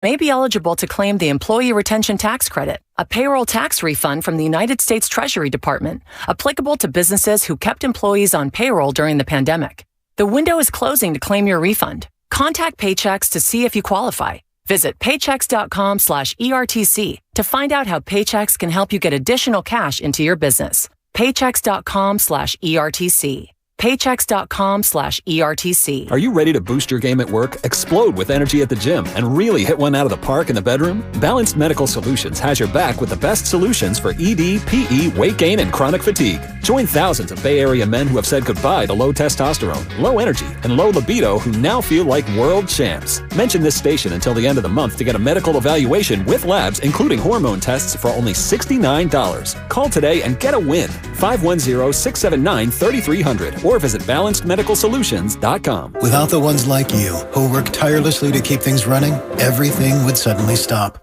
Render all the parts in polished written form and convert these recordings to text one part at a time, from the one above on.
may be eligible to claim the Employee Retention Tax Credit, a payroll tax refund from the United States Treasury Department, applicable to businesses who kept employees on payroll during the pandemic. The window is closing to claim your refund. Contact Paychex to see if you qualify. Visit paychex.com/ERTC to find out how Paychex can help you get additional cash into your business. Paychex.com/ERTC. Paychex.com/ERTC. Are you ready to boost your game at work, explode with energy at the gym, and really hit one out of the park in the bedroom? Balanced Medical Solutions has your back with the best solutions for ED, PE, weight gain, and chronic fatigue. Join thousands of Bay Area men who have said goodbye to low testosterone, low energy, and low libido who now feel like world champs. Mention this station until the end of the month to get a medical evaluation with labs, including hormone tests, for only $69. Call today and get a win. 510-679-3300 or visit balancedmedicalsolutions.com. Without the ones like you, who work tirelessly to keep things running, everything would suddenly stop.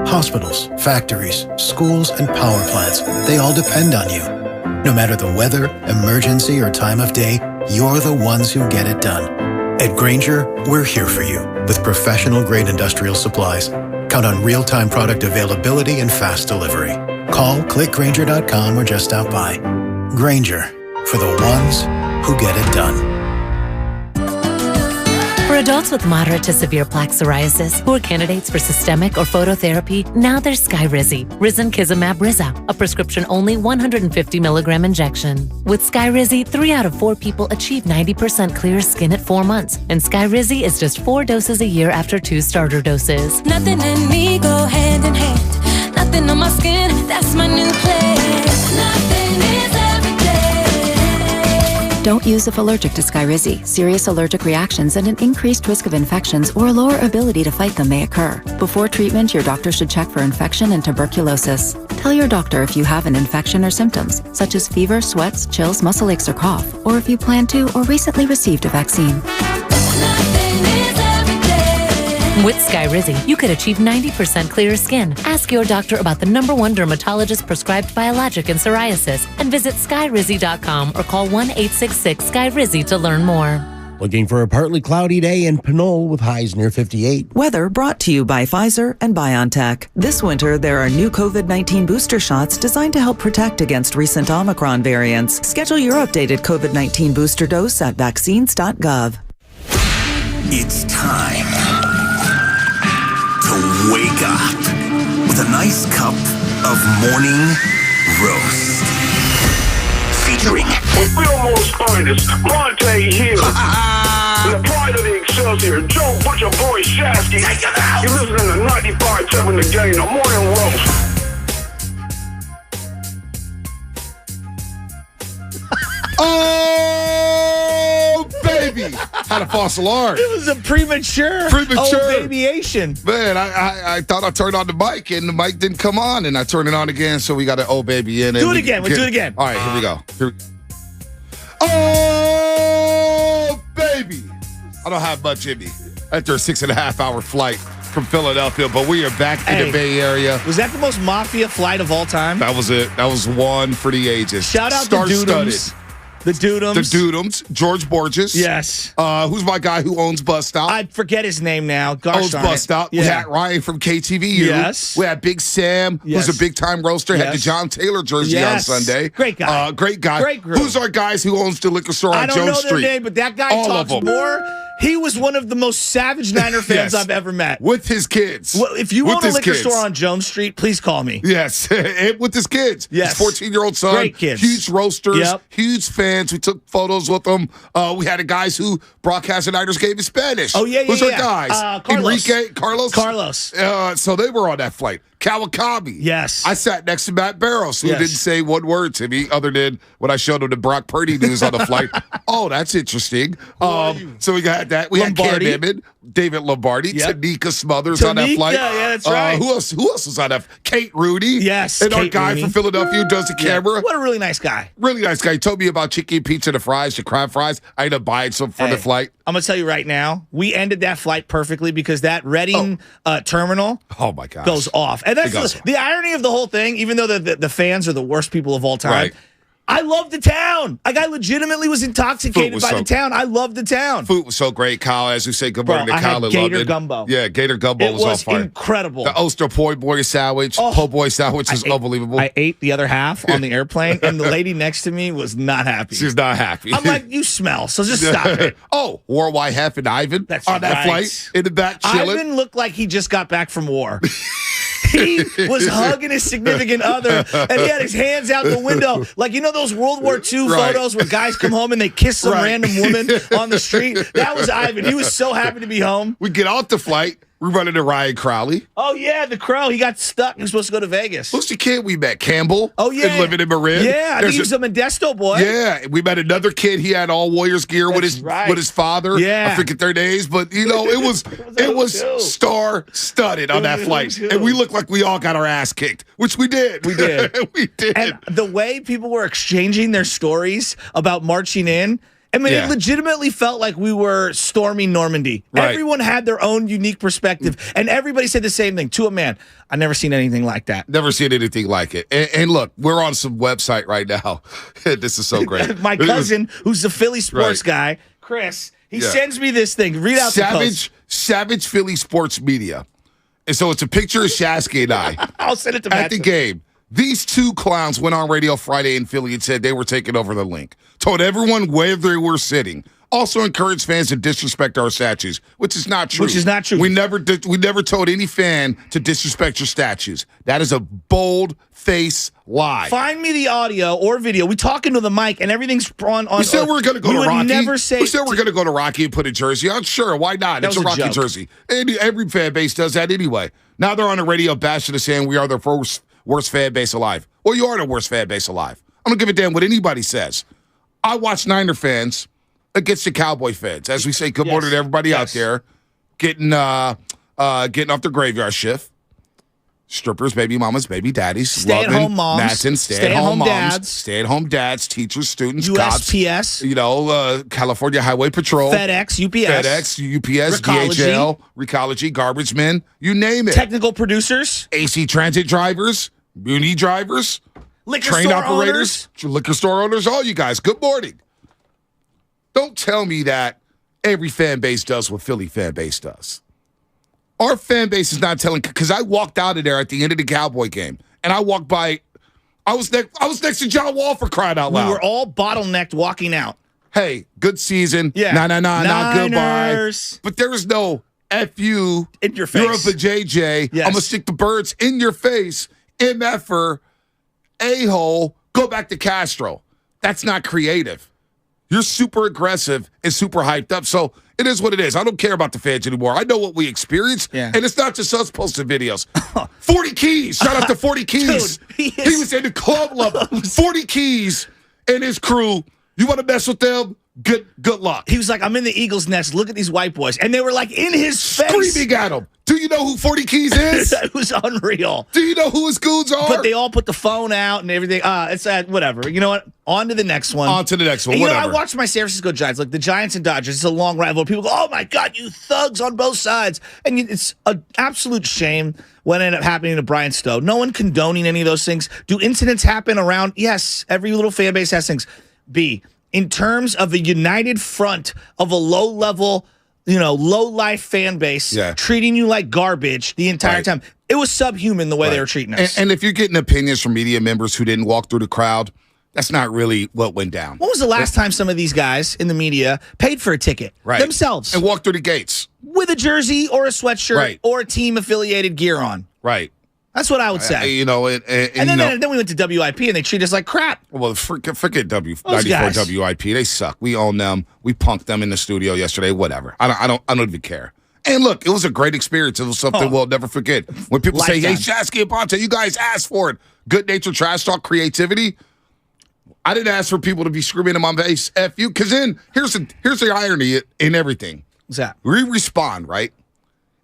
Hospitals, factories, schools, and power plants, they all depend on you. No matter the weather, emergency, or time of day, you're the ones who get it done. At Grainger, we're here for you with professional-grade industrial supplies. Count on real-time product availability and fast delivery. Call, click Grainger.com, or just stop by. Grainger, for the ones who get it done. For adults with moderate to severe plaque psoriasis who are candidates for systemic or phototherapy, now there's Skyrizi, Risankizumab Riza, a prescription-only 150 milligram injection. With Skyrizi, 3 out of 4 people achieve 90% clear skin at 4 months, and Skyrizi is just 4 doses a year after 2 starter doses. Nothing in me go hand in hand. Nothing on my skin, that's my new place. Nothing is everyday. Don't use if allergic to Skyrizi. Serious allergic reactions and an increased risk of infections or a lower ability to fight them may occur. Before treatment, your doctor should check for infection and tuberculosis. Tell your doctor if you have an infection or symptoms, such as fever, sweats, chills, muscle aches, or cough, or if you plan to or recently received a vaccine. With Skyrizi, you could achieve 90% clearer skin. Ask your doctor about the #1 dermatologist-prescribed biologic in psoriasis and visit Skyrizi.com or call 1-866-SKYRIZI to learn more. Looking for a partly cloudy day in Pinole with highs near 58. Weather brought to you by Pfizer and BioNTech. This winter, there are new COVID-19 booster shots designed to help protect against recent Omicron variants. Schedule your updated COVID-19 booster dose at vaccines.gov. It's time to wake up with a nice cup of morning roast. Featuring with Fillmore's finest, Monte Hill, the pride of the Excelsior, Joe Butcher Boy Shasky. You're listening to 95.7 The Game, the morning roast. Oh, baby. Had a false alarm. It was a premature babyation. Man, I thought I turned on the mic, and the mic didn't come on, and I turned it on again, so we got an oh, baby in. Do it again. We'll do it again. All right, here we go. Oh, baby. I don't have much in me after a 6.5-hour flight from Philadelphia, but we are back in the Bay Area. Was that the most mafia flight of all time? That was it. That was one for the ages. Shout out to Dudums. The Dudums. George Borges. Yes. Who's my guy who owns Bus Stop? I forget his name now. Owns Bus Stop. Yeah. We had Ryan from KTVU. Yes. We had Big Sam, who's a big-time roaster. Had the John Taylor jersey on Sunday. Great guy. Great guy. Great group. Who's our guys who owns the liquor store on Jones Street? I don't know their name, but that guy talks more. He was one of the most savage Niner fans I've ever met. With his kids. Well, if you own a liquor store on Jones Street, please call me. Yes, with his kids. Yes. His 14-year-old son. Great kids. Huge roasters. Huge fans. We took photos with them. We had the guys who broadcast the Niners game in Spanish. Oh, yeah. Who's our guys? Carlos. Enrique, Carlos. So they were on that flight. Kawakabe. Yes. I sat next to Matt Barrows, who didn't say one word to me other than when I showed him the Brock Purdy news on the flight. Oh, that's interesting. So we got that. We had Cam Emmett, David Lombardi, Tanika Smothers on that flight. Yeah, that's right. Who else was on that? Kate Rooney. Yes. And our guy from Philadelphia who does the camera. What a really nice guy. Really nice guy. He told me about chicken pizza, the fries, the crab fries. I ended up buying some for the flight. I'm going to tell you right now, we ended that flight perfectly because that Reading terminal my gosh. goes off. And that's the irony of the whole thing, even though the fans are the worst people of all time. Right. I love the town. Like, I legitimately was intoxicated by the town. I love the town. Food was so great, Kyle. As we say, good morning to Kyle. I had Gator gumbo. Yeah, Gator gumbo was on fire. Incredible. The Oyster po' boy sandwich, po' boy sandwich was unbelievable. I ate the other half on the airplane, and the lady next to me was not happy. She's not happy. I'm like, you smell, so just stop it. Oh, War Y Hef and Ivan on that flight in the back chilling. Ivan looked like he just got back from war. He was hugging his significant other, and he had his hands out the window. Like, you know those World War II photos where guys come home and they kiss some random woman on the street? That was Ivan. He was so happy to be home. We get off the flight. We run into Ryan Crowley. Oh, yeah, the Crow. He got stuck. He was supposed to go to Vegas. Who's the kid we met? Campbell? Oh, yeah. And living in Marin? Yeah, I think he was a Modesto boy. Yeah, we met another kid. He had all Warriors gear with his father. Yeah. I forget their names, but, you know, it was star-studded on that flight. And we looked like we all got our ass kicked, which we did. We did. We did. And the way people were exchanging their stories about marching in, I mean, it legitimately felt like we were storming Normandy. Right. Everyone had their own unique perspective, and everybody said the same thing to a man. I've never seen anything like that. Never seen anything like it. And look, we're on some website right now. This is so great. My cousin, who's the Philly sports guy, Chris, he sends me this thing. Read out the post. Savage Philly Sports Media. And so it's a picture of Shasky and I. I'll send it to Matt. At the game. These two clowns went on radio Friday in Philly and said they were taking over the link. Told everyone where they were sitting. Also encouraged fans to disrespect our statues, which is not true. Which is not true. We never told any fan to disrespect your statues. That is a bold-faced lie. Find me the audio or video. We talking to the mic, and everything's on. We said we were going to go to Rocky. We said we were going to go to Rocky and put a jersey on. Sure, why not? It's a Rocky jersey. Every fan base does that anyway. Now they're on the radio bashing us saying we are the worst fan base alive. Well, you are the worst fan base alive. I don't give a damn what anybody says. I watch Niner fans against the Cowboy fans. As we say, good morning to everybody out there getting off their graveyard shift. Strippers, baby mamas, baby daddies. Stay-at-home moms. Matson, stay-at-home moms. Stay-at-home dads, teachers, students, USPS. cops. You know, California Highway Patrol. FedEx, UPS, Recology. DHL, Recology, garbage men, you name it. Technical producers. AC transit drivers, Muni drivers. Liquor train store operators, liquor store owners, all you guys. Good morning. Don't tell me that every fan base does what Philly fan base does. Our fan base is not telling, because I walked out of there at the end of the Cowboy game, and I walked by. I was next to John Wall, for crying out loud. We were all bottlenecked walking out. Hey, good season. Yeah. Not goodbye. But there is no F you in your face. You're up a JJ. Yes. I'm gonna stick the birds in your face. MFer. A-hole, go back to Castro. That's not creative. You're super aggressive and super hyped up. So it is what it is. I don't care about the fans anymore. I know what we experience. Yeah. And it's not just us posting videos. 40 Keys. Shout out to 40 Keys. Dude, he was in the club level. 40 Keys and his crew. You want to mess with them? Good luck. He was like, I'm in the Eagles' nest. Look at these white boys. And they were like in his face. Screaming at him. Do you know who 40 Keys is? It was unreal. Do you know who his goons are? But they all put the phone out and everything. It's whatever. You know what? On to the next one. On to the next one. And, whatever. I watched my San Francisco Giants. Like the Giants and Dodgers. It's a long rivalry. People go, oh my God, you thugs on both sides. And it's an absolute shame what ended up happening to Brian Stowe. No one condoning any of those things. Do incidents happen around? Yes. Every little fan base has things. B, in terms of a united front of a low-level, low-life fan base treating you like garbage the entire time, it was subhuman the way they were treating us. And if you're getting opinions from media members who didn't walk through the crowd, that's not really what went down. When was the last time some of these guys in the media paid for a ticket themselves? And walked through the gates. With a jersey or a sweatshirt or a team-affiliated gear on. Right. That's what I would say. And then we went to WIP and they treat us like crap. Well, forget W94 WIP. They suck. We own them. We punked them in the studio yesterday. Whatever. I don't even care. And look, it was a great experience. It was something we'll never forget. When people say, "Hey, Shasky and Bonta, you guys asked for it." Good nature, trash talk, creativity. I didn't ask for people to be screaming in my face, "F you." Because then here's the irony in everything. What's that? We respond, right?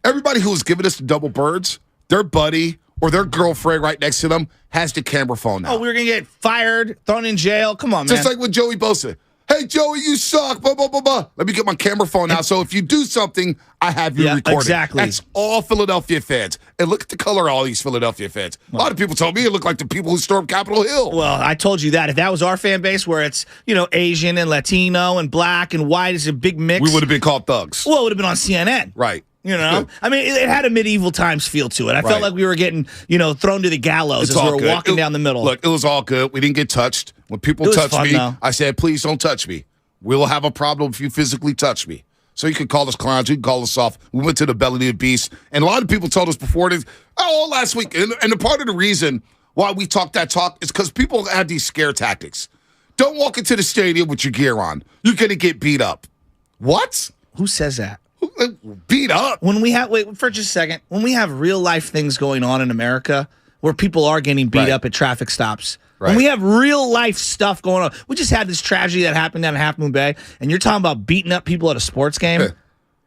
Everybody who was giving us the double birds, their buddy or their girlfriend right next to them has the camera phone now. Oh, we were going to get fired, thrown in jail. Come on, man. Just like with Joey Bosa. Hey, Joey, you suck. Blah, blah, blah, blah. Let me get my camera phone now. So if you do something, I have you recorded. Exactly. That's all Philadelphia fans. And look at the color of all these Philadelphia fans. A lot of people told me it looked like the people who stormed Capitol Hill. Well, I told you that. If that was our fan base where it's, Asian and Latino and black and white is a big mix. We would have been called thugs. Well, it would have been on CNN. Right. I mean, it had a medieval times feel to it. I felt like we were getting, thrown to the gallows as we were walking down the middle. Look, it was all good. We didn't get touched. When people touched me, though. I said, please don't touch me. We'll have a problem if you physically touch me. So you can call us clowns. You can call us soft. We went to the belly of the beast. And a lot of people told us before this, last week. And a part of the reason why we talk that talk is because people have these scare tactics. Don't walk into the stadium with your gear on. You're going to get beat up. What? Who says that? Beat up? Wait for just a second. When we have real life things going on in America where people are getting beat up at traffic stops, when we have real life stuff going on, we just had this tragedy that happened down in Half Moon Bay, and you're talking about beating up people at a sports game?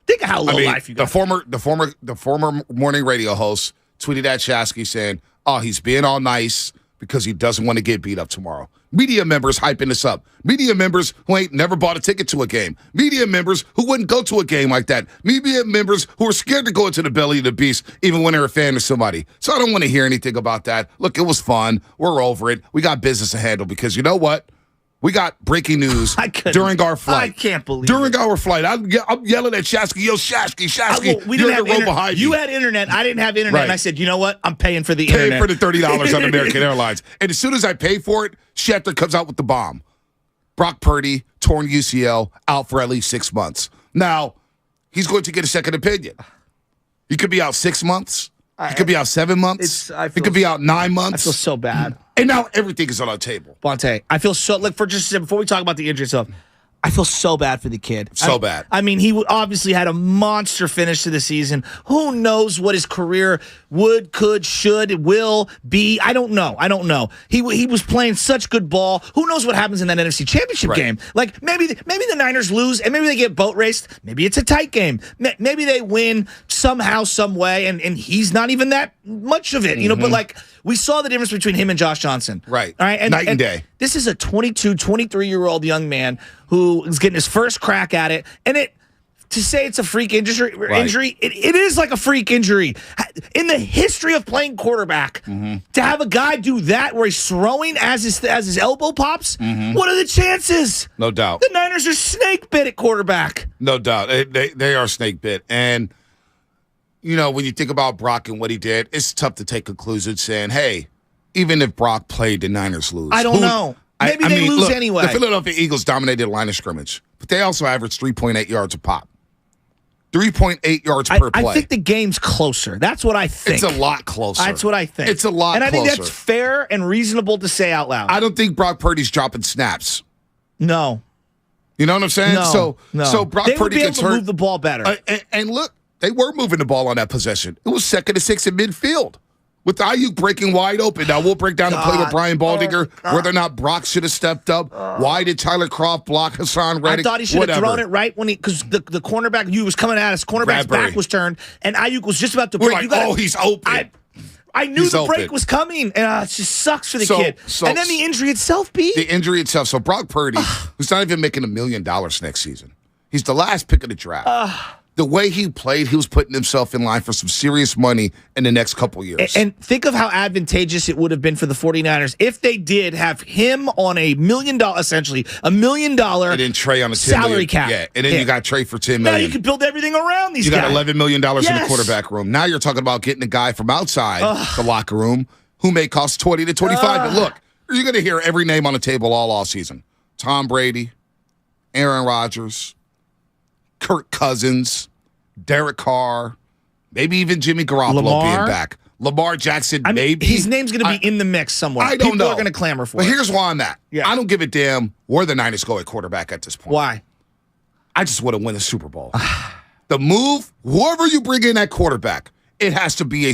Think of how low life you got. The former morning radio host tweeted at Shasky saying, he's being all nice because he doesn't want to get beat up tomorrow. Media members hyping this up. Media members who ain't never bought a ticket to a game. Media members who wouldn't go to a game like that. Media members who are scared to go into the belly of the beast even when they're a fan of somebody. So I don't want to hear anything about that. Look, it was fun. We're over it. We got business to handle because you know what? We got breaking news during our flight. I can't believe During our flight. I'm yelling at Shasky, yo, Shasky, you're in the row behind me. You had internet. I didn't have internet. And I said, you know what? I'm paying for the internet. Paying for the $30 on American Airlines. And as soon as I pay for it, Schefter comes out with the bomb. Brock Purdy, torn UCL, out for at least 6 months. Now, he's going to get a second opinion. He could be out 6 months. He could be out 7 months. He could be out 9 months. I feel so bad. And now everything is on the table. Bonte, I feel so, for just a second, before we talk about the injury stuff, I feel so bad for the kid. Bad. I mean, he obviously had a monster finish to the season. Who knows what his career would, could, should, will be? I don't know. He was playing such good ball. Who knows what happens in that NFC Championship game? Like, maybe the Niners lose, and maybe they get boat raced. Maybe it's a tight game. Maybe they win somehow, some way, and he's not even that much of it. But, we saw the difference between him and Josh Johnson. Right. All right. Night and day. This is a 22, 23-year-old young man who is getting his first crack at it. And to say it's a freak injury, it is like a freak injury. In the history of playing quarterback, to have a guy do that where he's throwing as his elbow pops, what are the chances? No doubt. The Niners are snake bit at quarterback. No doubt. They are snake bit. And when you think about Brock and what he did, it's tough to take conclusions saying, hey, even if Brock played, the Niners lose. I don't know. Maybe they lose anyway. The Philadelphia Eagles dominated the line of scrimmage, but they also averaged 3.8 yards a pop. 3.8 yards per play. I think the game's closer. That's what I think. It's a lot closer. That's what I think. It's a lot closer. And I think that's fair and reasonable to say out loud. I don't think Brock Purdy's dropping snaps. No. You know what I'm saying? No. So Brock Purdy would be able to move the ball better. And look, they were moving the ball on that possession. It was 2nd and 6 in midfield. With Ayuk breaking wide open. Now, we'll break down the play with Brian Baldinger, whether or not Brock should have stepped up. Why did Tyler Croft block Hassan Reddick? I thought he should have thrown it right when because the cornerback, was coming at us. Cornerback's back was turned, and Ayuk was just about to break. We're like, he's open. I knew the break was coming, and it just sucks for the kid. And then the injury itself, B. The injury itself. So Brock Purdy, who's not even making $1 million next season, he's the last pick of the draft. The way he played, he was putting himself in line for some serious money in the next couple years. And think of how advantageous it would have been for the 49ers if they did have him on $1 million, essentially, $1 million and then Trey on a salary cap. Yeah, and then you got Trey for $10 million. Now you can build everything around these guys. You got $11 million in the quarterback room. Now you're talking about getting a guy from outside the locker room who may cost 20 to 25. But look, you're going to hear every name on the table all season. Tom Brady, Aaron Rodgers, Kirk Cousins, Derek Carr, maybe even Jimmy Garoppolo being back. Lamar Jackson, maybe. His name's going to be in the mix somewhere. I don't know. People are going to clamor for it. But here's why I'm at. Yeah. I don't give a damn where the Niners go at quarterback at this point. Why? I just want to win a Super Bowl. The move, whoever you bring in at quarterback, it has to be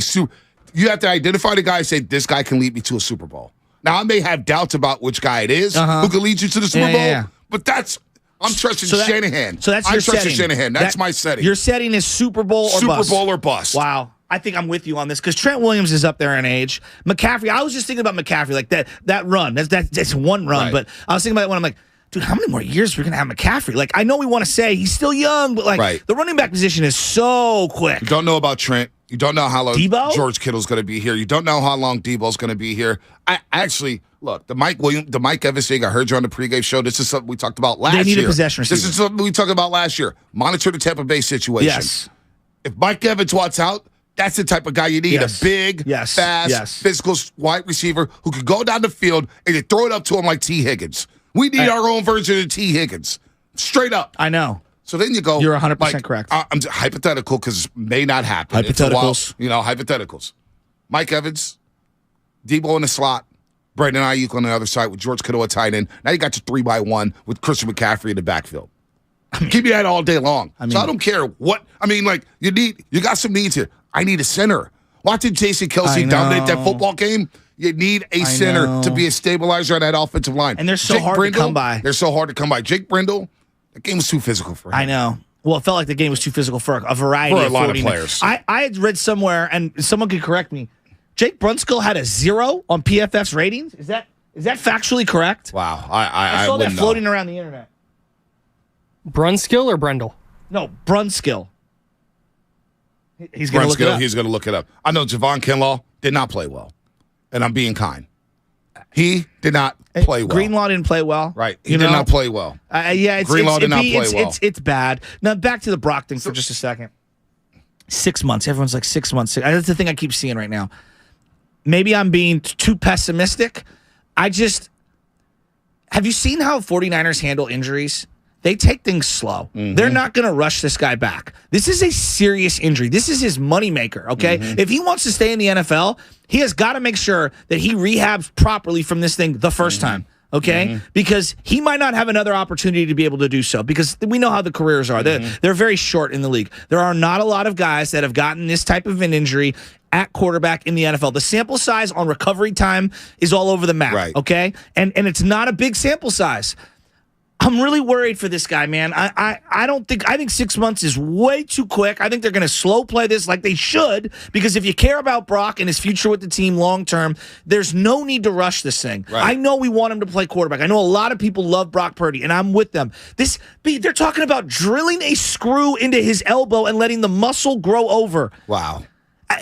you have to identify the guy and say, this guy can lead me to a Super Bowl. Now, I may have doubts about which guy it is who can lead you to the Super Bowl, but I'm trusting Shanahan. So that's your setting. I'm trusting Shanahan. That's my setting. Your setting is Super Bowl or bust. Super Bowl or bust. Wow. I think I'm with you on this because Trent Williams is up there in age. McCaffrey, I was just thinking about McCaffrey, like that run. That's one run, but I was thinking about it when I'm like, dude, how many more years are we going to have McCaffrey? Like, I know we want to say he's still young, but like the running back position is so quick. You don't know about Trent. You don't know how long Debo? George Kittle's going to be here. You don't know how long Debo's going to be here. I actually, look, the Mike Evans thing, I heard you on the pregame show. This is something we talked about last year. They need a possession receiver. This is something we talked about last year. Monitor the Tampa Bay situation. Yes. If Mike Evans wants out, that's the type of guy you need. Yes. A big, fast, physical wide receiver who can go down the field and you throw it up to him like T. Higgins. We need our own version of T. Higgins. Straight up. I know. So then you go. You're 100% correct. I'm just hypothetical because it may not happen. Hypotheticals. Hypotheticals. Mike Evans, Debo in the slot, Brandon Ayuk on the other side with George Kittle at tight end. Now you got your 3-by-1 with Christian McCaffrey in the backfield. Keep me that all day long. So I don't care what. I mean, like, you got some needs here. I need a center. Watching Jason Kelsey dominate that football game, you need a center to be a stabilizer on that offensive line. And they're so hard to come by. They're so hard to come by. Jake Brindle, the game was too physical for him. I know. Well, it felt like the game was too physical for a variety for a of lot of players. I had read somewhere, and someone could correct me, Jake Brunskill had a 0 on PFF's ratings. Is that factually correct? Wow. I saw that floating around the internet. Brunskill or Brendel? No, Brunskill. He's going to look it up. He's going to look it up. I know Javon Kinlaw did not play well, and I'm being kind. He did not play well. Greenlaw didn't play well. Right. He did not play well. Greenlaw did not play well. It's bad. Now, back to the Brock thing for just a second. 6 months. Everyone's like 6 months. That's the thing I keep seeing right now. Maybe I'm being too pessimistic. Have you seen how 49ers handle injuries? They take things slow. Mm-hmm. They're not going to rush this guy back. This is a serious injury. This is his moneymaker, okay? Mm-hmm. If he wants to stay in the NFL, he has got to make sure that he rehabs properly from this thing the first time, okay? Because he might not have another opportunity to be able to do so because we know how the careers are. They're very short in the league. There are not a lot of guys that have gotten this type of an injury at quarterback in the NFL. The sample size on recovery time is all over the map, okay? And it's not a big sample size. I'm really worried for this guy, man. I think 6 months is way too quick. I think they're going to slow play this like they should because if you care about Brock and his future with the team long term, there's no need to rush this thing. Right. I know we want him to play quarterback. I know a lot of people love Brock Purdy, and I'm with them. They're talking about drilling a screw into his elbow and letting the muscle grow over. Wow.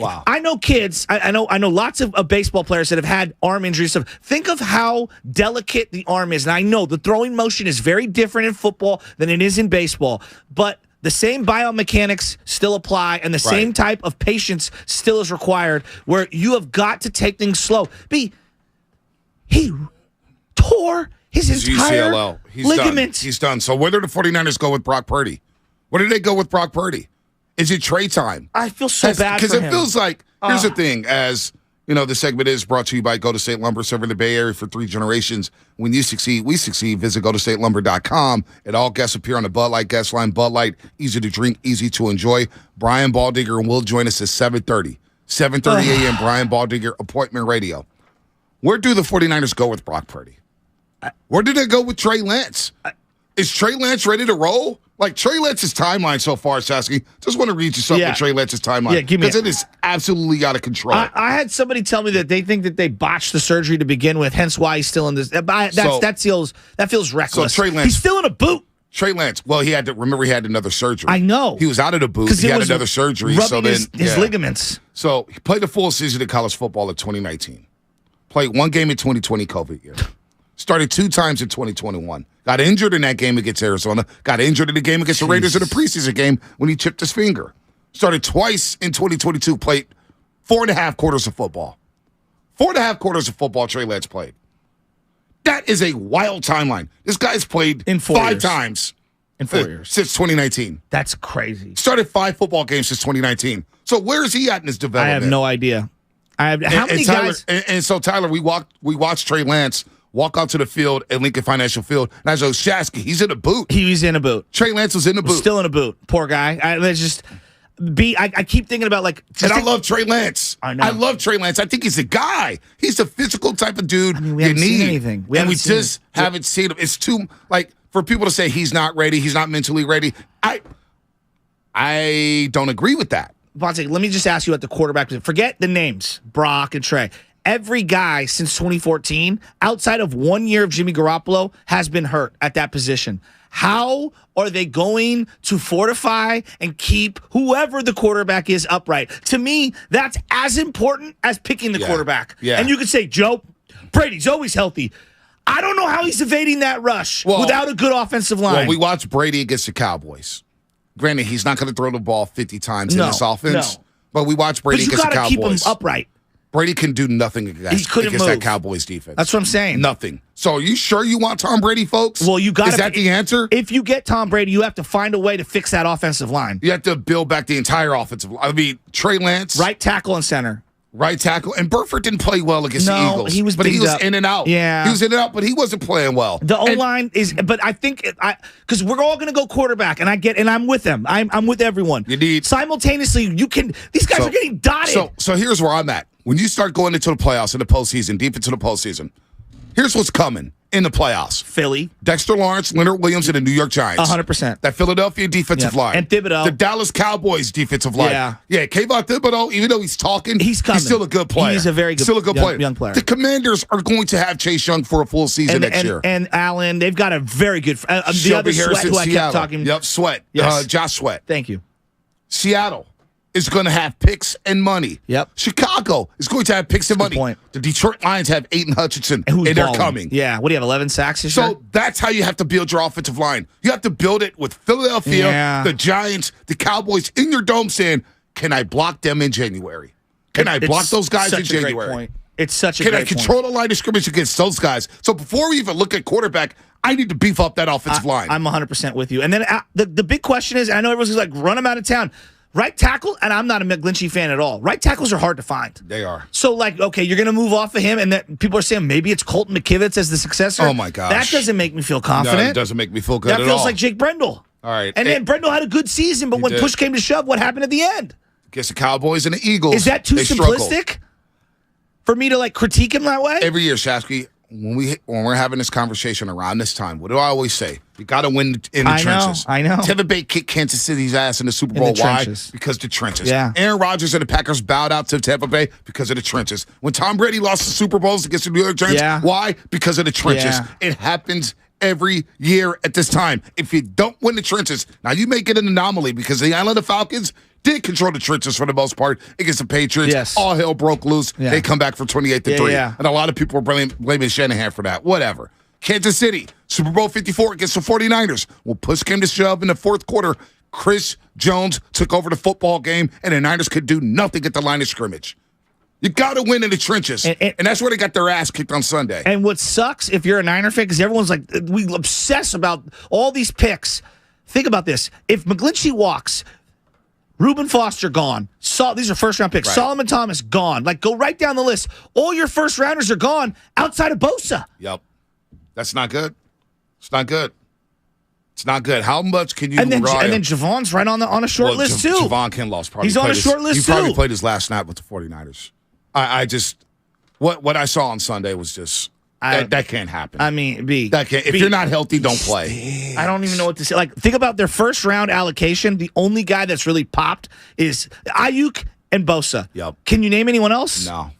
Wow. I know kids. I know lots of baseball players that have had arm injuries. So think of how delicate the arm is. And I know the throwing motion is very different in football than it is in baseball. But the same biomechanics still apply, and the same type of patience still is required. Where you have got to take things slow. He tore his entire UCLL. ligament. He's done. So where did the 49ers go with Brock Purdy? Where did they go with Brock Purdy? Is it trade time? I feel so bad for him. Because it feels like, here's the thing, as you know, the segment is brought to you by Go to State Lumber, serving the Bay Area for 3 generations. When you succeed, we succeed. Visit GoToStateLumber.com. And all guests appear on the Bud Light guest line. Bud Light, easy to drink, easy to enjoy. Brian Baldinger will join us at 7:30. 7:30 a.m. Brian Baldinger, Appointment Radio. Where do the 49ers go with Brock Purdy? Where do they go with Trey Lance? Is Trey Lance ready to roll? Like Trey Lance's timeline so far, Sasky. Just want to read you something with Trey Lance's timeline. Yeah, because it is absolutely out of control. I had somebody tell me that they think that they botched the surgery to begin with, hence why he's still in this. That feels reckless. So Trey Lance, he's still in a boot. Trey Lance. Well, he had another surgery. I know. He was out of the boot. He had another surgery. So then his ligaments. So he played a full season of college football in 2019. Played one game in 2020 COVID year. Started 2 times in 2021. Got injured in that game against Arizona. Got injured in the game against the Raiders in the preseason game when he chipped his finger. Started twice in 2022. Played 4.5 quarters of football. 4.5 quarters of football Trey Lance played. That is a wild timeline. This guy's played in 5 times. In 4 years. Since 2019. That's crazy. Started 5 football games since 2019. So where is he at in his development? I have no idea. How many guys? And so, Tyler, we watched Trey Lance walk out to the field at Lincoln Financial Field. And I was like, Shasky, he's in a boot. He was in a boot. Trey Lance was in a boot. Still in a boot. Poor guy. I keep thinking about I love Trey Lance. I know. I love Trey Lance. I think he's a guy. He's a physical type of dude. We haven't seen anything. We just haven't seen him. It's too, for people to say he's not ready, he's not mentally ready. I don't agree with that. Vontae, let me just ask you at the quarterback. Forget the names, Brock and Trey. every guy since 2014, outside of 1 year of Jimmy Garoppolo, has been hurt at that position. How are they going to fortify and keep whoever the quarterback is upright? To me, that's as important as picking the quarterback. Yeah. And you could say, Joe, Brady's always healthy. I don't know how he's evading that rush without a good offensive line. Well, we watched Brady against the Cowboys. Granted, he's not going to throw the ball 50 times in this offense. No. But we watched Brady against the Cowboys. You got to keep him upright. Brady can do nothing against that Cowboys defense. That's what I'm saying. Nothing. So are you sure you want Tom Brady, folks? Well, you got. Is that the answer? If you get Tom Brady, you have to find a way to fix that offensive line. You have to build back the entire offensive line. I mean, Trey Lance. Right tackle and center. Right tackle. And Burford didn't play well against the Eagles. He was but he was up. in and out. Yeah. He was in and out, but he wasn't playing well. The O-line is, but I think, because we're all going to go quarterback, and I'm with them. I'm with everyone. You need. Simultaneously, these guys are getting dotted. So here's where I'm at. When you start going into the playoffs, in the postseason, deep into the postseason, here's what's coming in the playoffs. Philly. Dexter Lawrence, Leonard Williams, and the New York Giants. 100%. That Philadelphia defensive line. And Thibodeau. The Dallas Cowboys defensive line. Yeah. Yeah, Kayvon Thibodeau, even though he's talking, he's still a good player. He's a very good, still a good young player. The Commanders are going to have Chase Young for a full season next year. And Allen, they've got a very good the Shelby other Harris Sweat, who I kept talking. Yep, Sweat. Yes. Josh Sweat. Thank you. Seattle is going to have picks and money. Yep. Chicago is going to have picks and money. Point. The Detroit Lions have Aiden Hutchinson, and they're coming. Yeah. What do you have, 11 sacks this year? So that's how you have to build your offensive line. You have to build it with Philadelphia, the Giants, the Cowboys in your dome saying, can I block them in January? Can I block those guys in January? Great point. It's such a Can great I control point. the line of scrimmage against those guys? So before we even look at quarterback, I need to beef up that offensive line. I'm 100% with you. And then the big question is, and I know everyone's like, run them out of town. Right tackle, and I'm not a McGlinchey fan at all. Right tackles are hard to find. They are. So, okay, you're going to move off of him, and that people are saying maybe it's Colton McKivitz as the successor. Oh, my gosh. That doesn't make me feel confident. No, it doesn't make me feel good at all. That feels like Jake Brendel. All right. And then Brendel had a good season, but when push came to shove, what happened at the end? Against the Cowboys and the Eagles. Is that too simplistic for me to, critique him that way? Every year, Shasky, when we're having this conversation around this time, what do I always say? You got to win in the trenches. I know. Tampa Bay kicked Kansas City's ass in the Super Bowl. Why? Because the trenches. Yeah. Aaron Rodgers and the Packers bowed out to Tampa Bay because of the trenches. When Tom Brady lost the Super Bowls against the New York Giants, why? Because of the trenches. Yeah. It happens every year at this time. If you don't win the trenches, now you make it an anomaly because the Atlanta Falcons did control the trenches for the most part against the Patriots. Yes. All hell broke loose. Yeah. They come back for 28-3. Yeah. And a lot of people are blaming Shanahan for that. Whatever. Kansas City, Super Bowl 54 against the 49ers. Well, push came to shove in the fourth quarter. Chris Jones took over the football game, and the Niners could do nothing at the line of scrimmage. You got to win in the trenches. And that's where they got their ass kicked on Sunday. And what sucks, if you're a Niner fan, because everyone's like, we obsess about all these picks. Think about this. If McGlinchey walks, Reuben Foster gone. These are first-round picks. Right. Solomon Thomas gone. Go right down the list. All your first-rounders are gone outside of Bosa. Yep. That's not good. It's not good. It's not good. How much can you and then Javon's right on a short list, too. Javon Kinlaw's probably He's on a short list, too. He probably played his last snap with the 49ers. I just what I saw on Sunday was just that can't happen. I mean, if you're not healthy, don't play. I don't even know what to say. Think about their first round allocation. The only guy that's really popped is Ayuk and Bosa. Yep. Can you name anyone else? No.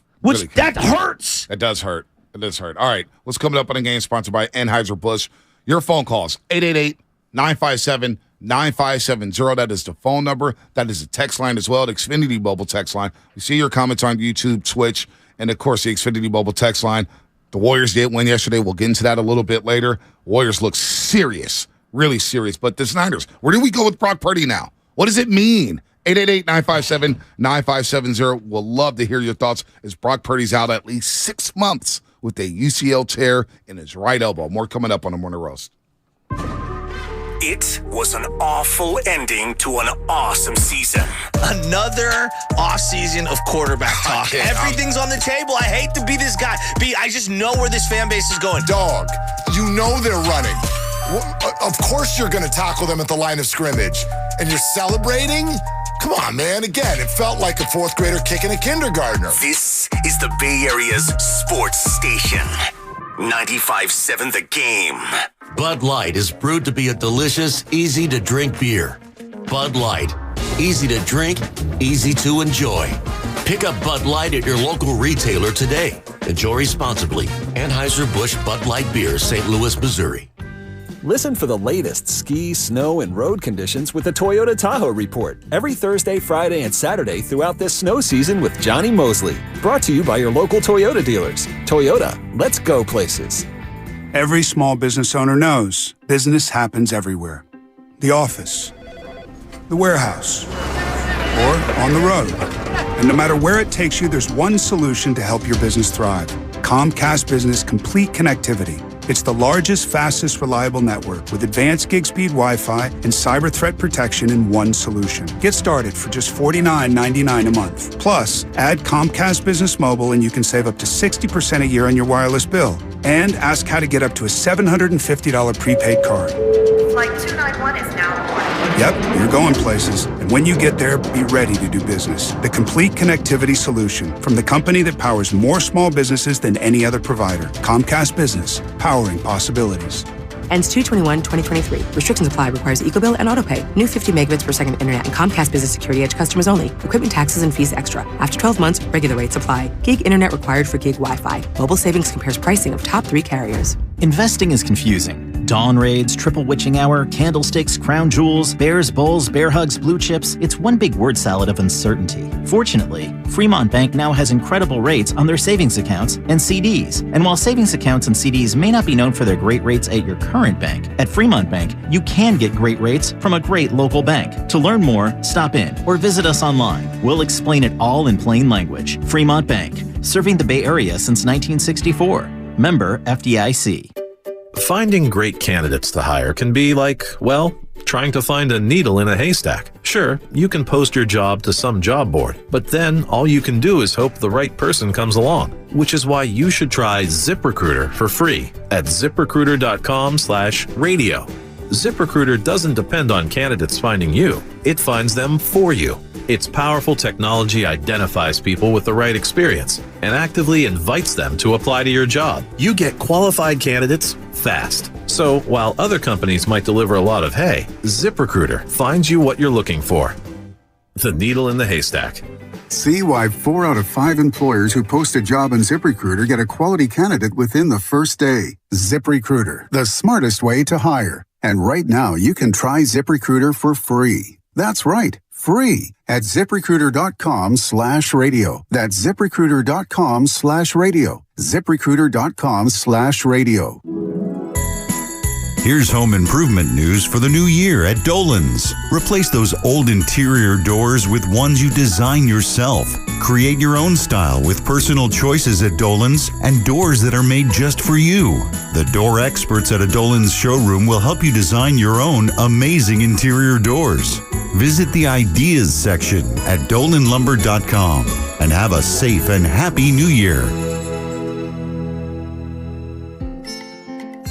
That hurts. It does hurt. It does hurt. All right. What's coming up on the game sponsored by Anheuser-Busch. Your phone calls, 888-957-9570. That is the phone number. That is the text line as well, the Xfinity mobile text line. We see your comments on YouTube, Twitch, and, of course, the Xfinity mobile text line. The Warriors did win yesterday. We'll get into that a little bit later. Warriors look serious, really serious. But the Niners, where do we go with Brock Purdy now? What does it mean? 888-957-9570. We'll love to hear your thoughts as Brock Purdy's out at least 6 months with a UCL tear in his right elbow. More coming up on the Morning Roast. It was an awful ending to an awesome season. Another off season of quarterback talk. Everything's on the table. I hate to be this guy. I just know where this fan base is going. Dog, you know they're running. Of course you're going to tackle them at the line of scrimmage. And you're celebrating? Come on, man. Again, it felt like a fourth grader kicking a kindergartner. This is the Bay Area's sports station. 95.7 The Game. Bud Light is brewed to be a delicious, easy-to-drink beer. Bud Light. Easy to drink, easy to enjoy. Pick up Bud Light at your local retailer today. Enjoy responsibly. Anheuser-Busch Bud Light Beer, St. Louis, Missouri. Listen for the latest ski, snow, and road conditions with the Toyota Tahoe Report every Thursday, Friday, and Saturday throughout this snow season with Johnny Mosley. Brought to you by your local Toyota dealers. Toyota, let's go places. Every small business owner knows business happens everywhere. The office, the warehouse, or on the road. And no matter where it takes you, there's one solution to help your business thrive. Comcast Business Complete Connectivity. It's the largest, fastest, reliable network with advanced gig speed Wi-Fi and cyber threat protection in one solution. Get started for just $49.99 a month. Plus, add Comcast Business Mobile and you can save up to 60% a year on your wireless bill. And ask how to get up to a $750 prepaid card. Flight 291 is now aboard. Yep, you're going places. And when you get there, be ready to do business. The complete connectivity solution from the company that powers more small businesses than any other provider. Comcast Business, powering possibilities. Ends 2/21/2023. Restrictions apply. Requires EcoBill and AutoPay. New 50 megabits per second internet and Comcast Business Security Edge customers only. Equipment taxes and fees extra. After 12 months, regular rates apply. Gig internet required for gig Wi-Fi. Mobile Savings compares pricing of top 3 carriers. Investing is confusing. Dawn raids, triple witching hour, candlesticks, crown jewels, bears, bulls, bear hugs, blue chips. It's one big word salad of uncertainty. Fortunately, Fremont Bank now has incredible rates on their savings accounts and CDs. And while savings accounts and CDs may not be known for their great rates at your current bank, at Fremont Bank, you can get great rates from a great local bank. To learn more, stop in or visit us online. We'll explain it all in plain language. Fremont Bank, serving the Bay Area since 1964. Member FDIC. Finding great candidates to hire can be like, well, trying to find a needle in a haystack. Sure, you can post your job to some job board, but then all you can do is hope the right person comes along, which is why you should try ZipRecruiter for free at ZipRecruiter.com/radio. ZipRecruiter doesn't depend on candidates finding you. It finds them for you. Its powerful technology identifies people with the right experience and actively invites them to apply to your job. You get qualified candidates fast. So while other companies might deliver a lot of hay, ZipRecruiter finds you what you're looking for. The needle in the haystack. See why 4 out of 5 employers who post a job on ZipRecruiter get a quality candidate within the first day. ZipRecruiter, the smartest way to hire. And right now, you can try ZipRecruiter for free. That's right, free at ZipRecruiter.com/radio. That's ZipRecruiter.com/radio. ZipRecruiter.com/radio. Here's home improvement news for the new year at Dolan's. Replace those old interior doors with ones you design yourself. Create your own style with personal choices at Dolan's and doors that are made just for you. The door experts at a Dolan's showroom will help you design your own amazing interior doors. Visit the Ideas section at dolanlumber.com and have a safe and happy new year.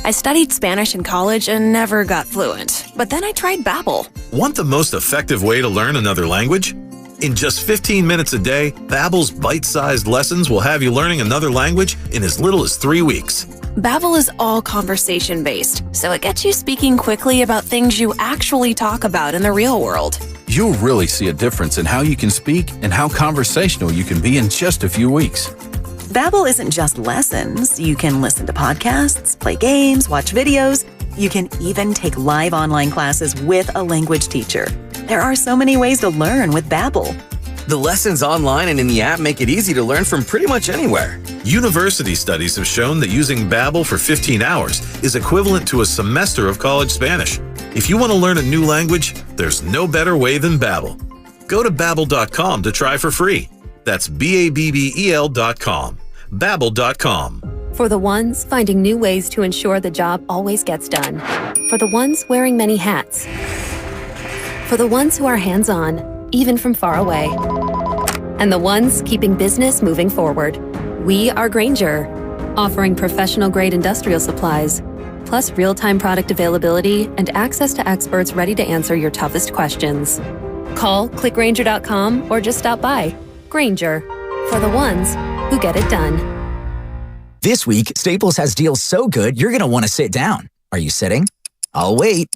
I studied Spanish in college and never got fluent. But then I tried Babbel. Want the most effective way to learn another language? In just 15 minutes a day, Babbel's bite-sized lessons will have you learning another language in as little as 3 weeks. Babbel is all conversation-based, so it gets you speaking quickly about things you actually talk about in the real world. You'll really see a difference in how you can speak and how conversational you can be in just a few weeks. Babbel isn't just lessons. You can listen to podcasts, play games, watch videos. You can even take live online classes with a language teacher. There are so many ways to learn with Babbel. The lessons online and in the app make it easy to learn from pretty much anywhere. University studies have shown that using Babbel for 15 hours is equivalent to a semester of college Spanish. If you want to learn a new language, there's no better way than Babbel. Go to Babbel.com to try for free. That's Babbel.com. Babbel.com. For the ones finding new ways to ensure the job always gets done. For the ones wearing many hats. For the ones who are hands-on, even from far away. And the ones keeping business moving forward. We are Grainger, offering professional-grade industrial supplies, plus real-time product availability and access to experts ready to answer your toughest questions. Call, click Grainger.com, or just stop by. Grainger, for the ones who get it done. This week, Staples has deals so good, you're going to want to sit down. Are you sitting? I'll wait.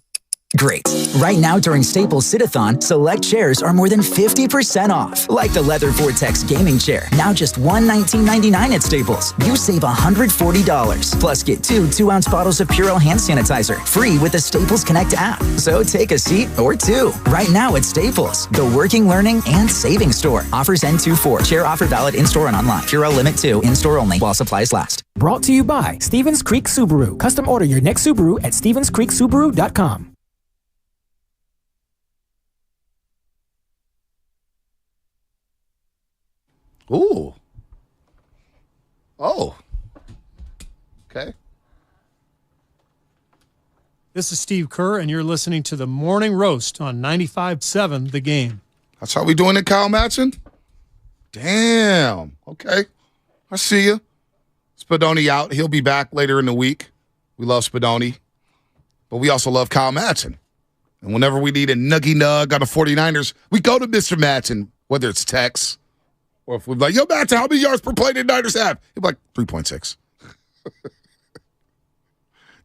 Great. Right now during Staples Sit-a-thon, select chairs are more than 50% off. Like the Leather Vortex gaming chair, now just $119.99 at Staples. You save $140. Plus get 2 2-ounce bottles of Purell hand sanitizer, free with the Staples Connect app. So take a seat or 2. Right now at Staples, the working, learning, and saving store. Offers end 2/4. Chair offer valid in-store and online. Purell Limit 2, in-store only while supplies last. Brought to you by Stevens Creek Subaru. Custom order your next Subaru at StevensCreekSubaru.com. Ooh. Oh. Okay. This is Steve Kerr, and you're listening to the Morning Roast on 95.7 The Game. That's how we doing it, Kyle Matson? Damn. Okay. I see you. Spadoni out. He'll be back later in the week. We love Spadoni, but we also love Kyle Matson. And whenever we need a nuggy nug on the 49ers, we go to Mr. Matson, whether it's text, or if we're like, yo, Matt, how many yards per play did Niners have? He'd be like, 3.6.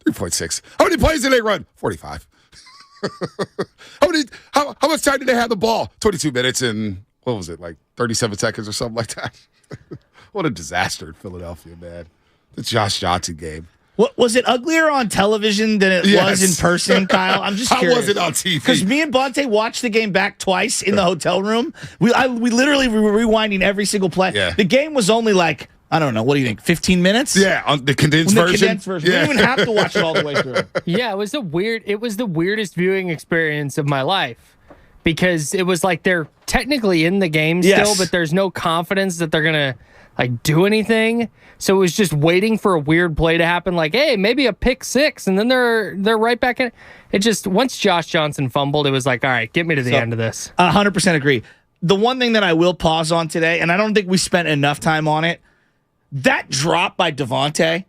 3.6. How many plays did they run? 45. How much time did they have the ball? 22 minutes and, what was it, like 37 seconds or something like that? What a disaster in Philadelphia, man. The Josh Johnson game. What, was it uglier on television than it was in person, Kyle? I'm just curious. How was it on TV? Because me and Bonte watched the game back twice in the hotel room. We literally were rewinding every single play. Yeah. The game was only like, I don't know, what do you think, 15 minutes? Yeah, on the condensed version. The condensed version. Yeah. We didn't even have to watch it all the way through. Yeah, it was the weirdest viewing experience of my life. Because it was like they're technically in the game still, but there's no confidence that they're going to like do anything. So it was just waiting for a weird play to happen, like, hey, maybe a pick six, and then they're right back in. It just, once Josh Johnson fumbled, it was like, all right, get me to the end of this. 100% agree. The one thing that I will pause on today, and I don't think we spent enough time on it, that drop by Devontae,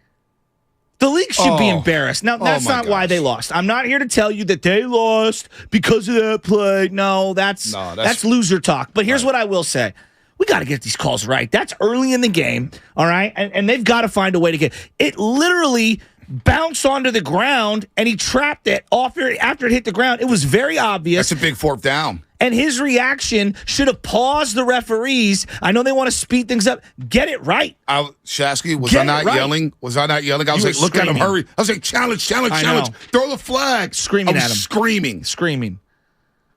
the league should be embarrassed. Now, that's not why they lost. I'm not here to tell you that they lost because of that play. No, that's loser talk. But here's what I will say. We got to get these calls right. That's early in the game, all right? And they've got to find a way to get it. Literally bounced onto the ground, and he trapped it after it hit the ground. It was very obvious. That's a big 4th down. And his reaction should have paused the referees. I know they want to speed things up. Get it right. Shasky, was I not yelling? Was I not yelling? I was like, look at him, hurry. I was like, challenge. Throw the flag. Screaming at him. Screaming.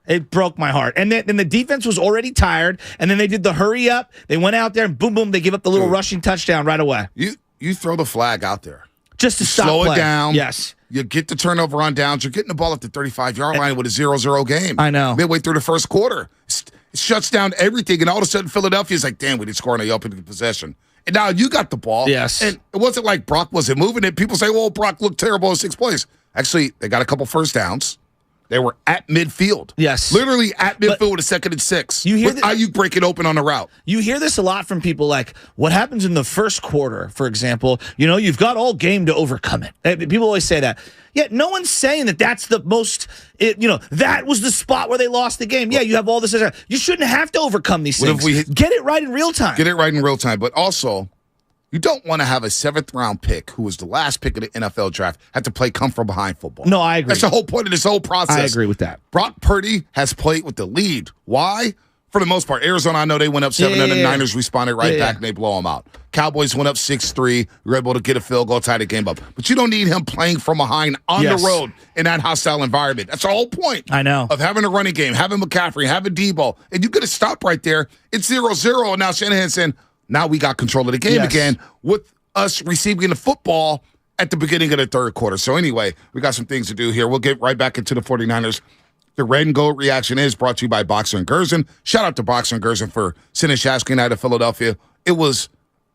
It broke my heart. And then the defense was already tired, and then they did the hurry up. They went out there, and boom, boom, they give up the little rushing touchdown right away. You throw the flag out there. Just to slow it down. Yes. You get the turnover on downs. You're getting the ball at the 35-yard line with a 0-0 game. I know. Midway through the first quarter. It shuts down everything, and all of a sudden Philadelphia's like, damn, we didn't score on the opening possession. And now you got the ball. Yes. And it wasn't like Brock wasn't moving it. People say, well, Brock looked terrible in 6 plays. Actually, they got a couple first downs. They were at midfield. Yes. Literally at midfield with a 2nd and 6. You hear with Ayuk breaking open on the route. You hear this a lot from people like, what happens in the first quarter, for example? You know, you've got all game to overcome it. People always say that. Yet no one's saying that that's the most, that was the spot where they lost the game. Yeah, you have all this. You shouldn't have to overcome these things. Get it right in real time. Get it right in real time. But also, you don't want to have a 7th-round pick, who was the last pick of the NFL draft, have to play come-from-behind football. No, I agree. That's the whole point of this whole process. I agree with that. Brock Purdy has played with the lead. Why? For the most part. Arizona, I know they went up 7-0. The Niners responded right back, and they blow them out. Cowboys went up 6-3. You were able to get a field goal, tie the game up. But you don't need him playing from behind on the road in that hostile environment. That's the whole point. I know. Of having a running game, having McCaffrey, having Debo. And you could have stopped right there. It's 0-0, and now Shanahan's saying, now we got control of the game again with us receiving the football at the beginning of the third quarter. So anyway, we got some things to do here. We'll get right back into the 49ers. The Red and Gold reaction is brought to you by Boxer and Gerson. Shout out to Boxer and Gerson for sending Shasky and I to Philadelphia. It was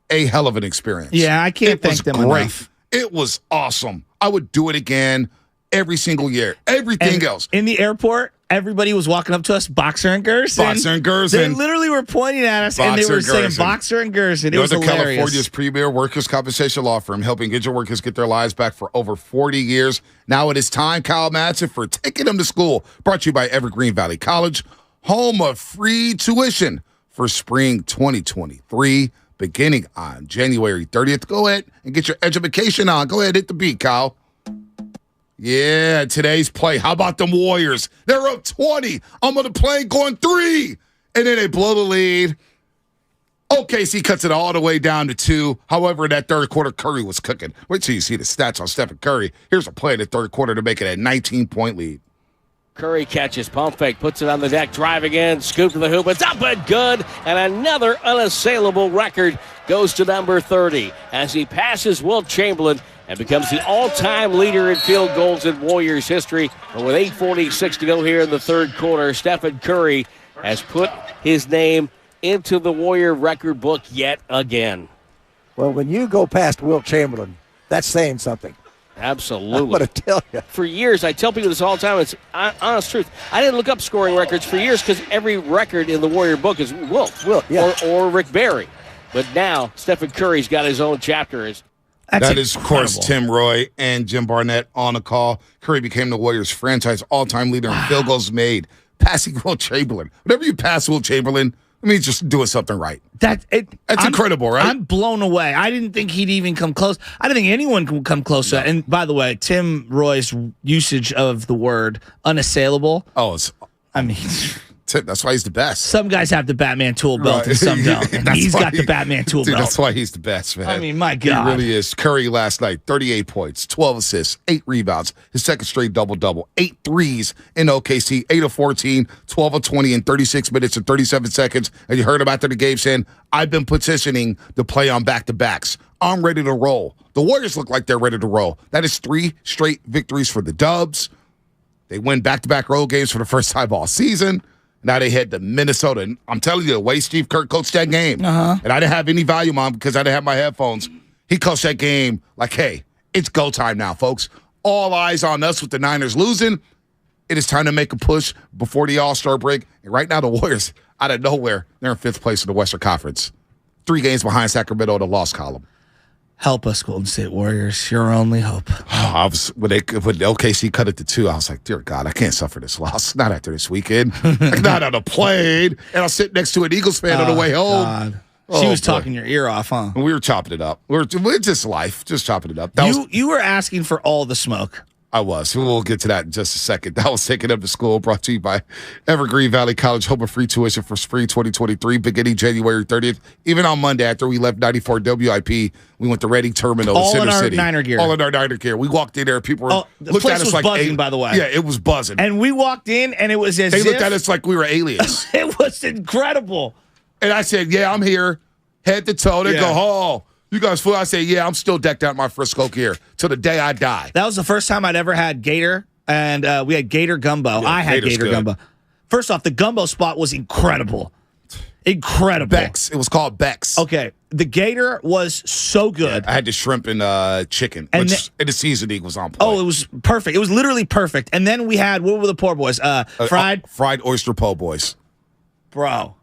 a hell of an experience. Yeah, I can't thank them enough. It was awesome. I would do it again every single year. Everything else. In the airport, everybody was walking up to us, Boxer and Gerson. Boxer and Gerson. They literally were pointing at us, and they were saying Boxer and Gerson. It was hilarious. California's premier workers' compensation law firm, helping injured workers get their lives back for over 40 years. Now it is time, Kyle Madsen, for Taking Them to School. Brought to you by Evergreen Valley College, home of free tuition for spring 2023, beginning on January 30th. Go ahead and get your education on. Go ahead, hit the beat, Kyle. Yeah, today's play. How about them Warriors? They're up 20. I'm on the plane going 3. And then they blow the lead. OKC cuts it all the way down to 2. However, in that third quarter, Curry was cooking. Wait till you see the stats on Stephen Curry. Here's a play in the third quarter to make it a 19-point lead. Curry catches, pump fake, puts it on the deck, driving in, scoop to the hoop. It's up and good. And another unassailable record goes to number 30 as he passes Wilt Chamberlain and becomes the all-time leader in field goals in Warriors history. And with 8:46 to go here in the third quarter, Stephen Curry has put his name into the Warrior record book yet again. Well, when you go past Wilt Chamberlain, that's saying something. Absolutely. I'm going to tell you. For years, I tell people this all the time, it's honest truth. I didn't look up scoring records for years because every record in the Warrior book is Wilt yeah. or Rick Barry. But now, Stephen Curry's got his own chapter. That is, of course, Tim Roy and Jim Barnett on the call. Curry became the Warriors' franchise all-time leader in field goals made, passing Wilt Chamberlain. Whenever you pass Wilt Chamberlain, I mean, just doing something right. That's incredible, right? I'm blown away. I didn't think he'd even come close. I didn't think anyone could come close to that. And by the way, Tim Roy's usage of the word unassailable. That's why he's the best. Some guys have the Batman tool belt and some don't. And he's got the Batman tool belt. That's why he's the best, man. I mean, my God. He really is. Curry last night, 38 points, 12 assists, 8 rebounds, his second straight double-double, 8 threes in OKC, 8 of 14, 12 of 20 in 36 minutes and 37 seconds. And you heard him after the game saying, I've been positioning to play on back-to-backs. I'm ready to roll. The Warriors look like they're ready to roll. That is 3 straight victories for the Dubs. They win back-to-back road games for the first time all season. Now they head to Minnesota. And I'm telling you, the way Steve Kerr coached that game, and I didn't have any volume on because I didn't have my headphones, he coached that game like, hey, it's go time now, folks. All eyes on us with the Niners losing. It is time to make a push before the All-Star break. And right now the Warriors, out of nowhere, they're in 5th place in the Western Conference. 3 games behind Sacramento in the loss column. Help us, Golden State Warriors. Your only hope. When OKC cut it to 2, I was like, dear God, I can't suffer this loss. Not after this weekend. Not on a plane. And I'll sit next to an Eagles fan on the way home. God. She was talking your ear off, huh? And we were chopping it up. We're just life, just chopping it up. You were asking for all the smoke. I was. We'll get to that in just a second. That was Taking Up to School, brought to you by Evergreen Valley College. Home of free tuition for spring 2023, beginning January 30th. Even on Monday, after we left 94 WIP, we went to Reading Terminal in Center City. All in our Niner gear. All in our Niner gear. We walked in there. People were looked at us like buzzing, by the way. Yeah, it was buzzing. And we walked in, and it was as they looked at us like we were aliens. It was incredible. And I said, yeah, I'm here, head to toe. They go, oh. You guys fool? I say, yeah, I'm still decked out in my Frisco gear till the day I die. That was the first time I'd ever had Gator, and we had Gator gumbo. I had Gator gumbo. First off, the gumbo spot was incredible. Incredible. Bex. It was called Bex. Okay. The Gator was so good. Yeah, I had the shrimp and chicken, and the seasoning was on point. Oh, it was perfect. It was literally perfect. And then we had, what were the poor boys? Fried oyster po' boys. Bro.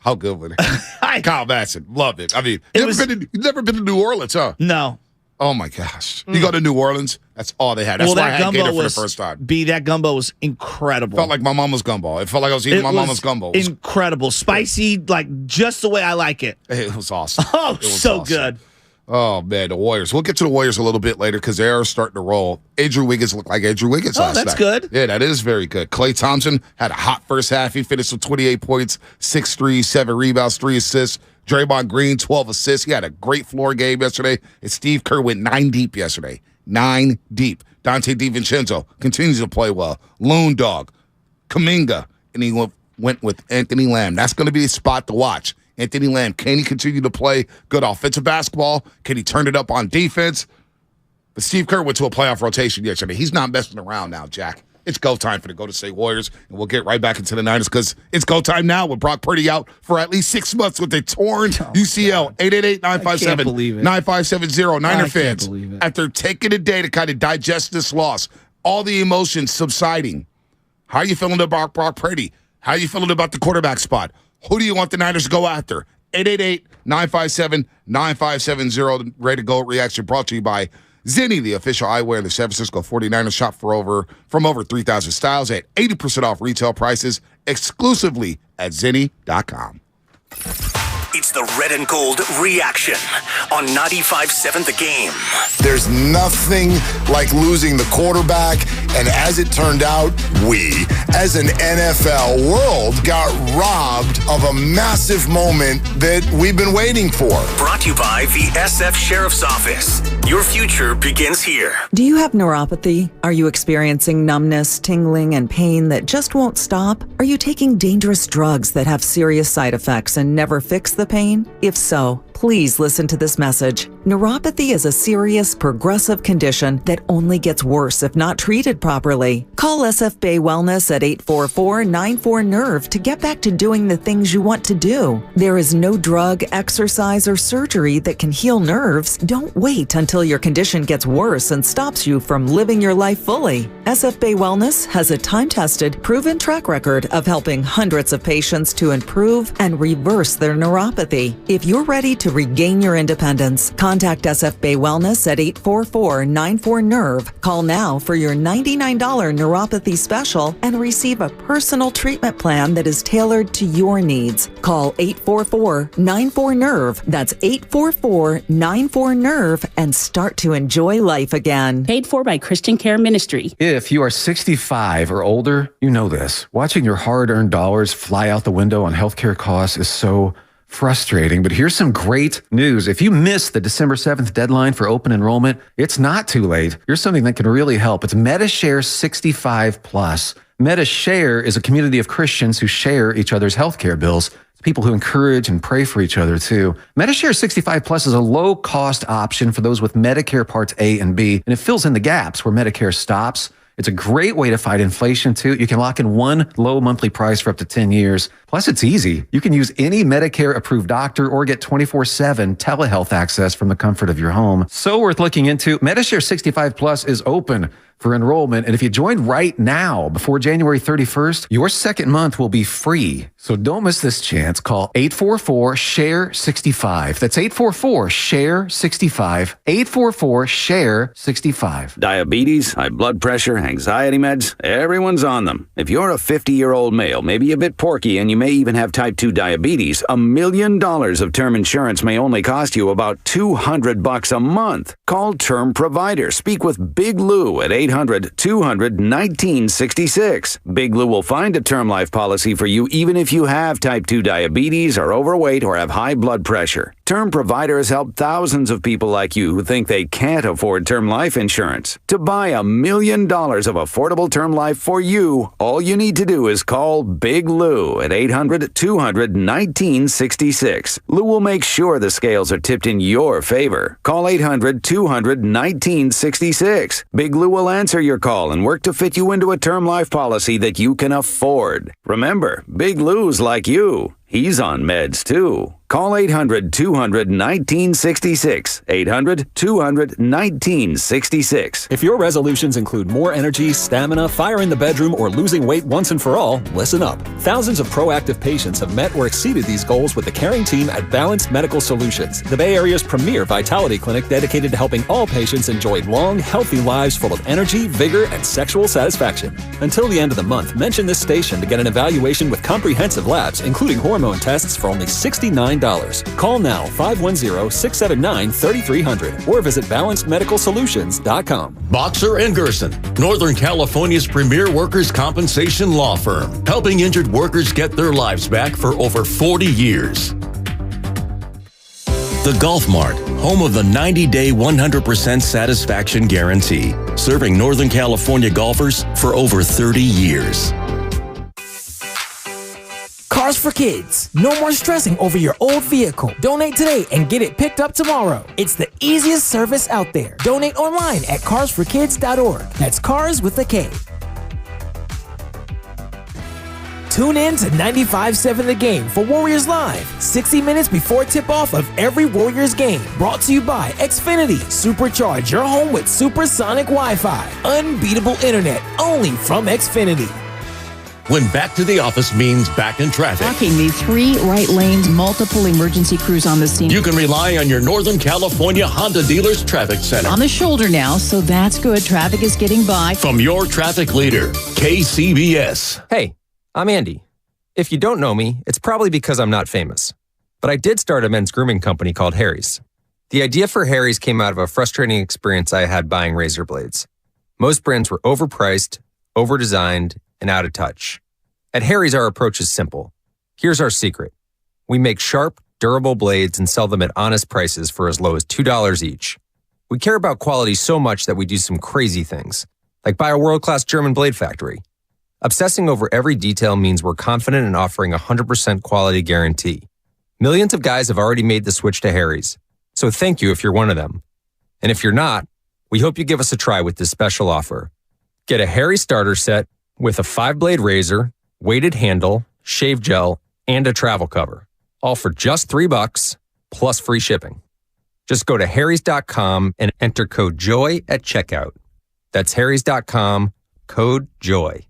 How good was it? Kyle Madsen, love it. I mean, you've never been to New Orleans, huh? No. Oh my gosh! You go to New Orleans, that's all they had. That's why I had Gator for the first time. That gumbo was incredible. Felt like my mama's gumbo. It felt like I was eating my mama's gumbo. It was incredible, spicy, like just the way I like it. It was awesome. Oh, it was so awesome. Good. Oh, man, the Warriors. We'll get to the Warriors a little bit later because they are starting to roll. Andrew Wiggins looked like Andrew Wiggins last night. Oh, that's good. Yeah, that is very good. Klay Thompson had a hot first half. He finished with 28 points, 6 threes, 7 rebounds, 3 assists. Draymond Green, 12 assists. He had a great floor game yesterday. And Steve Kerr went 9 deep yesterday. 9 deep. Dante DiVincenzo continues to play well. Loon Dog, Kuminga, and he went with Anthony Lamb. That's going to be a spot to watch. Anthony Lamb, can he continue to play good offensive basketball? Can he turn it up on defense? But Steve Kerr went to a playoff rotation yesterday. He's not messing around now, Jack. It's go time for the Golden State Warriors, and we'll get right back into the Niners because it's go time now with Brock Purdy out for at least 6 months with a torn UCL. 888-957-9570. Niner fans, after taking a day to kind of digest this loss, all the emotions subsiding, how are you feeling about Brock Purdy? How are you feeling about the quarterback spot? Who do you want the Niners to go after? 888-957-9570. Ready to go reaction brought to you by Zinni, the official eyewear of the San Francisco 49ers. Shop from over 3,000 styles at 80% off retail prices exclusively at Zinni.com. It's the Red and Gold Reaction on 95.7 The Game. There's nothing like losing the quarterback, and as it turned out, we, as an NFL world, got robbed of a massive moment that we've been waiting for. Brought to you by the SF Sheriff's Office. Your future begins here. Do you have neuropathy? Are you experiencing numbness, tingling, and pain that just won't stop? Are you taking dangerous drugs that have serious side effects and never fix the pain? If so, please listen to this message. Neuropathy is a serious, progressive condition that only gets worse if not treated properly. Call SF Bay Wellness at 844-94-NERVE to get back to doing the things you want to do. There is no drug, exercise, or surgery that can heal nerves. Don't wait until your condition gets worse and stops you from living your life fully. SF Bay Wellness has a time-tested, proven track record of helping hundreds of patients to improve and reverse their neuropathy. If you're ready to regain your independence, contact SF Bay Wellness at 844-94-NERVE. Call now for your $99 neuropathy special and receive a personal treatment plan that is tailored to your needs. Call 844-94-NERVE. That's 844-94-NERVE and start to enjoy life again. Paid for by Christian Care Ministry. If you are 65 or older, you know this. Watching your hard-earned dollars fly out the window on healthcare costs is so frustrating, but here's some great news. If you missed the December 7th deadline for open enrollment, it's not too late. Here's something that can really help. It's MediShare 65 Plus. MediShare is a community of Christians who share each other's healthcare bills. It's people who encourage and pray for each other too. MediShare 65 Plus is a low-cost option for those with Medicare Parts A and B, and it fills in the gaps where Medicare stops. It's a great way to fight inflation, too. You can lock in one low monthly price for up to 10 years. Plus, it's easy. You can use any Medicare-approved doctor or get 24/7 telehealth access from the comfort of your home. So worth looking into. MediShare 65 Plus is open for enrollment, and if you join right now, before January 31st, your second month will be free. So don't miss this chance. Call 844-SHARE-65. That's 844-SHARE-65. 844-SHARE-65. Diabetes, high blood pressure, anxiety meds, everyone's on them. If you're a 50-year-old male, maybe a bit porky, and you may even have type 2 diabetes, $1 million of term insurance may only cost you about $200 a month. Call Term Provider. Speak with Big Lou at 800-200-1966. Big Lou will find a term life policy for you even if you have type 2 diabetes, are overweight, or have high blood pressure. Term Provider has helped thousands of people like you who think they can't afford term life insurance. To buy $1 million of affordable term life for you, all you need to do is call Big Lou at 800-200-1966. Lou will make sure the scales are tipped in your favor. Call 800-200-1966. Big Lou will answer your call and work to fit you into a term life policy that you can afford. Remember, Big Lou's like you. He's on meds too. Call 800-200-1966. 800-200-1966. If your resolutions include more energy, stamina, fire in the bedroom, or losing weight once and for all, listen up. Thousands of proactive patients have met or exceeded these goals with the caring team at Balanced Medical Solutions, the Bay Area's premier vitality clinic dedicated to helping all patients enjoy long, healthy lives full of energy, vigor, and sexual satisfaction. Until the end of the month, mention this station to get an evaluation with comprehensive labs, including hormone tests, for only $69. Call now 510-679-3300 or visit balancedmedicalsolutions.com. Boxer & Gerson, Northern California's premier workers' compensation law firm, helping injured workers get their lives back for over 40 years. The Golf Mart, home of the 90-day 100% satisfaction guarantee, serving Northern California golfers for over 30 years. Cars for Kids. No more stressing over your old vehicle. Donate today and get it picked up tomorrow. It's the easiest service out there. Donate online at carsforkids.org. That's cars with a K. Tune in to 95.7 The Game for Warriors Live. 60 minutes before tip-off of every Warriors game. Brought to you by Xfinity. Supercharge your home with supersonic Wi-Fi. Unbeatable internet only from Xfinity. When back to the office means back in traffic. Blocking the 3 right lanes, multiple emergency crews on the scene. You can rely on your Northern California Honda Dealers Traffic Center. On the shoulder now, so that's good. Traffic is getting by. From your traffic leader, KCBS. Hey, I'm Andy. If you don't know me, it's probably because I'm not famous. But I did start a men's grooming company called Harry's. The idea for Harry's came out of a frustrating experience I had buying razor blades. Most brands were overpriced, overdesigned, and out of touch. At Harry's, our approach is simple. Here's our secret. We make sharp, durable blades and sell them at honest prices for as low as $2 each. We care about quality so much that we do some crazy things, like buy a world-class German blade factory. Obsessing over every detail means we're confident in offering a 100% quality guarantee. Millions of guys have already made the switch to Harry's, so thank you if you're one of them. And if you're not, we hope you give us a try with this special offer. Get a Harry starter set with a 5-blade razor, weighted handle, shave gel, and a travel cover, all for just $3 plus free shipping. Just go to harrys.com and enter code JOY at checkout. That's harrys.com, code JOY.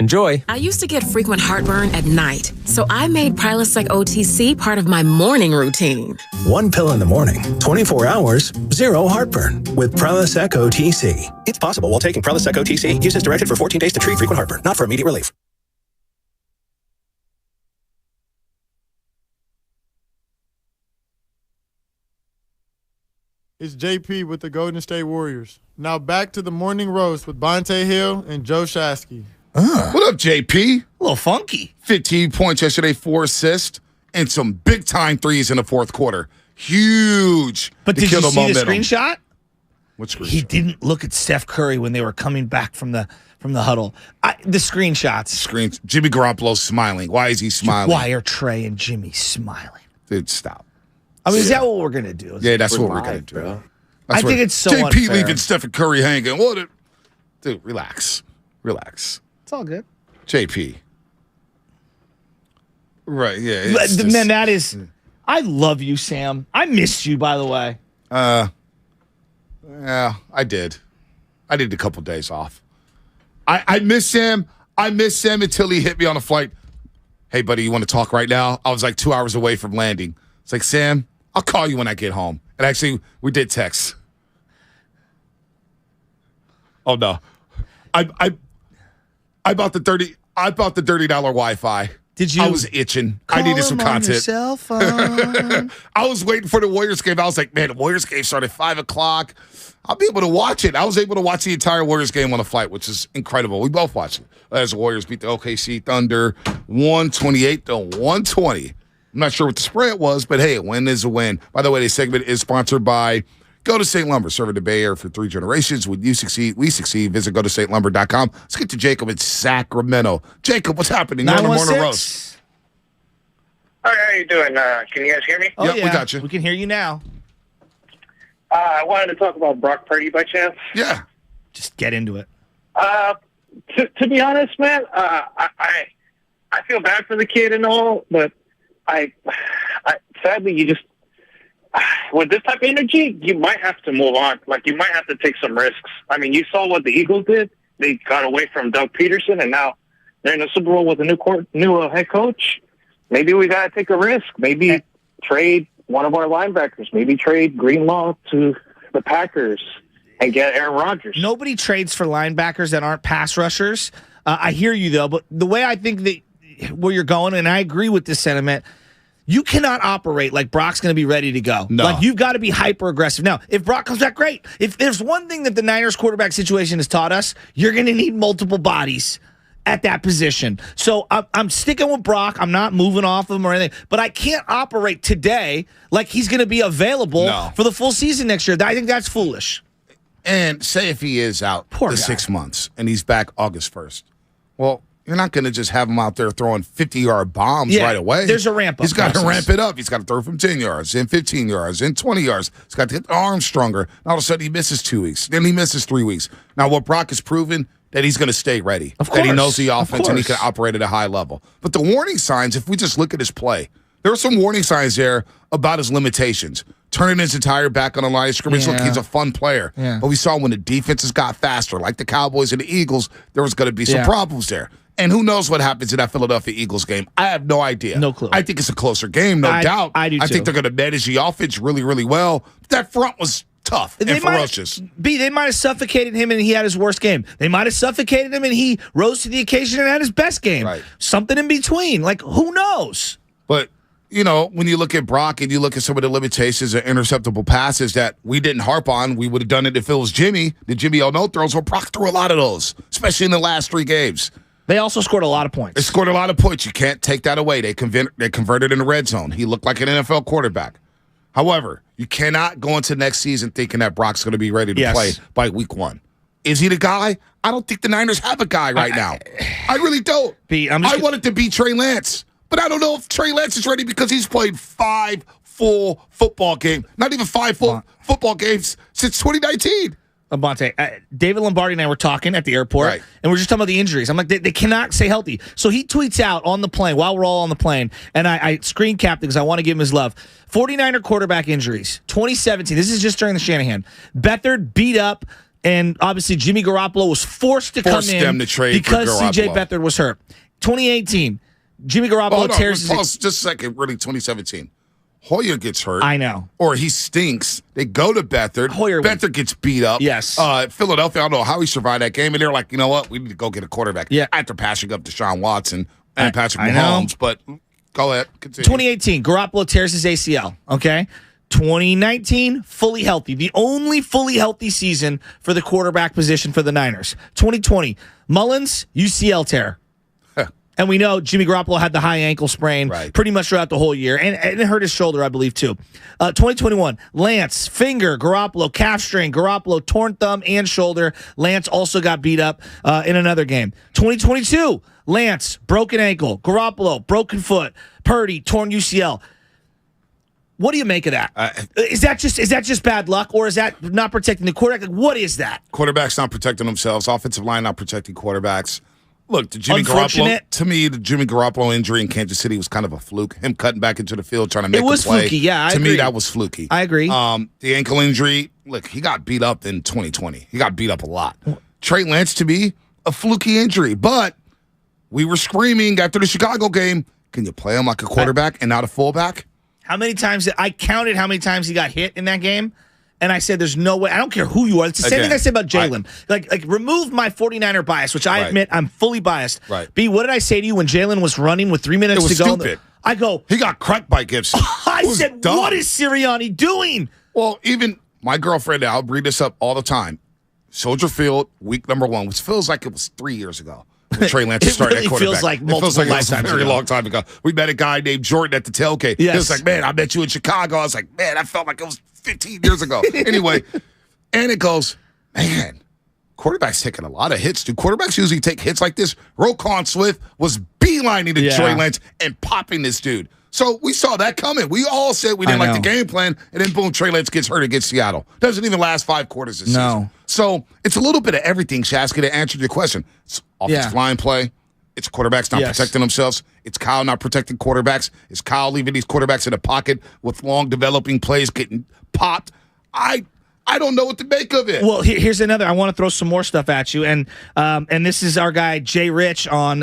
Enjoy. I used to get frequent heartburn at night, so I made Prilosec OTC part of my morning routine. One pill in the morning, 24 hours, zero heartburn with Prilosec OTC. It's possible while taking Prilosec OTC. Use as directed for 14 days to treat frequent heartburn, not for immediate relief. It's JP with the Golden State Warriors. Now back to the morning roast with Bonte Hill and Joe Shasky. What up, JP? A little funky. 15 points yesterday, 4 assists, and some big-time threes in the fourth quarter. Huge. But did you see the screenshot? What screenshot? He didn't look at Steph Curry when they were coming back from the huddle. The screenshots. Jimmy Garoppolo's smiling. Why is he smiling? Why are Trey and Jimmy smiling? Dude, stop. I mean, is that what we're going to do? Yeah, that's what we're going to do. I think it's so JP unfair. leaving Stephen Curry hanging. What? Dude, relax. Relax. It's all good. JP. Right, yeah. Man, that is... I love you, Sam. I missed you, by the way. Yeah, I did. I needed a couple days off. I miss Sam. I miss Sam until he hit me on a flight. Hey, buddy, you want to talk right now? I was like 2 hours away from landing. It's like, Sam, I'll call you when I get home. And actually, we did text. Oh no, I bought the $30 Wi-Fi. Did you? I was itching. I needed some content. On your cell phone. I was waiting for the Warriors game. I was like, man, the Warriors game started at 5:00. I'll be able to watch it. I was able to watch the entire Warriors game on the flight, which is incredible. We both watched it as the Warriors beat the OKC Thunder 128-120. I'm not sure what the spread was, but hey, a win is a win. By the way, this segment is sponsored by Go to State Lumber, serving the Bay Area for 3 generations. When you succeed, we succeed. Visit GoToStateLumber.com. Let's get to Jacob in Sacramento. Jacob, what's happening? You're on the morning roast. Hi, how you doing? Can you guys hear me? Oh, yep, yeah. we got you. We can hear you now. I wanted to talk about Brock Purdy by chance. Yeah. Just get into it. To be honest, man, I feel bad for the kid and all, but I sadly, you just, with this type of energy, you might have to move on. Like, you might have to take some risks. I mean, you saw what the Eagles did. They got away from Doug Peterson, and now they're in the Super Bowl with a new head coach. Maybe we got to take a risk. Maybe trade one of our linebackers. Maybe trade Greenlaw to the Packers and get Aaron Rodgers. Nobody trades for linebackers that aren't pass rushers. I hear you, though, but the way I think that where you're going, and I agree with this sentiment, you cannot operate like Brock's going to be ready to go. No. Like, you've got to be hyper-aggressive. Now, if Brock comes back, great. If there's one thing that the Niners quarterback situation has taught us, you're going to need multiple bodies at that position. So I'm sticking with Brock. I'm not moving off him or anything. But I can't operate today like he's going to be available for the full season next year. I think that's foolish. And say if he is out Poor the guy. 6 months and he's back August 1st. Well, you're not going to just have him out there throwing 50-yard bombs right away. There's a ramp up. He's got to process. ramp it up. He's got to throw from 10 yards, then 15 yards, then 20 yards. He's got to get the arm stronger. And all of a sudden, he misses 2 weeks. Then he misses 3 weeks. Now, what Brock has proven, that he's going to stay ready. Of that he course. knows the offense and he course. can operate at a high level. But the warning signs, if we just look at his play, there are some warning signs there about his limitations. Turning his entire back on the line of scrimmage. Yeah. Look, he's a fun player. Yeah. But we saw when the defenses got faster, like the Cowboys and the Eagles, there was going to be some problems there. And who knows what happens in that Philadelphia Eagles game? I have no idea. No clue. I think it's a closer game, no doubt. I do, I too. think they're going to manage the offense really, really well. But that front was tough and ferocious. They might have suffocated him and he had his worst game. They might have suffocated him and he rose to the occasion and had his best game. Right. Something in between. Like, who knows? But you know, when you look at Brock and you look at some of the limitations of interceptable passes that we didn't harp on, we would have done it if it was Jimmy. The Jimmy O-No throws, well, Brock threw a lot of those, especially in the last 3 games. They also scored a lot of points. They scored a lot of points. You can't take that away. They converted in the red zone. He looked like an NFL quarterback. However, you cannot go into next season thinking that Brock's going to be ready to play by week 1. Is he the guy? I don't think the Niners have a guy right now. I really don't. I want it to be Trey Lance. But I don't know if Trey Lance is ready because he's played 5 full football games. Not even 5 full football games since 2019. Bonte, David Lombardi and I were talking at the airport, and we're just talking about the injuries. I'm like, they cannot stay healthy. So he tweets out on the plane, while we're all on the plane, and I screen capped it because I want to give him his love. 49er quarterback injuries, 2017. This is just during the Shanahan. Beathard beat up, and obviously Jimmy Garoppolo was forced to come in them to trade because for C.J. Beathard was hurt. 2018, Jimmy Garoppolo tears his... Pause just a second, really, 2017. Hoyer gets hurt. I know. Or he stinks. They go to Beathard. Beathard gets beat up. Yes. Philadelphia, I don't know how he survived that game. And they're like, you know what? We need to go get a quarterback. Yeah. After passing up Deshaun Watson and Patrick Mahomes. But go ahead. Continue. 2018, Garoppolo tears his ACL. Okay. 2019, fully healthy. The only fully healthy season for the quarterback position for the Niners. 2020, Mullins, UCL tear. And we know Jimmy Garoppolo had the high ankle sprain pretty much throughout the whole year. And it hurt his shoulder, I believe, too. 2021, Lance, finger, Garoppolo, calf strain, Garoppolo, torn thumb and shoulder. Lance also got beat up in another game. 2022, Lance, broken ankle, Garoppolo, broken foot, Purdy, torn UCL. What do you make of that? Is that just bad luck, or is that not protecting the quarterback? Like, what is that? Quarterbacks not protecting themselves. Offensive line not protecting quarterbacks. Look, the Jimmy Garoppolo injury in Kansas City was kind of a fluke. Him cutting back into the field trying to make a play. It was fluky, yeah. To me, that was fluky. I agree. The ankle injury, look, he got beat up in 2020. He got beat up a lot. Trey Lance, to me, a fluky injury. But we were screaming after the Chicago game, can you play him like a quarterback and not a fullback? How many times I counted how many times he got hit in that game? And I said, there's no way. I don't care who you are. It's the same thing I said about Jalen. Like remove my 49er bias, which I admit I'm fully biased. Right. B, what did I say to you when Jalen was running with 3 minutes to go? Stupid. I go, he got cracked by Gibson. I said, dumb. What is Sirianni doing? Well, even my girlfriend, I'll bring this up all the time. Soldier Field, week number 1, which feels like it was 3 years ago. Trey Lance started at quarterback. Feels like multiple lifetimes a very long time ago. We met a guy named Jordan at the tailgate. Yes. He was like, man, I met you in Chicago. I was like, man, I felt like it was 15 years ago. Anyway, and it goes, man, quarterbacks taking a lot of hits. Do quarterbacks usually take hits like this? Roquan Swift was beelining to Trey Lance and popping this dude. So we saw that coming. We all said we didn't like the game plan, and then boom, Trey Lance gets hurt against Seattle. Doesn't even last 5 quarters this season. So it's a little bit of everything, Shasky, to answer your question. It's offensive line play. It's quarterbacks not protecting themselves. It's Kyle not protecting quarterbacks. It's Kyle leaving these quarterbacks in the pocket with long developing plays getting popped. I don't know what to make of it. Well, here's another. I want to throw some more stuff at you, and this is our guy Jay Rich on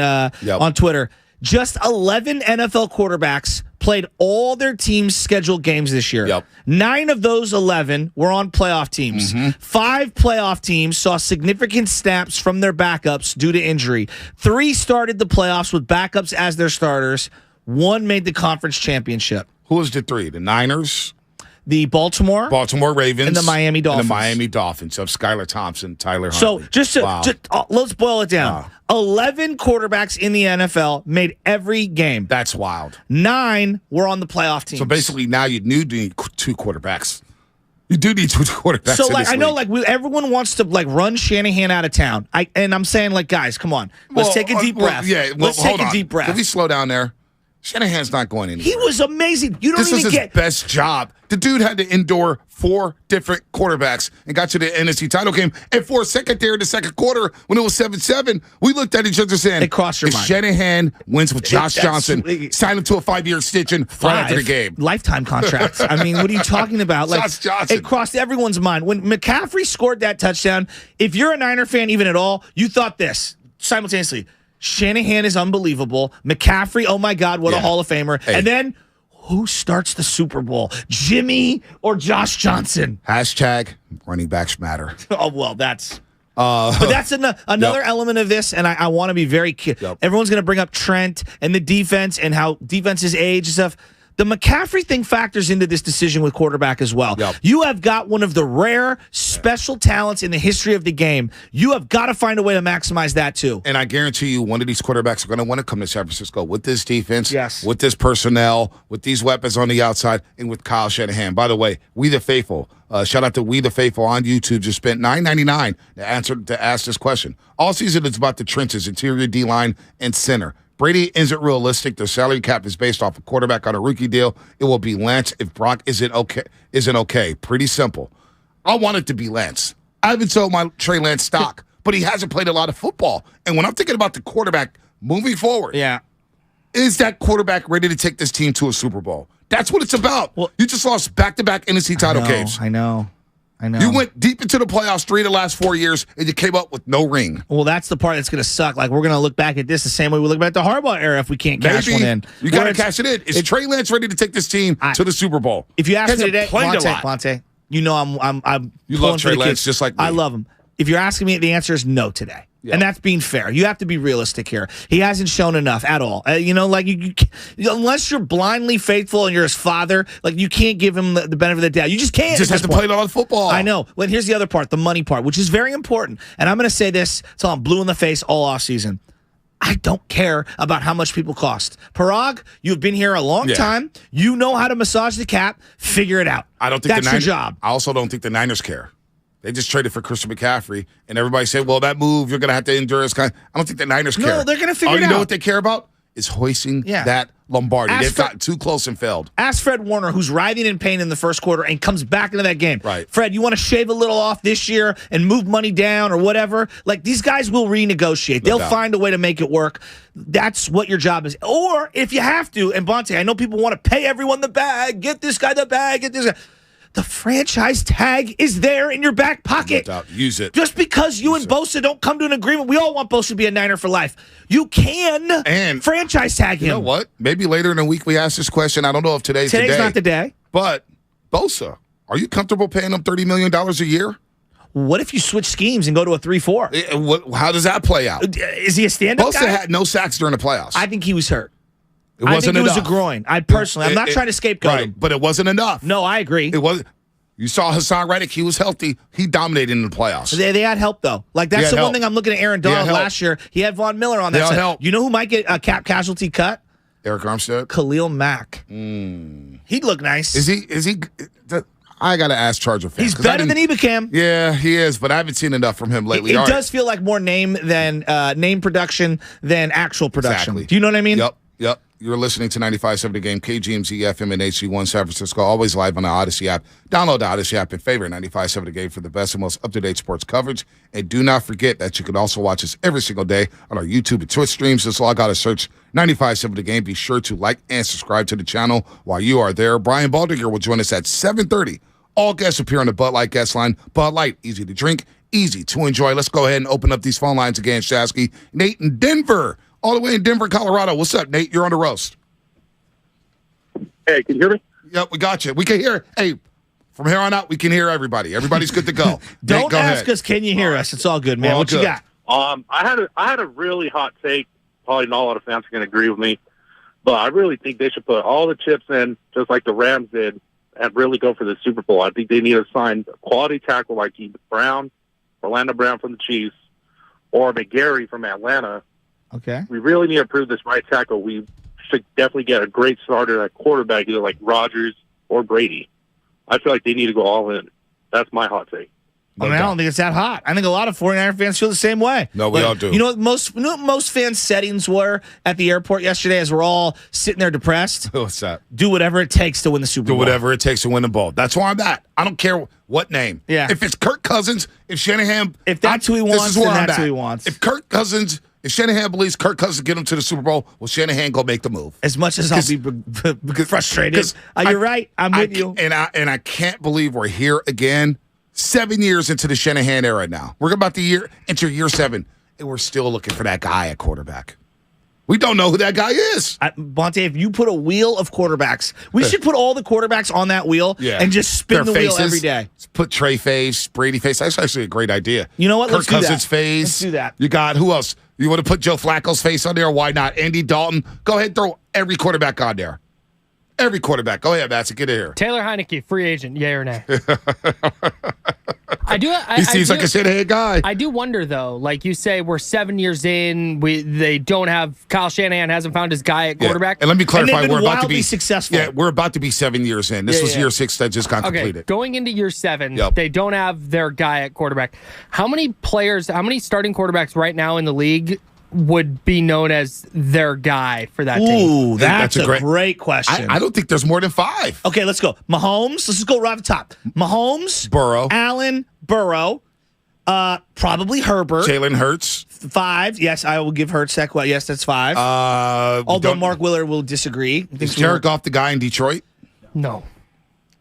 Twitter. Just 11 NFL quarterbacks played all their team's scheduled games this year. 9 of those 11 were on playoff teams. 5 playoff teams saw significant snaps from their backups due to injury. 3 started the playoffs with backups as their starters. 1 made the conference championship. Who was the 3? The Niners? The Baltimore Ravens, and the Miami Dolphins. And the Miami Dolphins of Skylar Thompson, Tyler Huntley. So just let's boil it down. Wow. 11 quarterbacks in the NFL made every game. That's wild. 9 were on the playoff teams. So basically, now you need 2 quarterbacks. You do need 2 quarterbacks. So I know everyone wants to run Shanahan out of town. I'm saying guys, come on, let's take a deep breath. Let's take a deep breath. Can we slow down there? Shanahan's not going anywhere. He was amazing. This was his best job. The dude had to endure 4 different quarterbacks and got to the NFC title game. And for a second there in the second quarter, when it was 7-7, we looked at each other saying, it crossed your mind. Shanahan wins with Josh Johnson, signed him to a 5-year extension right after the game. Lifetime contracts. I mean, what are you talking about? Josh Johnson. It crossed everyone's mind. When McCaffrey scored that touchdown, if you're a Niner fan even at all, you thought this simultaneously. Shanahan is unbelievable. McCaffrey, oh my God, what a Hall of Famer. Hey. And then, who starts the Super Bowl? Jimmy or Josh Johnson? # running backs matter. Oh, well, that's... but that's another element of this, and I want to be very... Everyone's going to bring up Trent and the defense and how defenses age and stuff. The McCaffrey thing factors into this decision with quarterback as well. Yep. You have got one of the rare special talents in the history of the game. You have got to find a way to maximize that too. And I guarantee you one of these quarterbacks are going to want to come to San Francisco with this defense, with this personnel, with these weapons on the outside, and with Kyle Shanahan. By the way, We the Faithful, shout out to We the Faithful on YouTube, just spent $9.99 to ask this question. All season it's about the trenches, interior D-line, and center. Brady isn't realistic. The salary cap is based off a quarterback on a rookie deal. It will be Lance if Brock isn't okay. Pretty simple. I want it to be Lance. I haven't sold my Trey Lance stock, but he hasn't played a lot of football. And when I'm thinking about the quarterback moving forward, is that quarterback ready to take this team to a Super Bowl? That's what it's about. Well, you just lost back-to-back NFC title games. I know. You went deep into the playoffs 3 of the last 4 years, and you came up with no ring. Well, that's the part that's going to suck. Like, we're going to look back at this the same way we look back at the Harbaugh era if we can't cash one in. You got to cash it in. Is Trey Lance ready to take this team to the Super Bowl? If you ask me today, Monte, you know I'm you love Trey Lance just like me. I love him. If you're asking me, the answer is no today. Yep. And that's being fair. You have to be realistic here. He hasn't shown enough at all. Unless you're blindly faithful and you're his father, like you can't give him the benefit of the doubt. You just can't. He just has to play a lot of football. I know. Well, here's the other part, the money part, which is very important. And I'm going to say this until I'm blue in the face all offseason. I don't care about how much people cost. Parag, you've been here a long time. You know how to massage the cap. Figure it out. I don't think that's your job. I also don't think the Niners care. They just traded for Christian McCaffrey, and everybody said, well, that move, you're going to have to endure. I don't think the Niners care. No, they're going to figure it out. You know what they care about? Is hoisting that Lombardi. They've gotten too close and failed. Ask Fred Warner, who's writhing in pain in the first quarter and comes back into that game. Right. Fred, you want to shave a little off this year and move money down or whatever? Like, these guys will renegotiate. They'll find a way to make it work. That's what your job is. Or if you have to, and Bonte, I know people want to pay everyone the bag, get this guy the bag, get this guy. The franchise tag is there in your back pocket. No doubt. Use it. Just because you and Bosa don't come to an agreement, we all want Bosa to be a Niner for life. You can franchise tag him. You know what? Maybe later in the week we ask this question. I don't know if today's the day. Today's not the day. But Bosa, are you comfortable paying him $30 million a year? What if you switch schemes and go to a 3-4? How does that play out? Is he a stand-up guy? Bosa had no sacks during the playoffs. I think he was hurt. It wasn't enough. It was a groin. I'm not trying to scapegoat him. But it wasn't enough. No, I agree. It wasn't. You saw Hassan Reddick. He was healthy. He dominated in the playoffs. They had help, though. Like, that's the one thing I'm looking at Aaron Donald last year. He had Von Miller on that side. Help. You know who might get a cap casualty cut? Eric Armstead? Khalil Mack. He'd look nice. Is he? I got to ask Charger fans. He's better than Ibukam. Yeah, he is, but I haven't seen enough from him lately. It does feel like more name production than actual production. Exactly. Do you know what I mean? Yep. You're listening to 95.7 The Game, KGMZ FM and HC1 San Francisco, always live on the Odyssey app. Download the Odyssey app and favorite 95.7 The Game for the best and most up-to-date sports coverage. And do not forget that you can also watch us every single day on our YouTube and Twitch streams. Just log out and search 95.7 The Game. Be sure to like and subscribe to the channel while you are there. Brian Baldinger will join us at 7:30. All guests appear on the Bud Light guest line. Bud Light, easy to drink, easy to enjoy. Let's go ahead and open up these phone lines again, Shasky. Nate in Denver, all the way in Denver, Colorado. What's up, Nate? You're on the roast. Hey, can you hear me? Yep, we got you. We can hear. Hey, from here on out, we can hear everybody. Everybody's good to go. Don't Nate, go ask ahead. us, can you hear us? It's all good, man. All what good. You got? I had a really hot take. Probably not a lot of fans are going to agree with me, but I really think they should put all the chips in, just like the Rams did, and really go for the Super Bowl. I think they need to sign a quality tackle like Brown, Orlando Brown from the Chiefs, or McGarry from Atlanta. Okay. We really need to improve this right tackle. We should definitely get a great starter at quarterback, either like Rodgers or Brady. I feel like they need to go all in. That's my hot take. I don't think it's that hot. I think a lot of 49er fans feel the same way. No, we all do. You know what most fans' settings were at the airport yesterday as we're all sitting there depressed? What's that? Do whatever it takes to win the Super Bowl. Do whatever it takes to win the ball. That's where I'm at. I don't care what name. Yeah. If it's Kirk Cousins, if Shanahan... If that's who he wants, then that's who he wants. If Shanahan believes Kirk Cousins get him to the Super Bowl, will Shanahan go make the move? As much as I'll be frustrated. You're right. I'm with you. And I can't believe we're here again, 7 years into the Shanahan era now. We're about to enter year 7, and we're still looking for that guy at quarterback. We don't know who that guy is. Bonte, if you put a wheel of quarterbacks, we should put all the quarterbacks on that wheel and just spin the wheel every day. Put Trey face, Brady face. That's actually a great idea. You know what? Kirk Cousins face. Let's do that. You got, who else? You want to put Joe Flacco's face on there? Why not? Andy Dalton. Go ahead and throw every quarterback on there. Every quarterback. Go ahead, Matson. Get in here. Taylor Heineke, free agent, yay or nay? He seems like a shithead guy. I do wonder, though. Like you say, we're 7 years in. They don't have Kyle Shanahan hasn't found his guy at quarterback. And let me clarify, we're about to be successful. Yeah, we're about to be 7 years in. This was year 6 that just got completed. Going into year 7, they don't have their guy at quarterback. How many starting quarterbacks right now in the league would be known as their guy for that team? Ooh, that's a great question. I don't think there's more than 5. Okay, let's go. Mahomes. Let's just go right off the top. Mahomes, Burrow, Allen, Burrow, probably Herbert. Jalen Hurts. 5. Yes, I will give Hurts that. Yes, that's 5. Although Mark Willard will disagree. Is Jared Goff the guy in Detroit? No.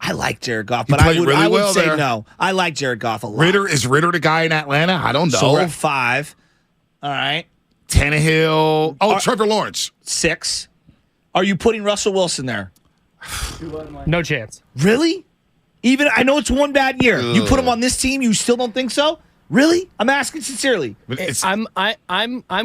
I like Jared Goff, but I would say there. No. I like Jared Goff a lot. Is Ritter the guy in Atlanta? I don't know. So we're at 5. All right. Tannehill. Trevor Lawrence. 6. Are you putting Russell Wilson there? No chance. Really? Even I know it's one bad year. You put him on this team, you still don't think so? Really? I'm asking sincerely. I'm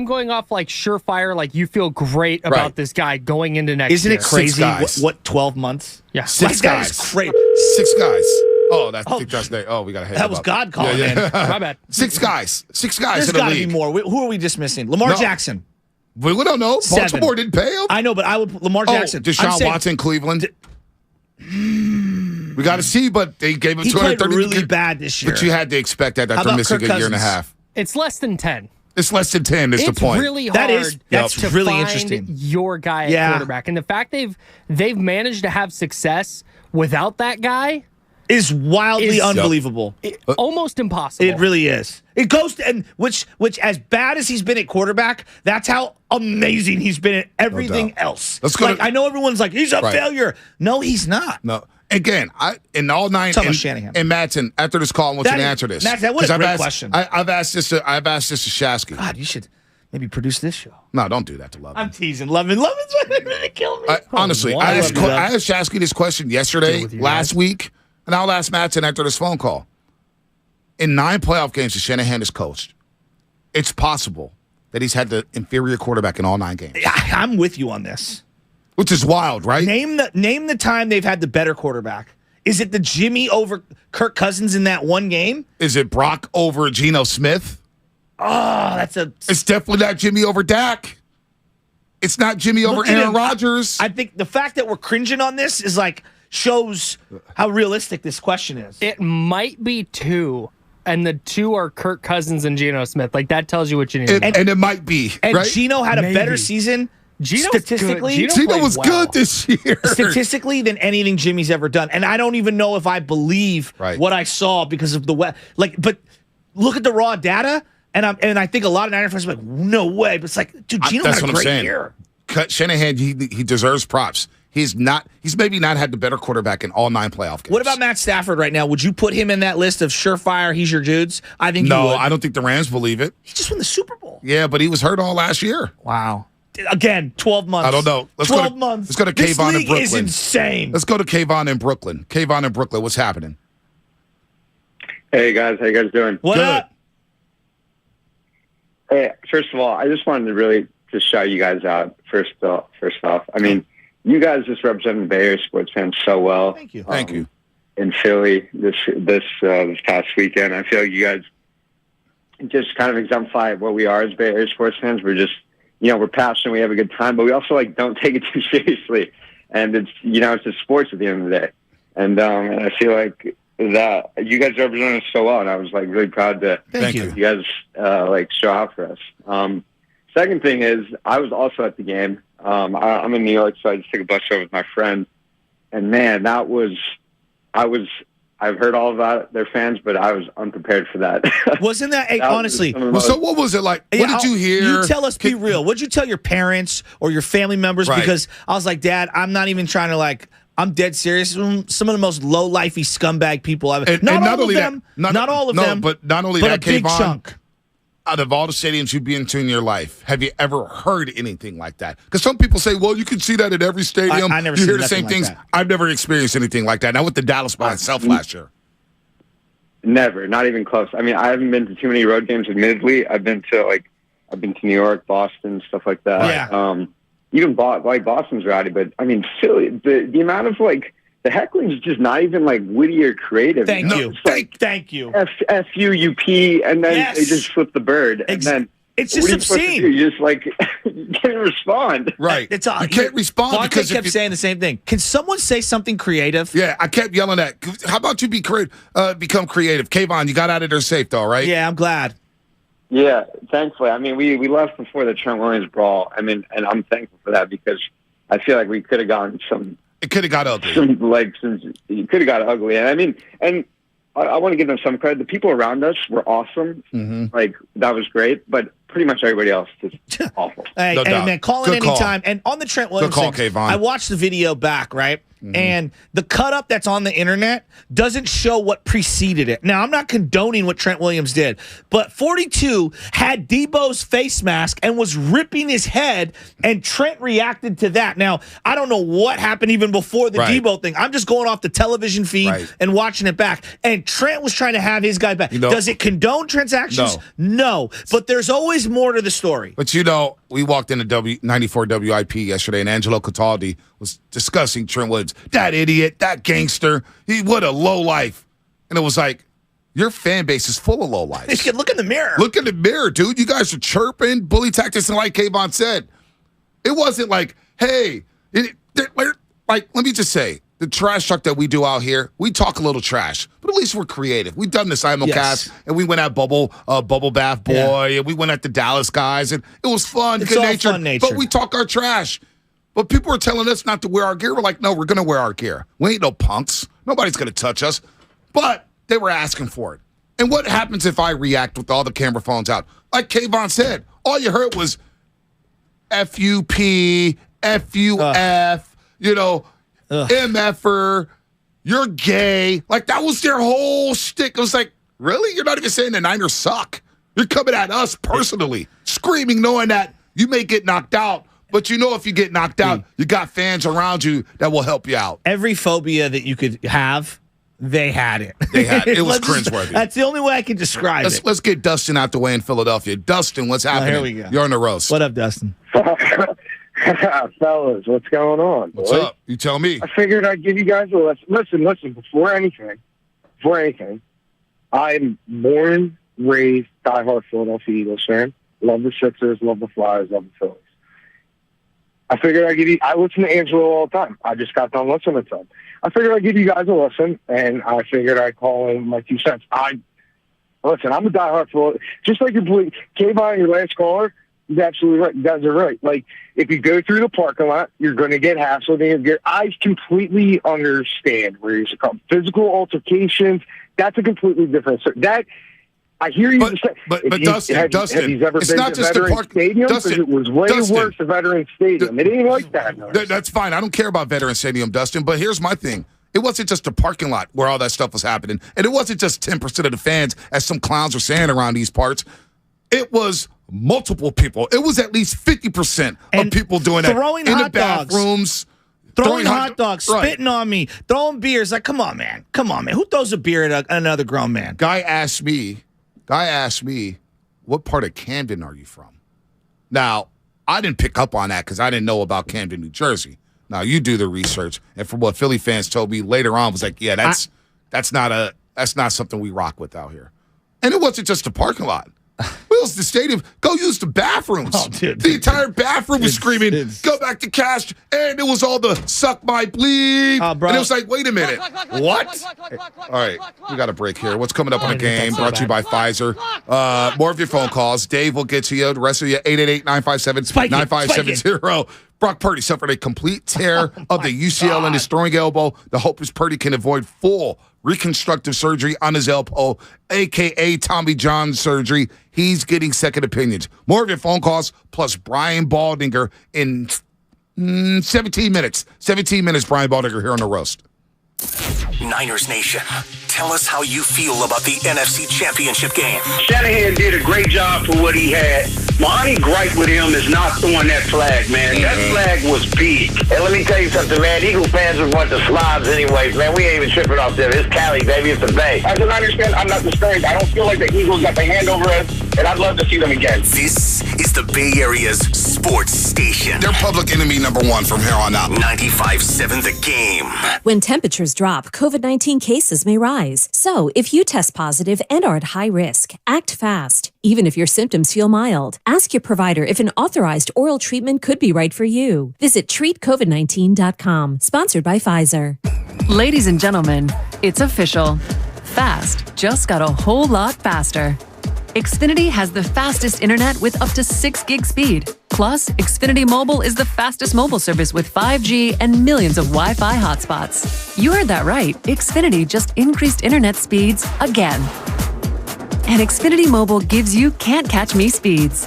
going off like surefire, like you feel great about this guy going into next Isn't year. It crazy? What 12 months? Yeah. 6 guys. Crazy. 6 guys. Oh, I think that's the. Oh, we got to hit. That was God calling in. My bad. 6 guys. 6 guys There's in the got to league. be more. Who are we dismissing? Lamar Jackson. We don't know. 7. Baltimore didn't pay him. I know, but I would Lamar Jackson. Deshaun Watson, Cleveland. We got to see, but they gave him he 230. Played really bad this year. But you had to expect that after missing a year and a half. It's less than 10. It's less than 10 is the point. It's really hard that's to really find interesting. Your guy at quarterback. And the fact they've managed to have success without that guy is wildly unbelievable. Almost impossible. It really is. It goes to, and which as bad as he's been at quarterback, that's how amazing he's been at everything else. Let's go. I know everyone's like, he's a failure. No, he's not. No. Again, in all 9 and Madsen, after this call, I want you to answer this. That was a great question. I've asked this to Shasky. God, you should maybe produce this show. No, don't do that to Lovin. I'm teasing. Lovin's going to kill me. Honestly, I asked Shasky this question yesterday, last week, and I'll ask Madsen after this phone call. In 9 playoff games that Shanahan has coached, it's possible that he's had the inferior quarterback in all 9 games. I'm with you on this. Which is wild, right? Name the time they've had the better quarterback. Is it the Jimmy over Kirk Cousins in that one game? Is it Brock over Geno Smith? Oh, It's definitely not Jimmy over Dak. It's not Jimmy over Aaron Rodgers. I think the fact that we're cringing on this is shows how realistic this question is. It might be 2. And the 2 are Kirk Cousins and Geno Smith. Like, that tells you what you need. And it might be. And right? Geno had a better season statistically. Geno was good this year. Statistically than anything Jimmy's ever done. And I don't even know if I believe what I saw because of but look at the raw data, and I think a lot of Niner fans are like, no way. But it's like, dude, Geno had a great year. Shanahan, he deserves props. He's maybe not had the better quarterback in all 9 playoff games. What about Matt Stafford right now? Would you put him in that list of surefire, he's your dudes? I think no, you would. I don't think the Rams believe it. He just won the Super Bowl. Yeah, but he was hurt all last year. Wow. Again, 12 months. I don't know. 12 months. Let's go to This Kayvon in league Brooklyn. is insane. Let's go to Kayvon in Brooklyn. Kayvon in Brooklyn, what's happening? Hey, guys. How you guys doing? What up? Hey, first of all, I just wanted to really just shout you guys out, first off. I mean, you guys just represent the Bay Area sports fans so well. Thank you. Thank you. In Philly this past weekend, I feel like you guys just kind of exemplify what we are as Bay Area sports fans. We're just, we're passionate, we have a good time, but we also don't take it too seriously. And it's, it's just sports at the end of the day. And I feel like that you guys represent us so well, and I was really proud to Thank you. You guys show out for us. Second thing is, I was also at the game. I'm in New York, so I just took a bus over with my friend. And man, I've heard all about their fans, but I was unprepared for that. Wasn't that, honestly? So what was it like? What did you hear? You tell us, be real. What did you tell your parents or your family members? Right. Because I was like, Dad, I'm not even trying to I'm dead serious. Some of the most low-lifey scumbag people I've not all of them. Not all of them. But not only but that, a big Kayvon, chunk. Out of all the stadiums you've been to in your life, have you ever heard anything like that? Because some people say, well, you can see that at every stadium. I never you seen hear the nothing same like things. that. I've never experienced anything like that. Now with the Dallas by itself last year. Never, not even close. I mean, I haven't been to too many road games, admittedly. I've been to New York, Boston, stuff like that. Yeah. even Boston's rowdy, but I mean, Philly, the amount of like the heckling is just not even like witty or creative. Thank you. Like, thank you. F-U-U-P, and then they just flip the bird, and then it's just obscene. You just like you can't respond. Right. It's all, you can't respond Bonte because kept saying the same thing. Can someone say something creative? Yeah, I kept yelling that. How about you become creative? Kayvon, you got out of there safe though, right? Yeah, I'm glad. Yeah, thankfully. I mean, we left before the Trent Williams brawl. I mean, and I'm thankful for that because I feel like we could have gotten some. It could have got ugly. You could have got ugly. And I mean, and I want to give them some credit. The people around us were awesome. Mm-hmm. Like, that was great. But pretty much everybody else is awful. Hey, man, call it anytime. And on the Trent Williams Good call, thing, Kayvon. I watched the video back, right? Mm-hmm. And the cut-up that's on the internet doesn't show what preceded it. Now, I'm not condoning what Trent Williams did, but 42 had Debo's face mask and was ripping his head, and Trent reacted to that. Now, I don't know what happened even before the Debo thing. I'm just going off the television feed and watching it back. And Trent was trying to have his guy back. Does it condone transactions? No. But there's always more to the story. But we walked into 94 WIP yesterday, and Angelo Cataldi was discussing Trent Williams. That idiot, that gangster, what a low life. And it was like, your fan base is full of low lives. Look in the mirror. Look in the mirror, dude. You guys are chirping, bully tactics, and like Kayvon said, it wasn't like, hey, let me just say, the trash talk that we do out here, we talk a little trash, but at least we're creative. We've done the simulcast, and we went at Bubble Bath Boy, and we went at the Dallas guys, and it was fun, it's all fun nature. But we talk our trash. But people are telling us not to wear our gear. We're like, no, we're going to wear our gear. We ain't no punks. Nobody's going to touch us. But they were asking for it. And what happens if I react with all the camera phones out? Like Kayvon said, all you heard was F-U-P, F-U-F, MFer, you're gay. Like, that was their whole shtick. It was like, really? You're not even saying the Niners suck. You're coming at us personally, screaming, knowing that you may get knocked out. But if you get knocked out, you got fans around you that will help you out. Every phobia that you could have, they had it. It was cringeworthy. That's the only way I can describe it. Let's get Dustin out the way in Philadelphia. Dustin, what's happening? Here we go. You're on the roast. What up, Dustin? Fellas, what's going on? What's up? You tell me. I figured I'd give you guys a lesson. Listen, before anything, I'm born, raised, diehard Philadelphia Eagles fan. Love the Sixers, love the Flyers, love the Phillies. I figured I listen to Angelo all the time. I just got done listening to him. I figured I'd give you guys a listen, and I figured I'd call in my 2 cents. Listen, I'm a diehard Philly. Just like Kayvon, your last caller, he's absolutely right. You guys are right. Like, if you go through the parking lot, you're going to get hassled. I completely understand where you're coming. Physical altercations, that's a completely different story. I hear you. But Dustin, have you ever been to Veterans Stadium? Dustin, it was way worse than Veterans Stadium. It ain't like that. That's fine. I don't care about Veterans Stadium, Dustin. But here's my thing. It wasn't just a parking lot where all that stuff was happening. And it wasn't just 10% of the fans, as some clowns were saying around these parts. It was multiple people. It was at least 50% of people doing that. Throwing in hot the bathrooms. Throwing hot dogs, spitting on me, throwing beers. Like, come on, man. Who throws a beer at another grown man? Guy asked me, what part of Camden are you from? Now, I didn't pick up on that because I didn't know about Camden, New Jersey. Now, you do the research, and from what Philly fans told me later on, was like, yeah, that's not something we rock with out here. And it wasn't just a parking lot. Wheels the stadium. Go use the bathrooms. Oh, dude, the entire bathroom was screaming, go back to cash. And it was all the suck my bleep. And it was like, wait a minute. What? All right. We got a break here. What's coming up on the game? Brought to you by Pfizer. More of your phone calls. Dave will get to you. The rest of you, 888-957-9570. Brock Purdy suffered a complete tear of the UCL in his throwing elbow. The hope is Purdy can avoid full reconstructive surgery on his elbow, a.k.a. Tommy John surgery. He's getting second opinions. More of your phone calls, plus Brian Baldinger in 17 minutes. 17 minutes, Brian Baldinger here on The Roast. Niners Nation, tell us how you feel about the NFC Championship game. Shanahan did a great job for what he had. My only gripe with him is not throwing that flag, man. That flag was big. And let me tell you something, man. Eagle fans are a bunch of slobs anyways, man. We ain't even tripping off them. It's Cali, baby. It's the Bay. As a Niners fan, I'm not discouraged. I don't feel like the Eagles got the hand over us and I'd love to see them again. This is the Bay Area's sports station. They're public enemy number one from here on out. 95.7 The Game. When temperatures drop, COVID-19 cases may rise. So, if you test positive and are at high risk, act fast. Even if your symptoms feel mild, ask your provider if an authorized oral treatment could be right for you. Visit treatcovid19.com. Sponsored by Pfizer. Ladies and gentlemen, it's official. Fast just got a whole lot faster. Xfinity has the fastest internet with up to 6 gig speed. Plus, Xfinity Mobile is the fastest mobile service with 5G and millions of Wi-Fi hotspots. You heard that right. Xfinity just increased internet speeds again. And Xfinity Mobile gives you can't catch me speeds.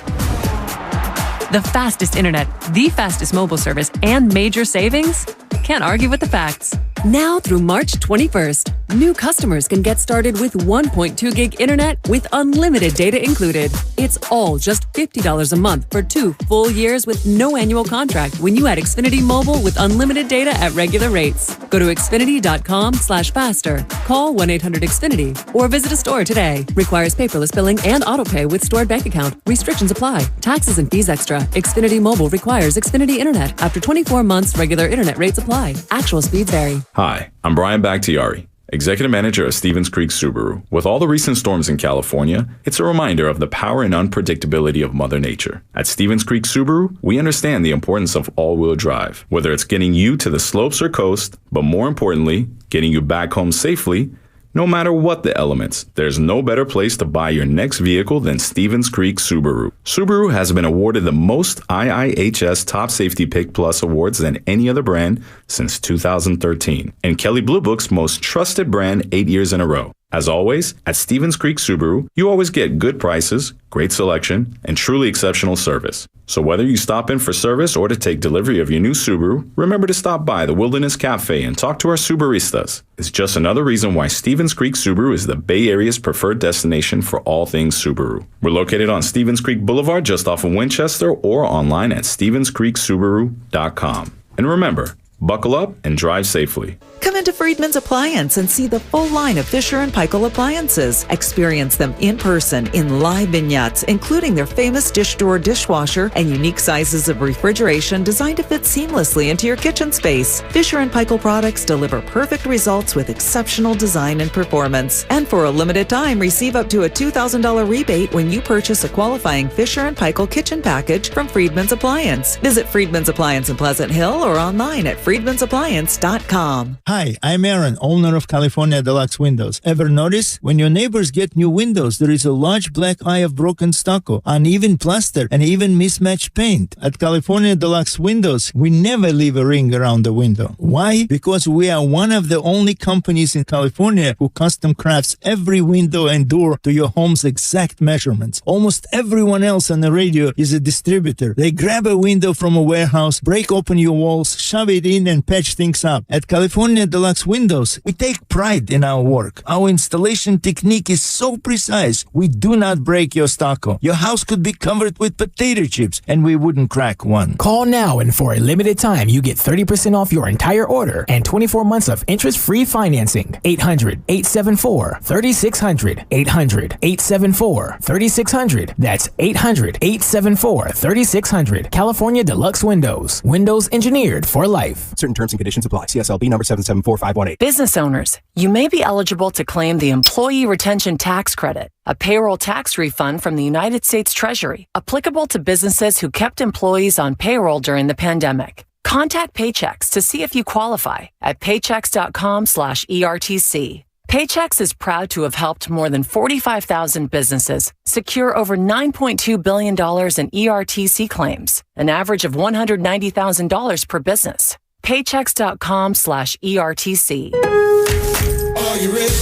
The fastest internet, the fastest mobile service, and major savings? Can't argue with the facts. Now through March 21st, new customers can get started with 1.2 gig internet with unlimited data included. It's all just $50 a month for 2 full years with no annual contract when you add Xfinity Mobile with unlimited data at regular rates. Go to Xfinity.com/faster. Call 1-800-XFINITY or visit a store today. Requires paperless billing and autopay with stored bank account. Restrictions apply. Taxes and fees extra. Xfinity Mobile requires Xfinity Internet. After 24 months, regular internet rates apply. Actual speeds vary. Hi, I'm Brian Bakhtiari, Executive Manager of Stevens Creek Subaru. With all the recent storms in California, it's a reminder of the power and unpredictability of Mother Nature. At Stevens Creek Subaru, we understand the importance of all-wheel drive, whether it's getting you to the slopes or coast, but more importantly, getting you back home safely. No matter what the elements, there's no better place to buy your next vehicle than Stevens Creek Subaru. Subaru has been awarded the most IIHS Top Safety Pick Plus awards than any other brand since 2013, and Kelley Blue Book's most trusted brand 8 years in a row. As always, at Stevens Creek Subaru, you always get good prices, great selection, and truly exceptional service. So whether you stop in for service or to take delivery of your new Subaru, remember to stop by the Wilderness Cafe and talk to our Subaristas. It's just another reason why Stevens Creek Subaru is the Bay Area's preferred destination for all things Subaru. We're located on Stevens Creek Boulevard just off of Winchester or online at StevensCreekSubaru.com. And remember, buckle up and drive safely. Come into Friedman's Appliance and see the full line of Fisher & Paykel appliances. Experience them in person in live vignettes, including their famous dish drawer dishwasher and unique sizes of refrigeration designed to fit seamlessly into your kitchen space. Fisher & Paykel products deliver perfect results with exceptional design and performance. And for a limited time, receive up to a $2,000 rebate when you purchase a qualifying Fisher & Paykel kitchen package from Friedman's Appliance. Visit Friedman's Appliance in Pleasant Hill or online at friedmansappliance.com. Hi, I'm Aaron, owner of California Deluxe Windows. Ever notice? When your neighbors get new windows, there is a large black eye of broken stucco, uneven plaster, and even mismatched paint. At California Deluxe Windows, we never leave a ring around the window. Why? Because we are one of the only companies in California who custom crafts every window and door to your home's exact measurements. Almost everyone else on the radio is a distributor. They grab a window from a warehouse, break open your walls, shove it in, and patch things up. At California Deluxe Windows, we take pride in our work. Our installation technique is so precise, we do not break your stucco. Your house could be covered with potato chips, and we wouldn't crack one. Call now, and for a limited time, you get 30% off your entire order and 24 months of interest-free financing. 800-874-3600. 800-874-3600. That's 800-874-3600. California Deluxe Windows. Windows engineered for life. Certain terms and conditions apply. CSLB number 774518. Business owners, you may be eligible to claim the Employee Retention Tax Credit, a payroll tax refund from the United States Treasury, applicable to businesses who kept employees on payroll during the pandemic. Contact Paychex to see if you qualify at paychex.com/ERTC. Paychex is proud to have helped more than 45,000 businesses secure over $9.2 billion in ERTC claims, an average of $190,000 per business. Paychex.com/ERTC. Are you ready?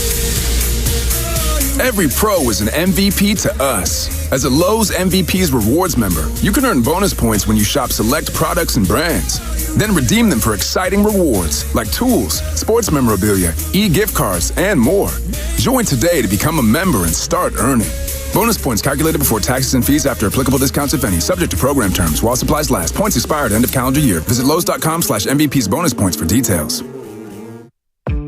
Every pro is an MVP to us. As a Lowe's MVP's Rewards member, you can earn bonus points when you shop select products and brands. Then redeem them for exciting rewards like tools, sports memorabilia, e-gift cards, and more. Join today to become a member and start earning. Bonus points calculated before taxes and fees after applicable discounts, if any, subject to program terms while supplies last. Points expire at end of calendar year. Visit Lowe's.com/MVP's bonus points for details.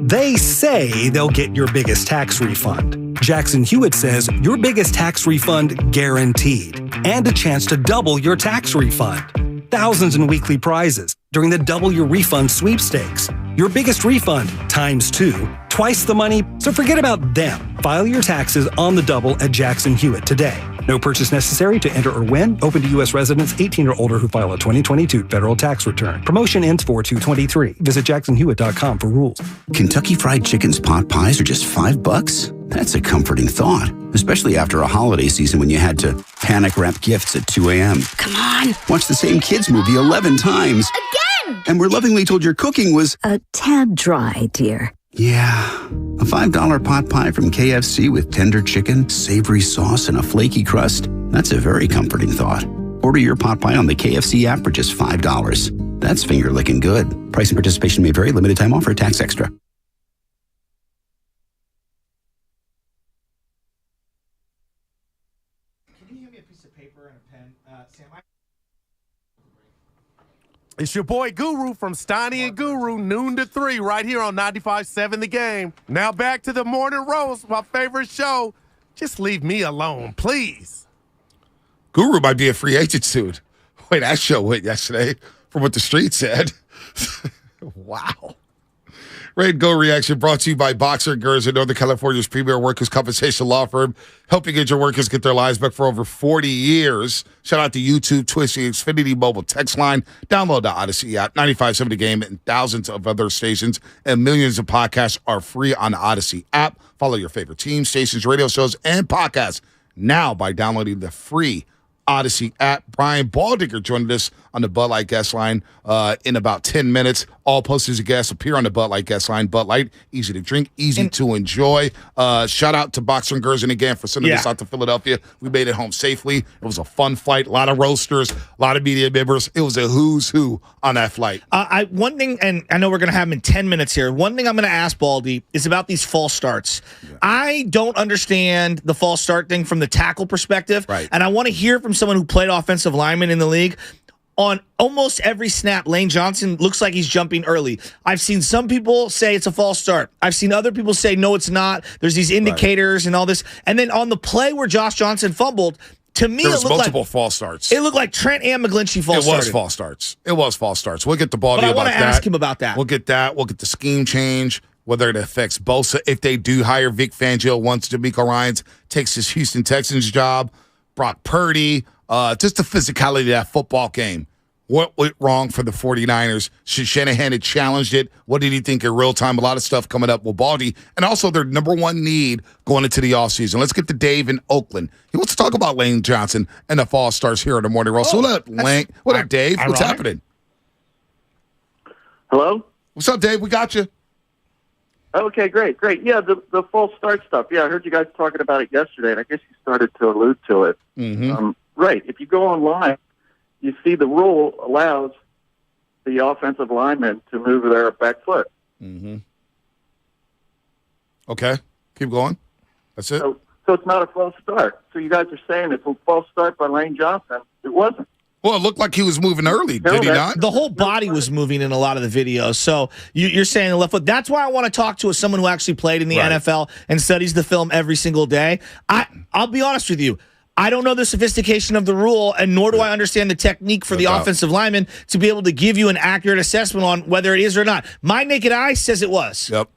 They say they'll get your biggest tax refund. Jackson Hewitt says your biggest tax refund guaranteed, and a chance to double your tax refund. Thousands in weekly prizes during the Double Your Refund sweepstakes. Your biggest refund times 2, twice the money, so forget about them. File your taxes on the double at Jackson Hewitt today. No purchase necessary to enter or win. Open to U.S. residents 18 or older who file a 2022 federal tax return. Promotion ends 4/2/23. Visit jacksonhewitt.com for rules. Kentucky Fried Chicken's pot pies are just $5? That's a comforting thought, especially after a holiday season when you had to panic wrap gifts at 2 a.m. Come on. Watch the same kids movie 11 times. Again! And we're lovingly told your cooking was a tad dry, dear. Yeah, a $5 pot pie from KFC with tender chicken, savory sauce, and a flaky crust. That's a very comforting thought. Order your pot pie on the KFC app for just $5. That's finger-licking good. Price and participation may vary. Limited time offer. Tax extra. Can you hand me a piece of paper and a pen? Sam, It's your boy Guru from Steiny and Guru, noon to 3, right here on 95.7 The Game. Now back to the Morning Roast, my favorite show. Just leave me alone, please. Guru might be a free agent soon. Wait, that show went yesterday from what the street said. Wow. Raid Go Reaction brought to you by Boxer Gers in Northern California's premier workers' compensation law firm, helping injured workers get their lives back for over 40 years. Shout out to YouTube, Twitch, the Xfinity mobile text line. Download the Odyssey app, 95.7 The Game, and thousands of other stations, and millions of podcasts are free on the Odyssey app. Follow your favorite teams, stations, radio shows, and podcasts now by downloading the free Odyssey app. Brian Baldinger joined us on the Bud Light guest line in about 10 minutes. All posters and guests appear on the Bud Light guest line. Bud Light, easy to drink, easy to enjoy. Shout out to Boxer and Gerson again for sending us out to Philadelphia. We made it home safely. It was a fun flight. A lot of roasters, a lot of media members. It was a who's who on that flight. One thing, and I know we're going to have him in 10 minutes here. One thing I'm going to ask Baldy is about these false starts. Yeah. I don't understand the false start thing from the tackle perspective. Right. And I want to hear from someone who played offensive lineman in the league. On almost every snap, Lane Johnson looks like he's jumping early. I've seen some people say it's a false start. I've seen other people say, no, it's not. There's these indicators and all this. And then on the play where Josh Johnson fumbled, to me, there was it looked multiple like false starts. It looked like Trent and McGlinchey false started. It was false starts. It was false starts. We'll get the ball. But I want to ask him about that. We'll get that. We'll get the scheme change, whether it affects Bosa. If they do hire Vic Fangio once DeMeco Ryans takes his Houston Texans job, Brock Purdy, just the physicality of that football game. What went wrong for the 49ers? Shanahan had challenged it. What did he think in real time? A lot of stuff coming up with Baldy. And also their number one need going into the offseason. Let's get to Dave in Oakland. He wants to talk about Lane Johnson and the false starts here in the Morning Roast. What up, Lane? What up, Dave? What's happening? Hello? What's up, Dave? We got you. Okay, great. Yeah, the false start stuff. Yeah, I heard you guys talking about it yesterday, and I guess you started to allude to it. Mm-hmm. Right. If you go online, you see the rule allows the offensive lineman to move their back foot. Mm-hmm. Okay. Keep going. That's it. So it's not a false start. So you guys are saying it's a false start by Lane Johnson. It wasn't. Well, it looked like he was moving early, did he not? The whole body was moving in a lot of the videos. So you're saying the left foot. That's why I want to talk to someone who actually played in the NFL and studies the film every single day. I'll be honest with you. I don't know the sophistication of the rule, and nor do I understand the technique for the offensive lineman to be able to give you an accurate assessment on whether it is or not. My naked eye says it was. Yep.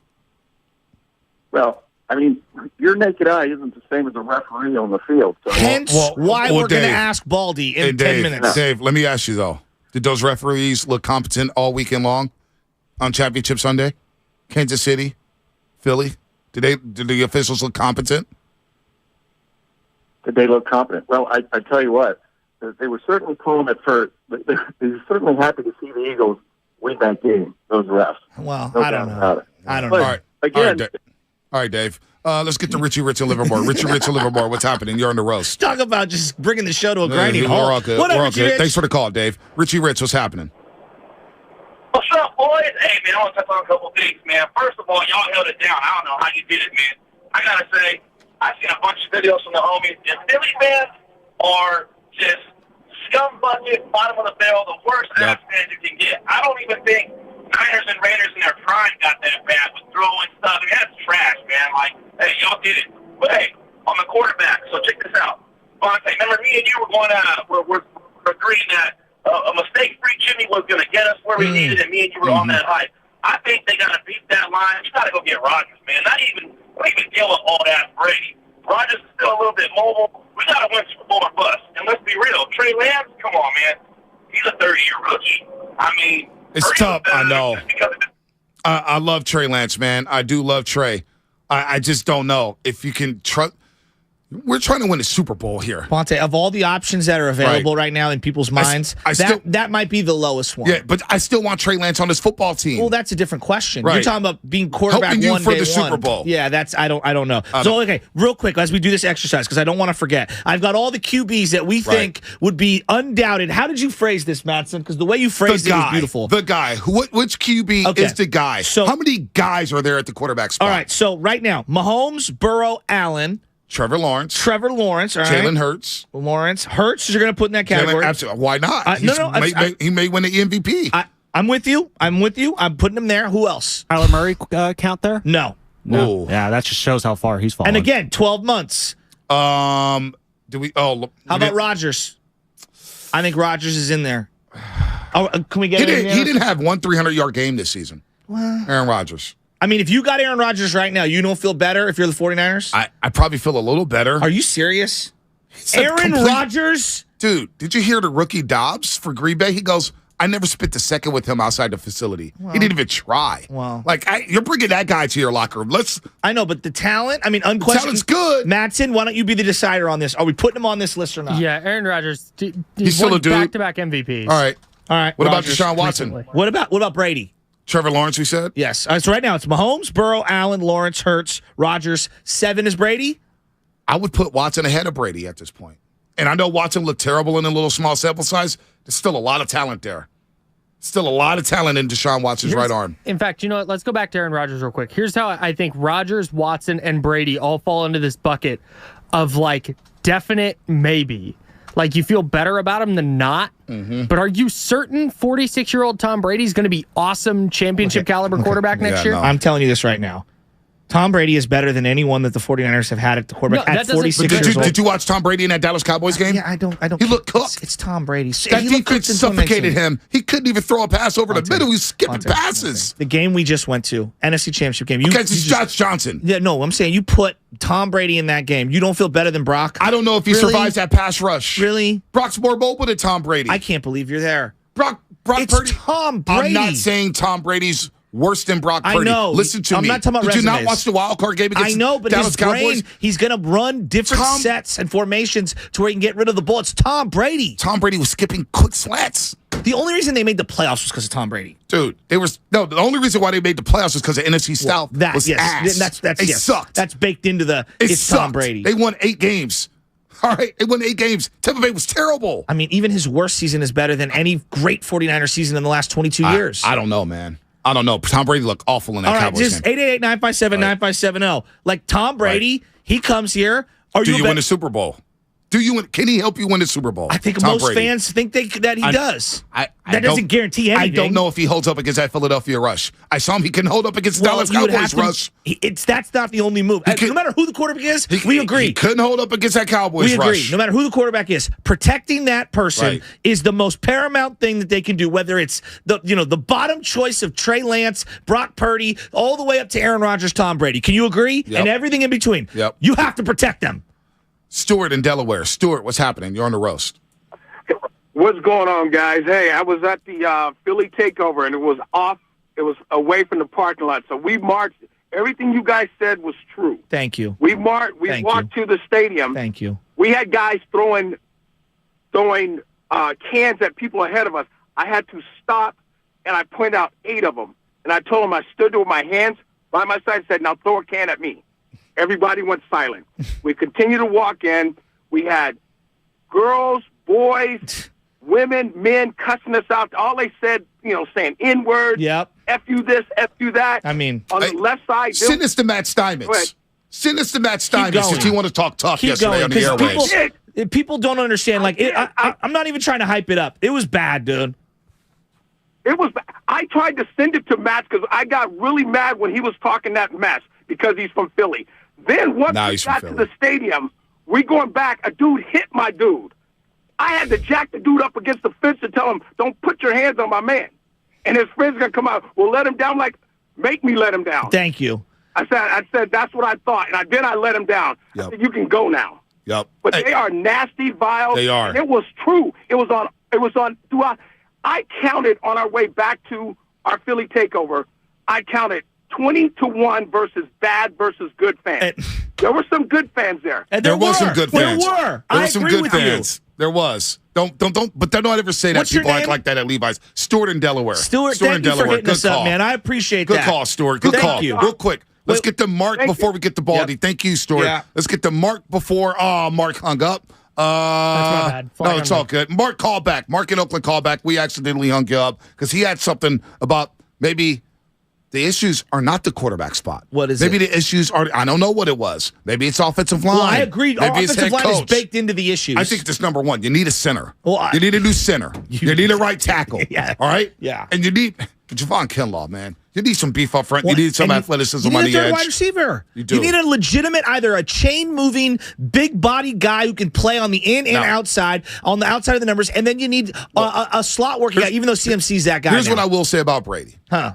Well, I mean, your naked eye isn't the same as a referee on the field. So. Hence why we're going to ask Baldy in 10 minutes. Dave, let me ask you, though. Did those referees look competent all weekend long on Championship Sunday? Kansas City? Philly? Did the officials look competent? Did they look competent? Well, I tell you what, they were certainly calling it for. They were certainly happy to see the Eagles win that game. Those refs. Well, no I don't know. I don't know. All right, Dave. Let's get to Richie Rich in Livermore. Richie Rich in Livermore. What's happening? You're on the roast. Talk about just bringing the show to a grinding halt. We're all good. What up, we're all Richie good. Rich? Thanks for the call, Dave. Richie Rich, what's happening? What's up, boys? Hey, man, I want to touch on a couple things, man. First of all, y'all held it down. I don't know how you did it, man. I got to say, I've seen a bunch of videos from the homies. The Philly fans are just scum bucket, bottom of the barrel, the worst ass fans you can get. I don't even think Niners and Raiders in their prime got that bad with throwing stuff. I mean, that's trash, man. Like, hey, y'all did it. But hey, I'm a quarterback, so check this out. Vontae, remember me and you were going we're agreeing that a mistake-free Jimmy was going to get us where we needed, and me and you were on that hype. I think they got to beat that line. You got to go get Rodgers, man. Don't even deal with all that Brady. Rodgers is still a little bit mobile. We got to win Super Bowl or bust. And let's be real, Trey Lance, come on, man. He's a 30-year rookie. I mean, it's tough. I know. I love Trey Lance, man. I do love Trey. I just don't know if you can trust. We're trying to win a Super Bowl here. Ponte, of all the options that are available right now in people's minds, that might be the lowest one. Yeah, but I still want Trey Lance on this football team. Well, that's a different question. Right. You're talking about being quarterback helping you one for day the Super one. Bowl. Yeah, that's I don't know. So okay, real quick as we do this exercise because I don't want to forget. I've got all the QBs that we think would be undoubted. How did you phrase this, Mattson? Because the way you phrased it was beautiful. The guy. Which QB is the guy? So how many guys are there at the quarterback spot? All right. So right now, Mahomes, Burrow, Allen. Trevor Lawrence. All right. Jalen Hurts. Hurts, you're going to put in that category. Absolutely. Why not? He may win the MVP. I'm with you. I'm putting him there. Who else? Kyler Murray count there? No. Yeah, that just shows how far he's fallen. And again, 12 months. How about Rodgers? I think Rodgers is in there. Can we get he didn't have one 300-yard game this season. Well, Aaron Rodgers. I mean, if you got Aaron Rodgers right now, you don't feel better if you're the 49ers? I probably feel a little better. Are you serious? Aaron Rodgers? Dude, did you hear the rookie Dobbs for Green Bay? He goes, I never spent a second with him outside the facility. He didn't even try. Well, you're bringing that guy to your locker room. I know, but the talent, unquestionably. Talent's good. Mattson, why don't you be the decider on this? Are we putting him on this list or not? Yeah, Aaron Rodgers. He's still a dude. Back-to-back MVPs. All right. What Rodgers, about Deshaun Watson? What about Brady? Trevor Lawrence, we said? Yes. So right now it's Mahomes, Burrow, Allen, Lawrence, Hurts, Rodgers. 7 is Brady? I would put Watson ahead of Brady at this point. And I know Watson looked terrible in a little small sample size. There's still a lot of talent there. Still a lot of talent in Deshaun Watson's right arm. In fact, you know what? Let's go back to Aaron Rodgers real quick. Here's how I think Rodgers, Watson, and Brady all fall into this bucket of definite maybe. You feel better about him than not. Mm-hmm. But are you certain 46-year-old Tom Brady's going to be awesome championship caliber quarterback next year? No. I'm telling you this right now. Tom Brady is better than anyone that the 49ers have had at the quarterback at 46 years old. Did you watch Tom Brady in that Dallas Cowboys game? Yeah, I don't. He looked cooked. It's Tom Brady. That defense suffocated him. He couldn't even throw a pass over the middle. He was skipping passes. The game we just went to, NFC Championship game. It's Josh Johnson. Yeah, no, I'm saying you put Tom Brady in that game. You don't feel better than Brock? I don't know if he survives that pass rush. Really? Brock's more mobile than Tom Brady. I can't believe you're there. Brock Purdy. Tom Brady. I'm not saying Tom Brady's worse than Brock Purdy. I know. Listen to me. I'm not talking about Did you resumes. not watch the wild card game against I know, but Dallas his Cowboys? brain, he's going to run different sets and formations to where he can get rid of the ball. It's Tom Brady. Tom Brady was skipping quick slants. The only reason they made the playoffs was because of Tom Brady. Dude, the only reason why they made the playoffs was because of NFC South was ass. They sucked. That's baked into the it's Tom Brady. They won 8 games. All right, they won 8 games. Tampa Bay was terrible. Even his worst season is better than any great 49er season in the last 22 years. I don't know, man. I don't know. Tom Brady looked awful in that Cowboys game. Just 888-957-9570. Tom Brady, he comes here. Do you win the Super Bowl? Can he help you win the Super Bowl? I think most fans think that he does. That doesn't guarantee anything. I don't know if he holds up against that Philadelphia rush. I saw him. He can hold up against the Dallas Cowboys rush. That's not the only move. No matter who the quarterback is, we agree. He couldn't hold up against that Cowboys rush. We agree. No matter who the quarterback is, protecting that person is the most paramount thing that they can do, whether it's the bottom choice of Trey Lance, Brock Purdy, all the way up to Aaron Rodgers, Tom Brady. Can you agree? Yep. And everything in between. Yep. You have to protect them. Stuart in Delaware. Stuart, what's happening? You're on the roast. What's going on, guys? Hey, I was at the Philly takeover, and it was off. It was away from the parking lot. So we marched. Everything you guys said was true. Thank you. We marched. We walked to the stadium. Thank you. We had guys throwing cans at people ahead of us. I had to stop, and I pointed out 8 of them. And I told them I stood there with my hands by my side and said, now throw a can at me. Everybody went silent. We continued to walk in. We had girls, boys, women, men cussing us out. All they said, saying N-words. Yep. F you this, F you that. On the left side. Send us to Matt Steinmetz. Send us to Matt Steinmetz since he wanted to talk tough yesterday on the airwaves. People don't understand. I'm not even trying to hype it up. It was bad, dude. It was. I tried to send it to Matt because I got really mad when he was talking that mess because he's from Philly. Then once we got to the stadium, we going back. A dude hit my dude. I had to jack the dude up against the fence and tell him, "Don't put your hands on my man." And his friends gonna come out. Well, let him down. Like, make me let him down. Thank you. I said that's what I thought, and then I let him down. Yep. I said, you can go now. Yep. But they are nasty, vile. They are. And it was true. It was on throughout. I counted on our way back to our Philly takeover. I counted 20-1 versus bad versus good fans. There were some good fans there. And there was some good fans. There were some good fans. There was. Don't. But don't ever say that. What's your People act name? like that at Levi's. Stuart in Delaware. Stuart in thank you for Delaware. hitting us up, man. I appreciate Good that. call, Stuart. Good Thank call. you. Real quick. Let's get to Mark before we get to Baldy. Yep. Thank you, Stuart. Yeah. Let's get to Mark before Mark hung up. That's my bad. No, it's all good. Mark, call back. Mark in Oakland, call back. We accidentally hung you up because he had something about maybe the issues are not the quarterback spot. What is maybe it? the issues are, I don't know what it was. Maybe it's offensive line. Well, I agree. Maybe Our it's offensive head line is coach. baked into the issues. I think that's number one. You need a center. Well, you need a new center. You need a right tackle. Yeah. All right? Yeah. And you need Javon Kinlaw, man. You need some beef up front. Well, you need some athleticism you on need the a third edge. wide receiver. You do. You need a legitimate, either a chain-moving, big-bodied guy who can play on the in and outside, on the outside of the numbers, and then you need a slot working guy, even though CMC's that guy. Here's now. what I will say about Brady. Huh.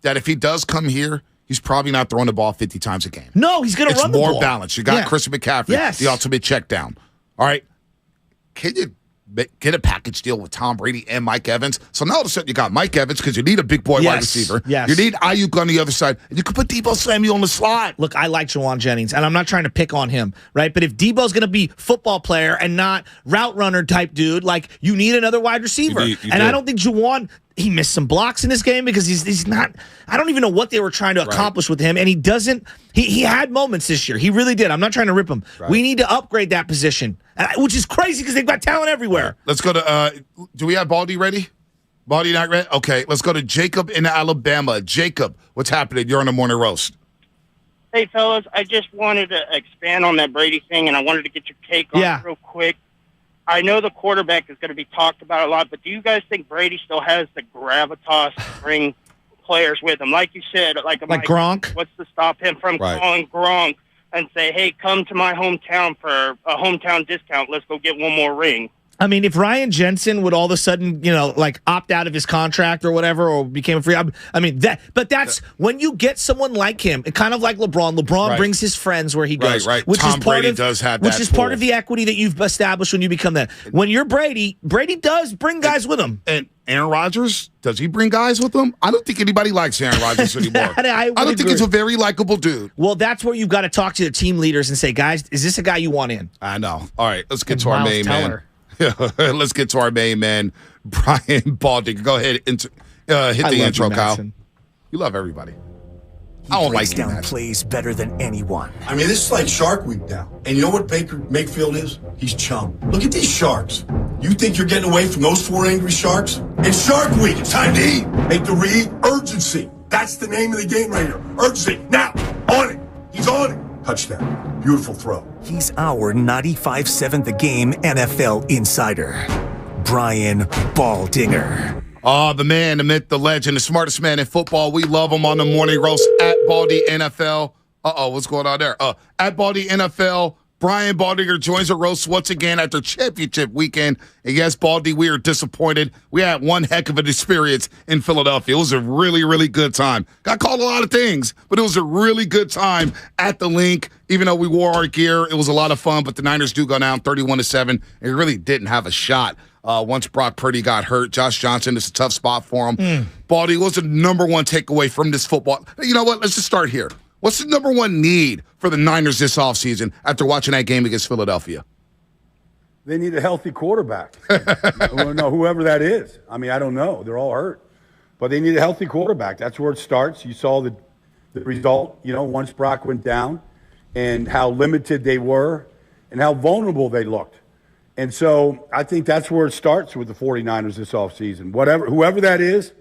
That if he does come here, he's probably not throwing the ball 50 times a game. No, he's going to run the ball. It's more balanced. You got Christian McCaffrey, Yes. the ultimate check down. All right. Can you get a package deal with Tom Brady and Mike Evans? So now all of a sudden you got Mike Evans because you need a big boy wide receiver. Yes. You need Ayuk on the other side. And you can put Deebo Samuel on the slot. Look, I like Jawan Jennings, and I'm not trying to pick on him, right? But if Debo's going to be football player and not route runner type dude, like, you need another wide receiver. You I don't think Jawan, he missed some blocks in this game because he's not, I don't even know what they were trying to accomplish with him, and he doesn't, he had moments this year. He really did. I'm not trying to rip him. Right. We need to upgrade that position, which is crazy because they've got talent everywhere. Let's go to, do we have Baldy ready? Baldy not ready? Okay, let's go to Jacob in Alabama. Jacob, what's happening? You're on the morning roast. Hey, fellas, I just wanted to expand on that Brady thing, and I wanted to get your take on it real quick. I know the quarterback is going to be talked about a lot, but do you guys think Brady still has the gravitas to bring players with him? Like you said, like Gronk? What's to stop him from calling Gronk and say, hey, come to my hometown for a hometown discount. Let's go get one more ring. I mean, if Ryan Jensen would all of a sudden, like opt out of his contract or whatever, or became a free, I mean, that's when you get someone like him, kind of like LeBron. LeBron brings his friends where he goes. Right. Which Tom is part Brady of, does have which that is part pull. of the equity that you've established when you become that. When you're Brady does bring guys with him. And Aaron Rodgers, does he bring guys with him? I don't think anybody likes Aaron Rodgers anymore. I don't think he's a very likable dude. Well, that's where you've got to talk to the team leaders and say, guys, is this a guy you want in? I know. All right, let's get to our main man. Let's get to our main man, Brian Baldy. Go ahead and hit the intro, Kyle. You love everybody. I don't like down plays better than anyone. I mean, this is like Shark Week now. And you know what Baker Mayfield is? He's chum. Look at these sharks. You think you're getting away from those four angry sharks? It's Shark Week. It's time to eat. Make the read. Urgency. That's the name of the game right here. Urgency. Now. On it. He's on it. Touchdown. Beautiful throw. He's our 95.7 The Game NFL insider, Brian Baldinger. The man, the myth, the legend, the smartest man in football. We love him on the morning roast at Baldy NFL. What's going on there? At Baldy NFL, Brian Baldinger joins the roast once again after championship weekend. And yes, Baldy, we are disappointed. We had one heck of an experience in Philadelphia. It was a really, really good time. Got called a lot of things, but it was a really good time at the link. Even though we wore our gear, it was a lot of fun, but the Niners do go down 31-7. It really didn't have a shot. Once Brock Purdy got hurt, Josh Johnson, it's a tough spot for him. Baldy, what's the number one takeaway from this football? You know what? Let's just start here. What's the number one need for the Niners this offseason after watching that game against Philadelphia? They need a healthy quarterback. No, whoever that is. I mean, I don't know. They're all hurt. But they need a healthy quarterback. That's where it starts. You saw the result, once Brock went down and how limited they were and how vulnerable they looked. And so I think that's where it starts with the 49ers this offseason. Whoever that is,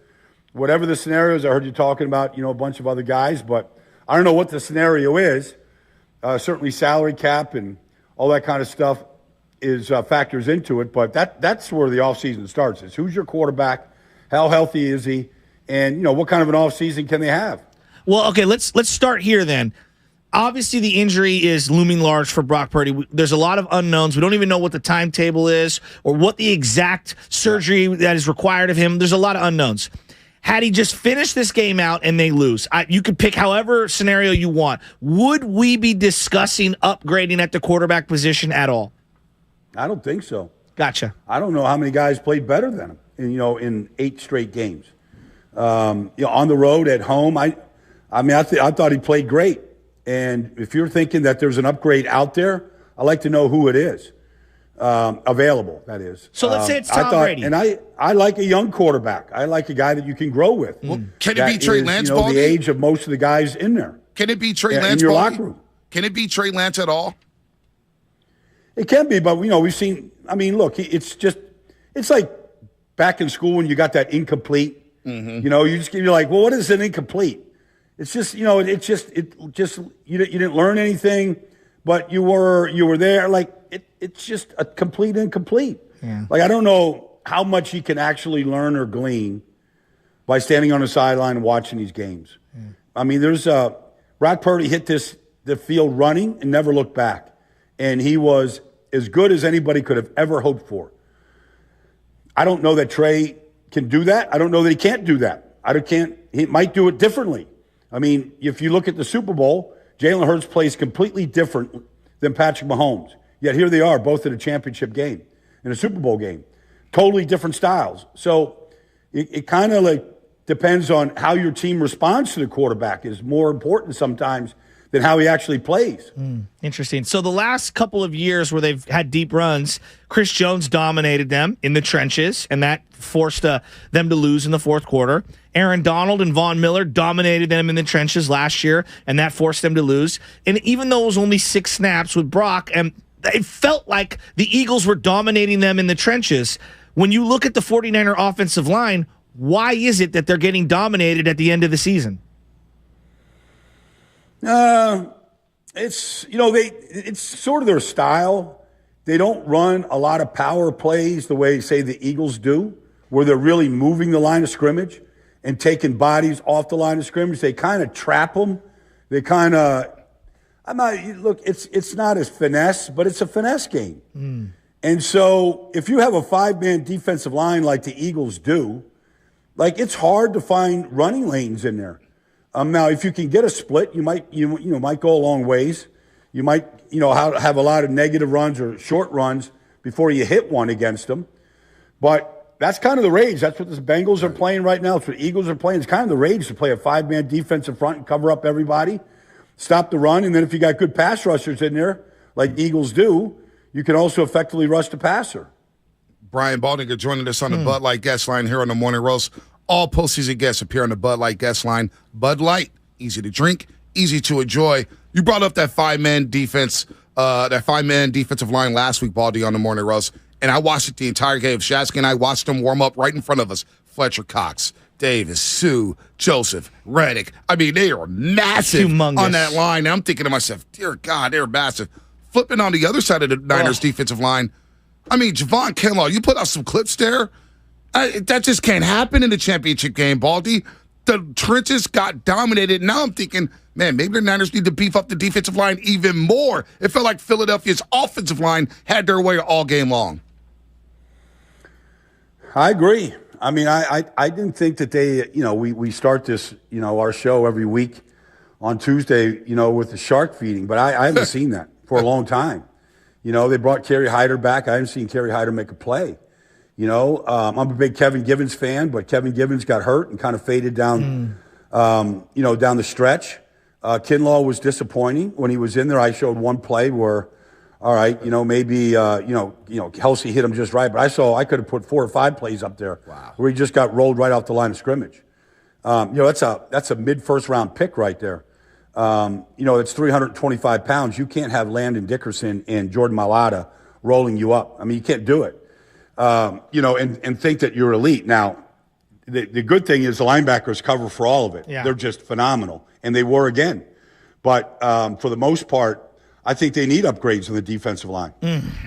whatever the scenarios, I heard you talking about, a bunch of other guys, but I don't know what the scenario is. Certainly salary cap and all that kind of stuff is factors into it, but that's where the offseason starts. Is who's your quarterback, how healthy is he, and what kind of an offseason can they have? Well, okay, let's start here then. obviously the injury is looming large for Brock Purdy. There's a lot of unknowns. We don't even know what the timetable is or what the exact surgery that is required of him. There's a lot of unknowns. Had he just finished this game out and they lose, you could pick however scenario you want. Would we be discussing upgrading at the quarterback position at all? I don't think so. Gotcha. I don't know how many guys played better than him, in 8 straight games. On the road, at home, I thought he played great. And if you're thinking that there's an upgrade out there, I'd like to know who it is. Available, that is. So let's say it's Tom Brady. And I like a young quarterback. I like a guy that you can grow with. Well, can it be Trey Lance, the age of most of the guys in there. Can it be Trey Lance, in your locker room? Can it be Trey Lance at all? It can be, but we've seen. I mean, look, it's like back in school when you got that incomplete. Mm-hmm. You're like, well, what is an incomplete? It's just, you didn't learn anything, but you were there. Like it's just a complete incomplete. Yeah. Like I don't know how much you can actually learn or glean by standing on the sideline and watching these games. Yeah. I mean, there's Brock Purdy hit the field running and never looked back. And he was as good as anybody could have ever hoped for. I don't know that Trey can do that. I don't know that he can't do that. He might do it differently. I mean, if you look at the Super Bowl, Jalen Hurts plays completely different than Patrick Mahomes. Yet here they are, both in a championship game, in a Super Bowl game. Totally different styles. So it kind of depends on how your team responds to the quarterback is more important sometimes than how he actually plays. Interesting. So the last couple of years where they've had deep runs, Chris Jones dominated them in the trenches, and that forced them to lose in the fourth quarter. Aaron Donald and Von Miller dominated them in the trenches last year, and that forced them to lose. And even though it was only 6 snaps with Brock, and it felt like the Eagles were dominating them in the trenches, when you look at the 49er offensive line, why is it that they're getting dominated at the end of the season? It's it's sort of their style. They don't run a lot of power plays the way, say, the Eagles do, where they're really moving the line of scrimmage and taking bodies off the line of scrimmage. They kind of trap them. They kind of, it's not as finesse, but it's a finesse game. And so if you have a 5-man defensive line like the Eagles do, it's hard to find running lanes in there. Now, if you can get a split, you might go a long ways. You might have a lot of negative runs or short runs before you hit one against them. But that's kind of the rage. That's what the Bengals are playing right now. It's what the Eagles are playing. It's kind of the rage to play a 5-man defensive front and cover up everybody, stop the run, and then if you got good pass rushers in there, like the Eagles do, you can also effectively rush the passer. Brian Baldinger joining us on the Bud Light guest line here on the Morning Roast. All postseason guests appear on the Bud Light guest line. Bud Light, easy to drink, easy to enjoy. You brought up that 5-man defense, that 5-man defensive line last week, Baldy, on the Morning Roast, and I watched it the entire game. Shasky and I watched them warm up right in front of us. Fletcher Cox, Davis, Sue, Joseph, Reddick. I mean, they are massive on that line. And I'm thinking to myself, dear God, they're massive. Flipping on the other side of the Niners defensive line, I mean, Javon Kinlaw, you put out some clips there. That just can't happen in the championship game, Baldy. The trenches got dominated. Now I'm thinking, man, maybe the Niners need to beef up the defensive line even more. It felt like Philadelphia's offensive line had their way all game long. I agree. I mean, I didn't think that they, we start this, our show every week on Tuesday, with the shark feeding, but I haven't seen that for a long time. They brought Kerry Hyder back. I haven't seen Kerry Hyder make a play. I'm a big Kevin Givens fan, but Kevin Givens got hurt and kind of faded down, down the stretch. Kinlaw was disappointing when he was in there. I showed one play where, all right, maybe, Kelsey hit him just right, but I could have put 4 or 5 plays up there where he just got rolled right off the line of scrimmage. That's a mid-first round pick right there. It's 325 pounds. You can't have Landon Dickerson and Jordan Mailata rolling you up. I mean, you can't do it. And think that you're elite. Now, the good thing is the linebackers cover for all of it. Yeah. They're just phenomenal, and they were again. But for the most part, I think they need upgrades on the defensive line.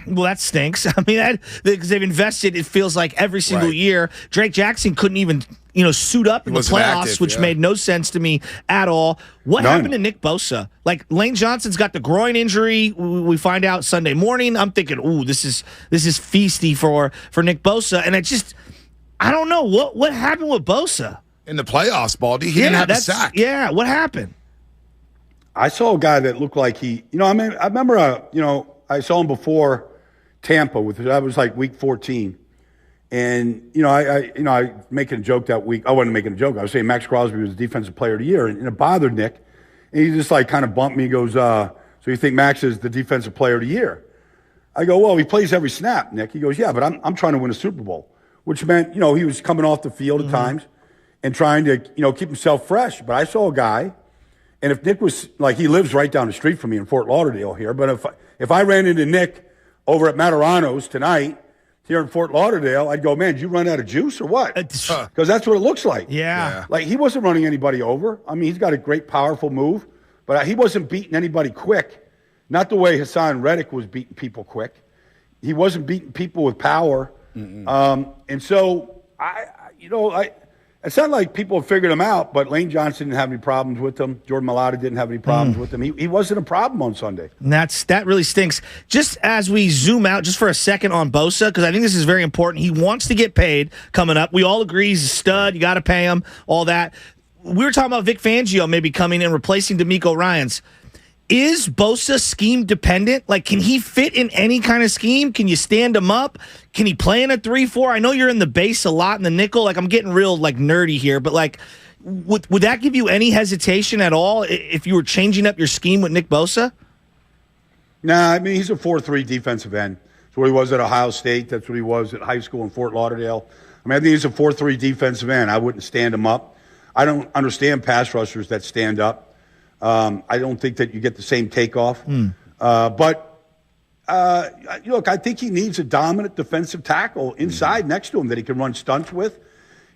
Well, that stinks. I mean, because they've invested, it feels like every single year. Drake Jackson couldn't even, suit up in the playoffs, active, which made no sense to me at all. What happened to Nick Bosa? Like, Lane Johnson's got the groin injury. We find out Sunday morning. I'm thinking, ooh, this is feasty for Nick Bosa. And I don't know. What happened with Bosa? In the playoffs, Baldy, he didn't have a sack. Yeah, what happened? I saw a guy that looked like I remember, I saw him before Tampa that was like week 14. And, I making a joke that week. I wasn't making a joke. I was saying Max Crosby was the defensive player of the year, and it bothered Nick. And he just like kind of bumped me and goes, so you think Max is the defensive player of the year? I go, well, he plays every snap, Nick. He goes, yeah, but I'm trying to win a Super Bowl, which meant, he was coming off the field at times and trying to, keep himself fresh. But I saw a guy. And if Nick was like, he lives right down the street from me in Fort Lauderdale here, but if I ran into Nick over at Materano's tonight here in Fort Lauderdale, I'd go, man, did you run out of juice or what? Because that's what it looks like. Yeah. Like, he wasn't running anybody over. I mean, he's got a great, powerful move, but he wasn't beating anybody quick. Not the way Hassan Reddick was beating people quick. He wasn't beating people with power. And so, it's not like people have figured him out, but Lane Johnson didn't have any problems with him. Jordan Mailata didn't have any problems with him. He wasn't a problem on Sunday. And that really stinks. Just as we zoom out just for a second on Bosa, because I think this is very important. He wants to get paid coming up. We all agree he's a stud. You got to pay him, all that. We were talking about Vic Fangio maybe coming in and replacing DeMeco Ryans. Is Bosa scheme dependent? Like, can he fit in any kind of scheme? Can you stand him up? Can he play in a 3-4? I know you're in the base a lot in the nickel. Like, I'm getting real nerdy here, but would that give you any hesitation at all if you were changing up your scheme with Nick Bosa? Nah, I mean, he's a 4-3 defensive end. That's what he was at Ohio State. That's what he was at high school in Fort Lauderdale. I mean, I think he's a 4-3 defensive end. I wouldn't stand him up. I don't understand pass rushers that stand up. I don't think that you get the same takeoff. But look, I think he needs a dominant defensive tackle inside next to him that he can run stunts with.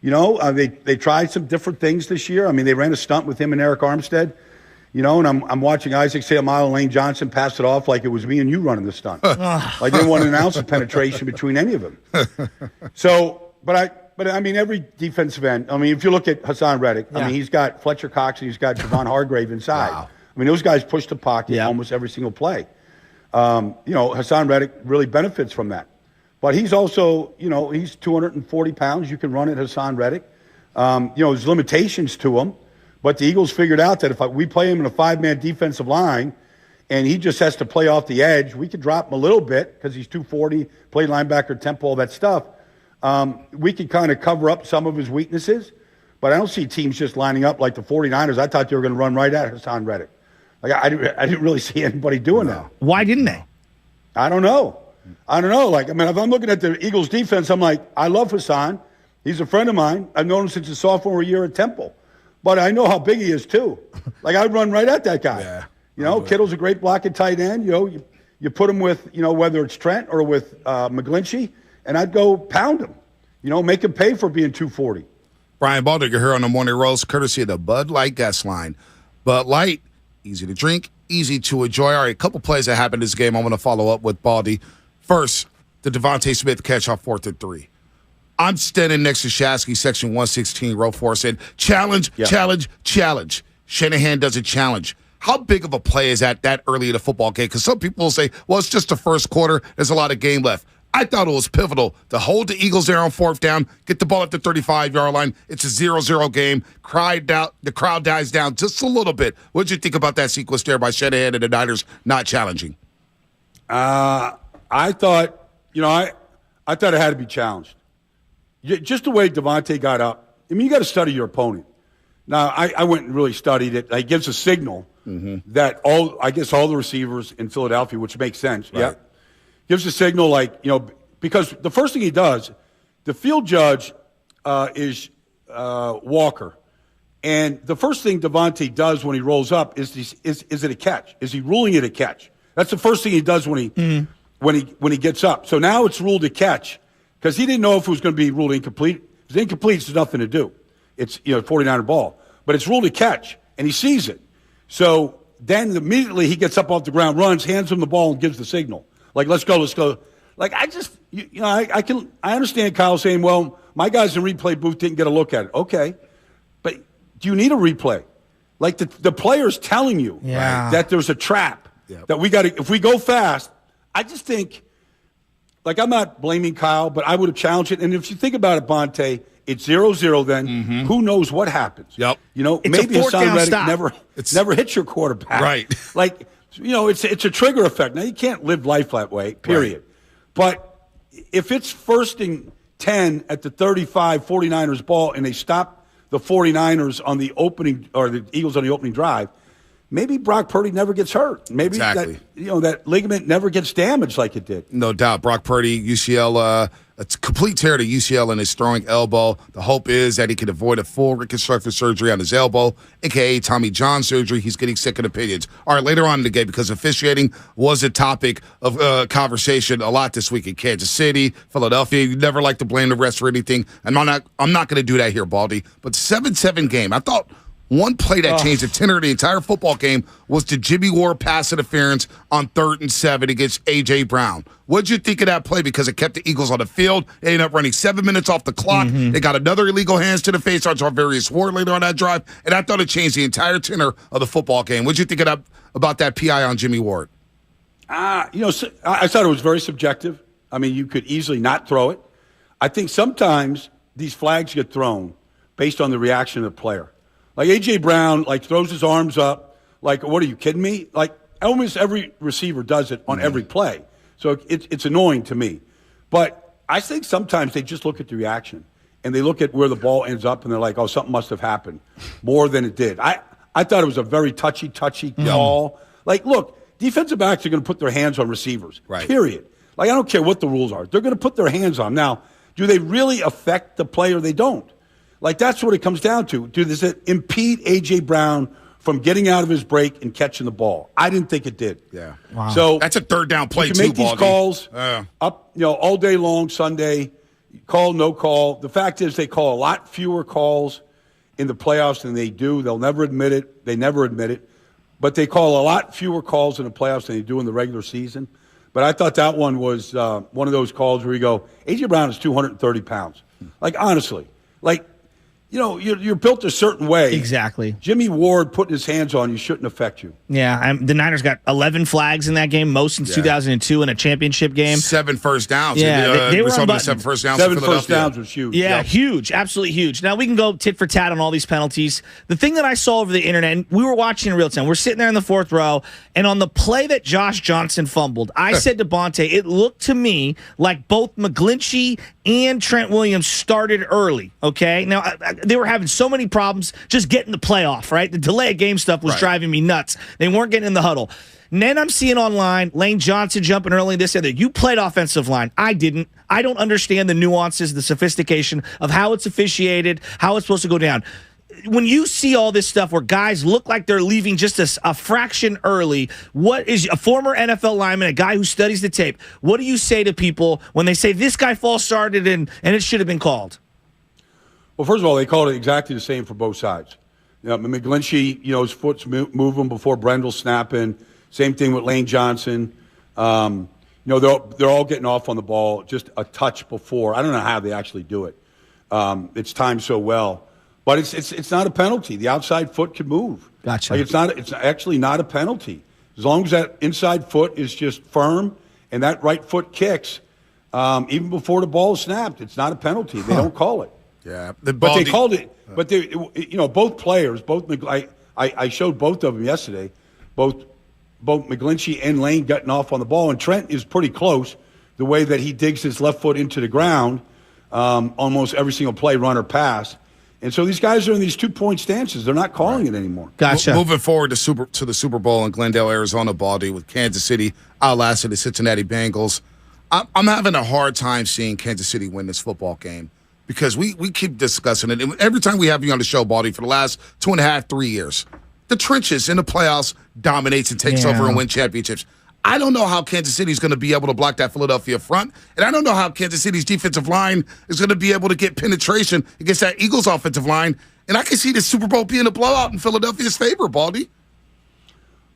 They tried some different things this year. I mean, they ran a stunt with him and Eric Armstead. And I'm watching Isaac Seumalo and Lane Johnson pass it off like it was me and you running the stunt. Like they didn't want an ounce of penetration between any of them. So, But I mean, every defensive end. I mean, if you look at Hassan Reddick, I mean, he's got Fletcher Cox and he's got Javon Hargrave inside. Wow. I mean, those guys push the pocket almost every single play. Hassan Reddick really benefits from that. But he's also, he's 240 pounds. You can run at Hassan Reddick. There's limitations to him. But the Eagles figured out that if we play him in a 5-man defensive line and he just has to play off the edge, we could drop him a little bit because he's 240, play linebacker, tempo, all that stuff. We could kind of cover up some of his weaknesses, but I don't see teams just lining up like the 49ers. I thought they were going to run right at Hassan Reddick. Like I didn't really see anybody doing that. Why didn't they? I don't know. Like, I mean, if I'm looking at the Eagles defense, I'm like, I love Hassan. He's a friend of mine. I've known him since his sophomore year at Temple, but I know how big he is too. Like I'd run right at that guy. Kittle's a great blocking tight end. You put him with, whether it's Trent or with McGlinchey, and I'd go pound him, make him pay for being 240. Brian Baldinger here on the Morning Roast, courtesy of the Bud Light guest line. Bud Light, easy to drink, easy to enjoy. All right, a couple plays that happened in this game I want to follow up with Baldy. First, the Devontae Smith catch off 4th and 3. I'm standing next to Shasky, section 116, row 4, said, challenge. Shanahan doesn't challenge. How big of a play is that early in the football game? Because some people will say, well, it's just the first quarter. There's a lot of game left. I thought it was pivotal to hold the Eagles there on 4th down, get the ball at the 35-yard line. It's a 0-0 game. The crowd dies down just a little bit. What did you think about that sequence there by Shanahan and the Niners not challenging? I thought, I thought it had to be challenged. Just the way Devontae got up. I mean, you got to study your opponent. Now, I went and really studied it. It gives a signal that all the receivers in Philadelphia, which makes sense, gives a signal because the first thing he does, the field judge is Walker. And the first thing Devontae does when he rolls up is it a catch? Is he ruling it a catch? That's the first thing he does when he gets up. So now it's ruled a catch because he didn't know if it was going to be ruled incomplete. If it's incomplete, there's nothing to do. It's 49er ball. But it's ruled a catch, and he sees it. So then immediately he gets up off the ground, runs, hands him the ball, and gives the signal. Like, let's go. Like, I understand Kyle saying, well, my guys in replay booth didn't get a look at it. Okay. But do you need a replay? Like, the player's telling you that there's a trap, that we got to, if we go fast, I just think, like, I'm not blaming Kyle, but I would have challenged it. And if you think about it, Bonte, it's 0-0 then. Mm-hmm. Who knows what happens? Yep. You know, it's maybe Hassan Reddick never hits your quarterback. Right. Like, you know, it's a trigger effect. Now, you can't live life that way, period. Right. But if it's 1st and 10 at the 35 49ers ball and they stop the 49ers on the opening, or the Eagles on the opening drive, maybe Brock Purdy never gets hurt. Maybe that ligament never gets damaged like it did. No doubt. Brock Purdy, UCL, it's a complete tear to UCL in his throwing elbow. The hope is that he can avoid a full reconstructive surgery on his elbow, a.k.a. Tommy John surgery. He's getting second opinions. All right, later on in the game, because officiating was a topic of conversation a lot this week in Kansas City, Philadelphia. You never like to blame the refs for anything. And I'm not going to do that here, Baldy. But 7-7 game. I thought one play that changed the tenor of the entire football game was the Jimmy Ward pass interference on 3rd and 7 against A.J. Brown. What did you think of that play? Because it kept the Eagles on the field. They ended up running 7 minutes off the clock. Mm-hmm. They got another illegal hands to the face on Tarvarius Ward later on that drive. And I thought it changed the entire tenor of the football game. What did you think about that PI on Jimmy Ward? I thought it was very subjective. I mean, you could easily not throw it. I think sometimes these flags get thrown based on the reaction of the player. Like A.J. Brown, like, throws his arms up. Like, what, are you kidding me? Like, almost every receiver does it on every play. So it's annoying to me. But I think sometimes they just look at the reaction, and they look at where the ball ends up, and they're like, oh, something must have happened more than it did. I thought it was a very touchy call. Like, look, defensive backs are going to put their hands on receivers, period. Like, I don't care what the rules are. They're going to put their hands on them. Now, do they really affect the player? They don't. Like, that's what it comes down to. Does it impede A.J. Brown from getting out of his break and catching the ball? I didn't think it did. Yeah. Wow. So that's a third down play, you can make these calls up, all day long Sunday, call, no call. The fact is they call a lot fewer calls in the playoffs than they do. They'll never admit it. They never admit it. But they call a lot fewer calls in the playoffs than they do in the regular season. But I thought that one was one of those calls where you go, A.J. Brown is 230 pounds. Like, honestly. Like, you're built a certain way. Exactly. Jimmy Ward putting his hands on you shouldn't affect you. Yeah, the Niners got 11 flags in that game, most since 2002 in a championship game. 7 first downs. Yeah, they were on 7 first downs. 7 first downs was huge. Yeah, huge, absolutely huge. Now we can go tit for tat on all these penalties. The thing that I saw over the internet, and we were watching in real time, we're sitting there in the 4th row, and on the play that Josh Johnson fumbled, I said to Bonte, it looked to me like both McGlinchey and Trent Williams started early. Okay, now they were having so many problems just getting the playoff, right? The delay of game stuff was driving me nuts. They weren't getting in the huddle. And then I'm seeing online Lane Johnson jumping early, this and that. You played offensive line. I didn't. I don't understand the nuances, the sophistication of how it's officiated, how it's supposed to go down. When you see all this stuff where guys look like they're leaving just a fraction early, what is a former NFL lineman, a guy who studies the tape, what do you say to people when they say this guy false started and it should have been called? Well, first of all, they called it exactly the same for both sides. McGlinchey, his foot's moving before Brendel's snapping. Same thing with Lane Johnson. They're all getting off on the ball just a touch before. I don't know how they actually do it. It's timed so well, but it's not a penalty. The outside foot can move. Gotcha. Like it's actually not a penalty as long as that inside foot is just firm and that right foot kicks even before the ball is snapped. It's not a penalty. They don't call it. Yeah, but they called it. But they, both players, I showed both of them yesterday. Both McGlinchey and Lane getting off on the ball, and Trent is pretty close. The way that he digs his left foot into the ground, almost every single play, run or pass. And so these guys are in these 2-point stances. They're not calling it anymore. Gotcha. Moving forward to the Super Bowl in Glendale, Arizona, Baldy, with Kansas City outlasted the Cincinnati Bengals. I'm having a hard time seeing Kansas City win this football game. Because we keep discussing it. And every time we have you on the show, Baldy, for the last 2.5, 3 years, the trenches in the playoffs dominates and takes over and win championships. I don't know how Kansas City is going to be able to block that Philadelphia front. And I don't know how Kansas City's defensive line is going to be able to get penetration against that Eagles offensive line. And I can see the Super Bowl being a blowout in Philadelphia's favor, Baldy.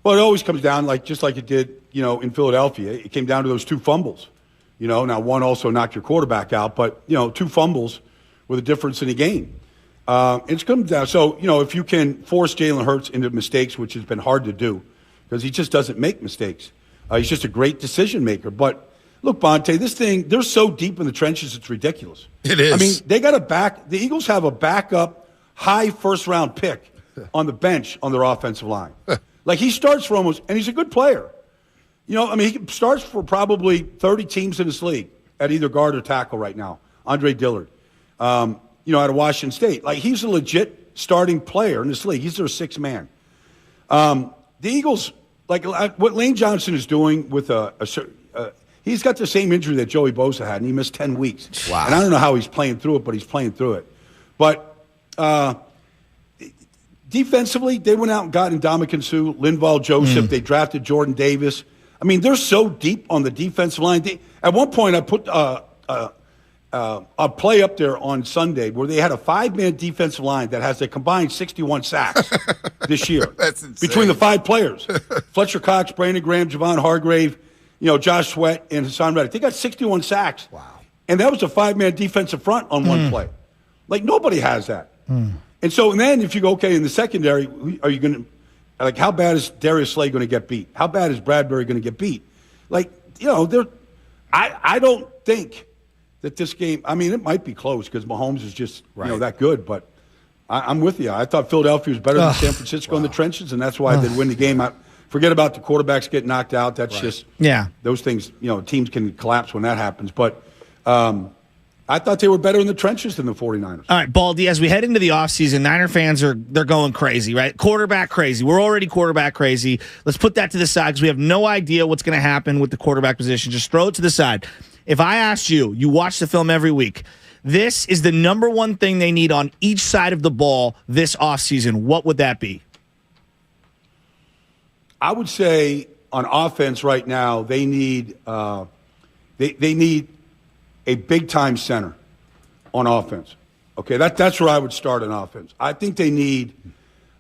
Well, it always comes down, just like it did, in Philadelphia. It came down to those 2 fumbles. Now one also knocked your quarterback out, but, 2 fumbles were the difference in the game. It's come down. So, if you can force Jalen Hurts into mistakes, which has been hard to do because he just doesn't make mistakes. He's just a great decision maker. But look, Bonte, they're so deep in the trenches, it's ridiculous. It is. I mean, the Eagles have a backup high first-round pick on the bench on their offensive line. He starts for almost, and he's a good player. He starts for probably 30 teams in this league at either guard or tackle right now. Andre Dillard, out of Washington State. He's a legit starting player in this league. He's their 6th man. The Eagles, what Lane Johnson is doing with he's got the same injury that Joey Bosa had, and he missed 10 weeks. Wow. And I don't know how he's playing through it, but he's playing through it. But defensively, they went out and got Ndamukong Suh, Linval Joseph. They drafted Jordan Davis. I mean, they're so deep on the defensive line. At one point, I put a play up there on Sunday where they had a 5-man defensive line that has a combined 61 sacks this year. That's insane. Between the 5 players. Fletcher Cox, Brandon Graham, Javon Hargrave, Josh Sweat, and Hassan Reddick. They got 61 sacks. Wow. And that was a 5-man defensive front on one play. Nobody has that. And then if you go, okay, in the secondary, are you going to, how bad is Darius Slay going to get beat? How bad is Bradbury going to get beat? I don't think that this game, I mean, it might be close because Mahomes is just, that good. But I'm with you. I thought Philadelphia was better than San Francisco in the trenches, and that's why they win the game. Forget about the quarterbacks getting knocked out. That's just, those things, teams can collapse when that happens. But I thought they were better in the trenches than the 49ers. All right, Baldy, as we head into the offseason, Niner fans they're going crazy, right? Quarterback crazy. We're already quarterback crazy. Let's put that to the side because we have no idea what's going to happen with the quarterback position. Just throw it to the side. If I asked you watch the film every week, this is the number one thing they need on each side of the ball this offseason, what would that be? I would say on offense right now, they need they need a big-time center on offense. Okay, that's where I would start on offense. I think they need,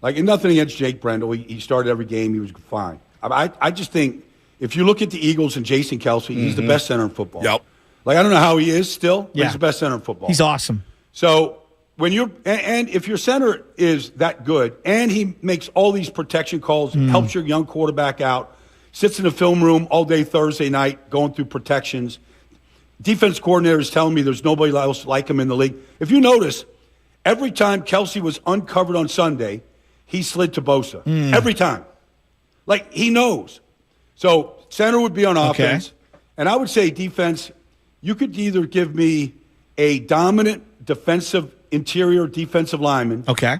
nothing against Jake Brendel. He started every game. He was fine. I just think if you look at the Eagles and Jason Kelsey, he's the best center in football. Yep. I don't know how he is still, but he's the best center in football. He's awesome. So and if your center is that good and he makes all these protection calls, helps your young quarterback out, sits in the film room all day Thursday night going through protections, defense coordinator is telling me there's nobody else like him in the league. If you notice, every time Kelsey was uncovered on Sunday, he slid to Bosa. Every time. He knows. So center would be on offense. And I would say defense, you could either give me a dominant interior defensive lineman. Okay.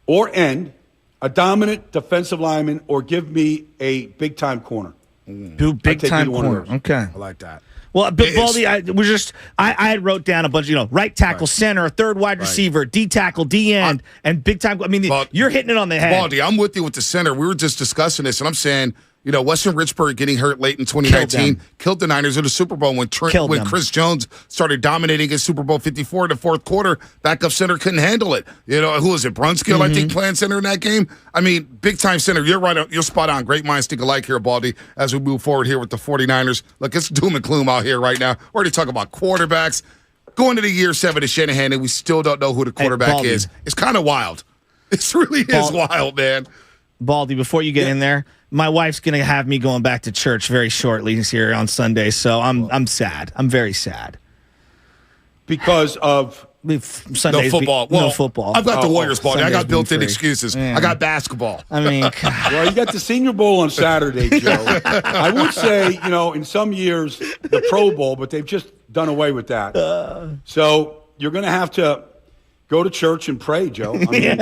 Or a dominant defensive lineman, or give me a big-time corner. Big-time corner. Okay. I like that. Well, but Baldy, I had wrote down a bunch, right tackle, center, third wide receiver, D tackle, D end, and big time. I mean, you're hitting it on the head. Baldy, I'm with you with the center. We were just discussing this, and I'm saying, Weston Richburg getting hurt late in 2019 killed the Niners in the Super Bowl when Chris Jones started dominating his Super Bowl 54 in the fourth quarter. Backup center couldn't handle it. Who was it? Brunskill, I think, playing center in that game. I mean, big time center. You're right. You're spot on. Great minds think alike here, Baldy, as we move forward here with the 49ers. Look, it's doom and gloom out here right now. We're already talking about quarterbacks. Going to the year 7 of Shanahan, and we still don't know who the quarterback is. It's kind of wild. It really is wild, man. Baldy, before you get in there, my wife's going to have me going back to church very shortly here on Sunday, so I'm sad. I'm very sad. Because of Sundays, no football. No football. I've got the Warriors, Baldy. I got built-in excuses. I got basketball. I mean, well, you got the Senior Bowl on Saturday, Joe. I would say, in some years, the Pro Bowl, but they've just done away with that. So you're going to have to go to church and pray, Joe. I mean,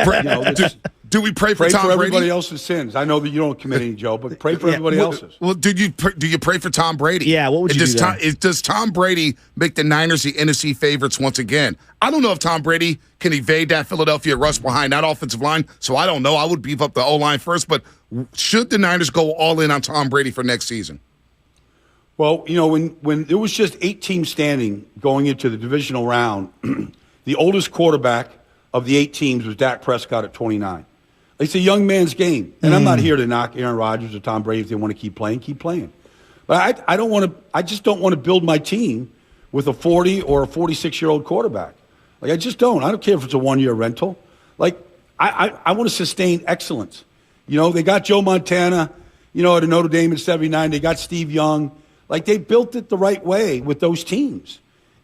do we pray for Tom Brady? Everybody else's sins. I know that you don't commit any, Joe, but pray for everybody else's. Well, do you pray for Tom Brady? Yeah, what would you do? Does Tom Brady make the Niners the NFC favorites once again? I don't know if Tom Brady can evade that Philadelphia rush behind that offensive line, so I don't know. I would beef up the O-line first, but should the Niners go all in on Tom Brady for next season? Well, when there was just 8 teams standing going into the divisional round, the oldest quarterback of the 8 teams was Dak Prescott at 29. It's a young man's game. And I'm not here to knock Aaron Rodgers or Tom Brady. If they want to keep playing. But I just don't want to build my team with a 40 or a 46-year-old quarterback. Like, I just don't. I don't care if it's a one-year rental. Like, I want to sustain excellence. You know, they got Joe Montana, you know, at Notre Dame in 79. They got Steve Young. Like, they built it the right way with those teams,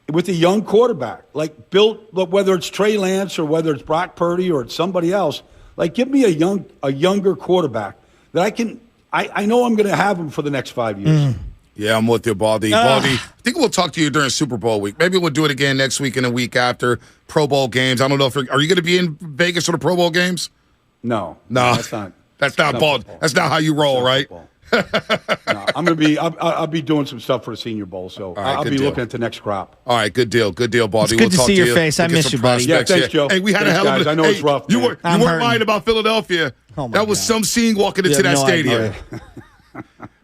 with a young quarterback. Like, whether it's Trey Lance or whether it's Brock Purdy or it's somebody else, like, give me a younger quarterback that I know I'm going to have him for the next 5 years. Yeah, I'm with you, Baldy. Baldy, I think we'll talk to you during Super Bowl week. Maybe we'll do it again next week and a week after Pro Bowl games. I don't know if are you going to be in Vegas for the Pro Bowl games? No, that's not. That's not Baldy. That's not how you roll, right? No, I'm going to be. I'll be doing some stuff for the Senior Bowl, so I'll be looking at the next crop. All right, good deal, Baldy. It's good to see your face. I miss you, buddy. Yeah, thanks, Joe. Hey, we had a hell of a. I know it's rough. You weren't lying about Philadelphia. That was some scene walking into that stadium.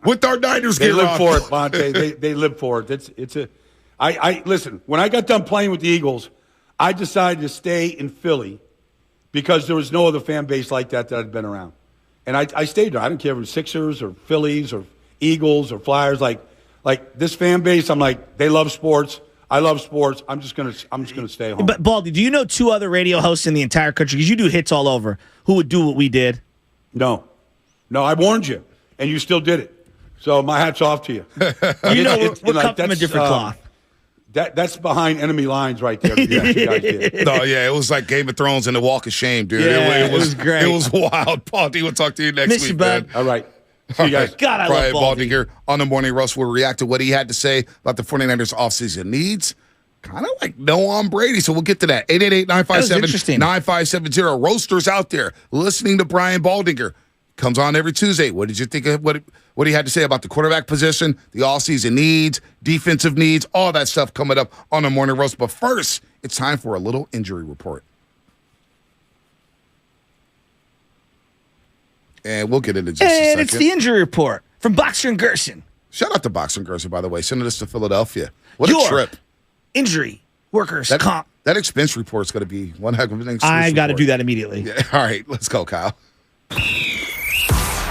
With our Niners they gear live on. for it, Monte. They live for it. Listen. When I got done playing with the Eagles, I decided to stay in Philly because there was no other fan base like that I'd been around, and I stayed there. I don't care if it was Sixers or Phillies or Eagles or Flyers. Like this fan base, I'm like, they love sports. I love sports. I'm just gonna stay home. But Baldy, do you know two other radio hosts in the entire country? Because you do hits all over. Who would do what we did? No, I warned you, and you still did it. So my hat's off to you. We're cut from a different cloth. That's behind enemy lines right there. You guys did. No, yeah, it was like Game of Thrones and the Walk of Shame, dude. Yeah, it was great. It was wild. Baldy, we'll talk to you next Miss week, you, bud. man. All right. See you guys. God, I love Baldy. here on the Morning Roast will react to what he had to say about the 49ers offseason needs. Kind of like no on Brady, so we'll get to that. 888-957-9570. Roasters out there listening to Brian Baldinger. Comes on every Tuesday. What did you think of what he had to say about the quarterback position, the offseason needs, defensive needs, all that stuff coming up on the Morning Roast. But first, it's time for a little injury report. And we'll get into just a second. And it's the injury report from Boxer and Gerson. Shout out to Boxer and Gerson, by the way, sending us to Philadelphia. What a trip. Injury, workers, comp. That expense report is going to be one heck of an expense I got to do that immediately. Yeah, all right, let's go, Kyle.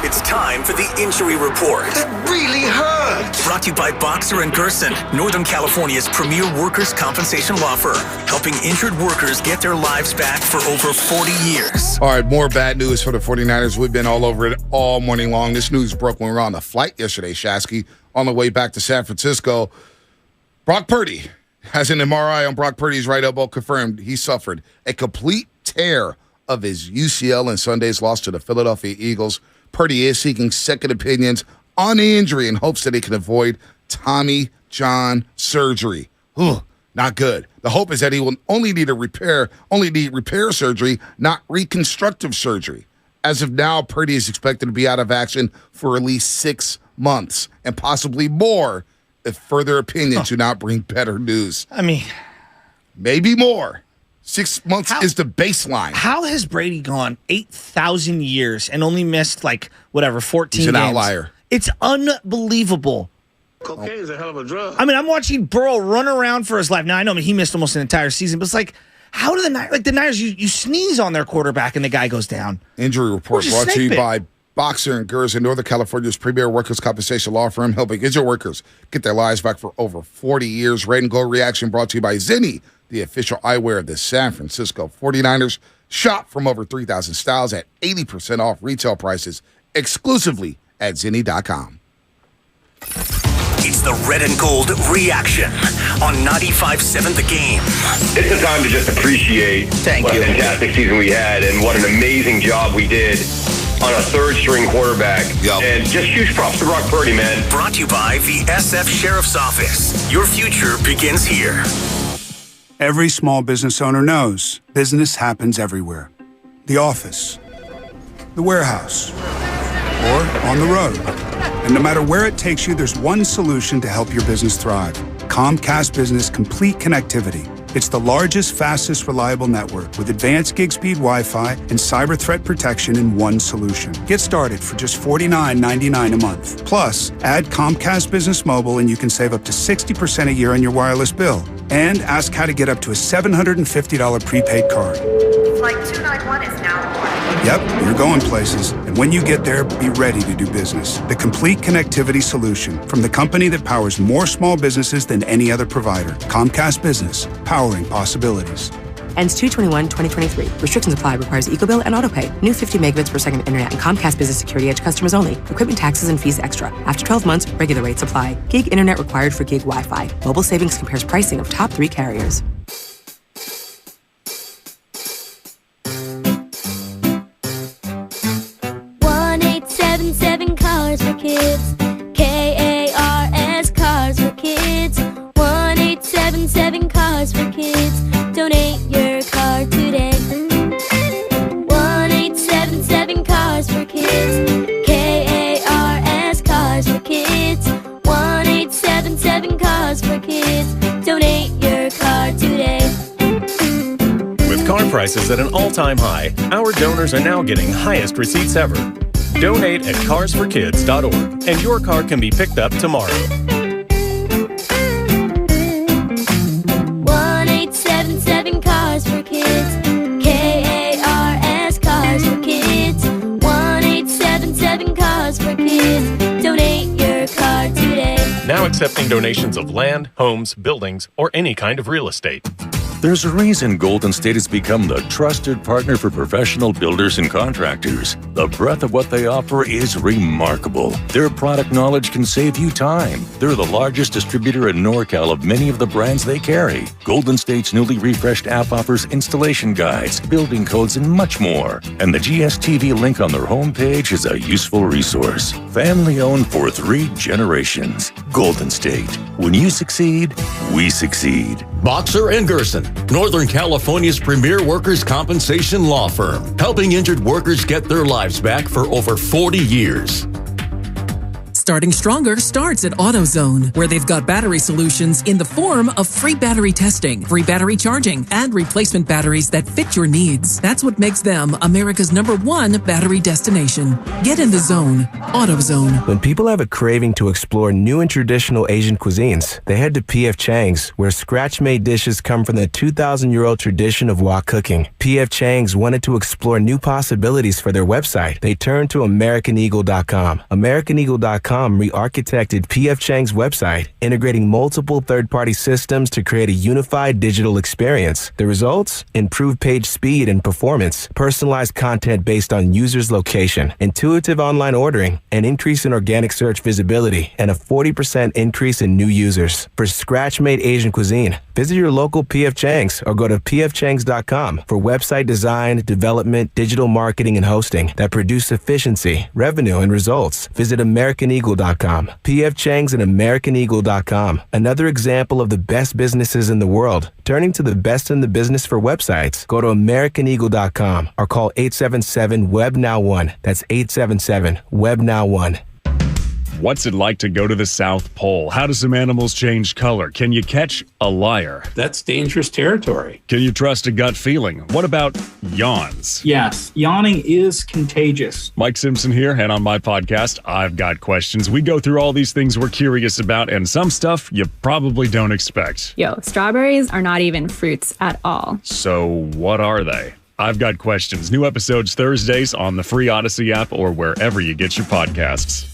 It's time for the injury report. That really hurts. Brought to you by Boxer and Gerson, Northern California's premier workers' compensation law firm, helping injured workers get their lives back for over 40 years. All right, more bad news for the 49ers. We've been all over it all morning long. This news broke when we were on the flight yesterday, Shasky, on the way back to San Francisco. Brock Purdy has an MRI on Brock Purdy's right elbow confirmed he suffered a complete tear of his UCL in Sunday's loss to the Philadelphia Eagles. Purdy is seeking second opinions on the injury in hopes that he can avoid Tommy John surgery. Not good. The hope is that he will only need repair surgery, not reconstructive surgery. As of now, Purdy is expected to be out of action for at least 6 months and possibly more if further opinions do not bring better news. I mean, maybe more. 6 months is the baseline. How has Brady gone 8,000 years and only missed 14 He's an games? Outlier. It's unbelievable. Cocaine is a hell of a drug. I mean, I'm watching Burrow run around for his life. Now, I know he missed almost an entire season, but it's like, how do the Niners, you sneeze on their quarterback and the guy goes down. Injury report brought to you by Boxer and Gerson, Northern California's premier workers' compensation law firm, helping injured workers get their lives back for over 40 years. Red and Gold Reaction brought to you by Zinni, the official eyewear of the San Francisco 49ers. Shop from over 3,000 styles at 80% off retail prices exclusively at Zinni.com. It's the Red and Gold Reaction on 95.7 The Game. It's a time to just appreciate what a fantastic season we had and what an amazing job we did on a third-string quarterback. And just huge props to Brock Purdy, man. Brought to you by the SF Sheriff's Office. Your future begins here. Every small business owner knows business happens everywhere. The office, the warehouse, or on the road. And no matter where it takes you, there's one solution to help your business thrive. Comcast Business Complete Connectivity. It's the largest, fastest, reliable network with advanced gig speed Wi-Fi and cyber threat protection in one solution. Get started for just $49.99 a month. Plus, add Comcast Business Mobile and you can save up to 60% a year on your wireless bill. And ask how to get up to a $750 prepaid card. Flight 291 is now boarding. Yep, you're going places. And when you get there, be ready to do business. The complete connectivity solution from the company that powers more small businesses than any other provider. Comcast Business, powering possibilities. Ends 2/21/2023. Restrictions apply. Requires EcoBill and AutoPay. New 50 megabits per second internet and Comcast Business Security Edge customers only. Equipment taxes and fees extra. After 12 months, regular rates apply. Gig internet required for gig Wi-Fi. Mobile savings compares pricing of top 3 carriers. Cars for Kids. KARS Cars for Kids. 1877 Cars for Kids. Donate your car today. 1877 Cars for Kids. KARS Cars for Kids. 1877 Cars for Kids. Donate your car today. With car prices at an all-time high, our donors are now getting highest receipts ever. Donate at carsforkids.org, and your car can be picked up tomorrow. 1877 Cars for Kids. KARS Cars for Kids. 1877 Cars for Kids. Donate your car today. Now accepting donations of land, homes, buildings, or any kind of real estate. There's a reason Golden State has become the trusted partner for professional builders and contractors. The breadth of what they offer is remarkable. Their product knowledge can save you time. They're the largest distributor in NorCal of many of the brands they carry. Golden State's newly refreshed app offers installation guides, building codes, and much more. And the GSTV link on their homepage is a useful resource. Family owned for 3 generations. Golden State. When you succeed, we succeed. Boxer and Gerson, Northern California's premier workers' compensation law firm, helping injured workers get their lives back for over 40 years. Starting Stronger starts at AutoZone, where they've got battery solutions in the form of free battery testing, free battery charging, and replacement batteries that fit your needs. That's what makes them America's #1 battery destination. Get in the zone. AutoZone. When people have a craving to explore new and traditional Asian cuisines, they head to P.F. Chang's, where scratch-made dishes come from the 2,000-year-old tradition of wok cooking. P.F. Chang's wanted to explore new possibilities for their website. They turned to AmericanEagle.com. AmericanEagle.com re-architected P.F. Chang's website, integrating multiple third-party systems to create a unified digital experience. The results? Improved page speed and performance, personalized content based on users' location, intuitive online ordering, an increase in organic search visibility, and a 40% increase in new users. For scratch-made Asian cuisine, visit your local P.F. Chang's or go to pfchangs.com for website design, development, digital marketing, and hosting that produce efficiency, revenue, and results. Visit AmericanEagle.com. P.F. Chang's and AmericanEagle.com. Another example of the best businesses in the world, turning to the best in the business for websites. Go to AmericanEagle.com or call 877-WEB-NOW1. That's 877-WEB-NOW1. What's it like to go to the South Pole? How do some animals change color? Can you catch a liar? That's dangerous territory. Can you trust a gut feeling? What about yawns? Yes, yawning is contagious. Mike Simpson here, and on my podcast, I've Got Questions. We go through all these things we're curious about and some stuff you probably don't expect. Yo, strawberries are not even fruits at all. So what are they? I've Got Questions. New episodes Thursdays on the free Odyssey app or wherever you get your podcasts.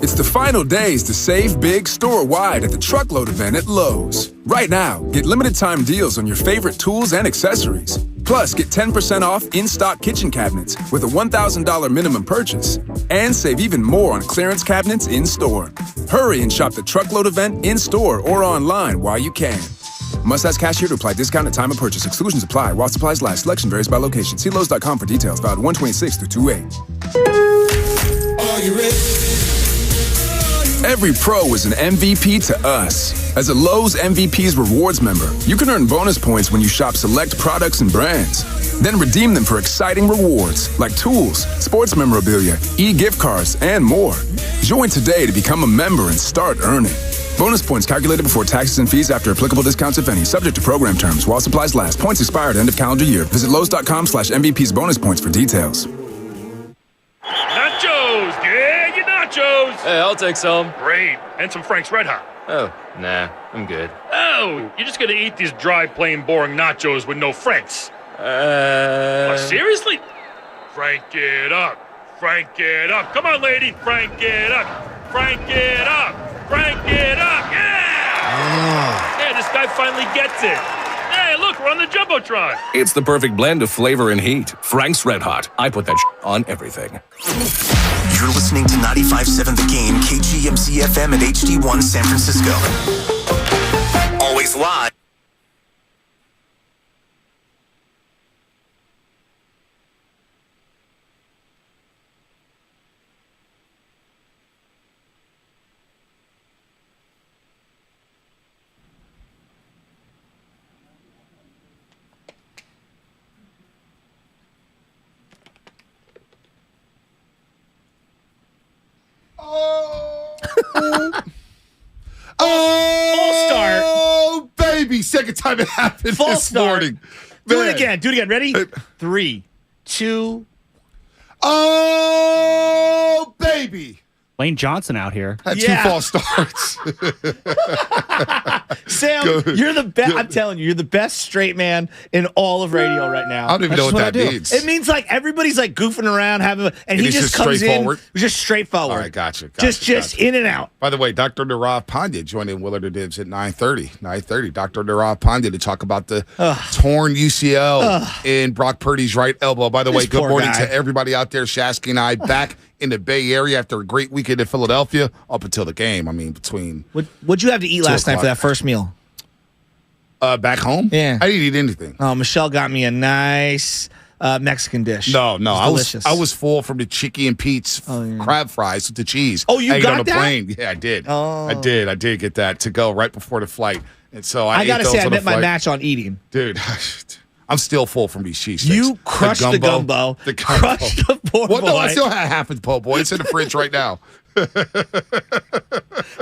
It's the final days to save big store-wide at the Truckload event at Lowe's. Right now, get limited-time deals on your favorite tools and accessories. Plus, get 10% off in-stock kitchen cabinets with a $1,000 minimum purchase. And save even more on clearance cabinets in-store. Hurry and shop the Truckload event in-store or online while you can. Must ask cashier to apply discount at time of purchase. Exclusions apply while supplies last. Selection varies by location. See Lowe's.com for details. Valid 1/26 through 2/8. Are you ready? Every pro is an MVP to us. As a Lowe's MVP's Rewards member, you can earn bonus points when you shop select products and brands. Then redeem them for exciting rewards like tools, sports memorabilia, e-gift cards, and more. Join today to become a member and start earning. Bonus points calculated before taxes and fees after applicable discounts, if any, subject to program terms while supplies last. Points expire at end of calendar year. Visit Lowe's.com/MVP's bonus points for details. Nachos! Yeah, your nachos! Hey, I'll take some. Great. And some Frank's Red Hot. Oh, nah, I'm good. Oh, you're just gonna eat these dry, plain, boring nachos with no Frank's. Seriously? Frank it up. Frank it up. Come on, lady. Frank it up. Frank it up. Frank it up. Yeah! Yeah, this guy finally gets it. Hey, look, we're on the Jumbotron. It's the perfect blend of flavor and heat. Frank's Red Hot. I put that on everything. You're listening to 95.7 The Game, KGMZ FM and HD1 San Francisco. Always live. Full start. Oh, baby. Second time it happened Full this start. morning. Do it Man. again. Do it again. Ready? 3, 2. Oh, baby. Lane Johnson out here. Had 2 false starts. Sam, you're the best. I'm telling you, you're the best straight man in all of radio right now. I don't even know what that means. It means like everybody's like goofing around, and he just comes in just straightforward. All right, gotcha. Just in and out. By the way, Dr. Nirav Pandya joining Willard and Dibs at 9:30. 9:30. Dr. Nirav Pandya to talk about the torn UCL in Brock Purdy's right elbow. By the way, good morning to everybody out there. Shasky and I back in the Bay Area after a great weekend in Philadelphia up until the game. I mean, between. What'd you have to eat last night for that first meal? Back home? Yeah. I didn't eat anything. Oh, Michelle got me a nice Mexican dish. No, I delicious. was full from the Chicky and Pete's crab fries with the cheese. Oh, you ate got on the that? plane. Yeah, I did. Oh. I did get that to go right before the flight. And so I gotta ate those say, I on the met my flight. match on eating. Dude, I'm still full from these cheesesteaks. You crushed the gumbo. Crushed the poor boy. Well, no, I still have half of the po' boy. It's in the fridge right now.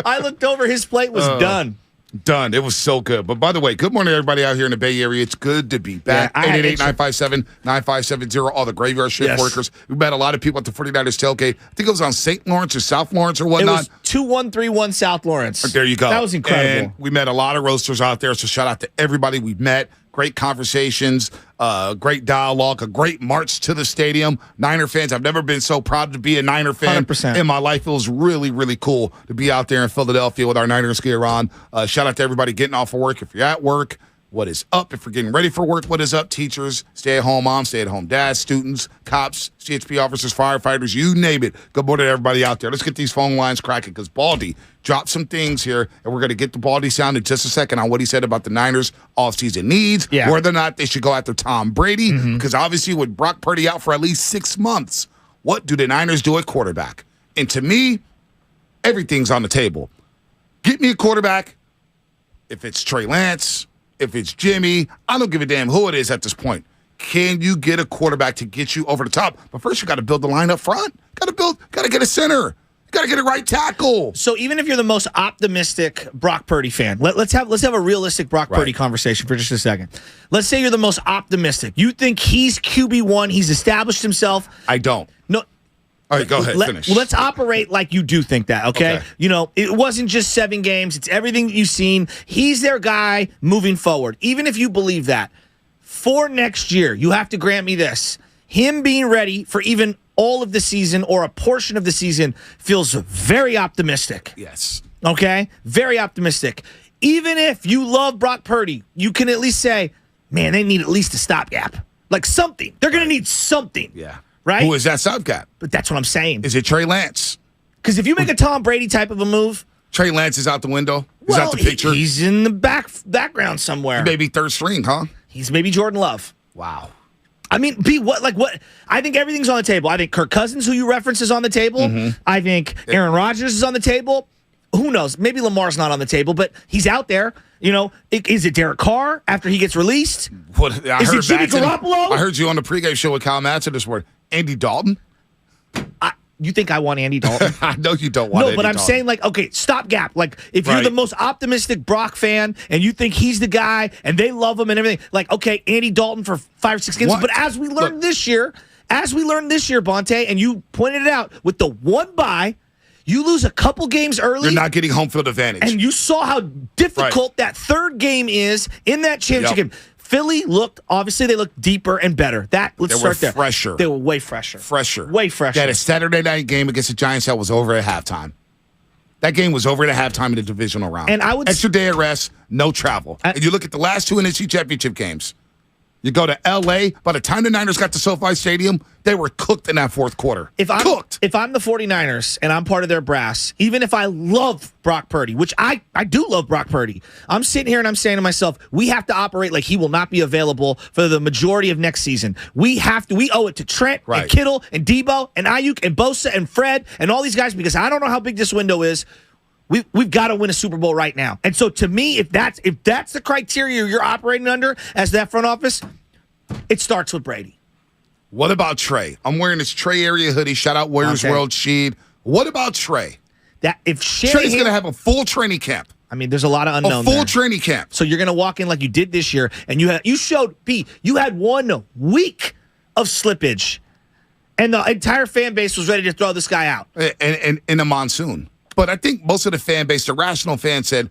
I looked over. His plate was done. Done. It was so good. But by the way, good morning, everybody out here in the Bay Area. It's good to be back. 888-957-9570. All the graveyard shift workers. We met a lot of people at the 49ers tailgate. I think it was on St. Lawrence or South Lawrence or whatnot. It was 2131 South Lawrence. There you go. That was incredible. And we met a lot of roasters out there, so shout out to everybody we met. Great conversations, great dialogue, a great march to the stadium. Niner fans, I've never been so proud to be a Niner fan 100%. in my life. It was really, really cool to be out there in Philadelphia with our Niners gear on. Shout out to everybody getting off of work. If you're at work, what is up? If you're getting ready for work, what is up? Teachers, stay-at-home moms, stay-at-home dads, students, cops, CHP officers, firefighters, you name it. Good morning to everybody out there. Let's get these phone lines cracking because Baldy dropped some things here, and we're going to get the Baldy sound in just a second on what he said about the Niners' offseason needs, whether or not they should go after Tom Brady, because obviously with Brock Purdy out for at least 6 months, what do the Niners do at quarterback? And to me, everything's on the table. Get me a quarterback. If it's Trey Lance, if it's Jimmy, I don't give a damn who it is at this point. Can you get a quarterback to get you over the top? But first, you got to build the line up front. Got to get a center. You got to get a right tackle. So even if you're the most optimistic Brock Purdy fan, let's have a realistic Brock Purdy conversation for just a second. Let's say you're the most optimistic. You think he's QB1. He's established himself. I don't. No. All right, go ahead. Finish. Let's operate like you do think that, okay? You know, it wasn't just 7 games. It's everything that you've seen. He's their guy moving forward. Even if you believe that, for next year, you have to grant me this. Him being ready for even all of the season or a portion of the season feels very optimistic. Yes. Okay? Very optimistic. Even if you love Brock Purdy, you can at least say, man, they need at least a stopgap. Like something. They're going to need something. Yeah. Right? Who is that stopgap? But that's what I'm saying. Is it Trey Lance? Because if you make a Tom Brady type of a move, Trey Lance is out the window. He's out the picture. He's in the background somewhere. Maybe third string, huh? He's maybe Jordan Love. Wow. I mean, what? I think everything's on the table. I think Kirk Cousins, who you reference, is on the table. I think Aaron Rodgers is on the table. Who knows? Maybe Lamar's not on the table, but he's out there. You know, is it Derek Carr after he gets released? Is it Jimmy Garoppolo? I heard you on the pregame show with Kyle Madsen this morning. Andy Dalton? You think I want Andy Dalton? I know you don't want Andy but I'm Dalton. saying, like, okay, stopgap. Like, if you're the most optimistic Brock fan and you think he's the guy and they love him and everything, like, okay, Andy Dalton for 5 or 6 games. What? But as we learned this year, Bonte, and you pointed it out, with the one bye, you lose a couple games early. You're not getting home field advantage. And you saw how difficult that third game is in that championship game. Philly obviously they looked deeper and better. Let's start there. Fresher. They were way fresher. Way fresher. That a Saturday night game against the Giants that was over at halftime. That game was over at halftime in the divisional round. And I would extra day of rest, no travel. And you look at the last two NFC Championship games. You go to L.A., by the time the Niners got to SoFi Stadium, they were cooked in that fourth quarter. If I'm the 49ers and I'm part of their brass, even if I love Brock Purdy, which I do love Brock Purdy, I'm sitting here and I'm saying to myself, we have to operate like he will not be available for the majority of next season. We owe it to Trent and Kittle and Debo and Ayuk and Bosa and Fred and all these guys, because I don't know how big this window is. We've got to win a Super Bowl right now. And so to me, if that's the criteria you're operating under as that front office, it starts with Brady. What about Trey? I'm wearing this Trey area hoodie. Shout out Warriors World Sheed. What about Trey? Trey's going to have a full training camp. I mean, there's a lot of unknown there. A full training camp. So you're going to walk in like you did this year, and you had 1 week of slippage, and the entire fan base was ready to throw this guy out. And in the monsoon. But I think most of the fan base, the rational fans, said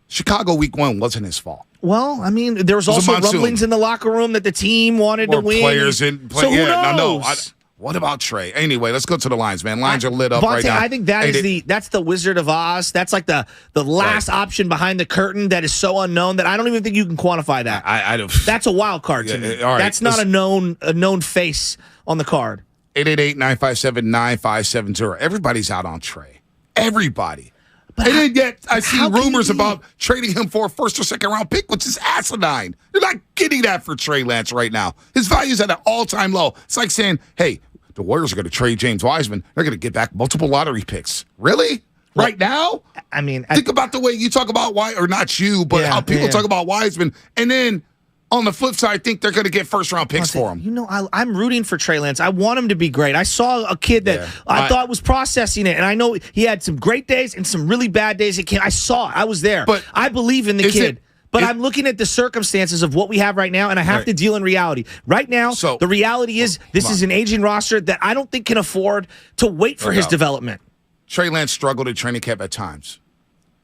Chicago week 1 wasn't his fault. Well, I mean, there was also rumblings in the locker room that the team wanted to win. Players so who knows? What about Trey? Anyway, let's go to the lines, man. Lines are lit up Vontae, right now. I think that's the Wizard of Oz. That's like the last option behind the curtain that is so unknown that I don't even think you can quantify that. I don't. That's a wild card to me. Right, that's not a known face on the card. 888-957-9570. Everybody's out on Trey. Everybody. And then yet I see rumors about trading him for a first or second round pick, which is asinine. You're not getting that for Trey Lance right now. His value is at an all-time low. It's like saying, hey, the Warriors are going to trade James Wiseman. They're going to get back multiple lottery picks. Really? Right now? I mean, think about the way you talk about or not you, but how people talk about Wiseman. And then on the flip side, I think they're going to get first-round picks for him. You know, I'm rooting for Trey Lance. I want him to be great. I saw a kid that I thought was processing it, and I know he had some great days and some really bad days. I was there. But I believe in the kid. But I'm looking at the circumstances of what we have right now, and I have to deal in reality. Right now, the reality is this is an aging roster that I don't think can afford to wait for his development. Trey Lance struggled at training camp at times.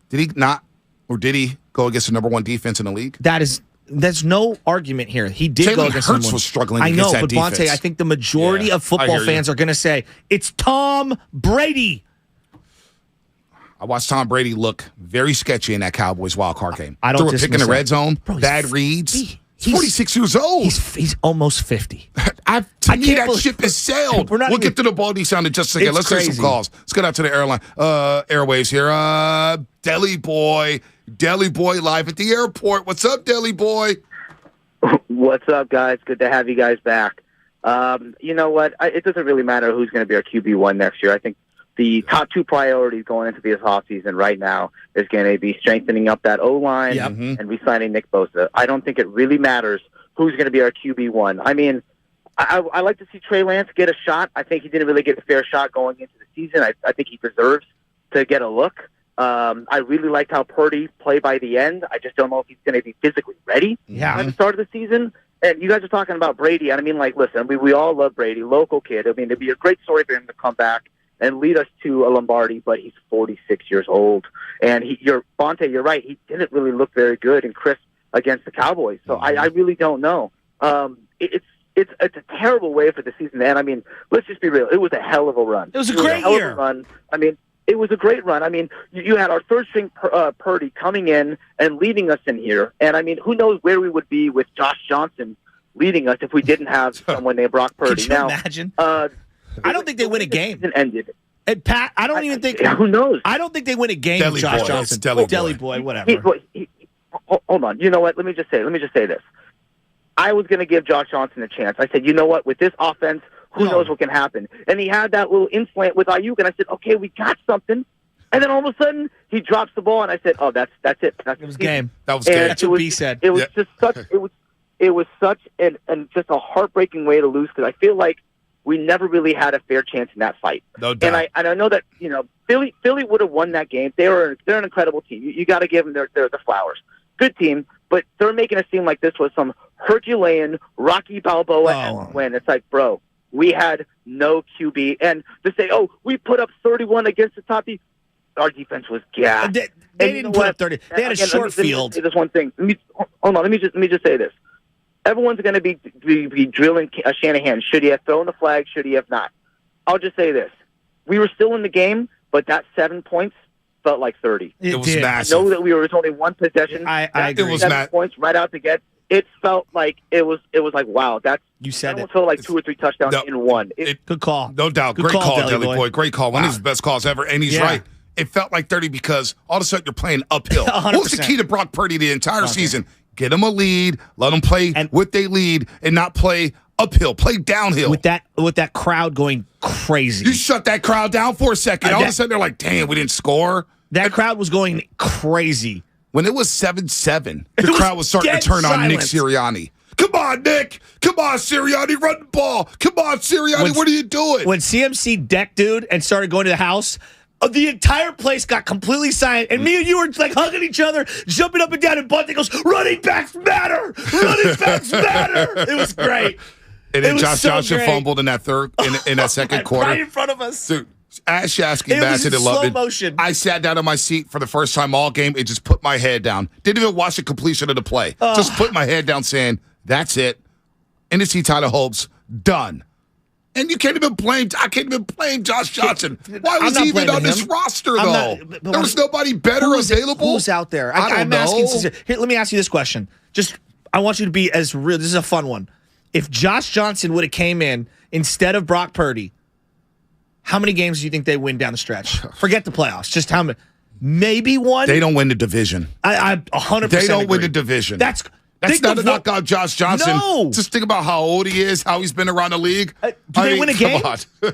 Did he not, or did he go against the number 1 defense in the league? There's no argument here. He did Jalen go against Hurts someone. was struggling I know, against that but defense. Vontae, I think the majority of football fans are going to say, it's Tom Brady. I watched Tom Brady look very sketchy in that Cowboys wild card game. I don't threw a pick in the red zone, bad reads. He's 46 years old. He's almost 50. To me, that ship has sailed. We'll get to the Baldy sound in just a second. Let's take some calls. Let's get out to the airwaves here. Deli Boy live at the airport. What's up, Deli Boy? What's up, guys? Good to have you guys back. You know what? It doesn't really matter who's going to be our QB1 next year. I think the top 2 priorities going into this offseason right now is going to be strengthening up that O-line and re-signing Nick Bosa. I don't think it really matters who's going to be our QB1. I mean, I like to see Trey Lance get a shot. I think he didn't really get a fair shot going into the season. I think he deserves to get a look. I really liked how Purdy played by the end. I just don't know if he's going to be physically ready at the start of the season. And you guys are talking about Brady. And I mean, like, listen, we all love Brady, local kid. I mean, it'd be a great story for him to come back and lead us to a Lombardi, but he's 46 years old. And Vontae, you're right. He didn't really look very good and crisp against the Cowboys. So I really don't know. It's a terrible way for the season to end. I mean, let's just be real. It was a hell of a run. It was a great year. Run. I mean, it was a great run. I mean, you had our third-string Purdy coming in and leading us in here. And, I mean, who knows where we would be with Josh Johnson leading us if we didn't have someone named Brock Purdy. Could you imagine? I don't think they win a game. Ended. And Pat, I don't even think. Who knows? I don't think they win a game with Josh Johnson. Deli boy, whatever. Hold on. You know what? Let me just say this. I was going to give Josh Johnson a chance. I said, you know what? With this offense, who knows what can happen? And he had that little implant with Ayuk, and I said, okay, we got something. And then all of a sudden, he drops the ball, and I said, oh, that's it. It was game. That was good. That's what B said. It was just such. It was such and just a heartbreaking way to lose, because I feel like we never really had a fair chance in that fight. No doubt. And I know that Philly would have won that game. They're an incredible team. You got to give them their flowers. Good team, but they're making it seem like this was some Herculean Rocky Balboa win. It's like, bro, we had no QB, and to say, oh, we put up 31 against the top team. Our defense was gassed. They didn't put up 30. They had a short field. Let me just say this. everyone's going to be drilling Shanahan. Should he have thrown the flag? Should he have not? I'll just say this. We were still in the game, but that 7 points felt like 30. It was massive. I know that it was only one possession. I agree. It was 7 points right out to get. It felt like it was like, wow, that's you said it. Felt like 2 or 3 touchdowns in one. Good call. No doubt. Good Great call, Deli Boy. Great call. One of his best calls ever. And he's right. It felt like 30 because all of a sudden you're playing uphill. 100%. What was the key to Brock Purdy the entire season? Get him a lead, let him play with they lead, and not play uphill, play downhill. With that crowd going crazy. You shut that crowd down for a second. All of a sudden they're like, damn, we didn't score. That crowd was going crazy. When it was 7-7, the crowd was starting to turn on Nick Sirianni. Come on, Nick. Come on, Sirianni, run the ball. Come on, Sirianni, what are you doing? When CMC decked dude and started going to the house, the entire place got completely silent, and me and you were like hugging each other, jumping up and down, and Bunting goes, running backs matter! Running backs matter! It was great. And then Josh Johnson fumbled in that in that second quarter. Right in front of us. Dude, Ash Shasky, Bassett, and Lubin. Motion. I sat down on my seat for the first time all game and just put my head down. Didn't even watch the completion of the play. Just put my head down saying, that's it. NC title hopes, done. And I can't even blame Josh Johnson. Why was he even on this roster, though? There was nobody better available? Who's out there? I'm asking. Here, let me ask you this question. I want you to be as real. This is a fun one. If Josh Johnson would have came in instead of Brock Purdy, how many games do you think they win down the stretch? Forget the playoffs. Just how many? Maybe one? They don't win the division. I 100% They don't agree. win the division. That's not a knock on Josh Johnson. No. Just think about how old he is, how he's been around the league. Do they win a game? Come on.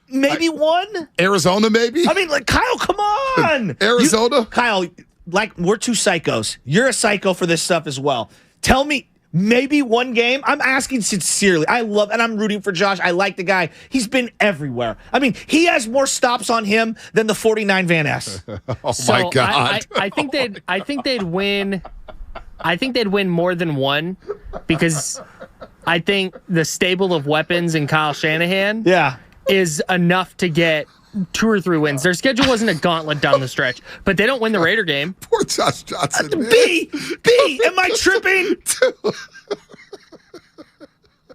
Maybe one? Arizona, maybe? I mean, like, Kyle, come on. Arizona? Kyle, like, we're two psychos. You're a psycho for this stuff as well. Tell me, maybe one game? I'm asking sincerely. And I'm rooting for Josh. I like the guy. He's been everywhere. I mean, he has more stops on him than the 49 Van Ness. My God. I think they'd win. I think they'd win more than one because I think the stable of weapons in Kyle Shanahan is enough to get 2 or 3 wins. Their schedule wasn't a gauntlet down the stretch, but they don't win the Raider game. Poor Josh Johnson. B, am I tripping?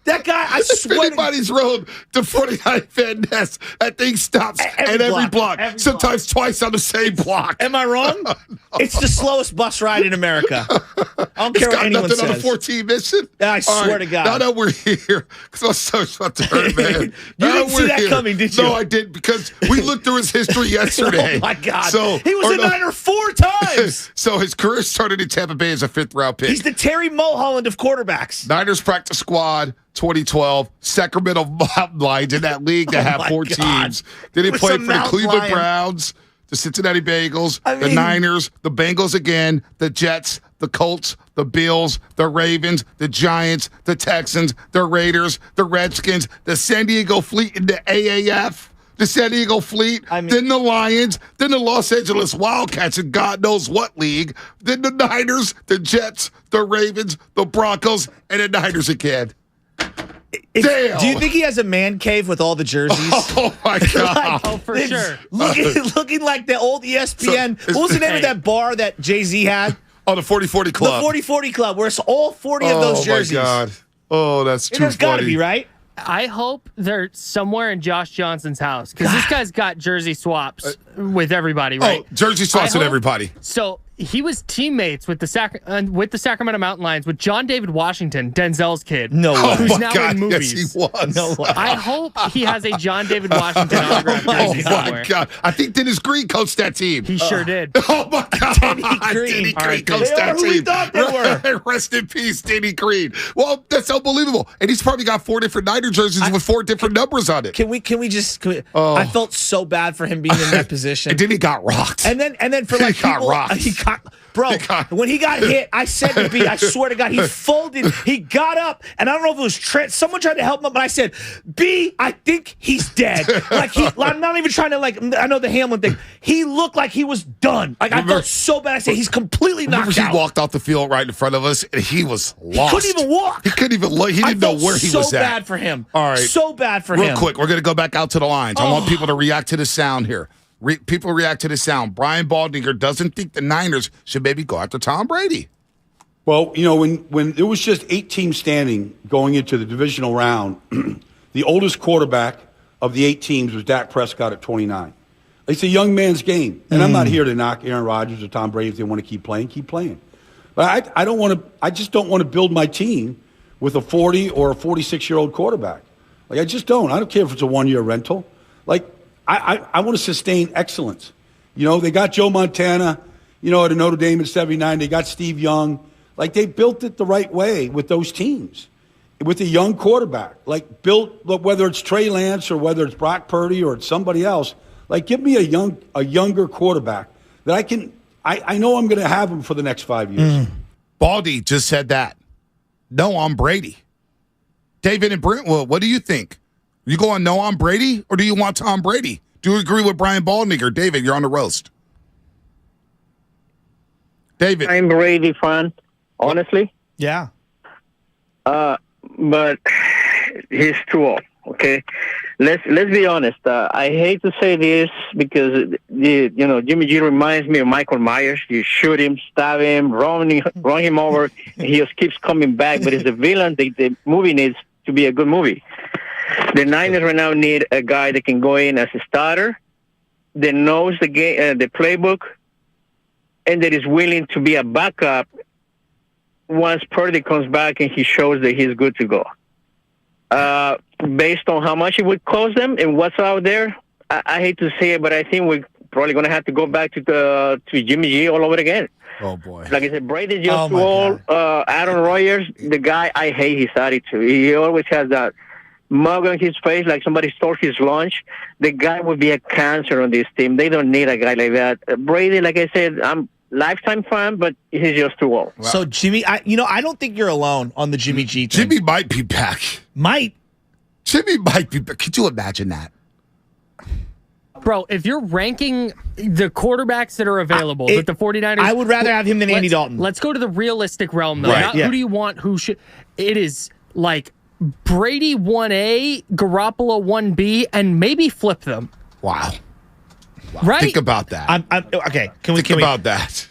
That guy, I swear. If anybody's rode the 49 Van Ness, that thing stops at every block. Sometimes twice on the same block. Am I wrong? No. It's the slowest bus ride in America. I don't care what anyone nothing says. on a 14 mission. I swear to God. Now that we're here, because I was so about to hurt, man. You didn't see that coming, did you? No, I didn't, because we looked through his history yesterday. Oh, my God. So, he was a Niner 4 times. So his career started in Tampa Bay as a 5th-round pick. He's the Terry Mulholland of quarterbacks. Niners practice squad. 2012, Sacramento Mountain Lions in that league that have 4 teams. Then he played for the Cleveland Browns, the Cincinnati Bengals, the Niners, the Bengals again, the Jets, the Colts, the Bills, the Ravens, the Giants, the Texans, the Raiders, the Redskins, the San Diego Fleet in the AAF. The San Diego Fleet, then the Lions, then the Los Angeles Wildcats in God knows what league, then the Niners, the Jets, the Ravens, the Broncos, and the Niners again. Damn. Do you think he has a man cave with all the jerseys? Oh, my God. Oh, for sure. Looking like the old ESPN. What was the name of that bar that Jay-Z had? Oh, the 40-40 Club. The 40-40 Club, where it's all 40 of those jerseys. Oh, my God. Oh, that's too funny. There's got to be, right? I hope they're somewhere in Josh Johnson's house because this guy's got jersey swaps with everybody, right? Oh, jersey swaps with everybody. So he was teammates with the Sacramento Mountain Lions with John David Washington, Denzel's kid. No way. Who's now in movies. Yes, he was. No way. I hope he has a John David Washington autograph jersey somewhere. Oh, my God. I think Dennis Green coached that team. He sure did. Oh, my God. Denny Green. Denny Green coached that team. team. Thought they were. Rest in peace, Denny Green. Well, that's unbelievable. And he's probably got 4 different Niner jerseys with 4 different numbers on it. Can we I felt so bad for him being in that position. And then he got rocked. And then for like people, when he got hit, I said to B, I swear to God, he folded, he got up, and I don't know if it was someone tried to help him, but I said, B, I think he's dead. I'm not even trying to I know the Hamlin thing. He looked like he was done. I felt so bad. I said he's completely knocked out. He walked off the field right in front of us, and he was lost. He couldn't even walk. He couldn't even look. He didn't know where he was at. So bad for him. All right. So bad for him. Real quick, we're going to go back out to the lines. I want people to react to the sound here. People react to the sound. Brian Baldinger doesn't think the Niners should maybe go after Tom Brady. Well, when it was just 8 teams standing going into the divisional round, the oldest quarterback of the 8 teams was Dak Prescott at 29. It's a young man's game. And I'm not here to knock Aaron Rodgers or Tom Brady. If they want to keep playing. But I just don't want to build my team with a 40 or a 46-year-old quarterback. I just don't. I don't care if it's a 1-year rental. I want to sustain excellence. They got Joe Montana, at a Notre Dame at 79. They got Steve Young. They built it the right way with those teams, with a young quarterback. Whether it's Trey Lance or whether it's Brock Purdy or it's somebody else. Give me a younger quarterback that I know I'm going to have him for the next 5 years. Baldy just said that. No on Brady. David and Brentwood, what do you think? You going no on Brady, or do you want Tom Brady? Do you agree with Brian Baldniger? David, you're on the roast. David. I'm Brady fan, honestly. Yeah. But he's too old, okay? Let's be honest. I hate to say this because Jimmy G reminds me of Michael Myers. You shoot him, stab him, run him over, and he just keeps coming back. But it's the villain. The movie needs to be a good movie. The Niners right now need a guy that can go in as a starter, that knows the game, the playbook, and that is willing to be a backup once Purdy comes back and he shows that he's good to go. Based on how much it would cost them and what's out there, I hate to say it, but I think we're probably going to have to go back to Jimmy G all over again. Oh, boy. Like I said, Brady's just too old. Aaron Rodgers, the guy, I hate his attitude. He always has that mug on his face like somebody stole his lunch. The guy would be a cancer on this team. They don't need a guy like that. Brady, like I said, I'm lifetime fan, but he's just too old. Wow. So, Jimmy, I don't think you're alone on the Jimmy G thing. Jimmy might be back. Jimmy might be back. Could you imagine that? Bro, if you're ranking the quarterbacks that are available with the 49ers... I would rather have him than Andy Dalton. Let's go to the realistic realm, though. Right, Who do you want, who should... It is like Brady 1A, Garoppolo 1B, and maybe flip them. Wow. Right? Think about that. Okay, Think about that.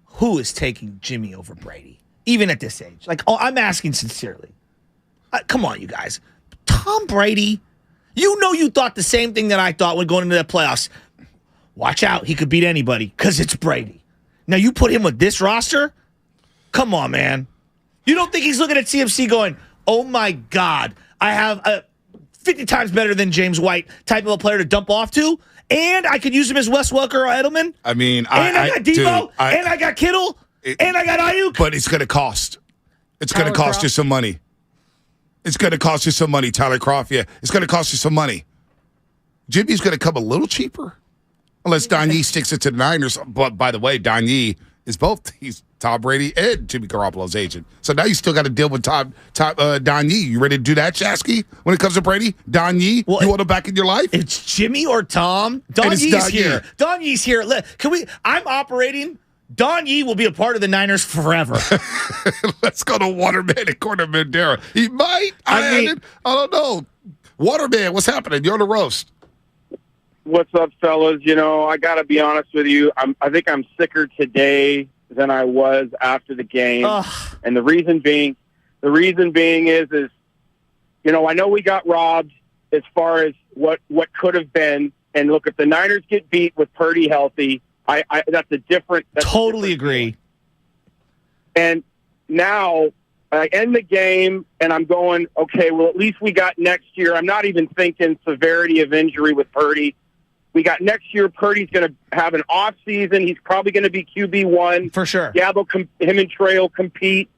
Who is taking Jimmy over Brady, even at this age? I'm asking sincerely. Come on, you guys. Tom Brady, you thought the same thing that I thought when going into the playoffs. Watch out, he could beat anybody because it's Brady. Now, you put him with this roster? Come on, man. You don't think he's looking at CMC going, oh, my God, I have a 50 times better than James White type of a player to dump off to? And I could use him as Wes Welker or Edelman? I mean, I got Debo, and I got Kittle, and I got Ayuk. But it's going to cost. It's going to cost you some money. It's going to cost you some money, Tyler Croft. Yeah, it's going to cost you some money. Jimmy's going to come a little cheaper, unless Don Yee sticks it to the Niners. But by the way, Don Yee is both. He's Tom Brady and Jimmy Garoppolo's agent. So now you still got to deal with Don Yee. You ready to do that, Chasky? When it comes to Brady, Don Yee, you want him back in your life? It's Jimmy or Tom. Don Yee's here. Don Yee's here. Can we? I'm operating. Don Yee will be a part of the Niners forever. Let's go to Waterman and Corner Mandera. He might. I don't know. Waterman, what's happening? You're on the roast. What's up, fellas? I got to be honest with you. I think I'm sicker today than I was after the game. And the reason being is I know we got robbed as far as what could have been. And look, if the Niners get beat with Purdy healthy, that's a different. Totally agree. And now I end the game, and I'm going, okay, well, at least we got next year. I'm not even thinking severity of injury with Purdy. We got next year. Purdy's going to have an off season. He's probably going to be QB1 for sure. Yeah, him and Trey will compete.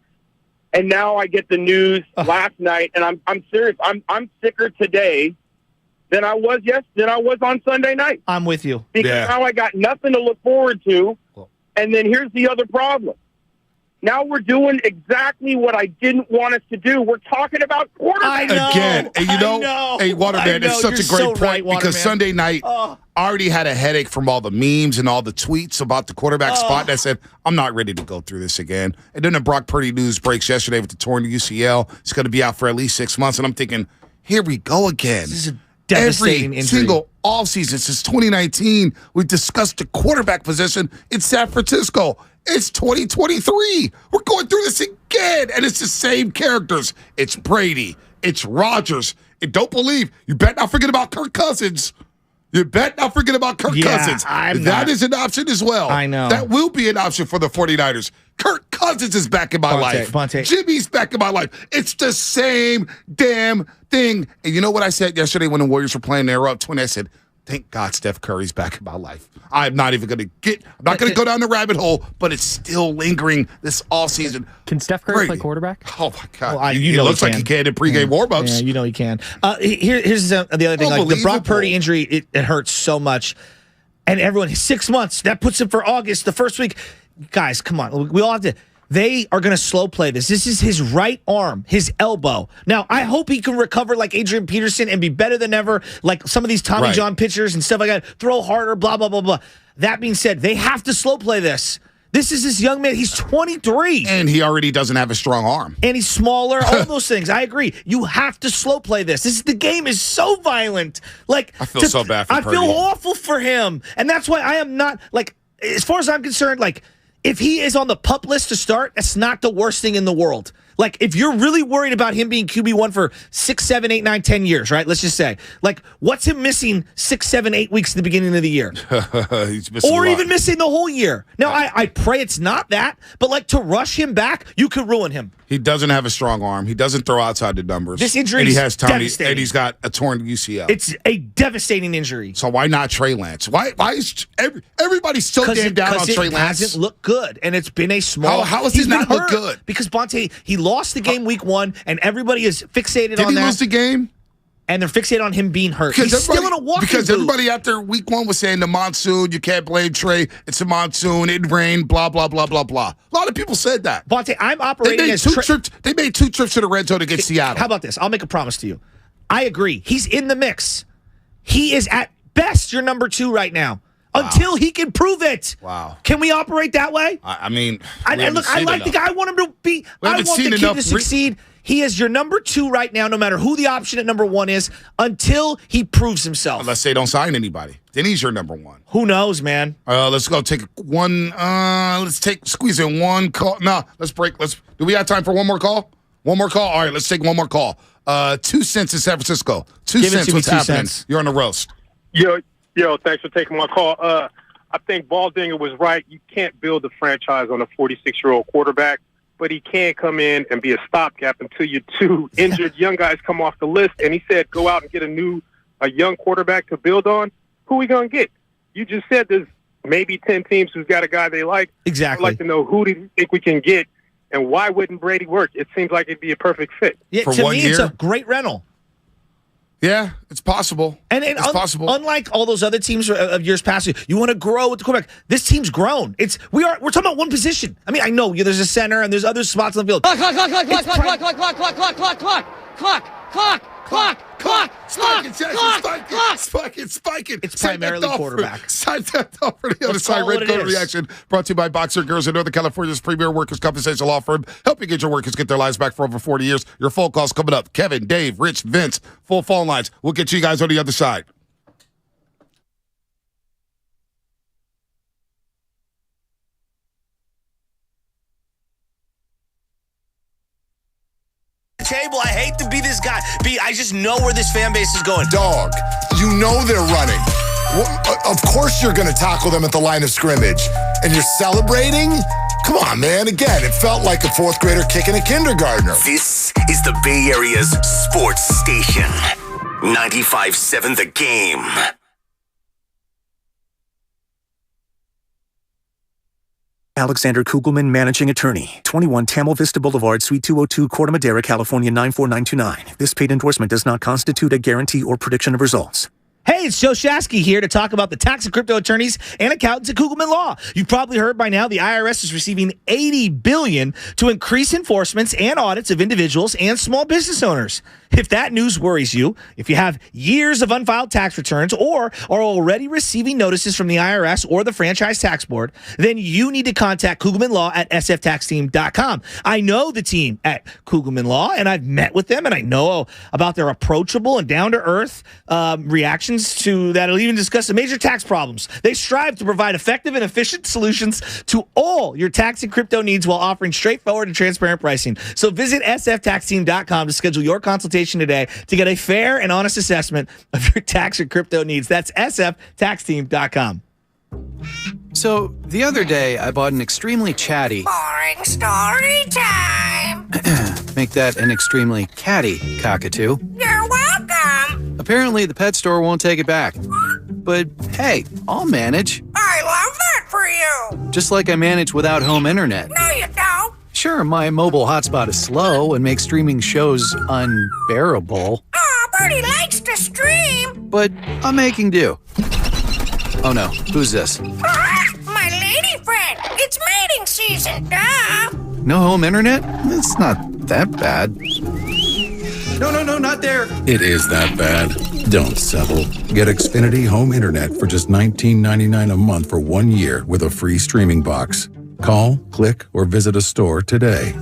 And now I get the news last night, and I'm serious. I'm sicker today than I was on Sunday night. I'm with you. Because now I got nothing to look forward to. And then here's the other problem. Now we're doing exactly what I didn't want us to do. We're talking about quarterbacks. Again, and hey, Waterman, it's such a great point because Sunday night I already had a headache from all the memes and all the tweets about the quarterback spot. And I said, I'm not ready to go through this again. And then the Brock Purdy news breaks yesterday with the torn UCL. It's going to be out for at least 6 months. And I'm thinking, here we go again. This is a devastating injury. all season since 2019. We've discussed the quarterback position in San Francisco. It's 2023. We're going through this again, and it's the same characters. It's Brady. It's Rodgers. And don't believe, you bet not forget about Kirk Cousins. You bet not forget about Kirk Cousins. That is an option as well. I know. That will be an option for the 49ers. Kirk Cousins is back in my life. Jimmy's back in my life. It's the same damn thing. And you know what I said yesterday when the Warriors were playing? They were up 20. I said, thank God Steph Curry's back in my life. I'm not even going to go down the rabbit hole, but it's still lingering this offseason. Can Steph Curry play quarterback? Oh, my God. Well, he looks like he can in pregame warmups. Yeah, you know he can. Here's the other thing. Like the Brock Purdy injury, it hurts so much. And everyone, 6 months, that puts him for August, the first week. Guys, come on. We all have to. They are going to slow play this. This is his right arm, his elbow. Now, I hope he can recover like Adrian Peterson and be better than ever, like some of these Tommy John pitchers and stuff like that. Throw harder, blah, blah, blah, blah. That being said, they have to slow play this. This is this young man. He's 23. And he already doesn't have a strong arm. And he's smaller, all those things. I agree. You have to slow play this. The game is so violent. Like I feel so bad for Purdy. I feel awful for him. And that's why I am not, like, as far as I'm concerned, like, if he is on the PUP list to start, that's not the worst thing in the world. Like, if you're really worried about him being QB1 for 6, 7, 8, 9, 10 years, right? Let's just say. Like, what's him missing 6, 7, 8 weeks at the beginning of the year? He's missing or even missing the whole year. Now, I pray it's not that, but, like, to rush him back, you could ruin him. He doesn't have a strong arm. He doesn't throw outside the numbers. This injury and he is has Tommy, devastating. and he's got a torn UCL. It's a devastating injury. So why not Trey Lance? Why is everybody so damn down on Trey Lance? It hasn't looked good, and it's been a small. How has he not looked good? Because Bonte, he lost the game week 1, and everybody is fixated on that. Did he lose the game? And they're fixated on him being hurt. He's still in a walking Because boot. everybody after week 1 was saying the monsoon, you can't blame Trey. It's a monsoon, it rained, blah, blah, blah, blah, blah. A lot of people said that. Bonte, I'm operating as they made 2 trips to the red zone against Seattle. How about this? I'll make a promise to you. I agree. He's in the mix. He is at best your number 2 right now. Wow. Until he can prove it. Wow. Can we operate that way? I mean, look, I like the guy. I want him to be. I want the kid to succeed. He is your number 2 right now, no matter who the option at number 1 is, until he proves himself. Unless they don't sign anybody. Then he's your number 1. Who knows, man? Let's go take one. Squeeze in one call. No, let's break. Do we have time for one more call? One more call? All right, let's take one more call. 2 cents in San Francisco. 2 cents. What's happening? You're on the roast. Yo, thanks for taking my call. I think Baldinger was right. You can't build a franchise on a 46-year-old quarterback, but he can come in and be a stopgap until your 2 injured young guys come off the list. And he said, go out and get a young quarterback to build on. Who are we going to get? You just said there's maybe 10 teams who's got a guy they like. Exactly. I'd like to know who do you think we can get, and why wouldn't Brady work? It seems like it'd be a perfect fit. Yeah, for to 1 me, year? it's a great rental. Yeah, it's possible. And it's possible. Unlike all those other teams of years past, you want to grow with the quarterback. This team's grown. We're talking about one position. I mean, I know there's a center and there's other spots on the field. Clock. Spiking. It's primarily quarterback. Sign that off for the other side. Red Coat Reaction brought to you by Boxer Girls in Northern California's premier workers' compensation law firm, helping get your workers get their lives back for over 40 years. Your phone calls coming up. Kevin, Dave, Rich, Vince, full phone lines. We'll get you guys on the other side. Table. I hate to be this guy. I just know where this fan base is going. Dog, you know they're running. Of course you're going to tackle them at the line of scrimmage. And you're celebrating? Come on, man. Again, it felt like a 4th grader kicking a kindergartner. This is the Bay Area's sports station. 95.7 The Game. Alexander Kugelman, Managing Attorney, 21 Tamil Vista Boulevard, Suite 202, Corte Madera, California, 94929. This paid endorsement does not constitute a guarantee or prediction of results. Hey, it's Joe Shasky here to talk about the tax and crypto attorneys and accountants at Kugelman Law. You've probably heard by now the IRS is receiving $80 billion to increase enforcements and audits of individuals and small business owners. If that news worries you, if you have years of unfiled tax returns or are already receiving notices from the IRS or the Franchise Tax Board, then you need to contact Kugelman Law at sftaxteam.com. I know the team at Kugelman Law, and I've met with them, and I know about their approachable and down-to-earth reaction solutions that'll even discuss the major tax problems. They strive to provide effective and efficient solutions to all your tax and crypto needs while offering straightforward and transparent pricing. So visit sftaxteam.com to schedule your consultation today to get a fair and honest assessment of your tax and crypto needs. That's sftaxteam.com. So, the other day, I bought an extremely chatty... Boring story time! Make that an extremely catty cockatoo. You're welcome! Apparently, the pet store won't take it back. But, hey, I'll manage. I love that for you! Just like I manage without home internet. No, you don't! Sure, my mobile hotspot is slow and makes streaming shows unbearable. Aw, Bertie likes to stream! But I'm making do. Oh no, who's this? My lady friend! It's mating season, duh! No home internet? It's not that bad. No, not there. It is that bad. Don't settle. Get Xfinity Home Internet for just $19.99 a month for 1 year with a free streaming box. Call, click, or visit a store today.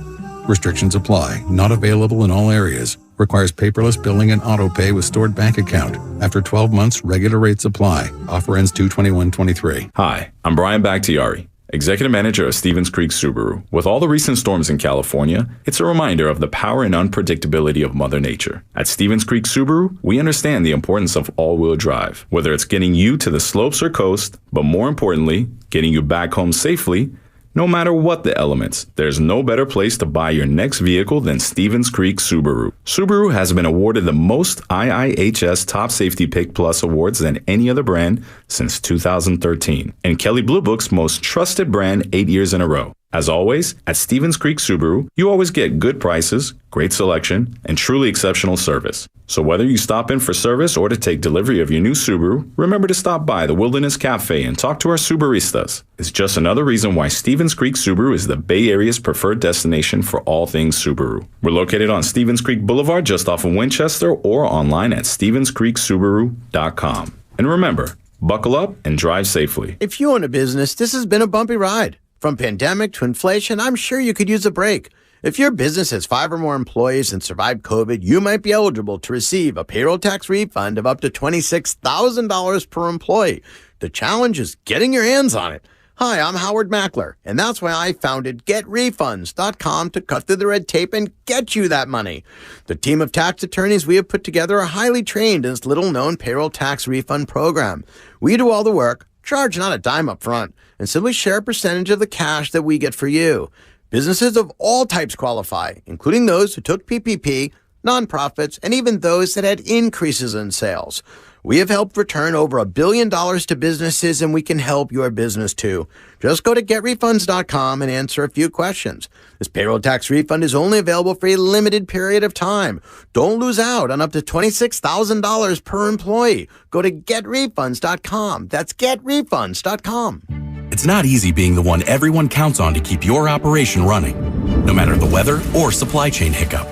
Restrictions apply. Not available in all areas. Requires paperless billing and auto pay with stored bank account. After 12 months, regular rates apply. Offer ends 2/21/23. Hi, I'm Brian Bakhtiari, Executive Manager of Stevens Creek Subaru. With all the recent storms in California, it's a reminder of the power and unpredictability of Mother Nature. At Stevens Creek Subaru, we understand the importance of all-wheel drive, whether it's getting you to the slopes or coast, but more importantly, getting you back home safely. No matter what the elements, there's no better place to buy your next vehicle than Stevens Creek Subaru. Subaru has been awarded the most IIHS Top Safety Pick Plus awards than any other brand since 2013, and Kelley Blue Book's most trusted brand 8 years in a row. As always, at Stevens Creek Subaru, you always get good prices, great selection, and truly exceptional service. So whether you stop in for service or to take delivery of your new Subaru, remember to stop by the Wilderness Cafe and talk to our Subaristas. It's just another reason why Stevens Creek Subaru is the Bay Area's preferred destination for all things Subaru. We're located on Stevens Creek Boulevard just off of Winchester or online at StevensCreekSubaru.com. And remember, buckle up and drive safely. If you own a business, this has been a bumpy ride. From pandemic to inflation, I'm sure you could use a break. If your business has 5 or more employees and survived COVID, you might be eligible to receive a payroll tax refund of up to $26,000 per employee. The challenge is getting your hands on it. Hi, I'm Howard Mackler, and that's why I founded GetRefunds.com to cut through the red tape and get you that money. The team of tax attorneys we have put together are highly trained in this little-known payroll tax refund program. We do all the work, charge not a dime up front, and simply share a percentage of the cash that we get for you. Businesses of all types qualify, including those who took PPP, nonprofits, and even those that had increases in sales. We have helped return over $1 billion to businesses, and we can help your business too. Just go to GetRefunds.com and answer a few questions. This payroll tax refund is only available for a limited period of time. Don't lose out on up to $26,000 per employee. Go to GetRefunds.com. That's GetRefunds.com. It's not easy being the one everyone counts on to keep your operation running, no matter the weather or supply chain hiccup.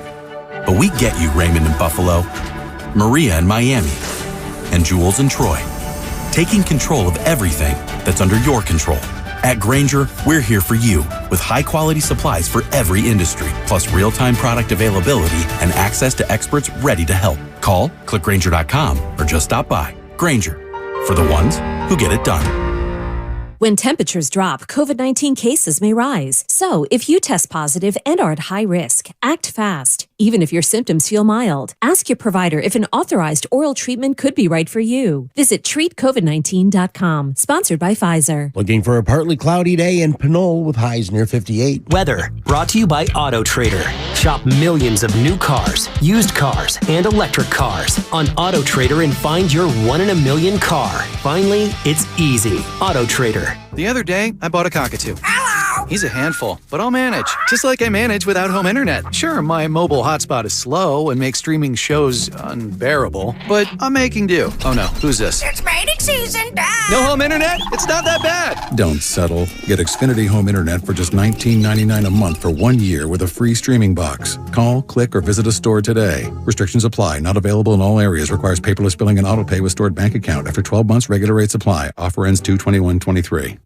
But we get you, Raymond in Buffalo, Maria in Miami, and Jules in Troy, taking control of everything that's under your control. At Grainger, we're here for you with high-quality supplies for every industry, plus real-time product availability and access to experts ready to help. Call, click Grainger.com, or just stop by. Grainger, for the ones who get it done. When temperatures drop, COVID-19 cases may rise. So, if you test positive and are at high risk, act fast. Even if your symptoms feel mild, ask your provider if an authorized oral treatment could be right for you. Visit treatcovid19.com. Sponsored by Pfizer. Looking for a partly cloudy day in Pinole with highs near 58. Weather brought to you by Auto Trader. Shop millions of new cars, used cars, and electric cars on Auto Trader and find your 1 in a million car. Finally, it's easy. Auto Trader. The other day, I bought a cockatoo. Hello! He's a handful, but I'll manage. Just like I manage without home internet. Sure, my mobile hotspot is slow and makes streaming shows unbearable, but I'm making do. Oh no, who's this? It's mating season, duh! No home internet? It's not that bad! Don't settle. Get Xfinity Home Internet for just $19.99 a month for 1 year with a free streaming box. Call, click, or visit a store today. Restrictions apply. Not available in all areas. Requires paperless billing and auto pay with stored bank account. After 12 months, regular rates apply. Offer ends 2/21/23.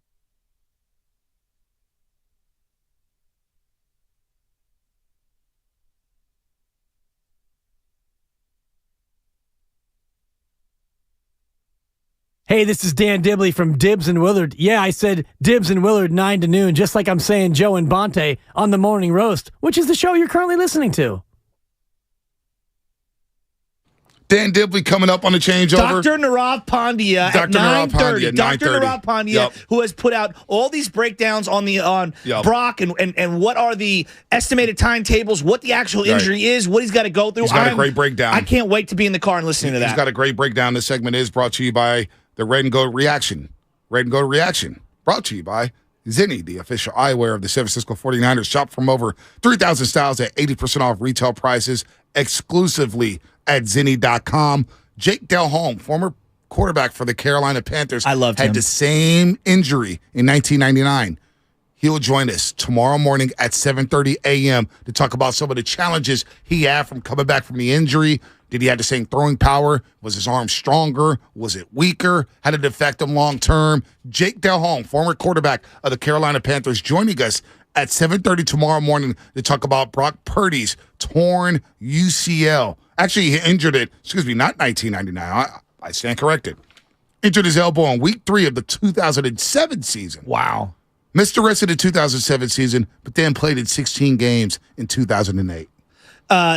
Hey, this is Dan Dibley from Dibs and Willard. Yeah, I said Dibs and Willard 9 to noon, just like I'm saying Joe and Bonte on the Morning Roast, which is the show you're currently listening to. Dan Dibley coming up on the changeover. Dr. Nirav Pandya at 9:30. Dr. Nirav Pandya, who has put out all these breakdowns on Brock and what are the estimated timetables, what the actual injury is, what he's got to go through. He's got a great breakdown. I can't wait to be in the car and listening to that. He's got a great breakdown. This segment is brought to you by the Red and Gold Reaction. Red and Gold Reaction brought to you by Zinni, the official eyewear of the San Francisco 49ers. Shop from over 3,000 styles at 80% off retail prices exclusively at Zinni.com. Jake Delhomme, former quarterback for the Carolina Panthers, I loved him. Had the same injury in 1999. He'll join us tomorrow morning at 7:30 a.m. to talk about some of the challenges he had from coming back from the injury. Did he have the same throwing power? Was his arm stronger? Was it weaker? How did it affect him long term? Jake Delhomme, former quarterback of the Carolina Panthers, joining us at 7:30 tomorrow morning to talk about Brock Purdy's torn UCL. Actually, he injured it, not 1999. I stand corrected. Injured his elbow in week 3 of the 2007 season. Wow. Missed the rest of the 2007 season, but then played in 16 games in 2008.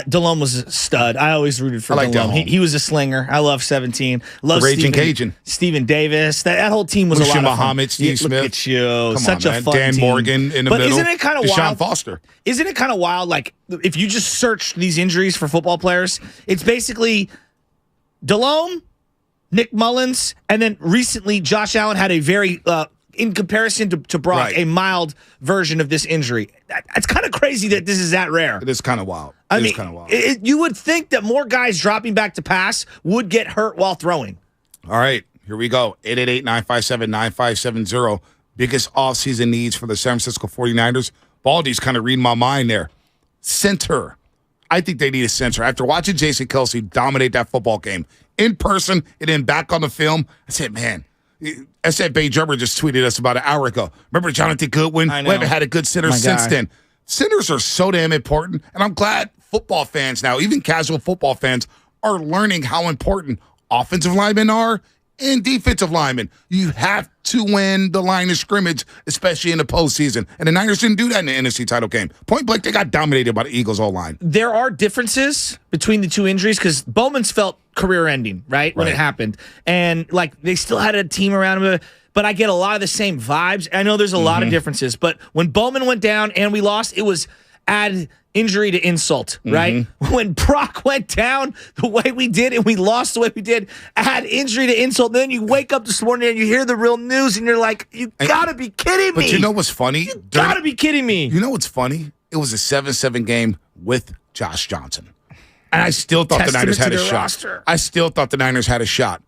Delhomme was a stud. I always rooted for Delhomme. He was a slinger. I love 17. Love the Raging Cajun. Stephen Davis. That whole team was a lot of fun. Muhammad, Steve Smith. Look at you. Come Such on, a man. fun Dan team. Morgan in the middle. Isn't it kind of Deshaun wild? Foster. Isn't it kind of wild? Like, if you just search these injuries for football players, it's basically Delhomme, Nick Mullins, and then recently Josh Allen had a very in comparison to Brock, a mild version of this injury. It's kind of crazy that this is that rare. It is kind of wild. You would think that more guys dropping back to pass would get hurt while throwing. All right, here we go. 888-957-9570. Biggest offseason needs for the San Francisco 49ers. Baldy's kind of reading my mind there. Center. I think they need a center. After watching Jason Kelce dominate that football game in person and then back on the film, I said, man, SF Bay Drummer just tweeted us about an hour ago. Remember Jonathan Goodwin? I know. We haven't had a good center since then. Centers are so damn important, and I'm glad football fans now, even casual football fans, are learning how important offensive linemen are and defensive linemen. You have to win the line of scrimmage, especially in the postseason. And the Niners didn't do that in the NFC title game. Point blank, they got dominated by the Eagles' O-line. There are differences between the two injuries because Bowman's felt career-ending, right, when it happened. And, they still had a team around him. But I get a lot of the same vibes. I know there's a lot of differences. But when Bowman went down and we lost, it was add injury to insult, right? When Brock went down the way we did and we lost the way we did, add injury to insult. Then you wake up this morning and you hear the real news and you're like, you gotta be kidding me. But you know what's funny? You gotta be kidding me. You know what's funny? It was a 7-7 game with Josh Johnson. And I still thought the Niners had a shot. Roster. I still thought the Niners had a shot.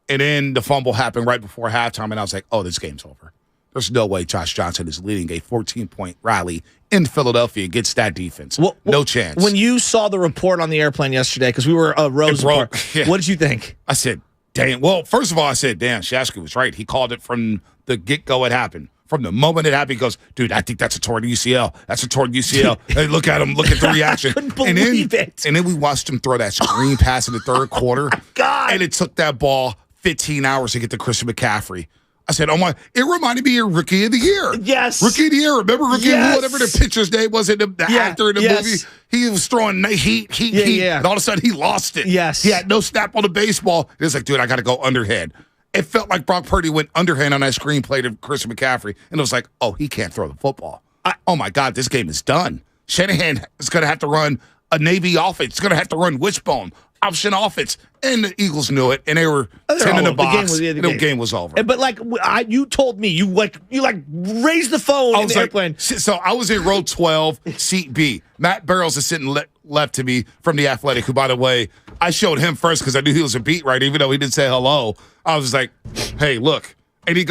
And then the fumble happened right before halftime, and I was like, oh, this game's over. There's no way Josh Johnson is leading a 14-point rally in Philadelphia against that defense. No chance. When you saw the report on the airplane yesterday, because we were Rose apart, what did you think? I said, damn. Well, first of all, I said, damn, Shasky was right. He called it from the get-go it happened. From the moment it happened, he goes, dude, I think that's a torn UCL. That's a torn UCL. Hey, look at him. Look at the reaction. I couldn't believe it. And then we watched him throw that screen pass in the third quarter. God. And it took that ball 15 hours to get to Christian McCaffrey. I said, oh my, it reminded me of Rookie of the Year. Yes. Rookie of the Year. Remember Rookie, whatever the pitcher's name was, the actor in the movie? He was throwing heat. And all of a sudden he lost it. Yes. He had no snap on the baseball. It was like, dude, I got to go underhand. It felt like Brock Purdy went underhand on that screenplay to Christian McCaffrey. And it was like, oh, he can't throw the football. Oh my God, this game is done. Shanahan is going to have to run a Navy offense. He's going to have to run wishbone. Option offense, and the Eagles knew it, and they were 10 in the box. The game was over. But you told me you raised the phone in the airplane. So I was in row 12, seat B. Matt Barrows is sitting left to me from The Athletic, who, by the way, I showed him first because I knew he was a beat writer, even though he didn't say hello. I was like, hey, look. And he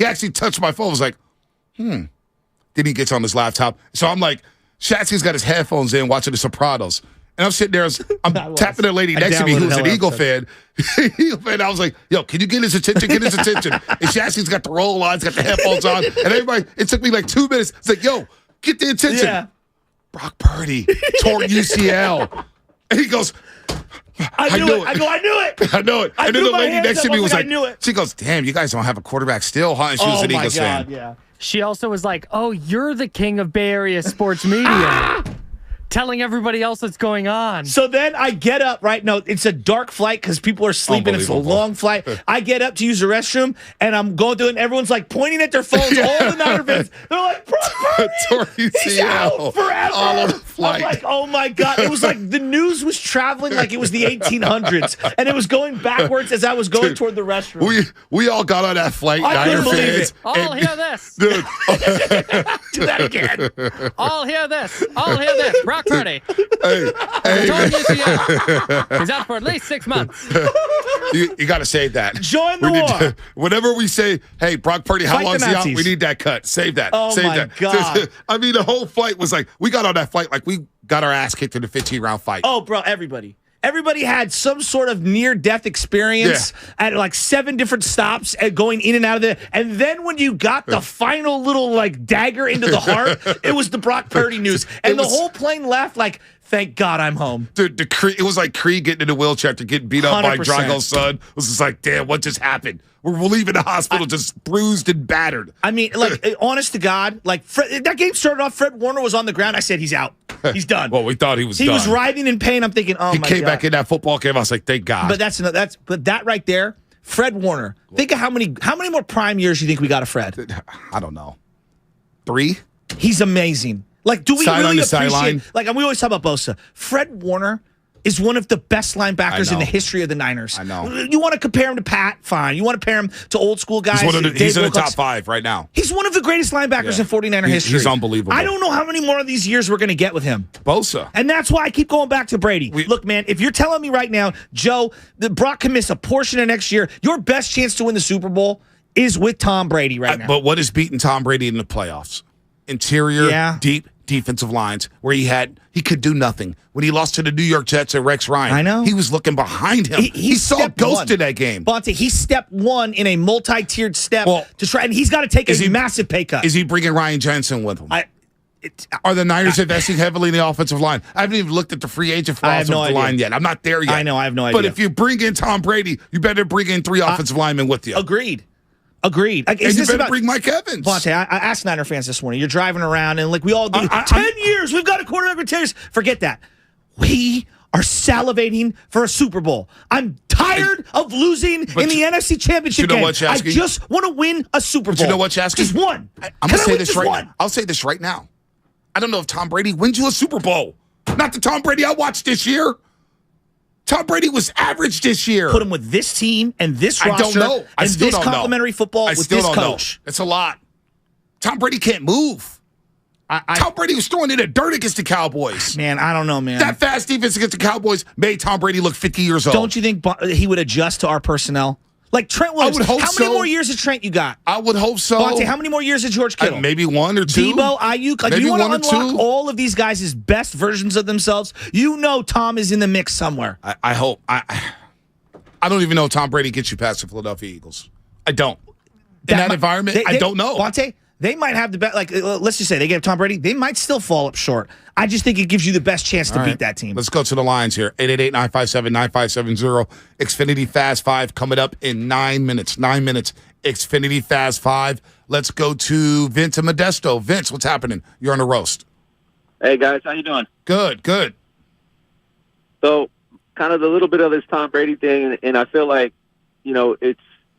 actually touched my phone. I was like, Then he gets on his laptop. So I'm like, Shatsky's got his headphones in watching The Sopranos. And I'm sitting there, I'm tapping the lady next to me who's an Eagle fan. I was like, yo, can you get his attention? Get his attention. And Shasky's got the roll on, he's got the headphones on. And everybody, it took me like 2 minutes. It's like, yo, get the attention. Yeah. Brock Purdy, torn UCL. And he goes, I knew it. I knew it. I know it. I And then threw the my lady hands next to up. me I was I like, knew it. she goes, damn, you guys don't have a quarterback still, huh? And she was an Eagles fan. Yeah. She also was like, "Oh, you're the king of Bay Area sports media." Telling everybody else what's going on. So then I get up, right? No, it's a dark flight because people are sleeping. It's a long flight. I get up to use the restroom, and I'm going through it, and everyone's like pointing at their phones. All the Niner fans, they're like, he's out forever. All on the flight. I'm like, oh my God. It was like the news was traveling like it was the 1800s, and it was going backwards as I was going toward the restroom. We all got on that flight, I Niner couldn't believe fans. it. All hear this. Dude. Do that again. All hear this. All hear this. Brock Purdy. Hey, He's out for at least 6 months. You got to save that. Join the war. Whenever we say, hey, Brock Purdy, how Fight long is the he out? Nazis. We need that cut. Save that. Oh, Save my that. God. I mean, the whole flight was like, we got on that flight like we got our ass kicked in a 15-round fight. Oh, bro, everybody. Everybody had some sort of near-death experience at like 7 different stops and going in and out of there. And then when you got the final little like dagger into the heart, it was the Brock Purdy news. And the whole plane left like, thank God I'm home. Dude, it was like Creed getting in a wheelchair after getting beat up by 100%. Drago's son. It was just like, damn, what just happened? We're leaving the hospital just bruised and battered. I mean, like, honest to God, like, that game started off, Fred Warner was on the ground. I said, he's out. He's done. Well, we thought he was done. He was writhing in pain. I'm thinking, oh, my God. He came back in that football game. I was like, thank God. But but that right there, Fred Warner. Think of how many more prime years you think we got of Fred? I don't know. 3? He's amazing. Like, do we Sideline really to sideline. appreciate? Like, we always talk about Bosa. Fred Warner is one of the best linebackers in the history of the Niners. I know. You want to compare him to Pat? Fine. You want to compare him to old school guys? He's in the Wilcox? top 5 right now. He's one of the greatest linebackers in 49er history. He's unbelievable. I don't know how many more of these years we're going to get with him. Bosa. And that's why I keep going back to Brady. Look, man, if you're telling me right now, Joe, that Brock can miss a portion of next year, your best chance to win the Super Bowl is with Tom Brady right now. But what is beating Tom Brady in the playoffs? Interior, deep defensive lines where he could do nothing. When he lost to the New York Jets and Rex Ryan, I know. He was looking behind him. He saw a ghost in that game. Bonte, he's step 1 in a multi-tiered step to try, and he's got to take a massive pay cut. Is he bringing Ryan Jensen with him? Are the Niners investing heavily in the offensive line? I haven't even looked at the free agent for offensive line yet. I'm not there yet. I know. I have no idea. But if you bring in Tom Brady, you better bring in 3 offensive linemen with you. Agreed. And you better bring Mike Evans. Bonte, I asked Niner fans this morning. You're driving around, and like we all do. 10 years, we've got a quarterback with 10 years. Forget that. We are salivating for a Super Bowl. I'm tired of losing in the NFC Championship game. What, I just want to win a Super Bowl. But you know what, Chasky? Just one. I'm going to say this right now. I'll say this right now. I don't know if Tom Brady wins you a Super Bowl. Not the Tom Brady I watched this year. Tom Brady was average this year. Put him with this team and this roster. I don't know. I and still this don't know. complimentary football with this coach. It's a lot. Tom Brady can't move. Tom Brady was throwing in the dirt against the Cowboys. Man, I don't know, man. That fast defense against the Cowboys made Tom Brady look 50 years old. Don't you think he would adjust to our personnel? Like Trent Williams. I would hope how many more years has Trent you got? I would hope so. Bonte, how many more years has George Kittle? Maybe 1 or 2. Debo, Ayuk. Like, maybe you want to 1 or unlock 2. all of these guys' best versions of themselves. You know Tom is in the mix somewhere. I hope. I don't even know if Tom Brady gets you past the Philadelphia Eagles. I don't. In that environment, I don't know. Bonte, they might have the best. Like, let's just say they get Tom Brady. They might still fall up short. I just think it gives you the best chance to beat that team. Let's go to the lines here. 888-957-9570. Xfinity Fast 5 coming up in 9 minutes. 9 minutes. Xfinity Fast 5. Let's go to Vince and Modesto. Vince, what's happening? You're on the roast. Hey, guys. How you doing? Good. So, kind of the little bit of this Tom Brady thing, and I feel like,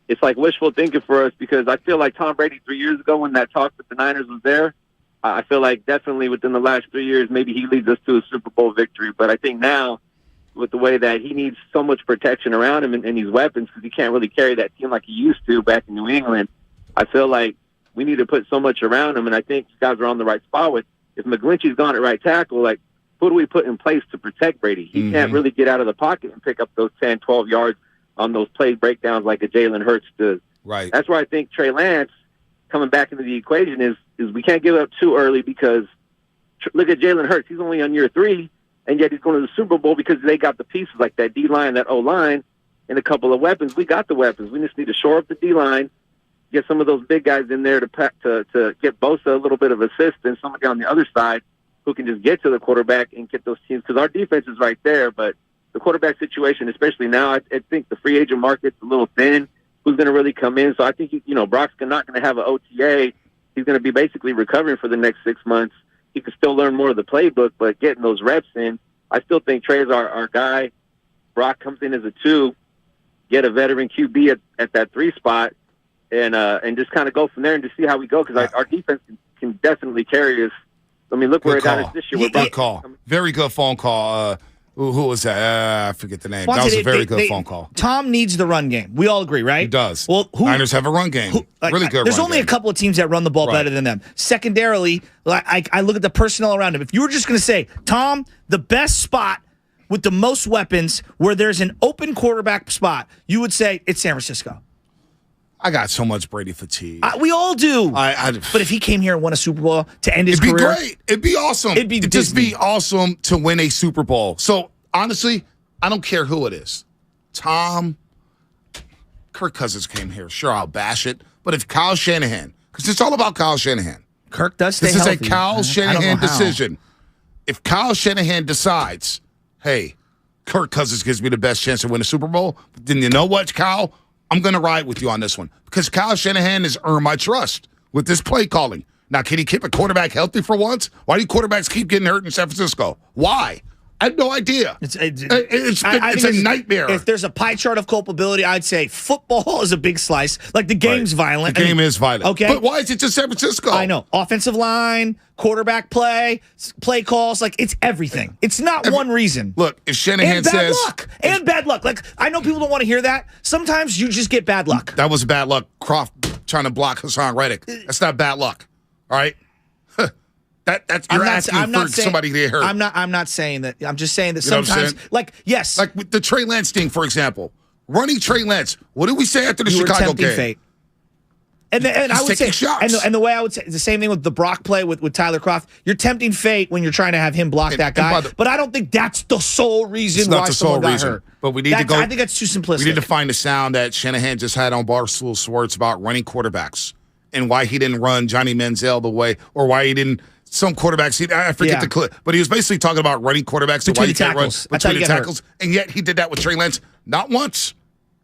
it's like wishful thinking for us because I feel like Tom Brady 3 years ago when that talk with the Niners was there, I feel like definitely within the last 3 years, maybe he leads us to a Super Bowl victory. But I think now, with the way that he needs so much protection around him and his weapons, because he can't really carry that team like he used to back in New England, I feel like we need to put so much around him. And I think these guys are on the right spot with, if McGlinchey's gone at right tackle, like, who do we put in place to protect Brady? He can't really get out of the pocket and pick up those 10, 12 yards on those play breakdowns like a Jalen Hurts does. Right. That's where I think Trey Lance coming back into the equation is we can't give up too early because look at Jalen Hurts. He's only on year 3, and yet he's going to the Super Bowl because they got the pieces like that D-line, that O-line, and a couple of weapons. We got the weapons. We just need to shore up the D-line, get some of those big guys in there to get Bosa a little bit of assistance, somebody on the other side who can just get to the quarterback and get those teams. Because our defense is right there, but the quarterback situation, especially now, I think the free agent market's a little thin. Who's going to really come in? So I think, Brock's not going to have an OTA. He's going to be basically recovering for the next 6 months. He can still learn more of the playbook, but getting those reps in, I still think Trey's our guy. Brock comes in as a 2, get a veteran QB at that 3 spot, and just kind of go from there and just see how we go, because our defense can definitely carry us. I mean, look where it got us this year. Good call. Very good phone call. Who was that? I forget the name. That was a very good phone call. Tom needs the run game. We all agree, right? He does. Well, Niners have a run game. Really good There's only a couple of teams that run the ball better than them. Secondarily, I look at the personnel around him. If you were just going to say, Tom, the best spot with the most weapons where there's an open quarterback spot, you would say it's San Francisco. I got so much Brady fatigue. We all do. But if he came here and won a Super Bowl to end his career. It'd be great. It'd be awesome. It'd just be awesome to win a Super Bowl. So, honestly, I don't care who it is. Tom, Kirk Cousins came here. Sure, I'll bash it. But if Kyle Shanahan, because it's all about Kyle Shanahan. Kirk does stay healthy. This is a Kyle Shanahan decision. If Kyle Shanahan decides, hey, Kirk Cousins gives me the best chance to win a Super Bowl, then you know what, Kyle? I'm going to ride with you on this one because Kyle Shanahan has earned my trust with this play calling. Now, can he keep a quarterback healthy for once? Why do quarterbacks keep getting hurt in San Francisco? Why? I have no idea. It's a nightmare. If there's a pie chart of culpability, I'd say football is a big slice. Like the game's violent. The game is violent. Okay. But why is it just San Francisco? I know. Offensive line, quarterback play calls, like it's everything. It's not one reason. Look, if Shanahan says bad luck. Like I know people don't want to hear that. Sometimes you just get bad luck. That was bad luck. Croft trying to block Hassan Reddick. That's not bad luck. All right. You're asking for somebody to get hurt. I'm not saying that. I'm just saying that sometimes, yes. Like with the Trey Lance thing, for example. Running Trey Lance, what did we say after the Chicago game? Fate. And I would say, and the way I would say, the same thing with the Brock play with Tyler Croft. You're tempting fate when you're trying to have him block that guy. But I don't think that's the sole reason why someone got hurt. But we need to go. I think that's too simplistic. We need to find the sound that Shanahan just had on Barstool Sports about running quarterbacks and why he didn't run Johnny Manziel the way, or why he didn't. Some quarterbacks, I forget the clip, but he was basically talking about running quarterbacks and why you can't run between the tackles. And yet he did that with Trey Lance, not once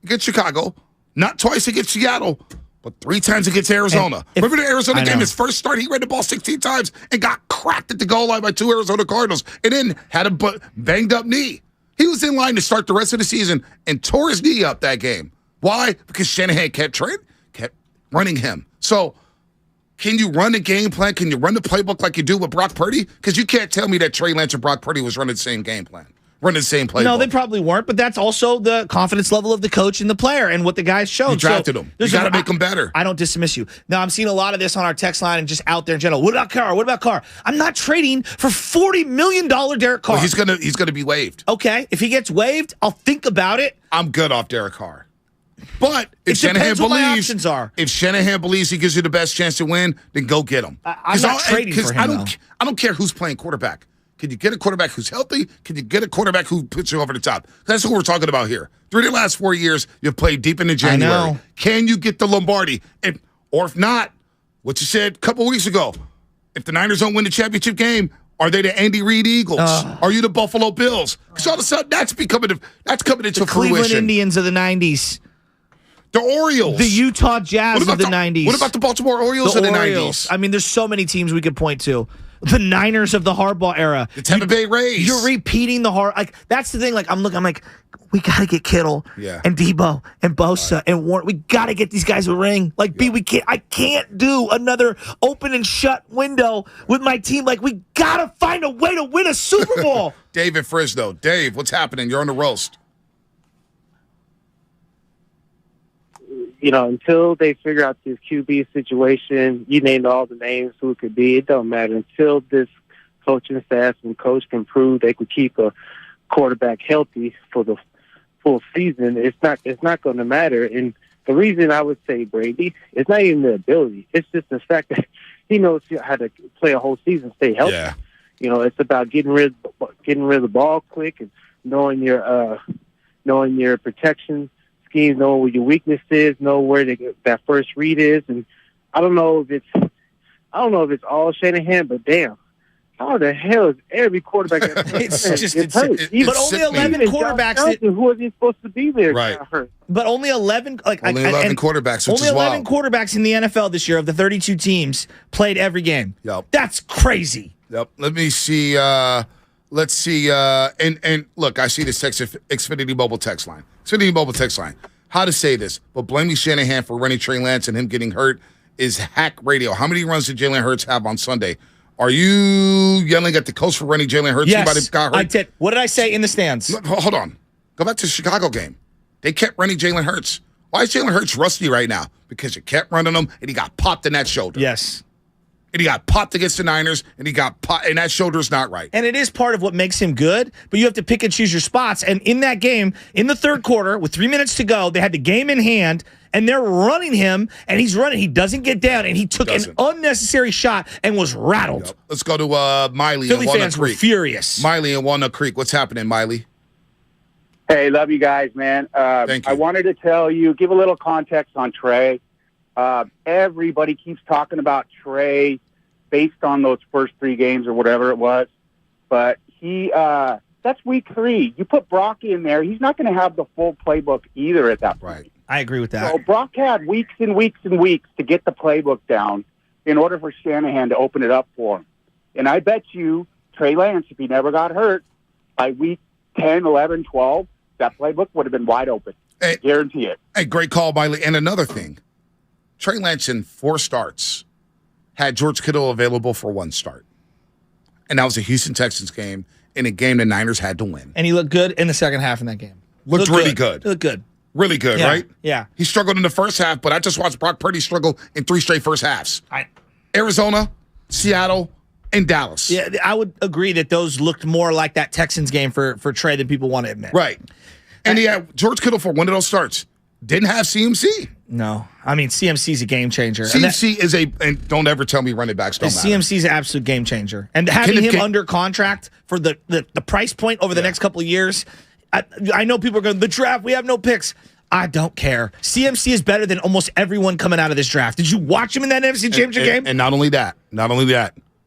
against Chicago, not twice against Seattle, but 3 times against Arizona. Remember the Arizona game? His first start, he ran the ball 16 times and got cracked at the goal line by 2 Arizona Cardinals, and then had a banged up knee. He was in line to start the rest of the season and tore his knee up that game. Why? Because Shanahan kept running him. So. Can you run the game plan? Can you run the playbook like you do with Brock Purdy? Because you can't tell me that Trey Lance and Brock Purdy was running the same game plan, running the same playbook. No, they probably weren't, but that's also the confidence level of the coach and the player and what the guys showed. You drafted them. You got to make them better. I don't dismiss you. Now, I'm seeing a lot of this on our text line and just out there in general. What about Carr? What about Carr? I'm not trading for $40 million Derek Carr. Well, he's gonna be waived. Okay, if he gets waived, I'll think about it. I'm good off Derek Carr. But if Shanahan believes he gives you the best chance to win, then go get him. I'm not trading for him. I don't care who's playing quarterback. Can you get a quarterback who's healthy? Can you get a quarterback who puts you over the top? That's what we're talking about here. 3 of the last 4 years, you've played deep into January. I know. Can you get the Lombardi? Or if not, what you said a couple weeks ago, if the Niners don't win the championship game, are they the Andy Reid Eagles? Are you the Buffalo Bills? Because all of a sudden, that's coming into the Cleveland Indians of the 90s. The Orioles. The Utah Jazz of the 90s. What about the Baltimore Orioles of the 90s? I mean, there's so many teams we could point to. The Niners of the Harbaugh era. The Tampa Bay Rays. You're repeating that's the thing. I'm like, we got to get Kittle and Debo and Bosa and Warren. We got to get these guys a ring. I can't do another open and shut window with my team. We got to find a way to win a Super Bowl. David Frisno. Dave, what's happening? You're on the roast. Until they figure out this QB situation, you named all the names who it could be. It don't matter until this coaching staff and coach can prove they could keep a quarterback healthy for the full season. It's not going to matter. And the reason I would say Brady, it's not even the ability. It's just the fact that he knows how to play a whole season, stay healthy. Yeah. It's about getting rid of the ball quick and knowing your protection schemes, know where your weakness is, know where that first read is, and I don't know if it's all Shanahan, but damn, how the hell is every quarterback it's hurt? But only 11 quarterbacks. Who was he supposed to be there? Right. Got hurt. But only 11, only 11 quarterbacks, which only is 11 wild. quarterbacks in the NFL this year of the 32 teams played every game. Yep. That's crazy. Yep. Let me see. Let's see. And look, I see this text Xfinity Mobile text line. Xfinity Mobile text line. How to say this? But blaming Shanahan for running Trey Lance and him getting hurt is hack radio. How many runs did Jalen Hurts have on Sunday? Are you yelling at the coach for running Jalen Hurts? Yes, got hurt? I did. What did I say in the stands? No, hold on. Go back to the Chicago game. They kept running Jalen Hurts. Why is Jalen Hurts rusty right now? Because you kept running him, and he got popped in that shoulder. Yes. And he got popped against the Niners, and he got popped, and that shoulder's not right. And it is part of what makes him good, but you have to pick and choose your spots. And in that game, in the third quarter, with 3 minutes to go, they had the game in hand, and they're running him, and he's running. He doesn't get down, and he took an unnecessary shot and was rattled. Yep. Let's go to Miley Philly in Walnut fans Creek. were furious. Miley in Walnut Creek. What's happening, Miley? Hey, love you guys, man. Thank you. I wanted to tell you, give a little context on Trey. Everybody keeps talking about Trey based on those first 3 games or whatever it was. But that's week 3. You put Brock in there, he's not going to have the full playbook either at that point. Right. I agree with that. So Brock had weeks and weeks and weeks to get the playbook down in order for Shanahan to open it up for him. And I bet you Trey Lance, if he never got hurt, by week 10, 11, 12, that playbook would have been wide open. Hey, guarantee it. Hey, great call, Miley. And another thing, Trey Lance in 4 starts had George Kittle available for 1 start. And that was a Houston Texans game in a game the Niners had to win. And he looked good in the second half in that game. Looked really good. He looked good. Really good, Yeah, right? yeah. He struggled in the first half, but I just watched Brock Purdy struggle in 3 straight first halves. Arizona, Seattle, and Dallas. Yeah, I would agree that those looked more like that Texans game for Trey than people want to admit. Right. And he had George Kittle for one of those starts. Didn't have CMC. No. I mean, CMC's a game changer. CMC is and don't ever tell me running backs don't matter. CMC's an absolute game changer. And having him under contract for the price point over the next couple of years, I know people are going, the draft, we have no picks. I don't care. CMC is better than almost everyone coming out of this draft. Did you watch him in that NFC Championship game? And not only that,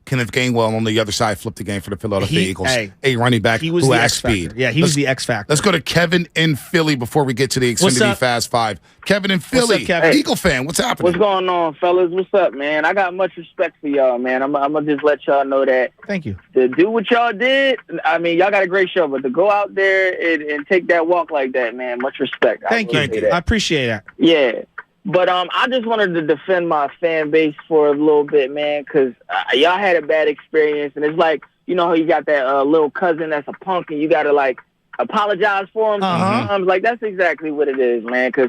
Kenneth Gainwell on the other side flipped the game for the Philadelphia Eagles. A running back who has speed. Yeah, he was the X factor. Let's go to Kevin in Philly before we get to the Xfinity Fast 5. Kevin in Philly, up, Kevin? Eagle fan, what's happening? What's going on, fellas? What's up, man? I got much respect for y'all, man. I'm going to just let y'all know that. Thank you. To do what y'all did, I mean, y'all got a great show, but to go out there and take that walk like that, man, much respect. Thank you. I appreciate that. Yeah. But I just wanted to defend my fan base for a little bit, man, because y'all had a bad experience. And it's like, you know how you got that little cousin that's a punk and you got to, like, apologize for him sometimes? Like, that's exactly what it is, man, because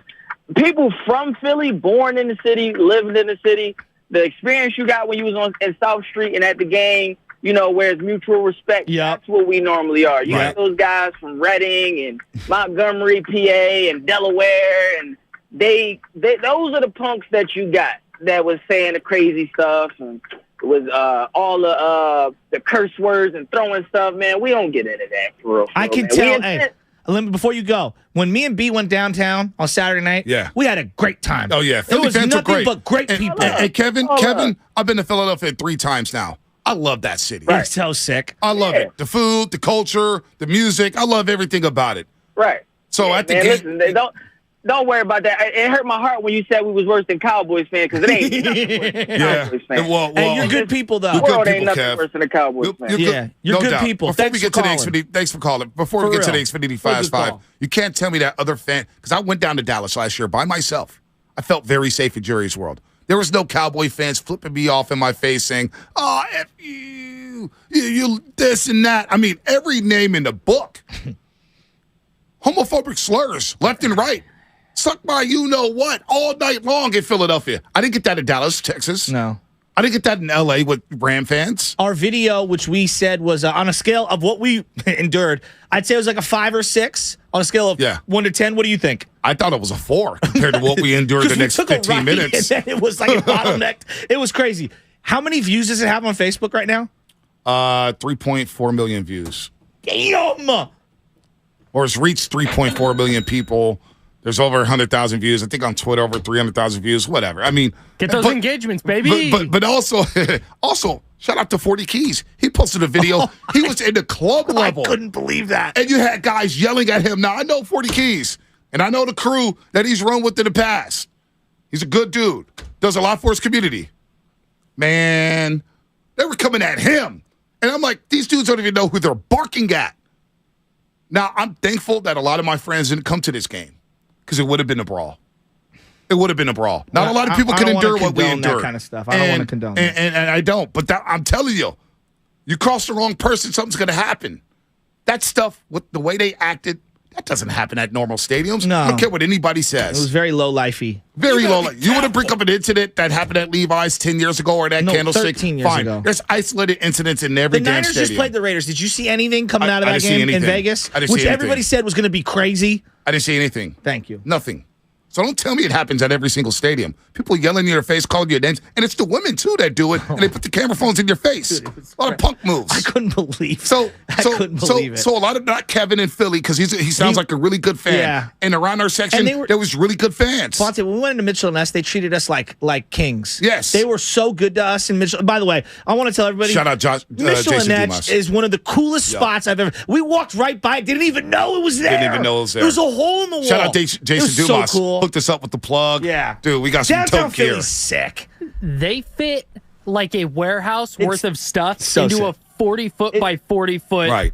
people from Philly, born in the city, living in the city, the experience you got when you was in South Street and at the game, you know, where it's mutual respect, that's what we normally are. You got those guys from Reading and Montgomery, PA, and Delaware, and those are the punks that you got that was saying the crazy stuff and was all the curse words and throwing stuff, man. We don't get into that for real. I can tell. Hey, before you go, when me and B went downtown on Saturday night, we had a great time. Oh yeah, Philly fans nothing were great. but great people. And Kevin, I've been to Philadelphia 3 times now. I love that city. It's so sick. I love it. The food, the culture, the music. I love everything about it. Right. So at the game, listen, don't worry about that. It hurt my heart when you said we was worse than Cowboys fans because it ain't nothing worse than Cowboys fans. Well, and you're good people, though. The world ain't nothing worse than a Cowboys fan. You're good people. Before we get to the Xfinity, thanks for calling. Before we get to the Xfinity Fast 5, you can't tell me that other fan, because I went down to Dallas last year by myself. I felt very safe in Jerry's World. There was no Cowboy fans flipping me off in my face saying, "Oh, F you this and that." I mean, every name in the book. Homophobic slurs left and right. Suck my you-know-what all night long in Philadelphia. I didn't get that in Dallas, Texas. No. I didn't get that in L.A. with Ram fans. Our video, which we said was on a scale of what we endured, I'd say it was like a 5 or 6 on a scale of 1 to 10. What do you think? I thought it was a 4 compared to what we endured the next 15 minutes. And then it was like a bottlenecked. It was crazy. How many views does it have on Facebook right now? 3.4 million views. Damn! Or it's reached 3.4 million people. There's over 100,000 views. I think on Twitter over 300,000 views. Whatever. I mean, get those engagements, baby. But also Shout out to 40 Keys. He posted a video. He was in the club level. I couldn't believe that. And you had guys yelling at him. Now, I know 40 Keys, and I know the crew that he's run with in the past. He's a good dude. Does a lot for his community. Man, they were coming at him. And I'm like, these dudes don't even know who they're barking at. Now, I'm thankful that a lot of my friends didn't come to this game because it would have been a brawl. It would have been a brawl. Not a lot of people can endure what we endured. That kind of stuff. I don't want to condone that. And I don't. But I'm telling you, you cross the wrong person, something's going to happen. That stuff, with the way they acted, that doesn't happen at normal stadiums. No. I don't care what anybody says. It was very low-lifey. Very low life. You want to bring up an incident that happened at Levi's 10 years ago or that Candlestick? 13 years ago. There's isolated incidents in every damn Niners stadium. just played the Raiders. Did you see anything coming out of that didn't see game in anything. Vegas? I didn't see Which anything. everybody said was going to be crazy. I didn't see anything. Thank you. Nothing. So don't tell me it happens at every single stadium. People yelling in your face, calling you names, and it's the women too that do it, and they put the camera phones in your face. Dude, a lot of punk moves. I couldn't believe. I couldn't believe it. So a lot of not Kevin in Philly because he sounds like a really good fan. Yeah. And around our section, there was really good fans. Fonte, when we went into Mitchell and Ness, they treated us like kings. Yes, they were so good to us in Mitchell. By the way, I want to tell everybody. Shout out Mitchell and Jason Ness Dumas. is one of the coolest spots I've ever. We walked right by it, didn't even know it was there. Didn't even know it was there. There was a hole in the wall. Shout out Jason Dumas. So cool. Hooked us up with the plug. Yeah, dude, we got some downtown tote gear. Philly's sick. They fit like a warehouse worth of stuff so into sick. a 40-foot by 40-foot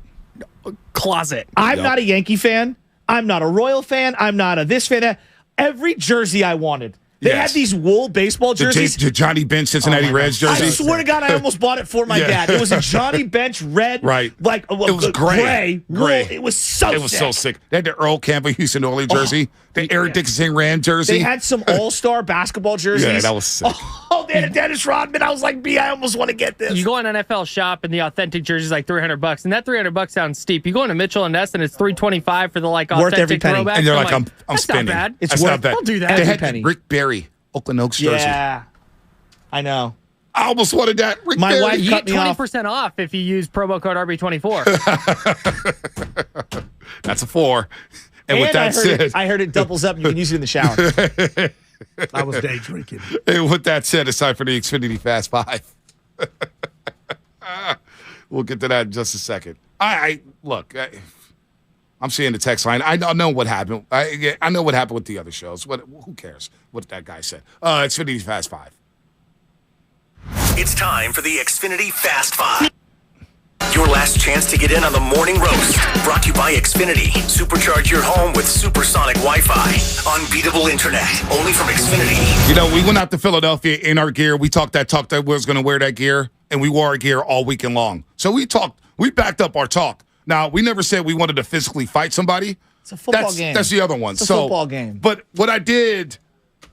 closet. I'm not a Yankee fan. I'm not a Royal fan. I'm not a this fan. Every jersey I wanted. They had these wool baseball jerseys. The Johnny Bench Cincinnati Reds jersey. I swear to God, I almost bought it for my dad. It was a Johnny Bench red, like it was gray. Wool. It was so. It was so sick. They had the Earl Campbell Houston Oilers jersey, the Eric Dickinson Rand jersey. They had some All-Star basketball jerseys. Yeah, that was sick. Oh, they had a Dennis Rodman. I was like, I almost want to get this. You go on NFL Shop and the authentic jersey is like $300, and that $300 sounds steep. You go into Mitchell and Ness and it's $325 for the worth authentic every penny. throwback. And they're like, I'm that's spending. not bad. It's not bad. I'll do that. They had penny. Rick Barry, Oakland Oaks jersey. Yeah, I know. I almost wanted that. Rick My Barry. wife You cut get me off. 20% off if you use promo code RB24. That's a 4. And with that said, I heard it doubles up. You can use it in the shower. I was day drinking. And with that said, it's time for the Xfinity Fast 5. We'll get to that in just a second. Look. I'm seeing the text line. I know what happened. I know what happened with the other shows. Who cares what that guy said? Xfinity Fast 5. It's time for the Xfinity Fast 5. Your last chance to get in on the morning roast. Brought to you by Xfinity. Supercharge your home with supersonic Wi-Fi. Unbeatable internet. Only from Xfinity. You know, we went out to Philadelphia in our gear. We talked that we was going to wear that gear, and we wore our gear all weekend long. So we backed up our talk. Now, we never said we wanted to physically fight somebody. It's a football game. That's the other one. It's a football game. But what I did,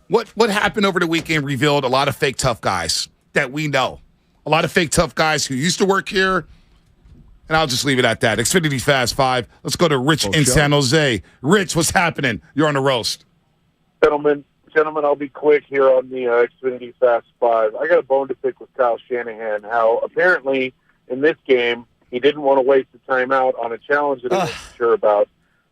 what happened over the weekend revealed a lot of fake tough guys that we know. A lot of fake tough guys who used to work here. And I'll just leave it at that. Xfinity Fast 5. Let's go to Rich in San Jose. Rich, what's happening? You're on the roast. Gentlemen, I'll be quick here on the Xfinity Fast 5. I got a bone to pick with Kyle Shanahan, how apparently in this game, he didn't want to waste the timeout on a challenge that he wasn't sure about.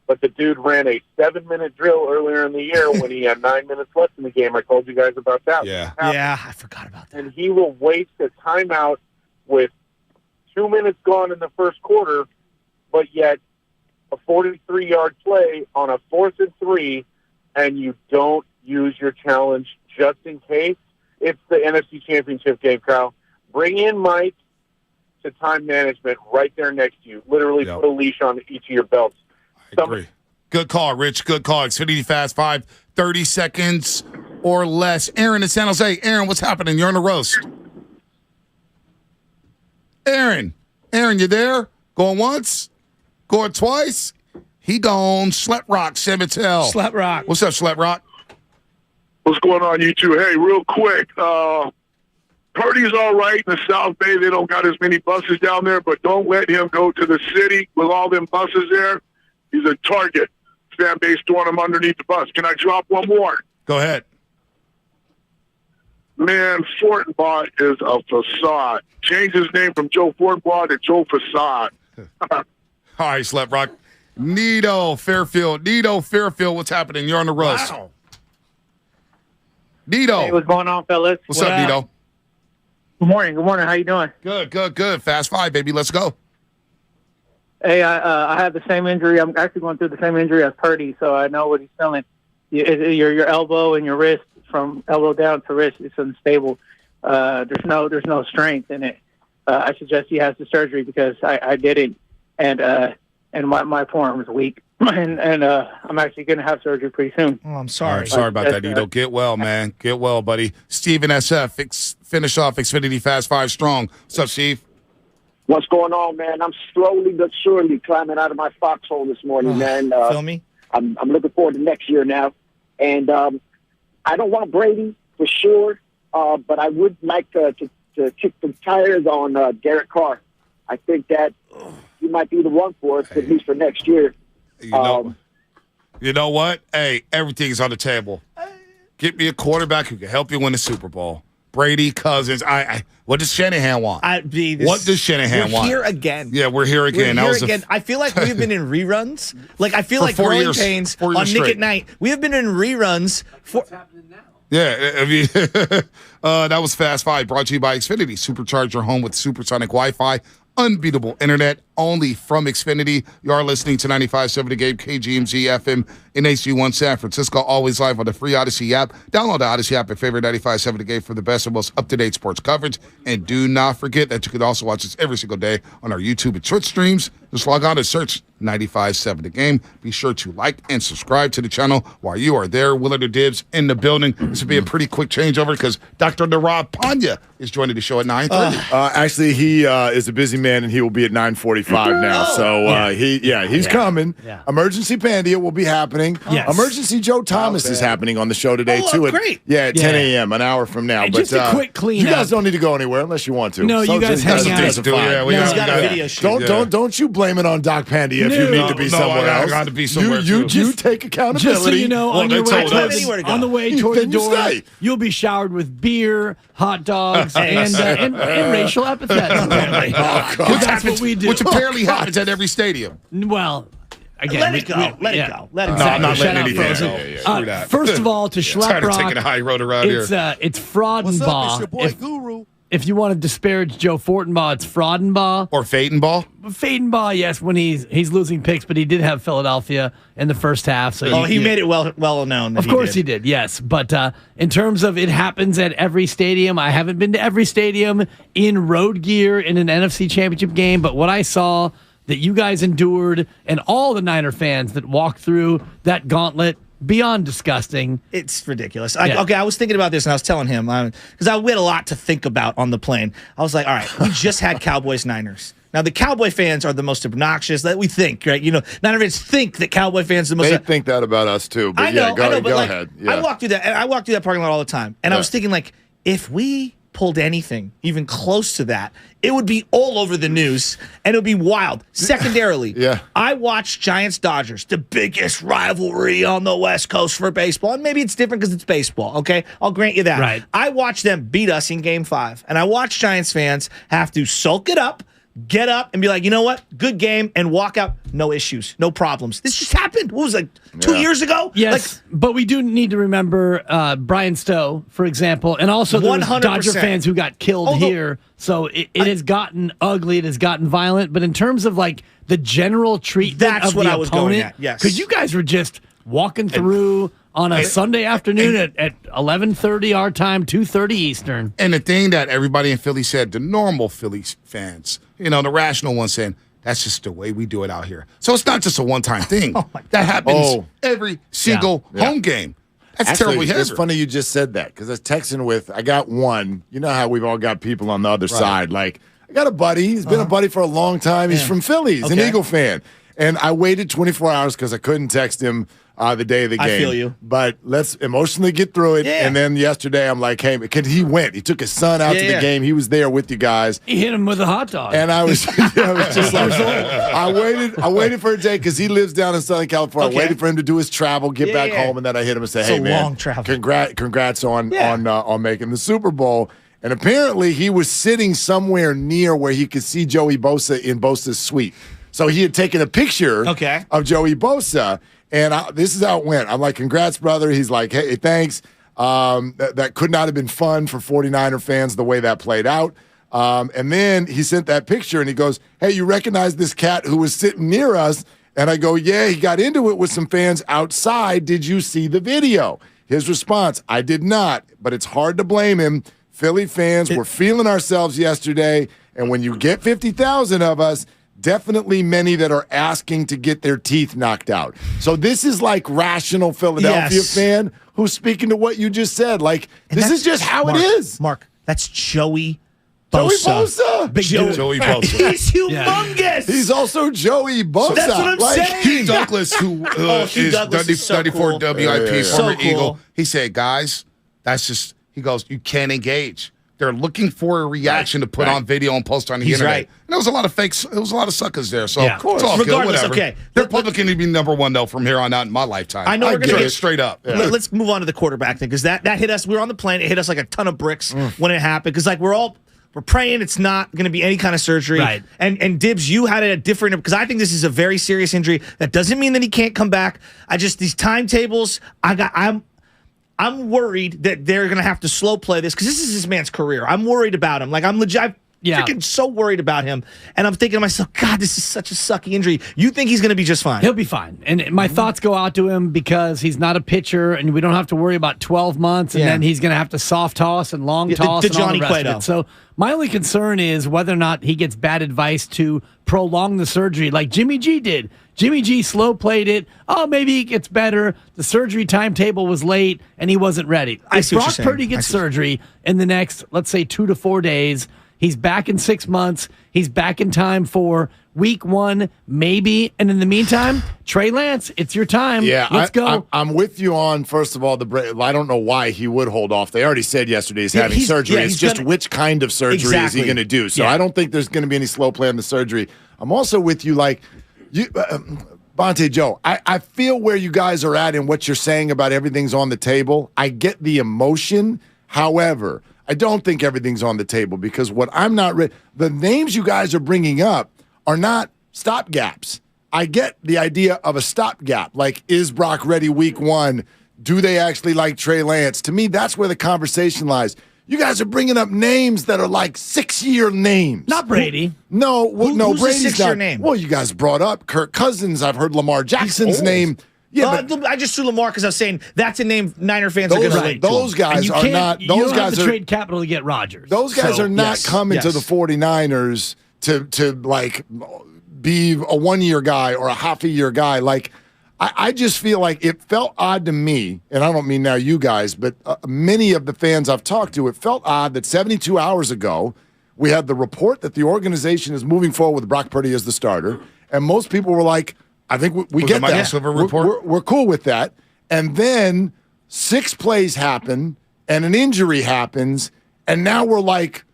But the dude ran a 7-minute drill earlier in the year when he had 9 minutes left in the game. I told you guys about that. Yeah, I forgot about that. And he will waste a timeout with 2 minutes gone in the first quarter, but yet a 43-yard play on a 4th and 3, and you don't use your challenge just in case. It's the NFC Championship game, Kyle. Bring in Mike to time management right there next to you. Literally put a leash on each of your belts. I agree. Good call, Rich. Good call. Xfinity Fast 5, 30 seconds or less. Aaron in San Jose. Aaron, what's happening? You're on the roast. Aaron, you there? Going once? Going twice? He gone. Slet Rock, Cemetery. Slet Rock. What's up, Slet Rock? What's going on, you two? Hey, real quick. Purdy's all right in the South Bay. They don't got as many buses down there, but don't let him go to the city with all them buses there. He's a target. Fan base throwing him underneath the bus. Can I drop one more? Go ahead. Man, Fortenbaugh is a facade. Change his name from Joe Fortenbaugh to Joe Facade. All right, Slet Rock. Nito Fairfield, what's happening? You're on the roast. Wow. Nito. Hey, what's going on, fellas? What's up, Nito? Good morning. Good morning. How you doing? Good. Fast five, baby. Let's go. Hey, I have the same injury. I'm actually going through the same injury as Purdy, so I know what he's feeling. Your elbow and your wrist, from elbow down to wrist, is unstable. There's no strength in it. I suggest he has the surgery because I did it, and my forearm is weak, and I'm actually going to have surgery pretty soon. Oh, I'm sorry. I'm sorry about that, Edo. Get well, man. Get well, buddy. Steven SF, finish off Xfinity Fast Five strong. What's up, Steve? What's going on, man? I'm slowly but surely climbing out of my foxhole this morning, man. Feel me? I'm looking forward to next year now. And I don't want Brady for sure, but I would like to kick the tires on Derek Carr. I think that he might be the one for us, at least for next year. You know what? Hey, everything's on the table. Get me a quarterback who can help you win the Super Bowl. Brady, Cousins. What does Shanahan want? What does Shanahan want? We're here again. Yeah, we're here again. We're here again. I feel like we've been in reruns. Like, I feel like growing pains on Nick at Night. We have been in reruns for. What's happening now? Yeah, I mean, that was Fast Five, brought to you by Xfinity. Supercharge your home with supersonic Wi-Fi. Unbeatable internet only from Xfinity. You are listening to 95.7 The Game, KGMZ FM in HD1 San Francisco. Always live on the free Odyssey app. Download the Odyssey app and favorite 95.7 The Game for the best and most up-to-date sports coverage. And do not forget that you can also watch us every single day on our YouTube and Twitch streams. Just log on and search 95.7 The Game. Be sure to like and subscribe to the channel while you are there. Willard or Dibs in the building. This will be a pretty quick changeover because Dr. Narab Panya is joining the show at 9:30. Actually, he is a busy man, and he will be at 9:45 now. So he's coming. Yeah. Emergency Pandia will be happening. Yes. Emergency Joe Thomas is happening on the show today too. Great. At 10 a.m. an hour from now. And But just a quick clean you guys up. don't need to go anywhere unless you want to. No, you guys hang out. He's got a video shoot. Don't you blame it on Doc Pandia if you need to be somewhere else. I got to be somewhere You too. take accountability. Just so you know, on your way anywhere to go. on the way toward the Then you door, stay. you'll be showered with beer, hot dogs, and racial epithets. Apparently, that's what we do. Which apparently happens at every stadium. Well, again, Let it go. Let it go. Let it go. No, I'm not Shut letting up, anything Frozen. go. Screw that. First of all, to Schlep Tired of taking the Rock, high road around here. it's Fraudenbaugh. It's your boy Guru. If you want to disparage Joe Fortenbaugh, it's Fraudenbaugh. Or Fadenbaugh. Fadenbaugh, yes, when he's losing picks, but he did have Philadelphia in the first half. So he made it well known. Of course he did, yes. But in terms of it happens at every stadium, I haven't been to every stadium in road gear in an NFC Championship game, but what I saw that you guys endured and all the Niner fans that walked through that gauntlet, beyond disgusting. It's ridiculous. Yeah. Okay, I was thinking about this, and I was telling him, because we had a lot to think about on the plane. I was like, all right, we just had Cowboys-Niners. Now, the Cowboy fans are the most obnoxious that we think, right? You know, Niner fans think that Cowboy fans are the most. They think that about us too. But I know, go but like, ahead. Yeah. I walk through that parking lot all the time, and I was thinking, like, if we pulled anything even close to that, it would be all over the news, and it would be wild. Secondarily, I watched Giants-Dodgers, the biggest rivalry on the West Coast for baseball, and maybe it's different because it's baseball, okay? I'll grant you that. Right. I watched them beat us in Game 5, and I watched Giants fans have to sulk it up, get up, and be like, you know what? Good game, and walk out. No issues, no problems. This just happened. What was it, like 2 years ago? Yes, but we do need to remember Brian Stowe, for example, and also there was 100%. Dodger fans who got killed here. So it has gotten ugly. It has gotten violent. But in terms of like the general treatment That's of what the I was going opponent, at, yes. because you guys were just walking through on a Sunday afternoon at 11:30 our time, 2:30 Eastern. And the thing that everybody in Philly said, the normal Philly fans, you know, the rational ones saying, that's just the way we do it out here. So it's not just a one-time thing. That happens every single home game. That's Actually, terrible behavior. It's funny you just said that because I was texting I got one. You know how we've all got people on the other side. Like, I got a buddy. He's been a buddy for a long time. He's from Philly. He's an Eagle fan. And I waited 24 hours because I couldn't text him the day of the game. I feel you. But let's emotionally get through it. And then yesterday, I'm like, hey, because he went. He took his son out to the game. He was there with you guys. He hit him with a hot dog. And I was, I was just like, I waited for a day because he lives down in Southern California. I waited for him to do his travel, get back home, and then I hit him and say, It's hey, a man, long travel. congrats on making the Super Bowl. And apparently he was sitting somewhere near where he could see Joey Bosa in Bosa's suite. So he had taken a picture of Joey Bosa, and this is how it went. I'm like, congrats, brother. He's like, hey, thanks. That could not have been fun for 49er fans the way that played out. And then he sent that picture and he goes, hey, you recognize this cat who was sitting near us? And I go, yeah, he got into it with some fans outside. Did you see the video? His response, I did not, but it's hard to blame him. Philly fans were feeling ourselves yesterday, and when you get 50,000 of us, definitely many that are asking to get their teeth knocked out. So this is like rational Philadelphia fan who's speaking to what you just said. Like, this is just how it is. Mark, that's Joey Joey Bosa. Bosa. Big Joey Bosa. He's humongous. He's also Joey Bosa. That's what I'm saying. Hugh Douglas, who is Douglas 94 so cool. WIP, So former cool. Eagle, he said, guys, that's just, he goes, you can't engage. They're looking for a reaction to put on video and post on the internet. Right. And there was a lot of fakes. There was a lot of suckers there. So Yeah. it's all Regardless, good, whatever. okay. They're probably going to be number one, though, from here on out in my lifetime. I know we're going to get straight up. Let's move on to the quarterback thing because that hit us. We were on the plane. It hit us like a ton of bricks when it happened because like we're praying it's not going to be any kind of surgery. Right. And Dibbs, you had a different because I think this is a very serious injury. That doesn't mean that he can't come back. These timetables. I'm worried that they're going to have to slow play this because this is this man's career. I'm worried about him. Like I'm legit. I'm freaking so worried about him. And I'm thinking to myself, God, this is such a sucky injury. You think he's going to be just fine? He'll be fine. And my thoughts go out to him because he's not a pitcher, and we don't have to worry about 12 months, and then he's going to have to soft toss and long toss the and all the Johnny rest Cueto. of it. So my only concern is whether or not he gets bad advice to prolong the surgery like Jimmy G did. Jimmy G slow played it. Oh, maybe he gets better. The surgery timetable was late, and he wasn't ready. If Brock Purdy gets surgery in the next, let's say, 2 to 4 days, he's back in 6 months. He's back in time for week 1, maybe. And in the meantime, Trey Lance, it's your time. Yeah, let's go. I'm with you on, first of all, I don't know why he would hold off. They already said yesterday he's having surgery. It's just which kind of surgery is he going to do? So I don't think there's going to be any slow play on the surgery. I'm also with you, like, Bonte Joe, I feel where you guys are at and what you're saying about everything's on the table. I get the emotion. However, I don't think everything's on the table because the names you guys are bringing up are not stopgaps. I get the idea of a stopgap. Like, is Brock ready week 1? Do they actually like Trey Lance? To me, that's where the conversation lies. You guys are bringing up names that are like 6-year names. Not Brady. No, who's Brady's a 6-year not. name? Well, you guys brought up Kirk Cousins. I've heard Lamar Jackson's name. Yeah, I just threw Lamar because I was saying that's a name Niner fans are going to relate to. Those guys are not. You Those don't guys have the are trade capital to get Rodgers. Those guys are not coming to the 49ers to like be a 1-year guy or a half a year guy. Like, I just feel like it felt odd to me, and I don't mean now you guys, but many of the fans I've talked to, it felt odd that 72 hours ago we had the report that the organization is moving forward with Brock Purdy as the starter, and most people were like, I think we get that. We're cool with that. And then 6 plays happen, and an injury happens, and now we're like,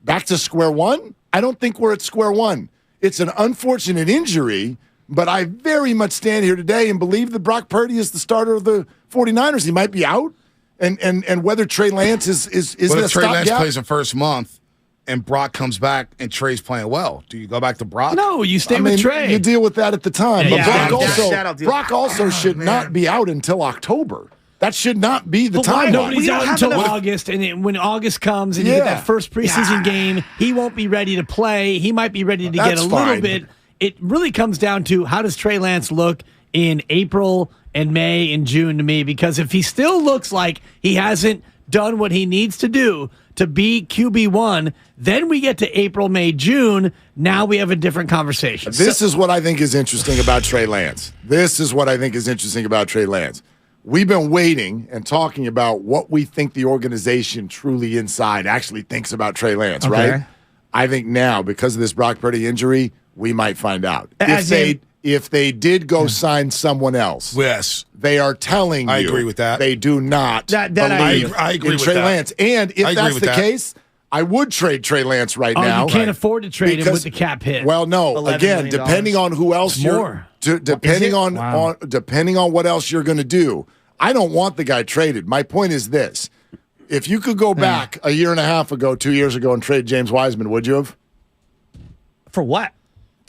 back to square one? I don't think we're at square one. It's an unfortunate injury, but I very much stand here today and believe that Brock Purdy is the starter of the 49ers. He might be out, and whether Trey Lance is well, a if Trey Lance stopgap. plays the first month and Brock comes back and Trey's playing well, do you go back to Brock? No, you stay with Trey. You deal with that at the time. Yeah, But Brock also should not be out until October. That should not be the time. Nobody's out until August, and then when August comes and you get that first preseason game, he won't be ready to play. He might be ready to get a little bit. It really comes down to how does Trey Lance look in April and May and June to me, because if he still looks like he hasn't done what he needs to do to be QB1, then we get to April, May, June. Now we have a different conversation. This is what I think is interesting about Trey Lance. We've been waiting and talking about what we think the organization truly inside actually thinks about Trey Lance, right? I think now, because of this Brock Purdy injury, we might find out. If they did go sign someone else, yes, they are telling you. I agree with that. They do not believe I agree in with Trey that. Lance. And if that's the case, I would trade Trey Lance right now. You can't afford to trade him with the cap hit. Well, no. Again, depending on who else depending on what else you're going to do. I don't want the guy traded. My point is this. If you could go back a year and a half ago, 2 years ago, and trade James Wiseman, would you have? For what?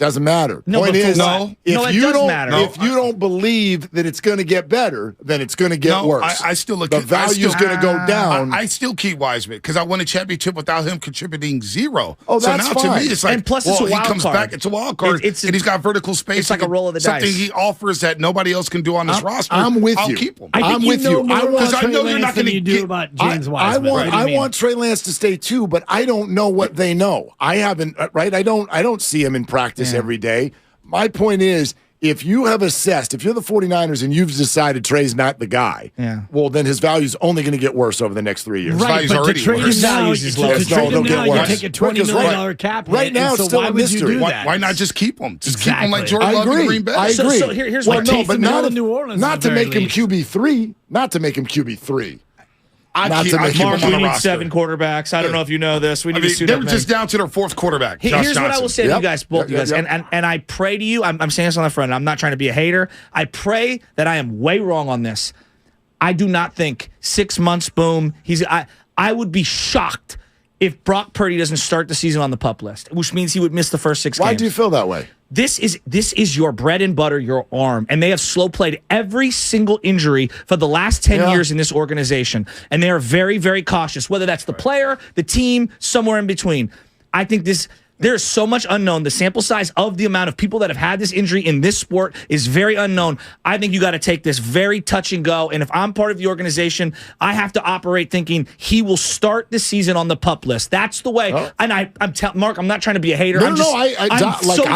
Doesn't matter. No, Point but is, it does matter. If you don't believe that it's going to get better, then it's going to get worse. I still look the at value's going to go down. I still keep Wiseman because I won a championship without him contributing zero. Oh, so that's now fine. to me, it's like, And plus, it's a he wild comes card. back. It's a wild card, and he's got vertical space. It's like a roll of the something dice. he offers that nobody else can do on this roster. I'm with I'll you. keep him. I'm with you. Because I know you're not going to do about James Wiseman. I want Trey Lance to stay too, but I don't know what they know. I haven't. Right? I don't see him in practice every day. My point is, if you have assessed, if you're the 49ers and you've decided Trey's not the guy, well, then his value's only going to get worse over the next 3 years. Right, but to trade him now, you take a $20 million cap hit. Right now, so it's still why a would you mystery. do that? Why not just keep him? Just keep him like I Jordan Love in Green Bay. I agree. So here's well, what no, but not in New Orleans. not to make him QB3. Not to make him QB3. I Mark, we need 7 quarterbacks. I don't know if you know this. We need to suit they're up just down to their 4th quarterback. Here's what I will say to you guys, both you guys, and I pray to you. I'm saying this on the front. I'm not trying to be a hater. I pray that I am way wrong on this. I do not think 6 months. Boom. I would be shocked if Brock Purdy doesn't start the season on the PUP list, which means he would miss the first 6 games. Why do you feel that way? This is your bread and butter, your arm. And they have slow played every single injury for the last 10 years in this organization. And they are very, very cautious, whether that's the player, the team, somewhere in between. I think there's so much unknown. The sample size of the amount of people that have had this injury in this sport is very unknown. I think you got to take this very touch and go. And if I'm part of the organization, I have to operate thinking he will start the season on the PUP list. That's the way. Oh. And I'm Mark, I'm not trying to be a hater. I'm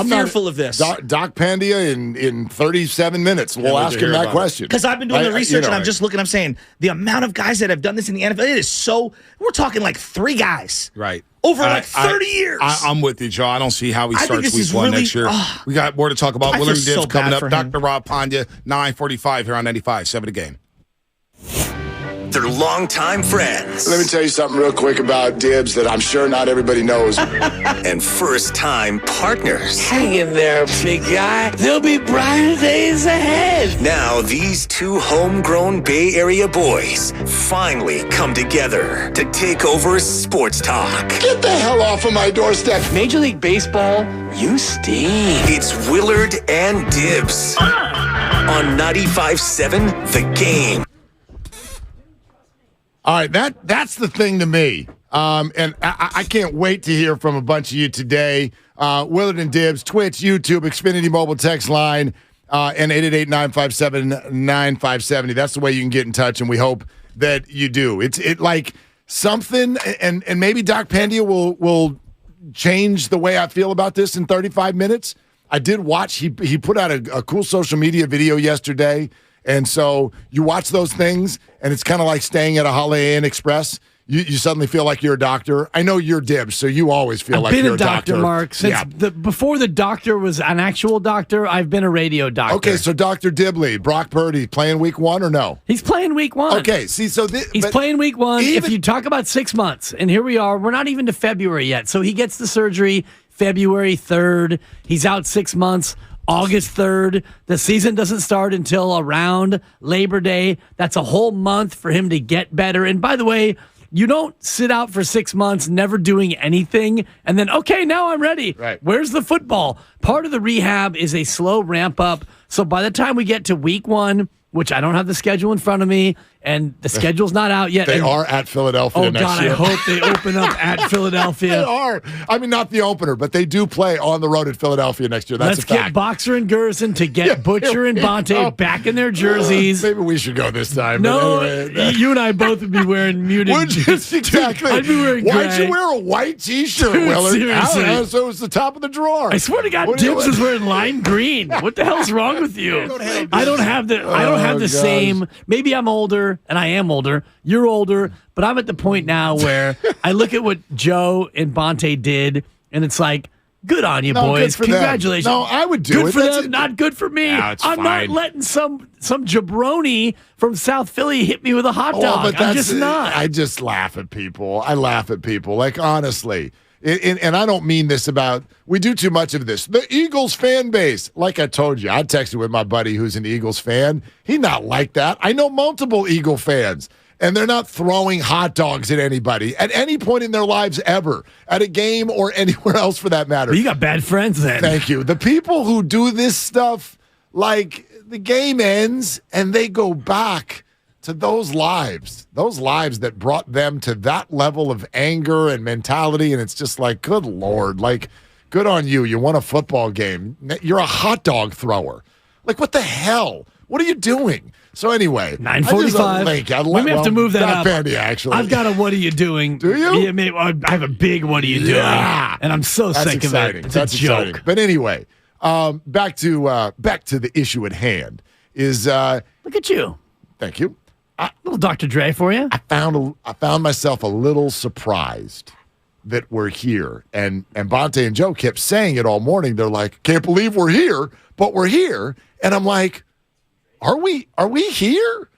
fearful of this. Doc Pandia in 37 minutes. We'll ask him that question. Because I've been doing the research and I'm just looking, I'm saying the amount of guys that have done this in the NFL, it is so, we're talking like 3 guys. Right. Over 30 years. I'm with you, Joe. I don't see how he starts week 1 next year. We got more to talk about. Willard Dibbs coming up. Dr. Rob Pandya, 9:45 here on 95.7 The Game. They're longtime friends. Let me tell you something real quick about Dibbs that I'm sure not everybody knows. And first-time partners. Hang in there, big guy. There'll be brighter days ahead. Now, these 2 homegrown Bay Area boys finally come together to take over sports talk. Get the hell off of my doorstep. Major League Baseball, you stink. It's Willard and Dibbs on 95.7 The Game. All right, that's the thing to me. And I can't wait to hear from a bunch of you today. Willard and Dibbs, Twitch, YouTube, Xfinity Mobile text line, and 888-957-9570. That's the way you can get in touch, and we hope that you do. It's like something, and maybe Doc Pandia will change the way I feel about this in 35 minutes. I did watch, he put out a cool social media video yesterday. And so you watch those things, and it's kind of like staying at a Holiday Inn Express. You suddenly feel like you're a doctor. I know you're Dibbs, so you always feel like you're a doctor. I've been a doctor, Mark. Since before the doctor was an actual doctor, I've been a radio doctor. Okay, so Dr. Dibley, Brock Purdy, playing week 1 or no? He's playing week 1. Okay, see, so he's playing week 1. If you talk about 6 months, and here we are, we're not even to February yet. So he gets the surgery February 3rd. He's out 6 months. August 3rd. The season doesn't start until around Labor Day. That's a whole month for him to get better. And by the way, you don't sit out for 6 months never doing anything and then, okay, now I'm ready. Right. Where's the football? Part of the rehab is a slow ramp up. So by the time we get to week 1, which I don't have the schedule in front of me, and the schedule's not out yet. They are at Philadelphia next year. I hope they open up at Philadelphia. They are. I mean, not the opener, but they do play on the road at Philadelphia next year. That's Let's a fact. get Boxer and Gerson to get Butcher and Bonte back in their jerseys. Maybe we should go this time. No, anyway, you and I both would be wearing muted. Exactly. I'd be wearing Why'd gray. you wear a white T-shirt, Dude, Willard? seriously. So it was the top of the drawer. I swear to God, Dibbs is wearing lime green. What the hell's wrong with you? I don't have the same. Maybe I'm older, and I am older. You're older, but I'm at the point now where I look at what Joe and Bonte did, and it's like, good on you, boys. Congratulations. Them. No, I would do good it. for them, not good for me. No, I'm not letting some jabroni from South Philly hit me with a hot dog. I'm just not. I just laugh at people. I laugh at people. Like, honestly. And I don't mean this about, we do too much of this. The Eagles fan base, like I told you, I texted with my buddy who's an Eagles fan. He's not like that. I know multiple Eagle fans. and they're not throwing hot dogs at anybody at any point in their lives ever, at a game or anywhere else for that matter. Well, you got bad friends then. Thank you. The people who do this stuff, like the game ends and they go back to those lives that brought them to that level of anger and mentality, and it's just like, good Lord, like, good on you. You won a football game. You're a hot dog thrower. Like, what the hell? What are you doing? So anyway, 9:45. We may have to move that up. Bandy, actually. I've got a what are you doing? Do you? Yeah, maybe, I have a big what are you doing? And I'm so sick exciting. of it. It's That's a joke. exciting. But anyway, back to the issue at hand is look at you. Thank you. Little Dr. Dre for you. I found myself a little surprised that we're here. And Bonte and Joe kept saying it all morning. They're like, can't believe we're here, but we're here. And I'm like, are we here?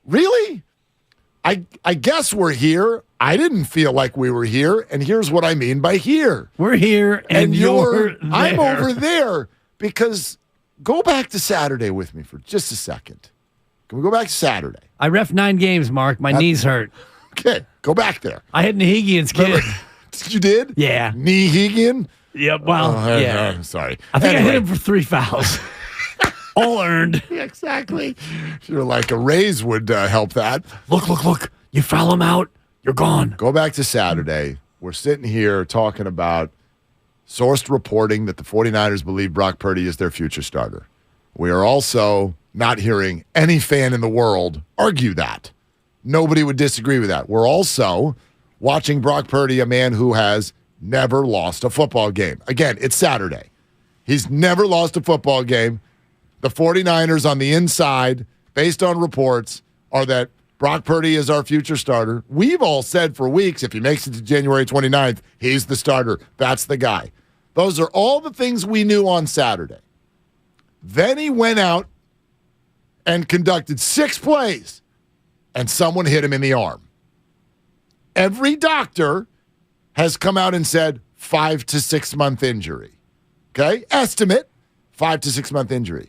Really? I guess we're here. I didn't feel like we were here. And here's what I mean by here. We're here and you're there. I'm over there because go back to Saturday with me for just a second. Can we go back to Saturday? I ref 9 games, Mark. My knees hurt. Okay, go back there. I hit Nahegian's kid. You did? Yeah. Nahegian? Yep. Well, yeah. Sorry. I think I hit him for 3 fouls. All earned. Yeah, exactly. You're like a raise would help that. Look. You foul him out, you're gone. Go back to Saturday. We're sitting here talking about sourced reporting that the 49ers believe Brock Purdy is their future starter. We are also not hearing any fan in the world argue that. Nobody would disagree with that. We're also watching Brock Purdy, a man who has never lost a football game. Again, it's Saturday. He's never lost a football game. The 49ers on the inside, based on reports, are that Brock Purdy is our future starter. We've all said for weeks, if he makes it to January 29th, he's the starter. That's the guy. Those are all the things we knew on Saturday. Then he went out and conducted 6 plays, and someone hit him in the arm. Every doctor has come out and said 5 to 6 month injury. Okay? Estimate, 5 to 6 month injury.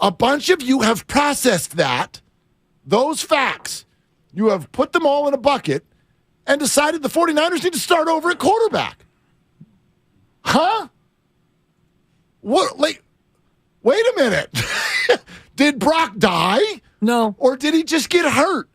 A bunch of you have processed those facts. You have put them all in a bucket and decided the 49ers need to start over at quarterback. Huh? What? Like, wait a minute. Did Brock die? No. Or did he just get hurt?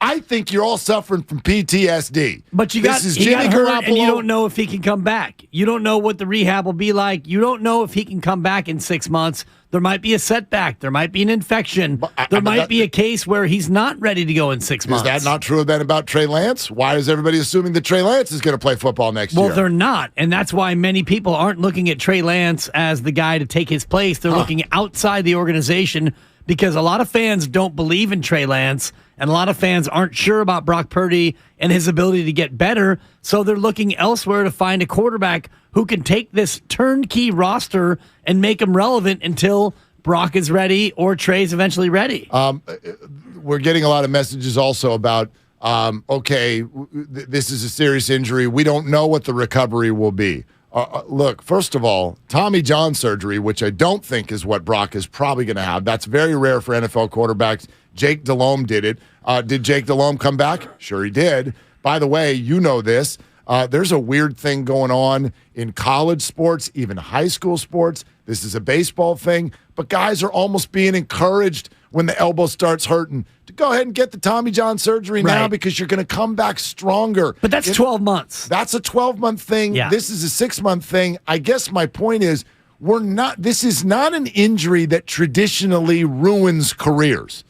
I think you're all suffering from PTSD. But he got hurt, and you don't know if he can come back. You don't know what the rehab will be like. You don't know if he can come back in 6 months. There might be a setback. There might be an infection. There might be a case where he's not ready to go in 6 months. Is that not true then about Trey Lance? Why is everybody assuming that Trey Lance is going to play football next year? Well, they're not, and that's why many people aren't looking at Trey Lance as the guy to take his place. They're looking outside the organization because a lot of fans don't believe in Trey Lance, and a lot of fans aren't sure about Brock Purdy and his ability to get better, so they're looking elsewhere to find a quarterback who can take this turnkey roster and make them relevant until Brock is ready or Trey's eventually ready. We're getting a lot of messages also about, this is a serious injury. We don't know what the recovery will be. Look, first of all, Tommy John surgery, which I don't think is what Brock is probably going to have. That's very rare for NFL quarterbacks. Jake Delhomme did it. Did Jake Delhomme come back? Sure he did. By the way, you know this. There's a weird thing going on in college sports, even high school sports. This is a baseball thing, but guys are almost being encouraged when the elbow starts hurting to go ahead and get the Tommy John surgery now because you're going to come back stronger. But that's 12 months. That's a 12-month thing. Yeah. This is a 6-month thing. I guess my point is this is not an injury that traditionally ruins careers.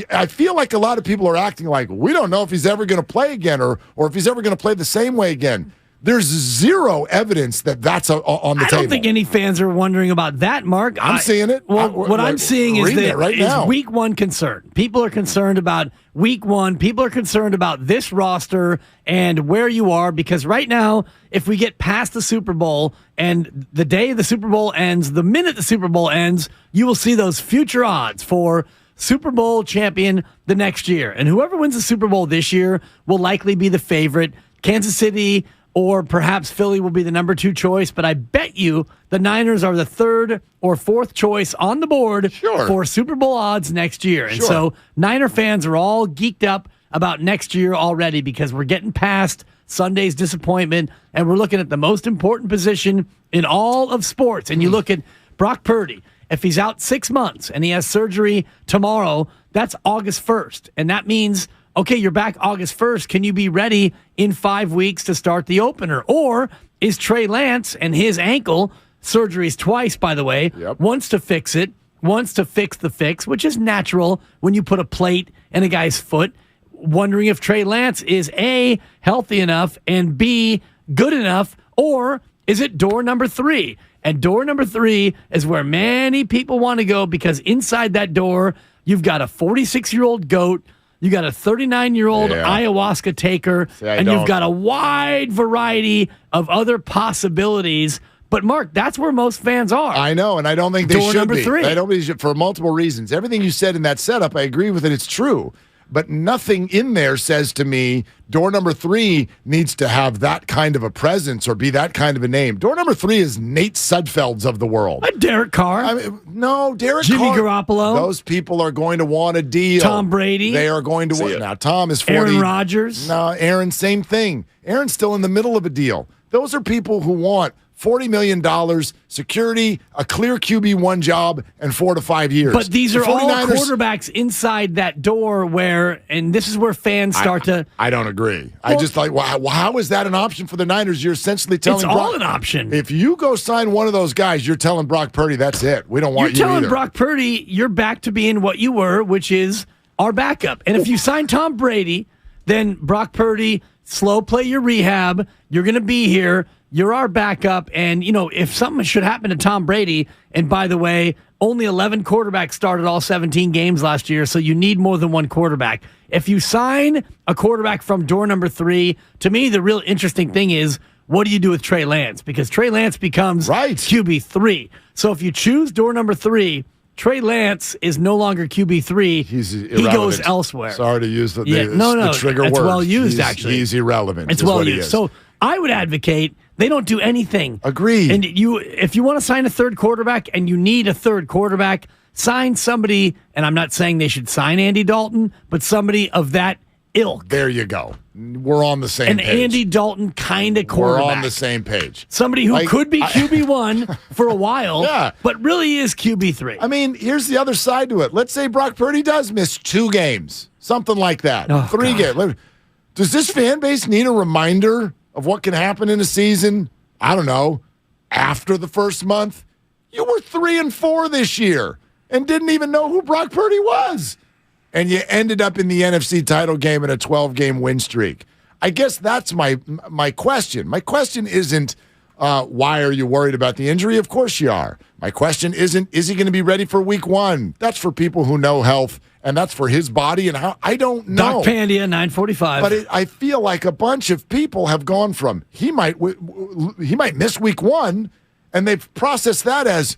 I feel like a lot of people are acting like we don't know if he's ever going to play again or if he's ever going to play the same way again. There's zero evidence that that's on the table. I don't think any fans are wondering about that, Mark. I'm seeing it. Well, what I'm seeing is that right now. Week 1 concern. People are concerned about Week 1. People are concerned about this roster and where you are because right now, if we get past the Super Bowl and the day the Super Bowl ends, the minute the Super Bowl ends, you will see those future odds for Super Bowl champion the next year. And whoever wins the Super Bowl this year will likely be the favorite. Kansas City or perhaps Philly will be the number 2 choice, but I bet you the Niners are the 3rd or 4th choice on the board for Super Bowl odds next year. And so Niner fans are all geeked up about next year already because we're getting past Sunday's disappointment and we're looking at the most important position in all of sports. And you look at Brock Purdy. If he's out 6 months and he has surgery tomorrow, that's August 1st. And that means, okay, you're back August 1st. Can you be ready in 5 weeks to start the opener? Or is Trey Lance and his ankle, surgeries twice, by the way, wants to fix it, wants to fix the fix, which is natural when you put a plate in a guy's foot, wondering if Trey Lance is A, healthy enough, and B, good enough, or is it door number 3? And door number 3 is where many people want to go because inside that door, you've got a 46-year-old GOAT, you got a 39-year-old ayahuasca taker, and you've got a wide variety of other possibilities. But, Mark, that's where most fans are. I know, and I don't think they door should number be. 3. I don't think they should, for multiple reasons. Everything you said in that setup, I agree with it. It's true. But nothing in there says to me door number 3 needs to have that kind of a presence or be that kind of a name. Door number 3 is Nate Sudfelds of the world. Derek Carr. No, Derek Jimmy Carr. Garoppolo. Those people are going to want a deal. Tom Brady. They are going to want. Now, Tom is 40. Aaron Rodgers. No, Aaron, same thing. Aaron's still in the middle of a deal. Those are people who want $40 million, security, a clear QB1 job, and 4 to 5 years. But these are all quarterbacks inside that door where, and this is where fans start to. I don't agree. I just like, how is that an option for the Niners? You're essentially telling It's Brock, all an option. If you go sign one of those guys, you're telling Brock Purdy, that's it. We don't want you You're telling either. Brock Purdy, you're back to being what you were, which is our backup. And if you sign Tom Brady, then Brock Purdy, slow play your rehab. You're going to be here. You're our backup, and, you know, if something should happen to Tom Brady, and by the way, only 11 quarterbacks started all 17 games last year, so you need more than one quarterback. If you sign a quarterback from door number 3, to me, the real interesting thing is, what do you do with Trey Lance? Because Trey Lance becomes QB3. So if you choose door number 3, Trey Lance is no longer QB3. He goes elsewhere. Sorry to use the trigger it's word. well used, actually. He's irrelevant. It's well used. So I would advocate they don't do anything. Agreed. And if you want to sign a third quarterback and you need a third quarterback, sign somebody, and I'm not saying they should sign Andy Dalton, but somebody of that ilk. There you go. We're on the same page. An Andy Dalton kind of quarterback. We're on the same page. Somebody who could be QB1 for a while, but really is QB3. I mean, here's the other side to it. Let's say Brock Purdy does miss 2 games, something like that. 3 games. Does this fan base need a reminder of what can happen in a season? I don't know. After the first month, you were 3-4 this year and didn't even know who Brock Purdy was. And you ended up in the NFC title game in a 12-game win streak. I guess that's my question. My question isn't, why are you worried about the injury? Of course you are. My question isn't, is he going to be ready for week 1? That's for people who know health, and that's for his body and how. I don't know. Doc Pandia, 945. But I feel like a bunch of people have gone from, he might miss week 1, and they've processed that as,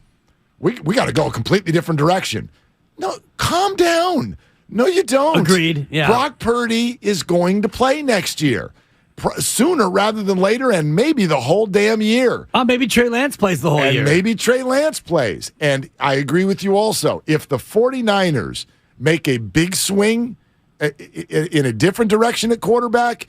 we got to go a completely different direction. No, calm down. No, you don't. Agreed. Yeah. Brock Purdy is going to play next year. Sooner rather than later, and maybe the whole damn year. Maybe Trey Lance plays the whole year. Maybe Trey Lance plays. And I agree with you also. If the 49ers make a big swing in a different direction at quarterback,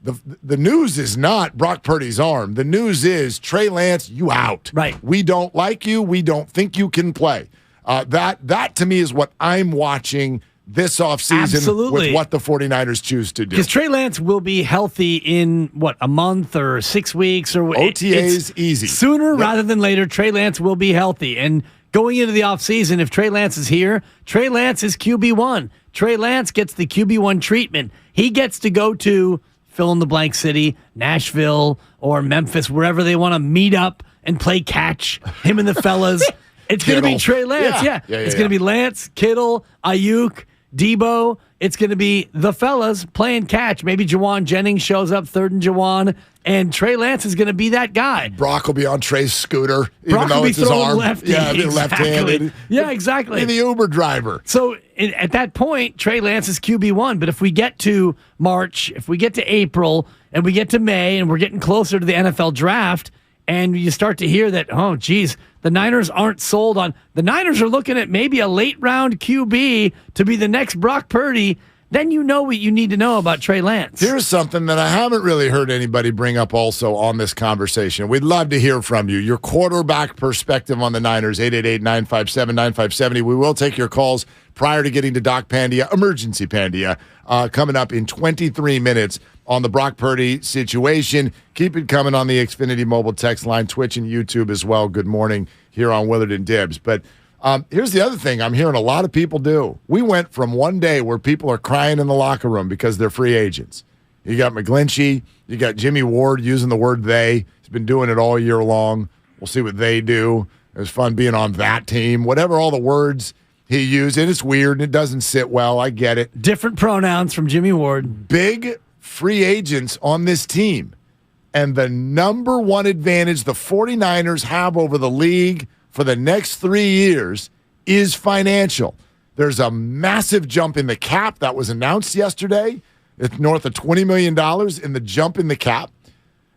the news is not Brock Purdy's arm. The news is Trey Lance, you out. Right. We don't like you. We don't think you can play. That to me is what I'm watching this offseason with what the 49ers choose to do. Because Trey Lance will be healthy in, a month or 6 weeks? Or OTA's easy. Sooner rather than later, Trey Lance will be healthy. And going into the offseason, if Trey Lance is here, Trey Lance is QB1. Trey Lance gets the QB1 treatment. He gets to go to fill-in-the-blank city, Nashville or Memphis, wherever they want to meet up and play catch, him and the fellas. It's going to be Trey Lance. Yeah. It's going to be Lance, Kittle, Ayuk, Debo. It's going to be the fellas playing catch. Maybe Jawan Jennings shows up third and Jawan, and Trey Lance is going to be that guy. Brock will be on Trey's scooter, Brock even though will be it's his arm. lefty. Yeah, exactly. left-handed. Yeah, exactly. Be the Uber driver. So at that point, Trey Lance is QB1. But if we get to March, if we get to April, and we get to May, and we're getting closer to the NFL draft, and you start to hear that, oh, geez, the Niners aren't sold on. The Niners are looking at maybe a late-round QB to be the next Brock Purdy. Then you know what you need to know about Trey Lance. Here's something that I haven't really heard anybody bring up also on this conversation. We'd love to hear from you. Your quarterback perspective on the Niners, 888-957-9570. We will take your calls prior to getting to Doc Pandia, Emergency Pandia, coming up in 23 minutes on the Brock Purdy situation. Keep it coming on the Xfinity mobile text line, Twitch and YouTube as well. Good morning here on Willard and Dibs. But here's the other thing I'm hearing a lot of people do. We went from one day where people are crying in the locker room because they're free agents. You got McGlinchey. You got Jimmy Ward using the word they. He's been doing it all year long. We'll see what they do. It was fun being on that team. Whatever all the words he used. And it's weird and it doesn't sit well. I get it. Different pronouns from Jimmy Ward. Big free agents on this team. And the number one advantage the 49ers have over the league for the next 3 years is financial. There's a massive jump in the cap that was announced yesterday. It's north of $20 million in the jump in the cap.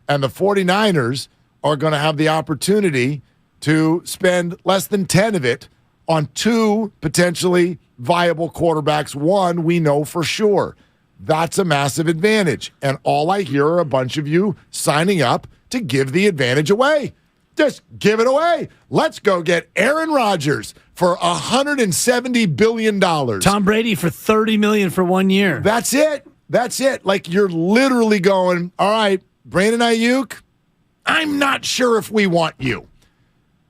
And the 49ers are going to have the opportunity to spend less than 10 of it on two potentially viable quarterbacks. One we know for sure. That's a massive advantage. And all I hear are a bunch of you signing up to give the advantage away. Just give it away. Let's go get Aaron Rodgers for $170 billion. Tom Brady for $30 million for 1 year. That's it. That's it. Like you're literally going, all right, Brandon Ayuk, I'm not sure if we want you.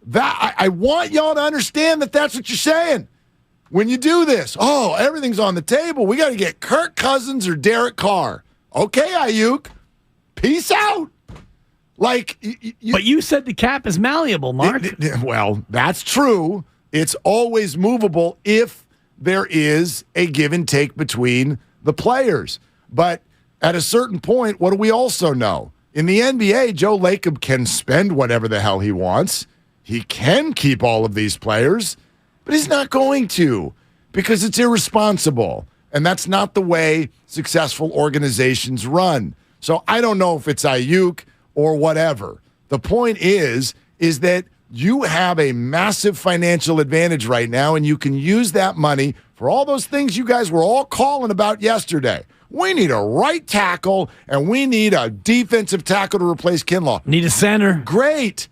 That I want y'all to understand that that's what you're saying. When you do this, oh, everything's on the table. We got to get Kirk Cousins or Derek Carr. Okay, Ayuk, peace out. Like, but you said the cap is malleable, Mark. Well, that's true. It's always movable if there is a give and take between the players. But at a certain point, what do we also know? In the NBA, Joe Lacob can spend whatever the hell he wants. He can keep all of these players, but he's not going to because it's irresponsible. And that's not the way successful organizations run. So I don't know if it's Ayuk or whatever. The point is that you have a massive financial advantage right now, and you can use that money for all those things you guys were all calling about yesterday. We need a right tackle, and we need a defensive tackle to replace Kinlaw. Need a center. Great.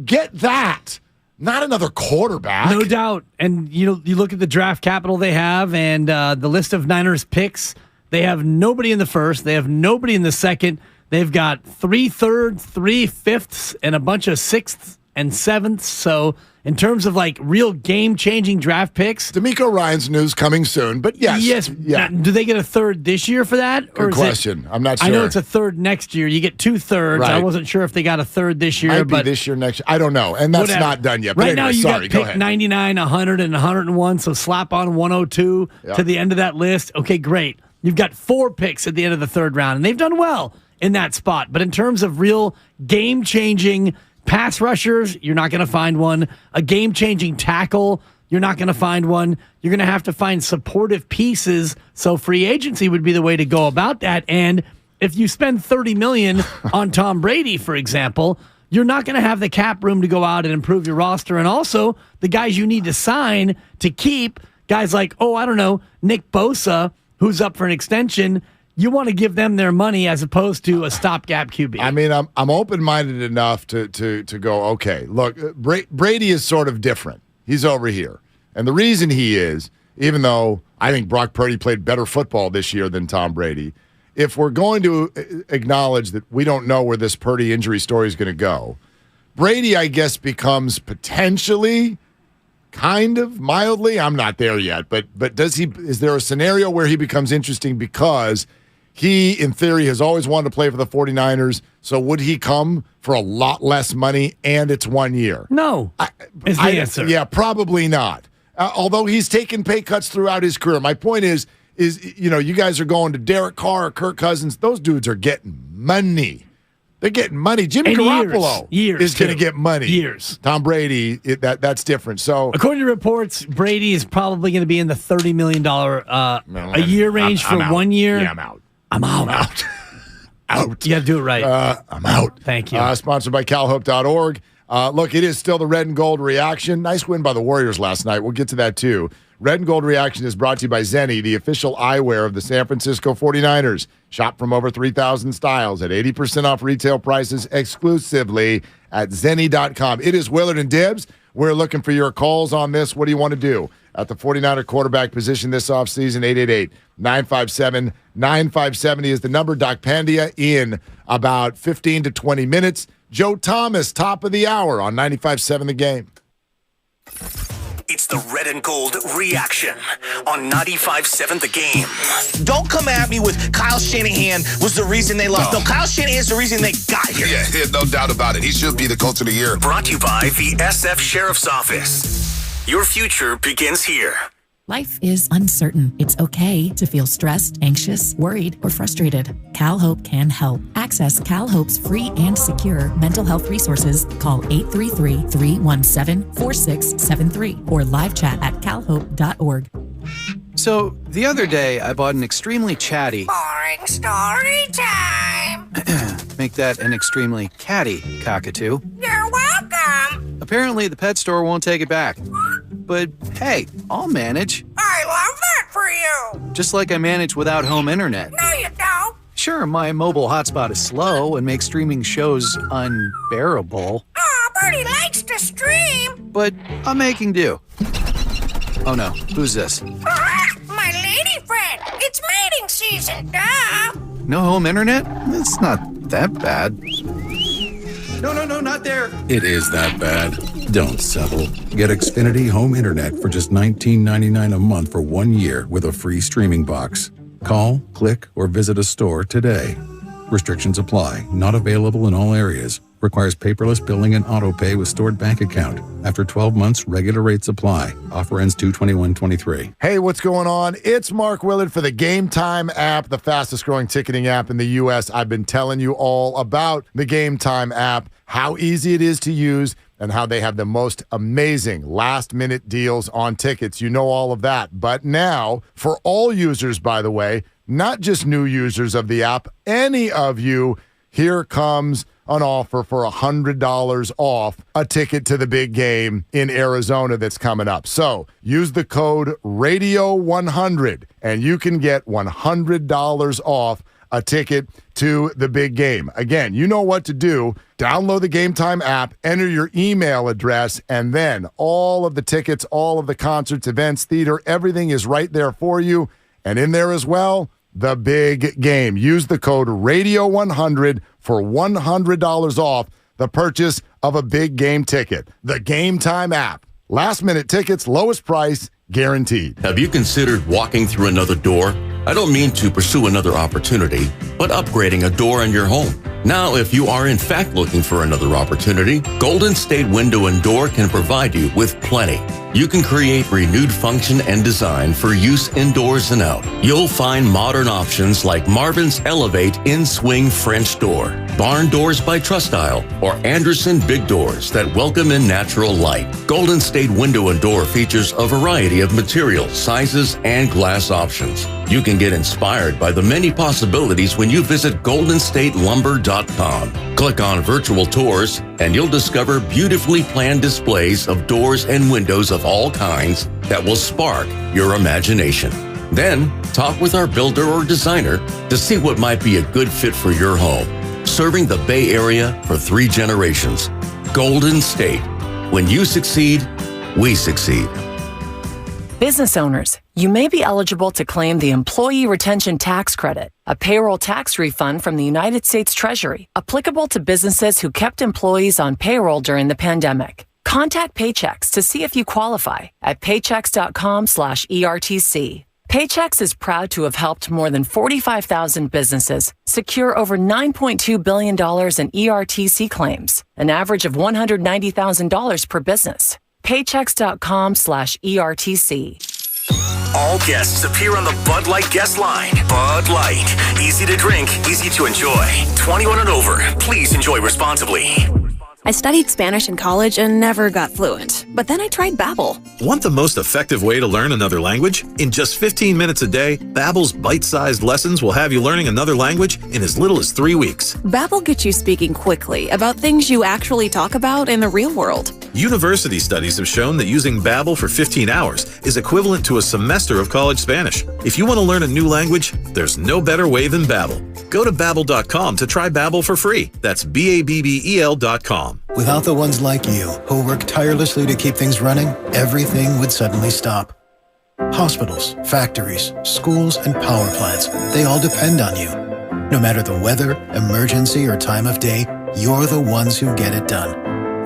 Get that. Not another quarterback. No doubt. And you look at the draft capital they have and the list of Niners picks. They have nobody in the first. They have nobody in the second. They've got 3 thirds, 3 fifths, and a bunch of 6ths and 7ths. So in terms of like real game-changing draft picks, DeMeco Ryans news coming soon. But yes, yeah. Now, do they get a third this year for that? Good question. I'm not sure. I know it's a third next year. You get 2 thirds. Right. I wasn't sure if they got a third this year. Might but be this year, next year. I don't know, and that's not done yet. But right anyway, now, you sorry, got pick 99, 100, and 101. So slap on 102 to the end of that list. Okay, great. You've got 4 picks at the end of the third round, and they've done well in that spot. But in terms of real game-changing pass rushers, you're not going to find one. A game-changing tackle, you're not going to find one. You're going to have to find supportive pieces. So free agency would be the way to go about that. And if you spend $30 million on Tom Brady, for example, you're not going to have the cap room to go out and improve your roster. And also, the guys you need to sign to keep, guys like, Nick Bosa, who's up for an extension, you want to give them their money as opposed to a stopgap QB. I mean, I'm open-minded enough to go, okay, look, Brady is sort of different. He's over here. And the reason he is, even though I think Brock Purdy played better football this year than Tom Brady, if we're going to acknowledge that we don't know where this Purdy injury story is going to go, Brady, I guess, becomes potentially kind of mildly, I'm not there yet, but is there a scenario where he becomes interesting because he, in theory, has always wanted to play for the 49ers, so would he come for a lot less money and it's 1 year? No, is the answer. Yeah, probably not. although he's taken pay cuts throughout his career. My point is you guys are going to Derek Carr or Kirk Cousins. Those dudes are getting money. They're getting money. Jimmy Garoppolo is going to get money. Years. Tom Brady, that's different. So, according to reports, Brady is probably going to be in the $30 million a year range for 1 year. Yeah, I'm out. I'm out. Out. You got to do it right. I'm out. Thank you. Sponsored by CalHope.org. Look, it is still the Red and Gold Reaction. Nice win by the Warriors last night. We'll get to that too. Red and Gold Reaction is brought to you by Zenni, the official eyewear of the San Francisco 49ers. Shop from over 3,000 styles at 80% off retail prices exclusively at Zenni.com. It is Willard and Dibbs. We're looking for your calls on this. What do you want to do at the 49er quarterback position this offseason? 888-957-9570 is the number. Doc Pandia in about 15 to 20 minutes. Joe Thomas, top of the hour on 95.7 The Game. It's the Red and Gold Reaction on 95.7 The Game. Don't come at me with Kyle Shanahan was the reason they lost. No, Kyle Shanahan is the reason they got here. Yeah, no doubt about it. He should be the coach of the year. Brought to you by the SF Sheriff's Office. Your future begins here. Life is uncertain. It's okay to feel stressed, anxious, worried, or frustrated. CalHope can help. Access CalHope's free and secure mental health resources. Call 833-317-4673 or live chat at calhope.org. So, the other day, I bought an extremely chatty... Boring story time. Make that an extremely catty cockatoo. You're welcome. Apparently, the pet store won't take it back. But hey, I'll manage. I love that for you. Just like I manage without home internet. No, you don't. Sure, my mobile hotspot is slow and makes streaming shows unbearable. Aw, Birdie likes to stream. But I'm making do. Oh no, who's this? My lady friend. It's mating season, duh. No home internet? It's not that bad. No, not there. It is that bad. Don't settle. Get Xfinity Home Internet for just $19.99 a month for 1 year with a free streaming box. Call, click, or visit a store today. Restrictions apply. Not available in all areas. Requires paperless billing and auto pay with stored bank account. After 12 months, regular rates apply. Offer ends 2/21/23. Hey, what's going on? It's Mark Willard for the Game Time app, the fastest growing ticketing app in the U.S. I've been telling you all about the Game Time app, how easy it is to use, and how they have the most amazing last-minute deals on tickets. You know all of that. But now, for all users, by the way, not just new users of the app, any of you, here comes an offer for $100 off a ticket to the big game in Arizona that's coming up. So use the code RADIO100 and you can get $100 off a ticket to the big game. Again, you know what to do. Download the Game Time app, enter your email address, and then all of the tickets, all of the concerts, events, theater, everything is right there for you. And in there as well, the big game. Use the code RADIO100 for $100 off the purchase of a big game ticket. The Game Time app. Last minute tickets, lowest price, guaranteed. Have you considered walking through another door? I don't mean to pursue another opportunity, but upgrading a door in your home. Now, if you are in fact looking for another opportunity, Golden State Window and Door can provide you with plenty. You can create renewed function and design for use indoors and out. You'll find modern options like Marvin's Elevate In-Swing French Door, Barn Doors by Trustyle, or Anderson Big Doors that welcome in natural light. Golden State Window and Door features a variety of materials, sizes, and glass options. You can get inspired by the many possibilities when you visit goldenstatelumber.com. Click on virtual tours and you'll discover beautifully planned displays of doors and windows of all kinds that will spark your imagination. Then talk with our builder or designer to see what might be a good fit for your home. Serving the Bay Area for 3 generations. Golden State. When you succeed, we succeed. Business owners, you may be eligible to claim the Employee Retention Tax Credit, a payroll tax refund from the United States Treasury, applicable to businesses who kept employees on payroll during the pandemic. Contact Paychex to see if you qualify at paychex.com/ERTC. Paychex is proud to have helped more than 45,000 businesses secure over $9.2 billion in ERTC claims, an average of $190,000 per business. Paychex.com/ERTC. All guests appear on the Bud Light guest line. Bud Light. Easy to drink, easy to enjoy. 21 and over. Please enjoy responsibly. I studied Spanish in college and never got fluent. But then I tried Babbel. Want the most effective way to learn another language? In just 15 minutes a day, Babbel's bite-sized lessons will have you learning another language in as little as 3 weeks. Babbel gets you speaking quickly about things you actually talk about in the real world. University studies have shown that using Babbel for 15 hours is equivalent to a semester of college Spanish. If you want to learn a new language, there's no better way than Babbel. Go to Babbel.com to try Babbel for free. That's BABBEL.com. Without the ones like you, who work tirelessly to keep things running, everything would suddenly stop. Hospitals, factories, schools, and power plants, they all depend on you. No matter the weather, emergency, or time of day, you're the ones who get it done.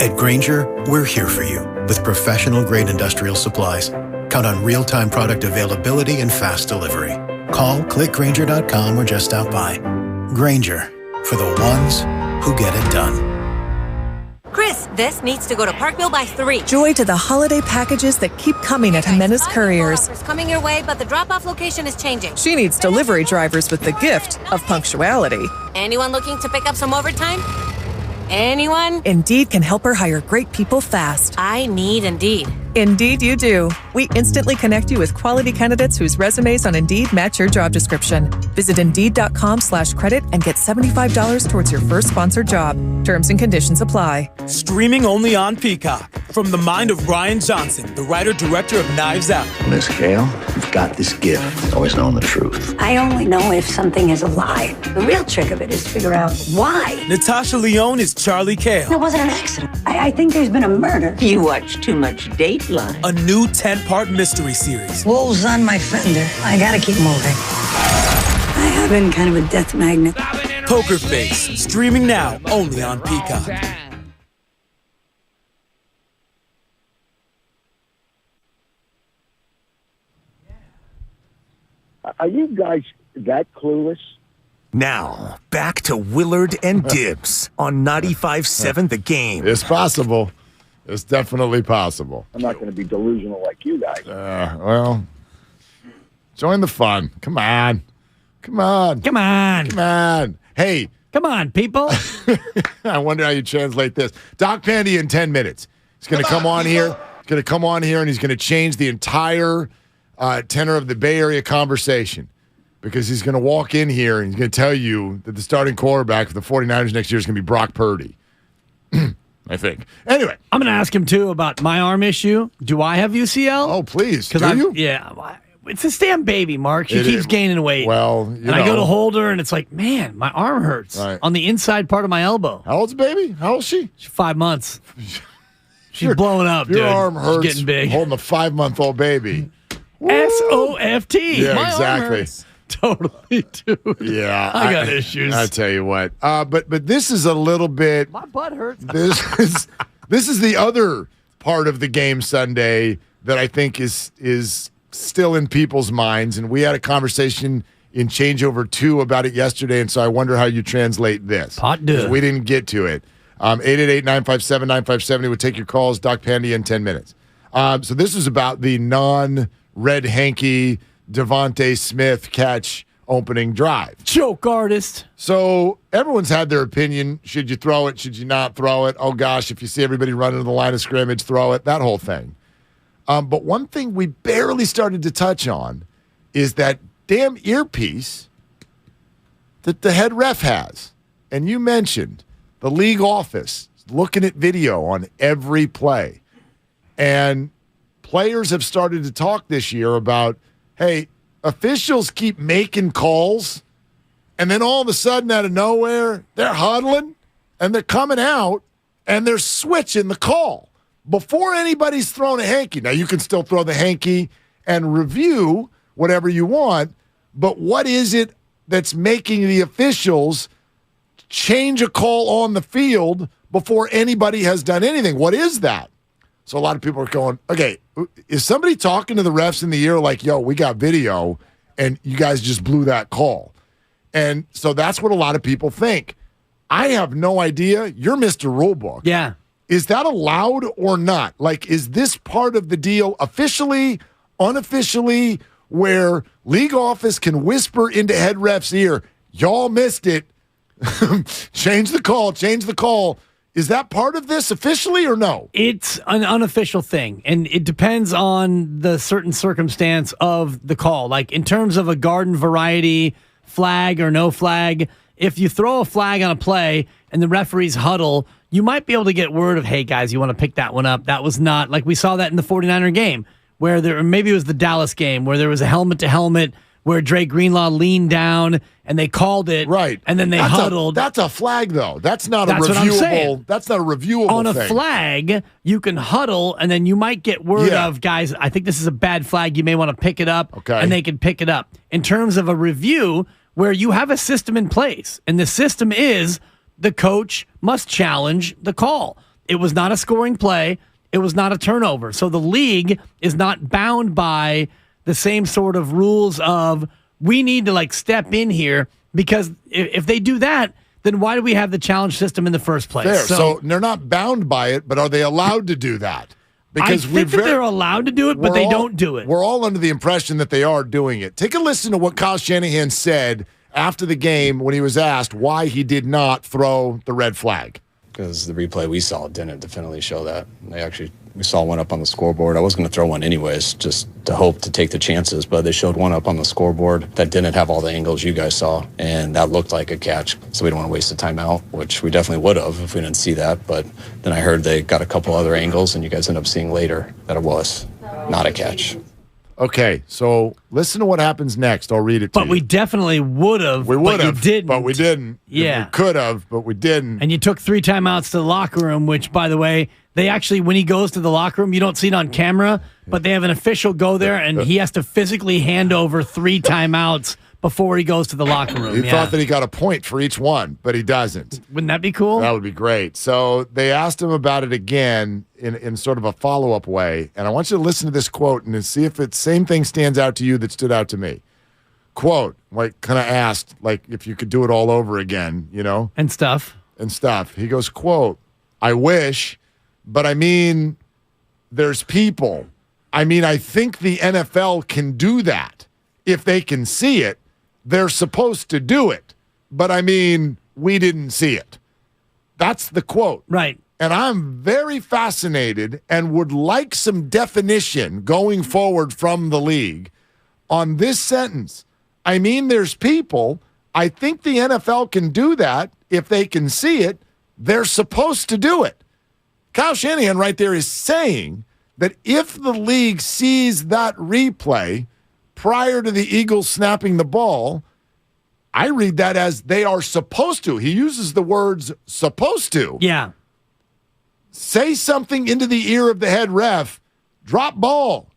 At Grainger, we're here for you with professional-grade industrial supplies. Count on real-time product availability and fast delivery. Call, click Grainger.com, or just stop by. Grainger, for the ones who get it done. Chris, this needs to go to Parkville by 3. Joy to the holiday packages that keep coming at Jimenez Couriers. It's coming your way, but the drop-off location is changing. She needs delivery drivers with the gift of punctuality. Anyone looking to pick up some overtime? Anyone? Indeed can help her hire great people fast. I need Indeed. Indeed you do. We instantly connect you with quality candidates whose resumes on Indeed match your job description. Visit Indeed.com/credit and get $75 towards your first sponsored job. Terms and conditions apply. Streaming only on Peacock. From the mind of Ryan Johnson, the writer-director of Knives Out. Miss Gale, you've got this gift. Always known the truth. I only know if something is a lie. The real trick of it is to figure out why. Natasha Lyonne is Charlie Cale. It wasn't an accident. I think there's been a murder. You watch too much Dateline. A new 10-part mystery series. Wolves on my fender. I gotta keep moving. I have been kind of a death magnet. Poker Face. Streaming now only on Peacock. Are you guys that clueless? Now, back to Willard and Dibbs on 95.7 The Game. It's possible. It's definitely possible. I'm not going to be delusional like you guys. Well, join the fun. Come on. Come on. Come on. Come on. Hey. Come on, people. I wonder how you translate this. Doc Pandy in 10 minutes. He's going to come on here. He's going to come on here, and he's going to change the entire tenor of the Bay Area conversation, because he's going to walk in here and he's going to tell you that the starting quarterback for the 49ers next year is going to be Brock Purdy. I think. Anyway. I'm going to ask him, too, about my arm issue. Do I have UCL? Oh, please. Do you? Yeah. It's this damn baby, Mark. She keeps gaining weight. Well, and I go to hold her, and it's like, man, my arm hurts on the inside part of my elbow. How old's the baby? How old is she? She's 5 months. She's blowing up, dude. Your arm hurts. She's getting big. Holding a 5-month-old baby. SOFT. Yeah, my exactly. Arm hurts. Totally, dude. Yeah, I got issues. I tell you what. But this is a little bit. My butt hurts. This is the other part of the game Sunday that I think is still in people's minds, and we had a conversation in Changeover 2 about it yesterday, and so I wonder how you translate this. Hot dude. We didn't get to it. 888-957-9570 would take your calls. Doc Pandy in 10 minutes. So this is about the non-Red Hanky Devontae Smith catch opening drive. Joke artist. So everyone's had their opinion. Should you throw it? Should you not throw it? Oh, gosh, if you see everybody running to the line of scrimmage, throw it. That whole thing. But one thing we barely started to touch on is that damn earpiece that the head ref has. And you mentioned the league office looking at video on every play. And players have started to talk this year about, hey, officials keep making calls, and then all of a sudden, out of nowhere, they're huddling, and they're coming out, and they're switching the call before anybody's thrown a hanky. Now, you can still throw the hanky and review whatever you want, but what is it that's making the officials change a call on the field before anybody has done anything? What is that? So a lot of people are going, okay, is somebody talking to the refs in the ear like, yo, we got video, and you guys just blew that call? And so that's what a lot of people think. I have no idea. You're Mr. Rulebook. Yeah. Is that allowed or not? Like, is this part of the deal officially, unofficially, where league office can whisper into head ref's ear, y'all missed it, change the call. Is that part of this officially or no? It's an unofficial thing, and it depends on the certain circumstance of the call. Like in terms of a garden variety flag or no flag, if you throw a flag on a play and the referees huddle, you might be able to get word of, hey, guys, you want to pick that one up. That was not, like we saw that in the 49er game, where there, or maybe it was the Dallas game, where there was a helmet-to-helmet where Dre Greenlaw leaned down and they called it, right? And then they huddled. That's a flag, though. That's not a reviewable. That's not a reviewable on a thing. flag, you can huddle, and then you might get word of, guys, I think this is a bad flag. You may want to pick it up, and they can pick it up. In terms of a review, where you have a system in place, and the system is the coach must challenge the call. It was not a scoring play. It was not a turnover. So the league is not bound by the same sort of rules of we need to like step in here, because if they do that, then why do we have the challenge system in the first place? Fair. So they're not bound by it, but are they allowed to do that? Because I think that they're allowed to do it, but they don't do it. We're all under the impression that they are doing it. Take a listen to what Kyle Shanahan said after the game when he was asked why he did not throw the red flag. Because the replay we saw didn't definitely show that. We saw one up on the scoreboard. I was going to throw one anyways, just to hope to take the chances, but they showed one up on the scoreboard that didn't have all the angles you guys saw, and that looked like a catch. So we don't want to waste the timeout, which we definitely would have if we didn't see that. But then I heard they got a couple other angles, and you guys end up seeing later that it was not a catch. Okay, so listen to what happens next. I'll read it to you. But we definitely would have. We would have, didn't. but we didn't. Yeah. We could have, but we didn't. And you took 3 timeouts to the locker room, which, by the way, they actually, when he goes to the locker room, you don't see it on camera, but they have an official go there, and he has to physically hand over 3 timeouts before he goes to the locker room. He thought that he got a point for each one, but he doesn't. Wouldn't that be cool? That would be great. So they asked him about it again in sort of a follow-up way, and I want you to listen to this quote and see if the same thing stands out to you that stood out to me. Quote, like kind of asked, like if you could do it all over again, you know? And stuff. He goes, quote, I wish, but I mean, there's people. I mean, I think the NFL can do that. If they can see it, they're supposed to do it. But I mean, we didn't see it. That's the quote. Right. And I'm very fascinated and would like some definition going forward from the league on this sentence. I mean, there's people. I think the NFL can do that. If they can see it, they're supposed to do it. Kyle Shanahan right there is saying that if the league sees that replay prior to the Eagles snapping the ball, I read that as they are supposed to. He uses the words supposed to. Yeah. Say something into the ear of the head ref, drop ball,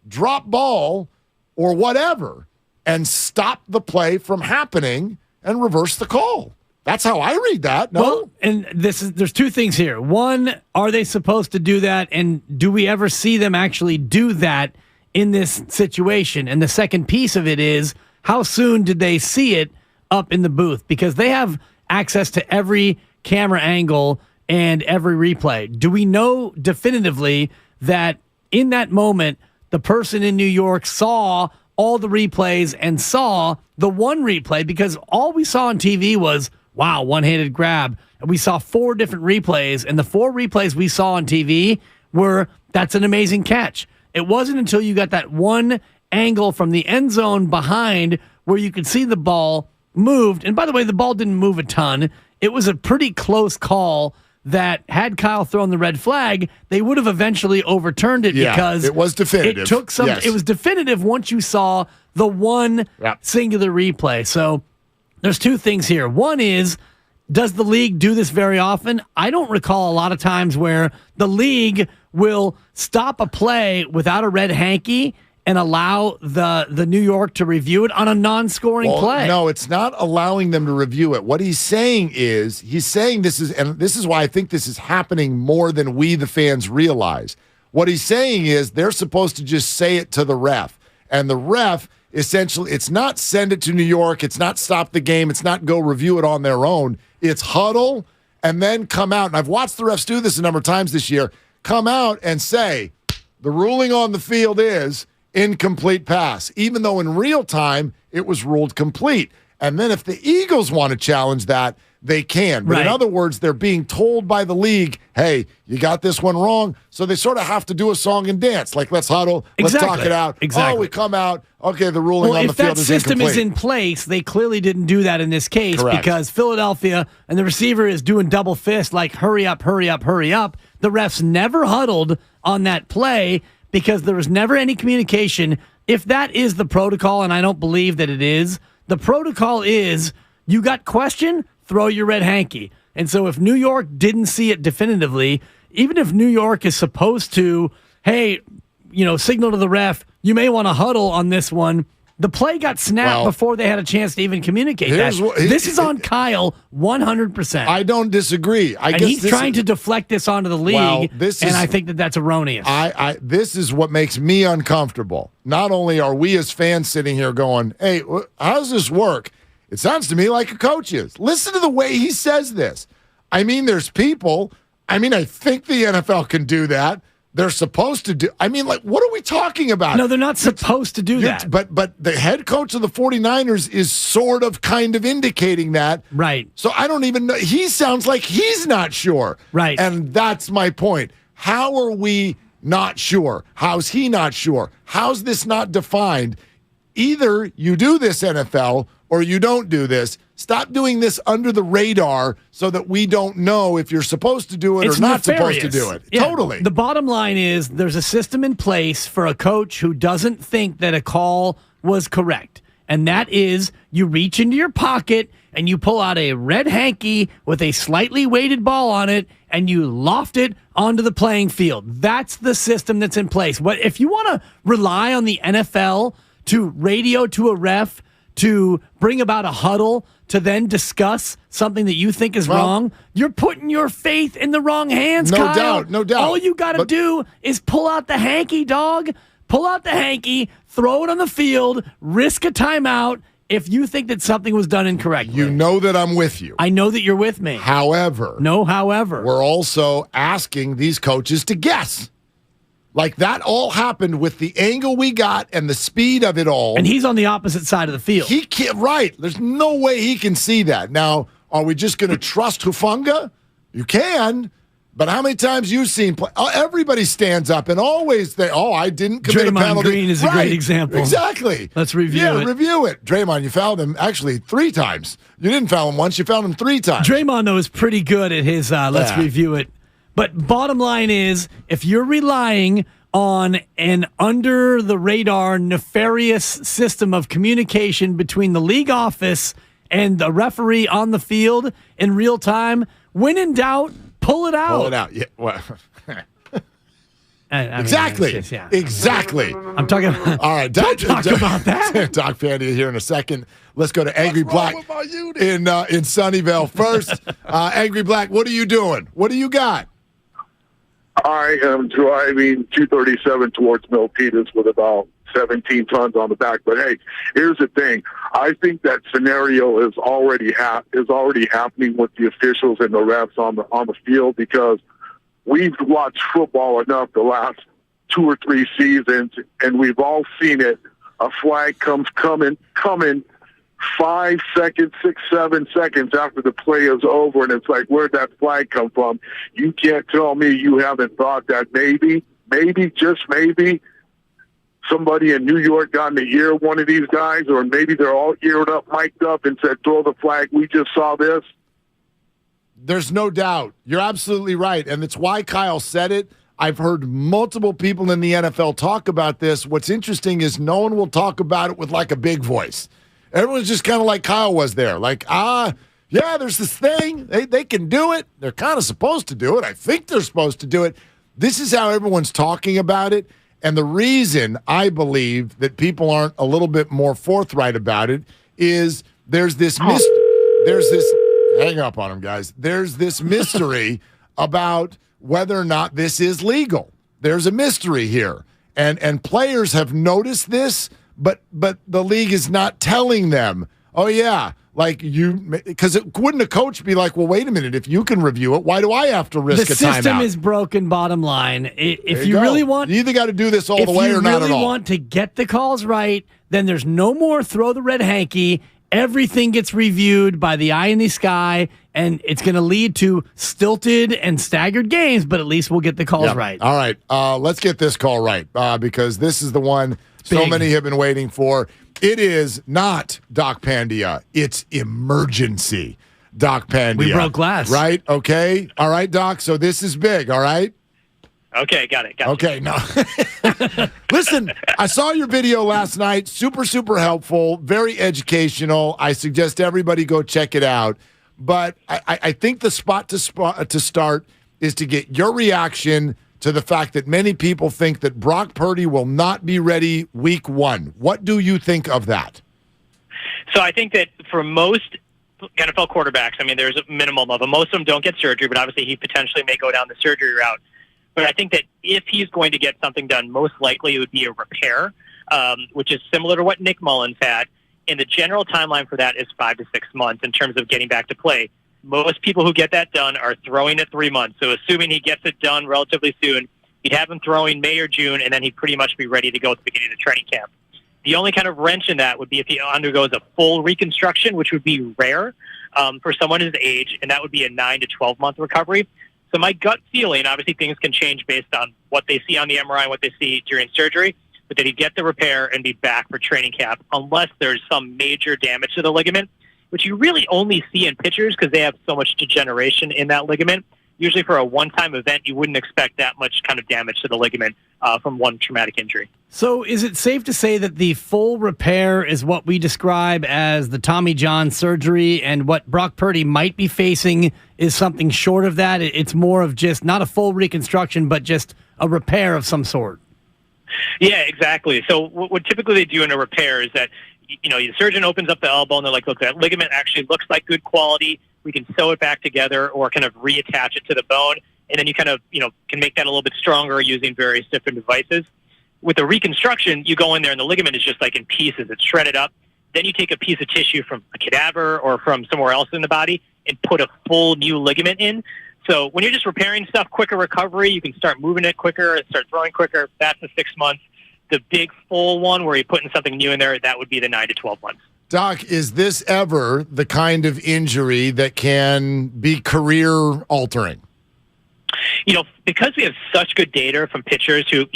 or whatever, and stop the play from happening and reverse the call. That's how I read that. No? Well, and there's 2 things here. One, are they supposed to do that? And do we ever see them actually do that in this situation? And the second piece of it is, how soon did they see it up in the booth? Because they have access to every camera angle and every replay. Do we know definitively that in that moment, the person in New York saw all the replays and saw the one replay? Because all we saw on TV was, wow, one-handed grab. And we saw 4 different replays, and the 4 replays we saw on TV were, that's an amazing catch. It wasn't until you got that one angle from the end zone behind where you could see the ball moved. And by the way, the ball didn't move a ton. It was a pretty close call that had Kyle thrown the red flag, they would have eventually overturned it because it was definitive. It took some. Yes. It was definitive once you saw the one singular replay. So there's 2 things here. One is, does the league do this very often? I don't recall a lot of times where the league will stop a play without a red hanky and allow the New York to review it on a non-scoring play. No, it's not allowing them to review it. What he's saying is, this is why I think this is happening more than we, the fans, realize. What he's saying is they're supposed to just say it to the ref. And the ref, essentially, it's not send it to New York. It's not stop the game. It's not go review it on their own. It's huddle and then come out, and I've watched the refs do this a number of times this year, come out and say, the ruling on the field is incomplete pass, even though in real time it was ruled complete. And then if the Eagles want to challenge that, they can. But in other words, they're being told by the league, hey, you got this one wrong. So they sort of have to do a song and dance. Like, let's huddle. Let's talk it out. Exactly. Oh, we come out. Okay, the ruling on the field is incomplete. If that system is in place, they clearly didn't do that in this case because Philadelphia and the receiver is doing double fist like, hurry up, hurry up, hurry up. The refs never huddled on that play because there was never any communication. If that is the protocol, and I don't believe that it is, the protocol is you got question, throw your red hanky. And so if New York didn't see it definitively, even if New York is supposed to, hey, signal to the ref, you may want to huddle on this one, the play got snapped before they had a chance to even communicate that. This is on Kyle 100%. I don't disagree. And he's trying to deflect this onto the league, and I think that that's erroneous. This is what makes me uncomfortable. Not only are we as fans sitting here going, hey, how does this work? It sounds to me like a coach is. Listen to the way he says this. I mean, there's people. I mean, I think the NFL can do that. They're supposed to do. I mean, like, what are we talking about? No, they're not supposed to do that. But the head coach of the 49ers is sort of kind of indicating that. Right. So I don't even know. He sounds like he's not sure. Right. And that's my point. How are we not sure? How's he not sure? How's this not defined? Either you do this, NFL, or you don't do this. Stop doing this under the radar so that we don't know if you're supposed to do it or not supposed to do it. Yeah. Totally. The bottom line is there's a system in place for a coach who doesn't think that a call was correct. And that is you reach into your pocket and you pull out a red hanky with a slightly weighted ball on it and you loft it onto the playing field. That's the system that's in place. But if you want to rely on the NFL to radio to a ref to bring about a huddle to then discuss something that you think is wrong, you're putting your faith in the wrong hands, Kyle. No doubt. All you got to do is pull out the hanky, dog. Pull out the hanky, throw it on the field, risk a timeout if you think that something was done incorrectly. You know that I'm with you. I know that you're with me. However. We're also asking these coaches to guess. Like, that all happened with the angle we got and the speed of it all. And he's on the opposite side of the field. He can't, right. There's no way he can see that. Now, are we just going to trust Hufanga? You can. But how many times you've seen play? Everybody stands up and always they, I didn't commit a penalty. Draymond Green is a great example. Exactly. Let's review it. Yeah, review it. Draymond, you fouled him actually 3 times. You didn't foul him once. You fouled him 3 times. Draymond, though, is pretty good at his let's review it. But bottom line is, if you're relying on an under-the-radar, nefarious system of communication between the league office and the referee on the field in real time, when in doubt, pull it out. Pull it out. Yeah. Well. Exactly. Exactly. I'm talking about. All right. Don't talk about that. Doc Fandia here in a second. Let's go to Angry Black in Sunnyvale first. Angry Black, what are you doing? What do you got? I am driving 237 towards Milpitas with about 17 tons on the back. But hey, here's the thing. I think that scenario is already happening with the officials and the refs on the field, because we've watched football enough the last 2 or 3 seasons, and we've all seen it. A flag comes coming 5 seconds, 6, 7 seconds after the play is over, and it's like, where'd that flag come from? You can't tell me you haven't thought that maybe, just maybe, somebody in New York got in the ear of one of these guys, or maybe they're all eared up, mic'd up, and said, throw the flag, we just saw this. There's no doubt. You're absolutely right, and it's why Kyle said it. I've heard multiple people in the NFL talk about this. What's interesting is no one will talk about it with like a big voice. Everyone's just kind of like Kyle was there. Like, yeah, there's this thing. They can do it. They're kind of supposed to do it. I think they're supposed to do it. This is how everyone's talking about it. And the reason I believe that people aren't a little bit more forthright about it is there's this hang up on them, guys. There's this mystery about whether or not this is legal. There's a mystery here. And players have noticed this, but the league is not telling them, oh, yeah, Like because wouldn't a coach be like, well, wait a minute, if you can review it, why do I have to risk a timeout? The system is broken, bottom line. If you really want... You either got to do this all the way or not at all. If you really want to get the calls right, then there's no more throw the red hanky. Everything gets reviewed by the eye in the sky, and it's going to lead to stilted and staggered games, but at least we'll get the calls right. All right, let's get this call right because this is the one so many have been waiting for. It is not Doc Pandia. It's emergency Doc Pandia. We broke glass. Right? Okay. All right, Doc. So this is big. All right? Okay. Got it. Okay. No. Listen, I saw your video last night. Super, super helpful. Very educational. I suggest everybody go check it out. But I think the spot to start is to get your reaction to the fact that many people think that Brock Purdy will not be ready week 1. What do you think of that? So I think that for most NFL quarterbacks, I mean, there's a minimum of them. Most of them don't get surgery, but obviously he potentially may go down the surgery route. But I think that if he's going to get something done, most likely it would be a repair, which is similar to what Nick Mullins had. And the general timeline for that is 5 to 6 months in terms of getting back to play. Most people who get that done are throwing at 3 months. So assuming he gets it done relatively soon, you'd have him throwing May or June, and then he'd pretty much be ready to go at the beginning of the training camp. The only kind of wrench in that would be if he undergoes a full reconstruction, which would be rare for someone his age, and that would be a 9 to 12-month recovery. So my gut feeling, obviously things can change based on what they see on the MRI and what they see during surgery, but that he'd get the repair and be back for training camp unless there's some major damage to the ligament, which you really only see in pitchers because they have so much degeneration in that ligament. Usually for a one-time event, you wouldn't expect that much kind of damage to the ligament from one traumatic injury. So is it safe to say that the full repair is what we describe as the Tommy John surgery, and what Brock Purdy might be facing is something short of that? It's more of just not a full reconstruction, but just a repair of some sort. Yeah, exactly. So what typically they do in a repair is that, the surgeon opens up the elbow and they're like, look, that ligament actually looks like good quality. We can sew it back together or kind of reattach it to the bone. And then you kind of, can make that a little bit stronger using various different devices. With a reconstruction, you go in there and the ligament is just like in pieces. It's shredded up. Then you take a piece of tissue from a cadaver or from somewhere else in the body and put a full new ligament in. So when you're just repairing stuff, quicker recovery, you can start moving it quicker and start throwing quicker. That's the 6 months. The big full one where you're putting something new in there, that would be the 9 to 12 months. Doc, is this ever the kind of injury that can be career-altering? Because we have such good data from pitchers who,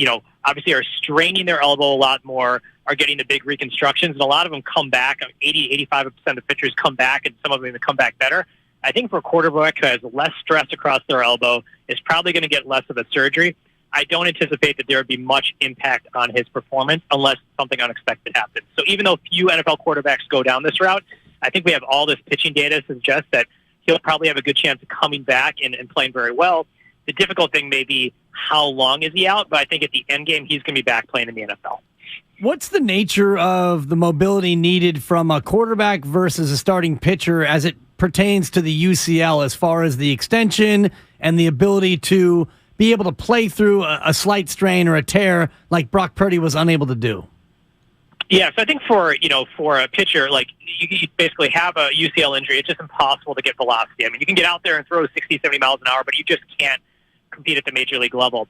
obviously are straining their elbow a lot more, are getting the big reconstructions, and a lot of them come back. 85% of pitchers come back, and some of them even come back better. I think for a quarterback who has less stress across their elbow is probably going to get less of a surgery. I don't anticipate that there would be much impact on his performance unless something unexpected happens. So even though few NFL quarterbacks go down this route, I think we have all this pitching data to suggest that he'll probably have a good chance of coming back and playing very well. The difficult thing may be how long is he out, but I think at the end game, he's going to be back playing in the NFL. What's the nature of the mobility needed from a quarterback versus a starting pitcher as it pertains to the UCL, as far as the extension and the ability to be able to play through a slight strain or a tear like Brock Purdy was unable to do? Yeah, so I think for a pitcher, like you basically have a UCL injury, it's just impossible to get velocity. I mean, you can get out there and throw 60, 70 miles an hour, but you just can't compete at the major league level.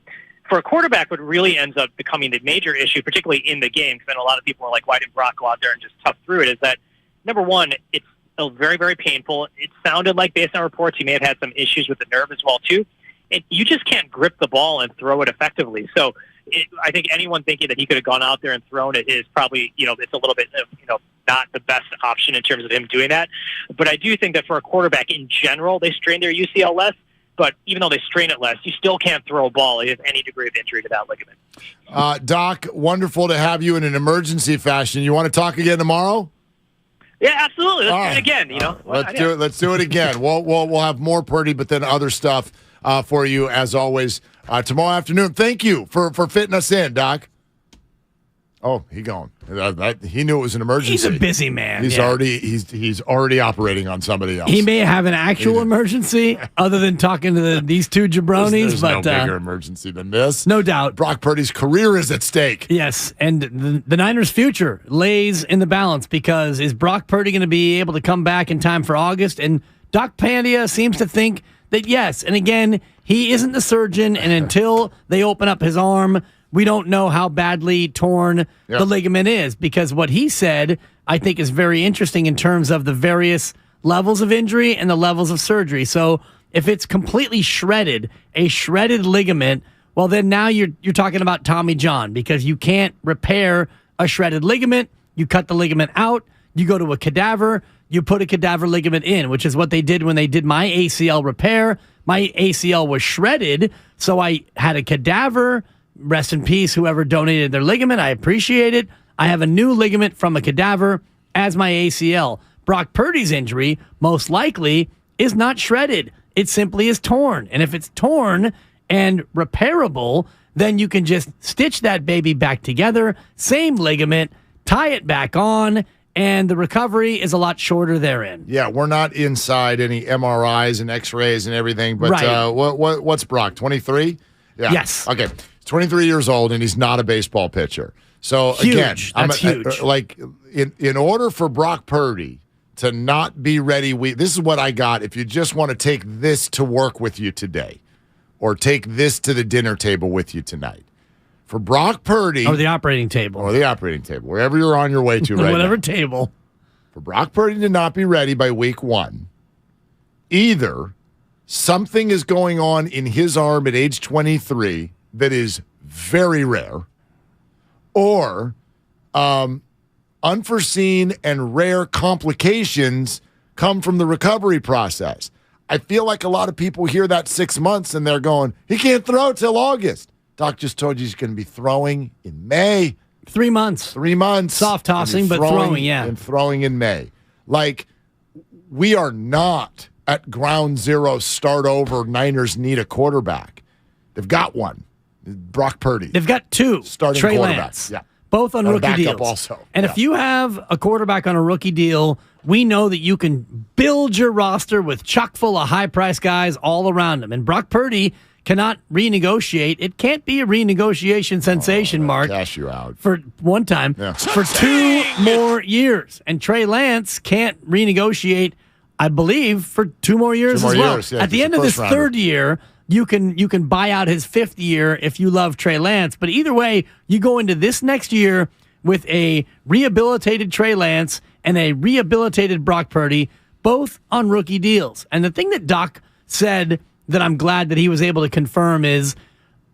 For a quarterback, what really ends up becoming the major issue, particularly in the game, because then a lot of people are like, why didn't Brock go out there and just tough through it, is that, number one, it's very, very painful. It sounded like, based on reports, he may have had some issues with the nerve as well, too. And you just can't grip the ball and throw it effectively. So I think anyone thinking that he could have gone out there and thrown it is probably, it's a little bit, not the best option in terms of him doing that. But I do think that for a quarterback in general, they strain their UCL less. But even though they strain it less, you still can't throw a ball if any degree of injury to that ligament. Doc, wonderful to have you in an emergency fashion. You want to talk again tomorrow? Yeah, absolutely. Let's do it again. Let's do it again. We'll have more Purdy, but then other stuff for you as always tomorrow afternoon. Thank you for fitting us in, Doc. Oh, he gone. He knew it was an emergency. He's a busy man. He's yeah. already operating on somebody else. He may have an actual emergency other than talking to these two jabronis. There's but no bigger emergency than this. No doubt. Brock Purdy's career is at stake. Yes, and the Niners' future lays in the balance because is Brock Purdy going to be able to come back in time for August? And Doc Pandia seems to think that yes. And again, he isn't the surgeon, and until they open up his arm, we don't know how badly torn the ligament is, because what he said, I think, is very interesting in terms of the various levels of injury and the levels of surgery. So if it's completely shredded, a shredded ligament, well, then now you're talking about Tommy John, because you can't repair a shredded ligament. You cut the ligament out, you go to a cadaver, you put a cadaver ligament in, which is what they did when they did my ACL repair. My ACL was shredded, so I had a cadaver. Rest in peace, whoever donated their ligament. I appreciate it. I have a new ligament from a cadaver as my ACL. Brock Purdy's injury, most likely, is not shredded. It simply is torn. And if it's torn and repairable, then you can just stitch that baby back together, same ligament, tie it back on, and the recovery is a lot shorter therein. Yeah, we're not inside any MRIs and X-rays and everything, but right. What's Brock, 23? Yeah. Yes. Okay. 23 years old, and he's not a baseball pitcher. So, huge. Again, That's huge. Like, in order for Brock Purdy to not be ready, this is what I got. If you just want to take this to work with you today, or take this to the dinner table with you tonight, for Brock Purdy. Or the operating table. Wherever you're on your way to right Whatever now. table. For Brock Purdy to not be ready by week 1, either something is going on in his arm at age 23 that is very rare, or unforeseen and rare complications come from the recovery process. I feel like a lot of people hear that 6 months and they're going, he can't throw till August. Doc just told you he's going to be throwing in May. 3 months. 3 months. Soft tossing, but throwing, yeah. And throwing in May. Like, we are not at ground zero, start over, Niners need a quarterback. They've got one. Brock Purdy. They've got two. Starting Trey quarterback. Lance. Yeah. Both on rookie deals. Also. And if you have a quarterback on a rookie deal, we know that you can build your roster with chock full of high-priced guys all around him. And Brock Purdy cannot renegotiate. It can't be a renegotiation sensation, Mark. Cash you out. For one time. Yeah. For 2 more years. And Trey Lance can't renegotiate, I believe, for 2 more years as well. Yeah, at the end of this third year, you can buy out his 5th year if you love Trey Lance. But either way, you go into this next year with a rehabilitated Trey Lance and a rehabilitated Brock Purdy, both on rookie deals. And the thing that Doc said that I'm glad that he was able to confirm is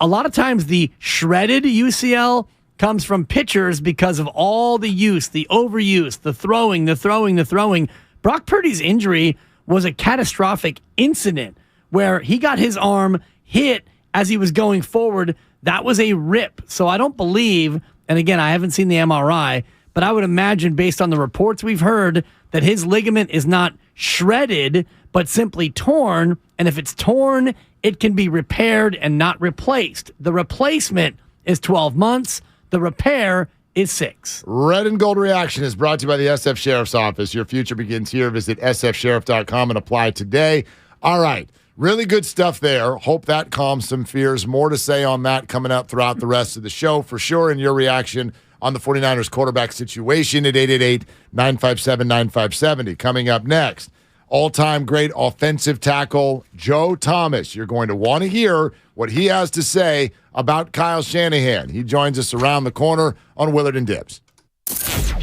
a lot of times the shredded UCL comes from pitchers because of all the use, the overuse, the throwing. Brock Purdy's injury was a catastrophic incident where he got his arm hit as he was going forward. That was a rip. So I don't believe, and again, I haven't seen the MRI, but I would imagine based on the reports we've heard that his ligament is not shredded, but simply torn. And if it's torn, it can be repaired and not replaced. The replacement is 12 months. The repair is 6. Red and Gold Reaction is brought to you by the SF Sheriff's Office. Your future begins here. Visit sfsheriff.com and apply today. All right. Really good stuff there. Hope that calms some fears. More to say on that coming up throughout the rest of the show for sure. And your reaction on the 49ers quarterback situation at 888-957-9570. Coming up next, all-time great offensive tackle Joe Thomas. You're going to want to hear what he has to say about Kyle Shanahan. He joins us around the corner on Willard and Dibbs.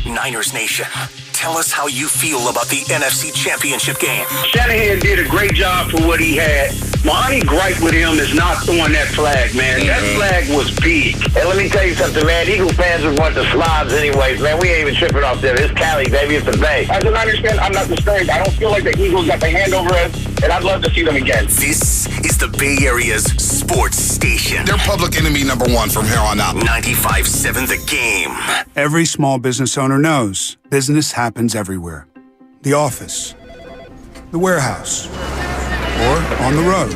Niners Nation, tell us how you feel about the NFC Championship game. Shanahan did a great job for what he had. My only gripe with him is not throwing that flag, man. That flag was big. Hey, let me tell you something, man. Eagle fans are a bunch of slobs anyways, man. We ain't even tripping off there. It's Cali, baby. It's the Bay. As an Niners fan, I'm not discouraged. I don't feel like the Eagles got the hand over us, and I'd love to see them again. This is the Bay Area's sports station. They're public enemy number 1 from here on out. 95.7 The Game. Every small business owner knows business happens everywhere. The office, the warehouse, or on the road.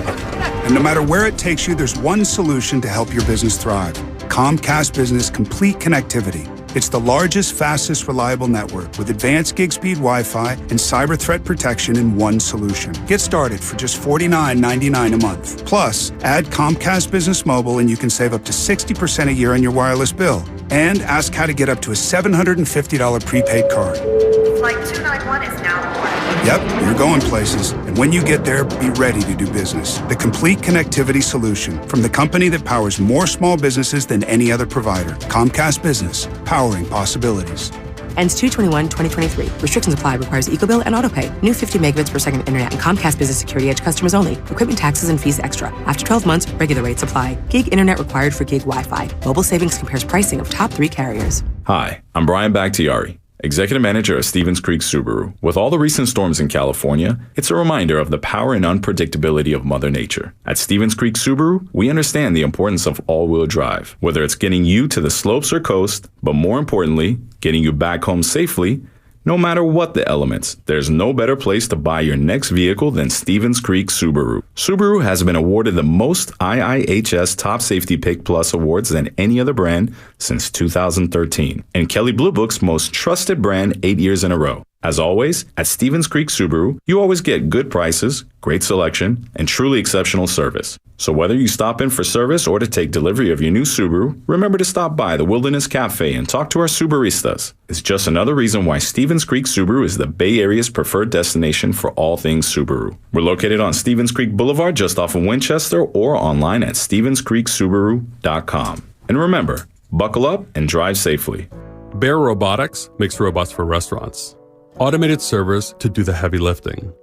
And no matter where it takes you, there's one solution to help your business thrive. Comcast Business Complete Connectivity. It's the largest, fastest, reliable network with advanced gig speed Wi-Fi and cyber threat protection in one solution. Get started for just $49.99 a month. Plus, add Comcast Business Mobile and you can save up to 60% a year on your wireless bill. And ask how to get up to a $750 prepaid card. Flight 291 is now aboard. Yep, you're going places. And when you get there, be ready to do business. The complete connectivity solution from the company that powers more small businesses than any other provider. Comcast Business, powering possibilities. Ends 2/21/2023. Restrictions apply. Requires EcoBill and AutoPay. New 50 megabits per second internet and Comcast Business Security Edge customers only. Equipment taxes and fees extra. After 12 months, regular rates apply. Gig internet required for gig Wi-Fi. Mobile savings compares pricing of top 3 carriers. Hi, I'm Brian Bakhtiari, Executive Manager of Stevens Creek Subaru. With all the recent storms in California, it's a reminder of the power and unpredictability of Mother Nature. At Stevens Creek Subaru, we understand the importance of all-wheel drive, whether it's getting you to the slopes or coast, but more importantly, getting you back home safely. No matter what the elements, there's no better place to buy your next vehicle than Stevens Creek Subaru. Subaru has been awarded the most IIHS Top Safety Pick Plus awards than any other brand since 2013, and Kelley Blue Book's most trusted brand 8 years in a row. As always, at Stevens Creek Subaru, you always get good prices, great selection, and truly exceptional service. So whether you stop in for service or to take delivery of your new Subaru, remember to stop by the Wilderness Cafe and talk to our Subaristas. It's just another reason why Stevens Creek Subaru is the Bay Area's preferred destination for all things Subaru. We're located on Stevens Creek Boulevard just off of Winchester or online at StevensCreekSubaru.com. And remember, buckle up and drive safely. Bear Robotics makes robots for restaurants. Automated servers to do the heavy lifting.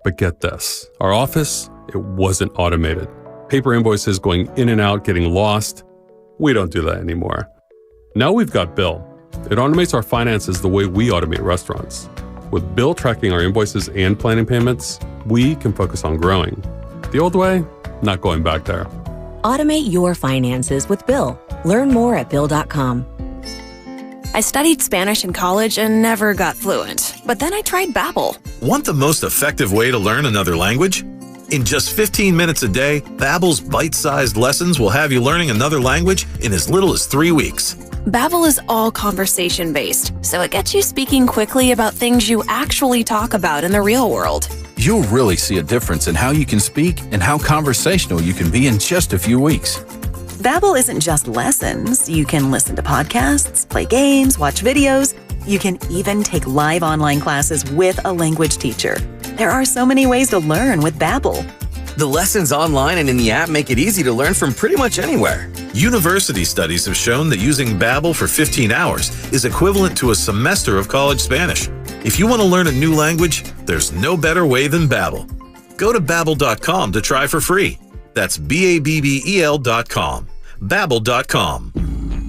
But get this, our office, it wasn't automated. Paper invoices going in and out, getting lost. We don't do that anymore. Now we've got Bill. It automates our finances the way we automate restaurants. With Bill tracking our invoices and planning payments, we can focus on growing. The old way, not going back there. Automate your finances with Bill. Learn more at Bill.com. I studied Spanish in college and never got fluent. But then I tried Babbel. Want the most effective way to learn another language? In just 15 minutes a day, Babbel's bite-sized lessons will have you learning another language in as little as 3 weeks. Babbel is all conversation-based, so it gets you speaking quickly about things you actually talk about in the real world. You'll really see a difference in how you can speak and how conversational you can be in just a few weeks. Babbel isn't just lessons. You can listen to podcasts, play games, watch videos. You can even take live online classes with a language teacher. There are so many ways to learn with Babbel. The lessons online and in the app make it easy to learn from pretty much anywhere. University studies have shown that using Babbel for 15 hours is equivalent to a semester of college Spanish. If you want to learn a new language, there's no better way than Babbel. Go to Babbel.com to try for free. That's Babbel.com. Babbel.com.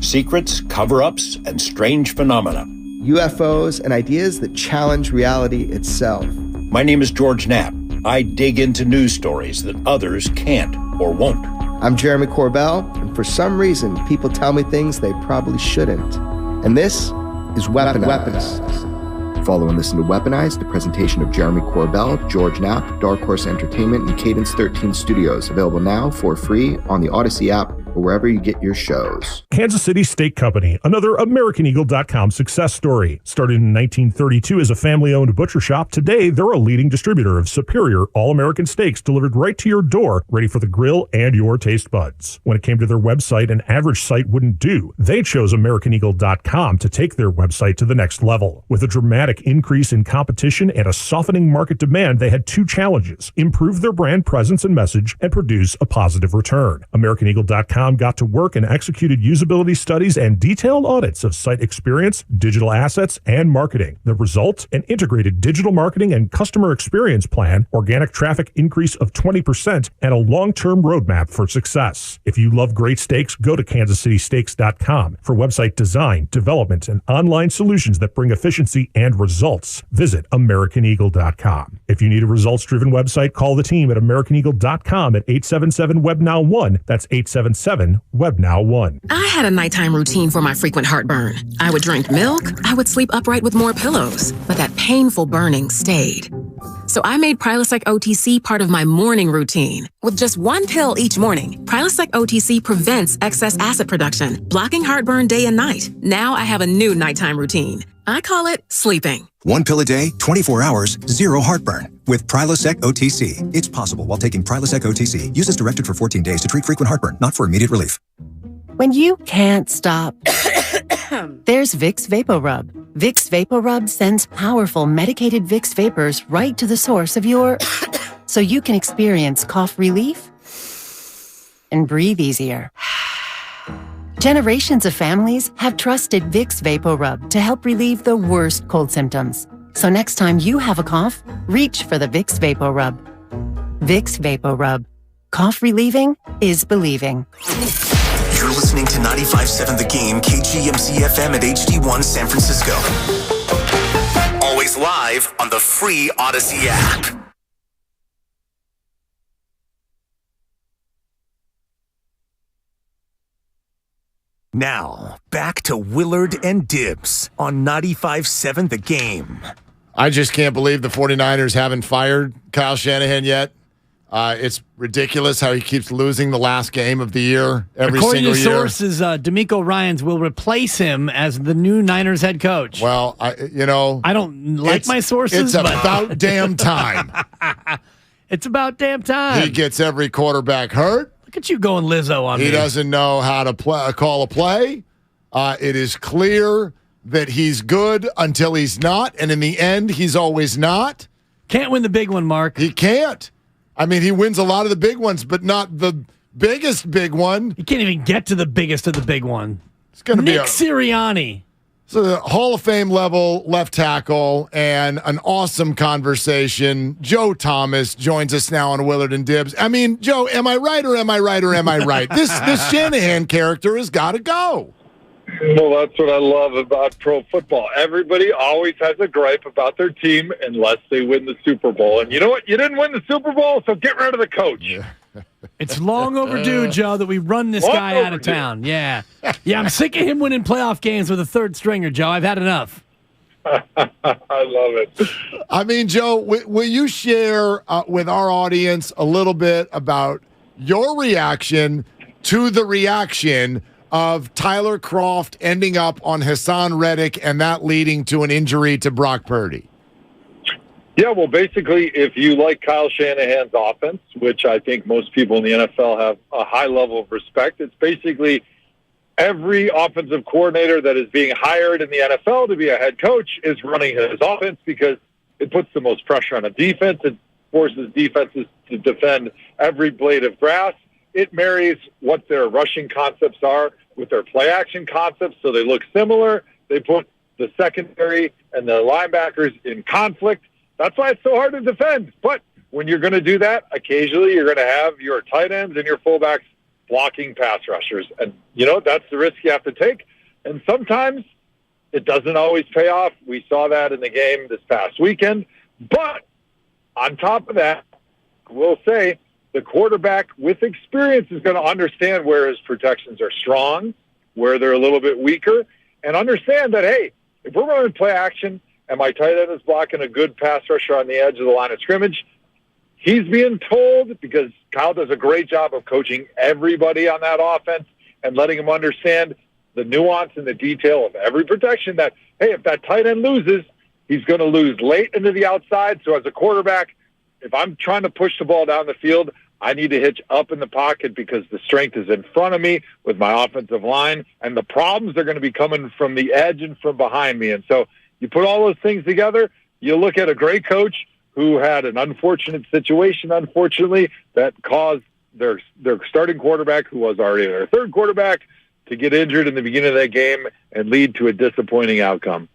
Secrets, cover-ups, and strange phenomena. UFOs and ideas that challenge reality itself. My name is George Knapp. I dig into news stories that others can't or won't. I'm Jeremy Corbell, and for some reason, people tell me things they probably shouldn't. And this is Weaponized. Follow and listen to Weaponized, the presentation of Jeremy Corbell, George Knapp, Dark Horse Entertainment, and Cadence 13 Studios. Available now for free on the Odyssey app or wherever you get your shows. Kansas City Steak Company, another AmericanEagle.com success story. Started in 1932 as a family-owned butcher shop, today they're a leading distributor of superior all-American steaks delivered right to your door, ready for the grill and your taste buds. When it came to their website, an average site wouldn't do. They chose AmericanEagle.com to take their website to the next level. With a dramatic increase in competition and a softening market demand, they had two challenges: improve their brand presence and message and produce a positive return. AmericanEagle.com got to work and executed usability studies and detailed audits of site experience, digital assets, and marketing. The result? An integrated digital marketing and customer experience plan, organic traffic increase of 20%, and a long-term roadmap for success. If you love great steaks, go to kansascitysteaks.com for website design, development, and online solutions that bring efficiency and results. Visit AmericanEagle.com. If you need a results-driven website, call the team at AmericanEagle.com at 877-WebNow1. That's 877-WebNow1. I had a nighttime routine for my frequent heartburn. I would drink milk. I would sleep upright with more pillows. But that painful burning stayed. So I made Prilosec OTC part of my morning routine. With just one pill each morning, Prilosec OTC prevents excess acid production, blocking heartburn day and night. Now I have a new nighttime routine. I call it sleeping. 1 pill a day, 24 hours, 0 heartburn. With Prilosec OTC. It's possible while taking Prilosec OTC. Use as directed for 14 days to treat frequent heartburn, not for immediate relief. When you can't stop, there's Vicks VapoRub. Vicks VapoRub sends powerful medicated Vicks vapors right to the source of your... so you can experience cough relief and breathe easier. Generations of families have trusted Vicks VapoRub to help relieve the worst cold symptoms. So next time you have a cough, reach for the Vicks VapoRub. Vicks VapoRub. Cough relieving is believing. You're listening to 95.7 The Game, KGMC FM at HD1 San Francisco. Always live on the free Odyssey app. Now, back to Willard and Dibbs on 95.7 The Game. I just can't believe the 49ers haven't fired Kyle Shanahan yet. It's ridiculous how he keeps losing the last game of the year every According single to year. sources, DeMeco Ryans will replace him as the new Niners head coach. Well, I don't like my sources. It's about damn time. It's about damn time. He gets every quarterback hurt. Look at you going Lizzo on me. He doesn't know how to call a play. It is clear that he's good until he's not, and in the end, he's always not. Can't win the big one, Mark. He can't. I mean, he wins a lot of the big ones, but not the biggest big one. He can't even get to the biggest of the big one. It's going to be Nick Sirianni. So the Hall of Fame level left tackle and an awesome conversation. Joe Thomas joins us now on Willard and Dibbs. I mean, Joe, am I right or am I right or am I right? This Shanahan character has got to go. Well, that's what I love about pro football. Everybody always has a gripe about their team unless they win the Super Bowl. And you know what? You didn't win the Super Bowl, so get rid of the coach. Yeah. It's long overdue, Joe, that we run this guy out of town. Yeah. Yeah, I'm sick of him winning playoff games with a third stringer, Joe. I've had enough. I love it. I mean, Joe, will you share with our audience a little bit about your reaction to the reaction of Tyler Kroft ending up on Hassan Reddick and that leading to an injury to Brock Purdy? Yeah, well, basically, if you like Kyle Shanahan's offense, which I think most people in the NFL have a high level of respect, it's basically every offensive coordinator that is being hired in the NFL to be a head coach is running his offense because it puts the most pressure on a defense. It forces defenses to defend every blade of grass. It marries what their rushing concepts are with their play-action concepts, so they look similar. They put the secondary and the linebackers in conflict. That's why it's so hard to defend. But when you're going to do that, occasionally you're going to have your tight ends and your fullbacks blocking pass rushers. And, that's the risk you have to take. And sometimes it doesn't always pay off. We saw that in the game this past weekend. But on top of that, we'll say the quarterback with experience is going to understand where his protections are strong, where they're a little bit weaker, and understand that, hey, if we're running play action and my tight end is blocking a good pass rusher on the edge of the line of scrimmage, he's being told, because Kyle does a great job of coaching everybody on that offense and letting them understand the nuance and the detail of every protection that, hey, if that tight end loses, he's going to lose late into the outside. So as a quarterback, if I'm trying to push the ball down the field, I need to hitch up in the pocket because the strength is in front of me with my offensive line, and the problems are going to be coming from the edge and from behind me. And so you put all those things together, you look at a great coach who had an unfortunate situation, unfortunately, that caused their starting quarterback, who was already their third quarterback, to get injured in the beginning of that game and lead to a disappointing outcome.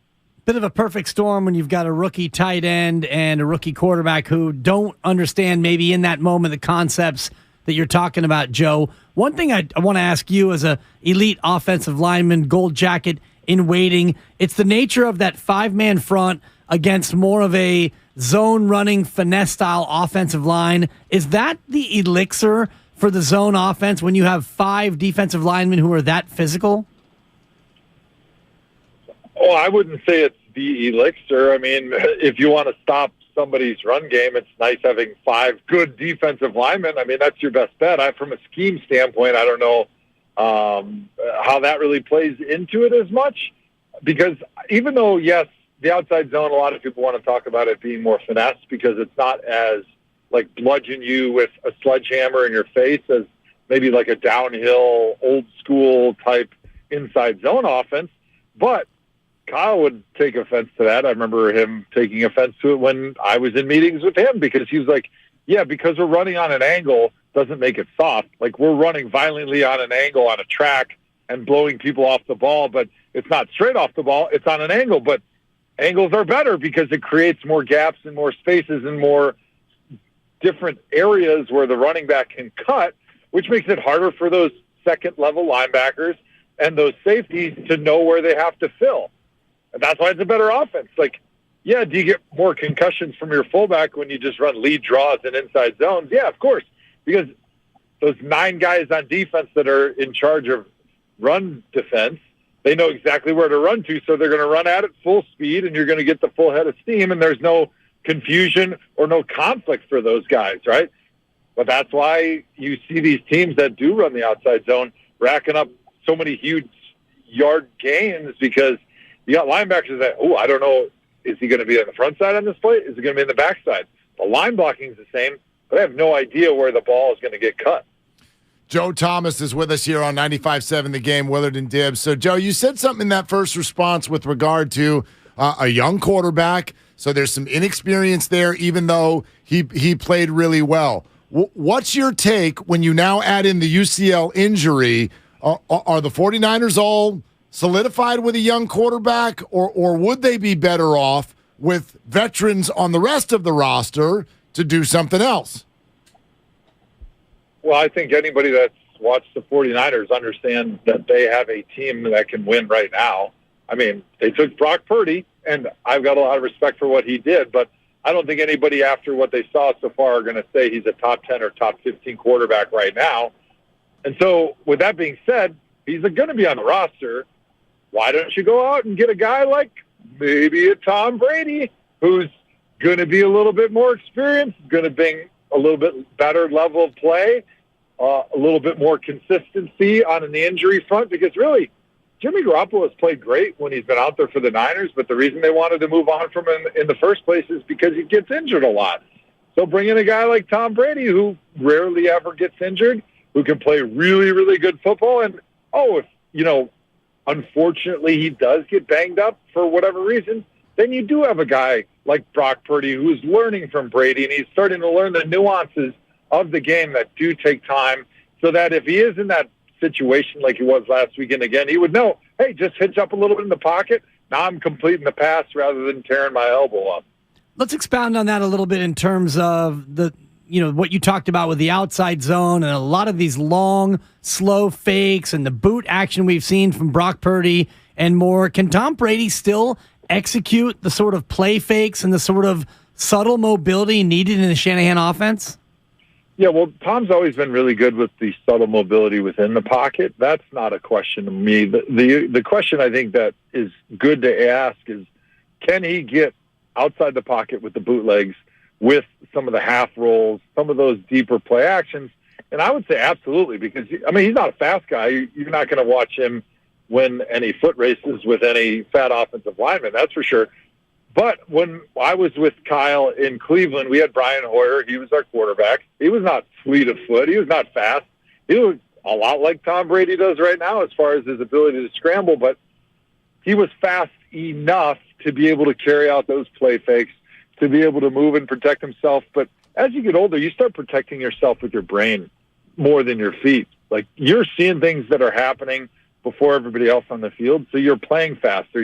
Bit of a perfect storm when you've got a rookie tight end and a rookie quarterback who don't understand maybe in that moment the concepts that you're talking about, Joe. One thing I want to ask you as a elite offensive lineman, gold jacket in waiting, it's the nature of that five-man front against more of a zone-running, finesse-style offensive line. Is that the elixir for the zone offense when you have five defensive linemen who are that physical? Oh, I wouldn't say it's the elixir. I mean, if you want to stop somebody's run game, it's nice having 5 good defensive linemen. I mean, that's your best bet. From a scheme standpoint, I don't know how that really plays into it as much, because even though, yes, the outside zone, a lot of people want to talk about it being more finesse because it's not as like bludgeon you with a sledgehammer in your face as maybe like a downhill, old school type inside zone offense. But Kyle would take offense to that. I remember him taking offense to it when I was in meetings with him, because he was like, yeah, because we're running on an angle doesn't make it soft. Like, we're running violently on an angle on a track and blowing people off the ball, but it's not straight off the ball. It's on an angle, but angles are better because it creates more gaps and more spaces and more different areas where the running back can cut, which makes it harder for those second-level linebackers and those safeties to know where they have to fill. And that's why it's a better offense. Like, yeah, do you get more concussions from your fullback when you just run lead draws and inside zones? Yeah, of course, because those 9 guys on defense that are in charge of run defense, they know exactly where to run to, so they're going to run at it full speed, and you're going to get the full head of steam, and there's no confusion or no conflict for those guys, right? But that's why you see these teams that do run the outside zone racking up so many huge yard gains, because you got linebackers that, I don't know, is he going to be on the front side on this play? Is he going to be in the back side? The line blocking is the same, but I have no idea where the ball is going to get cut. Joe Thomas is with us here on 95.7 The Game, Willard and Dibbs. So, Joe, you said something in that first response with regard to a young quarterback. So there's some inexperience there, even though he played really well. What's your take when you now add in the UCL injury? Are the 49ers all solidified with a young quarterback, or would they be better off with veterans on the rest of the roster to do something else? Well, I think anybody that's watched the 49ers understands that they have a team that can win right now. I mean, they took Brock Purdy, and I've got a lot of respect for what he did, but I don't think anybody after what they saw so far are going to say he's a top 10 or top 15 quarterback right now. And so with that being said, he's going to be on the roster. Why don't you go out and get a guy like maybe a Tom Brady, who's going to be a little bit more experienced, going to bring a little bit better level of play, a little bit more consistency on the injury front, because really Jimmy Garoppolo has played great when he's been out there for the Niners, but the reason they wanted to move on from him in the first place is because he gets injured a lot. So bring in a guy like Tom Brady, who rarely ever gets injured, who can play really, really good football. And, unfortunately he does get banged up for whatever reason, then you do have a guy like Brock Purdy who's learning from Brady, and he's starting to learn the nuances of the game that do take time, so that if he is in that situation like he was last weekend again, he would know, hey, just hitch up a little bit in the pocket. Now I'm completing the pass rather than tearing my elbow up. Let's expound on that a little bit in terms of what you talked about with the outside zone and a lot of these long, slow fakes and the boot action we've seen from Brock Purdy and more. Can Tom Brady still execute the sort of play fakes and the sort of subtle mobility needed in the Shanahan offense? Yeah, well, Tom's always been really good with the subtle mobility within the pocket. That's not a question to me. The question I think that is good to ask is, can he get outside the pocket with the bootlegs, with some of the half rolls, some of those deeper play actions? And I would say absolutely, because, he's not a fast guy. You're not going to watch him win any foot races with any fat offensive lineman, that's for sure. But when I was with Kyle in Cleveland, we had Brian Hoyer. He was our quarterback. He was not fleet of foot. He was not fast. He was a lot like Tom Brady does right now as far as his ability to scramble, but he was fast enough to be able to carry out those play fakes, to be able to move and protect himself. But as you get older, you start protecting yourself with your brain more than your feet. Like, you're seeing things that are happening before everybody else on the field, so you're playing faster.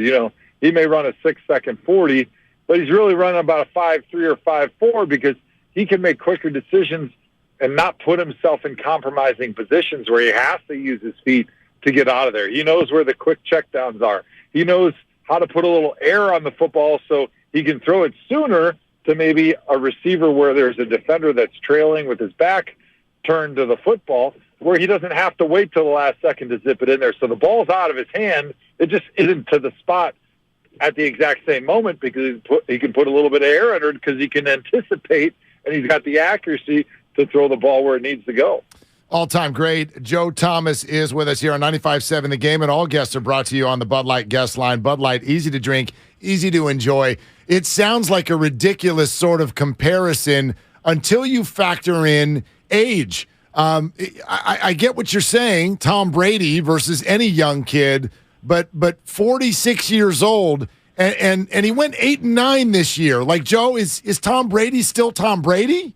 He may run a 6-second 40, but he's really running about a 5.3 or 5.4 because he can make quicker decisions and not put himself in compromising positions where he has to use his feet to get out of there. He knows where the quick checkdowns are. He knows how to put a little air on the football so he can throw it sooner to maybe a receiver where there's a defender that's trailing with his back turned to the football, where he doesn't have to wait till the last second to zip it in there. So the ball's out of his hand. It just isn't to the spot at the exact same moment because he can put a little bit of air under it because he can anticipate and he's got the accuracy to throw the ball where it needs to go. All-time great. Joe Thomas is with us here on 95.7 The Game, and all guests are brought to you on the Bud Light guest line. Bud Light, easy to drink, easy to enjoy. It sounds like a ridiculous sort of comparison until you factor in age. I get what you're saying, Tom Brady versus any young kid, but 46 years old, and he went 8-9 this year. Like, Joe, is Tom Brady still Tom Brady?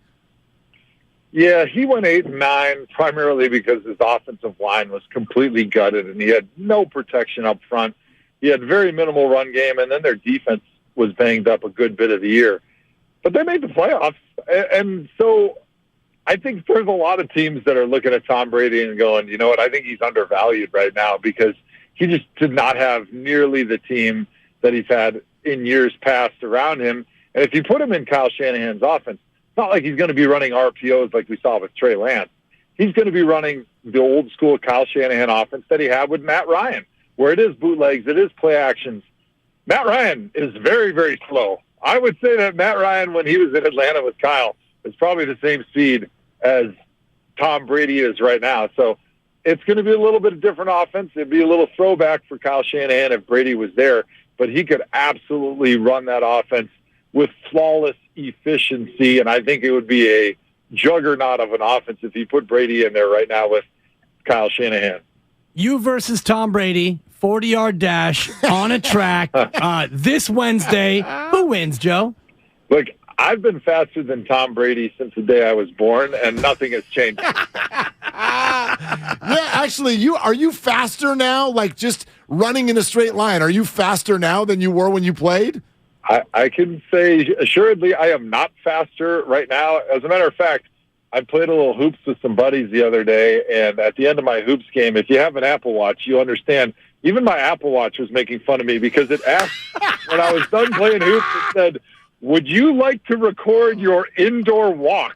Yeah, he went 8-9 primarily because his offensive line was completely gutted and he had no protection up front. He had very minimal run game, and then their defense was banged up a good bit of the year. But they made the playoffs, and so I think there's a lot of teams that are looking at Tom Brady and going, you know what, I think he's undervalued right now because he just did not have nearly the team that he's had in years past around him. And if you put him in Kyle Shanahan's offense, not like he's going to be running RPOs like we saw with Trey Lance. He's going to be running the old school Kyle Shanahan offense that he had with Matt Ryan, where it is bootlegs, it is play actions. Matt Ryan is very, very slow. I would say that Matt Ryan, when he was in Atlanta with Kyle, is probably the same speed as Tom Brady is right now. So it's going to be a little bit of different offense. It'd be a little throwback for Kyle Shanahan if Brady was there, but he could absolutely run that offense with flawless efficiency, and I think it would be a juggernaut of an offense if you put Brady in there right now with Kyle Shanahan. You versus Tom Brady, 40-yard dash on a track this Wednesday. Who wins, Joe? Look, I've been faster than Tom Brady since the day I was born, and nothing has changed. Yeah, actually, are you faster now? Like just running in a straight line, are you faster now than you were when you played? I can say assuredly I am not faster right now. As a matter of fact, I played a little hoops with some buddies the other day, and at the end of my hoops game, if you have an Apple Watch, you understand, even my Apple Watch was making fun of me because it asked when I was done playing hoops, it said, would you like to record your indoor walk?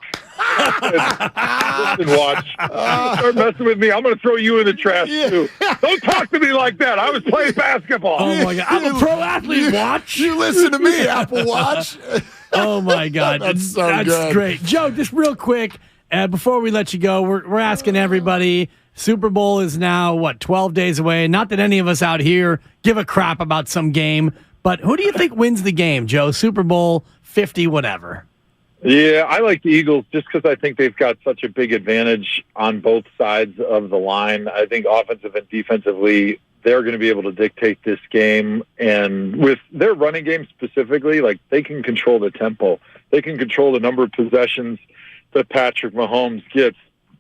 Listen, watch. Start messing with me. I'm going to throw you in the trash, too. Don't talk to me like that. I was playing basketball. Oh, my God. I'm a pro athlete, Watch. You listen to me, Apple Watch. Oh, my God. That's good. Great. Joe, just real quick, before we let you go, we're asking everybody, Super Bowl is now, 12 days away. Not that any of us out here give a crap about some game, but who do you think wins the game, Joe? Super Bowl 50, whatever. Yeah, I like the Eagles just because I think they've got such a big advantage on both sides of the line. I think offensive and defensively, they're going to be able to dictate this game. And with their running game specifically, like they can control the tempo. They can control the number of possessions that Patrick Mahomes gets.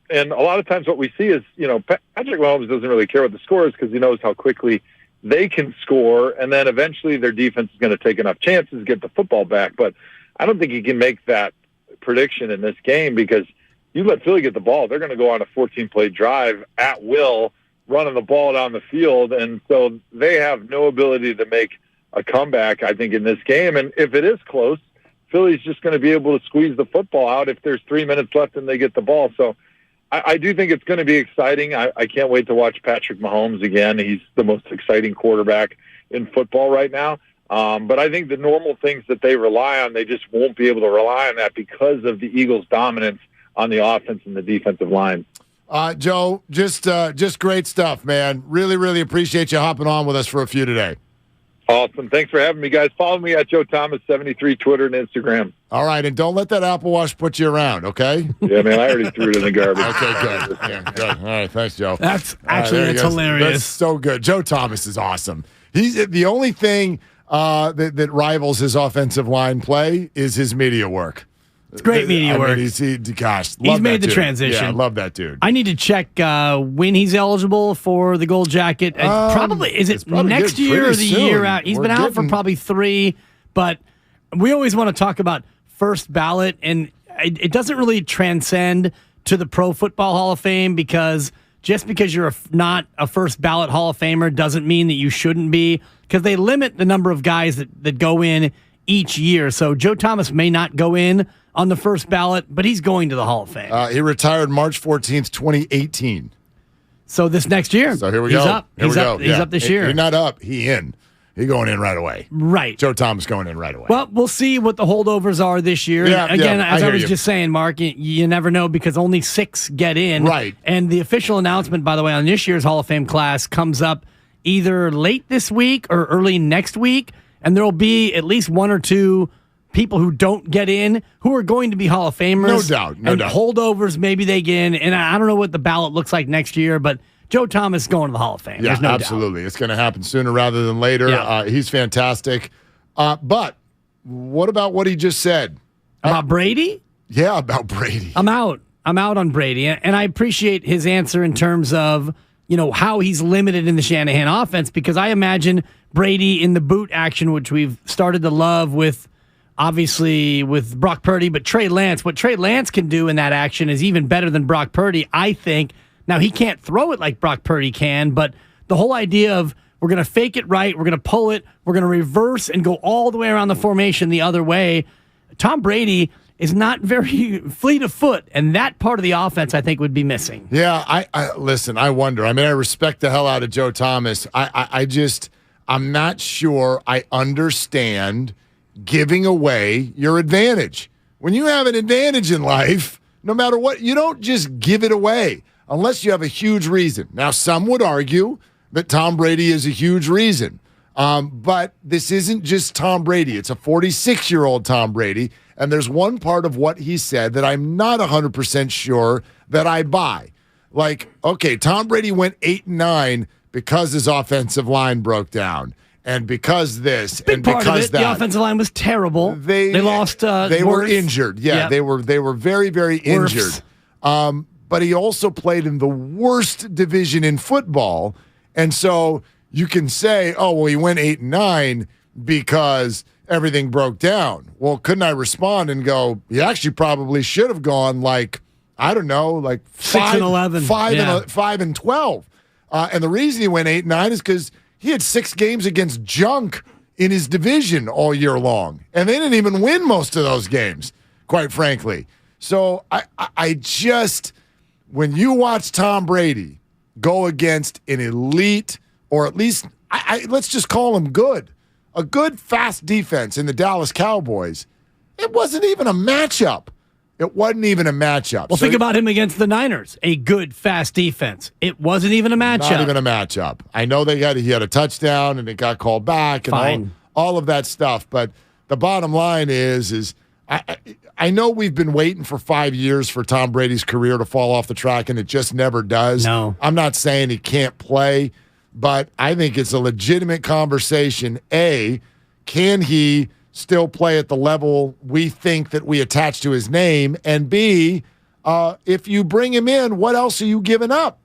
And a lot of times what we see is, Patrick Mahomes doesn't really care what the score is because he knows how quickly they can score. And then eventually their defense is going to take enough chances to get the football back. But I don't think he can make that prediction in this game because you let Philly get the ball, they're going to go on a 14-play drive at will, running the ball down the field. And so they have no ability to make a comeback, I think, in this game. And if it is close, Philly's just going to be able to squeeze the football out if there's 3 minutes left and they get the ball. So I do think it's going to be exciting. I can't wait to watch Patrick Mahomes again. He's the most exciting quarterback in football right now. But I think the normal things that they rely on, they just won't be able to rely on that because of the Eagles' dominance on the offense and the defensive line. Joe, just great stuff, man. Really, really appreciate you hopping on with us for a few today. Awesome. Thanks for having me, guys. Follow me at Joe Thomas73, Twitter and Instagram. All right, and don't let that Apple Watch put you around, okay? Yeah, man, I already threw it in the garbage. Okay, good. Yeah, good. All right, thanks, Joe. That's hilarious. That's so good. Joe Thomas is awesome. He's the only thing that rivals his offensive line play is his media work. It's great media work. He's made the transition. Yeah, I love that dude. I need to check when he's eligible for the gold jacket. Is it next year or the year out? He's been out for probably 3, but we always want to talk about first ballot, and it doesn't really transcend to the Pro Football Hall of Fame because just because you're not a first ballot Hall of Famer doesn't mean that you shouldn't be, because they limit the number of guys that go in each year. So Joe Thomas may not go in on the first ballot, but he's going to the Hall of Fame. He retired March 14th, 2018. So this next year. So here we go. He's up this year. He's not up. He in. He's going in right away. Right. Joe Thomas going in right away. Well, we'll see what the holdovers are this year. Yeah, Again, yeah, as I was you. just saying, Mark, you never know because only 6 get in. Right. And the official announcement, by the way, on this year's Hall of Fame class comes up either late this week or early next week. And there will be at least 1 or 2 people who don't get in who are going to be Hall of Famers. No doubt. No doubt. Holdovers, maybe they get in. And I don't know what the ballot looks like next year, but Joe Thomas is going to the Hall of Fame. Yeah, There's no absolutely. doubt. It's going to happen sooner rather than later. Yeah. He's fantastic. But what about what he just said? About Brady? Yeah, about Brady. I'm out on Brady. And I appreciate his answer in terms of, how he's limited in the Shanahan offense, because I imagine Brady in the boot action, which we've started to love with, obviously, with Brock Purdy, but Trey Lance. What Trey Lance can do in that action is even better than Brock Purdy, I think. Now, he can't throw it like Brock Purdy can, but the whole idea of we're going to fake it right, we're going to pull it, we're going to reverse and go all the way around the formation the other way. Tom Brady is not very fleet of foot, and that part of the offense I think would be missing. Yeah, I listen, I wonder. I mean, I respect the hell out of Joe Thomas. I'm not sure I understand giving away your advantage. When you have an advantage in life, no matter what, you don't just give it away unless you have a huge reason. Now, some would argue that Tom Brady is a huge reason. But this isn't just Tom Brady. It's a 46-year-old Tom Brady. And there's one part of what he said that I'm not 100% sure that I buy. Like, okay, Tom Brady went 8-9 because his offensive line broke down. And because this, and part because of it, that. the offensive line was terrible. They lost. They were injured. Yeah, Yep. they were very, very injured. But he also played in the worst division in football. And so you can say, oh, well, he went 8-9 because everything broke down. Well, couldn't I respond and go, he actually probably should have gone like, I don't know, like 6-11, 5-12. And the reason he went 8-9 is because he had 6 games against junk in his division all year long. And they didn't even win most of those games, quite frankly. So I just, when you watch Tom Brady go against an elite, or at least, let's just call him good, a good, fast defense in the Dallas Cowboys, it wasn't even a matchup. It wasn't even a matchup. Well, think about him against the Niners. A good, fast defense. It wasn't even a matchup. Not even a matchup. I know he had a touchdown and it got called back and all of that stuff. But the bottom line is I know we've been waiting for 5 years for Tom Brady's career to fall off the track, and it just never does. No. I'm not saying he can't play, but I think it's a legitimate conversation. A, can he still play at the level we think that we attach to his name? And B, if you bring him in, what else are you giving up?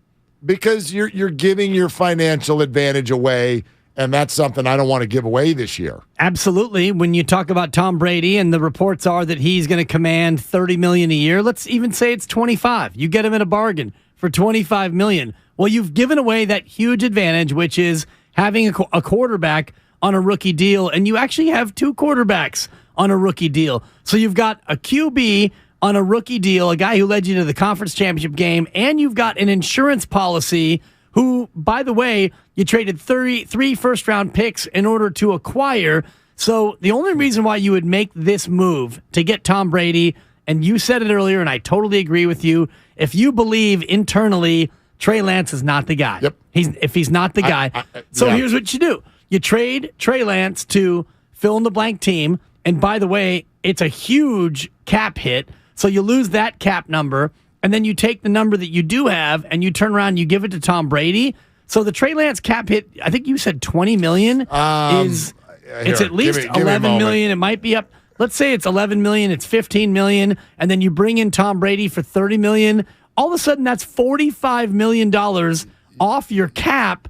Because you're giving your financial advantage away, and that's something I don't want to give away this year. Absolutely. When you talk about Tom Brady and the reports are that he's going to command $30 million a year, let's even say it's 25. You get him in a bargain for $25 million. Well, you've given away that huge advantage, which is having a quarterback on a rookie deal, and you actually have 2 quarterbacks on a rookie deal. So you've got a QB on a rookie deal, a guy who led you to the conference championship game, and you've got an insurance policy who, by the way, you traded 3 first-round picks in order to acquire. So the only reason why you would make this move to get Tom Brady, and you said it earlier, and I totally agree with you, if you believe internally Trey Lance is not the guy. Yep. If he's not the guy. Here's what you do. You trade Trey Lance to fill-in-the-blank team, and by the way, it's a huge cap hit, so you lose that cap number, and then you take the number that you do have, and you turn around and you give it to Tom Brady. So the Trey Lance cap hit, I think you said $20 million, it's at least $11 million. It might be up. Let's say it's $11 million, it's $15 million, and then you bring in Tom Brady for $30 million. All of a sudden, that's $45 million off your cap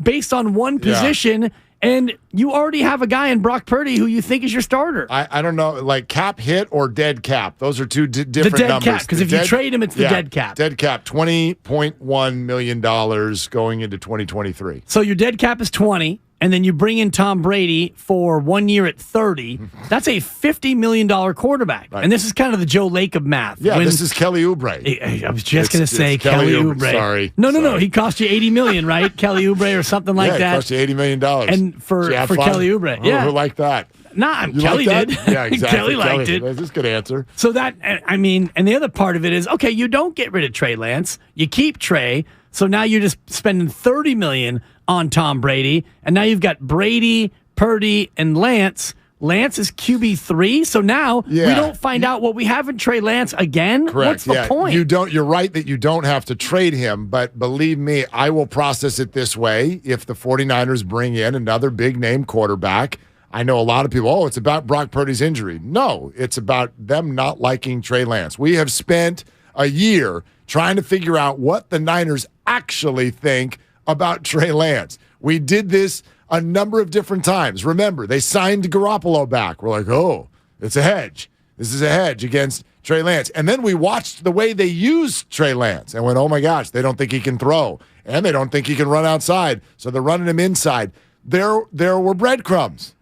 based on one position, and you already have a guy in Brock Purdy who you think is your starter. I don't know, like cap hit or dead cap. Those are two different numbers. The dead cap, because if you trade him, it's the dead cap. Dead cap, $20.1 million going into 2023. So your dead cap is 20, and then you bring in Tom Brady for 1 year at 30, that's a $50 million quarterback. Right. And this is kind of the Joe Lacob math. Yeah, this is Kelly Oubre. I was just going to say Kelly Oubre. Sorry. No. He cost you $80 million, right? Kelly Oubre or something like that. Yeah, cost you $80 million. And for Kelly Oubre. Who liked that? Kelly like did. Yeah, exactly. Kelly liked it. That's a good answer. So that, I mean, and the other part of it is, okay, you don't get rid of Trey Lance. You keep Trey. So now you're just spending $30 million on Tom Brady. And now you've got Brady, Purdy, and Lance. Lance is QB3. So now we don't find out what we have in Trey Lance again. Correct. What's the point? You're right that you don't have to trade him, but believe me, I will process it this way. If the 49ers bring in another big name quarterback, I know a lot of people, it's about Brock Purdy's injury. No, it's about them not liking Trey Lance. We have spent a year trying to figure out what the Niners actually think about Trey Lance. We did this a number of different times. Remember, they signed Garoppolo back. We're like, oh, it's a hedge. This is a hedge against Trey Lance. And then we watched the way they used Trey Lance and went, oh my gosh, they don't think he can throw. And they don't think he can run outside. So they're running him inside. There were breadcrumbs.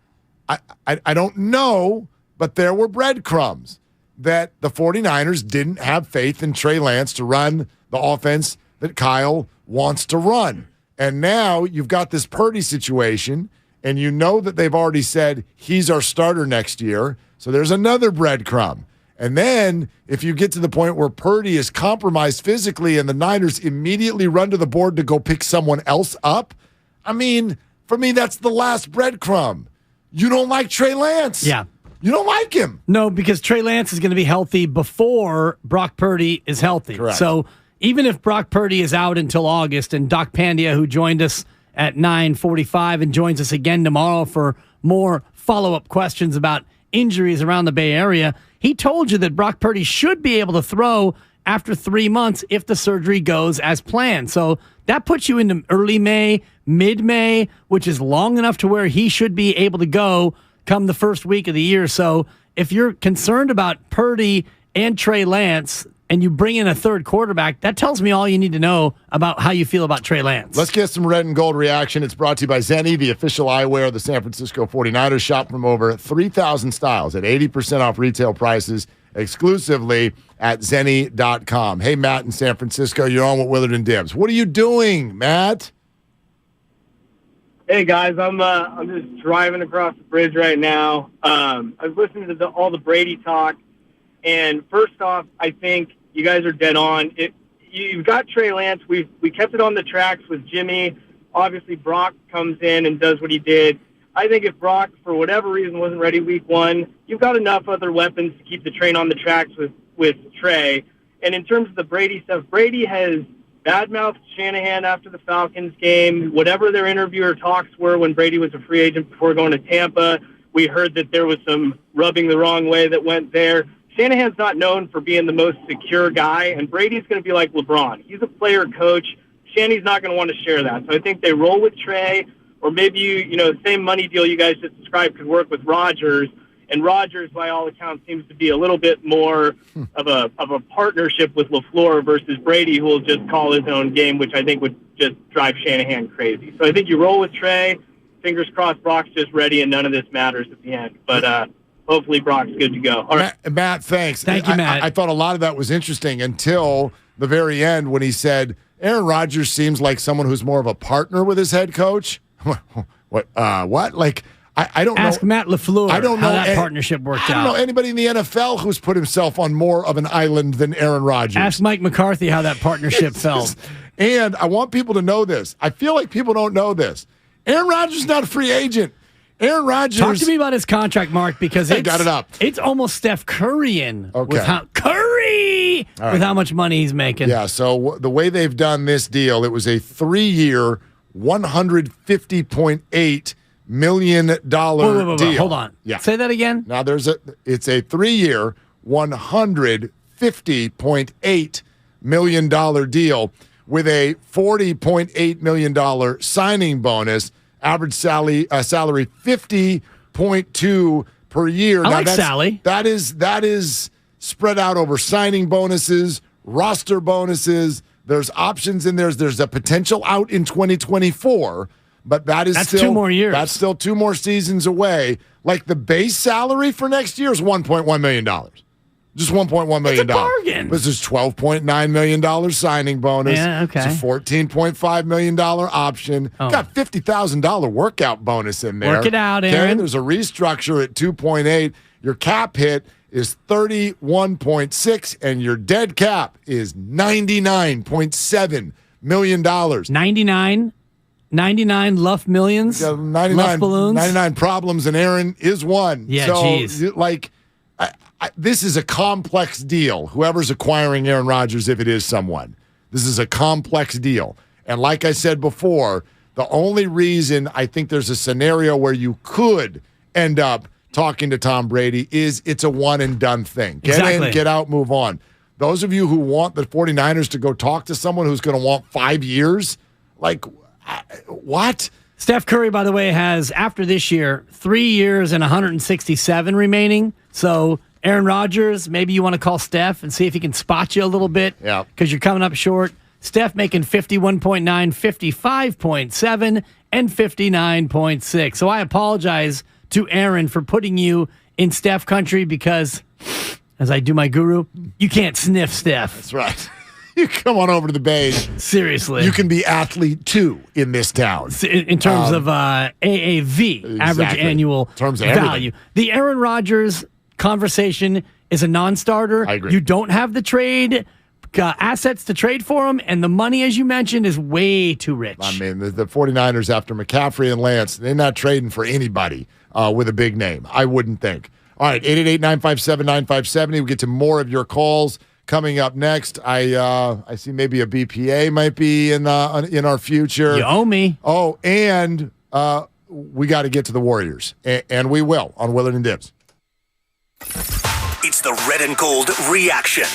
I don't know, but there were breadcrumbs that the 49ers didn't have faith in Trey Lance to run the offense that Kyle wants to run. And now you've got this Purdy situation, and you know that they've already said he's our starter next year. So there's another breadcrumb. And then if you get to the point where Purdy is compromised physically and the Niners immediately run to the board to go pick someone else up, I mean, for me, that's the last breadcrumb. You don't like Trey Lance. Yeah. You don't like him. No, because Trey Lance is going to be healthy before Brock Purdy is healthy. Correct. So even if Brock Purdy is out until August, and Doc Pandia, who joined us at 9:45 and joins us again tomorrow for more follow-up questions about injuries around the Bay Area, he told you that Brock Purdy should be able to throw after 3 months if the surgery goes as planned. So that puts you into early May, mid-May, which is long enough to where he should be able to go come the first week of the year. So if you're concerned about Purdy and Trey Lance and you bring in a third quarterback, that tells me all you need to know about how you feel about Trey Lance. Let's get some red and gold reaction. It's brought to you by Zenni, the official eyewear of the San Francisco 49ers. Shop from over 3,000 styles at 80% off retail prices exclusively at Zenni.com. Hey, Matt in San Francisco, you're on with Willard and Dibbs. What are you doing, Matt? Hey, guys, I'm just driving across the bridge right now. I was listening to all the Brady talk, and first off, I think you guys are dead on. You've got Trey Lance. We kept it on the tracks with Jimmy. Obviously, Brock comes in and does what he did. I think if Brock, for whatever reason, wasn't ready week one, you've got enough other weapons to keep the train on the tracks with Trey. And in terms of the Brady stuff, Brady has badmouthed Shanahan after the Falcons game. Whatever their interviewer talks were when Brady was a free agent before going to Tampa, we heard that there was some rubbing the wrong way that went there. Shanahan's not known for being the most secure guy, and Brady's going to be like LeBron. He's a player coach. Shanny's not going to want to share that. So I think they roll with Trey, or maybe the same money deal you guys just described could work with Rodgers. And Rodgers, by all accounts, seems to be a little bit more of a partnership with LaFleur versus Brady, who will just call his own game, which I think would just drive Shanahan crazy. So I think you roll with Trey. Fingers crossed Brock's just ready and none of this matters at the end. But hopefully Brock's good to go. All right. Matt, thanks. Thank you, Matt. I thought a lot of that was interesting until the very end when he said, Aaron Rodgers seems like someone who's more of a partner with his head coach. What? Like, I don't know. Ask Matt LaFleur I don't know how that partnership worked out. I don't know anybody in the NFL who's put himself on more of an island than Aaron Rodgers. Ask Mike McCarthy how that partnership felt. And I want people to know this. I feel like people don't know this. Aaron Rodgers is not a free agent. Aaron Rodgers. Talk to me about his contract, Mark, because I got it up. It's almost Steph Curry-in. Okay. With how much money he's making. Yeah, so the way they've done this deal, it was a 3-year, $150.8 million deal. Hold on. Yeah. Say that again. Now it's a 3-year, $150.8 million deal with a $40.8 million signing bonus. Average salary $50.2 per year. Sally. That is spread out over signing bonuses, roster bonuses. There's options in there. There's a potential out in 2024. But that's still 2 more years. That's still 2 more seasons away. Like the base salary for next year is $1.1 million. Just $1.1 million. It's a bargain. This is $12.9 million signing bonus. Yeah, okay. It's a $14.5 million option. Got $50,000 workout bonus in there. Work it out, Okay, Aaron. there's a restructure at 2.8. Your cap hit is 31.6, and your dead cap is $99.7 million. 99 Luff millions. Yeah, 99 Luff balloons. 99 problems, and Aaron is one. Yeah, so, geez. This is a complex deal. Whoever's acquiring Aaron Rodgers, if it is someone, this is a complex deal. And like I said before, the only reason I think there's a scenario where you could end up talking to Tom Brady is it's a one-and-done thing. Get Exactly. in, get out, move on. Those of you who want the 49ers to go talk to someone who's going to want 5 years, like, what? Steph Curry, by the way, has, after this year, 3 years and 167 remaining. So Aaron Rodgers, maybe you want to call Steph and see if he can spot you a little bit. Yeah. Because you're coming up short. Steph making 51.9, 55.7, and 59.6. So I apologize to Aaron for putting you in Steph country because, as I do my guru, you can't sniff Steph. That's right. You come on over to the Bay. Seriously. You can be athlete 2 in this town. In terms of AAV, average exactly. annual In terms of value. everything. The Aaron Rodgers conversation is a non-starter. I agree. You don't have the trade assets to trade for him, and the money, as you mentioned, is way too rich. I mean, the 49ers, after McCaffrey and Lance, they're not trading for anybody with a big name, I wouldn't think. All right, 888-957-9570. We'll get to more of your calls coming up next. I see maybe a BPA might be in our future. You owe me. Oh, and we got to get to the Warriors, and we will on Willard and Dibs. It's the Red and Gold reaction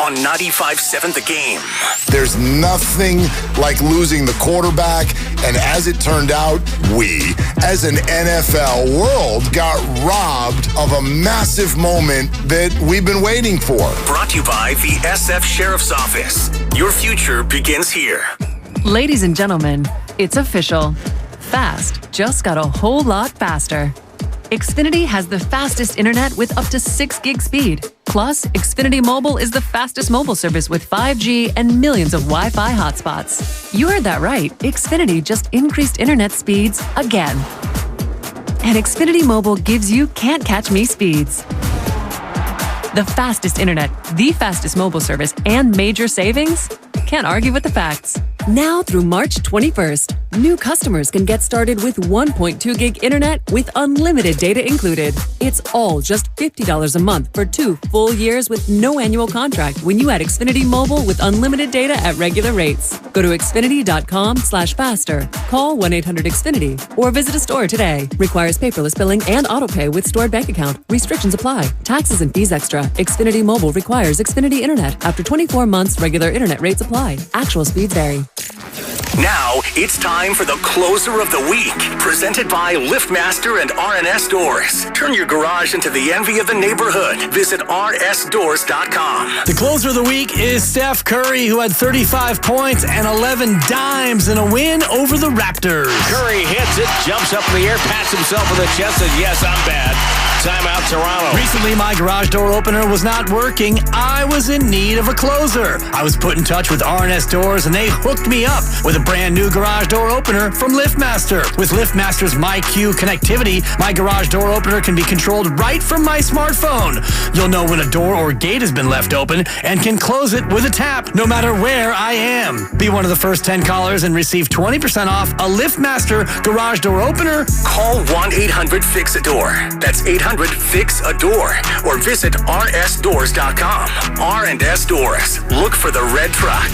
on 95.7 The Game. There's nothing like losing the quarterback, and as it turned out, we, as an NFL world, got robbed of a massive moment that we've been waiting for. Brought to you by the SF Sheriff's Office. Your future begins here. Ladies and gentlemen, it's official. Fast just got a whole lot faster. Xfinity has the fastest internet with up to 6 gig speed. Plus, Xfinity Mobile is the fastest mobile service with 5G and millions of Wi-Fi hotspots. You heard that right. Xfinity just increased internet speeds again. And Xfinity Mobile gives you can't catch me speeds. The fastest internet, the fastest mobile service, and major savings? Can't argue with the facts. Now through March 21st, new customers can get started with 1.2 gig internet with unlimited data included. It's all just $50 a month for 2 full years with no annual contract when you add Xfinity Mobile with unlimited data at regular rates. Go to Xfinity.com/faster, call 1-800-XFINITY, or visit a store today. Requires paperless billing and autopay with stored bank account. Restrictions apply. Taxes and fees extra. Xfinity Mobile requires Xfinity Internet. After 24 months, regular internet rates apply. Actual speeds vary. Now, it's time for the closer of the week, presented by LiftMaster and RNS Doors. Turn your garage into the envy of the neighborhood. Visit rsdoors.com. The closer of the week is Steph Curry, who had 35 points and 11 dimes in a win over the Raptors. Curry hits it, jumps up in the air, pats himself on the chest, says, yes, I'm bad. Timeout, Toronto. Recently, my garage door opener was not working. I was in need of a closer. I was put in touch with RNS Doors, and they hooked me up with a brand new garage door opener from LiftMaster. With LiftMaster's MyQ connectivity, my garage door opener can be controlled right from my smartphone. You'll know when a door or gate has been left open and can close it with a tap, no matter where I am. Be one of the first 10 callers and receive 20% off a LiftMaster garage door opener. Call 1-800-FIX-A-DOOR. That's 800-FIX-A-DOOR. Or visit rsdoors.com. R&S Doors. Look for the red truck.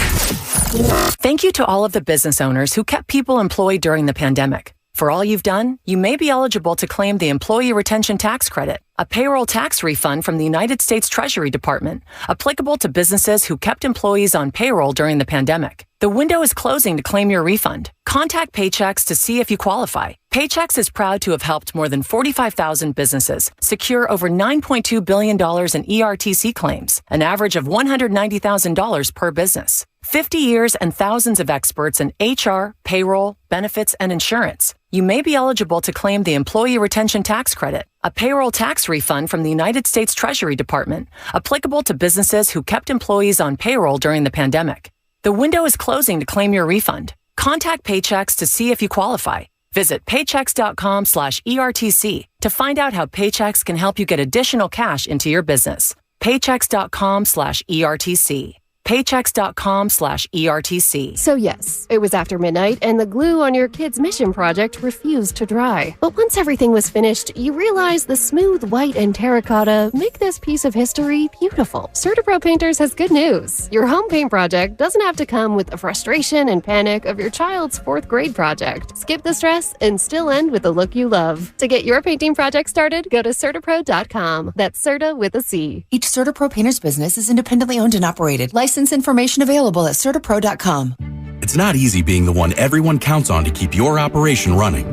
Thank you to all of the business owners who kept people employed during the pandemic. For all you've done, you may be eligible to claim the Employee Retention Tax Credit, a payroll tax refund from the United States Treasury Department, applicable to businesses who kept employees on payroll during the pandemic. The window is closing to claim your refund. Contact Paychex to see if you qualify. Paychex is proud to have helped more than 45,000 businesses secure over $9.2 billion in ERTC claims, an average of $190,000 per business. 50 years and thousands of experts in HR, payroll, benefits, and insurance. You may be eligible to claim the Employee Retention Tax Credit, a payroll tax refund from the United States Treasury Department, applicable to businesses who kept employees on payroll during the pandemic. The window is closing to claim your refund. Contact Paychex to see if you qualify. Visit paychex.com/ERTC to find out how Paychex can help you get additional cash into your business. Paychex.com/ERTC. Paychex.com/ERTC. So yes, it was after midnight and the glue on your kid's mission project refused to dry. But once everything was finished, you realized the smooth white and terracotta make this piece of history beautiful. CertaPro Painters has good news. Your home paint project doesn't have to come with the frustration and panic of your child's 4th grade project. Skip the stress and still end with the look you love. To get your painting project started, go to CertaPro.com. That's Certa with a C. Each CertaPro Painters business is independently owned and operated. License information available at CertaPro.com. It's not easy being the one everyone counts on to keep your operation running,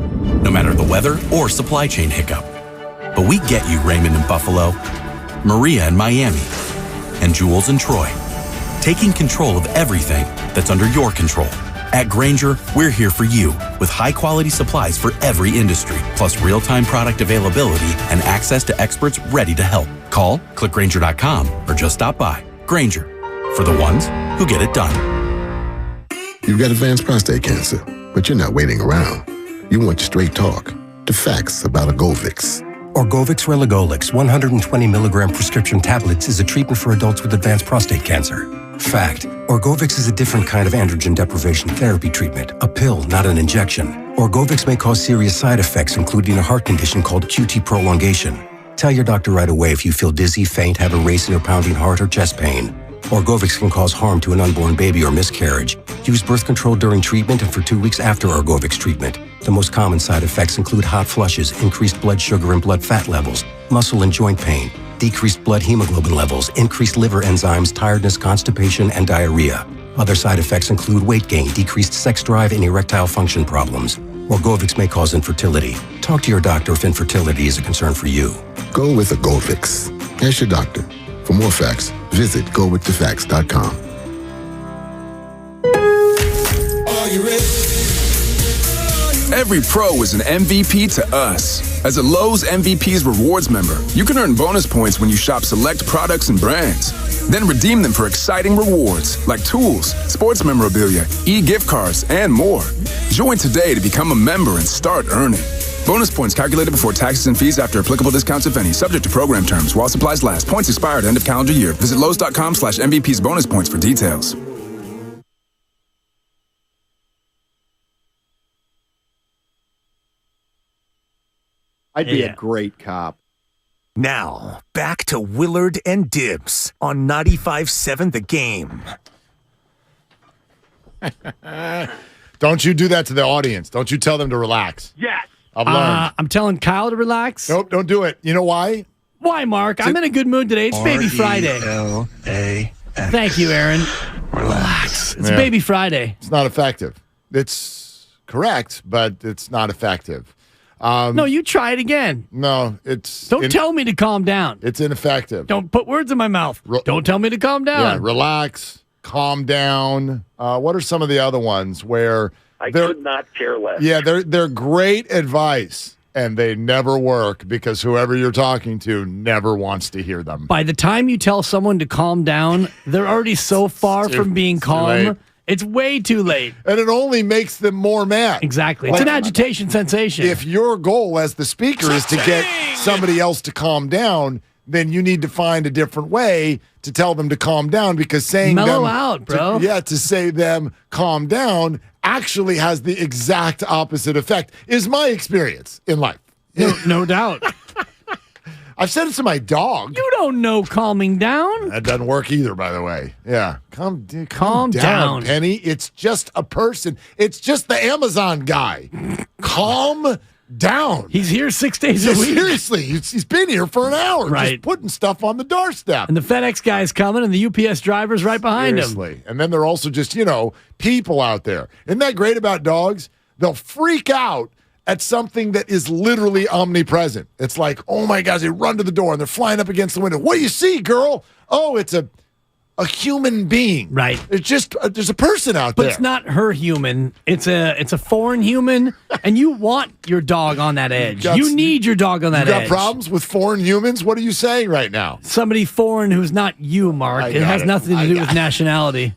no matter the weather or supply chain hiccup. But we get you, Raymond in Buffalo, Maria in Miami, and Jules in Troy, taking control of everything that's under your control. At Grainger, we're here for you with high-quality supplies for every industry, plus real-time product availability and access to experts ready to help. Call, click Grainger.com, or just stop by. Grainger, for the ones who get it done. You've got advanced prostate cancer, but you're not waiting around. You want straight talk, the facts about Orgovix. Orgovix Relagolix 120 milligram prescription tablets is a treatment for adults with advanced prostate cancer. Fact, Orgovix is a different kind of androgen deprivation therapy treatment, a pill, not an injection. Orgovix may cause serious side effects, including a heart condition called QT prolongation. Tell your doctor right away if you feel dizzy, faint, have a racing or pounding heart, or chest pain. Orgovix can cause harm to an unborn baby or miscarriage. Use birth control during treatment and for 2 weeks after Orgovix treatment. The most common side effects include hot flushes, increased blood sugar and blood fat levels, muscle and joint pain, decreased blood hemoglobin levels, increased liver enzymes, tiredness, constipation, and diarrhea. Other side effects include weight gain, decreased sex drive, and erectile function problems. Orgovix may cause infertility. Talk to your doctor if infertility is a concern for you. Go with Orgovix. Ask your doctor. For more facts, visit gowiththefacts.com. Are you ready? Every pro is an MVP to us. As a Lowe's MVP's Rewards member, you can earn bonus points when you shop select products and brands. Then redeem them for exciting rewards like tools, sports memorabilia, e-gift cards, and more. Join today to become a member and start earning. Bonus points calculated before taxes and fees after applicable discounts, if any, subject to program terms. While supplies last. Points expired end of calendar year. Visit Lowe's.com/MVP's bonus points for details. I'd be a great cop. Now, back to Willard and Dibs on 95.7 The Game. Don't you do that to the audience. Don't you tell them to relax. Yes. I've learned. I'm telling Kyle to relax. Nope, don't do it. You know why? Why, Mark? I'm in a good mood today. It's Baby Friday. R-E-L-A-X. Thank you, Aaron. Relax. It's Baby Friday. It's not effective. It's correct, but it's not effective. No, you try it again. No, it's... Don't tell me to calm down. It's ineffective. Don't put words in my mouth. Don't tell me to calm down. Yeah, relax, calm down. What are some of the other ones where... I could not care less. Yeah, they're great advice, and they never work because whoever you're talking to never wants to hear them. By the time you tell someone to calm down, they're already so far from being calm. It's way too late. And it only makes them more mad. Exactly. It's an agitation sensation. If your goal as the speaker is to get somebody else to calm down, then you need to find a different way to tell them to calm down, because saying mellow out, bro. To say them calm down actually has the exact opposite effect, is my experience in life. No doubt. I've said it to my dog. You don't know calming down. That doesn't work either, by the way. Yeah. Calm down, Penny. It's just a person. It's just the Amazon guy. Calm down. He's here 6 days a week. Seriously. He's been here for an hour. Right. Just putting stuff on the doorstep. And the FedEx guy's coming and the UPS driver's right behind him. And then they're also just, people out there. Isn't that great about dogs? They'll freak out at something that is literally omnipresent. It's like, oh my gosh, they run to the door and they're flying up against the window. What do you see, girl? Oh, it's a a human being. Right. It's just there's a person out But there. it's not her human. It's a foreign human, and you want your dog on that edge. You need your dog on that edge. You got problems with foreign humans? What are you saying right now? Somebody foreign who's not you, Mark. It has nothing to do with nationality.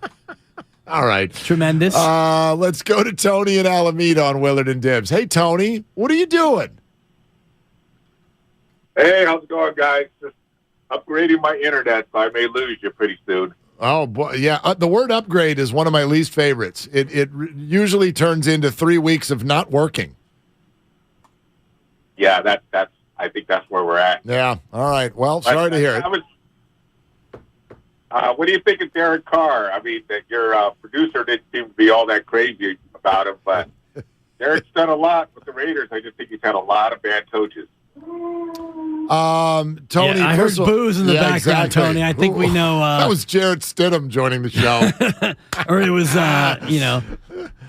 All right. Tremendous. Let's go to Tony in Alameda on Willard and Dibs. Hey, Tony, what are you doing? Hey, how's it going, guys? Just upgrading my internet, so I may lose you pretty soon. Oh, boy. Yeah. The word upgrade is one of my least favorites. It usually turns into 3 weeks of not working. Yeah, that's. I think that's where we're at. Yeah. All right. Well, sorry to hear it. What do you think of Derek Carr? I mean, your producer didn't seem to be all that crazy about him, but Derek's done a lot with the Raiders. I just think he's had a lot of bad coaches. Tony, I heard booze in the background, exactly. Tony. I think we know. That was Jarrett Stidham joining the show. Or it was,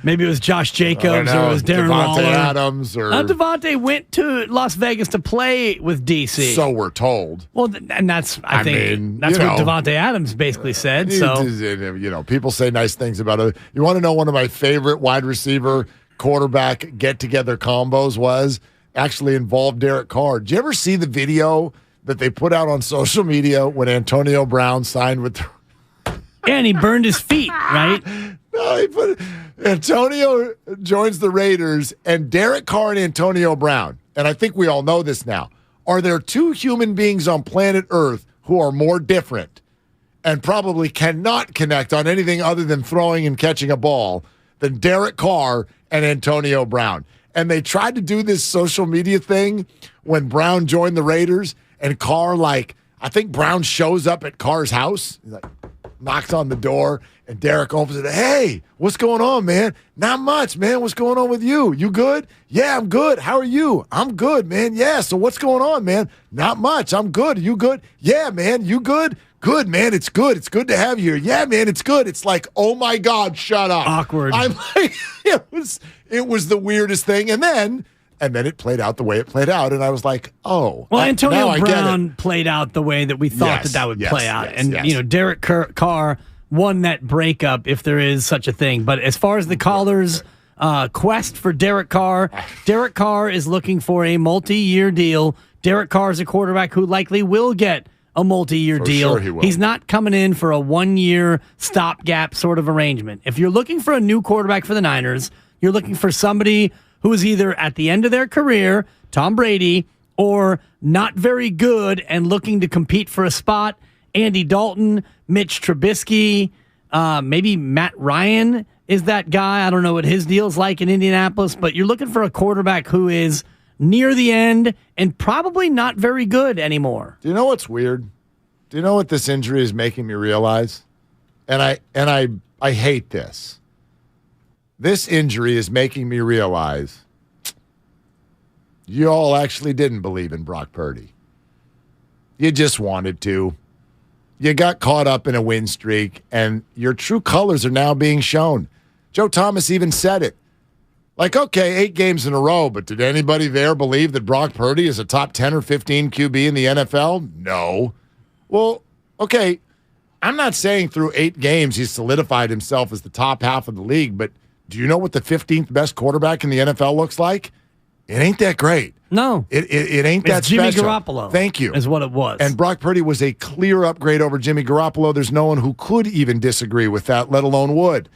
maybe it was Josh Jacobs or it was Darren Devontae Waller. Adams. Or Devontae went to Las Vegas to play with DC. So we're told. Well, and that's, I think, that's what Devontae Adams basically said. So, people say nice things about it. You want to know one of my favorite wide receiver quarterback get-together combos was? Actually involved Derek Carr. Did you ever see the video that they put out on social media when Antonio Brown signed with and he burned his feet, right? No, Antonio joins the Raiders, and Derek Carr and Antonio Brown, and I think we all know this now, are there two human beings on planet Earth who are more different and probably cannot connect on anything other than throwing and catching a ball than Derek Carr and Antonio Brown? And they tried to do this social media thing when Brown joined the Raiders, and Carr, I think Brown shows up at Carr's house, knocks on the door, and Derek opens it. Hey, what's going on, man? Not much, man. What's going on with you? You good? Yeah, I'm good. How are you? I'm good, man. Yeah, so what's going on, man? Not much. I'm good. Are you good? Yeah, man. You good? Good, man. It's good. It's good to have you here. Yeah, man. It's good. It's like, oh my God, shut up. Awkward. I'm like, it was the weirdest thing. And then it played out the way it played out. And I was like, oh. Well, Antonio Brown played out that way that we thought that would play out. Derek Carr won that breakup, if there is such a thing. But as far as the callers' quest for Derek Carr is looking for a multi-year deal. Derek Carr is a quarterback who likely will get a multi-year deal. Sure he will. He's not coming in for a one-year stopgap sort of arrangement. If you're looking for a new quarterback for the Niners, you're looking for somebody who is either at the end of their career, Tom Brady, or not very good and looking to compete for a spot. Andy Dalton, Mitch Trubisky, maybe Matt Ryan is that guy. I don't know what his deal's like in Indianapolis, but you're looking for a quarterback who is near the end and probably not very good anymore. Do you know what's weird? Do you know what this injury is making me realize? And I hate this. This injury is making me realize you all actually didn't believe in Brock Purdy. You just wanted to. You got caught up in a win streak, and your true colors are now being shown. Joe Thomas even said it. Okay, 8 games in a row, but did anybody there believe that Brock Purdy is a top 10 or 15 QB in the NFL? No. Well, okay, I'm not saying through 8 games he's solidified himself as the top half of the league, but do you know what the 15th best quarterback in the NFL looks like? It ain't that great. No. It ain't that Jimmy special. Garoppolo. Thank you. Is what it was. And Brock Purdy was a clear upgrade over Jimmy Garoppolo. There's no one who could even disagree with that, let alone would.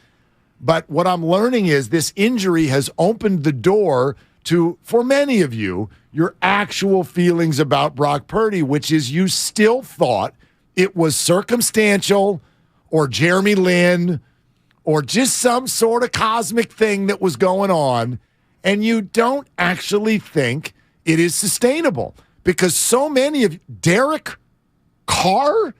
But what I'm learning is this injury has opened the door to, for many of you, your actual feelings about Brock Purdy, which is you still thought it was circumstantial or Jeremy Lin or just some sort of cosmic thing that was going on, and you don't actually think it is sustainable because so many of Derek Carr,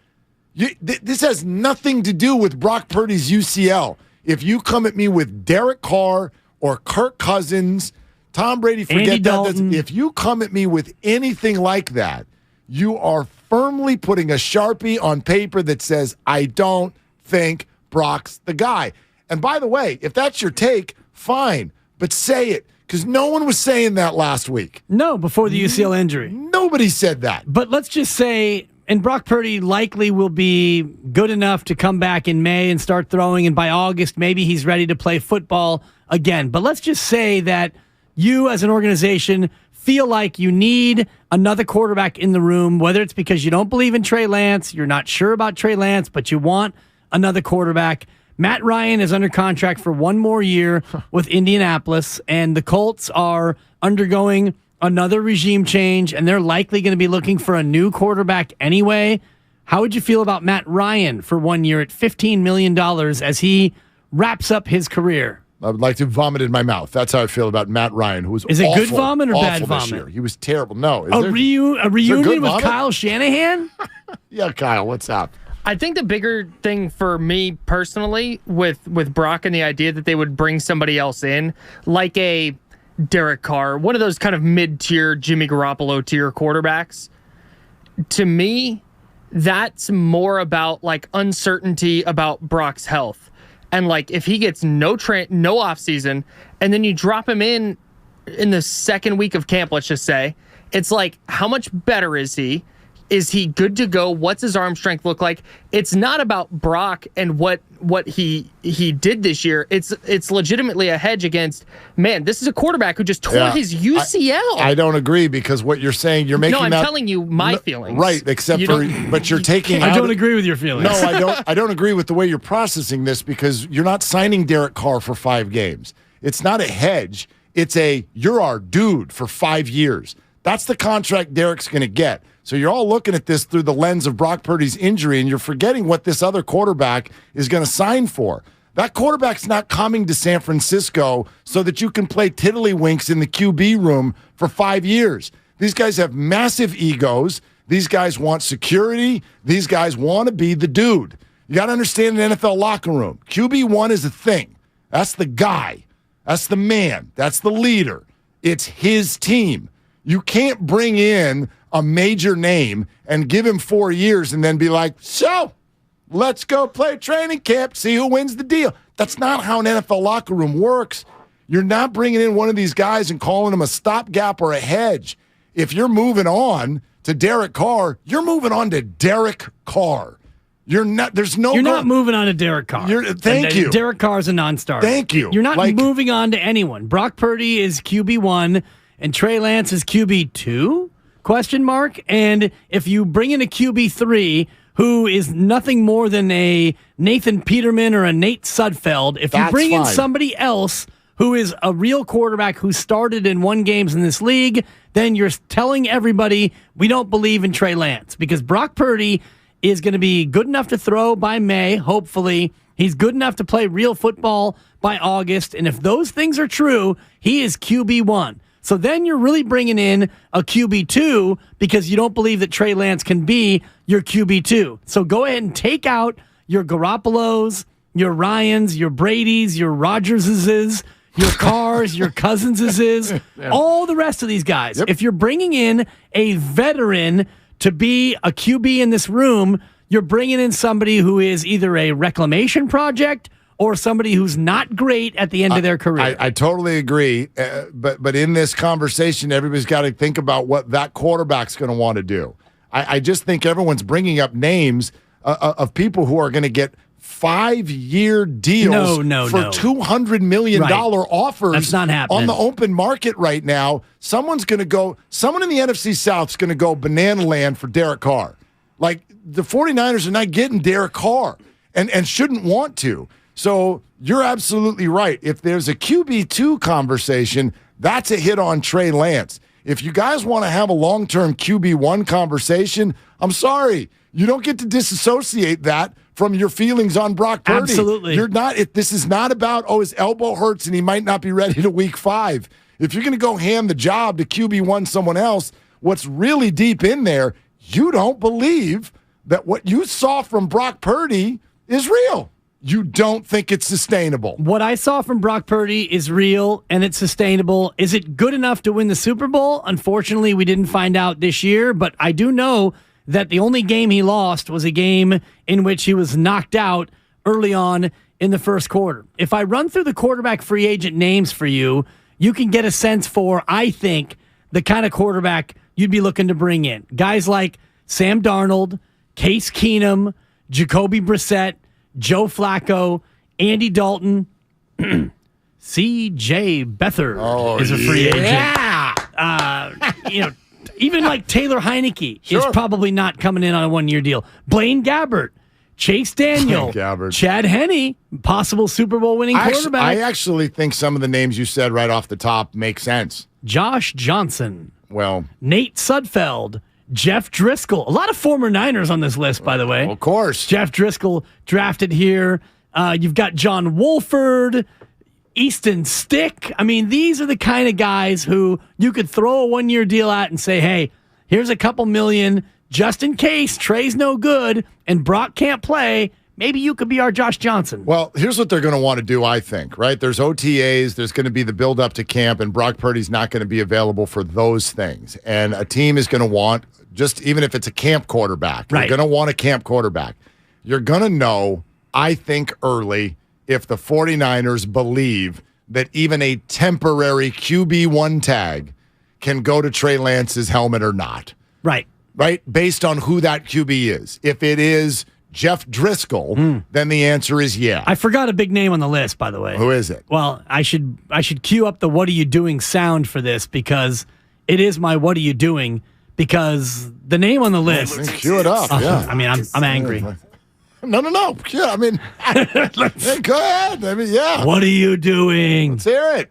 this has nothing to do with Brock Purdy's UCL. If you come at me with Derek Carr or Kirk Cousins, Tom Brady, forget that. If you come at me with anything like that, you are firmly putting a Sharpie on paper that says, I don't think Brock's the guy. And by the way, if that's your take, fine, but say it, because no one was saying that last week. No, before the UCL injury. Nobody said that. But let's just say And Brock Purdy likely will be good enough to come back in May and start throwing, and by August, maybe he's ready to play football again. But let's just say that you as an organization feel like you need another quarterback in the room, whether it's because you don't believe in Trey Lance, you're not sure about Trey Lance, but you want another quarterback. Matt Ryan is under contract for one more year with Indianapolis, and the Colts are undergoing another regime change, and they're likely going to be looking for a new quarterback anyway. How would you feel about Matt Ryan for 1 year at $15 million as he wraps up his career? I would like to vomit in my mouth. That's how I feel about Matt Ryan, who was Is it awful, good vomit or bad this vomit? year. He was terrible. No. A reunion with Kyle Shanahan? Yeah, Kyle, what's up? I think the bigger thing for me personally with Brock and the idea that they would bring somebody else in, like a Derek Carr, one of those kind of mid-tier Jimmy Garoppolo tier quarterbacks, to me, that's more about like uncertainty about Brock's health. And like if he gets no off season, and then you drop him in the second week of camp, let's just say, it's like, how much better is he? Is he good to go? What's his arm strength look like? It's not about Brock and what he did this year. It's legitimately a hedge against, man, this is a quarterback who just tore his UCL. I don't agree, because what you're saying, you're making I'm telling you my feelings. Right, but you're taking I don't agree with your feelings. No, I don't agree with the way you're processing this, because you're not signing Derek Carr for 5 games. It's not a hedge. It's you're our dude for 5 years. That's the contract Derek's going to get. So you're all looking at this through the lens of Brock Purdy's injury, and you're forgetting what this other quarterback is going to sign for. That quarterback's not coming to San Francisco so that you can play tiddlywinks in the QB room for 5 years. These guys have massive egos. These guys want security. These guys want to be the dude. You got to understand the NFL locker room. QB1 is a thing. That's the guy. That's the man. That's the leader. It's his team. You can't bring in a major name and give him 4 years and then be like, so let's go play training camp, see who wins the deal. That's not how an NFL locker room works. You're not bringing in one of these guys and calling him a stopgap or a hedge. If you're moving on to Derek Carr, you're moving on to Derek Carr. You're not. There's no. You're not moving on to Derek Carr. Thank you. Derek Carr is a non-starter. Thank you. You're not moving on to anyone. Brock Purdy is QB1 and Trey Lance is QB2? ? And if you bring in a QB3 who is nothing more than a Nathan Peterman or a Nate Sudfeld, if you bring in somebody else who is a real quarterback who started and won games in this league, then you're telling everybody we don't believe in Trey Lance, because Brock Purdy is going to be good enough to throw by May, hopefully. He's good enough to play real football by August. And if those things are true, he is QB1. So then you're really bringing in a QB2 because you don't believe that Trey Lance can be your QB2. So go ahead and take out your Garoppolos, your Ryans, your Bradys, your Rodgerses, your Carrs, your Cousinses, all the rest of these guys. Yep. If you're bringing in a veteran to be a QB in this room, you're bringing in somebody who is either a reclamation project or somebody who's not great at the end of their career. I totally agree. But in this conversation, everybody's got to think about what that quarterback's going to want to do. I just think everyone's bringing up names of people who are going to get 5-year deals for $200 million offers. That's not happening on the open market right now. Someone in the NFC South is going to go banana land for Derek Carr. Like, the 49ers are not getting Derek Carr and shouldn't want to. So you're absolutely right. If there's a QB2 conversation, that's a hit on Trey Lance. If you guys want to have a long-term QB1 conversation, I'm sorry. You don't get to disassociate that from your feelings on Brock Purdy. Absolutely. You're not. This is not about, his elbow hurts and he might not be ready to week 5. If you're going to go hand the job to QB1 someone else, what's really deep in there, you don't believe that what you saw from Brock Purdy is real. You don't think it's sustainable. What I saw from Brock Purdy is real and it's sustainable. Is it good enough to win the Super Bowl? Unfortunately, we didn't find out this year, but I do know that the only game he lost was a game in which he was knocked out early on in the first quarter. If I run through the quarterback free agent names for you, you can get a sense for, I think, the kind of quarterback you'd be looking to bring in. Guys like Sam Darnold, Case Keenum, Jacoby Brissett, Joe Flacco, Andy Dalton, C.J. Beathard is a free agent. Even like Taylor Heineke is probably not coming in on a one-year deal. Blaine Gabbert, Chase Daniel, Chad Henne, possible Super Bowl winning quarterback. I actually think some of the names you said right off the top make sense. Josh Johnson. Well, Nate Sudfeld, Jeff Driscoll. A lot of former Niners on this list, by the way. Of course. Jeff Driscoll drafted here. You've got John Wolford, Easton Stick. I mean, these are the kind of guys who you could throw a one-year deal at and say, hey, here's a couple million just in case Trey's no good and Brock can't play. Maybe you could be our Josh Johnson. Well, here's what they're going to want to do, I think, right? There's OTAs, there's going to be the build-up to camp, and Brock Purdy's not going to be available for those things. And a team is going to want, just even if it's a camp quarterback, you're going to want a camp quarterback. You're going to know, I think, early if the 49ers believe that even a temporary QB1 tag can go to Trey Lance's helmet or not. Right. Right? Based on who that QB is. If it is Jeff Driscoll, then the answer is yeah. I forgot a big name on the list, by the way. Who is it? Well, I should cue up the "What are you doing" sound for this because it is my "What are you doing" because the name on the list. Cue it up. Yeah. I mean, I'm angry. No. Yeah, I mean, go ahead. I mean, yeah. What are you doing? Let's hear it.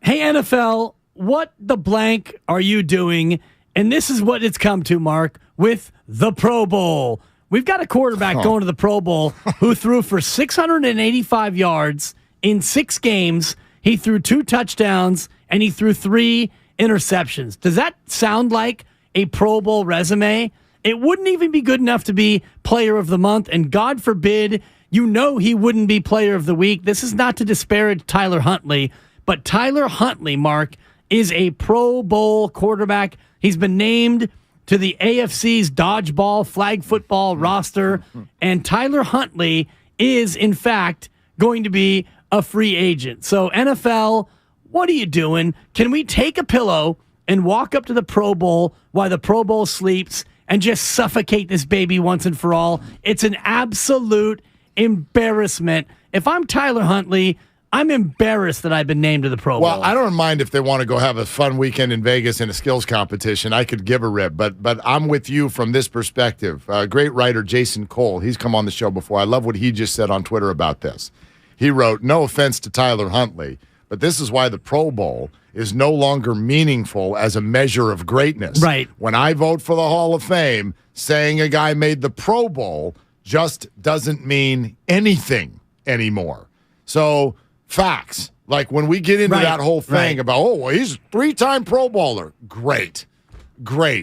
Hey, NFL, what the blank are you doing? And this is what it's come to, Mark, with the Pro Bowl. We've got a quarterback going to the Pro Bowl who threw for 685 yards in 6 games. He threw 2 touchdowns, and he threw 3 interceptions. Does that sound like a Pro Bowl resume? It wouldn't even be good enough to be Player of the Month, and God forbid, he wouldn't be Player of the Week. This is not to disparage Tyler Huntley, but Tyler Huntley, Mark, is a Pro Bowl quarterback. He's been named to the AFC's dodgeball flag football roster, and Tyler Huntley is, in fact, going to be a free agent. So, NFL, what are you doing? Can we take a pillow and walk up to the Pro Bowl while the Pro Bowl sleeps and just suffocate this baby once and for all? It's an absolute embarrassment. If I'm Tyler Huntley, I'm embarrassed that I've been named to the Pro Bowl. Well, I don't mind if they want to go have a fun weekend in Vegas in a skills competition. I could give a rip, but I'm with you from this perspective. Great writer Jason Cole, he's come on the show before. I love what he just said on Twitter about this. He wrote, no offense to Tyler Huntley, but this is why the Pro Bowl is no longer meaningful as a measure of greatness. Right. When I vote for the Hall of Fame, saying a guy made the Pro Bowl just doesn't mean anything anymore. So, facts. Like when we get into that whole thing about, he's a 3-time Pro Bowler. Great.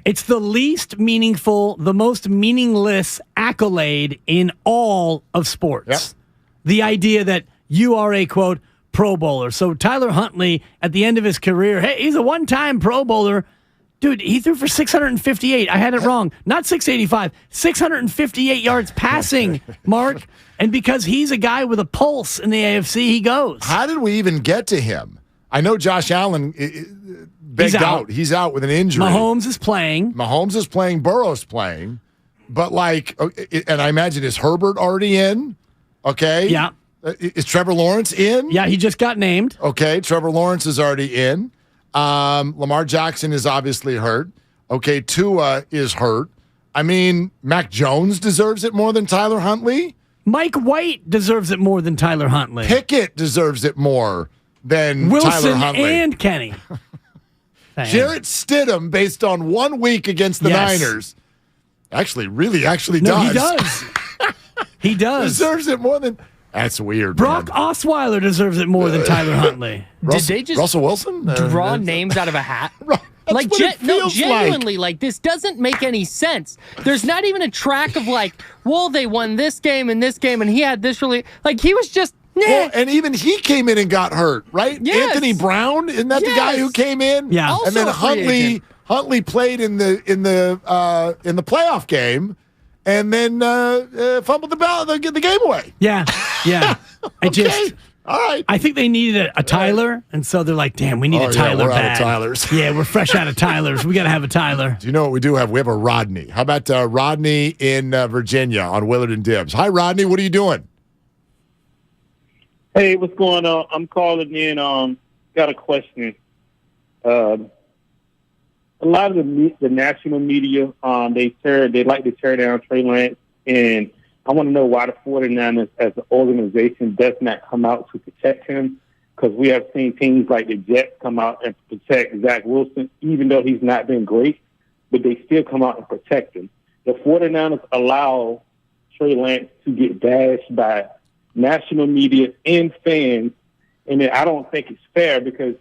It's the least meaningful, the most meaningless accolade in all of sports. Yep. The idea that you are a, quote, Pro Bowler. So Tyler Huntley, at the end of his career, hey, he's a one-time Pro Bowler. Dude, he threw for 658. I had it wrong. Not 685. 658 yards passing, Mark. And because he's a guy with a pulse in the AFC, he goes. How did we even get to him? I know Josh Allen begged out. He's out with an injury. Mahomes is playing. Burrow's playing. But, and I imagine, is Herbert already in? Okay. Yeah. Is Trevor Lawrence in? Yeah, he just got named. Okay, Trevor Lawrence is already in. Lamar Jackson is obviously hurt. Okay, Tua is hurt. I mean, Mac Jones deserves it more than Tyler Huntley. Mike White deserves it more than Tyler Huntley. Pickett deserves it more than Wilson Tyler Huntley. And Kenny. Jarrett Stidham, based on 1 week against the Niners, really does. He does. He does. Deserves it more than... That's weird. Brock Osweiler deserves it more than Tyler Huntley. Did they just Russell Wilson draw names out of a hat? Like, genuinely, this doesn't make any sense. There's not even a track of they won this game and he had this really, he was just, Well, and even he came in and got hurt, right? Yes. Anthony Brown, isn't that the guy who came in? Yeah. Also and then a free agent. Huntley played in the playoff game, and then fumbled the game away. Yeah. Okay. All right. I think they needed a Tyler, and so they're like, damn, we need a Tyler we're bad. out of Tylers. Yeah, we're fresh out of Tylers. We got to have a Tyler. Do you know what we do have? We have a Rodney. How about Rodney in Virginia on Willard and Dibbs? Hi, Rodney. What are you doing? Hey, what's going on? I'm calling in. Got a question. A lot of the national media, they like to tear down Trey Lance, and I want to know why the 49ers as an organization does not come out to protect him, because we have seen teams like the Jets come out and protect Zach Wilson, even though he's not been great, but they still come out and protect him. The 49ers allow Trey Lance to get bashed by national media and fans, and I don't think it's fair because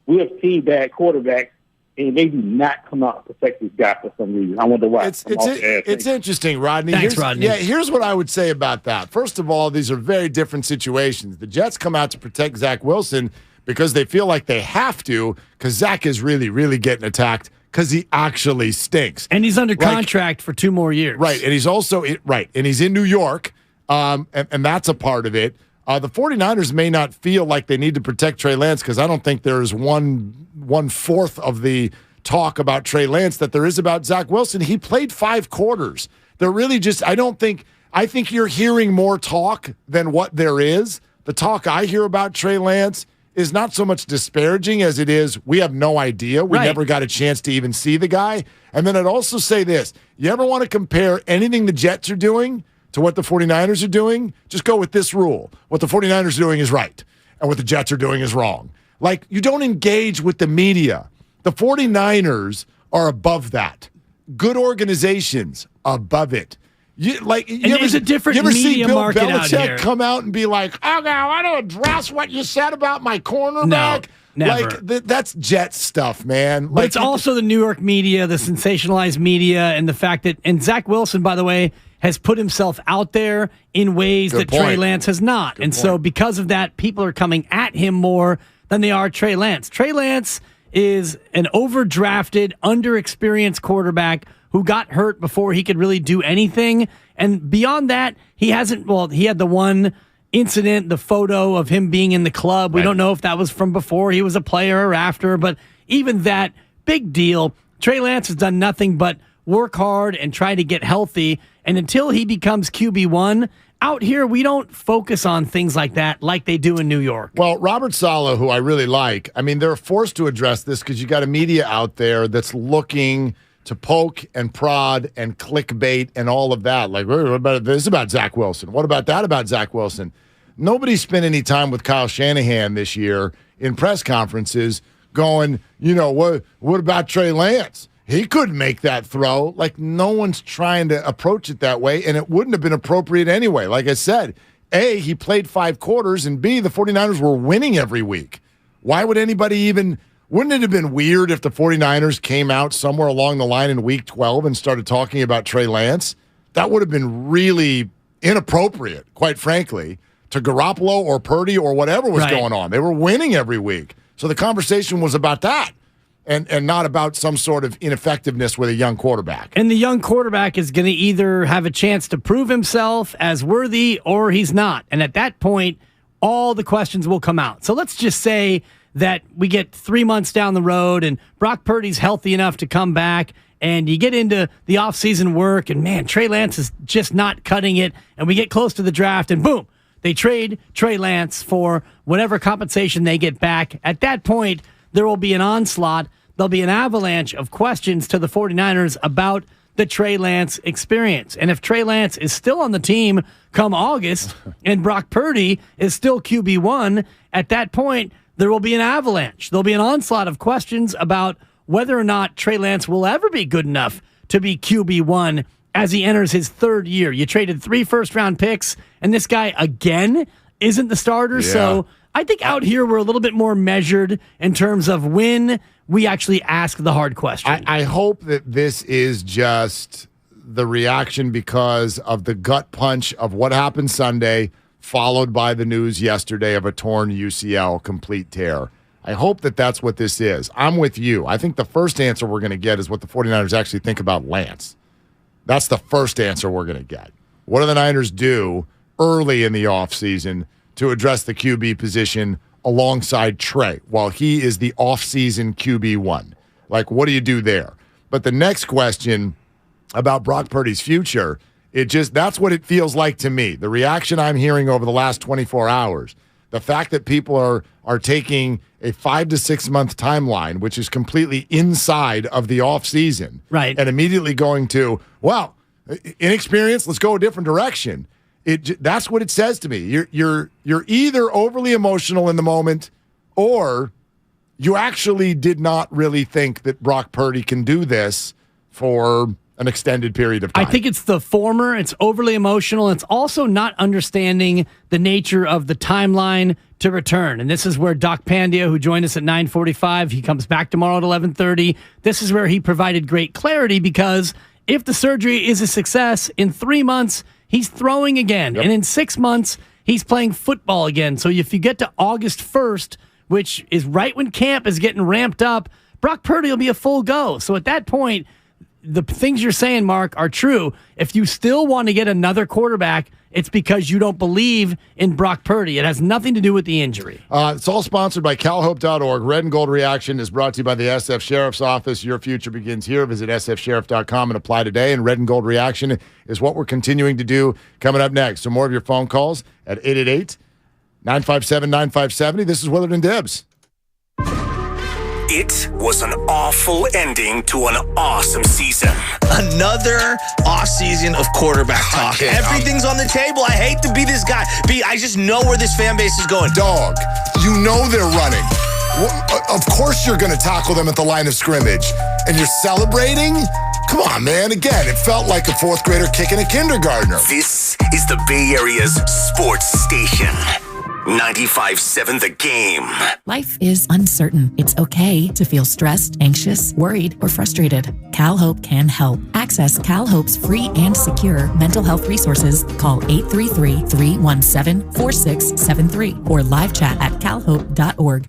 we have seen bad quarterbacks, and they do not come out and protect this guy for some reason. I wonder why. It's interesting, Rodney. Thanks, Rodney. Yeah, here's what I would say about that. First of all, these are very different situations. The Jets come out to protect Zach Wilson because they feel like they have to, because Zach is really, really getting attacked because he actually stinks. And he's under contract for 2 more years. Right, and he's also and he's in New York, and that's a part of it. The 49ers may not feel like they need to protect Trey Lance because I don't think there's one-fourth of the talk about Trey Lance that there is about Zach Wilson. He played 5 quarters. They're really just, I think you're hearing more talk than what there is. The talk I hear about Trey Lance is not so much disparaging as it is, we have no idea. We never got a chance to even see the guy. And then I'd also say this, you ever want to compare anything the Jets are doing to what the 49ers are doing, just go with this rule. What the 49ers are doing is right, and what the Jets are doing is wrong. Like, you don't engage with the media. The 49ers are above that. Good organizations above it. There's a different media see Bill market Belichick out here. come out and be like, "Oh, now I don't address what you said about my cornerback." No, never. That's Jet stuff, man. But it's also the New York media, the sensationalized media, and the fact that, and Zach Wilson, by the way, has put himself out there in ways that Trey Lance has not. So because of that, people are coming at him more than they are Trey Lance. Trey Lance is an overdrafted, underexperienced quarterback who got hurt before he could really do anything. And beyond that, he hasn't, he had the one incident, the photo of him being in the club. We don't know if that was from before he was a player or after, but even that, big deal. Trey Lance has done nothing but work hard and try to get healthy. And until he becomes QB1, out here, we don't focus on things like that like they do in New York. Well, Robert Saleh, who I really like, I mean, they're forced to address this because you got a media out there that's looking to poke and prod and clickbait and all of that. Like, what about this about Zach Wilson? What about that about Zach Wilson? Nobody spent any time with Kyle Shanahan this year in press conferences going, what about Trey Lance? He couldn't make that throw. Like, no one's trying to approach it that way, and it wouldn't have been appropriate anyway. Like I said, A, he played 5 quarters, and B, the 49ers were winning every week. Why would anybody even... Wouldn't it have been weird if the 49ers came out somewhere along the line in week 12 and started talking about Trey Lance? That would have been really inappropriate, quite frankly, to Garoppolo or Purdy or whatever was going on. They were winning every week. So the conversation was about that and not about some sort of ineffectiveness with a young quarterback. And the young quarterback is going to either have a chance to prove himself as worthy or he's not. And at that point, all the questions will come out. So let's just say that we get 3 months down the road and Brock Purdy's healthy enough to come back and you get into the offseason work and, man, Trey Lance is just not cutting it, and we get close to the draft and, boom, they trade Trey Lance for whatever compensation they get back. At that point, there will be an onslaught. There'll be an avalanche of questions to the 49ers about the Trey Lance experience. And if Trey Lance is still on the team come August and Brock Purdy is still QB1, at that point, there will be an avalanche. There'll be an onslaught of questions about whether or not Trey Lance will ever be good enough to be QB1 as he enters his 3rd year. You traded 3 first-round picks, and this guy, again, isn't the starter. Yeah. So I think out here we're a little bit more measured in terms of when we actually ask the hard question. I hope that this is just the reaction because of the gut punch of what happened Sunday, followed by the news yesterday of a torn UCL complete tear. I hope that that's what this is. I'm with you. I think the first answer we're going to get is what the 49ers actually think about Lance. That's the first answer we're going to get. What do the Niners do early in the offseason to address the QB position alongside Trey while he is the offseason QB1? Like, what do you do there? But the next question about Brock Purdy's future, that's what it feels like to me. The reaction I'm hearing over the last 24 hours, the fact that people are taking a 5 to 6 month timeline, which is completely inside of the offseason, right, and immediately going to, well, inexperienced, let's go a different direction. That's what it says to me. You're either overly emotional in the moment, or you actually did not really think that Brock Purdy can do this for an extended period of time. I think it's the former. It's overly emotional. It's also not understanding the nature of the timeline to return. And this is where Doc Pandia, who joined us at 9:45, he comes back tomorrow at 11:30. This is where he provided great clarity, because if the surgery is a success, in 3 months, he's throwing again. Yep. And in 6 months, he's playing football again. So if you get to August 1st, which is right when camp is getting ramped up, Brock Purdy will be a full go. So at that point, the things you're saying, Mark, are true. If you still want to get another quarterback, it's because you don't believe in Brock Purdy. It has nothing to do with the injury. It's all sponsored by calhope.org. Red and Gold Reaction is brought to you by the SF Sheriff's Office. Your future begins here. Visit sfsheriff.com and apply today. And Red and Gold Reaction is what we're continuing to do coming up next. So more of your phone calls at 888-957-9570. This is Willard and Dibs. It was an awful ending to an awesome season. Another off season of quarterback talk. Everything's on the table. I hate to be this guy. I just know where this fan base is going. Dog, you know they're running. Well, of course you're going to tackle them at the line of scrimmage. And you're celebrating? Come on, man. Again, it felt like a fourth grader kicking a kindergartner. This is the Bay Area's sports station. 95.7 The Game. Life is uncertain. It's okay to feel stressed, anxious, worried, or frustrated. CalHope can help. Access CalHope's free and secure mental health resources. Call 833-317-4673 or live chat at calhope.org.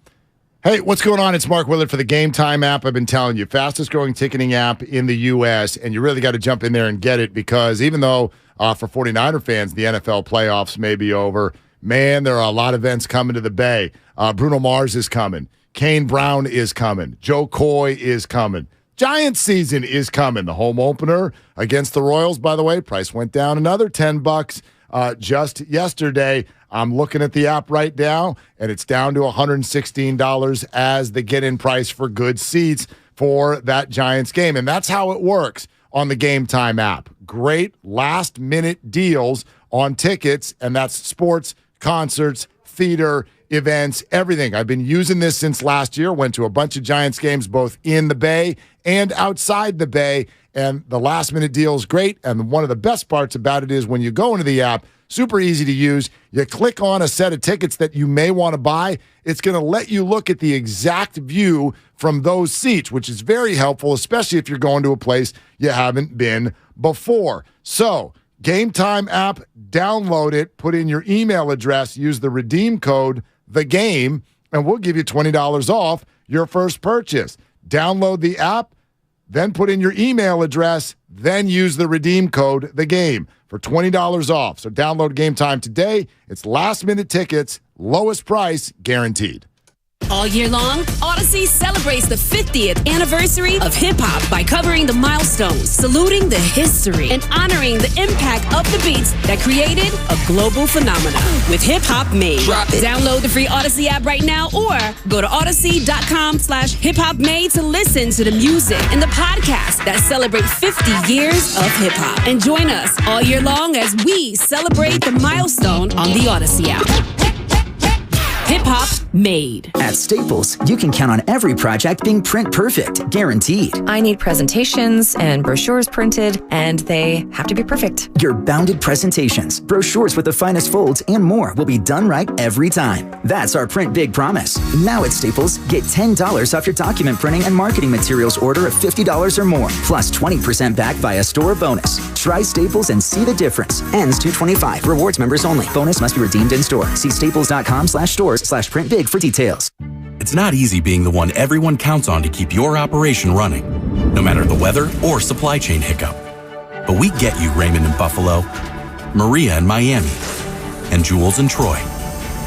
Hey, what's going on? It's Mark Willard for the Game Time app. I've been telling you, fastest growing ticketing app in the U.S., and you really got to jump in there and get it, because even though for 49er fans, the NFL playoffs may be over, man, there are a lot of events coming to the Bay. Bruno Mars is coming. Kane Brown is coming. Joe Coy is coming. Giants season is coming. The home opener against the Royals, by the way, price went down another $10 just yesterday. I'm looking at the app right now, and it's down to $116 as the get-in price for good seats for that Giants game. And that's how it works on the Game Time app. Great last-minute deals on tickets, and that's sports, concerts, theater, events, everything. I've been using this since last year. Went to a bunch of Giants games both in the Bay and outside the Bay, and the last-minute deal is great. And one of the best parts about it is when you go into the app, super easy to use. You click on a set of tickets that you may want to buy. It's going to let you look at the exact view from those seats, which is very helpful, especially if you're going to a place you haven't been before. So, Game Time app, download it, put in your email address, use the redeem code, THEGAME, and we'll give you $20 off your first purchase. Download the app, then put in your email address, then use the redeem code, THEGAME, for $20 off. So download Game Time today. It's last-minute tickets, lowest price, guaranteed. All year long, Odyssey celebrates the 50th anniversary of hip-hop by covering the milestones, saluting the history, and honoring the impact of the beats that created a global phenomenon with Hip Hop Made. Download the free Odyssey app right now or go to odyssey.com/hiphopmade to listen to the music and the podcast that celebrate 50 years of hip-hop. And join us all year long as we celebrate the milestone on the Odyssey app. Hip Hop Made. At Staples, you can count on every project being print perfect, guaranteed. I need presentations and brochures printed, and they have to be perfect. Your bounded presentations, brochures with the finest folds, and more will be done right every time. That's our Print Big promise. Now at Staples, get $10 off your document printing and marketing materials order of $50 or more, plus 20% back via store bonus. Try Staples and see the difference. Ends 2/25. Rewards members only. Bonus must be redeemed in store. See staples.com/stores/printbig for details. It's not easy being the one everyone counts on to keep your operation running, no matter the weather or supply chain hiccup. But we get you, Raymond in Buffalo, Maria in Miami, and Jules in Troy,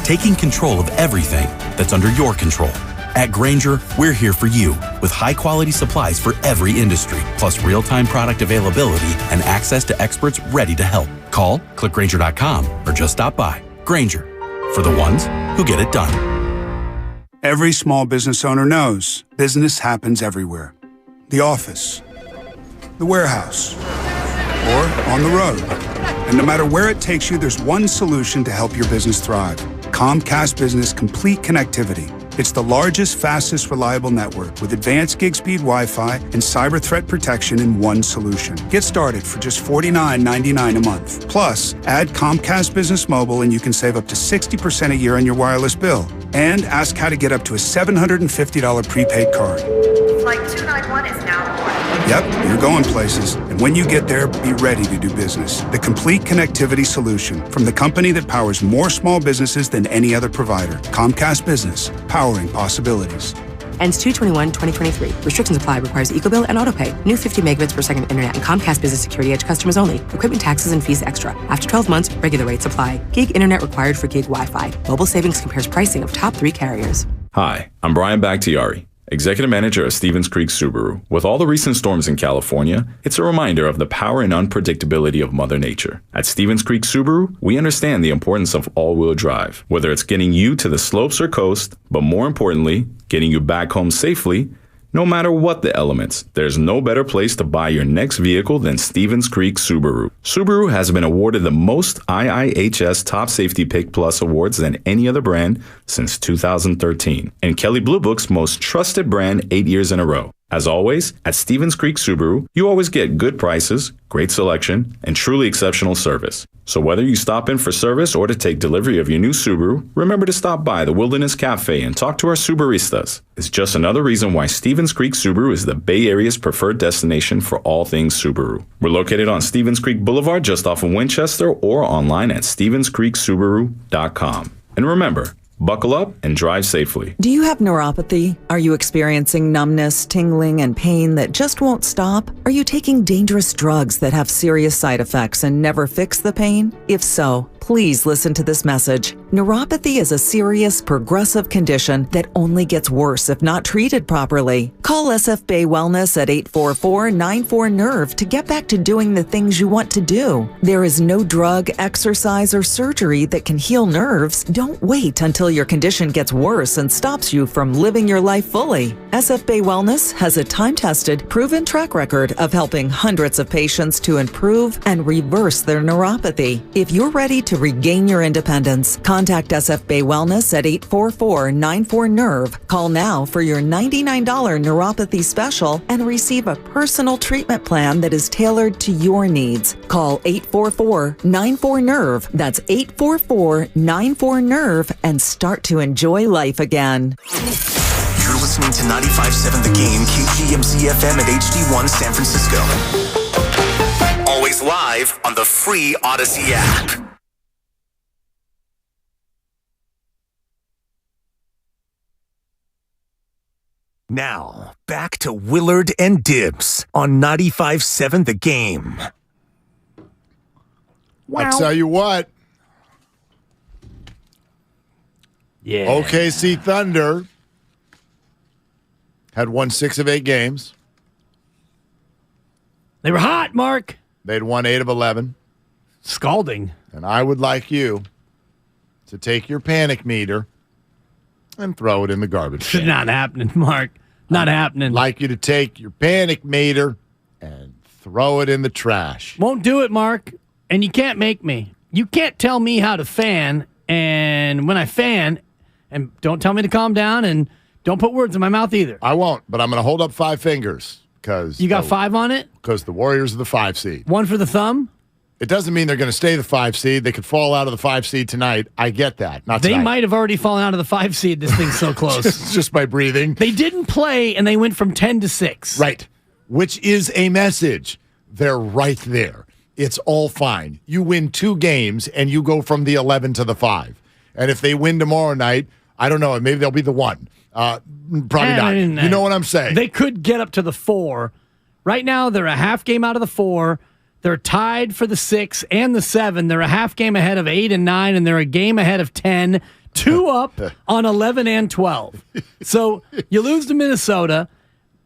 taking control of everything that's under your control. At Grainger, we're here for you with high-quality supplies for every industry, plus real-time product availability and access to experts ready to help. Call, click Grainger.com, or just stop by. Grainger, for the ones who get it done. Every small business owner knows business happens everywhere. The office, the warehouse, or on the road. And no matter where it takes you, there's one solution to help your business thrive. Comcast Business Complete Connectivity. It's the largest, fastest, reliable network with advanced gig speed Wi-Fi and cyber threat protection in one solution. Get started for just $49.99 a month. Plus, add Comcast Business Mobile and you can save up to 60% a year on your wireless bill. And ask how to get up to a $750 prepaid card. Flight 291 is now aboard. Yep, you're going places. And when you get there, be ready to do business. The complete connectivity solution from the company that powers more small businesses than any other provider. Comcast Business, powering possibilities. Ends 2/21/2023. Restrictions apply. Requires EcoBill and AutoPay. New 50 megabits per second internet and Comcast Business Security Edge customers only. Equipment taxes and fees extra. After 12 months, regular rates apply. Gig internet required for gig Wi-Fi. Mobile savings compares pricing of top 3 carriers. Hi, I'm Brian Bakhtiari, Executive Manager of Stevens Creek Subaru. With all the recent storms in California, it's a reminder of the power and unpredictability of Mother Nature. At Stevens Creek Subaru, we understand the importance of all-wheel drive, whether it's getting you to the slopes or coast, but more importantly, getting you back home safely. No matter what the elements, there's no better place to buy your next vehicle than Stevens Creek Subaru. Subaru has been awarded the most IIHS Top Safety Pick Plus awards than any other brand since 2013, and Kelley Blue Book's most trusted brand 8 years in a row. As always, at Stevens Creek Subaru, you always get good prices, great selection, and truly exceptional service. So whether you stop in for service or to take delivery of your new Subaru, remember to stop by the Wilderness Cafe and talk to our Subaristas. It's just another reason why Stevens Creek Subaru is the Bay Area's preferred destination for all things Subaru. We're located on Stevens Creek Boulevard just off of Winchester or online at StevensCreekSubaru.com. And remember, buckle up and drive safely. Do you have neuropathy? Are you experiencing numbness, tingling, and pain that just won't stop? Are you taking dangerous drugs that have serious side effects and never fix the pain? If so, please listen to this message. Neuropathy is a serious, progressive condition that only gets worse if not treated properly. Call SF Bay Wellness at 844-94-NERVE to get back to doing the things you want to do. There is no drug, exercise, or surgery that can heal nerves. Don't wait until your condition gets worse and stops you from living your life fully. SF Bay Wellness has a time-tested, proven track record of helping hundreds of patients to improve and reverse their neuropathy. If you're ready to regain your independence, contact SF Bay Wellness at 844-94-NERVE. Call now for your $99 neuropathy special and receive a personal treatment plan that is tailored to your needs. Call 844-94-NERVE. That's 844-94-NERVE and start to enjoy life again. You're listening to 95.7 The Game, KGMZ FM at HD1 San Francisco. Always live on the free Odyssey app. Now, back to Willard and Dibs on 95.7 The Game. I tell you what. Yeah. OKC Thunder had won 6 of 8 games. They were hot, Mark. They'd won 8 of 11. Scalding. And I would like you to take your panic meter and throw it in the garbage can. Not happening, Mark. Not happening. I'd like you to take your panic meter and throw it in the trash. Won't do it, Mark. And you can't make me. You can't tell me how to fan, and when I fan, and don't tell me to calm down, and don't put words in my mouth either. I won't, but I'm going to hold up 5 fingers. Because you got 5 on it? Because the Warriors are the 5 seed. 1 for the thumb? It doesn't mean they're going to stay the 5 seed. They could fall out of the 5 seed tonight. I get that. Not tonight. They might have already fallen out of the 5 seed. This thing's so close. just by breathing. They didn't play, and they went from 10 to 6. Right. Which is a message. They're right there. It's all fine. You win 2 games, and you go from the 11 to the 5. And if they win tomorrow night, I don't know. Maybe they'll be the 1. Probably not. You know what I'm saying? They could get up to the 4. Right now, they're a half game out of the 4. They're tied for the 6 and the 7. They're a half game ahead of 8 and 9, and they're a game ahead of 10. 2 up on 11 and 12. So you lose to Minnesota.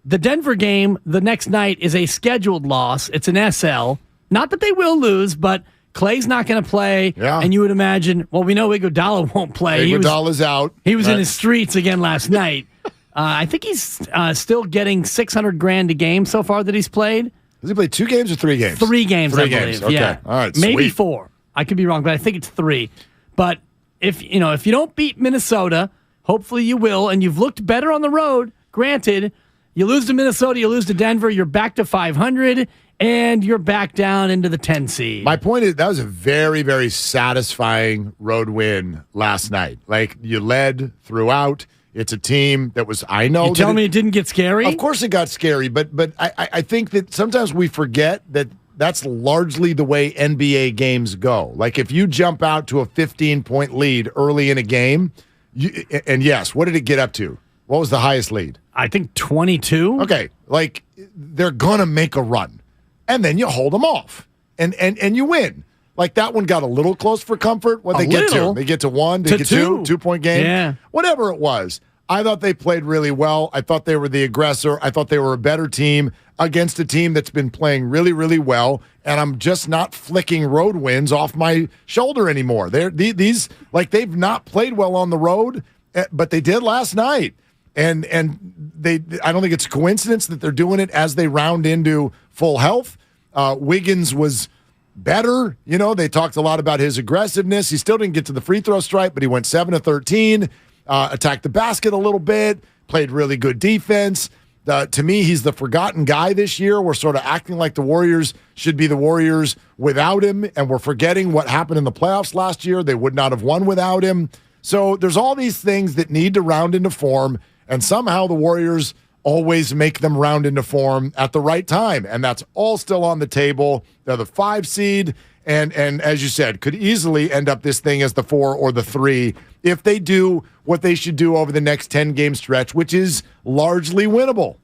The Denver game the next night is a scheduled loss. It's an SL. Not that they will lose, but Clay's not going to play. Yeah. And you would imagine, well, we know Iguodala won't play. Iguodala's out. He was in his streets again last night. I think he's still getting $600,000 a game so far that he's played. Has he played 2 games or 3 games? 3 games, I believe. Games. Okay. Yeah. All right. Maybe sweet. 4. I could be wrong, but I think it's 3. But if you don't beat Minnesota, hopefully you will, and you've looked better on the road. Granted, you lose to Minnesota, you lose to Denver, you're back to 500, and you're back down into the 10 seed. My point is that was a very, very satisfying road win last night. Like, you led throughout. It's a team that was, I know. You tell me it didn't get scary? Of course it got scary, but I think that sometimes we forget that that's largely the way NBA games go. Like, if you jump out to a 15-point lead early in a game, and yes, what did it get up to? What was the highest lead? I think 22. Okay, like, they're going to make a run, and then you hold them off, and you win. Like, that one got a little close for comfort. What they get to? They get to 1, they get 2, 2-point game. Yeah. Whatever it was. I thought they played really well. I thought they were the aggressor. I thought they were a better team against a team that's been playing really, really well. And I'm just not flicking road wins off my shoulder anymore. These they've not played well on the road, but they did last night. And I don't think it's a coincidence that they're doing it as they round into full health. Wiggins was better. They talked a lot about his aggressiveness. He still didn't get to the free throw stripe, but he went 7 of 13, attacked the basket a little bit, played really good defense. To me, he's the forgotten guy this year. We're sort of acting like the Warriors should be the Warriors without him, and we're forgetting what happened in the playoffs last year. They would not have won without him. So there's all these things that need to round into form, and somehow the Warriors always make them round into form at the right time, and that's all still on the table. They're the 5 seed, and as you said, could easily end up this thing as the 4 or the 3 if they do what they should do over the next 10-game stretch, which is largely winnable.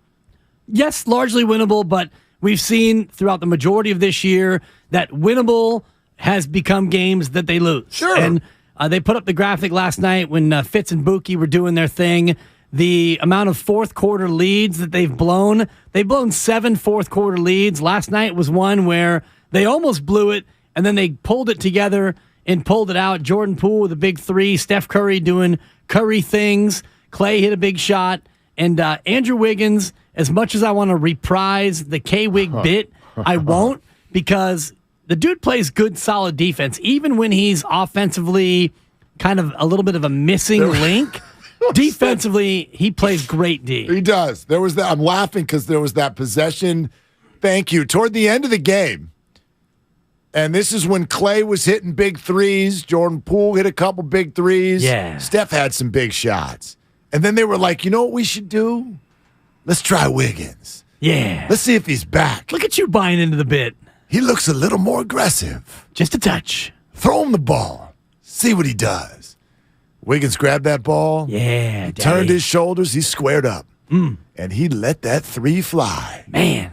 Yes, largely winnable, but we've seen throughout the majority of this year that winnable has become games that they lose. Sure. And they put up the graphic last night when Fitz and Buki were doing their thing. The amount of fourth-quarter leads that they've blown 7 fourth-quarter leads. Last night was one where they almost blew it, and then they pulled it together and pulled it out. Jordan Poole with a big 3, Steph Curry doing Curry things, Clay hit a big shot, and Andrew Wiggins, as much as I want to reprise the K-Wig bit, I won't, because the dude plays good, solid defense, even when he's offensively kind of a little bit of a missing link. Defensively, he plays great D. He does. There was that. I'm laughing because there was that possession. Thank you. Toward the end of the game, and this is when Clay was hitting big threes. Jordan Poole hit a couple big threes. Yeah. Steph had some big shots. And then they were like, you know what we should do? Let's try Wiggins. Yeah. Let's see if he's back. Look at you buying into the bit. He looks a little more aggressive. Just a touch. Throw him the ball. See what he does. Wiggins grabbed that ball. Yeah, he turned his shoulders. He squared up. And he let that 3 fly. Man.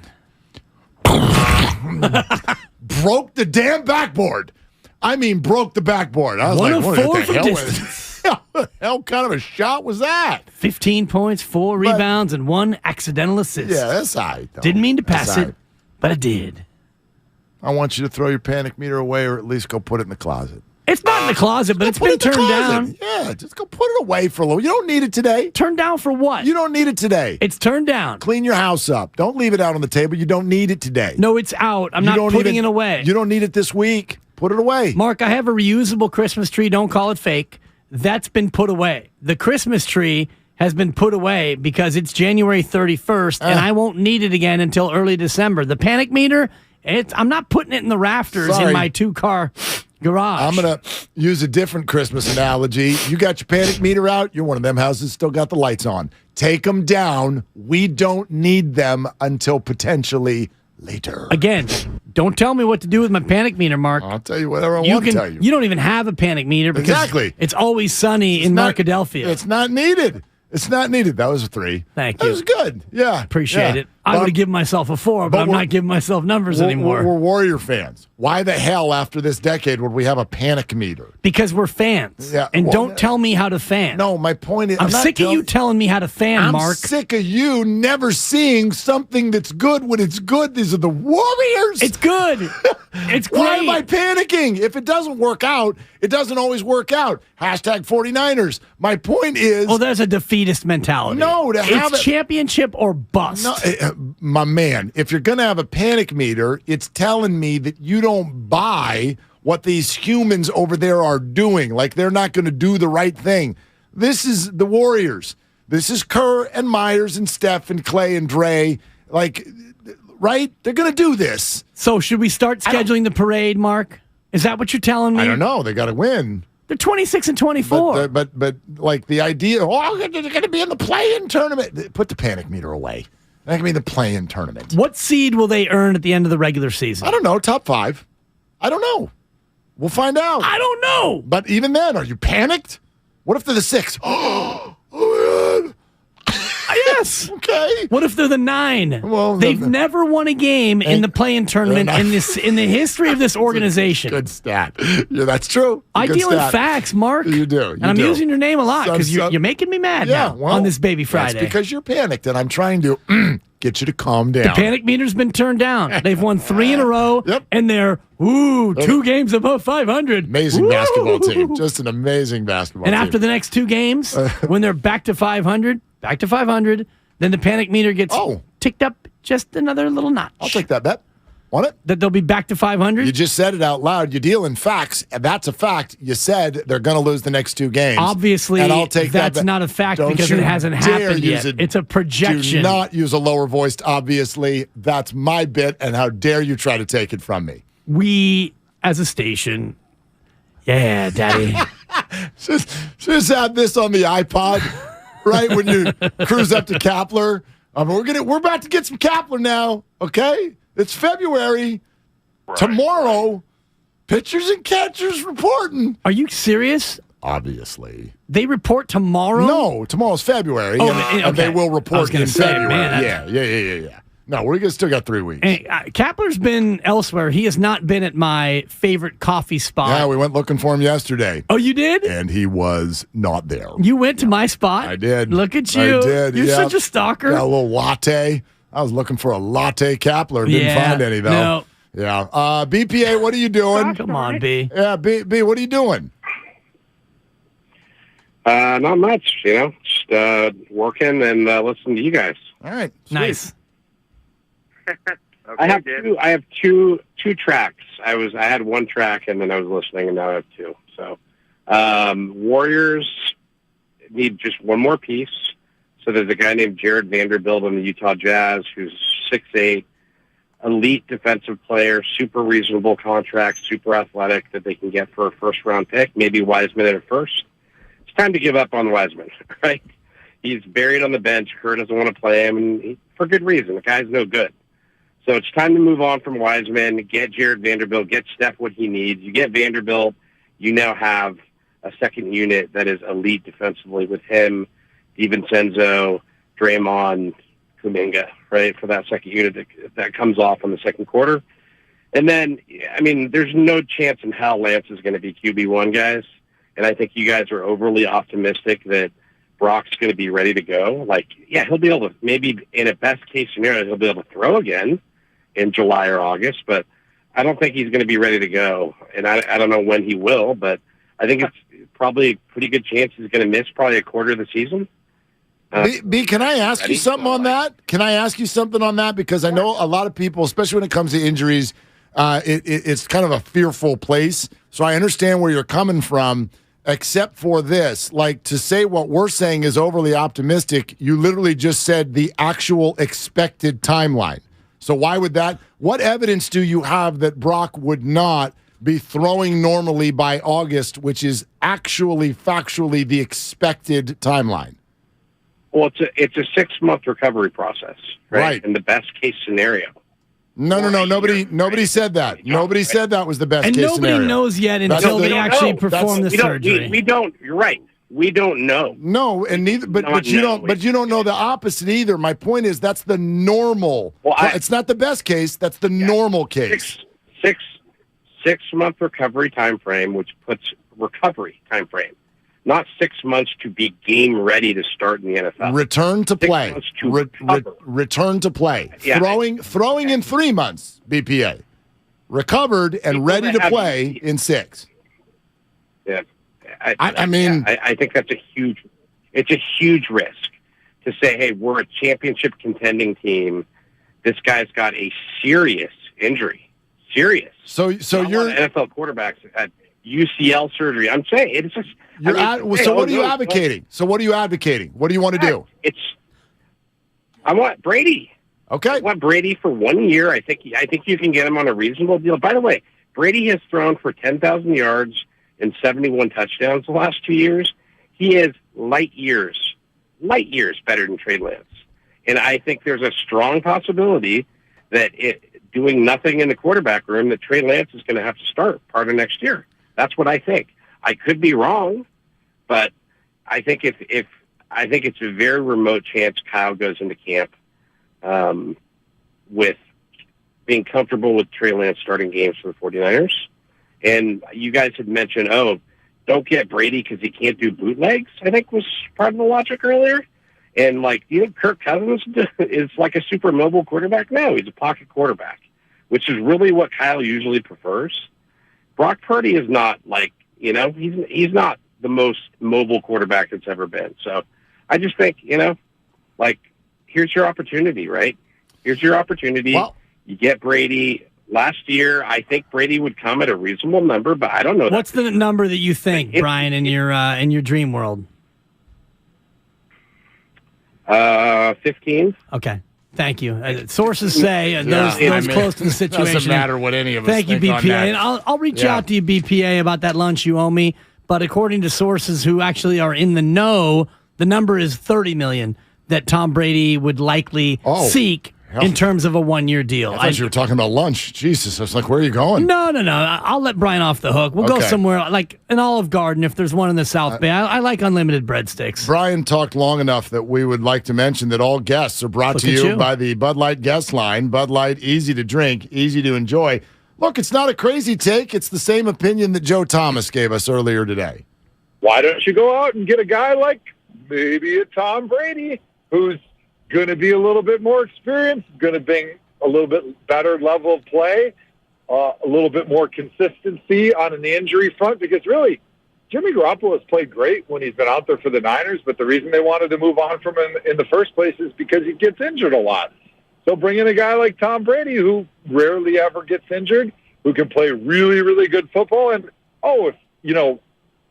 Broke the damn backboard. I mean, broke the backboard. I was like, what the hell was the hell kind of a shot was that? 15 points, 4 rebounds, and 1 accidental assist. Yeah, that's all right, though. Didn't mean to pass it, but I did. I want you to throw your panic meter away or at least go put it in the closet. It's not in the closet, but it's been turned down. Yeah, just go put it away for a little. You don't need it today. Turned down for what? You don't need it today. It's turned down. Clean your house up. Don't leave it out on the table. You don't need it today. No, it's out. I'm not putting it away. You don't need it this week. Put it away. Mark, I have a reusable Christmas tree. Don't call it fake. That's been put away. The Christmas tree has been put away because it's January 31st, and I won't need it again until early December. The panic meter, I'm not putting it in the rafters in my 2-car garage. I'm going to use a different Christmas analogy. You got your panic meter out. You're one of them houses still got the lights on. Take them down. We don't need them until potentially later. Again, don't tell me what to do with my panic meter, Mark. I'll tell you whatever I want to tell you. You don't even have a panic meter because it's always sunny in Markadelphia. It's not needed. It's not needed. That was a 3. Thank you. That was good. Yeah. Appreciate it. I would have given myself a 4, but I'm not giving myself numbers anymore. We're Warrior fans. Why the hell, after this decade, would we have a panic meter? Because we're fans. Yeah, and don't tell me how to fan. No, my point is... I'm sick of you telling me how to fan, Mark. I'm sick of you never seeing something that's good when it's good. These are the Warriors. It's good. It's great. Why am I panicking? If it doesn't work out, it doesn't always work out. Hashtag 49ers. My point is... Well, there's a defeatist mentality. No, it's championship or bust. No, my man, if you're going to have a panic meter, it's telling me that you don't buy what these humans over there are doing. Like, they're not going to do the right thing. This is the Warriors. This is Kerr and Myers and Steph and Clay and Dre. Like, right? They're going to do this. So should we start scheduling the parade, Mark? Is that what you're telling me? I don't know. They got to win. They're 26-24. But like the idea, they're going to be in the play-in tournament. Put the panic meter away. They're going to be in the play-in tournament. What seed will they earn at the end of the regular season? I don't know. Top 5. I don't know. We'll find out. I don't know. But even then, are you panicked? What if they're the 6? Oh, man. Yes. Okay. What if they're the 9? Well, they've never won a game in the play-in tournament in the history of this organization. Good stat. Yeah, that's true. I deal in facts, Mark. You do. And I'm using your name a lot because you're making me mad now on this Baby Friday. That's because you're panicked, and I'm trying to get you to calm down. The panic meter's been turned down. They've won 3 in a row, and they're 2 games above 500. Amazing basketball team. Just an amazing basketball team. And after the next 2 games, when they're back to 500, then the panic meter gets ticked up just another little notch. I'll take that bet. Want it? That they'll be back to 500? You just said it out loud. You deal in facts, and that's a fact. You said they're going to lose the next 2 games. Obviously, and I'll take that's not a fact because it hasn't happened yet. It's a projection. Do not use a lower voiced, obviously. That's my bit, and how dare you try to take it from me. We, as a station, yeah, Daddy. just have this on the iPod, right, when you cruise up to Kapler. We're about to get some Kapler now, okay? It's February. Right. Tomorrow, pitchers and catchers reporting. Are you serious? Obviously. They report tomorrow? No, tomorrow's February. And they will report in February. Yeah. No, we still got 3 weeks. Hey, Kapler's been elsewhere. He has not been at my favorite coffee spot. Yeah, we went looking for him yesterday. Oh, you did? And he was not there. You went to my spot? I did. Look at you. I did. You're such a stalker. Got a little latte. I was looking for a latte Kapler. Didn't find any, though. No. Yeah. BPA, what are you doing? Come on, B. Yeah, B, what are you doing? Not much, just working and listening to you guys. All right. Sweet. Nice. Okay, I have two tracks. I had 1 track and then I was listening, and now I have 2. So, Warriors need just 1 more piece. So there's a guy named Jared Vanderbilt on the Utah Jazz who's 6'8", elite defensive player, super reasonable contract, super athletic that they can get for a first-round pick, maybe Wiseman at a first. It's time to give up on Wiseman, right? He's buried on the bench. Kerr doesn't want to play him, and for good reason. The guy's no good. So it's time to move on from Wiseman, get Jared Vanderbilt, get Steph what he needs. You get Vanderbilt, you now have a second unit that is elite defensively with him, DiVincenzo, Draymond, Kuminga, right, for that second unit that comes off in the second quarter. And then, there's no chance in hell Lance is going to be QB1, guys. And I think you guys are overly optimistic that Brock's going to be ready to go. He'll be able to, maybe in a best-case scenario, he'll be able to throw again in July or August. But I don't think he's going to be ready to go. And I don't know when he will, but I think it's probably a pretty good chance he's going to miss probably a quarter of the season. B, can I ask you something on that? Can I ask you something on that? Because I know a lot of people, especially when it comes to injuries, it's kind of a fearful place. So I understand where you're coming from, except for this. To say what we're saying is overly optimistic, you literally just said the actual expected timeline. So why would that? What evidence do you have that Brock would not be throwing normally by August, which is actually factually the expected timeline? Well, it's a 6-month recovery process, right? In the best case scenario. No. Nobody said that. Nobody said that was the best case scenario. And nobody knows yet until they actually perform the surgery. We don't. You're right. We don't know. No, and neither. But you don't. But you don't know the opposite either. My point is that's the normal. Well, it's not the best case. That's the normal case. 6 month recovery time frame, which puts recovery time frame, not 6 months to be game ready to start in the NFL. Return to 6 play. months to Return to play. Yeah. Throwing in 3 months. BPA. Recovered and ready to play in 6. Yeah. I mean, I think that's it's a huge risk to say, hey, we're a championship contending team. This guy's got a serious injury. Serious. So you're NFL quarterbacks at UCL surgery. I'm saying it's just. So what are you advocating? What do you want to do? I want Brady. Okay. I want Brady for 1 year. I think you can get him on a reasonable deal. By the way, Brady has thrown for 10,000 yards and 71 touchdowns the last 2 years. He is light years better than Trey Lance. And I think there's a strong possibility that doing nothing in the quarterback room, that Trey Lance is going to have to start part of next year. That's what I think. I could be wrong, but I think I think it's a very remote chance Kyle goes into camp with being comfortable with Trey Lance starting games for the 49ers. And you guys had mentioned, don't get Brady because he can't do bootlegs, I think was part of the logic earlier. And, do you think Kirk Cousins is like a super mobile quarterback? No, he's a pocket quarterback, which is really what Kyle usually prefers. Brock Purdy is not he's not the most mobile quarterback that's ever been. So I just think, here's your opportunity, right? Here's your opportunity. Well, you get Brady. Last year, I think Brady would come at a reasonable number, but I don't know. What's the number that you think, Brian, in your dream world? 15. Okay. Thank you. Sources say those close to the situation. Doesn't matter what any of us Thank you, think BPA. on And I'll reach out to you, BPA, about that lunch you owe me. But according to sources who actually are in the know, the number is $30 million that Tom Brady would likely seek in terms of a 1 year deal. I thought you were talking about lunch. Jesus, I was like, where are you going? No. I'll let Brian off the hook. We'll go somewhere like an Olive Garden if there's one in the South Bay. I like unlimited breadsticks. Brian talked long enough that we would like to mention that all guests are brought to you by the Bud Light guest line. Bud Light, easy to drink, easy to enjoy. Look, it's not a crazy take. It's the same opinion that Joe Thomas gave us earlier today. Why don't you go out and get a guy like maybe a Tom Brady who's going to be a little bit more experienced, going to bring a little bit better level of play, a little bit more consistency on an injury front, because really, Jimmy Garoppolo has played great when he's been out there for the Niners, but the reason they wanted to move on from him in the first place is because he gets injured a lot. So bring in a guy like Tom Brady, who rarely ever gets injured, who can play really, really good football, and,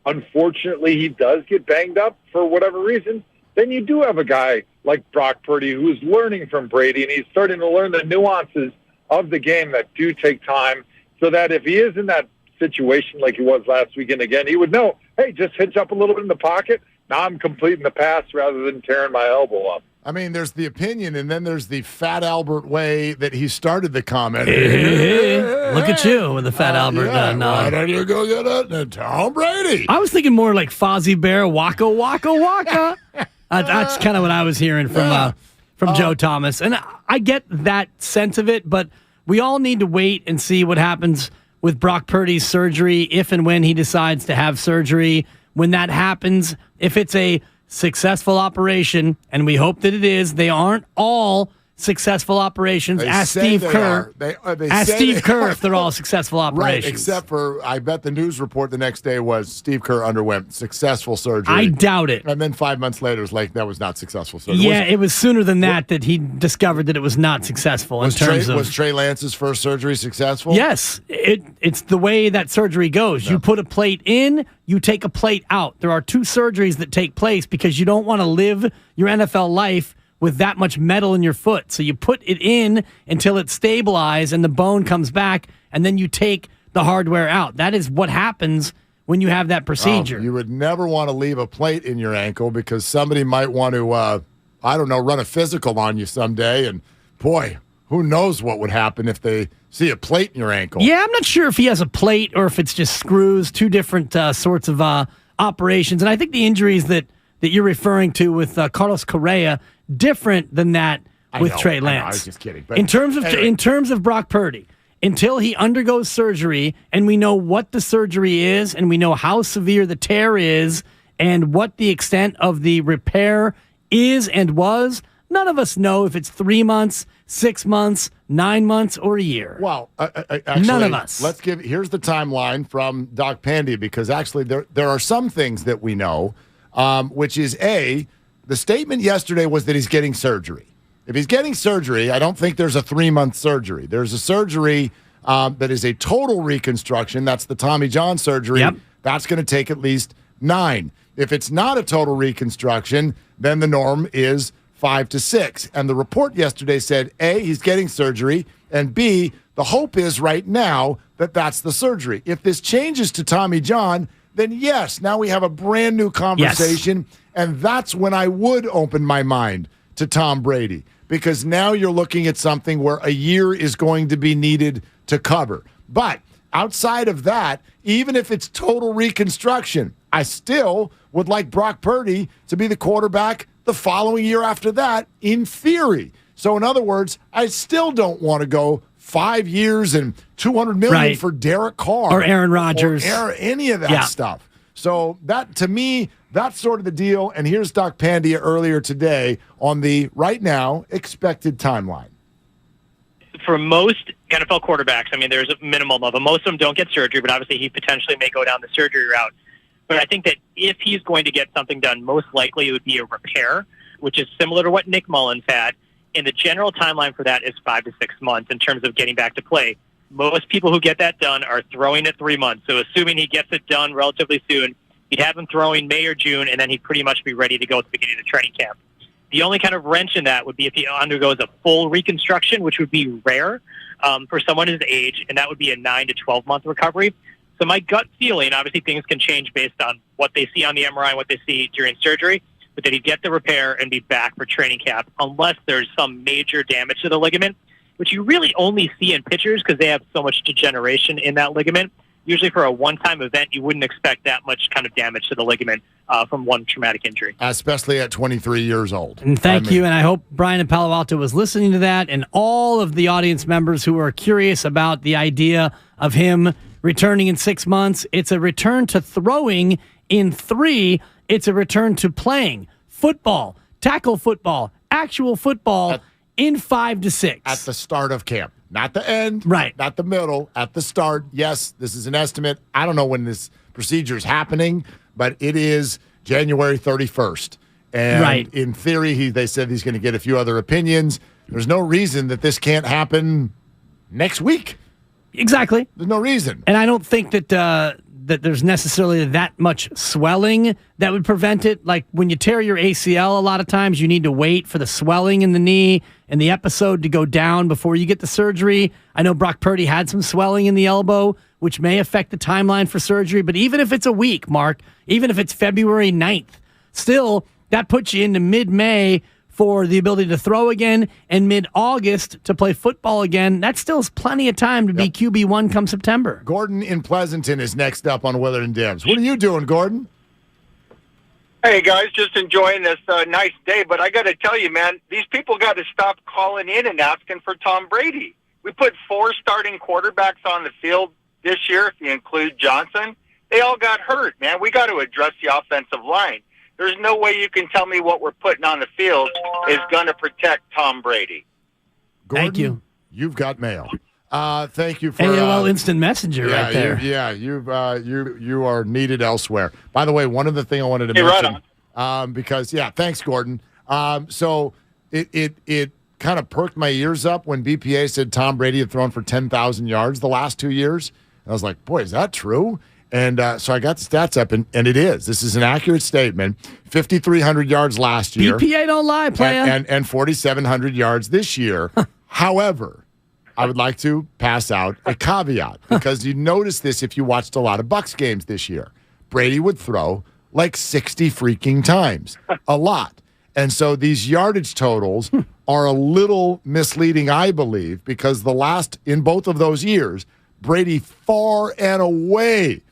unfortunately he does get banged up for whatever reason, then you do have a guy like Brock Purdy who's learning from Brady, and he's starting to learn the nuances of the game that do take time, so that if he is in that situation like he was last weekend again, he would know, hey, just hitch up a little bit in the pocket. Now I'm completing the pass rather than tearing my elbow up. I mean, there's the opinion, and then there's the Fat Albert way that he started the comment. Look at you with the Fat Albert. Why don't you go get a Tom Brady? I was thinking more like Fozzie Bear, Waka Waka Waka. That's kind of what I was hearing from Joe Thomas. And I get that sense of it, but we all need to wait and see what happens with Brock Purdy's surgery, if and when he decides to have surgery. When that happens, if it's a successful operation, and we hope that it is, they aren't all successful operations. Ask Steve Kerr. Ask Steve Kerr if they're all successful operations. Right, except for, I bet the news report the next day was Steve Kerr underwent successful surgery. I doubt it. And then 5 months later, it's like, that was not successful surgery. Yeah, it was sooner than that he discovered that it was not successful. Was Trey Lance's first surgery successful? Yes. It's the way that surgery goes. You put a plate in, you take a plate out. There are two surgeries that take place because you don't want to live your NFL life with that much metal in your foot. So you put it in until it's stabilized and the bone comes back, and then you take the hardware out. That is what happens when you have that procedure. You would never want to leave a plate in your ankle because somebody might want to, run a physical on you someday. And, boy, who knows what would happen if they see a plate in your ankle. Yeah, I'm not sure if he has a plate or if it's just screws, two different sorts of operations. And I think the injuries that you're referring to with Carlos Correa, different than that with Trey Lance. I was just kidding. But in terms of Brock Purdy, until he undergoes surgery and we know what the surgery is and we know how severe the tear is and what the extent of the repair is and was, none of us know if it's 3 months, 6 months, 9 months, or a year. Well, actually, none of us. Here's the timeline from Doc Pandia, because actually there are some things that we know, which is the statement yesterday was that he's getting surgery. If he's getting surgery, I don't think there's a 3-month surgery. There's a surgery that is a total reconstruction. That's the Tommy John surgery. Yep. That's going to take at least 9. If it's not a total reconstruction, then the norm is 5 to 6. And the report yesterday said, A, he's getting surgery, and B, the hope is right now that that's the surgery. If this changes to Tommy John, then yes, now we have a brand new conversation, and that's when I would open my mind to Tom Brady, because now you're looking at something where a year is going to be needed to cover. But outside of that, even if it's total reconstruction, I still would like Brock Purdy to be the quarterback the following year after that, in theory. So in other words, I still don't want to go 5 years and $200 million for Derek Carr or Aaron Rodgers or any of that stuff. So that, to me, that's sort of the deal. And here's Doc Pandia earlier today on the right now expected timeline. For most NFL quarterbacks, I mean, there's a minimum of them. Most of them don't get surgery, but obviously he potentially may go down the surgery route. But I think that if he's going to get something done, most likely it would be a repair, which is similar to what Nick Mullins had. And the general timeline for that is 5 to 6 months in terms of getting back to play. Most people who get that done are throwing at 3 months. So assuming he gets it done relatively soon, he'd have him throwing May or June, and then he'd pretty much be ready to go at the beginning of the training camp. The only kind of wrench in that would be if he undergoes a full reconstruction, which would be rare for someone his age, and that would be a 9 to 12-month recovery. So my gut feeling, obviously things can change based on what they see on the MRI and what they see during surgery, but that he'd get the repair and be back for training camp unless there's some major damage to the ligament, which you really only see in pitchers because they have so much degeneration in that ligament. Usually for a one-time event, you wouldn't expect that much kind of damage to the ligament from one traumatic injury. Especially at 23 years old. And thank you, and I hope Brian in Palo Alto was listening to that, and all of the audience members who are curious about the idea of him returning in 6 months. It's a return to throwing in 3. It's a return to playing football, tackle football, actual football in 5 to 6. At the start of camp. Not the end. Right. Not the middle. At the start. Yes, this is an estimate. I don't know when this procedure is happening, but it is January 31st. And in theory, they said he's going to get a few other opinions. There's no reason that this can't happen next week. Exactly. There's no reason. And I don't think that that there's necessarily that much swelling that would prevent it. Like when you tear your ACL, a lot of times you need to wait for the swelling in the knee and the episode to go down before you get the surgery. I know Brock Purdy had some swelling in the elbow, which may affect the timeline for surgery. But even if it's a week, Mark, even if it's February 9th, still that puts you into mid-May for the ability to throw again, and mid-August to play football again. That still is plenty of time to be QB1 come September. Gordon in Pleasanton is next up on Willard and Dibs. What are you doing, Gordon? Hey, guys, just enjoying this nice day. But I got to tell you, man, these people got to stop calling in and asking for Tom Brady. We put 4 starting quarterbacks on the field this year, if you include Johnson. They all got hurt, man. We got to address the offensive line. There's no way you can tell me what we're putting on the field is going to protect Tom Brady. Gordon, thank you. You've got mail. Thank you for AOL Instant Messenger right there. You are needed elsewhere. By the way, one other thing I wanted to mention, because thanks, Gordon. So it kind of perked my ears up when BPA said Tom Brady had thrown for 10,000 yards the last 2 years. And I was like, boy, is that true? And so I got the stats up, and it is. This is an accurate statement. 5,300 yards last year. BPA don't lie, player. And 4,700 yards this year. However, I would like to pass out a caveat, because you notice this if you watched a lot of Bucs games this year. Brady would throw like 60 freaking times. A lot. And so these yardage totals are a little misleading, I believe, because in both of those years, Brady far and away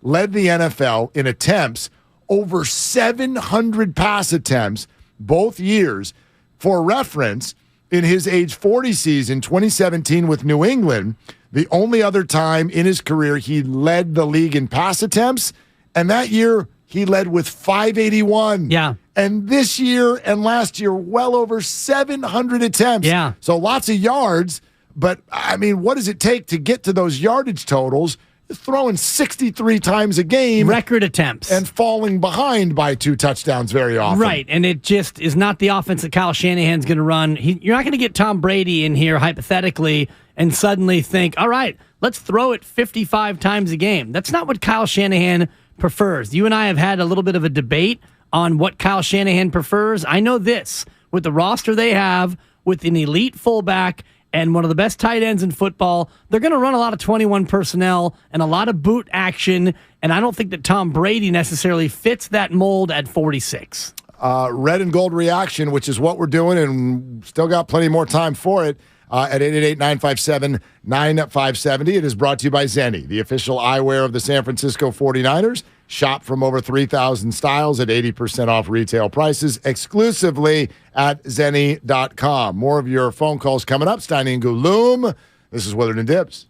led the NFL in attempts over 700 pass attempts both years. For reference, in his age 40 season, 2017 with New England, the only other time in his career he led the league in pass attempts, and that year he led with 581. Yeah. And this year and last year, well over 700 attempts. Yeah. So lots of yards, but I mean, what does it take to get to those yardage totals? Throwing 63 times a game. Record attempts. And falling behind by 2 touchdowns very often. Right, and it just is not the offense that Kyle Shanahan's going to run. You're not going to get Tom Brady in here, hypothetically, and suddenly think, all right, let's throw it 55 times a game. That's not what Kyle Shanahan prefers. You and I have had a little bit of a debate on what Kyle Shanahan prefers. I know this, with the roster they have, with an elite fullback, and one of the best tight ends in football, they're going to run a lot of 21 personnel and a lot of boot action, and I don't think that Tom Brady necessarily fits that mold at 46. Red and gold reaction, which is what we're doing, and still got plenty more time for it, at 888-957-9570. It is brought to you by Zenni, the official eyewear of the San Francisco 49ers. Shop from over 3,000 styles at 80% off retail prices exclusively at Zenni.com. More of your phone calls coming up. Steiny and Gouloum. This is Willard and Dibs.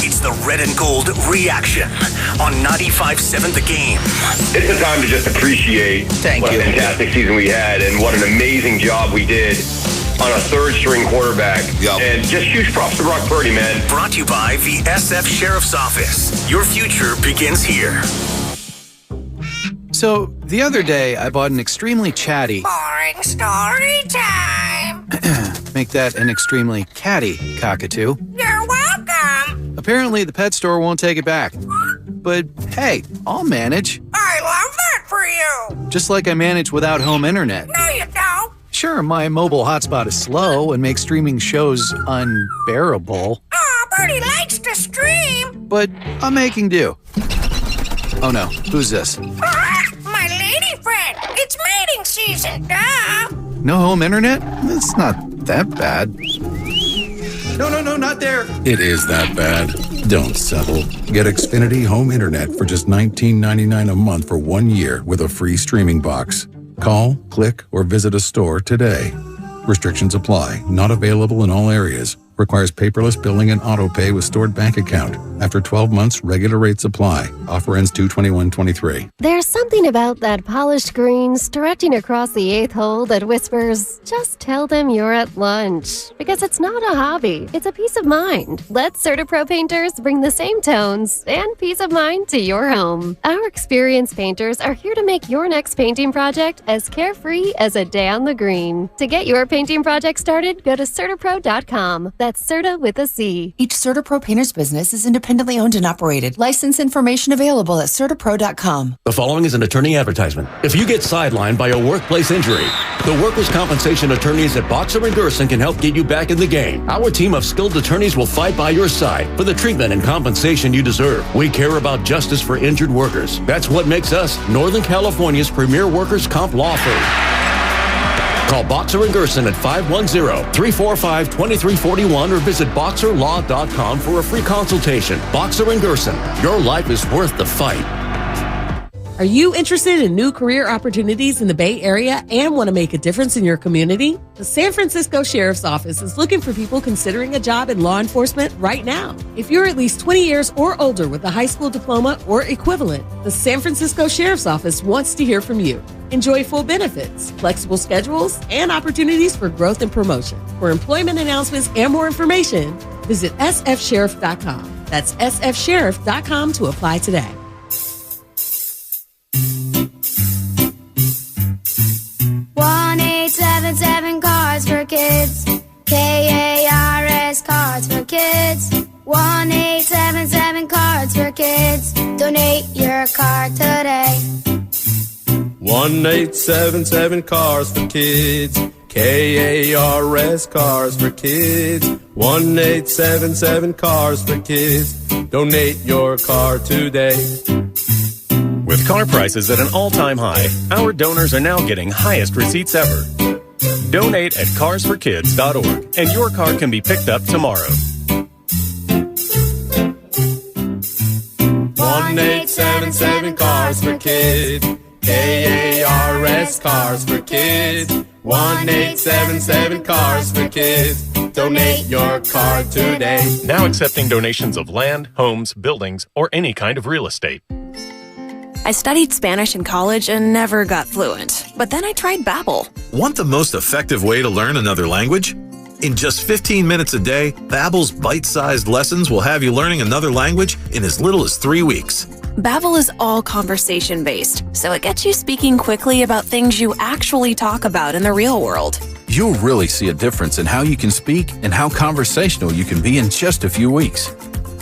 It's the Red and Gold reaction on 95.7 The Game. It's a time to just appreciate what a fantastic season we had and what an amazing job we did on a third-string quarterback. And just huge props to Brock Purdy, man. Brought to you by the SF Sheriff's Office. Your future begins here. So, the other day, I bought an extremely chatty... Boring story time. Make that an extremely catty cockatoo. You're welcome. Apparently, the pet store won't take it back. But, hey, I'll manage. I love that for you. Just like I manage without home internet. No, you don't. Sure, my mobile hotspot is slow and makes streaming shows unbearable. Aw, Bertie likes to stream. But I'm making do. Oh no, who's this? My lady friend. It's mating season, duh. No home internet? It's not that bad. No, not there. It is that bad. Don't settle. Get Xfinity Home Internet for just $19.99 a month for 1 year with a free streaming box. Call, click, or visit a store today. Restrictions apply. Not available in all areas. Requires paperless billing and auto pay with stored bank account. After 12 months, regular rates apply. Offer ends 2/21/23. There's something about that polished green stretching across the 8th hole that whispers, just tell them you're at lunch. Because it's not a hobby, it's a peace of mind. Let CertaPro painters bring the same tones and peace of mind to your home. Our experienced painters are here to make your next painting project as carefree as a day on the green. To get your painting project started, go to CertaPro.com. That's Certa with a C. Each CertaPro painter's business is independently owned and operated. License information available at CertaPro.com. The following is an attorney advertisement. If you get sidelined by a workplace injury, the workers' compensation attorneys at Boxer and Gerson can help get you back in the game. Our team of skilled attorneys will fight by your side for the treatment and compensation you deserve. We care about justice for injured workers. That's what makes us Northern California's premier workers' comp law firm. Call Boxer and Gerson at 510-345-2341 or visit BoxerLaw.com for a free consultation. Boxer and Gerson, your life is worth the fight. Are you interested in new career opportunities in the Bay Area and want to make a difference in your community? The San Francisco Sheriff's Office is looking for people considering a job in law enforcement right now. If you're at least 20 years or older with a high school diploma or equivalent, the San Francisco Sheriff's Office wants to hear from you. Enjoy full benefits, flexible schedules, and opportunities for growth and promotion. For employment announcements and more information, visit sfsheriff.com. That's sfsheriff.com to apply today. Cars for Kids. KARS Cards for Kids. 1-877 Cards for Kids. Donate your card today. 1-877 Cars for Kids. KARS Cars for Kids. 1-877 Cars for Kids. Donate your car today. With car prices at an all-time high, our donors are now getting highest receipts ever. Donate at carsforkids.org, and your car can be picked up tomorrow. 1877 Cars for Kids. KARS Cars for Kids. 1877 Cars for Kids. Donate your car today. Now accepting donations of land, homes, buildings, or any kind of real estate. I studied Spanish in college and never got fluent. But then I tried Babbel. Want the most effective way to learn another language? In just 15 minutes a day, Babbel's bite-sized lessons will have you learning another language in as little as 3 weeks. Babbel is all conversation-based, so it gets you speaking quickly about things you actually talk about in the real world. You'll really see a difference in how you can speak and how conversational you can be in just a few weeks.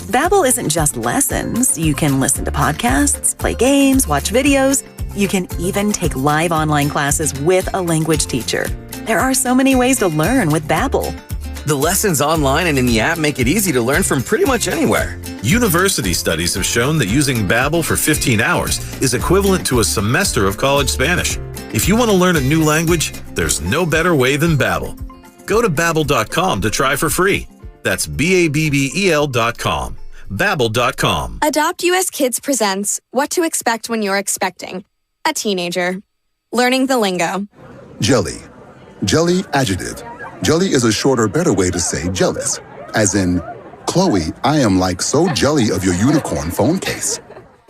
Babbel isn't just lessons. You can listen to podcasts, play games, watch videos. You can even take live online classes with a language teacher. There are so many ways to learn with Babbel. The lessons online and in the app make it easy to learn from pretty much anywhere. University studies have shown that using Babbel for 15 hours is equivalent to a semester of college Spanish. If you want to learn a new language, there's no better way than Babbel. Go to Babbel.com to try for free. That's Babbel.com. Babbel.com. Adopt US Kids presents What to Expect When You're Expecting a Teenager. Learning the lingo. Jelly. Jelly adjective. Jelly is a shorter, better way to say jealous. As in, Chloe, I am like so jelly of your unicorn phone case.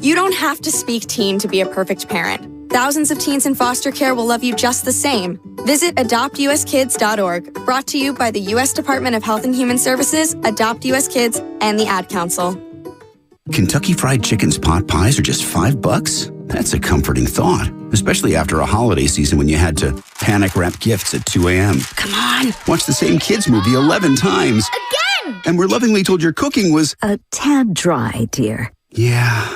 You don't have to speak teen to be a perfect parent. Thousands of teens in foster care will love you just the same. Visit adoptuskids.org, brought to you by the U.S. Department of Health and Human Services, Adopt U.S. Kids, and the Ad Council. Kentucky Fried Chicken's pot pies are just $5? That's a comforting thought, especially after a holiday season when you had to panic wrap gifts at 2 a.m. Come on. Watch the same kids movie 11 times. Again! And we're lovingly told your cooking was a tad dry, dear. Yeah,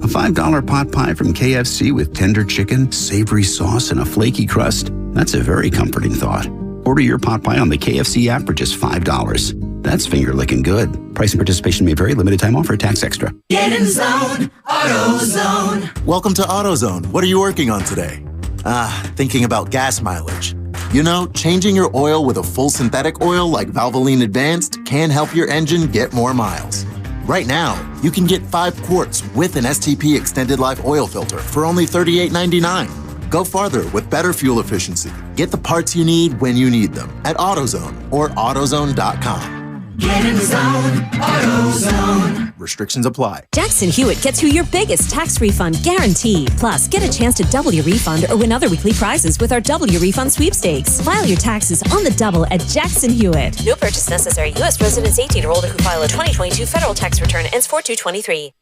a $5 pot pie from KFC with tender chicken, savory sauce, and a flaky crust. That's a very comforting thought. Order your pot pie on the KFC app for just $5. That's finger-licking good. Price and participation may vary. Limited time offer. Tax extra. Get in zone. AutoZone. Welcome to AutoZone. What are you working on today? Thinking about gas mileage. You know, changing your oil with a full synthetic oil like Valvoline Advanced can help your engine get more miles. Right now, you can get 5 quarts with an STP Extended Life Oil Filter for only $38.99. Go farther with better fuel efficiency. Get the parts you need when you need them at AutoZone or AutoZone.com. Get in the zone. AutoZone. Restrictions apply. Jackson Hewitt gets you your biggest tax refund guaranteed. Plus, get a chance to double your refund or win other weekly prizes with our Double Your Refund sweepstakes. File your taxes on the double at Jackson Hewitt. No purchase necessary. U.S. residents 18 or older who file a 2022 federal tax return ends 4/2/23.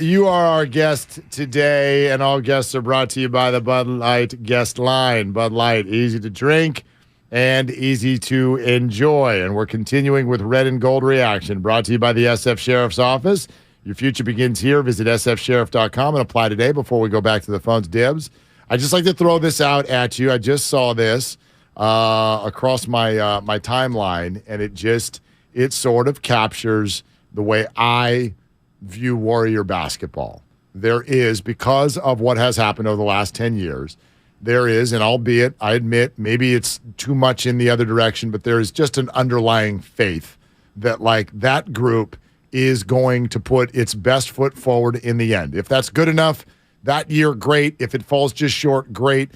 You are our guest today, and all guests are brought to you by the Bud Light guest line. Bud Light, easy to drink and easy to enjoy. And we're continuing with Red and Gold Reaction, brought to you by the SF Sheriff's Office. Your future begins here. Visit sfsheriff.com and apply today before we go back to the phones. Dibs, I'd just like to throw this out at you. I just saw this across my my timeline, and it sort of captures the way I view Warrior basketball. There is, because of what has happened over the last 10 years, there is, and albeit, I admit, maybe it's too much in the other direction, but there is just an underlying faith that, like, that group is going to put its best foot forward in the end. If that's good enough, that year, great. If it falls just short, great.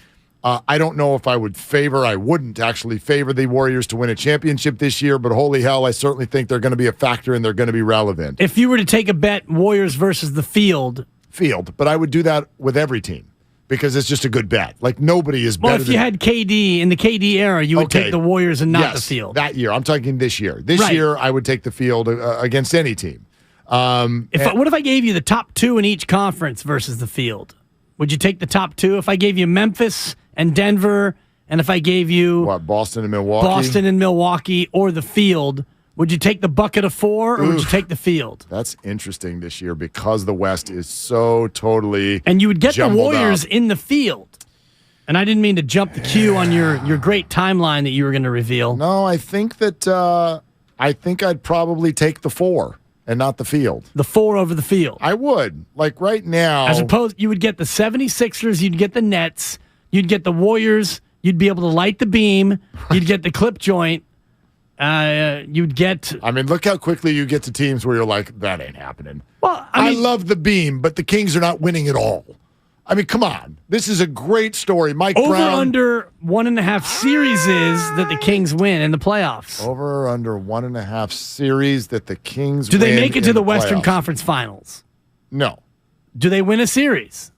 I don't know if I wouldn't actually favor the Warriors to win a championship this year, but holy hell, I certainly think they're going to be a factor and they're going to be relevant. If you were to take a bet, Warriors versus the field, but I would do that with every team because it's just a good bet. Like, nobody is better Well, if you had KD in the KD era, you would take the Warriors and not the field. That year. I'm talking this year. This year, I would take the field against any team. What if I gave you the top 2 in each conference versus the field? Would you take the top 2? If I gave you Memphis and Denver, and if I gave you Boston and Milwaukee, or the field, would you take the bucket of 4 or would you take the field? That's interesting this year because the West is so totally and you would get the Warriors up in the field. And I didn't mean to jump the queue on your great timeline that you were going to reveal. No, I think that I think I'd probably take the 4. and not the field. The 4 over the field. I would. Like right now. As opposed, you would get the 76ers, you'd get the Nets, you'd get the Warriors, you'd be able to light the beam, you'd get the clip joint, you'd get... I mean, look how quickly you get to teams where you're like, that ain't happening. Well, I love the beam, but the Kings are not winning at all. I mean, come on. This is a great story. Mike Brown. Over-under 1.5 series is that the Kings win in the playoffs. Over under 1.5 series that the Kings Do win. they make it to the Western playoffs. Conference Finals? No. Do they win a series?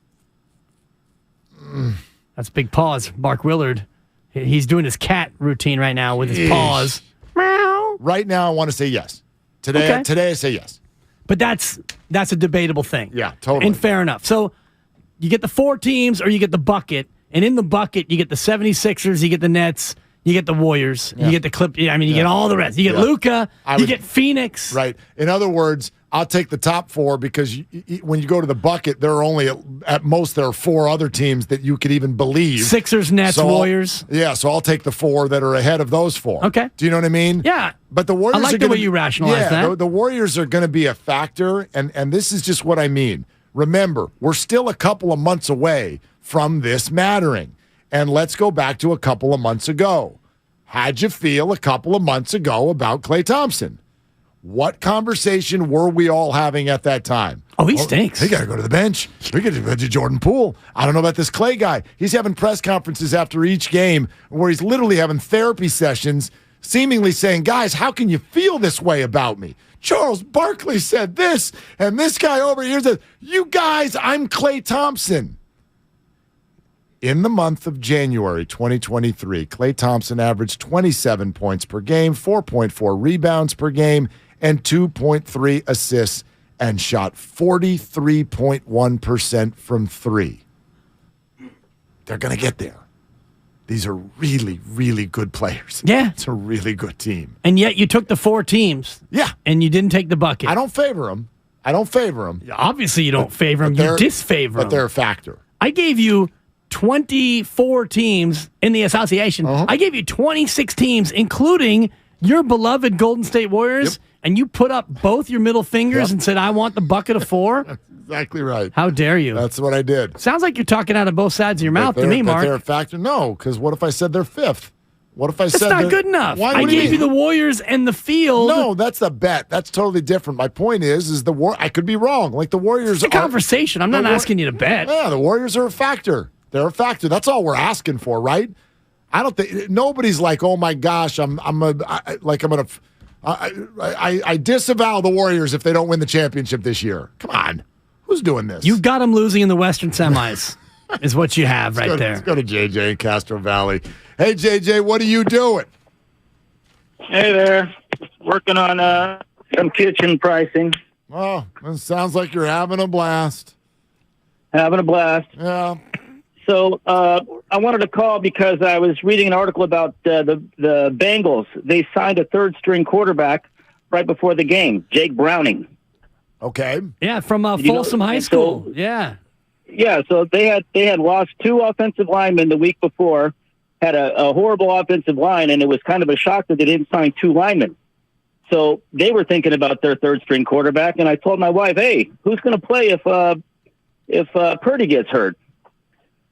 That's a big pause. Mark Willard, he's doing his cat routine right now with his paws. Right now, I want to say yes. Today, Okay. today I say yes. But that's a debatable thing. Yeah, totally. And fair enough. So you get the 4 teams or you get the bucket, and in the bucket you get the 76ers, you get the Nets, you get the Warriors, you get the Clip. I mean, you get all the rest. You get Luka, you get Phoenix. Right. In other words, I'll take the top 4 because when you go to the bucket, there are only at most there are 4 other teams that you could even believe. Sixers, Nets, Warriors. So I'll take the 4 that are ahead of those 4. Okay. Do you know what I mean? Yeah. But the Warriors I like are the gonna way you rationalize that. The Warriors are going to be a factor, and this is just what I mean. Remember, we're still a couple of months away from this mattering. And let's go back to a couple of months ago. How'd you feel a couple of months ago about Klay Thompson? What conversation were we all having at that time? Oh, he stinks. He got to go to the bench. We got to go to Jordan Poole. I don't know about this Klay guy. He's having press conferences after each game where he's literally having therapy sessions, seemingly saying, guys, how can you feel this way about me? Charles Barkley said this, and this guy over here said, you guys, I'm Klay Thompson. In the month of January 2023, Klay Thompson averaged 27 points per game, 4.4 rebounds per game, and 2.3 assists, and shot 43.1% from 3. They're going to get there. These are really, really good players. Yeah. It's a really good team. And yet you took the 4 teams. Yeah. And you didn't take the bucket. I don't favor them. Obviously you don't favor them. You disfavor them. But they're a factor. I gave you 24 teams in the association. I gave you 26 teams, including your beloved Golden State Warriors, and you put up both your middle fingers and said, I want the bucket of 4? That's exactly right. How dare you? That's what I did. Sounds like you're talking out of both sides of your mouth to me, Mark. They're a factor? No, because what if I said they're 5th? What if I That's said not good enough. Why, I gave you the Warriors and the field. No, that's a bet. That's totally different. My point is I could be wrong. Like the Warriors It's a conversation. I'm not asking you to bet. Yeah, the Warriors are a factor. They're a factor. That's all we're asking for, right? I don't think nobody's like, oh my gosh, I disavow the Warriors if they don't win the championship this year. Come on, who's doing this? You've got them losing in the Western semis, is what you have right there. Let's go to JJ in Castro Valley. Hey JJ, what are you doing? Hey there, working on some kitchen pricing. Oh, it sounds like you're having a blast. Having a blast. Yeah. So I wanted to call because I was reading an article about the Bengals. They signed a third-string quarterback right before the game, Jake Browning. Okay. Yeah, from Folsom High School. Yeah. Yeah, so they had lost 2 offensive linemen the week before, had a horrible offensive line, and it was kind of a shock that they didn't sign 2 linemen. So they were thinking about their third-string quarterback, and I told my wife, hey, who's going to play if Purdy gets hurt?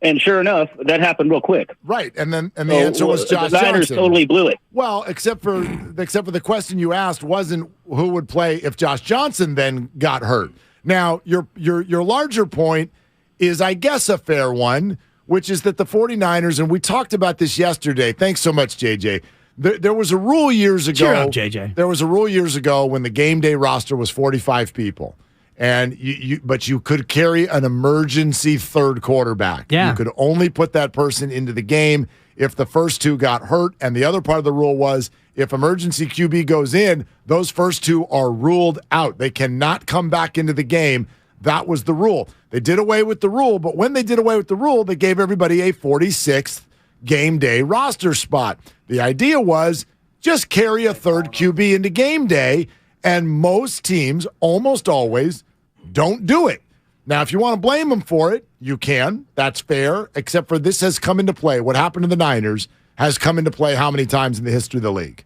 And sure enough, that happened real quick. Right, and the answer was Josh the Niners Johnson. Totally blew it. Well, except for the question you asked wasn't who would play if Josh Johnson then got hurt. Now, your larger point is, I guess, a fair one, which is that the 49ers, and we talked about this yesterday. Thanks so much, JJ. There was a rule years ago. Cheer up, JJ. There was a rule years ago when the game day roster was 45 people. And but you could carry an emergency third quarterback. Yeah. You could only put that person into the game if the first 2 got hurt. And the other part of the rule was if emergency QB goes in, those first 2 are ruled out. They cannot come back into the game. That was the rule. They did away with the rule, but when they did away with the rule, they gave everybody a 46th game day roster spot. The idea was just carry a third QB into game day. And most teams, almost always, don't do it. Now, if you want to blame them for it, you can. That's fair, except for this has come into play. What happened to the Niners has come into play how many times in the history of the league?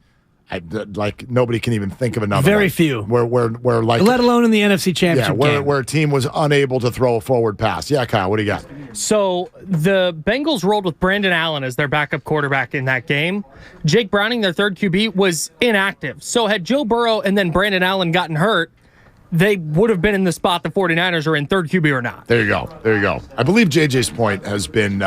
like nobody can even think of another. Very one. few. Where like, let alone in the NFC Championship game. Where a team was unable to throw a forward pass. Yeah, Kyle, what do you got? So the Bengals rolled with Brandon Allen as their backup quarterback in that game. Jake Browning, their third QB, was inactive. So had Joe Burrow and then Brandon Allen gotten hurt, they would have been in the spot the 49ers are in, third QB or not. There you go. I believe JJ's point has been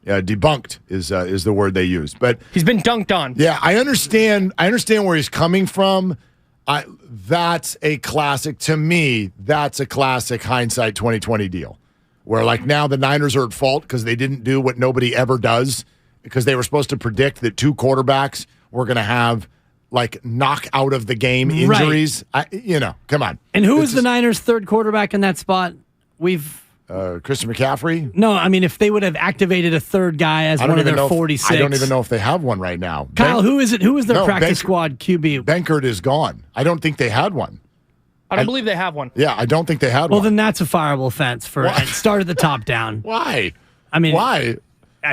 debunked is the word they use. But he's been dunked on. Yeah, I understand where he's coming from. That's a classic. To me, that's a classic hindsight 2020 deal. Where like now the Niners are at fault because they didn't do what nobody ever does, because they were supposed to predict that two quarterbacks were going to have like knock out of the game injuries. Right. Come on. And who is the Niners' third quarterback in that spot? Christian McCaffrey? No, I mean, if they would have activated a third guy as one of their 46. I don't even know if they have one right now. Kyle, who is it? Who is their practice squad QB? Benkert is gone. I don't think they had one. I don't believe they have one. Yeah, I don't think they had one. Well, then that's a fireable offense for start at the top down. Why? I mean, why?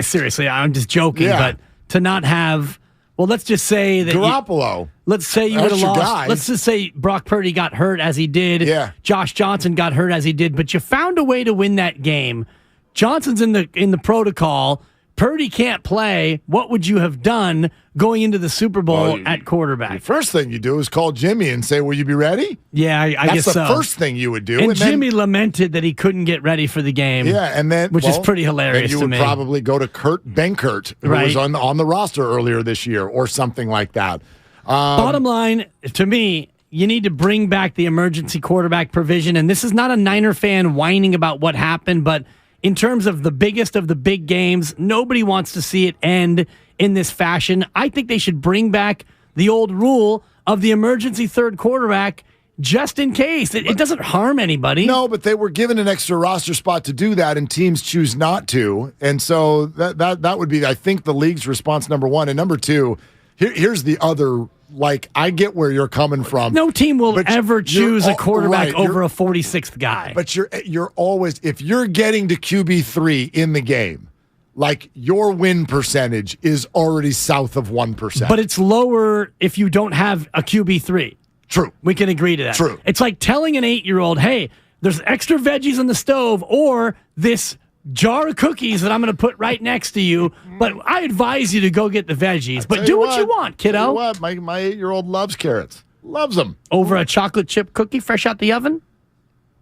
Seriously, I'm just joking, but to not have, well, let's just say that Garoppolo. Let's say you would have lost. Guy. Let's just say Brock Purdy got hurt as he did. Yeah. Josh Johnson got hurt as he did, but you found a way to win that game. Johnson's in the protocol. Purdy can't play. What would you have done going into the Super Bowl at quarterback? The first thing you do is call Jimmy and say, will you be ready? Yeah, I guess so. That's the first thing you would do. And Jimmy lamented that he couldn't get ready for the game. Yeah, and then which is pretty hilarious to me. You would probably go to Kurt Benkert, who was on the roster earlier this year, or something like that. Bottom line, to me, you need to bring back the emergency quarterback provision. And this is not a Niner fan whining about what happened, but in terms of the biggest of the big games, nobody wants to see it end in this fashion. I think they should bring back the old rule of the emergency third quarterback just in case. It doesn't harm anybody. No, but they were given an extra roster spot to do that, and teams choose not to. And so that would be, I think, the league's response, number one. And number two, here's the other. Like, I get where you're coming from. No team will ever choose a quarterback over a 46th guy. But you're always, if you're getting to QB3 in the game, like your win percentage is already south of 1%. But it's lower if you don't have a QB3. True. We can agree to that. True. It's like telling an 8-year-old, hey, there's extra veggies on the stove or this jar of cookies that I'm going to put right next to you, but I advise you to go get the veggies. But do what you want, kiddo. What? My 8-year-old loves carrots. Loves them. Over a chocolate chip cookie fresh out the oven?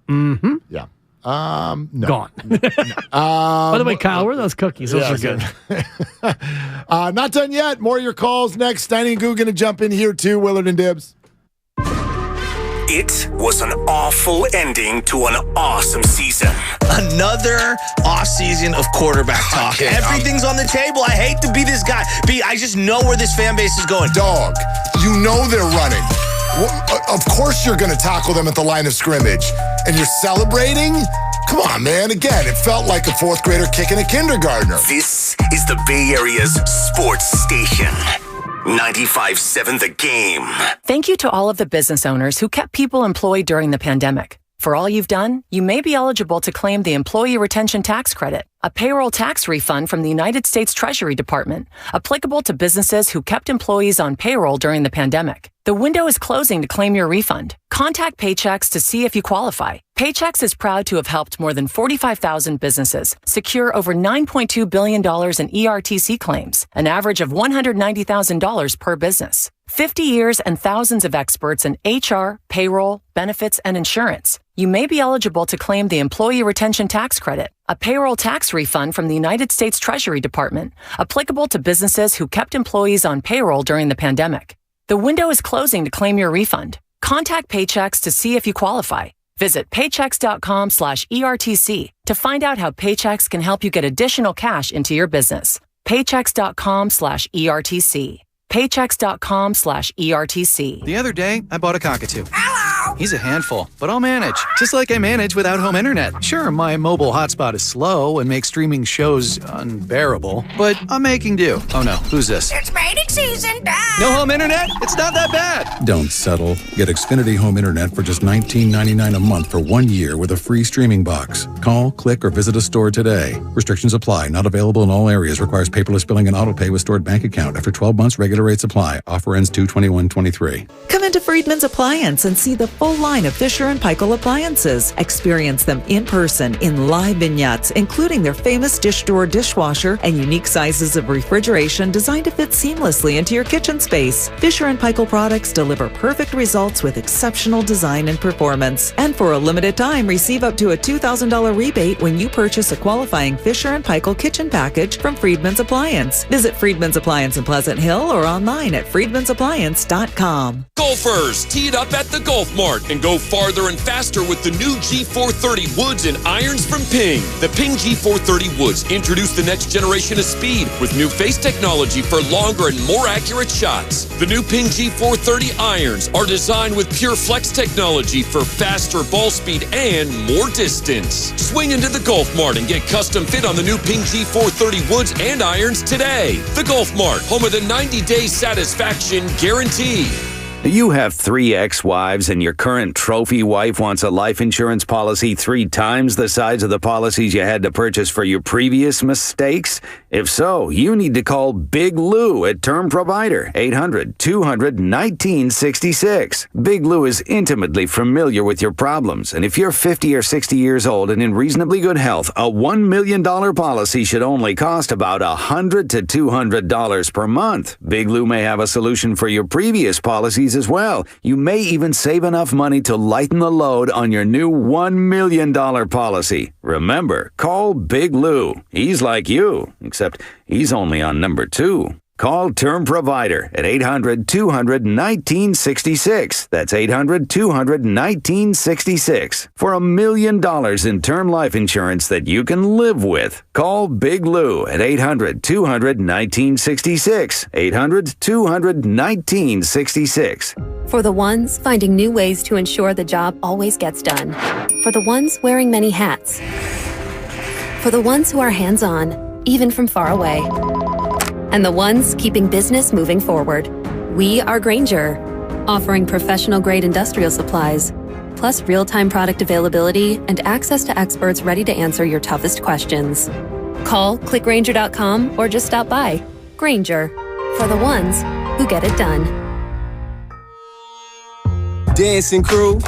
Mm-hmm. Yeah. No. Gone. No. By the way, Kyle, where are those cookies? Those are good. Not done yet. More of your calls next. Steiny and Goo going to jump in here too. Willard and Dibbs. It was an awful ending to an awesome season. Another off season of quarterback talk. Everything's on the table. I hate to be this guy. I just know where this fan base is going. Dog, you know they're running. Well, of course you're going to tackle them at the line of scrimmage. And you're celebrating? Come on, man. Again, it felt like a fourth grader kicking a kindergartner. This is the Bay Area's sports station. 95.7 The Game. Thank you to all of the business owners who kept people employed during the pandemic. For all you've done, you may be eligible to claim the Employee Retention Tax Credit, a payroll tax refund from the United States Treasury Department, applicable to businesses who kept employees on payroll during the pandemic. The window is closing to claim your refund. Contact Paychex to see if you qualify. Paychex is proud to have helped more than 45,000 businesses secure over $9.2 billion in ERTC claims, an average of $190,000 per business. 50 years and thousands of experts in HR, payroll, benefits, and insurance. You may be eligible to claim the Employee Retention Tax Credit, a payroll tax refund from the United States Treasury Department, applicable to businesses who kept employees on payroll during the pandemic. The window is closing to claim your refund. Contact Paychex to see if you qualify. Visit paychex.com/ERTC to find out how Paychex can help you get additional cash into your business. Paychex.com/ERTC. Paychex.com/ERTC. The other day, I bought a cockatoo. Hello! He's a handful, but I'll manage. Just like I manage without home internet. Sure, my mobile hotspot is slow and makes streaming shows unbearable, but I'm making do. Oh no, who's this? It's mating season, Dad. No home internet? It's not that bad. Don't settle. Get Xfinity Home Internet for just $19.99 a month for 1 year with a free streaming box. Call, click, or visit a store today. Restrictions apply. Not available in all areas. Requires paperless billing and auto pay with stored bank account. After 12 months, regular rates apply. Offer ends 2/21/23. Come into Friedman's Appliance and see the full line of Fisher & Paykel appliances. Experience them in person in live vignettes, including their famous dish drawer dishwasher and unique sizes of refrigeration designed to fit seamlessly into your kitchen space. Fisher & Paykel products deliver perfect results with exceptional design and performance. And for a limited time, receive up to a $2,000 rebate when you purchase a qualifying Fisher & Paykel kitchen package from Friedman's Appliance. Visit Friedman's Appliance in Pleasant Hill or online at friedmansappliance.com. Golfers, tee it up at the Golf Mart and go farther and faster with the new G430 woods and irons from Ping. The Ping G430 woods introduce the next generation of speed with new face technology for longer and more accurate shots. The new Ping G430 irons are designed with pure flex technology for faster ball speed and more distance. Swing into the Golf Mart and get custom fit on the new Ping G430 woods and irons today. The Golf Mart, home of the 90-day satisfaction guarantee. You have 3 ex-wives and your current trophy wife wants a life insurance policy 3 times the size of the policies you had to purchase for your previous mistakes? If so, you need to call Big Lou at Term Provider, 800-200-1966. Big Lou is intimately familiar with your problems, and if you're 50 or 60 years old and in reasonably good health, a $1 million policy should only cost about $100 to $200 per month. Big Lou may have a solution for your previous policies as well. You may even save enough money to lighten the load on your new $1 million policy. Remember, call Big Lou. He's like you, except he's only on number 2. Call Term Provider at 800-200-1966. That's 800-200-1966 for $1 million in term life insurance that you can live with. Call Big Lou at 800-200-1966. 800-200-1966. For the ones finding new ways to ensure the job always gets done. For the ones wearing many hats. For the ones who are hands-on, even from far away. And the ones keeping business moving forward. We are Grainger, offering professional-grade industrial supplies, plus real-time product availability and access to experts ready to answer your toughest questions. Call, click Grainger.com, or just stop by. Grainger, for the ones who get it done. Dancing crew,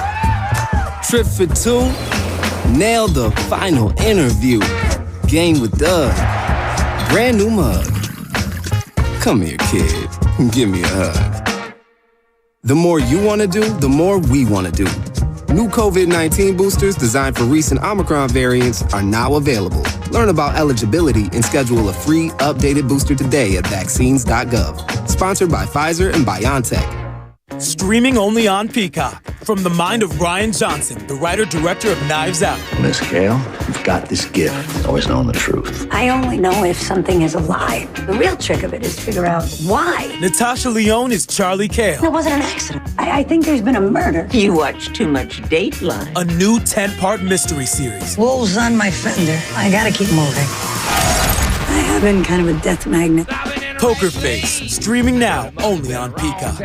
trip for 2, nailed the final interview. Game with Doug, brand new mug. Come here, kid. Give me a hug. The more you want to do, the more we want to do. New COVID-19 boosters designed for recent Omicron variants are now available. Learn about eligibility and schedule a free, updated booster today at vaccines.gov. Sponsored by Pfizer and BioNTech. Streaming only on Peacock. From the mind of Rian Johnson, the writer-director of Knives Out. Miss Gale, you've got this gift. Always knowing the truth. I only know if something is a lie. The real trick of it is to figure out why. Natasha Lyonne is Charlie Cale. It wasn't an accident. I think there's been a murder. You watch too much Dateline. A new 10-part mystery series. Wolves on my fender. I gotta keep moving. I have been kind of a death magnet. Poker Face, streaming now only on Peacock.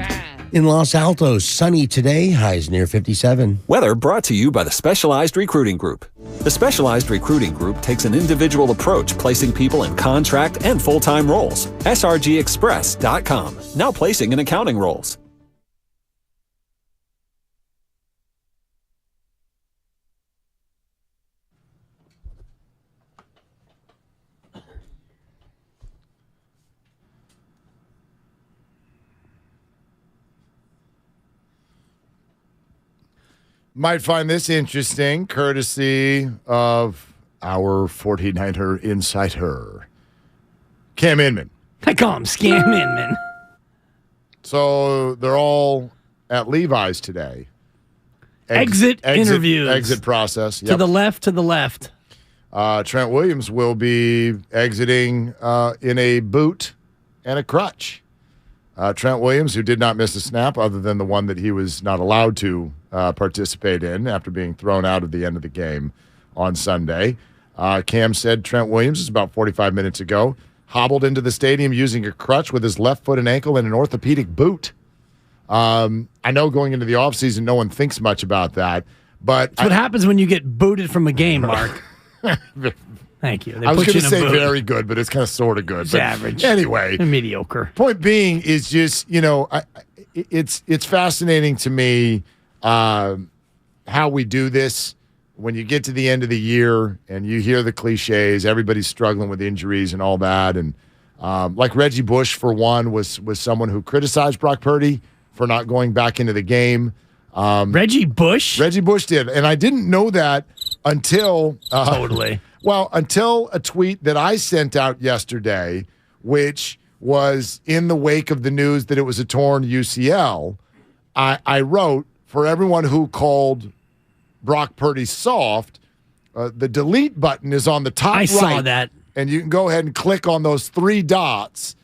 In Los Altos, sunny today, highs near 57. Weather brought to you by the Specialized Recruiting Group. The Specialized Recruiting Group takes an individual approach, placing people in contract and full-time roles. SRGExpress.com, now placing in accounting roles. Might find this interesting, courtesy of our 49er insider, Cam Inman. I call him Scam Inman. So they're all at Levi's today. Exit interviews. Exit process. Yep. To the left. Trent Williams will be exiting in a boot and a crutch. Trent Williams, who did not miss a snap other than the one that he was not allowed to participate in after being thrown out at the end of the game on Sunday. Cam said Trent Williams, is about 45 minutes ago, hobbled into the stadium using a crutch with his left foot and ankle and an orthopedic boot. I know going into the offseason, no one thinks much about that. But that's what happens when you get booted from a game, Mark. Thank you. I was going to say very good, but it's kind of sort of good. It's but average. Anyway. Mediocre. Point being is just, it's fascinating to me how we do this. When you get to the end of the year and you hear the cliches, everybody's struggling with injuries and all that. And like Reggie Bush, for one, was someone who criticized Brock Purdy for not going back into the game. Reggie Bush? Reggie Bush did. And I didn't know that until totally. Well, until a tweet that I sent out yesterday, which was in the wake of the news that it was a torn UCL. I wrote, for everyone who called Brock Purdy soft, the delete button is on the top right. I saw that. And you can go ahead and click on those 3 dots.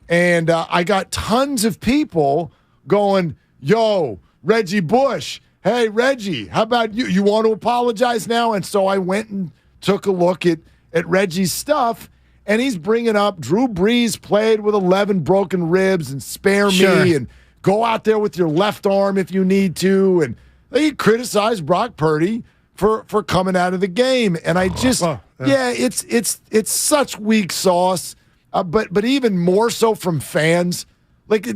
And I got tons of people going, yo, Reggie Bush, hey, Reggie, how about you? You want to apologize now? And so I went and took a look at Reggie's stuff, and he's bringing up Drew Brees played with 11 broken ribs and spare me and go out there with your left arm if you need to. And he criticized Brock Purdy for coming out of the game. And I just, it's such weak sauce, but even more so from fans. Like,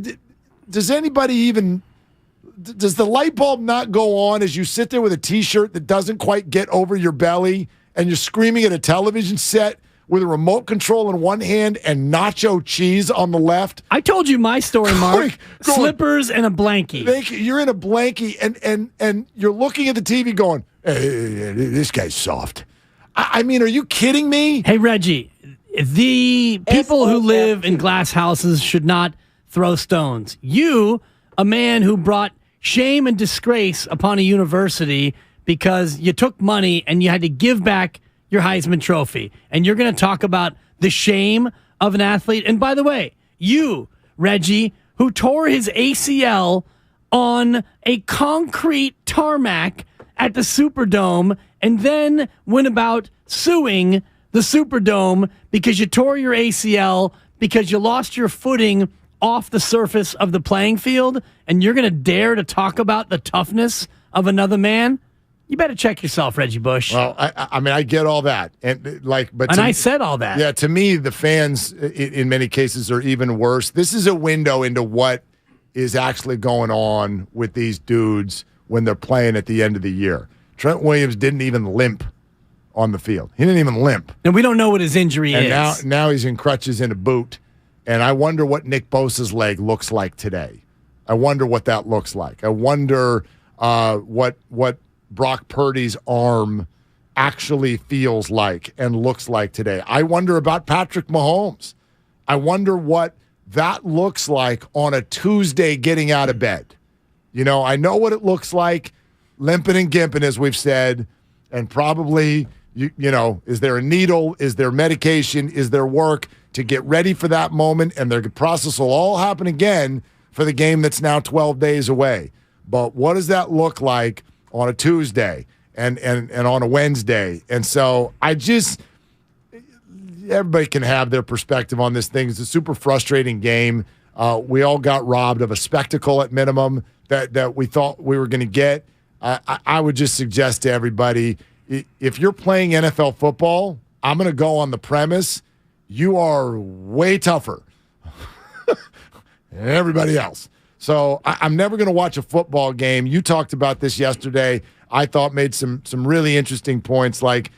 does anybody even... Does the light bulb not go on as you sit there with a T-shirt that doesn't quite get over your belly and you're screaming at a television set with a remote control in one hand and nacho cheese on the left? I told you my story, Mark. Slippers and a blankie. You're in a blankie and you're looking at the TV going, hey, this guy's soft. I mean, are you kidding me? Hey, Reggie, the people who live in glass houses should not throw stones. You, a man who brought shame and disgrace upon a university because you took money and you had to give back your Heisman Trophy. And you're going to talk about the shame of an athlete. And by the way, you, Reggie, who tore his ACL on a concrete tarmac at the Superdome and then went about suing the Superdome because you tore your ACL because you lost your footing off the surface of the playing field, and you're going to dare to talk about the toughness of another man? You better check yourself, Reggie Bush. Well, I mean, I get all that, and I said all that. Yeah, to me, the fans in many cases are even worse. This is a window into what is actually going on with these dudes when they're playing at the end of the year. Trent Williams didn't even limp on the field. He didn't even limp, and we don't know what his injury is. And now he's in crutches in a boot. And I wonder what Nick Bosa's leg looks like today. I wonder what that looks like. I wonder what Brock Purdy's arm actually feels like and looks like today. I wonder about Patrick Mahomes. I wonder what that looks like on a Tuesday getting out of bed. You know, I know what it looks like, limping and gimping, as we've said, and probably, you know, is there a needle? Is there medication? Is there work to get ready for that moment? And the process will all happen again for the game that's now 12 days away. But what does that look like on a Tuesday and on a Wednesday? And so everybody can have their perspective on this thing. It's a super frustrating game. We all got robbed of a spectacle at minimum that we thought we were going to get. I would just suggest to everybody, if you're playing NFL football, I'm going to go on the premise you are way tougher than everybody else. So I'm never going to watch a football game. You talked about this yesterday. I thought made some really interesting points, like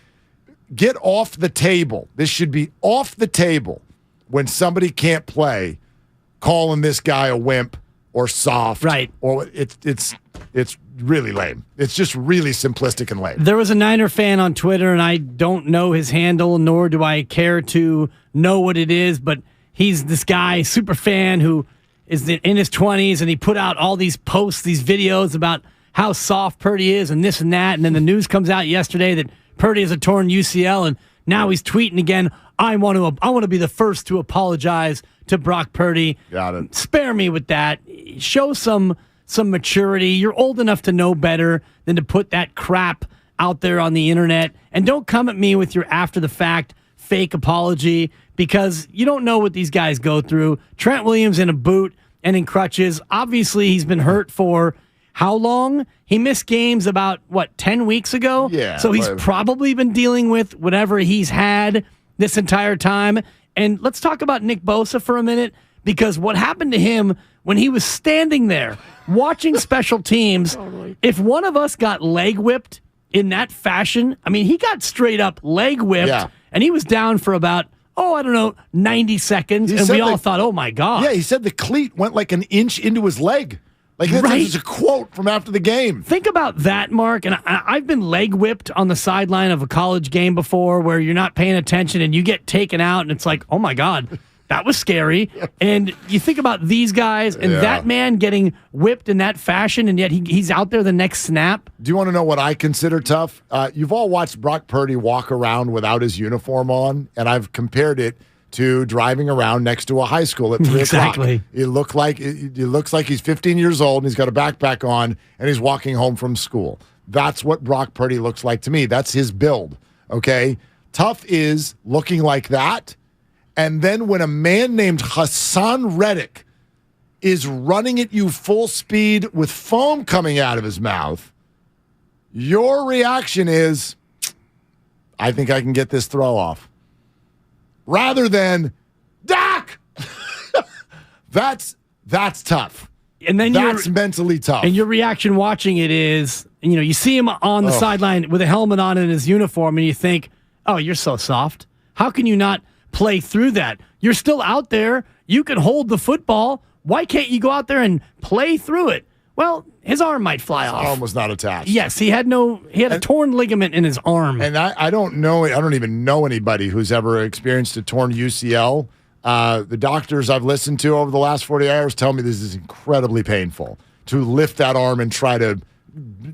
get off the table. This should be off the table when somebody can't play, calling this guy a wimp or soft. Right. Or it's really lame. It's just really simplistic and lame. There was a Niner fan on Twitter, and I don't know his handle, nor do I care to know what it is, but he's this guy, super fan, who is in his 20s, and he put out all these posts, these videos about how soft Purdy is and this and that, and then the news comes out yesterday that Purdy has a torn UCL, and now he's tweeting again, I want to be the first to apologize to Brock Purdy. Got it. Spare me with that. Show some maturity. You're old enough to know better than to put that crap out there on the internet. And don't come at me with your after-the-fact fake apology, because you don't know what these guys go through. Trent Williams in a boot and in crutches. Obviously, he's been hurt for how long? He missed games about, 10 weeks ago? Yeah. So he's probably been dealing with whatever he's had this entire time. And let's talk about Nick Bosa for a minute, because what happened to him when he was standing there watching special teams, if one of us got leg whipped in that fashion, I mean, he got straight up leg whipped, and he was down for about, 90 seconds, and we all thought, oh, my God. Yeah, he said the cleat went like an inch into his leg. Like, that's a quote from after the game. Think about that, Mark. And I've been leg whipped on the sideline of a college game before, where you're not paying attention and you get taken out, and it's like, oh, my God, that was scary. And you think about these guys and that man getting whipped in that fashion, and yet he's out there the next snap. Do you want to know what I consider tough? You've all watched Brock Purdy walk around without his uniform on, and I've compared it to driving around next to a high school at 3 o'clock. It looks like he's 15 years old, and he's got a backpack on, and he's walking home from school. That's what Brock Purdy looks like to me. That's his build, okay? Tough is looking like that, and then when a man named Hassan Reddick is running at you full speed with foam coming out of his mouth, your reaction is, I think I can get this throw off. Rather than, Doc! That's tough. And then that's mentally tough. And your reaction watching it is, you see him on the sideline with a helmet on and his uniform, and you think, oh, you're so soft. How can you not play through that? You're still out there. You can hold the football. Why can't you go out there and play through it? Well, his arm might fly off. His arm was not attached. Yes, he had a torn ligament in his arm. And I don't even know anybody who's ever experienced a torn UCL. The doctors I've listened to over the last 48 hours tell me this is incredibly painful to lift that arm and try to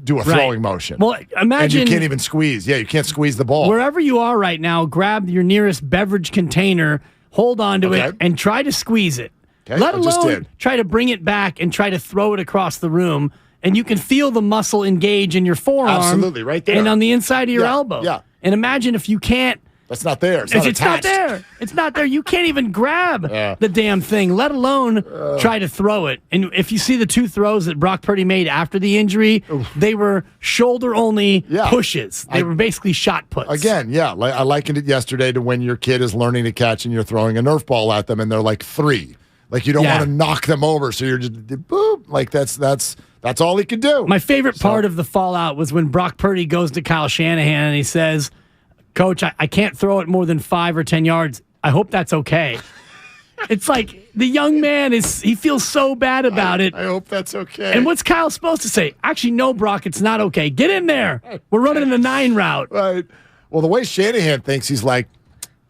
do a throwing motion. Well, imagine. And you can't even squeeze. Yeah, you can't squeeze the ball. Wherever you are right now, grab your nearest beverage container, hold on to it, and try to squeeze it. Okay, Let alone try to bring it back and try to throw it across the room, and you can feel the muscle engage in your forearm. Absolutely, right there. And on the inside of your elbow. Yeah. And imagine if you can't. That's not there. It's not there. It's not there. You can't even grab the damn thing, let alone try to throw it. And if you see the two throws that Brock Purdy made after the injury, they were shoulder-only pushes. They were basically shot puts. Again, I likened it yesterday to when your kid is learning to catch and you're throwing a Nerf ball at them and they're like 3. Like, you don't want to knock them over, so you're just boop. Like, that's all he could do. My favorite part of the fallout was when Brock Purdy goes to Kyle Shanahan and he says, Coach, I can't throw it more than 5 or 10 yards. I hope that's okay. It's like the young man he feels so bad about it. I hope that's okay. And what's Kyle supposed to say? Actually, no, Brock, it's not okay. Get in there. We're running the 9 route. Right. Well, the way Shanahan thinks, he's like,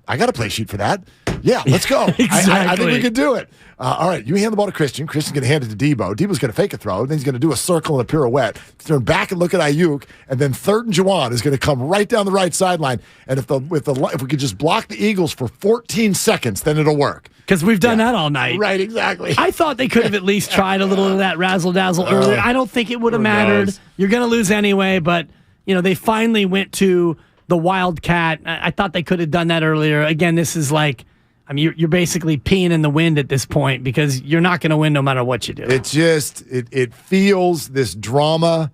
I got a play sheet for that. Yeah, let's go. Exactly. I think we could do it. All right, you hand the ball to Christian. Christian's going to hand it to Debo. Debo's going to fake a throw. Then he's going to do a circle and a pirouette. Turn back and look at Ayuk. And then 3rd and Juwan is going to come right down the right sideline. And if we could just block the Eagles for 14 seconds, then it'll work. Because we've done that all night. Right, exactly. I thought they could have at least tried a little of that razzle-dazzle earlier. I don't think it would have mattered. Knows? You're going to lose anyway, but they finally went to the Wildcat. I thought they could have done that earlier. Again, this is like, you're basically peeing in the wind at this point because you're not going to win no matter what you do. It just, it feels this drama,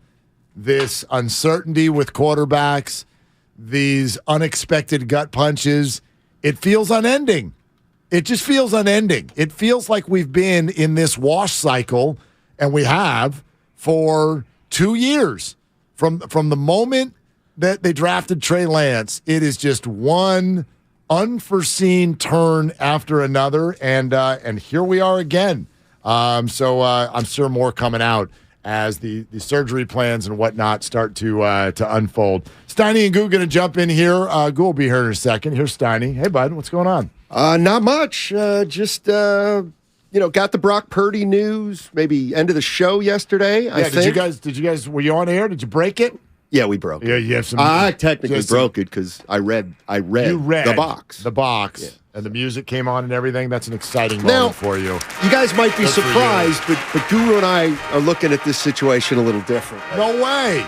this uncertainty with quarterbacks, these unexpected gut punches. It feels unending. It just feels unending. It feels like we've been in this wash cycle, and we have for 2 years. From the moment that they drafted Trey Lance, it is just one unforeseen turn after another, and here we are again. So I'm sure more coming out as the surgery plans and whatnot start to unfold. Steiny and Goo going to jump in here. Goo will be here in a second. Here's Steiny. Hey, bud, what's going on? Not much. Just got the Brock Purdy news. Maybe end of the show yesterday. Yeah. Did you guys? Were you on air? Did you break it? Yeah, we broke it. Yeah, you have some. I technically broke it because I read the box. The box. Yeah. and the music came on and everything, that's an exciting moment for you. You guys might be Good for surprised, but Guru and I are looking at this situation a little different. No way.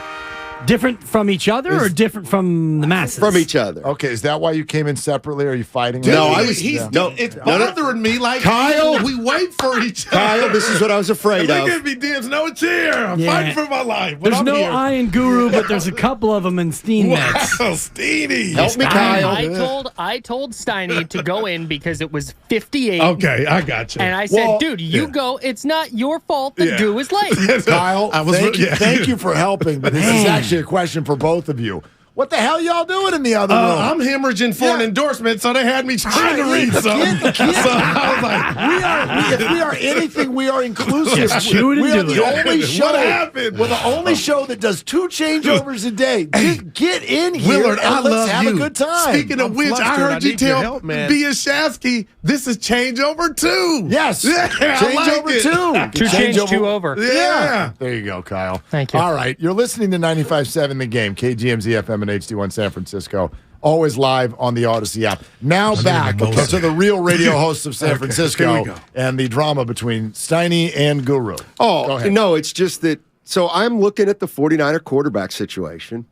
Different from each other or different from the masses? From each other. Okay, is that why you came in separately? Are you fighting? No, I It's bothering me. Like, Kyle, we wait for each other. Kyle, this is what I was afraid of. Look at me, Dibs. No, it's here. I'm fighting for my life. But There's I'm no here. Iron Guru, but there's a couple of them in Steen Mets. Wow, Steenie. Help me, Kyle. I told Steiny to go in because it was 58. Okay, I got you. And I said, dude, you go. It's not your fault the goo is late. Kyle, thank you for helping, but this is actually a question for both of you. What the hell y'all doing in the other room? I'm hemorrhaging for an endorsement, so they had me trying to read something. So I was like, if we are anything, we are inclusive. Just chew it and we are do the it. only show. What happened? We're the only show that does 2 changeovers a day. Just get in here Willard, and I let's love have you. a good time. Speaking of which, I heard you tell Biashasky this is changeover 2. Yes. Yeah, Changeover 2. 2 change, 2 over. Yeah. There you go, Kyle. Thank you. All right. You're listening to 95.7 The Game, KGMZ FM and HD1 San Francisco. Always live on the Odyssey app. Now back to the real radio hosts of San Francisco and the drama between Steiny and Guru. Oh, no, it's just that. So I'm looking at the 49er quarterback situation.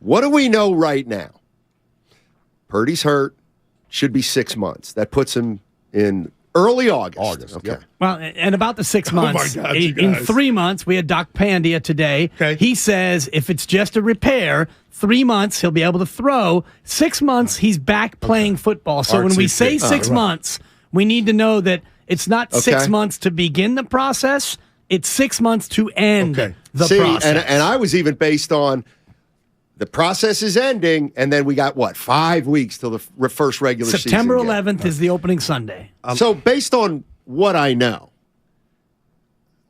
What do we know right now? Purdy's hurt. Should be 6 months. That puts him in early August. Okay. Yep. Well, and about the 6 months, my God, you in guys. 3 months, we had Doc Pandia today. Okay. He says if it's just a repair, 3 months, he'll be able to throw. 6 months, he's back playing football. So when we say 6 months, we need to know that it's not 6 months to begin the process. It's 6 months to end the process. And I was even based on the process is ending, and then we got, 5 weeks till the first regular season. September 11th is the opening Sunday. So based on what I know,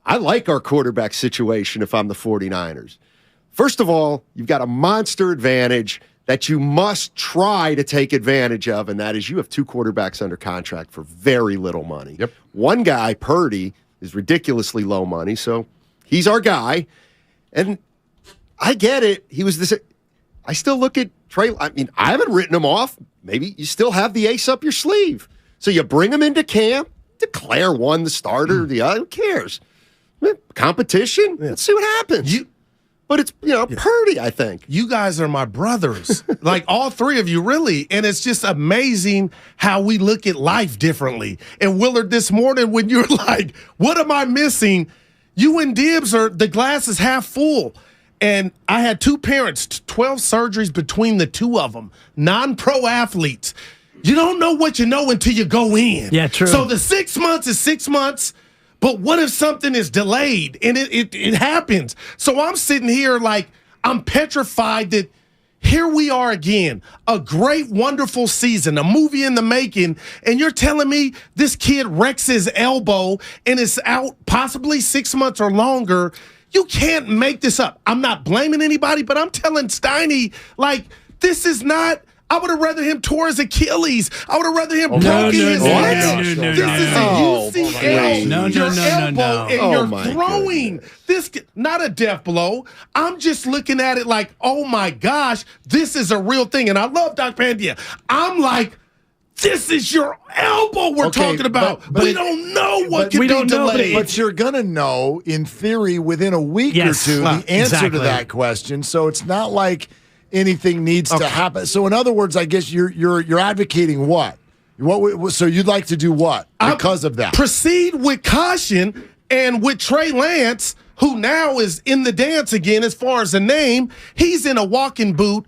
I like our quarterback situation if I'm the 49ers. First of all, you've got a monster advantage that you must try to take advantage of, and that is you have 2 quarterbacks under contract for very little money. Yep. One guy, Purdy, is ridiculously low money, so he's our guy. And I get it. He was this. I still look at Trey. I mean, I haven't written him off. Maybe you still have the ace up your sleeve. So you bring him into camp, declare one the starter, the other. Who cares? Competition. Let's see what happens. But it's, Purdy, I think. You guys are my brothers. Like all 3 of you, really. And it's just amazing how we look at life differently. And Willard, this morning when you're like, what am I missing? You and Dibs the glass is half full. And I had 2 parents, 12 surgeries between the 2 of them, non-pro athletes. You don't know what you know until you go in. Yeah, true. So the 6 months is 6 months. But what if something is delayed? And it happens. So I'm sitting here like I'm petrified that here we are again, a great, wonderful season, a movie in the making, and you're telling me this kid wrecks his elbow and is out possibly 6 months or longer. You can't make this up. I'm not blaming anybody, but I'm telling Steiny, like, this is not... I would have rather him tore his Achilles. I would have rather him broke his leg. This is a UCL. Your elbow and you're throwing. This not a death blow. I'm just looking at it like, oh my gosh, this is a real thing. And I love Doc Pandia. I'm like, this is your elbow we're talking about. But we don't know what can be delayed. But you're going to know, in theory, within a week or 2, the answer to that question. So it's not like anything needs to happen. So in other words, I guess you're advocating what? So you'd like to do what because of that? Proceed with caution, and with Trey Lance, who now is in the dance again as far as the name, he's in a walking boot.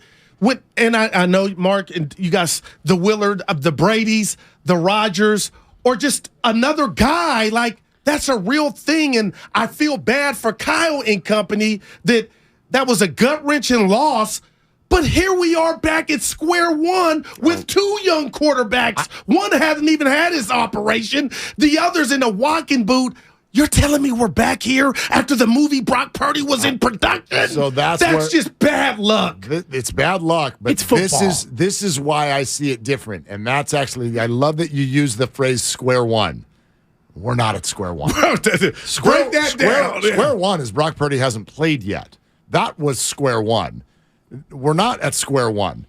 And I know, Mark, and you guys, the Willard, the Bradys, the Rodgers, or just another guy, like, that's a real thing. And I feel bad for Kyle and company that was a gut-wrenching loss. But here we are back at square one with 2 young quarterbacks. One hasn't even had his operation. The other's in a walking boot. You're telling me we're back here after the movie Brock Purdy was in production? So that's just bad luck. It's bad luck, but it's football. This is why I see it different. And that's actually, I love that you use the phrase square one. We're not at square one. Break that down. Square one is Brock Purdy hasn't played yet. That was square one. We're not at square one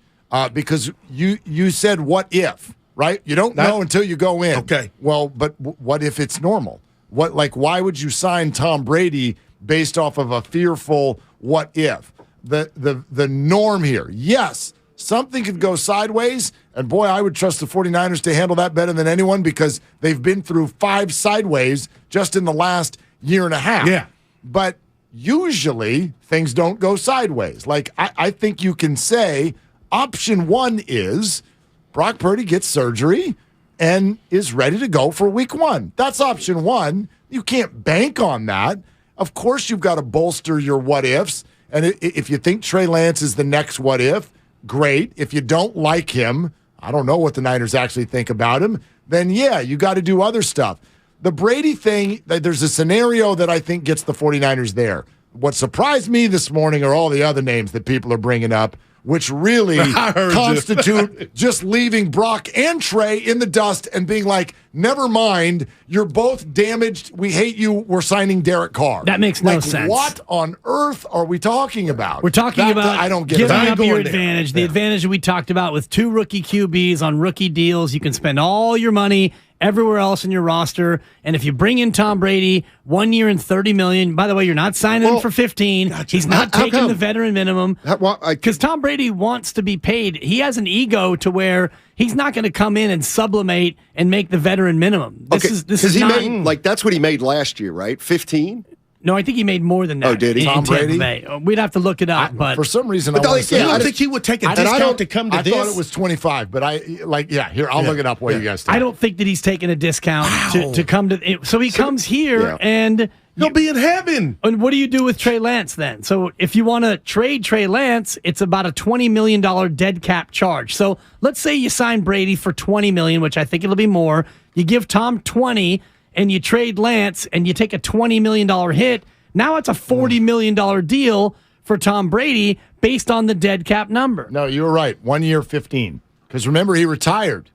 because you said what if. right? You don't know until you go in. Okay. Well, but what if it's normal? Why would you sign Tom Brady based off of a fearful what if? The norm here, yes, something could go sideways, and boy, I would trust the 49ers to handle that better than anyone because they've been through 5 sideways just in the last year and a half. Yeah. But usually things don't go sideways. Like, I think you can say option 1 is Brock Purdy gets surgery and is ready to go for week 1. That's option 1. You can't bank on that. Of course, you've got to bolster your what ifs. And if you think Trey Lance is the next what if, great. If you don't like him, I don't know what the Niners actually think about him, then yeah, you got to do other stuff. The Brady thing, there's a scenario that I think gets the 49ers there. What surprised me this morning are all the other names that people are bringing up, which really constitute just leaving Brock and Trey in the dust and being like, never mind, you're both damaged. We hate you. We're signing Derek Carr. That makes no sense. What on earth are we talking about? We're talking about I don't get giving it. up your advantage. The advantage that we talked about with 2 rookie QBs on rookie deals. You can spend all your money everywhere else in your roster. And if you bring in Tom Brady, 1 year and $30 million, by the way, you're not signing him for 15. Gotcha. He's not How taking come? the veteran minimum because Tom Brady wants to be paid. He has an ego to where he's not going to come in and sublimate and make the veteran minimum. This is he not, made, that's what he made last year, right? 15? No, I think he made more than that. Oh, did he? in Tom Tampa Brady? Bay. We'd have to look it up, but for some reason, But I like, yeah, I don't think he would take a discount to come to this. I thought it was 25, but here, I'll look it up while you guys talk. I don't think that he's taking a discount to come to. So he comes here and he'll be in heaven. And what do you do with Trey Lance then? So if you want to trade Trey Lance, it's about a $20 million dead cap charge. So let's say you sign Brady for $20 million, which I think it'll be more. You give Tom 20, and you trade Lance, and you take a $20 million hit. Now it's a $40 million deal for Tom Brady based on the dead cap number. No, you were right. 1 year, 15. Because remember, he retired.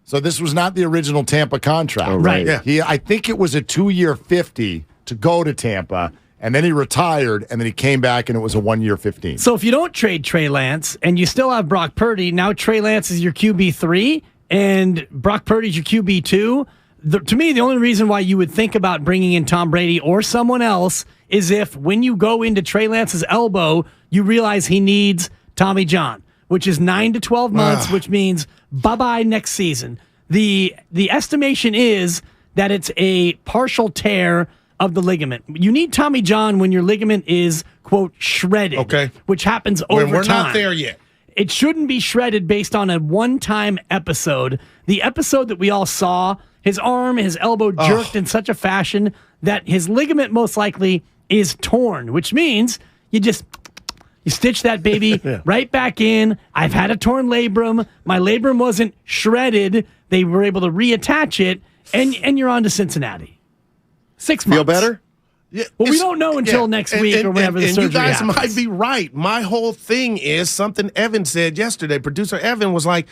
So this was not the original Tampa contract. Oh, right. Yeah. I think it was a 2-year 50 to go to Tampa, and then he retired, and then he came back, and it was a 1 year 15. So if you don't trade Trey Lance and you still have Brock Purdy, now Trey Lance is your QB3 and Brock Purdy's your QB2. To me, the only reason why you would think about bringing in Tom Brady or someone else is if when you go into Trey Lance's elbow, you realize he needs Tommy John, which is 9 to 12 months, which means bye-bye next season. The estimation is that it's a partial tear of the ligament. You need Tommy John when your ligament is, quote, shredded, which happens over time. We're not there yet. It shouldn't be shredded based on a one-time episode. The episode that we all saw, his arm, his elbow jerked in such a fashion that his ligament most likely is torn, which means you stitch that baby right back in. I've had a torn labrum. My labrum wasn't shredded. They were able to reattach it, and you're on to Cincinnati. 6 months. Feel better? Yeah, well, we don't know until next week or whenever the surgery you guys happens. might be right. My whole thing is something Evan said yesterday. Producer Evan was like,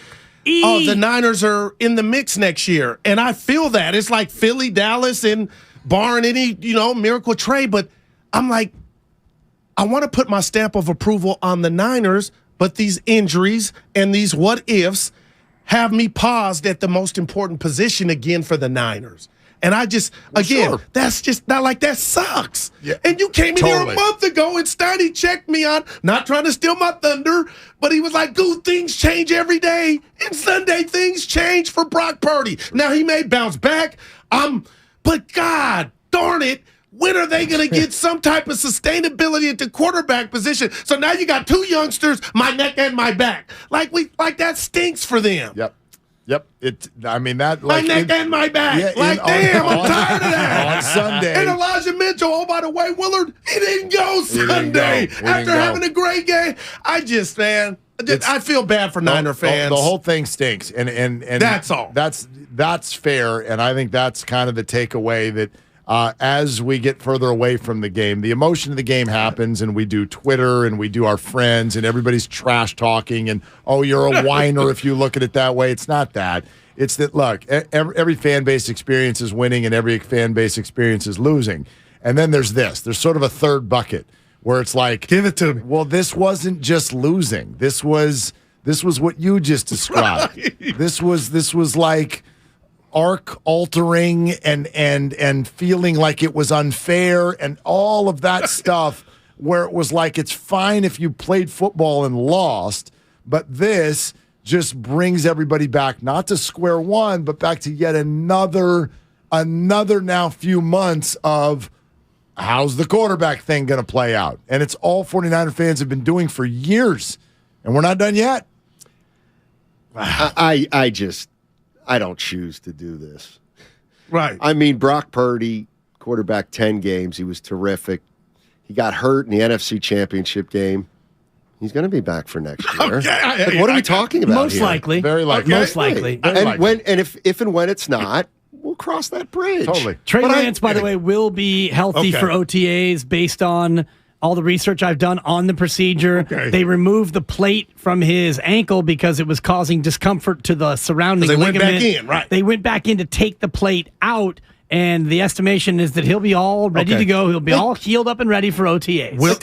oh, the Niners are in the mix next year. And I feel that. It's like Philly, Dallas, and barring any, miracle trade. But I'm like, I want to put my stamp of approval on the Niners, but these injuries and these what-ifs have me paused at the most important position again for the Niners. And I just, that's just not like that sucks. Yeah, and you came in here a month ago and Steiny checked me on, not trying to steal my thunder, but he was like, "Goo, things change every day. And Sunday, things change for Brock Purdy." Now, he may bounce back. But God darn it, when are they going to get some type of sustainability at the quarterback position? So now you got 2 youngsters, my neck and my back. Like that stinks for them. Yep. My neck and my back. Damn, I'm tired of that. On Sunday. And Elijah Mitchell, oh, by the way, Willard, he didn't go Sunday after having a great game. I feel bad for Niner fans. The whole thing stinks. And that's all. That's fair. And I think that's kind of the takeaway that as we get further away from the game, the emotion of the game happens, and we do Twitter and we do our friends, and everybody's trash talking, and, oh, you're a whiner if you look at it that way. It's not that. It's that, look, every fan base experience is winning and every fan base experience is losing. And then there's this. There's sort of a third bucket where it's like, give it to me. Well, this wasn't just losing. This was This was what you just described. This was like arc altering and feeling like it was unfair and all of that stuff, where it was like it's fine if you played football and lost, but this just brings everybody back not to square one, but back to yet another now few months of how's the quarterback thing going to play out. And it's all 49er fans have been doing for years, and we're not done yet. I don't choose to do this. Right. I mean, Brock Purdy, quarterback 10 games. He was terrific. He got hurt in the NFC Championship game. He's going to be back for next year. Okay, what are we talking about Most here? likely. Very likely. Most likely. And if and when it's not, we'll cross that bridge. Totally. Trey Lance, by the way, will be healthy for OTAs based on all the research I've done on the procedure. Okay. They removed the plate from his ankle because it was causing discomfort to the surrounding ligament. Went back in, right. They went back in to take the plate out, and the estimation is that he'll be all ready to go. He'll be all healed up and ready for OTAs.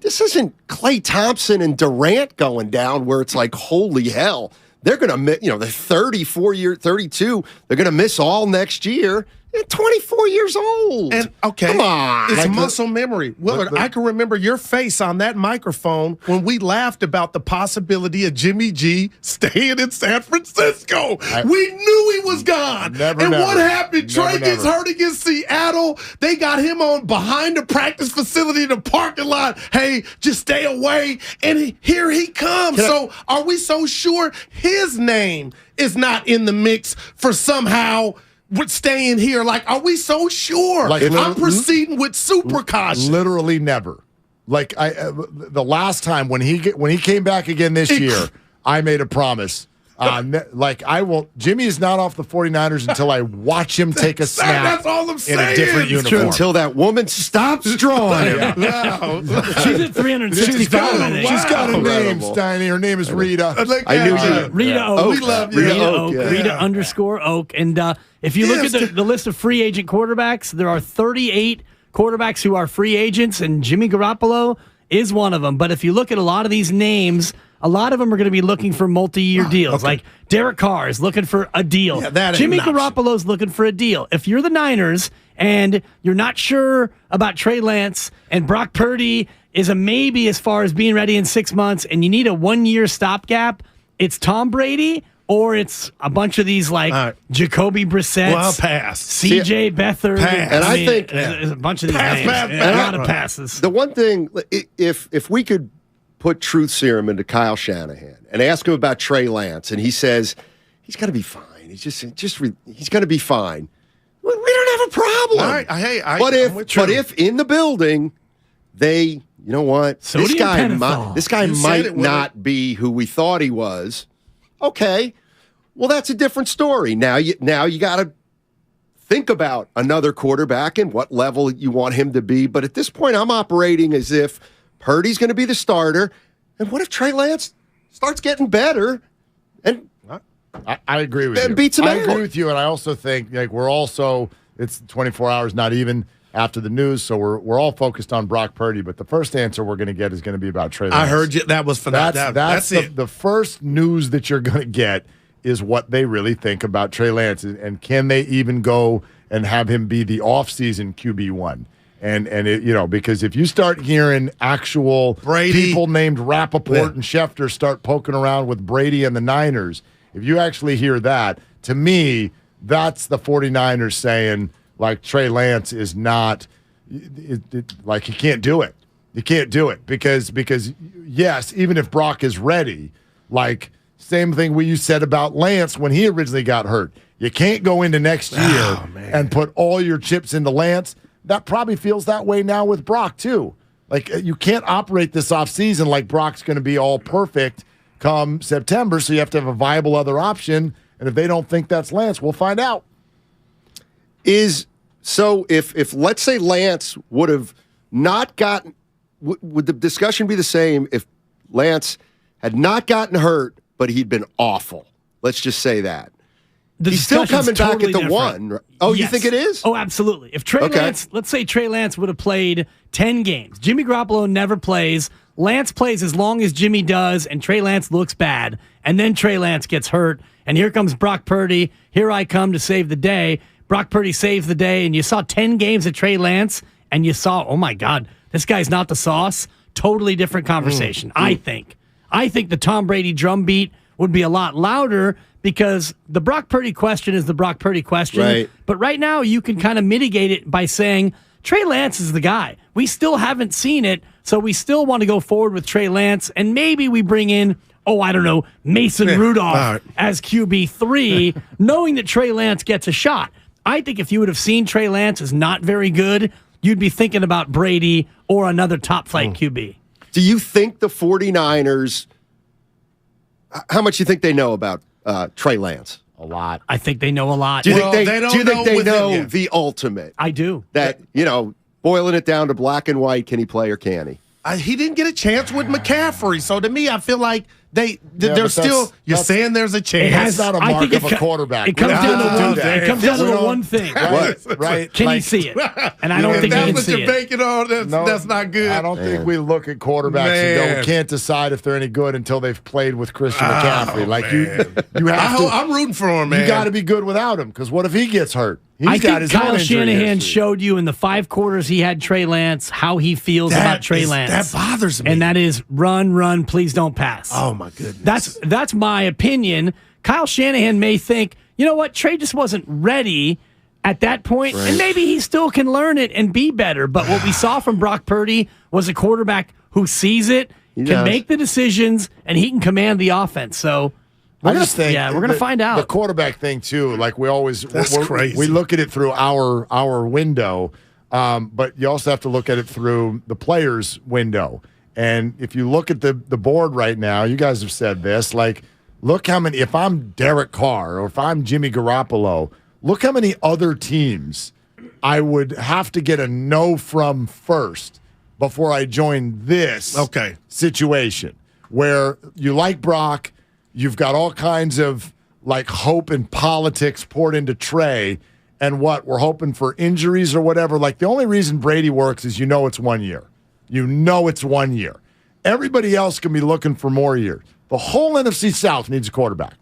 This isn't Klay Thompson and Durant going down where it's like, holy hell. They're going to miss, they're 32. They're going to miss all next year. They're 24 years old. And come on. It's muscle memory. Willard, I can remember your face on that microphone when we laughed about the possibility of Jimmy G staying in San Francisco. We knew he was gone. What happened? Trey gets hurt against Seattle. They got him on behind the practice facility in the parking lot. Hey, just stay away. And here he comes. Are we so sure his name is not in the mix for somehow with staying here? Like, are we so sure? I'm proceeding with super caution. Literally never. Like the last time when he came back again this year, I made a promise. I won't. Jimmy is not off the 49ers until I watch him take a snap. That's all I'm saying. In a different uniform. Until that woman stops drawing him. She's at 365. She's got a name, Steiny. Her name is Rita. I knew you. Rita Oak. We love you. Rita Oak. Yeah. Rita _Oak. And if you look at the list of free agent quarterbacks, there are 38 quarterbacks who are free agents, and Jimmy Garoppolo is one of them. But if you look at a lot of these names, a lot of them are going to be looking for multi-year deals. Like Derek Carr is looking for a deal. Jimmy Garoppolo's looking for a deal. If you're the Niners and you're not sure about Trey Lance and Brock Purdy is a maybe as far as being ready in 6 months and you need a 1-year stopgap, it's Tom Brady or it's a bunch of these like Jacoby Brissett. Well, pass. CJ Beathard. Pass. And I think there's a bunch of these names. A lot of passes. The one thing, if we could put truth serum into Kyle Shanahan and ask him about Trey Lance, and he says he's going to be fine. He's going to be fine. We don't have a problem. All right. But if in the building they, you know what, this guy might not be who we thought he was. Okay, well that's a different story. Now you got to think about another quarterback and what level you want him to be. But at this point, I'm operating as if Purdy's going to be the starter. And what if Trey Lance starts getting better? And I agree with you. Beats him I out. agree with you, and I also think it's 24 hours, not even after the news, so we're all focused on Brock Purdy. But the first answer we're going to get is going to be about Trey Lance. I heard you. That was phenomenal. That's it. The first news that you're going to get is what they really think about Trey Lance, and can they even go and have him be the offseason QB1? And because if you start hearing actual people named Rappaport and Schefter start poking around with Brady and the Niners, if you actually hear that, to me, that's the 49ers saying, like, Trey Lance is not, like, he can't do it. You can't do it because yes, even if Brock is ready, like, same thing you said about Lance when he originally got hurt. You can't go into next year and put all your chips into Lance. That probably feels that way now with Brock, too. Like, you can't operate this offseason like Brock's going to be all perfect come September, so you have to have a viable other option. And if they don't think that's Lance, we'll find out. So if let's say Lance would have not gotten, would the discussion be the same if Lance had not gotten hurt, but he'd been awful? Let's just say that. He's still coming back at the one. Oh, yes. You think it is? Oh, absolutely. If Trey Lance, let's say Trey Lance would have played 10 games. Jimmy Garoppolo never plays. Lance plays as long as Jimmy does, and Trey Lance looks bad, and then Trey Lance gets hurt, and here comes Brock Purdy. Here I come to save the day. Brock Purdy saves the day, and you saw 10 games of Trey Lance, and you saw, oh my God, this guy's not the sauce. Totally different conversation, I think. I think the Tom Brady drumbeat would be a lot louder because the Brock Purdy question is the Brock Purdy question. Right. But right now, you can kind of mitigate it by saying Trey Lance is the guy. We still haven't seen it, so we still want to go forward with Trey Lance, and maybe we bring in, Mason Rudolph as QB3, knowing that Trey Lance gets a shot. I think if you would have seen Trey Lance is not very good, you'd be thinking about Brady or another top-flight QB. Do you think the 49ers, how much you think they know about Trey Lance? A lot. I think they know a lot. Do you think they know the ultimate? I do. That, boiling it down to black and white, can he play or can he? He didn't get a chance with McCaffrey. So to me, I feel like they're still, you're saying there's a chance. That's not a mark of a quarterback. It comes down to one thing. Right. Can he see it? And I don't think he can see it. That's what you're banking on. That's not good. I don't think we look at quarterbacks and go, we can't decide if they're any good until they've played with Christian McCaffrey. You have to. I'm rooting for him, man. You got to be good without him, because what if he gets hurt? I think Kyle Shanahan showed you in the 5 quarters he had Trey Lance how he feels about Trey Lance. That bothers me. And that is run, please don't pass. Oh, my goodness. That's my opinion. Kyle Shanahan may think, you know what, Trey just wasn't ready at that point, and maybe he still can learn it and be better. But what we saw from Brock Purdy was a quarterback who sees it, can make the decisions, and he can command the offense. So we're going to find out. The quarterback thing, too, like we always, crazy. We look at it through our window, but you also have to look at it through the player's window. And if you look at the board right now, you guys have said this, like, look how many, if I'm Derek Carr or if I'm Jimmy Garoppolo, look how many other teams I would have to get a no from first before I join this situation where you like Brock. You've got all kinds of like hope and politics poured into Trey, and we're hoping for injuries or whatever. Like the only reason Brady works is it's 1 year. It's 1 year. Everybody else can be looking for more years. The whole NFC South needs a quarterback.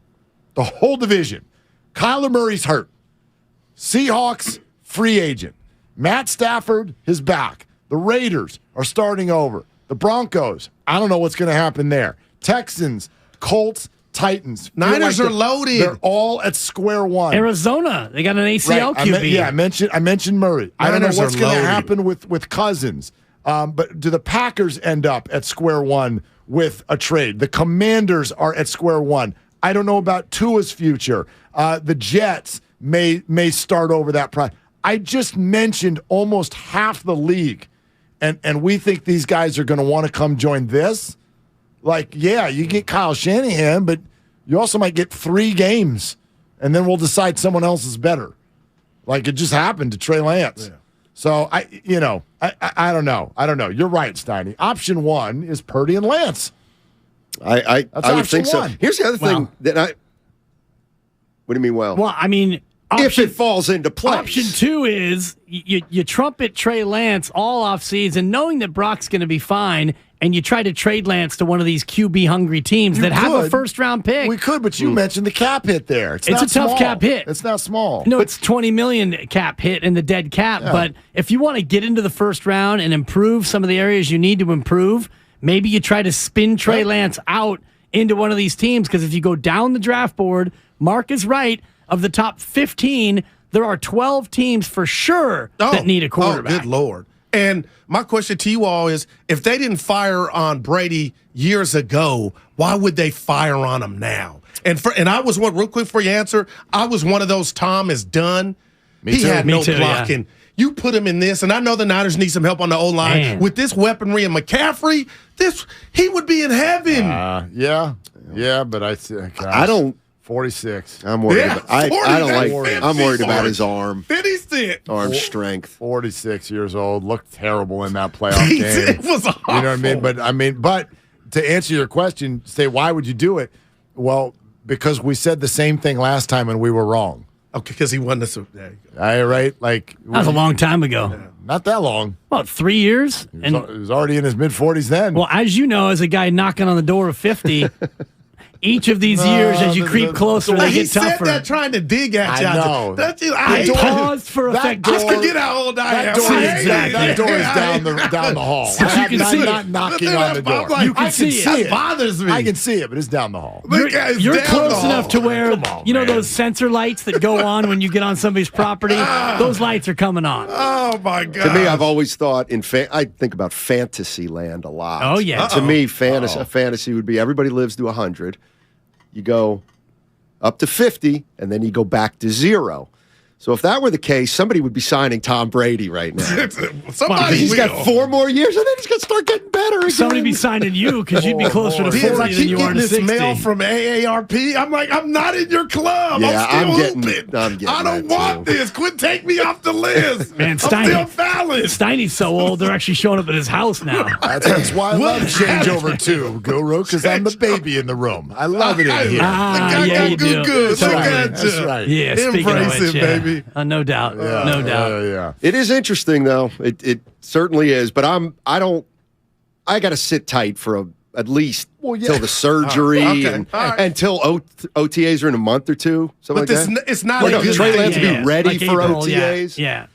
The whole division. Kyler Murray's hurt. Seahawks, free agent. Matt Stafford, his back. The Raiders are starting over. The Broncos, I don't know what's going to happen there. Texans, Colts, Titans. Niners are loaded. They're all at square one. Arizona, they got an ACL QB. I mentioned Murray. I don't know what's going to happen with Cousins. But do the Packers end up at square one with a trade? The Commanders are at square one. I don't know about Tua's future. The Jets may start over that price. I just mentioned almost half the league, and we think these guys are going to want to come join this. Like, yeah, you get Kyle Shanahan, but you also might get 3 games, and then we'll decide someone else is better. Like it just happened to Trey Lance. Yeah. So I don't know. You're right, Steiny. Option 1 is Purdy and Lance. I would think so. Here's the other thing that I. What do you mean? Well, I mean, if it falls into place. Option 2 is you trumpet Trey Lance all off season, knowing that Brock's going to be fine, and you try to trade Lance to one of these QB hungry teams that have a first round pick. We could, but you mentioned the cap hit there. It's a tough cap hit. It's not small. No, it's $20 million cap hit in the dead cap. Yeah. But if you want to get into the first round and improve some of the areas you need to improve, maybe you try to spin Trey Lance out into one of these teams, because if you go down the draft board, Mark is right. Of the top 15, there are 12 teams for sure that need a quarterback. Oh, good Lord. And my question to you all is, if they didn't fire on Brady years ago, why would they fire on him now? And I was one, real quick for your answer, I was one of those, Tom is done. He had no blocking. Yeah. You put him in this, and I know the Niners need some help on the O-line. With this weaponry and McCaffrey, he would be in heaven. Yeah, but I don't. 46. I'm worried. I don't like. 50, I'm worried about his arm. 56. Arm strength. 46 years old. Looked terrible in that playoff game. It was awful. You know what I mean? But to answer your question, say why would you do it? Well, because we said the same thing last time and we were wrong. Okay, because he won the Super. There you go. All right, like That was a long time ago. not that long. About 3 years. He was already in his mid-40s then. Well, as you know, as a guy knocking on the door of 50, each of these years, as you creep closer, they he get tougher. said that trying to dig at you. I know. I paused for effect. I forget how old I am. That door is down the hall. You can see not it. knocking on the door. Like, You can see it. That bothers me. I can see it, but it's down the hall. You're close enough to where, those sensor lights that go on when you get on somebody's property? Those lights are coming on. Oh, my God. To me, I've always thought I think about fantasy land a lot. Oh, yeah. To me, fantasy would be everybody lives to 100. You go up to 50, and then you go back to 0. So if that were the case, somebody would be signing Tom Brady right now. He's got 4 more years, and then he's going to start getting better again. Somebody be signing you because you'd be closer to 40 than you are to 60. Mail from AARP. I'm like, I'm not in your club. Yeah, I'm still open. I don't want this. Quit taking me off the list. Man, I'm still valid. Steiny's so old, they're actually showing up at his house now. That's why I love changeover too, Guru, because I'm the baby in the room. I love it in here. You do. Good. That's right. Yeah, speaking Embrace of which, it, baby. No doubt. No doubt. Yeah. It is interesting, though. It certainly is. But I got to sit tight for at least till the surgery and until OTAs are in a month or two. But it's not a good Trey Lance be ready like for April, OTAs. Yeah.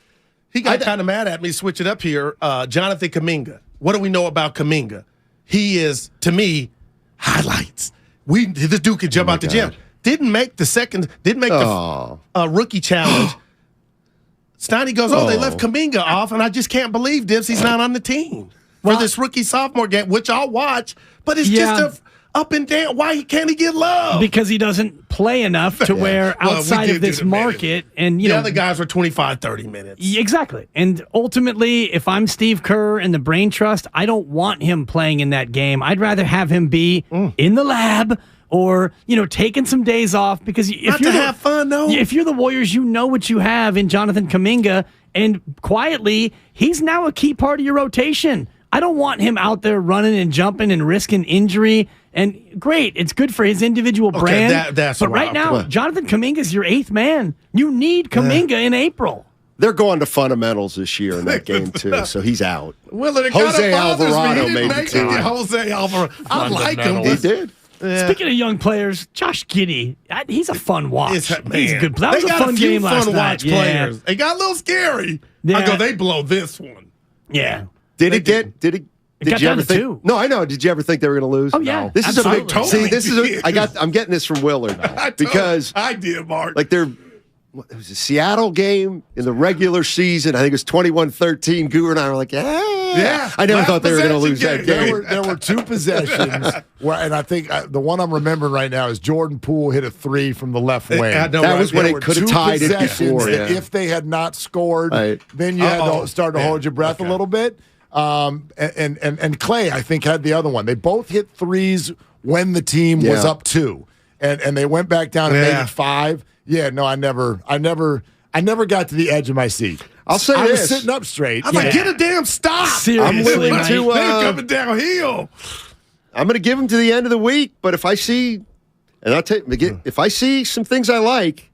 He got kind of mad at me. Switch it up here. Jonathan Kuminga. What do we know about Kuminga? He is, to me, highlights. This dude could jump out the gym. Didn't make the rookie challenge. Steiny goes, they left Kuminga off, and I just can't believe he's not on the team for this rookie sophomore game, which I'll watch. But it's just up and down. Why can't he get love? Because he doesn't play enough to where outside of this market, and the other guys were 25, 30 minutes. Exactly. And ultimately, if I'm Steve Kerr and the Brain Trust, I don't want him playing in that game. I'd rather have him be in the lab. Or, taking some days off because if have fun, though. If you're the Warriors, you know what you have in Jonathan Kuminga, and quietly, he's now a key part of your rotation. I don't want him out there running and jumping and risking injury. And great, it's good for his individual brand. But right now, Jonathan Kuminga's your 8th man. You need Kuminga in April. They're going to fundamentals this year in that game, too, so he's out. Jose Alvarado made the team. Jose Alvarado. I like him. He did. Yeah. Speaking of young players, Josh Giddey, he's a fun watch. He's good. That was a fun game last night. Watch players. They got a little scary. Yeah. I go, they blow this one. Yeah. Did you ever think? 2. No, I know. Did you ever think they were going to lose? Oh yeah. No. This absolutely. is a big. See, this is. I'm getting this from Willard because I did, Mark. Like it was a Seattle game in the regular season. I think it was 21-13. Guru and I were like, yeah. I never thought they were going to lose that game. There were 2 possessions, and I think the one I'm remembering right now is Jordan Poole hit a 3 from the left wing. That was when they could have tied it before. If they had not scored, then you had to start to hold your breath a little bit. And Clay, I think, had the other one. They both hit 3s when the team was up 2, and they went back down and made it 5. Yeah, no, I never got to the edge of my seat. I'll say I this. was sitting up straight. I was like, get a damn stop. Seriously, I'm willing to. They're coming downhill. I'm going to give them to the end of the week, but if I see, and I'll tell you, if I see some things I like,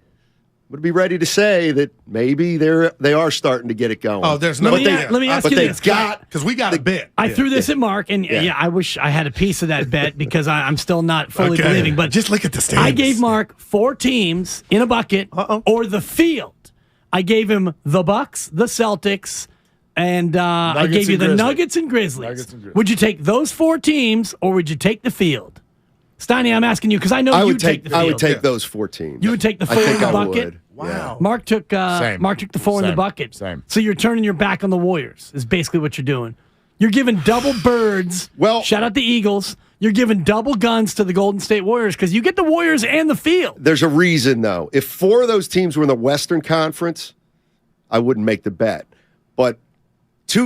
I'm going to be ready to say that maybe they are starting to get it going. Oh, there's no. Let me ask you this, because we got a bet. I threw this at Mark, and I wish I had a piece of that bet because I'm still not fully believing. But just look at the standings. I gave Mark 4 teams in a bucket or the field. I gave him the Bucks, the Celtics, and I gave you the Nuggets and Grizzlies. Would you take those 4 teams or would you take the field? Steiny, I'm asking you because I know you'd take the field. I would take those 4 teams. You would take the 4 in the bucket? Would. Wow. Mark took the 4 in the bucket. Same. So you're turning your back on the Warriors is basically what you're doing. You're giving double birds. Well, shout out the Eagles. You're giving double guns to the Golden State Warriors because you get the Warriors and the field. There's a reason, though. If 4 of those teams were in the Western Conference, I wouldn't make the bet. But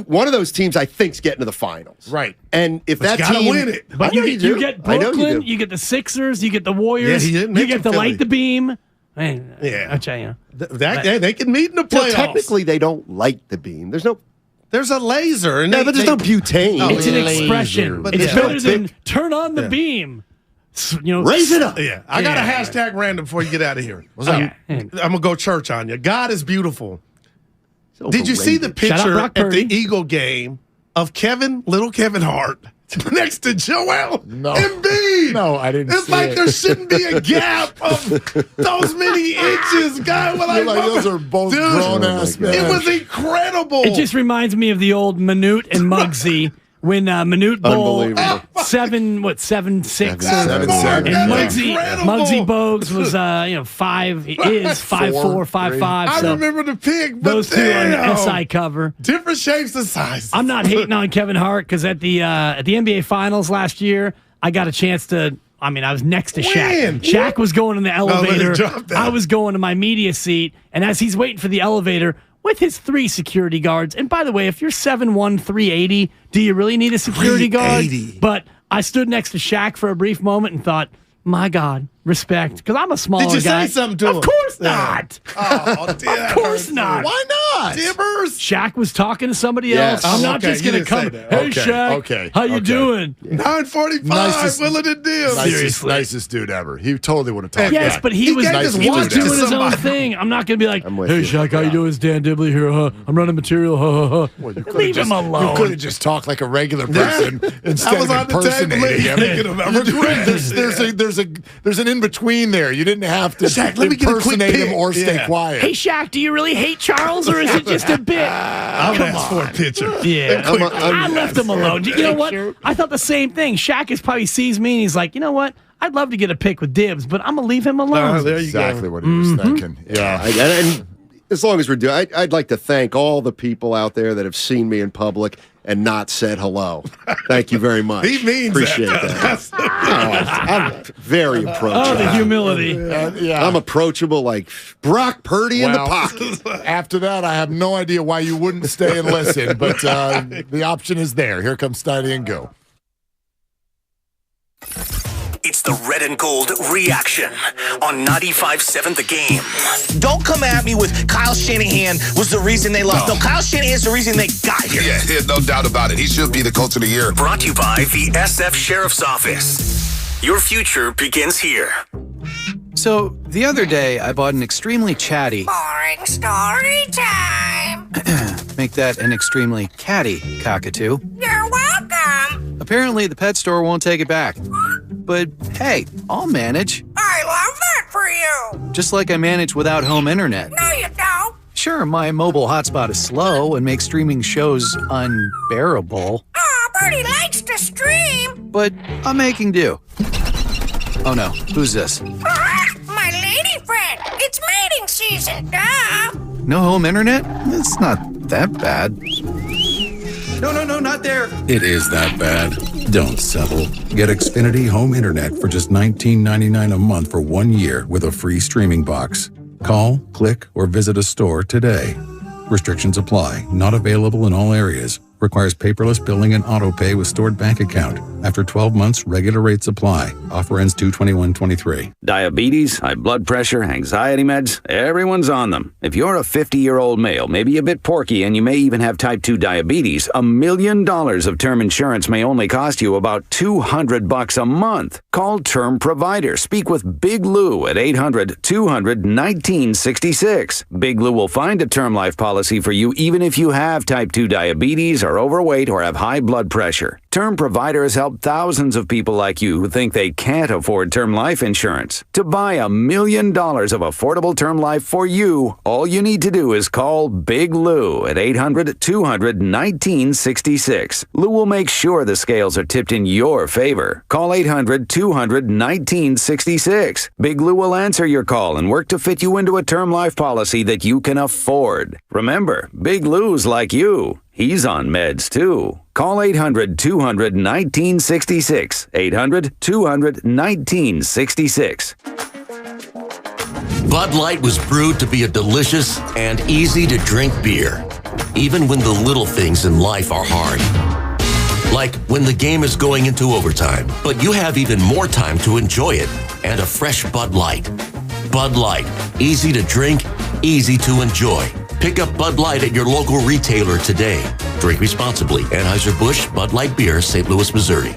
one of those teams I think's getting to the finals. Right. And if that team win it. But you get Brooklyn, you get the Sixers, you get the Warriors, you get the Light the Beam. Man, I'll tell you. They can meet in the playoffs. Technically, they don't light the beam. There's a laser. And but there's no butane. It's an expression. But it's better than turn on the beam. Raise it up. Yeah, I got a hashtag random before you get out of here. What's up? I'm gonna go church on you. God is beautiful. Did you see the Shout out picture Brock at Purdy. the Eagle game of little Kevin Hart next to Joel Embiid? No, I didn't. It's see like it. there shouldn't be a gap of those many inches, guy. You're like, those are both grown-ass men. It was incredible. It just reminds me of the old Manute and Muggsy when Manute Bowl Unbelievable. 7'6" Seven, and yeah. Muggsy Bogues was 5. He is 5'4", 5'5". I So remember the pic, but those two on the SI cover. different shapes and sizes. I'm not hating on Kevin Hart because at the NBA Finals last year, I got a chance to. I was next to Shaq. When? Shaq was going in the elevator. drop that. I was going to my media seat, and as he's waiting for the elevator with his 3 security guards. And by the way, if you're 7'1", 380, do you really need a security guard? 380. But I stood next to Shaq for a brief moment and thought, my God, respect, because I'm a smaller Did you guy. say something to him? Of course not. Oh, dear. Of course not. Why not? Tibbers. Shaq was talking to somebody Yes. else. I'm Oh, not okay. just You going to didn't come. say that. Hey, Okay, Shaq. okay, How you okay. doing? 9:45. Nicest- Willing to deal. Nicest dude ever. He totally would have talked. Yes, back. but he was gave his he was watch to doing his own somebody. thing. I'm not going to be like, I'm with hey, you. Shaq, how you doing? It's Dan Dibley here. I'm running material. Well, you could've Leave just- him alone. You could have just talked like a regular person instead I was of on the table impersonating him. thinking about regret. There's an in between there. You didn't have to Shaq, let me get a quick impersonate him pic. or stay Yeah. quiet. Hey, Shaq, do you really hate Charles or is it just a bit? I'll ask for a picture. Yeah, I left him alone. You know what? Sure. I thought the same thing. Shaq is probably sees me and he's like, you know what? I'd love to get a pic with Dibs, but I'm gonna leave him alone. There you Exactly go. what he was thinking. Yeah. And as long as we're doing, I'd like to thank all the people out there that have seen me in public and not said hello. Thank you very much. He means Appreciate that. that. I'm very approachable. Oh, the humility. Yeah. I'm approachable like Brock Purdy in the Well, pocket. After that, I have no idea why you wouldn't stay and listen, but the option is there. Here comes Steiny and Go. It's the red and gold reaction on 95.7 The Game. Don't come at me with Kyle Shanahan was the reason they lost. No, Kyle Shanahan is the reason they got here. Yeah, no doubt about it. He should be the coach of the year. Brought to you by the SF Sheriff's Office. Your future begins here. So, the other day, I bought an extremely chatty, Boring story time. make that an extremely catty cockatoo. You're welcome. Apparently, the pet store won't take it back. But hey, I'll manage. I love that for you. Just like I manage without home internet. No, you don't. Sure, my mobile hotspot is slow and makes streaming shows unbearable, Aw, Birdie likes to stream. but I'm making do. Oh no, who's this? My lady friend. It's mating season. Duh. No home internet? It's not that bad. No, not there. It is that bad. Don't settle. Get Xfinity Home Internet for just $19.99 a month for 1 year with a free streaming box. Call, click, or visit a store today. Restrictions apply. Not available in all areas. Requires paperless billing and auto pay with stored bank account. After 12 months, regular rates apply. Offer ends 2/21/23. Diabetes, high blood pressure, anxiety meds, everyone's on them. If you're a 50-year-old male, maybe a bit porky, and you may even have type 2 diabetes, $1 million of term insurance may only cost you about $200 a month. Call Term Provider. Speak with Big Lou at 800-200-1966. Big Lou will find a term life policy for you even if you have type 2 diabetes, are overweight, or have high blood pressure. Term Provider has helped thousands of people like you who think they can't afford term life insurance. To buy $1 million of affordable term life for you, all you need to do is call Big Lou at 800-200-1966. Lou will make sure the scales are tipped in your favor. Call 800-200-1966. Big Lou will answer your call and work to fit you into a term life policy that you can afford. Remember, Big Lou's like you. He's on meds, too. Call 800-200-1966. 800-200-1966. Bud Light was brewed to be a delicious and easy-to-drink beer, even when the little things in life are hard. Like when the game is going into overtime, but you have even more time to enjoy it, and a fresh Bud Light. Bud Light, easy to drink, easy to enjoy. Pick up Bud Light at your local retailer today. Drink responsibly. Anheuser-Busch Bud Light Beer, St. Louis, Missouri.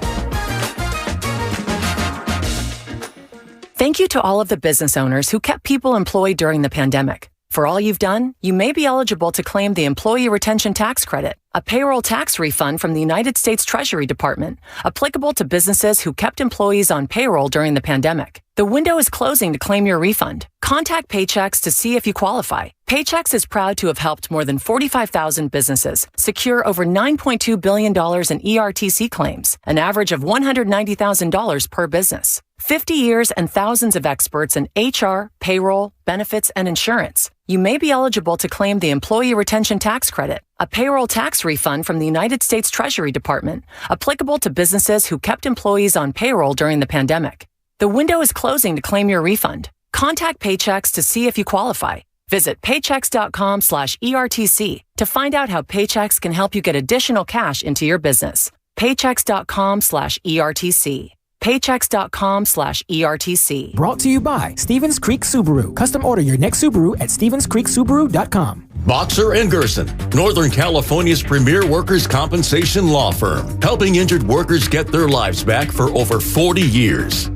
Thank you to all of the business owners who kept people employed during the pandemic. For all you've done, you may be eligible to claim the Employee Retention Tax Credit, a payroll tax refund from the United States Treasury Department, applicable to businesses who kept employees on payroll during the pandemic. The window is closing to claim your refund. Contact Paychex to see if you qualify. Paychex is proud to have helped more than 45,000 businesses secure over $9.2 billion in ERTC claims, an average of $190,000 per business. 50 years and thousands of experts in HR, payroll, benefits, and insurance. You may be eligible to claim the Employee Retention Tax Credit, a payroll tax refund from the United States Treasury Department, applicable to businesses who kept employees on payroll during the pandemic. The window is closing to claim your refund. Contact Paychex to see if you qualify. Visit paychex.com/ERTC to find out how Paychex can help you get additional cash into your business. Paychex.com/ERTC. Paychex.com/ERTC. Brought to you by Stevens Creek Subaru. Custom order your next Subaru at StevensCreekSubaru.com. Boxer and Gerson, Northern California's premier workers' compensation law firm, helping injured workers get their lives back for over 40 years.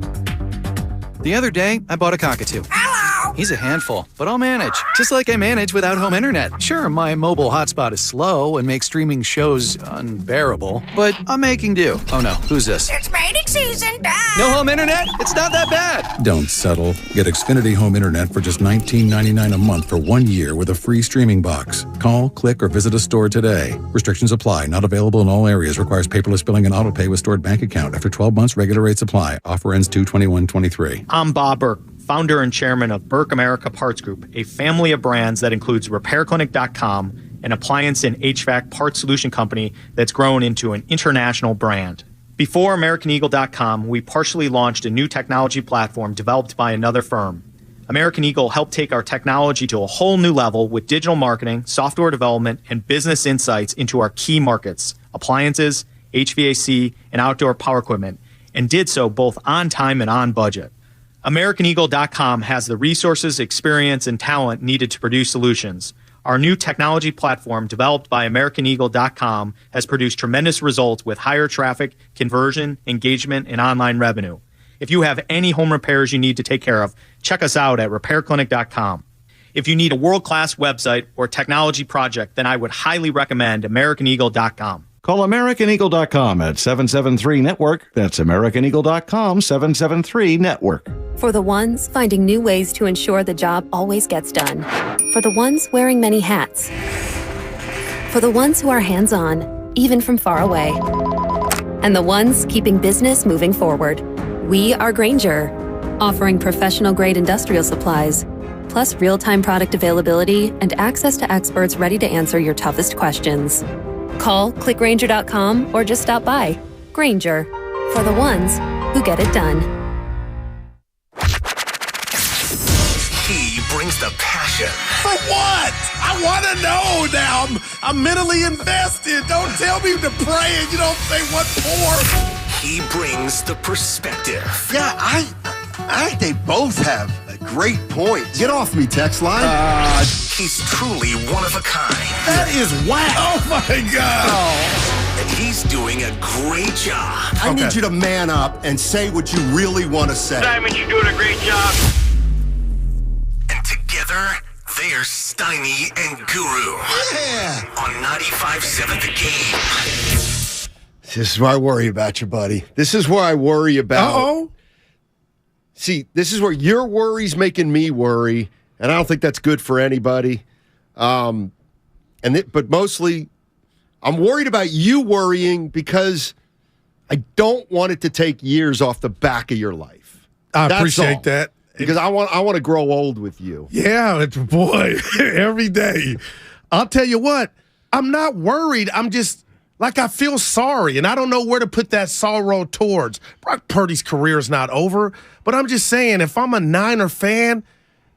The other day, I bought a cockatoo. He's a handful, but I'll manage. Just like I manage without home internet. Sure, my mobile hotspot is slow and makes streaming shows unbearable, but I'm making do. Oh no, who's this? It's mating season, Dad! No home internet? It's not that bad! Don't settle. Get Xfinity Home Internet for just $19.99 a month for 1 year with a free streaming box. Call, click, or visit a store today. Restrictions apply. Not available in all areas. Requires paperless billing and autopay with stored bank account. After 12 months, regular rates apply. Offer ends 2/21/23. I'm Bob Burke, founder and chairman of Burke America Parts Group, a family of brands that includes RepairClinic.com, an appliance and HVAC parts solution company that's grown into an international brand. Before AmericanEagle.com, we partially launched a new technology platform developed by another firm. American Eagle helped take our technology to a whole new level with digital marketing, software development, and business insights into our key markets, appliances, HVAC, and outdoor power equipment, and did so both on time and on budget. AmericanEagle.com has the resources, experience, and talent needed to produce solutions. Our new technology platform, developed by AmericanEagle.com, has produced tremendous results with higher traffic, conversion, engagement, and online revenue. If you have any home repairs you need to take care of, check us out at RepairClinic.com. If you need a world-class website or technology project, then I would highly recommend AmericanEagle.com. Call AmericanEagle.com at 773-NETWORK. That's AmericanEagle.com, 773-NETWORK. For the ones finding new ways to ensure the job always gets done. For the ones wearing many hats. For the ones who are hands-on, even from far away. And the ones keeping business moving forward. We are Grainger, offering professional-grade industrial supplies, plus real-time product availability and access to experts ready to answer your toughest questions. Call, click Grainger.com, or just stop by. Grainger, for the ones who get it done. He brings the passion. For what? I want to know now. I'm mentally invested. Don't tell me to pray and you don't say what for. He brings the perspective. Yeah, I think they both have great points. Get off me, text line. He's truly one of a kind. That is whack. Oh, my God. And he's doing a great job. I need you to man up and say what you really want to say. Simon, you're doing a great job. And together, they are Steiny and Guru. Yeah. On 95.7 The Game. This is where I worry about you, buddy. This is where I worry about. Uh-oh. See, this is where your worry's making me worry, and I don't think that's good for anybody. But mostly, I'm worried about you worrying because I don't want it to take years off the back of your life. I appreciate that. Because I want to grow old with you. Yeah, boy, every day. I'll tell you what, I'm not worried. I'm just, like, I feel sorry, and I don't know where to put that sorrow towards. Brock Purdy's career is not over, but I'm just saying, if I'm a Niner fan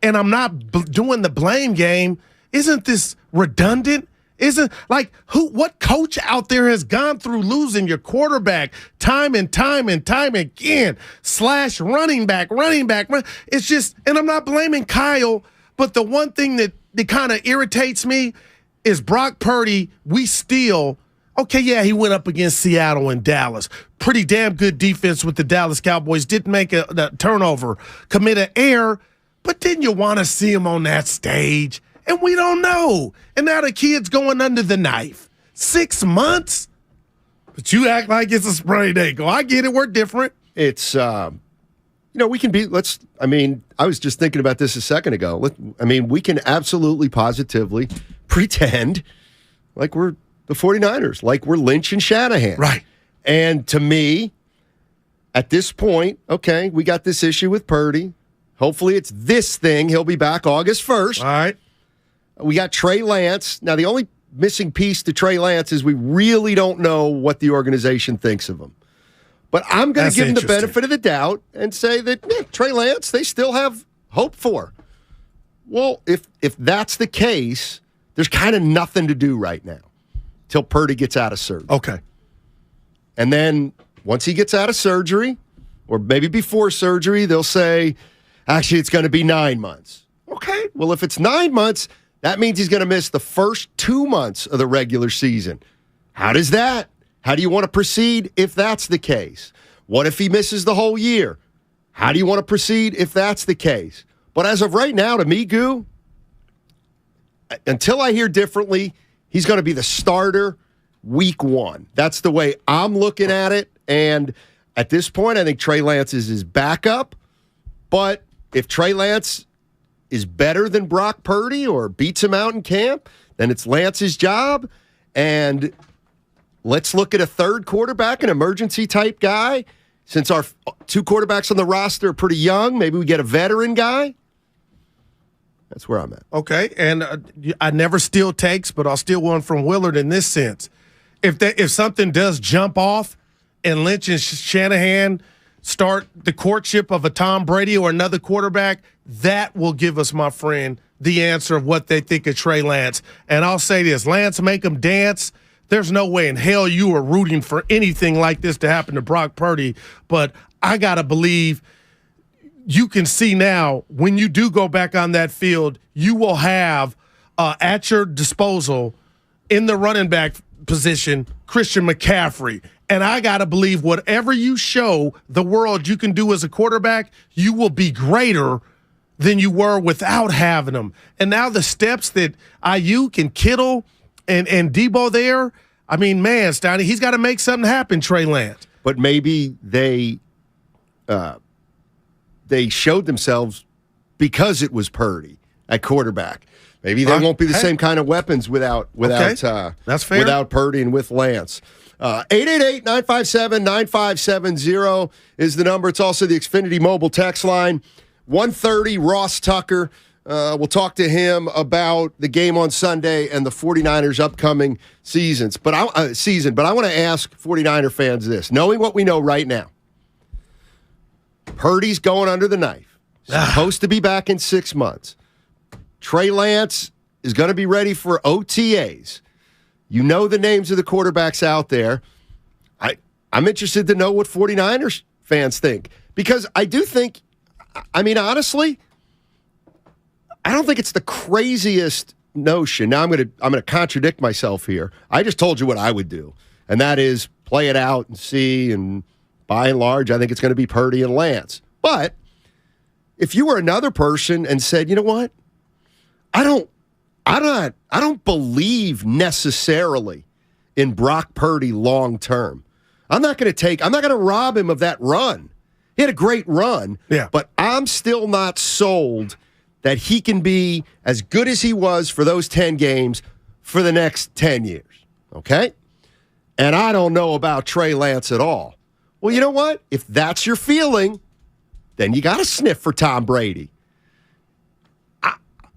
and I'm not doing the blame game, isn't this redundant? Isn't, like, what coach out there has gone through losing your quarterback time and time and time again, / running back? It's just, and I'm not blaming Kyle, but the one thing that kind of irritates me is Brock Purdy, we still Okay, yeah, he went up against Seattle and Dallas. Pretty damn good defense with the Dallas Cowboys. Didn't make a turnover, commit an error, but didn't you want to see him on that stage? And we don't know. And now the kid's going under the knife. 6 months? But you act like it's a sprained ankle. I get it. We're different. It's, we can be, I was just thinking about this a second ago. We can absolutely, positively pretend like we're the 49ers, like we're Lynch and Shanahan. Right. And to me, at this point, okay, we got this issue with Purdy. Hopefully it's this thing. He'll be back August 1st. All right. We got Trey Lance. Now, the only missing piece to Trey Lance is we really don't know what the organization thinks of him. But I'm going to give him the benefit of the doubt and say that Trey Lance, they still have hope for. Well, if that's the case, there's kind of nothing to do right now till Purdy gets out of surgery. Okay. And then once he gets out of surgery, or maybe before surgery, they'll say, actually, it's going to be 9 months. Okay. Well, if it's 9 months, that means he's going to miss the first 2 months of the regular season. How does that? How do you want to proceed if that's the case? What if he misses the whole year? How do you want to proceed if that's the case? But as of right now, to me, Goo, until I hear differently, he's going to be the starter week 1. That's the way I'm looking at it. And at this point, I think Trey Lance is his backup. But if Trey Lance is better than Brock Purdy or beats him out in camp, then it's Lance's job. And let's look at a third quarterback, an emergency type guy. Since our 2 quarterbacks on the roster are pretty young, maybe we get a veteran guy. That's where I'm at. Okay, and I never steal takes, but I'll steal one from Willard in this sense. If something does jump off and Lynch and Shanahan start the courtship of a Tom Brady or another quarterback, that will give us, my friend, the answer of what they think of Trey Lance. And I'll say this, Lance make him dance. There's no way in hell you are rooting for anything like this to happen to Brock Purdy, but I got to believe you can see now when you do go back on that field, you will have at your disposal in the running back position Christian McCaffrey. And I got to believe whatever you show the world you can do as a quarterback, you will be greater than you were without having them. And now the steps that Ayuk and Kittle and Debo there, I mean, man, Stoney, he's got to make something happen, Trey Lance. But maybe they showed themselves because it was Purdy at quarterback. Maybe they won't be the same kind of weapons without That's fair. Without Purdy and with Lance. 888-957-9570 is the number. It's also the Xfinity mobile text line. 1:30, Ross Tucker. We'll talk to him about the game on Sunday and the 49ers' upcoming season. But I want to ask 49er fans this. Knowing what we know right now, Purdy's going under the knife. Supposed to be back in 6 months. Trey Lance is going to be ready for OTAs. You know the names of the quarterbacks out there. I'm interested to know what 49ers fans think. Because I do think, honestly, I don't think it's the craziest notion. Now I'm going to contradict myself here. I just told you what I would do, and that is play it out and see. And by and large, I think it's going to be Purdy and Lance. But if you were another person and said, you know what, I don't believe necessarily in Brock Purdy long term. I'm not going to rob him of that run. He had a great run, but I'm still not sold that he can be as good as he was for those 10 games for the next 10 years, okay? And I don't know about Trey Lance at all. Well, you know what? If that's your feeling, then you got to sniff for Tom Brady.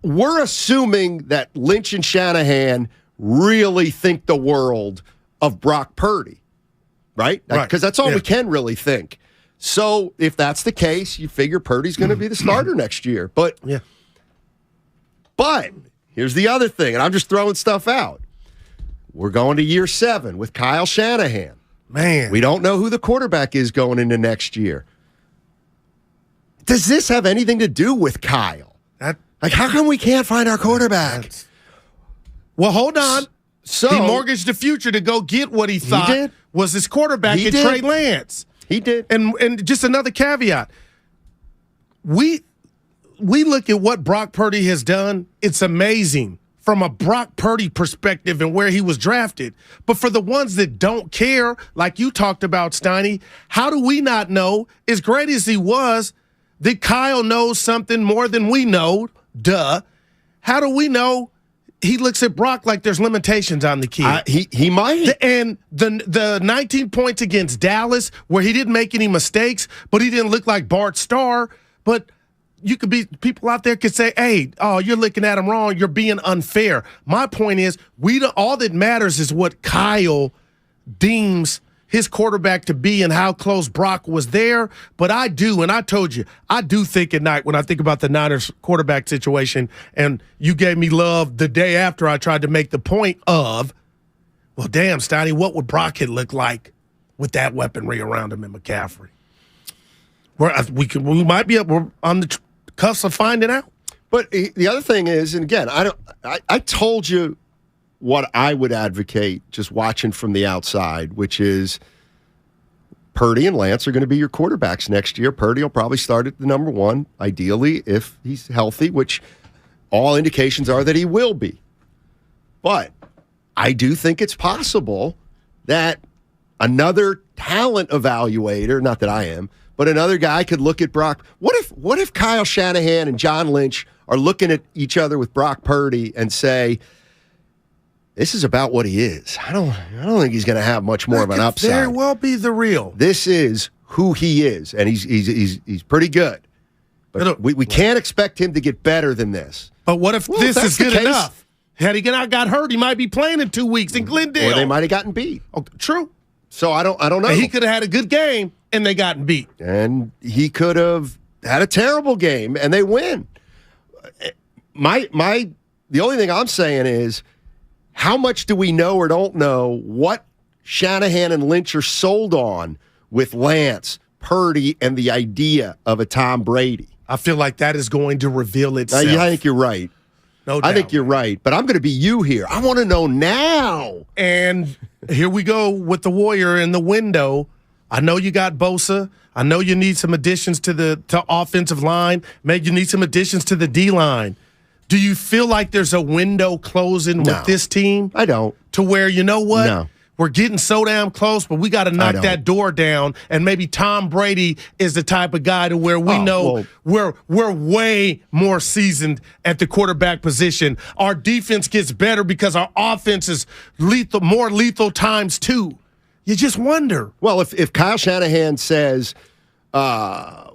We're assuming that Lynch and Shanahan really think the world of Brock Purdy, right? Because that's all we can really think. So if that's the case, you figure Purdy's going to be the starter next year. But here's the other thing, and I'm just throwing stuff out. We're going to year 7 with Kyle Shanahan. Man. We don't know who the quarterback is going into next year. Does this have anything to do with Kyle? How come we can't find our quarterback? Well, hold on. So he mortgaged the future to go get what he thought was his quarterback in Trey Lance. He did. And just another caveat. We look at what Brock Purdy has done. It's amazing from a Brock Purdy perspective and where he was drafted. But for the ones that don't care, like you talked about, Steiny, how do we not know, as great as he was, that Kyle knows something more than we know? Duh. How do we know he looks at Brock like there's limitations on the kid? He might. And the 19 points against Dallas, where he didn't make any mistakes, but he didn't look like Bart Starr. But you could be, people out there could say, hey, oh, you're looking at him wrong. You're being unfair. My point is, all that matters is what Kyle deems his quarterback to be and how close Brock was there. But I do, and I told you, I do think at night when I think about the Niners quarterback situation, and you gave me love the day after I tried to make the point of, well, damn, Steiny, what would Brock look like with that weaponry around him in McCaffrey? We might be we're on the cusp of finding out. But the other thing is, and again, I told you what I would advocate just watching from the outside, which is Purdy and Lance are going to be your quarterbacks next year. Purdy will probably start at the number one, ideally, if he's healthy, which all indications are that he will be. But I do think it's possible that another talent evaluator, not that I am, but another guy could look at Brock. What if Kyle Shanahan and John Lynch are looking at each other with Brock Purdy and say, this is about what he is. I don't think he's going to have much more of an upside. Very well be the real. This is who he is, and he's pretty good. But we can't expect him to get better than this. But what if this is good enough? Had he not got hurt, he might be playing in 2 weeks in Glendale. Or they might have gotten beat. Oh, true. So I don't know. And he could have had a good game, and they gotten beat. And he could have had a terrible game, and they win. The only thing I'm saying is, how much do we know or don't know what Shanahan and Lynch are sold on with Lance, Purdy, and the idea of a Tom Brady? I feel like that is going to reveal itself. I think you're right. No doubt. I think you're right. But I'm going to be you here. I want to know now. And here we go with the Warrior in the window. I know you got Bosa. I know you need some additions to offensive line. Maybe you need some additions to the D-line. Do you feel like there's a window closing with this team? I don't. To where, you know what? No. We're getting so damn close, but we got to knock that door down. And maybe Tom Brady is the type of guy to where we know we're way more seasoned at the quarterback position. Our defense gets better because our offense is lethal, more lethal times two. You just wonder. Well, if Kyle Shanahan says, why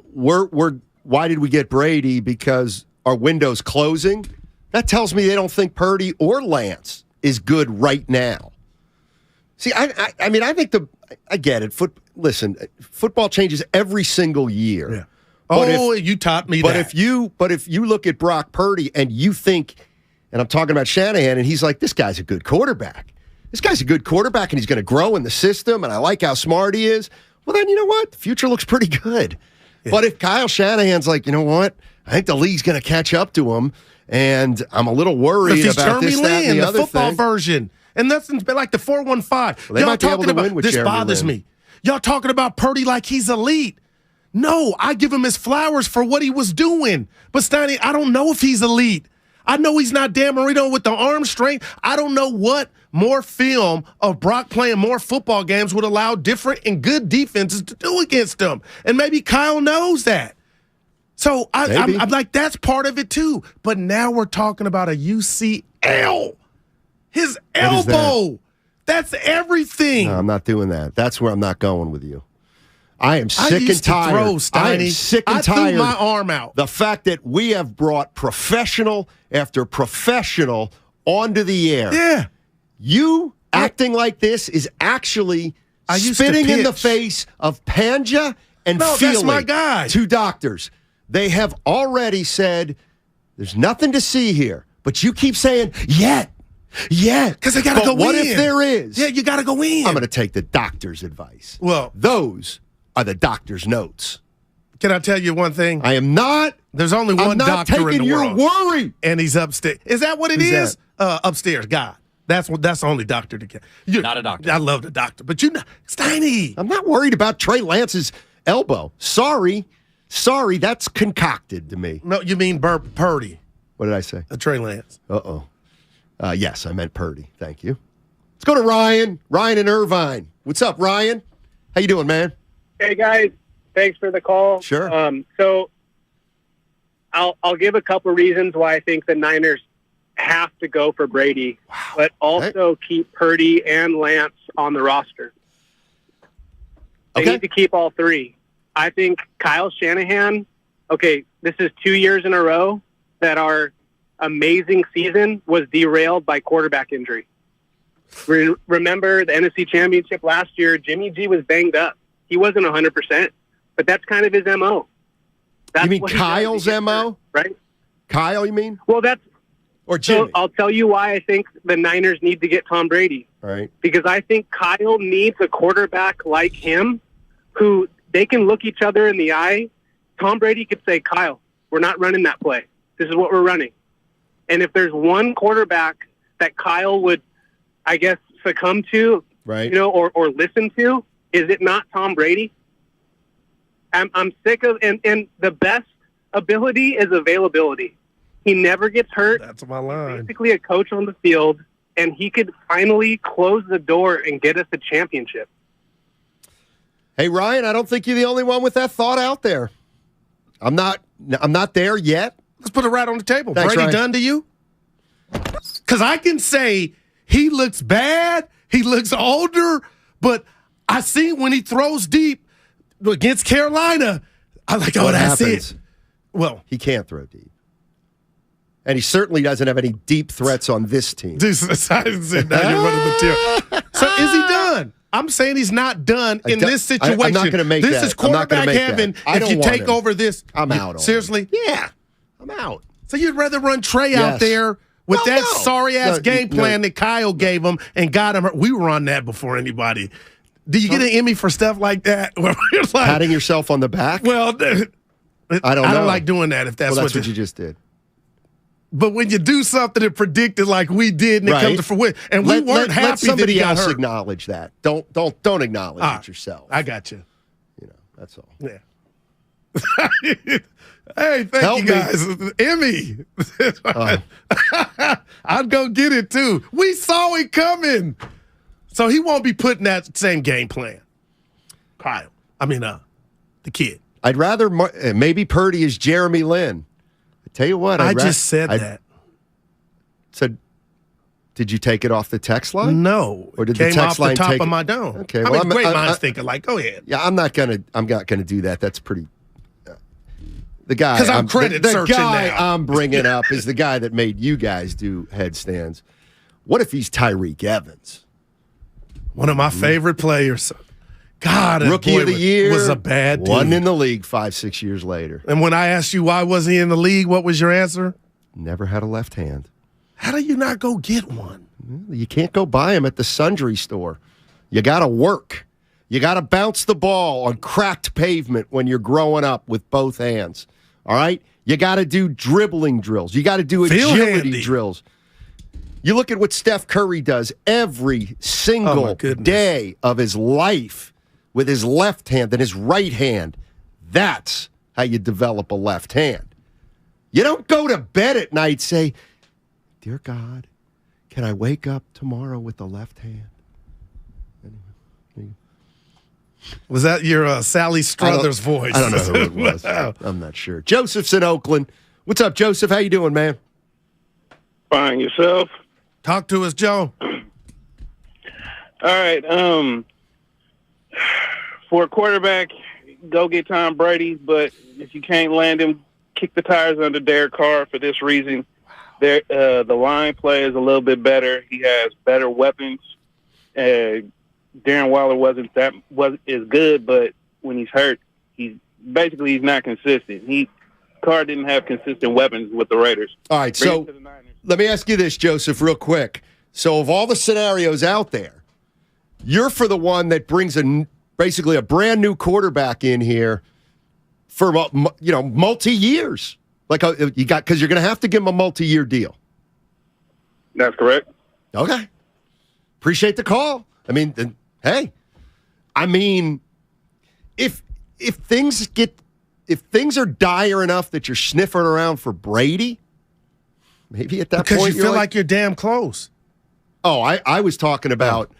did we get Brady? Because our window's closing, that tells me they don't think Purdy or Lance is good right now. See, I mean, I think I get it. Listen, football changes every single year. Yeah. Oh, you taught me that. But if you look at Brock Purdy and you think, and I'm talking about Shanahan, and he's like, this guy's a good quarterback. This guy's a good quarterback, and he's going to grow in the system, and I like how smart he is. Well, then you know what? The future looks pretty good. Yeah. But if Kyle Shanahan's like, you know what? I think the league's going to catch up to him, and I'm a little worried about this, that, and the other football thing. Version. And that's like the 415. Well, they might be able to win with this Jeremy bothers Lin. me. Y'all talking about Purdy like he's elite. No, I give him his flowers for what he was doing. But Steiny, I don't know if he's elite. I know he's not Dan Marino with the arm strength. I don't know what more film of Brock playing more football games would allow different and good defenses to do against him. And maybe Kyle knows that. So I'm like, that's part of it too. But now we're talking about a UCL. His elbow. That's everything. No, I'm not doing that. That's where I'm not going with you. I am sick and tired. I am sick and tired. I threw my arm out. The fact that we have brought professional after professional onto the air. Yeah. You acting like this is actually spitting in the face of Panja and Feely. That's my guy. Two doctors. They have already said there's nothing to see here, but you keep saying yet. Yeah, because I gotta go in. What if there is? Yeah, you gotta go in. I'm going to take the doctor's advice. Well, those are the doctor's notes. Can I tell you one thing? I am not. There's only one doctor in the world. I'm not taking your worry. And he's upstairs. Is that what it is? Upstairs, God. That's only doctor to get. Not a doctor. I love the doctor, but Steiny. I'm not worried about Trey Lance's elbow. Sorry, that's concocted to me. No, you mean Purdy. What did I say? Trey Lance. Uh-oh. Yes, I meant Purdy. Thank you. Let's go to Ryan. Ryan in Irvine. What's up, Ryan? How you doing, man? Hey, guys. Thanks for the call. Sure. So I'll give a couple reasons why I think the Niners have to go for Brady, but also keep Purdy and Lance on the roster. They need to keep all three. I think Kyle Shanahan, this is 2 years in a row that our amazing season was derailed by quarterback injury. Remember the NFC Championship last year, Jimmy G was banged up. He wasn't 100%, but that's kind of his MO. You mean Kyle's MO? Right? Kyle, you mean? Well, that's... Or Jimmy. So I'll tell you why I think the Niners need to get Tom Brady. All right. Because I think Kyle needs a quarterback like him who they can look each other in the eye. Tom Brady could say, Kyle, we're not running that play. This is what we're running. And if there's one quarterback that Kyle would, I guess, succumb to, right, or listen to, is it not Tom Brady? I'm sick of, and the best ability is availability. He never gets hurt. That's my line. He's basically a coach on the field, and he could finally close the door and get us a championship. Hey, Ryan, I don't think you're the only one with that thought out there. I'm not there yet. Let's put it right on the table. Thanks, Brady Ryan. done to you? Because I can say he looks bad, he looks older, but I see when he throws deep against Carolina, I'm like, What that's happens? it. Well, he can't throw deep. And he certainly doesn't have any deep threats on this team. So is he done? I'm saying he's not done in this situation. I'm not going to make this that. is quarterback heaven. If you take over this, I'm out. Seriously? Yeah, I'm out. So you'd rather run Trey out there with that sorry-ass game plan that Kyle gave him and got him. We were on that before anybody. Do you get an Emmy for stuff like that? Patting yourself on the back? Well, I don't like doing that if that's, what you just did. But when you do something that predicted like we did, and it comes to fruition, and we weren't happy let somebody that he got else hurt. acknowledge that. Don't acknowledge it yourself. I got you. That's all. Yeah. Hey, thank you guys. Emmy. I'd go get it too. We saw it coming. So he won't be putting that same game plan. Kyle. The kid. I'd rather maybe Purdy is Jeremy Lin. I tell you what. I just said that. Said, did you take it off the text line? No. Or did Came the text off line the top take of it? my dome. Okay. Great minds think alike. Go ahead. Yeah, I'm not gonna do that. That's pretty. The guy, because I'm credit the searching guy now. I'm bringing up is the guy that made you guys do headstands. What if he's Tyreek Evans? One of my favorite players. God, Rookie of the year was a bad dude. Wasn't in the league 5-6 years later. And when I asked you why wasn't he in the league, what was your answer? Never had a left hand. How do you not go get one? You can't go buy him at the sundry store. You got to work. You got to bounce the ball on cracked pavement when you're growing up with both hands. All right? You got to do dribbling drills. You got to do agility drills. You look at what Steph Curry does every single day of his life with his left hand and his right hand. That's how you develop a left hand. You don't go to bed at night and say, "Dear God, can I wake up tomorrow with the left hand?" Was that your Sally Struthers voice? I don't know who it was. Wow. I'm not sure. Joseph's in Oakland. What's up, Joseph? How you doing, man? Fine. Yourself? Talk to us, Joe. All right. For a quarterback, go get Tom Brady. But if you can't land him, kick the tires under Derek Carr for this reason. The line play is a little bit better. He has better weapons. Darren Waller wasn't as good, but when he's hurt, he's not consistent. Carr didn't have consistent weapons with the Raiders. All right, so let me ask you this, Joseph, real quick. So of all the scenarios out there, you're for the one that brings basically a brand new quarterback in here for multi-years, because you're going to have to give him a multi-year deal. That's correct. Okay. Appreciate the call. I mean, hey, if things are dire enough that you're sniffing around for Brady, maybe at that because point you feel like you're damn close. Oh, I was talking about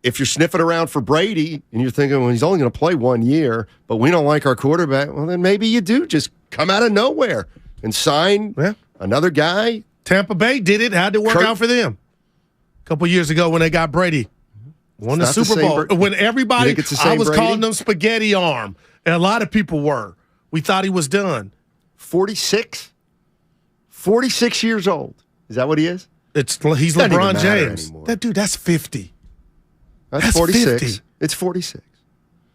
if you're sniffing around for Brady and you're thinking, well, he's only going to play 1 year, but we don't like our quarterback. Well, then maybe you do just come out of nowhere and sign another guy. Tampa Bay did it. How'd it work out for them? A couple years ago when they got Brady. Won the Super Bowl. When everybody, I was calling them spaghetti arm. And a lot of people were. We thought he was done. 46? 46 years old. Is that what he is? He's LeBron James. Anymore. That dude, that's 50. That's 46. 50. It's 46.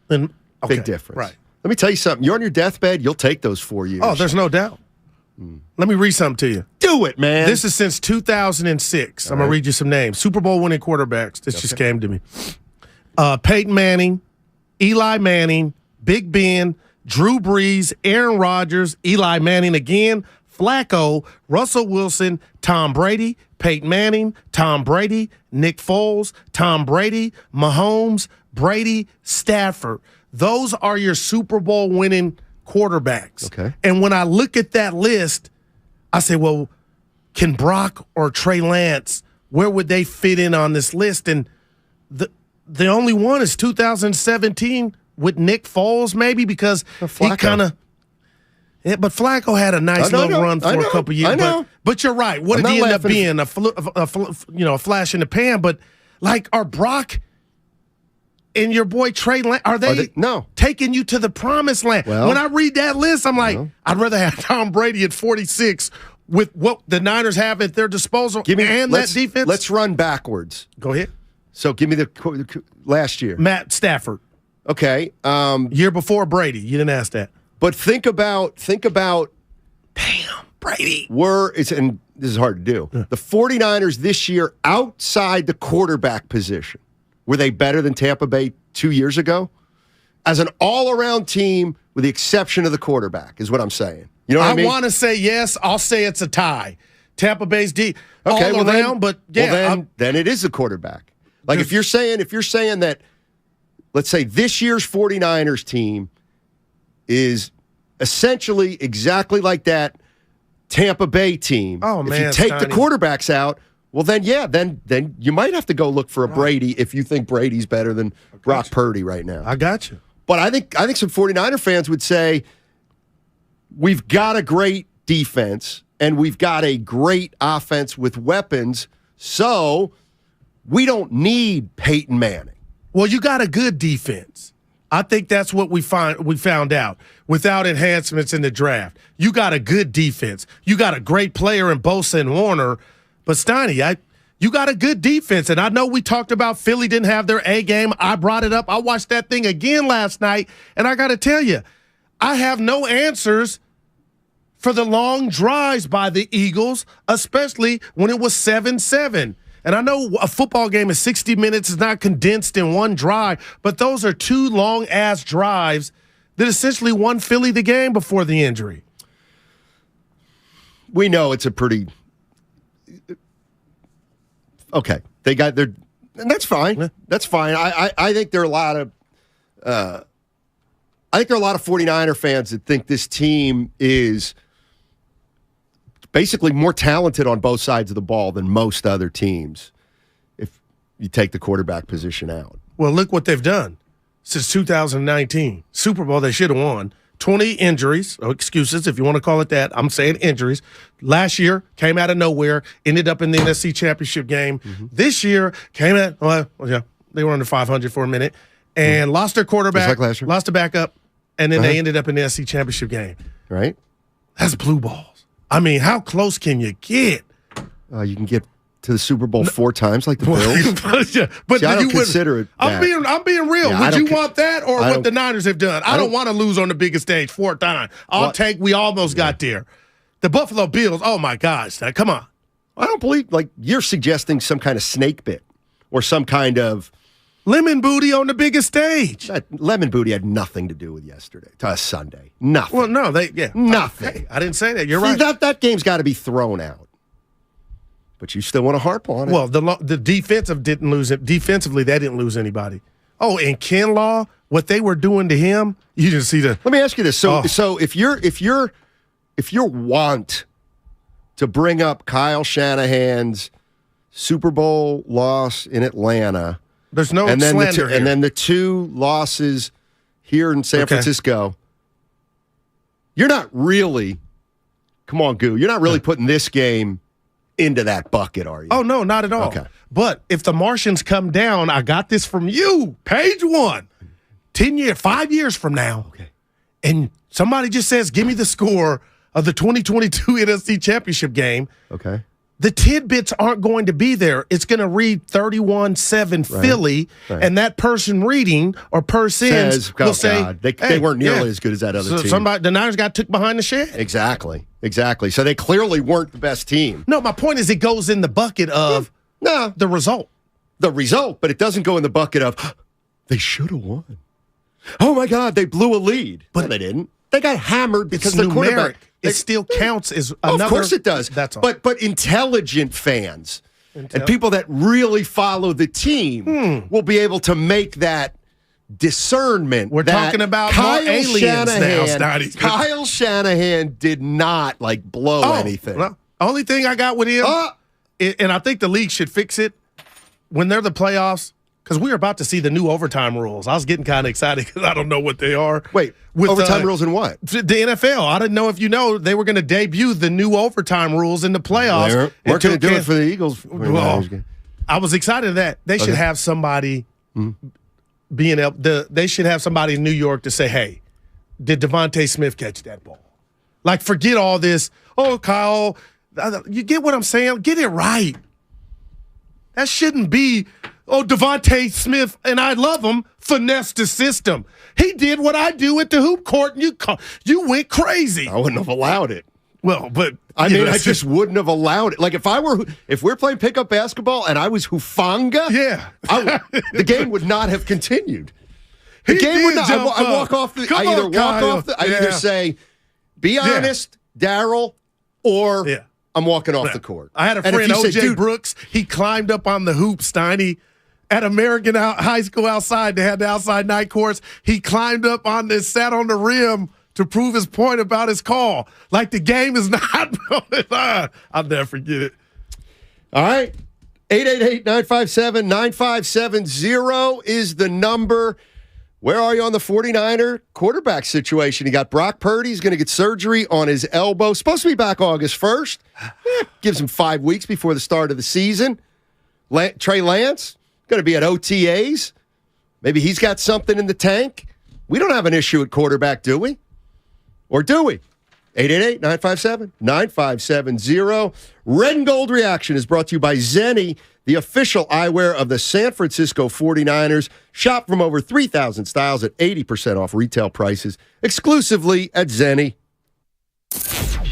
And, Big difference. Right. Let me tell you something. You're on your deathbed, you'll take those 4 years. Oh, there's no doubt. Let me read something to you. Do it, man. This is since 2006. I'm going to read you some names. Super Bowl winning quarterbacks. This just came to me. Peyton Manning, Eli Manning, Big Ben, Drew Brees, Aaron Rodgers, Eli Manning again, Flacco, Russell Wilson, Tom Brady, Peyton Manning, Tom Brady, Nick Foles, Tom Brady, Mahomes, Brady, Stafford. Those are your Super Bowl winning quarterbacks. Okay. And when I look at that list, I say, well, can Brock or Trey Lance, where would they fit in on this list? And the only one is 2017 with Nick Foles, maybe, because he kind of – but Flacco had a nice little run for a couple years. But you're right. What did he end up being? A flash in the pan. But, like, are Brock – and your boy Trey Lance, are they taking you to the promised land? Well, when I read that list, I'm like, I'd rather have Tom Brady at 46 with what the Niners have at their disposal that defense. Let's run backwards. Go ahead. So give me the last year. Matt Stafford. Okay. Year before Brady. You didn't ask that. But think about damn, Brady. And this is hard to do. Yeah. The 49ers this year outside the quarterback position. Were they better than Tampa Bay 2 years ago? As an all-around team, with the exception of the quarterback, is what I'm saying. You know what I mean? I want to say yes. I'll say it's a tie. Tampa Bay's all around, but yeah. Well, then it is the quarterback. Like if you're saying that, let's say this year's 49ers team is essentially exactly like that Tampa Bay team. Oh, man. If you take the quarterbacks out, well, then you might have to go look for a Brady if you think Brady's better than Brock Purdy right now. I got you. But I think some 49er fans would say we've got a great defense and we've got a great offense with weapons, so we don't need Peyton Manning. Well, you got a good defense. I think that's what we found out without enhancements in the draft. You got a good defense. You got a great player in Bosa and Warner. But, Steiny, you got a good defense. And I know we talked about Philly didn't have their A game. I brought it up. I watched that thing again last night. And I got to tell you, I have no answers for the long drives by the Eagles, especially when it was 7-7. And I know a football game is 60 minutes. It's not condensed in one drive. But those are two long-ass drives that essentially won Philly the game before the injury. We know it's a pretty... Okay, they got their, and that's fine. Yeah. That's fine. I think there are a lot of, 49er fans that think this team is basically more talented on both sides of the ball than most other teams. If you take the quarterback position out. Well, look what they've done since 2019 Super Bowl. They should have won. 20 injuries, excuses if you want to call it that. I'm saying injuries. Last year, came out of nowhere, ended up in the NFC Championship game. Mm-hmm. This year, they were under 500 for a minute, and lost their quarterback, lost the backup, and then they ended up in the NFC Championship game. Right? That's blue balls. I mean, how close can you get? You can get to the Super Bowl 4 times like the Bills. But see, I don't consider it that. I'm being real. Yeah, would you want that or what the Niners have done? I don't want to lose on the biggest stage 4 times. We almost got there. The Buffalo Bills, oh my gosh, come on. I don't believe, you're suggesting some kind of snake bit or some kind of lemon booty on the biggest stage. That lemon booty had nothing to do with yesterday, Sunday. Nothing. Well, no, nothing. Hey, I didn't say that. You're right. That game's got to be thrown out. But you still want to harp on it. Well, the defensive didn't lose it. Defensively, they didn't lose anybody. Oh, and Kinlaw, what they were doing to him, you didn't see the. Let me ask you this. So if you want to bring up Kyle Shanahan's Super Bowl loss in Atlanta, there's no and then slander here. and then the 2 losses here in San Francisco, you're not really. Come on, Goo. You're not really putting this game into that bucket, are you? Oh, no, not at all. Okay. But if the Martians come down, I got this from you, page 1, 5 years from now, and somebody just says, give me the score of the 2022 NFC Championship game. Okay. The tidbits aren't going to be there. It's going to read 31-7 Philly, and that person reading or persons will say, they weren't nearly as good as that other team. The Niners got took behind the shed. Exactly. So they clearly weren't the best team. No, my point is it goes in the bucket of the result. The result, but it doesn't go in the bucket of they should have won. Oh, my God, they blew a lead. But no, they didn't. They got hammered because the quarterback. It still counts as another. Of course it does. That's all. But intelligent fans and people that really follow the team will be able to make that discernment. We're talking about more aliens now, Snotty. Kyle Shanahan did not blow anything. Well, only thing I got with him, and I think the league should fix it when they're the playoffs. Because we're about to see the new overtime rules. I was getting kind of excited because I don't know what they are. Wait, overtime rules in what? The NFL. I didn't know if you know they were going to debut the new overtime rules in the playoffs. They weren't going to do it for the Eagles. Well, I was excited that they should have somebody they should have somebody in New York to say, hey, did Devontae Smith catch that ball? Forget all this. Oh, Kyle, you get what I'm saying? Get it right. That shouldn't be, Devontae Smith, and I love him, finesse the system. He did what I do at the hoop court, and you went crazy. I wouldn't have allowed it. Well, but I just wouldn't have allowed it. If we're playing pickup basketball and I was Hufanga, the game would not have continued. The game would not. I walk off the. I either walk off the. I either say, "Be honest, Daryl," or I'm walking off the court. I had a friend, O.J. Brooks. He climbed up on the hoop, Steiny, at American High School outside. They had the outside night courts. He climbed up on this, sat on the rim to prove his point about his call. The game is not going on. I'll never forget it. All right. 888-957-9570 is the number. Where are you on the 49er quarterback situation? You got Brock Purdy. He's going to get surgery on his elbow. Supposed to be back August 1st. Gives him 5 weeks before the start of the season. Trey Lance, going to be at OTAs. Maybe he's got something in the tank. We don't have an issue at quarterback, do we? Or do we? 888-957-9570. Red and Gold Reaction is brought to you by Zenni, the official eyewear of the San Francisco 49ers. Shop from over 3,000 styles at 80% off retail prices, exclusively at Zenni.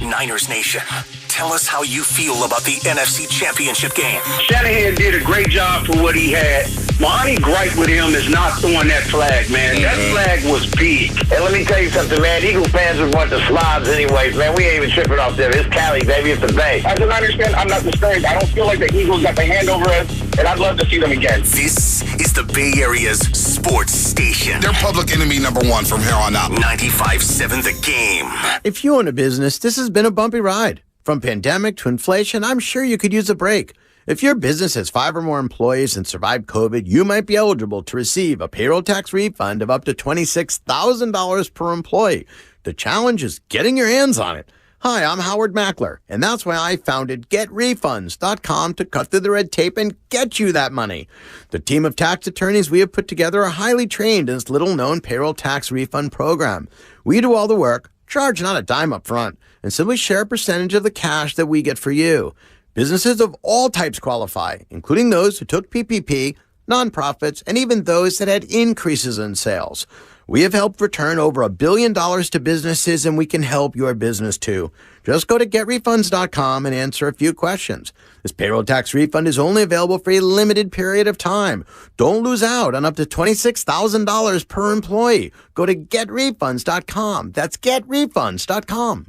Niners Nation, tell us how you feel about the NFC Championship game. Shanahan did a great job for what he had. My only gripe with him is not throwing that flag, man. That flag was big. And let me tell you something, man. Eagle fans are a bunch of slobs anyways, man. We ain't even tripping off them. It's Cali, baby. It's the Bay. As an understand, I'm not discouraged. I don't feel like the Eagles got the hand over us, and I'd love to see them again. This is the Bay Area's sports station. They're public enemy number one from here on out. 95.7 The Game. If you own a business, this has been a bumpy ride. From pandemic to inflation, I'm sure you could use a break. If your business has 5 or more employees and survived COVID, you might be eligible to receive a payroll tax refund of up to $26,000 per employee. The challenge is getting your hands on it. Hi, I'm Howard Mackler, and that's why I founded GetRefunds.com to cut through the red tape and get you that money. The team of tax attorneys we have put together are highly trained in this little-known payroll tax refund program. We do all the work, charge not a dime up front, and simply share a percentage of the cash that we get for you. Businesses of all types qualify, including those who took PPP, nonprofits, and even those that had increases in sales. We have helped return over $1 billion to businesses, and we can help your business too. Just go to GetRefunds.com and answer a few questions. This payroll tax refund is only available for a limited period of time. Don't lose out on up to $26,000 per employee. Go to GetRefunds.com. That's GetRefunds.com.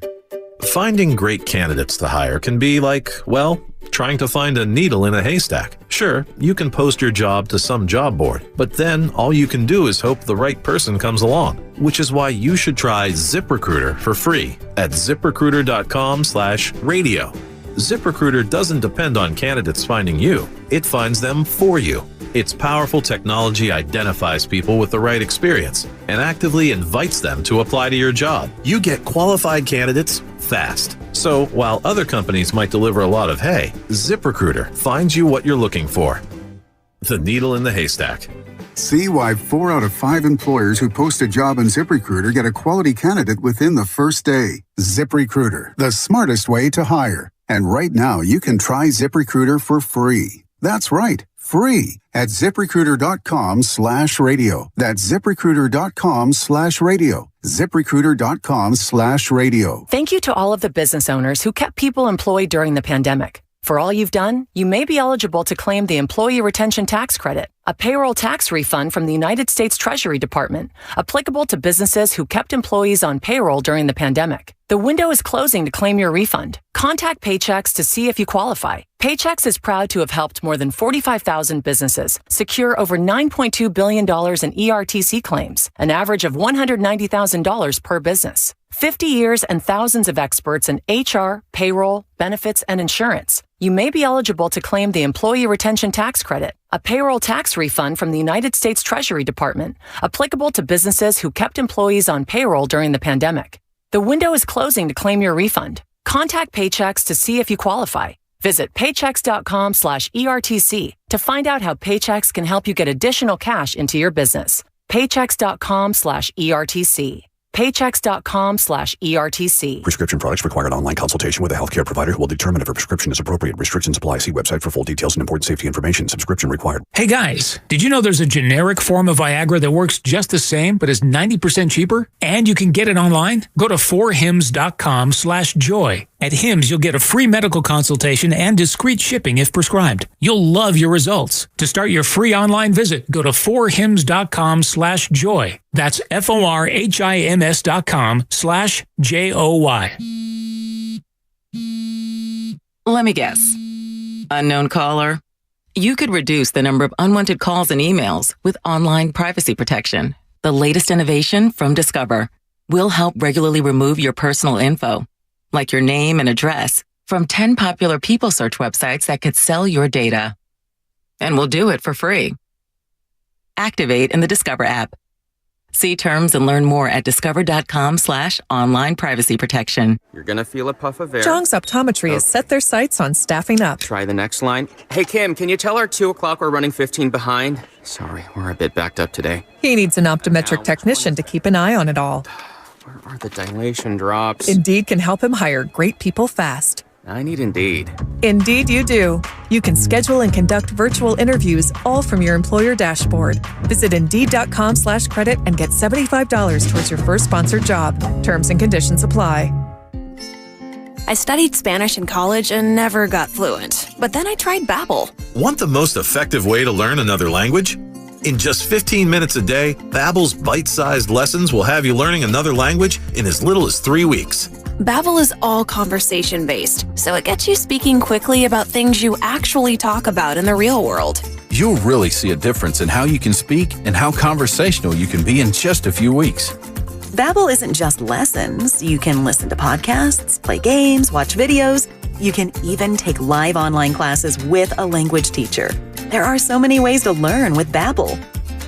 Finding great candidates to hire can be like, well, trying to find a needle in a haystack. Sure, you can post your job to some job board, but then all you can do is hope the right person comes along, which is why you should try ZipRecruiter for free at ZipRecruiter.com/radio. ZipRecruiter doesn't depend on candidates finding you. It finds them for you. Its powerful technology identifies people with the right experience and actively invites them to apply to your job. You get qualified candidates fast. So while other companies might deliver a lot of hay, ZipRecruiter finds you what you're looking for. The needle in the haystack. See why 4 out of 5 employers who post a job on ZipRecruiter get a quality candidate within the first day. ZipRecruiter, the smartest way to hire. And right now, you can try ZipRecruiter for free. That's right, free at ZipRecruiter.com/radio. That's ZipRecruiter.com/radio. ZipRecruiter.com/radio. Thank you to all of the business owners who kept people employed during the pandemic. For all you've done, you may be eligible to claim the Employee Retention Tax Credit, a payroll tax refund from the United States Treasury Department, applicable to businesses who kept employees on payroll during the pandemic. The window is closing to claim your refund. Contact Paychex to see if you qualify. Paychex is proud to have helped more than 45,000 businesses secure over $9.2 billion in ERTC claims, an average of $190,000 per business. 50 years and thousands of experts in HR, payroll, benefits, and insurance. You may be eligible to claim the Employee Retention Tax Credit, a payroll tax refund from the United States Treasury Department, applicable to businesses who kept employees on payroll during the pandemic. The window is closing to claim your refund. Contact Paychex to see if you qualify. Visit paychex.com/ERTC to find out how Paychex can help you get additional cash into your business. Paychex.com/ERTC. Paychex.com/ERTC. Prescription products require an online consultation with a healthcare provider who will determine if a prescription is appropriate. Restrictions apply. See website for full details and important safety information. Subscription required. Hey guys, did you know there's a generic form of Viagra that works just the same but is 90% cheaper? And you can get it online? Go to 4hims.com/joy. At Hims, you'll get a free medical consultation and discreet shipping if prescribed. You'll love your results. To start your free online visit, go to 4hims.com/joy. That's FORHIMS.com/JOY. Let me guess. Unknown caller? You could reduce the number of unwanted calls and emails with online privacy protection. The latest innovation from Discover will help regularly remove your personal info, like your name and address, from 10 popular people search websites that could sell your data. And we'll do it for free. Activate in the Discover app. See terms and learn more at discover.com/online privacy protection. You're going to feel a puff of air. Zhang's Optometry has set their sights on staffing up. Try the next line. Hey, Kim, can you tell our 2 o'clock we're running 15 behind? Sorry, we're a bit backed up today. He needs an optometric technician to keep an eye on it all. Where are the dilation drops? Indeed can help him hire great people fast. I need Indeed. Indeed you do. You can schedule and conduct virtual interviews all from your employer dashboard. Visit Indeed.com/credit and get $75 towards your first sponsored job. Terms and conditions apply. I studied Spanish in college and never got fluent. But then I tried Babbel. Want the most effective way to learn another language? In just 15 minutes a day, Babbel's bite-sized lessons will have you learning another language in as little as 3 weeks. Babbel is all conversation-based, so it gets you speaking quickly about things you actually talk about in the real world. You'll really see a difference in how you can speak and how conversational you can be in just a few weeks. Babbel isn't just lessons. You can listen to podcasts, play games, watch videos. You can even take live online classes with a language teacher. There are so many ways to learn with Babbel.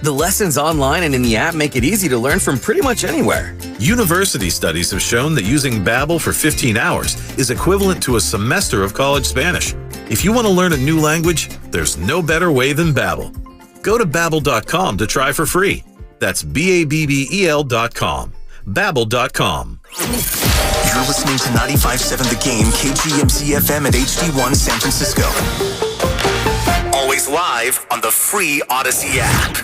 The lessons online and in the app make it easy to learn from pretty much anywhere. University studies have shown that using Babbel for 15 hours is equivalent to a semester of college Spanish. If you want to learn a new language, there's no better way than Babbel. Go to Babbel.com to try for free. That's BABBEL.com. Babbel.com. You're listening to 95.7 The Game, KGMZ FM at HD1 San Francisco. Always live on the free Odyssey app.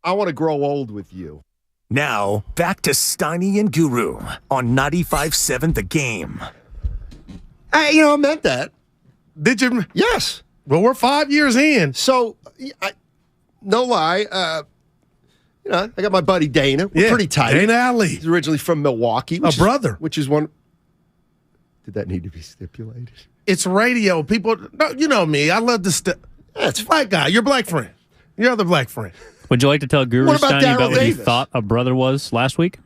I want to grow old with you. Now, back to Steiny and Guru on 95.7 The Game. I meant that. Did you? Yes. Well, we're 5 years in. So, no lie. I got my buddy Dana. We're pretty tight. Dana Alley. He's originally from Milwaukee. A brother. Which is one. Did that need to be stipulated? It's radio. People, no, you know me. I love the That's black guy. Your black friend. Your other black friend. Would you like to tell Guru What about Steiny Darryl about what he Davis? thought a brother was last week?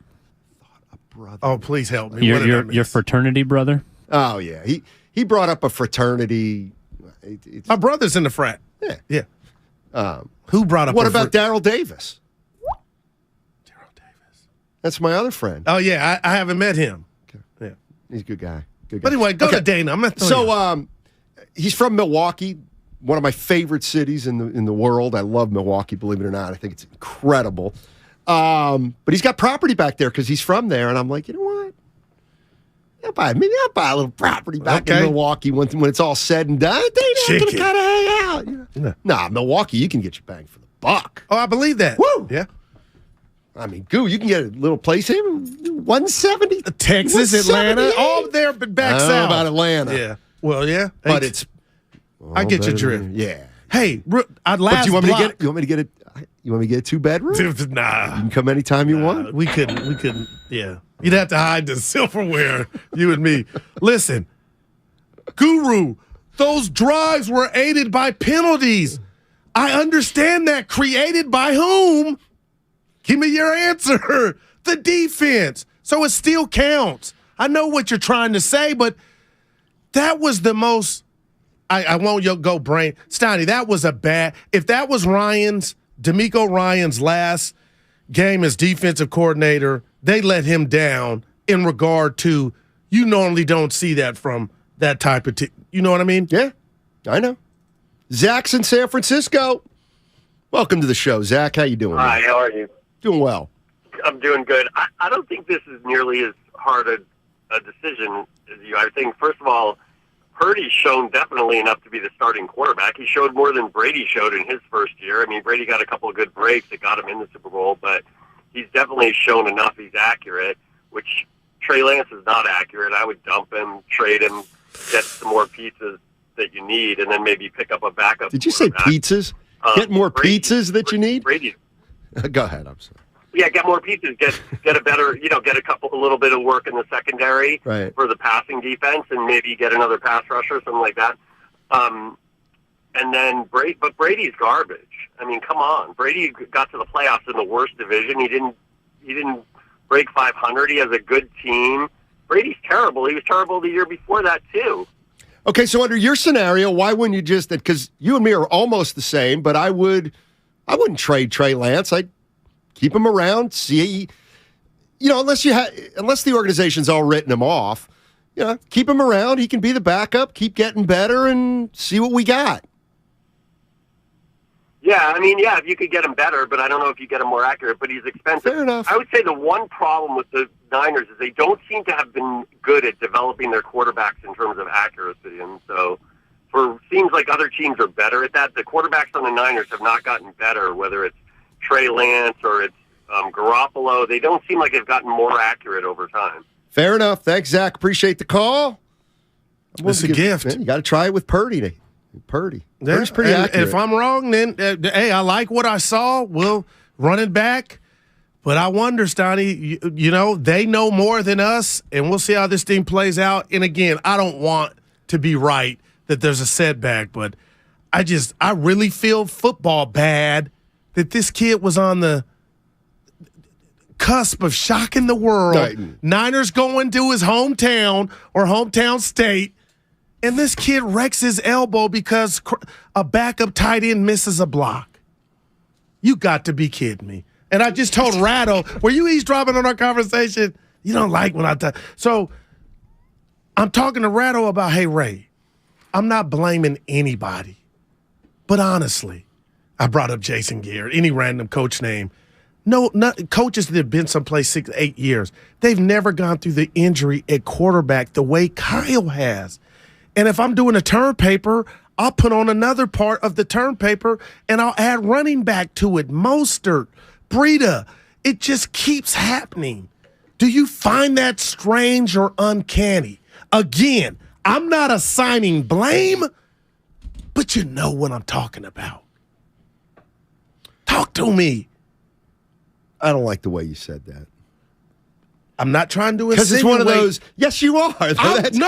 Oh, please help me. Your fraternity brother? Oh, yeah. He brought up a fraternity. My brother's in the frat. Yeah. Who brought up What about Darryl Davis? That's my other friend. Oh, yeah. I haven't met him. Yeah. He's a good guy. But anyway, go to Dana. I'm not he's from Milwaukee, one of my favorite cities in the world. I love Milwaukee, believe it or not. I think it's incredible. But he's got property back there because he's from there. And I'm like, you know what? I'll buy a little property back in Milwaukee when it's all said and done. They're going to kind of hang out. You know? Nah, Milwaukee, you can get your bang for the buck. Oh, I believe that. Woo! Yeah. I mean, you can get a little place here, 170. Texas, 178. Atlanta, all there, but back I don't know south. about Atlanta. Yeah. Well, yeah. But it's. I get your drift. Yeah. Hey, I'd But do you want me to get it? You want me to get a 2-bedroom? Nah. You can come anytime you want. We couldn't. Yeah. You'd have to hide the silverware, you and me. Listen, Guru, those drives were aided by penalties. I understand that. Created by whom? Give me your answer. The defense. So it still counts. I know what you're trying to say, but that was the most. I won't go brain. Steiny, that was a bad. If that was D'Amico Ryan's last game as defensive coordinator, they let him down in regard to, you normally don't see that from that type of team. You know what I mean? Yeah, I know. Zach's in San Francisco. Welcome to the show, Zach. How you doing? Hi, how are you? Doing well. I'm doing good. I don't think this is nearly as hard a decision as you. I think, first of all, Purdy's shown definitely enough to be the starting quarterback. He showed more than Brady showed in his first year. I mean, Brady got a couple of good breaks that got him in the Super Bowl, but he's definitely shown enough he's accurate, which Trey Lance is not accurate. I would dump him, trade him, get some more pizzas that you need, and then maybe pick up a backup. Did you say pizzas? Get more pizzas that you need? Brady. Go ahead. I'm sorry. Yeah, get more pieces. Get a better, get a little bit of work in the secondary for the passing defense, and maybe get another pass rusher, something like that. And then but Brady's garbage. I mean, come on. Brady got to the playoffs in the worst division. He didn't break 500. He has a good team. Brady's terrible. He was terrible the year before that too. Okay, so under your scenario, why wouldn't you just? Because you and me are almost the same, but I wouldn't trade Trey Lance. I'd keep him around. See, unless the organization's all written him off, keep him around. He can be the backup. Keep getting better and see what we got. Yeah, I mean, if you could get him better, but I don't know if you get him more accurate, but he's expensive. Fair enough. I would say the one problem with the Niners is they don't seem to have been good at developing their quarterbacks in terms of accuracy. And so seems like other teams are better at that. The quarterbacks on the Niners have not gotten better, whether it's Trey Lance or it's Garoppolo. They don't seem like they've gotten more accurate over time. Fair enough. Thanks, Zach. Appreciate the call. It's a gift. Man, you got to try it with Purdy. Purdy's Yeah, pretty accurate. If I'm wrong, then hey, I like what I saw. We'll run it back. But I wonder, Steiny, they know more than us, and we'll see how this thing plays out. And again, I don't want to be right that there's a setback, but I really feel football bad that this kid was on the cusp of shocking the world. Right. Niners going to his hometown or hometown state, and this kid wrecks his elbow because a backup tight end misses a block. You got to be kidding me. And I just told Ratto, were you eavesdropping on our conversation? You don't like when I talk. So I'm talking to Ratto about, hey, Ray, I'm not blaming anybody. But honestly, I brought up Jason Garrett, any random coach name. No, coaches that have been someplace 6, 8 years, they've never gone through the injury at quarterback the way Kyle has. And if I'm doing a term paper, I'll put on another part of the term paper and I'll add running back to it. Mostert, Breida. It just keeps happening. Do you find that strange or uncanny? Again, I'm not assigning blame, but you know what I'm talking about. to me. I don't like the way you said that. I'm not trying to because it's one of those. Yes, you are. I guess I'm that's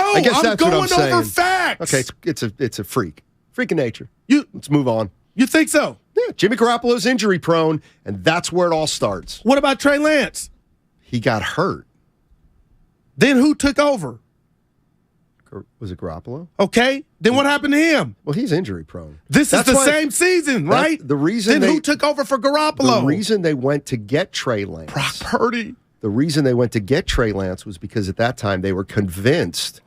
going what I'm over saying. facts. Okay, it's a freak of nature. Let's move on. You think so? Yeah, Jimmy Garoppolo's injury prone, and that's where it all starts. What about Trey Lance? He got hurt. Then who took over? Was it Garoppolo? Okay. Then what happened to him? Well, he's injury prone. This is the same season, right? The reason who took over for Garoppolo? The reason they went to get Trey Lance. Brock Purdy. The reason they went to get Trey Lance was because at that time they were convinced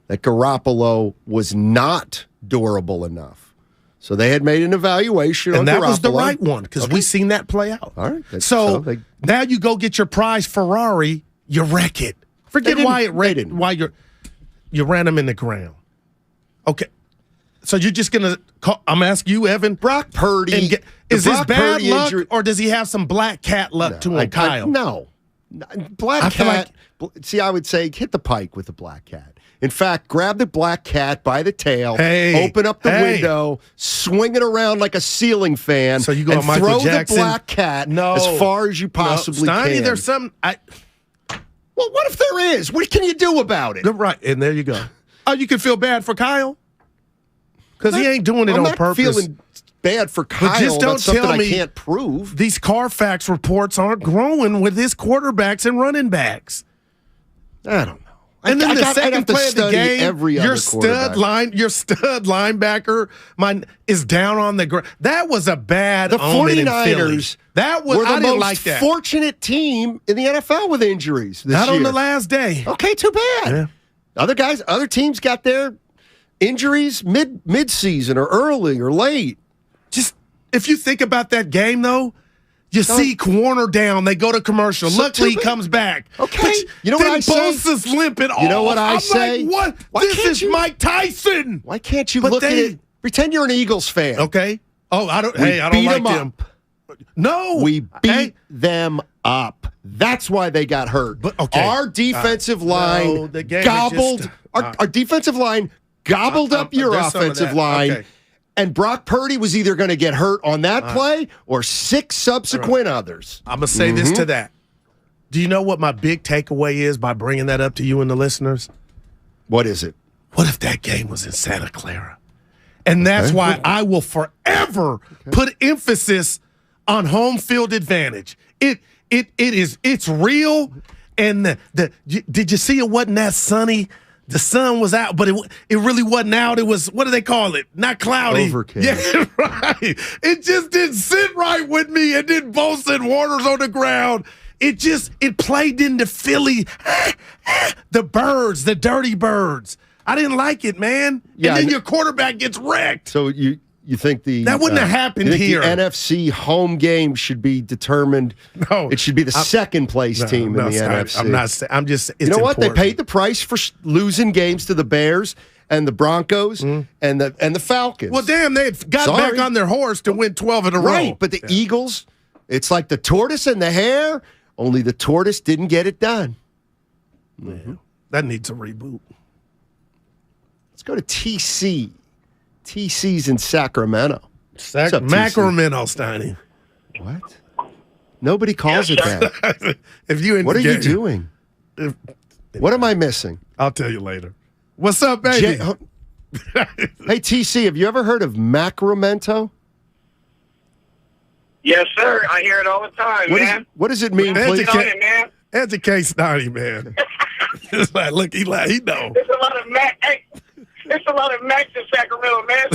that Garoppolo was not durable enough. So they had made an evaluation on Garoppolo. And that was the right one because we seen that play out. All right. So now you go get your prize Ferrari, you wreck it. Forget why it wrecked it. Why you ran him in the ground. Okay. So you're just going to call, I'm asking you, Evan. Brock Purdy. Is this bad luck or does he have some black cat luck to him, Kyle? No. Black cat. See, I would say hit the pike with the black cat. In fact, grab the black cat by the tail, open up the window, swing it around like a ceiling fan, so you go and Michael throw Jackson. the black cat as far as you possibly can. There's some. Well, what if there is? What can you do about it? Right, and there you go. Oh, you can feel bad for Kyle? Because he ain't doing it on purpose. I'm not feeling bad for Kyle. But just don't tell me I can't prove. These Carfax reports aren't growing with his quarterbacks and running backs. I don't know. And then the second play of the game, your stud linebacker is down on the ground. That was a bad The omen 49ers that was were the I didn't most like that. fortunate team in the NFL with injuries this Not year. on the last day. Okay, too bad. Yeah. Other teams got their injuries mid-season or early or late. Just if you think about that game, though, you see Warner down. They go to commercial. Luckily, he comes back. Okay. You know what I say? Bosa's limping off. You know what I I'm say? Like, what? This is Mike Tyson. Why can't you look at it? Pretend you're an Eagles fan. Okay. Oh, I don't We like beat them. No. We beat them up. That's why they got hurt. But, okay. Our defensive line the game gobbled. Our defensive line gobbled up your offensive line. Okay. And Brock Purdy was either going to get hurt on that play or 6 subsequent others. I'm going to say this to that. Do you know what my big takeaway is by bringing that up to you and the listeners? What is it? What if that game was in Santa Clara? And that's why I will forever put emphasis on home field advantage. It's real. And did you see it wasn't that sunny? The sun was out, but it really wasn't out. It was, what do they call it? Not cloudy. Overcast. Yeah, right. It just didn't sit right with me. It didn't Bosa and Warner's on the ground. It played into Philly. The birds, the dirty birds. I didn't like it, man. Yeah, and then your quarterback gets wrecked. So you think that wouldn't have happened here. The NFC home game should be determined. No, it should be the second place team in the NFC. I'm not. I'm just. It's you know what? important. They paid the price for losing games to the Bears and the Broncos and the Falcons. Well, damn, they got back on their horse to win 12 in a row. Right, but the Eagles, it's like the tortoise and the hare. Only the tortoise didn't get it done. Mm-hmm. That needs a reboot. Let's go to TC. TC's in Sacramento. Sacramento, Steiny. What? Nobody calls it that. What are you doing? What am I missing? I'll tell you later. What's up, baby? Hey, TC, have you ever heard of Sacramento? Yes, sir. I hear it all the time, man. What does it mean, please? Educate Snotty, man. It's like, look, he know. There's a lot of there's a lot of Macs in Sacramento, man.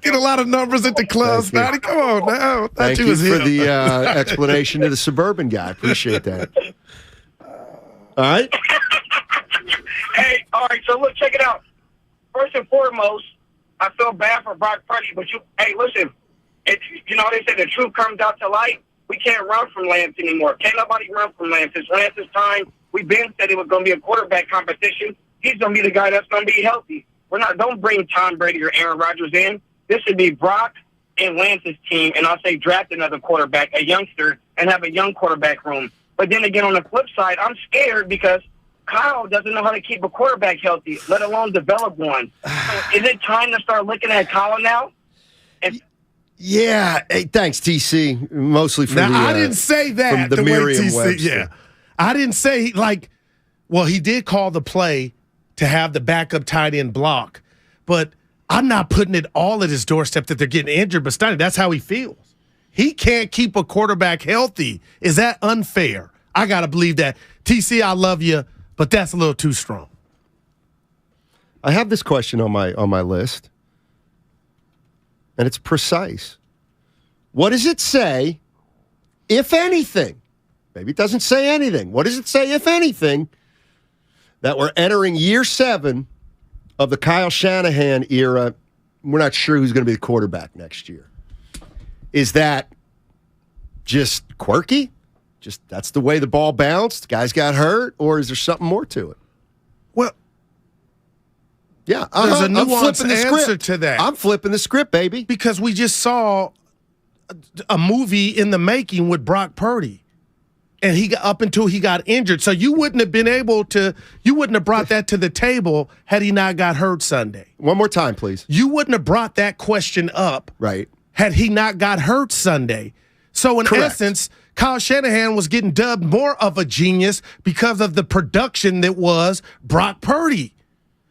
Get a lot of numbers at the club, Snotty. Come on now. Thank you for the explanation to the suburban guy. Appreciate that. All right. Hey, all right, so look, check it out. First and foremost, I feel bad for Brock Purdy, but listen, you know, they said the truth comes out to light. We can't run from Lance anymore. Can't nobody run from Lance. It's Lance's time. We've been said it was going to be a quarterback competition. He's going to be the guy that's going to be healthy. Don't bring Tom Brady or Aaron Rodgers in. This should be Brock and Lance's team, and I'll say draft another quarterback, a youngster, and have a young quarterback room. But then again, on the flip side, I'm scared because Kyle doesn't know how to keep a quarterback healthy, let alone develop one. So is it time to start looking at Kyle now? Yeah. Hey, thanks, TC. Mostly for I didn't say that. From the way Merriam-Webster. Yeah. I didn't say, he did call the play to have the backup tight end block, but I'm not putting it all at his doorstep that they're getting injured, but Steiny, that's how he feels. He can't keep a quarterback healthy. Is that unfair? I got to believe that. TC, I love you, but that's a little too strong. I have this question on my list, and it's precise. What does it say, if anything? Maybe it doesn't say anything. What does it say, if anything, that we're entering year 7 of the Kyle Shanahan era? We're not sure who's going to be the quarterback next year. Is that just quirky? Just that's the way the ball bounced? Guys got hurt? Or is there something more to it? Well, yeah, there's a nuanced answer to that. I'm flipping the script, baby. Because we just saw a movie in the making with Brock Purdy. And he got up until he got injured. So you wouldn't have brought that to the table had he not got hurt Sunday. One more time, please. You wouldn't have brought that question up. Right. Had he not got hurt Sunday. So in essence, Kyle Shanahan was getting dubbed more of a genius because of the production that was Brock Purdy.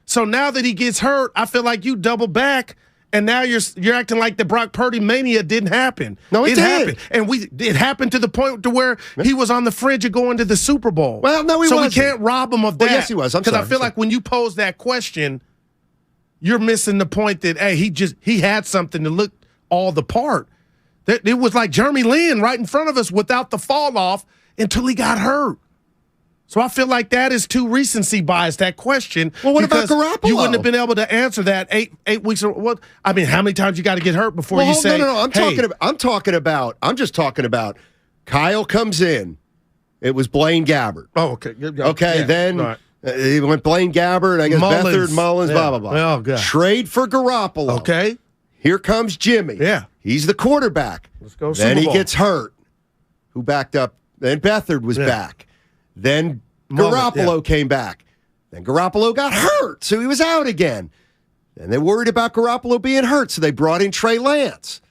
So now that he gets hurt, I feel like you double back. And now you're acting like the Brock Purdy mania didn't happen. No, it did. Happened. And it happened to the point to where he was on the fringe of going to the Super Bowl. Well, no, he wasn't. So we can't rob him of that. Well, yes, he was. Because I feel like when you pose that question, you're missing the point that, hey, he had something to look all the part. It was like Jeremy Lin right in front of us without the fall off until he got hurt. So I feel like that is too recency bias, that question. Well, what about Garoppolo? You wouldn't have been able to answer that eight weeks. What? I mean, how many times you got to get hurt before you say? No. I'm just talking about. Kyle comes in. It was Blaine Gabbert. Oh, okay. Okay, yeah. then right. He went Blaine Gabbert. I guess Beathard, Mullins, blah blah blah. Oh god. Trade for Garoppolo. Okay. Here comes Jimmy. Yeah. He's the quarterback. Let's go. Then Super Bowl. he gets hurt. Who backed up? Then Beathard was back. Then Garoppolo came back. Then Garoppolo got hurt, so he was out again. And they worried about Garoppolo being hurt, so they brought in Trey Lance.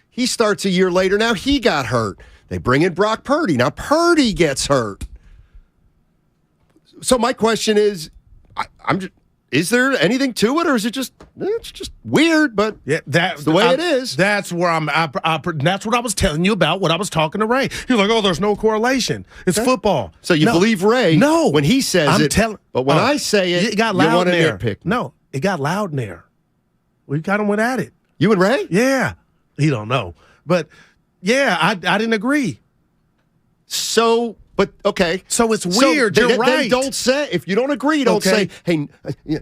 He starts a year later. Now he got hurt. They bring in Brock Purdy. Now Purdy gets hurt. So my question is, is there anything to it, or is it just it's just weird? But that's the way it is. That's where that's what I was telling you about. What I was talking to Ray. You're like, oh, there's no correlation. It's football. So you believe Ray? No, when he says but when I say it got you loud want in to there. nitpick. No, it got loud in there. We kind of went at it. You and Ray? Yeah, he don't know, but yeah, I didn't agree. So. But, okay. So it's weird. So You're right. Then don't say, if you don't agree, don't say, hey,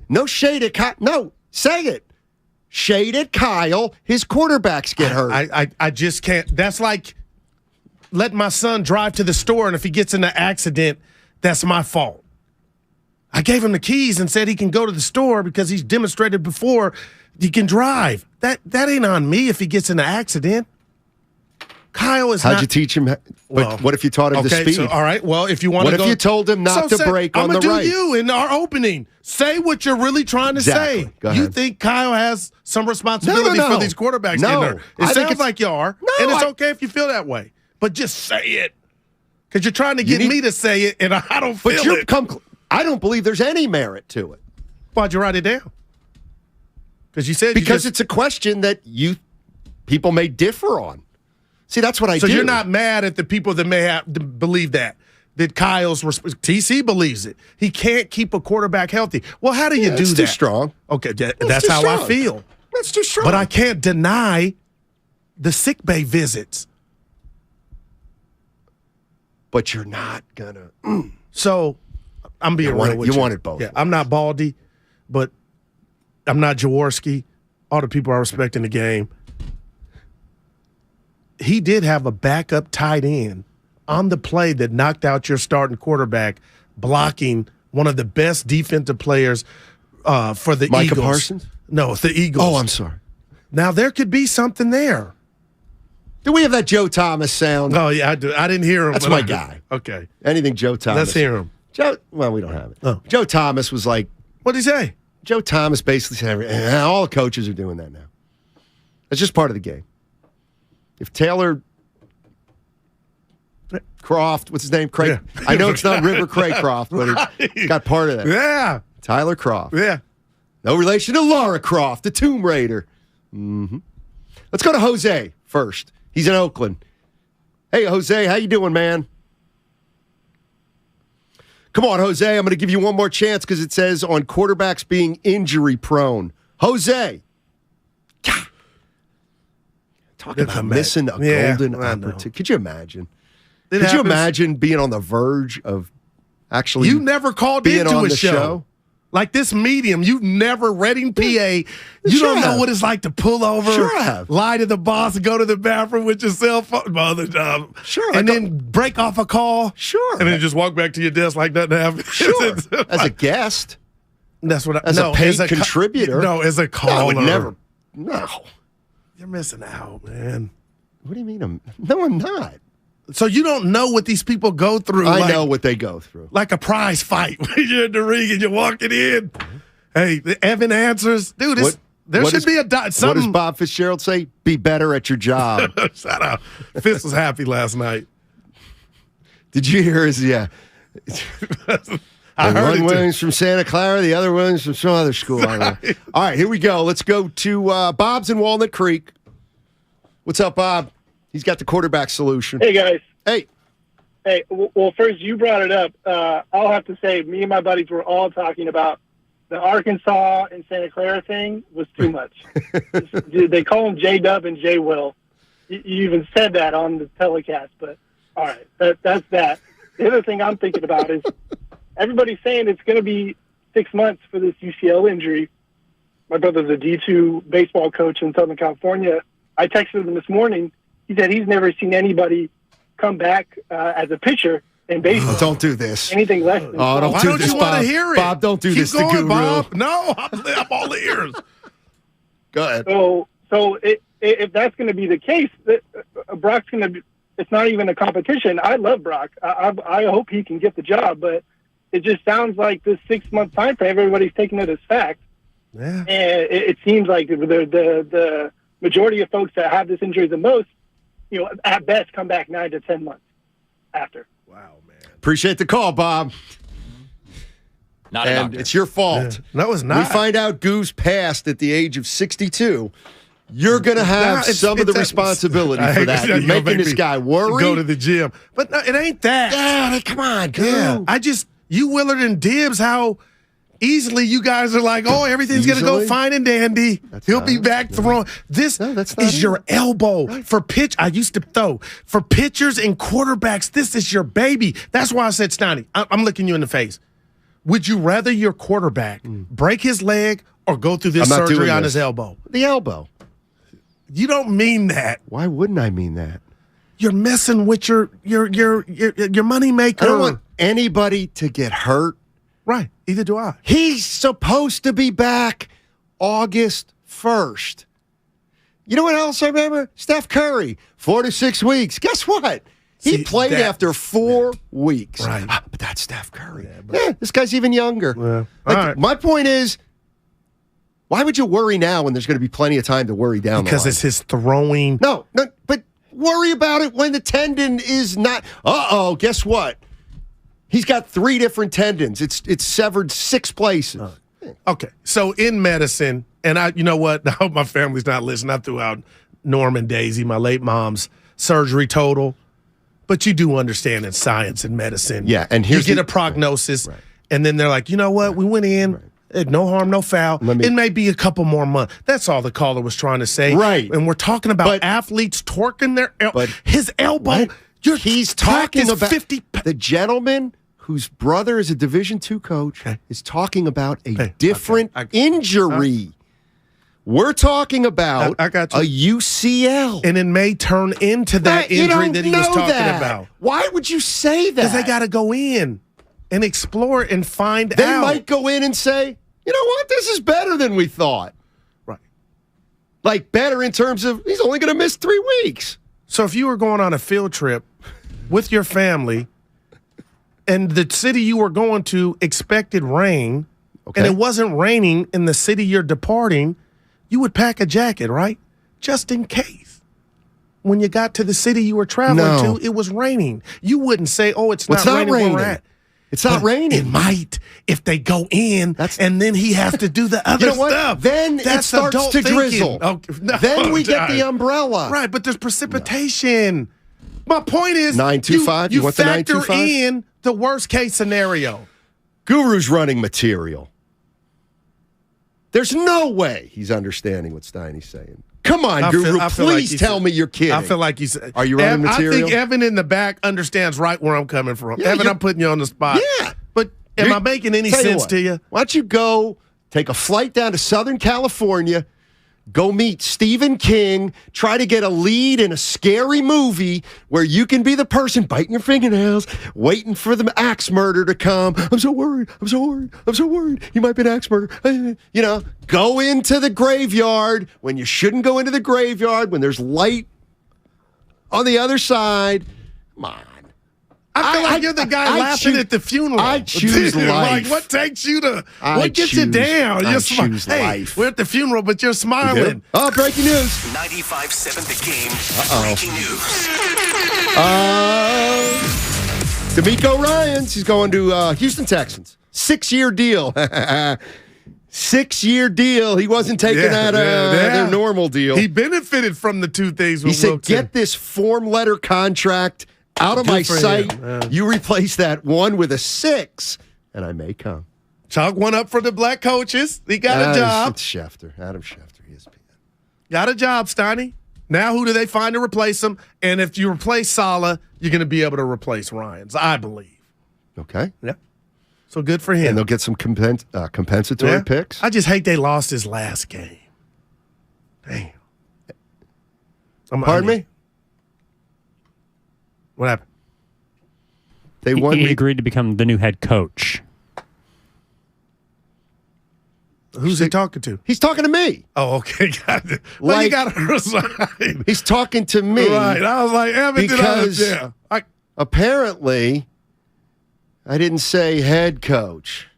no shade at Kyle. No, say it. Shade at Kyle. His quarterbacks get hurt. I just can't. That's like letting my son drive to the store, and if he gets in an accident, that's my fault. I gave him the keys and said he can go to the store because he's demonstrated before he can drive. That ain't on me if he gets in an accident. Kyle is How'd you teach him? What if you taught him to speed? So, all right. Well, if you want to go. What if you told him not to brake on the right? I'm going to do you in our opening. Say what you're really trying to say. Go ahead. You think Kyle has some responsibility for these quarterbacks getting hurt. It sounds like you are. And it's okay if you feel that way. But just say it. Because you're trying to get me to say it, and I don't feel it. I don't believe there's any merit to it. Why'd you write it down? Because you said because it's a question that people may differ on. See, that's what I do. So you're not mad at the people that may have believe that Kyle's TC believes it. He can't keep a quarterback healthy. Well, how do you do that? That's too strong. Okay, that's how I feel. That's too strong. But I can't deny the sick bay visits. But you're not gonna. So I'm being real with you. You want it both. Yeah, I'm not Baldy, but I'm not Jaworski. All the people I respect in the game. He did have a backup tight end on the play that knocked out your starting quarterback, blocking one of the best defensive players for the Micah Eagles. Parsons? No, the Eagles. Oh, I'm sorry. Now, there could be something there. Do we have that Joe Thomas sound? Oh, yeah, I do. I didn't hear him. That's my guy. Okay. Anything Joe Thomas. Let's hear him. Well, we don't have it. Oh. Joe Thomas was like. What did he say? Joe Thomas basically said, all the coaches are doing that now. That's just part of the game. If Taylor Croft, what's his name? Craig. Yeah. I know it's not River Craycroft, but it's got part of that. Yeah. Tyler Croft. Yeah. No relation to Lara Croft, the Tomb Raider. Mm-hmm. Let's go to Jose first. He's in Oakland. Hey, Jose, how you doing, man? Come on, Jose. I'm going to give you one more chance because it says on quarterbacks being injury prone. Jose. Talk about missing a golden opportunity. Could you imagine? Could you imagine being on the verge of actually You never called being into on a the show? Like this medium, you've never Reading, PA. You don't know what it's like to pull over, lie to the boss, and go to the bathroom with your cell phone. My other job. And then break off a call. And then just walk back to your desk like nothing happened. As a guest. That's what As a paid contributor. No, as a caller. I would never. No. You're missing out, man. What do you mean? No, I'm not. So you don't know what these people go through. I know what they go through. Like a prize fight when you're in the ring and you're walking in. Hey, Evan answers. Dude, there should be a something. What does Bob Fitzgerald say? Be better at your job. Shut up. Fitz was happy last night. Did you hear his, I heard one one's from Santa Clara, the other one's from some other school. I don't know. All right, here we go. Let's go to Bob's in Walnut Creek. What's up, Bob? He's got the quarterback solution. Hey, guys. Hey. Hey, well, first, you brought it up. I'll have to say, me and my buddies were all talking about the Arkansas and Santa Clara thing was too much. They call him J-Dub and J-Will. You even said that on the telecast, but all right, that's that. The other thing I'm thinking about is everybody's saying it's going to be 6 months for this UCL injury. My brother's a D2 baseball coach in Southern California. I texted him this morning. He said he's never seen anybody come back as a pitcher in baseball. Don't do this. Anything less than don't Why do don't this, you Bob. want to hear it? Bob, don't do Keep this going, to Guru. Bob. No, I'm all ears. Go ahead. So if that's going to be the case, Brock's going to be. It's not even a competition. I love Brock. I hope he can get the job, but it just sounds like this 6 month time frame. Everybody's taking it as fact. Yeah. And it seems like the majority of folks that have this injury the most, at best come back 9 to 10 months after. Wow, man. Appreciate the call, Bob. Not and it's your fault. Yeah. No, it's not. We find out Goose passed at the age of 62. You're going to have some of the responsibility for that. You're making this guy worry. Go to the gym. But no, it ain't that. Yeah, come on, Goose. Yeah. You Willard and Dibbs, how easily you guys are like, oh, everything's going to go fine and dandy. He'll be back throwing. This is your elbow. Right. I used to throw. For pitchers and quarterbacks, this is your baby. That's why I said, Stoney, I'm looking you in the face. Would you rather your quarterback break his leg or go through this surgery on his elbow? The elbow. You don't mean that. Why wouldn't I mean that? You're messing with your money maker. I don't want anybody to get hurt. Right. Either do I. He's supposed to be back August 1st. You know what else I remember? Steph Curry, 4 to 6 weeks. Guess what? He played after 4 weeks. Right. But that's Steph Curry. Yeah, this guy's even younger. Yeah. My point is, why would you worry now when there's going to be plenty of time to worry down the line? Because it's his throwing. No, but worry about it when the tendon is not. Guess what? He's got 3 different tendons. It's severed 6 places. Okay, so in medicine, and you know what? I hope my family's not listening. I threw out Norm and Daisy, my late mom's surgery total. But you do understand in science and medicine. Yeah, and you get a prognosis, and then they're like, you know what? We went in. No harm, no foul. It may be a couple more months. That's all the caller was trying to say. Right. And we're talking about athletes torquing their his elbow. Right. He's talking about the gentleman whose brother is a Division II coach is talking about a different injury. We're talking about a UCL. And it may turn into that injury that he was talking about. Why would you say that? Because they got to go in and explore it and find out. They might go in and say, you know what, this is better than we thought. Right. Like better in terms of he's only going to miss 3 weeks. So if you were going on a field trip with your family and the city you were going to expected rain and it wasn't raining in the city you're departing, you would pack a jacket, right? just in case. When you got to the city you were traveling No. to, it was raining. You wouldn't say, "Oh, it's Well, not it's not raining where we're raining. at." It's not raining. It might if they go in, and then he has to do the other You know what? stuff. Then it That's starts adult to thinking. drizzle. Oh, no, Then we get the John. umbrella. Right, but there's precipitation. My point is, 925? You want the factor 925? in the worst case scenario. Guru's running material. There's no way he's understanding what Steiny's saying. Come on, Guru, please tell me you're kidding. I feel like he's. Are you running material? I think Evan in the back understands right where I'm coming from. Yeah, Evan, I'm putting you on the spot. Yeah. But am I making any Tell you sense what, to you? Why don't you go take a flight down to Southern California, go meet Stephen King, try to get a lead in a scary movie where you can be the person biting your fingernails, waiting for the axe murder to come. I'm so worried. I'm so worried. I'm so worried. You might be an axe murder. You know, go into the graveyard when you shouldn't go into the graveyard, when there's light on the other side. Come on. I feel like you're the guy laughing at the funeral. I choose life. Like, what takes you to? What gets you down? You're choose hey, life. we're at the funeral, but you're smiling. Oh, breaking news. 95.7 The Game. Breaking news. D'Amico Ryans, he's going to Houston Texans. 6-year deal. 6-year deal. He wasn't taking their normal deal. He benefited from the two things. He said, get this form letter contract out of Good my for sight. him. Yeah. You replace that 1 with a 6, and I may come. Chalk one up for the black coaches. He got a job. It's Schefter. Adam Schefter, ESPN. Got a job, Steiny. Now who do they find to replace him? And if you replace Saleh, you're going to be able to replace Ryans, I believe. Okay. Yeah. So good for him. And they'll get some compensatory picks. I just hate they lost his last game. Damn. Pardon me? What happened? They He won. agreed to become the new head coach. Who's he talking to? He's talking to me. Oh, okay. Got it. Well, you got to resign. He's talking to me. Right. I was like, Evan, because apparently I didn't say head coach.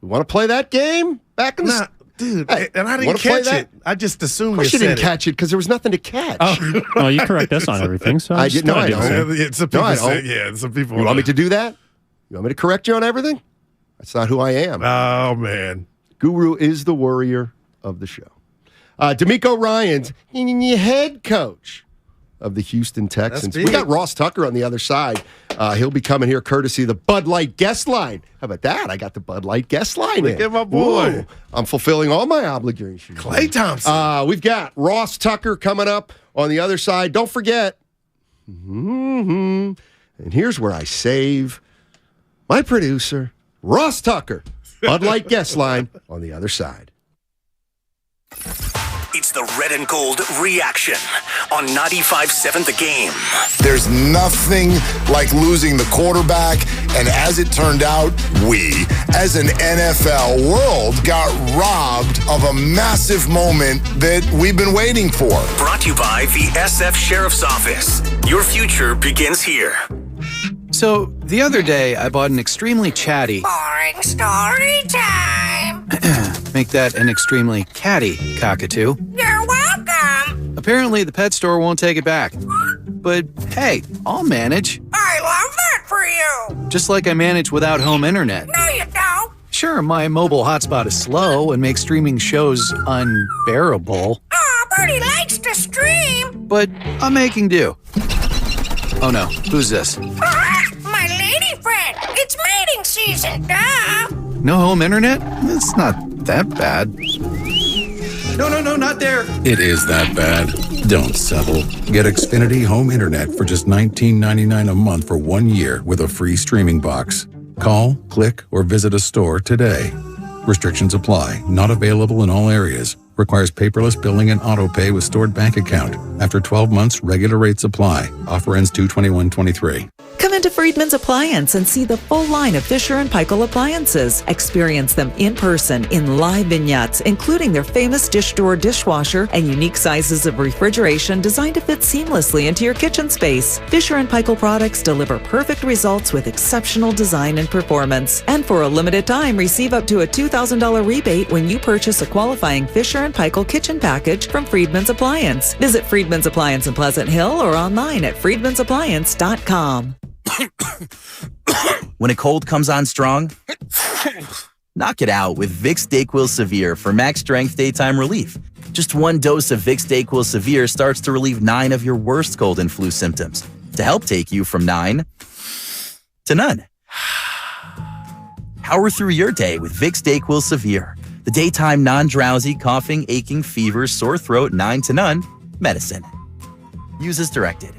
You want to play that game? Back in the dude, hey, and I didn't wanna play catch that? it. I just assumed Of course you you said didn't catch it because there was nothing to catch. Oh, Well, you correct us on everything, so I did. No, I don't. Yeah, some people say, some people. You want me to do that? You want me to correct you on everything? That's not who I am. Oh, man. Guru is the worrier of the show. D'Amico Ryans, head coach of the Houston Texans. We got Ross Tucker on the other side. He'll be coming here courtesy of the Bud Light guest line. How about that? I got the Bud Light guest line. Look at my boy. Ooh, I'm fulfilling all my obligations. Clay Thompson. We've got Ross Tucker coming up on the other side. Don't forget. And here's where I save my producer, Ross Tucker. Bud Light guest line on the other side. It's the Red and Gold reaction on 95.7 The Game. There's nothing like losing the quarterback, and as it turned out, we, as an NFL world, got robbed of a massive moment that we've been waiting for. Brought to you by the SF Sheriff's Office. Your future begins here. So, the other day, I bought an extremely chatty... Boring story time. Make that an extremely catty cockatoo. You're welcome. Apparently, the pet store won't take it back. But, hey, I'll manage. I love that for you. Just like I manage without home internet. No, you don't. Sure, my mobile hotspot is slow and makes streaming shows unbearable. Aw, Bertie likes to stream. But I'm making do. Oh no, who's this? My lady friend. It's mating season, duh. No home internet? It's not that bad. No, not there. It is that bad. Don't settle. Get Xfinity Home Internet for just $19.99 a month for 1 year with a free streaming box. Call, click, or visit a store today. Restrictions apply. Not available in all areas. Requires paperless billing and auto pay with stored bank account. After 12 months, regular rates apply. Offer ends 2/21/23. Come into Friedman's Appliance and see the full line of Fisher & Paykel appliances. Experience them in person in live vignettes, including their famous dish drawer dishwasher and unique sizes of refrigeration designed to fit seamlessly into your kitchen space. Fisher & Paykel products deliver perfect results with exceptional design and performance. And for a limited time, receive up to a $2,000 rebate when you purchase a qualifying Fisher & Paykel kitchen package from Friedman's Appliance. Visit Friedman's Appliance in Pleasant Hill or online at friedmansappliance.com. When a cold comes on strong, knock it out with Vicks DayQuil Severe for max strength daytime relief. Just one dose of Vicks DayQuil Severe starts to relieve 9 of your worst cold and flu symptoms to help take you from 9 to none. Power through your day with Vicks DayQuil Severe, the daytime non-drowsy, coughing, aching, fever, sore throat, 9 to none medicine. Use as directed.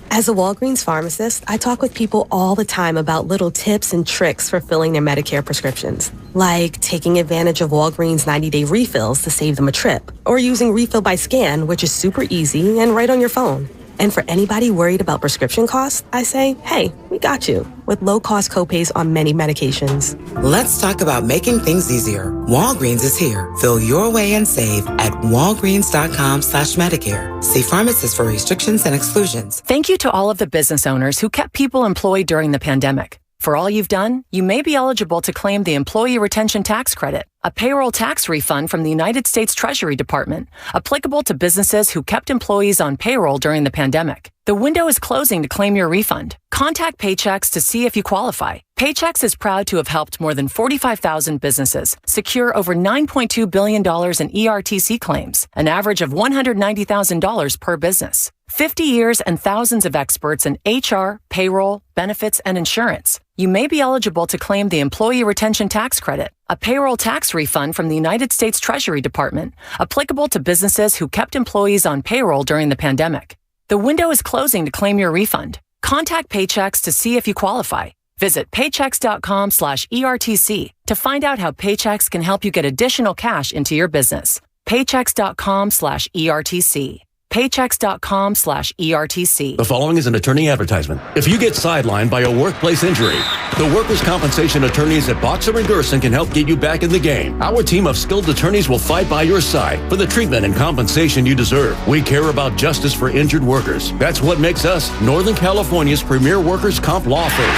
As a Walgreens pharmacist, I talk with people all the time about little tips and tricks for filling their Medicare prescriptions, like taking advantage of Walgreens 90-day refills to save them a trip, or using Refill by Scan, which is super easy and right on your phone. And for anybody worried about prescription costs, I say, hey, we got you, with low-cost copays on many medications. Let's talk about making things easier. Walgreens is here. Fill your way and save at walgreens.com/Medicare. See pharmacists for restrictions and exclusions. Thank you to all of the business owners who kept people employed during the pandemic. For all you've done, you may be eligible to claim the Employee Retention Tax Credit, a payroll tax refund from the United States Treasury Department, applicable to businesses who kept employees on payroll during the pandemic. The window is closing to claim your refund. Contact Paychex to see if you qualify. Paychex is proud to have helped more than 45,000 businesses secure over $9.2 billion in ERTC claims, an average of $190,000 per business. 50 years and thousands of experts in HR, payroll, benefits, and insurance. You may be eligible to claim the Employee Retention Tax Credit, a payroll tax refund from the United States Treasury Department, applicable to businesses who kept employees on payroll during the pandemic. The window is closing to claim your refund. Contact Paychex to see if you qualify. Visit paychex.com/ERTC to find out how Paychex can help you get additional cash into your business. Paychex.com/ERTC. Paychex.com/ERTC. The following is an attorney advertisement. If you get sidelined by a workplace injury, the workers' compensation attorneys at Boxer and Gerson can help get you back in the game. Our team of skilled attorneys will fight by your side for the treatment and compensation you deserve. We care about justice for injured workers. That's what makes us Northern California's premier workers' comp law firm.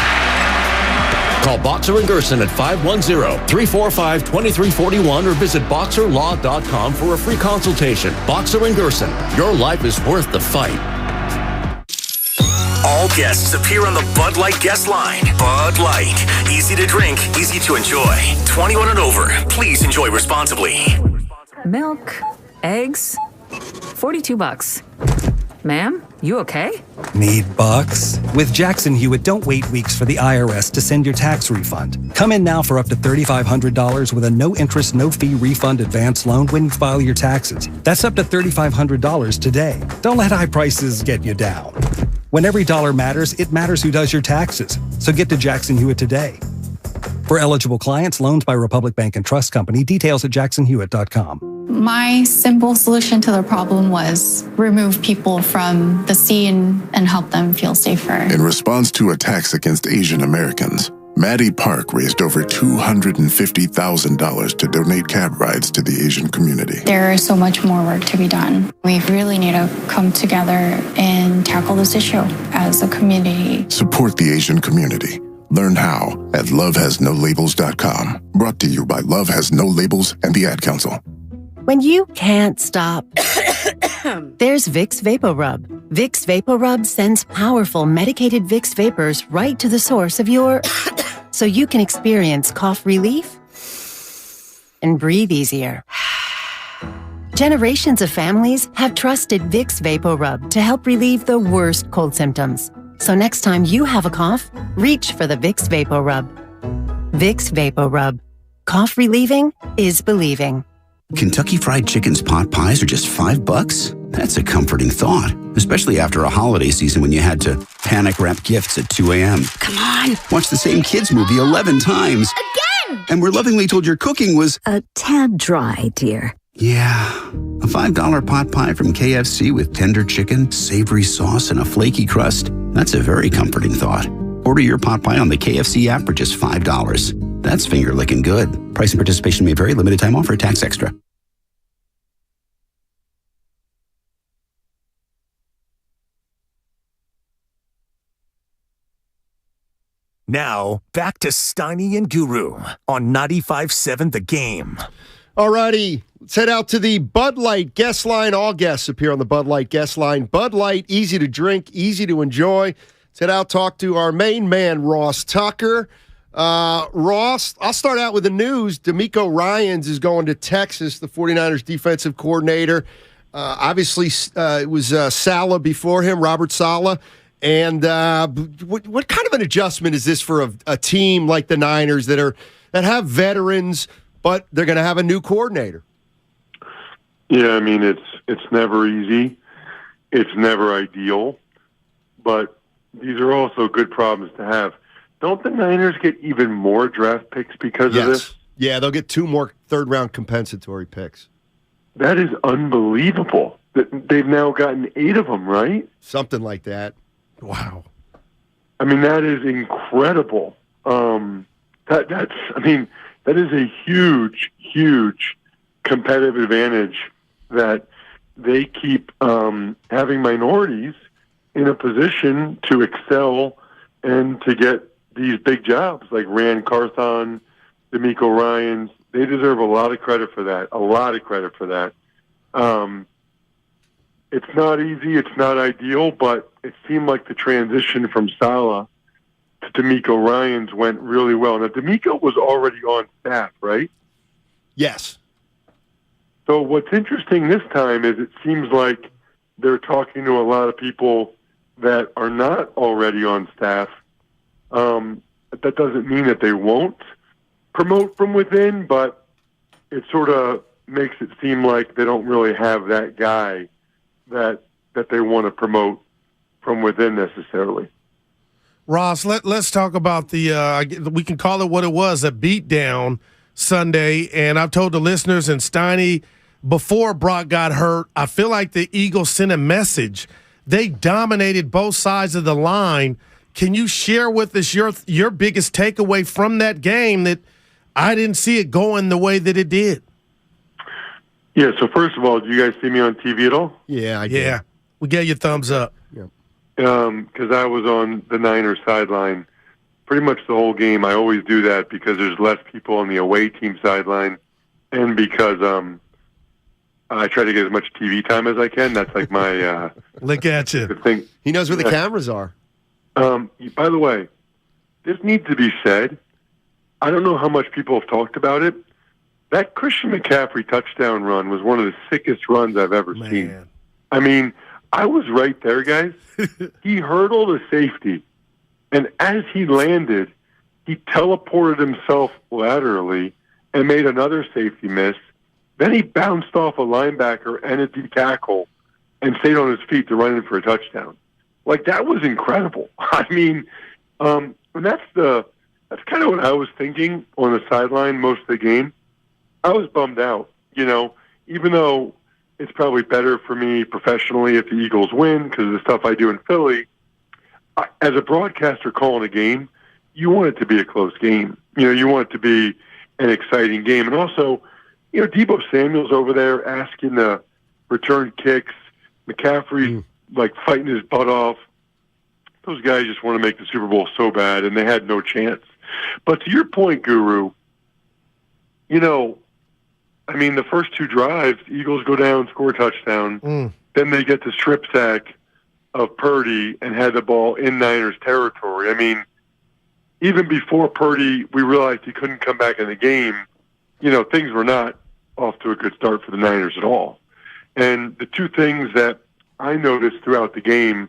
Call Boxer and Gerson at 510-345-2341 or visit boxerlaw.com for a free consultation. Boxer and Gerson, your life is worth the fight. All guests appear on the Bud Light guest line. Bud Light. Easy to drink, easy to enjoy. 21 and over. Please enjoy responsibly. Milk, eggs, $42. Ma'am, you okay? Need bucks? With Jackson Hewitt, don't wait weeks for the IRS to send your tax refund. Come in now for up to $3,500 with a no-interest, no-fee refund advance loan when you file your taxes. That's up to $3,500 today. Don't let high prices get you down. When every dollar matters, it matters who does your taxes. So get to Jackson Hewitt today. For eligible clients, loans by Republic Bank and Trust Company. Details at jacksonhewitt.com. My simple solution to the problem was remove people from the scene and help them feel safer. In response to attacks against Asian Americans, Maddie Park raised over $250,000 to donate cab rides to the Asian community. There is so much more work to be done. We really need to come together and tackle this issue as a community. Support the Asian community. Learn how at lovehasnolabels.com. Brought to you by Love Has No Labels and the Ad Council. When you can't stop, there's Vicks VapoRub. Vicks VapoRub sends powerful medicated Vicks vapors right to the source of your... so you can experience cough relief and breathe easier. Generations of families have trusted Vicks VapoRub to help relieve the worst cold symptoms. So next time you have a cough, reach for the Vicks VapoRub. Vicks VapoRub. Cough relieving is believing. Kentucky Fried Chicken's pot pies are just $5? That's a comforting thought, especially after a holiday season when you had to panic wrap gifts at 2 a.m. Come on. Watch the same kids movie 11 times. Again! And we're lovingly told your cooking was... a tad dry, dear. Yeah. A $5 pot pie from KFC with tender chicken, savory sauce, and a flaky crust. That's a very comforting thought. Order your pot pie on the KFC app for just $5. That's finger licking good. Price and participation may vary. Limited time offer. Tax extra. Now, back to Steiny and Guru on 95.7 The Game. All righty. Let's head out to the Bud Light guest line. All guests appear on the Bud Light guest line. Bud Light, easy to drink, easy to enjoy. Let's head out, talk to our main man, Ross Tucker. Ross, I'll start out with the news. DeMeco Ryans is going to Texas, the 49ers defensive coordinator. Obviously, it was Saleh before him, Robert Saleh. And what kind of an adjustment is this for a team like the Niners that have veterans, but they're going to have a new coordinator? Yeah, I mean, it's never easy. It's never ideal. But these are also good problems to have. Don't the Niners get even more draft picks because of this? Yeah, they'll get 2 more third-round compensatory picks. That is unbelievable. They've now gotten 8 of them, right? Something like that. Wow. I mean, that is incredible. That is a huge, huge competitive advantage that they keep having minorities in a position to excel and to get these big jobs like Rand Carthon, DeMeco Ryans. They deserve a lot of credit for that. It's not easy. It's not ideal, but it seemed like the transition from Saleh to DeMeco Ryans went really well. Now, DeMeco was already on staff, right? Yes. So what's interesting this time is it seems like they're talking to a lot of people that are not already on staff. That doesn't mean that they won't promote from within, but it sort of makes it seem like they don't really have that guy that they want to promote from within necessarily. Ross, let's talk about we can call it what it was, a beatdown Sunday. And I've told the listeners and Steiny before Brock got hurt, I feel like the Eagles sent a message. They dominated both sides of the line. Can you share with us your biggest takeaway from that game that I didn't see it going the way that it did? Yeah, so first of all, do you guys see me on TV at all? Yeah, I did. Yeah, we gave you a thumbs up. Because I was on the Niners sideline pretty much the whole game. I always do that because there's less people on the away team sideline and because I try to get as much TV time as I can. That's like my look at you thing. He knows where the cameras are. By the way, this needs to be said. I don't know how much people have talked about it. That Christian McCaffrey touchdown run was one of the sickest runs I've ever seen. I mean, I was right there, guys. He hurdled a safety, and as he landed, he teleported himself laterally and made another safety miss. Then he bounced off a linebacker and a D tackle and stayed on his feet to run in for a touchdown. Like, that was incredible. I mean, and that's kind of what I was thinking on the sideline most of the game. I was bummed out, even though it's probably better for me professionally if the Eagles win because of the stuff I do in Philly. As a broadcaster calling a game, you want it to be a close game. You want it to be an exciting game. And also, Deebo Samuel's over there asking the return kicks. McCaffrey's like fighting his butt off. Those guys just want to make the Super Bowl so bad, and they had no chance. But to your point, Guru, the first 2 drives, Eagles go down, score a touchdown. Then they get the strip sack of Purdy and had the ball in Niners territory. I mean, even before Purdy, we realized he couldn't come back in the game. Things were not off to a good start for the Niners at all. And the 2 things that I noticed throughout the game,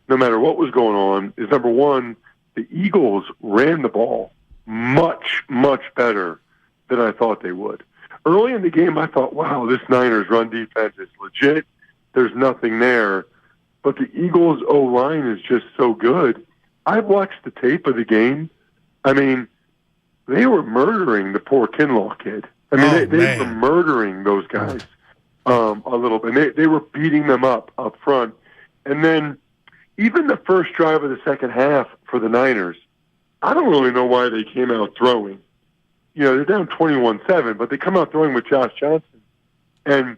no matter what was going on, is number one, the Eagles ran the ball much, much better than I thought they would. Early in the game, I thought, wow, this Niners run defense is legit. There's nothing there. But the Eagles' O-line is just so good. I've watched the tape of the game. I mean, they were murdering the poor Kinlaw kid. I mean, they were murdering those guys a little bit. They were beating them up front. And then, even the first drive of the second half for the Niners, I don't really know why they came out throwing. They're down 21-7, but they come out throwing with Josh Johnson. And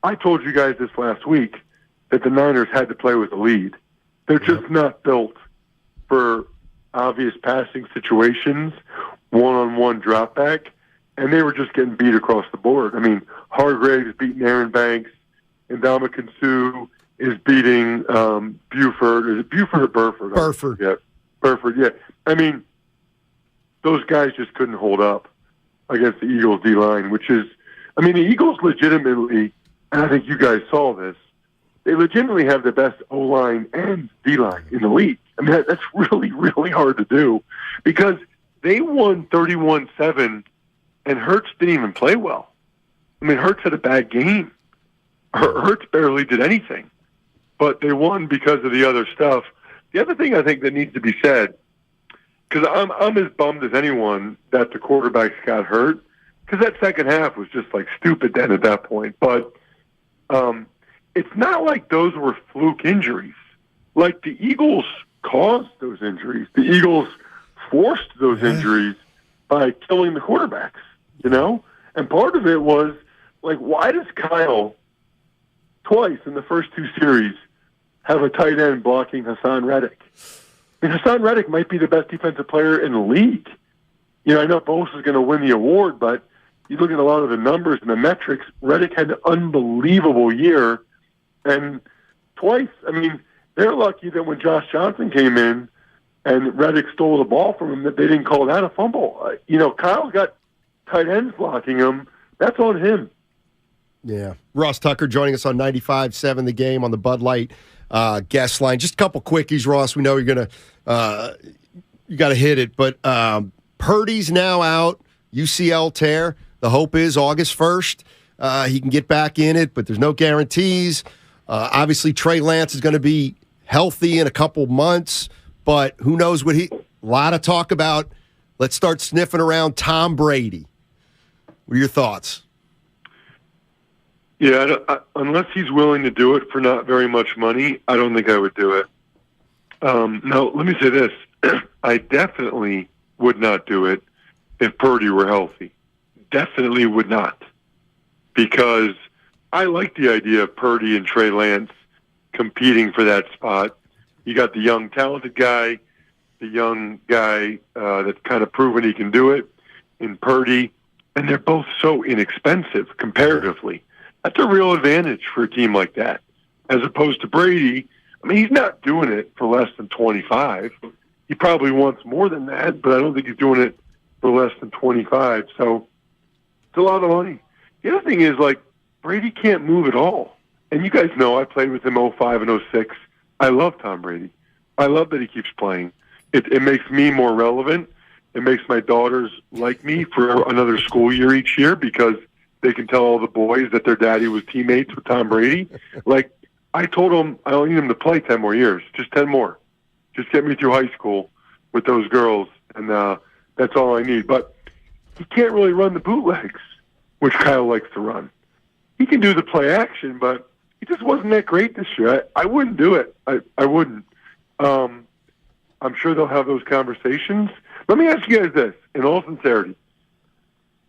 I told you guys this last week that the Niners had to play with a lead. They're just not built for obvious passing situations, one-on-one drop back, and they were just getting beat across the board. I mean, Hargrave's beating Aaron Banks, and Ndamukong Suh is beating Buford. Is it Buford or Burford? Burford. Yeah, Burford, yeah. I mean, those guys just couldn't hold up against the Eagles' D-line, which is, I mean, the Eagles legitimately, and I think you guys saw this, they legitimately have the best O-line and D-line in the league. I mean, that's really, really hard to do because they won 31-7, and Hurts didn't even play well. I mean, Hurts had a bad game. Hurts barely did anything, but they won because of the other stuff. The other thing I think that needs to be said, because I'm as bummed as anyone that the quarterbacks got hurt, because that second half was just like stupid then at that point. But it's not like those were fluke injuries. Like the Eagles caused those injuries. The Eagles forced those injuries by killing the quarterbacks, And part of it was, like, why does Kyle twice in the first two series have a tight end blocking Hassan Reddick? I mean, Hassan Reddick might be the best defensive player in the league. I know Bosa is going to win the award, but you look at a lot of the numbers and the metrics, Reddick had an unbelievable year. And twice, I mean, they're lucky that when Josh Johnson came in and Reddick stole the ball from him, that they didn't call that a fumble. Kyle's got tight ends blocking him. That's on him. Yeah. Ross Tucker joining us on 95.7 The Game on the Bud Light guest line. Just a couple quickies, Ross. We know you're going to you got to hit it, but Purdy's now out, UCL tear. The hope is August 1st he can get back in it, but there's no guarantees. Obviously, Trey Lance is going to be healthy in a couple months, but who knows what a lot of talk about. Let's start sniffing around Tom Brady. What are your thoughts? Yeah, unless he's willing to do it for not very much money, I don't think I would do it. Now, let me say this. I definitely would not do it if Purdy were healthy. Definitely would not. Because I like the idea of Purdy and Trey Lance competing for that spot. You got the young, talented guy, the young guy that's kind of proven he can do it in Purdy, and they're both so inexpensive comparatively. That's a real advantage for a team like that, as opposed to Brady. I mean, he's not doing it for less than 25. He probably wants more than that, but I don't think he's doing it for less than 25. So it's a lot of money. The other thing is, like, Brady can't move at all. And you guys know I played with him 05 and 06. I love Tom Brady. I love that he keeps playing. It makes me more relevant. It makes my daughters like me for another school year each year because they can tell all the boys that their daddy was teammates with Tom Brady. Like, I told them I don't need him to play 10 more years, just 10 more. Just get me through high school with those girls, and that's all I need. But he can't really run the bootlegs, which Kyle likes to run. He can do the play action, but he just wasn't that great this year. I wouldn't do it. I wouldn't. I'm sure they'll have those conversations. Let me ask you guys this, in all sincerity.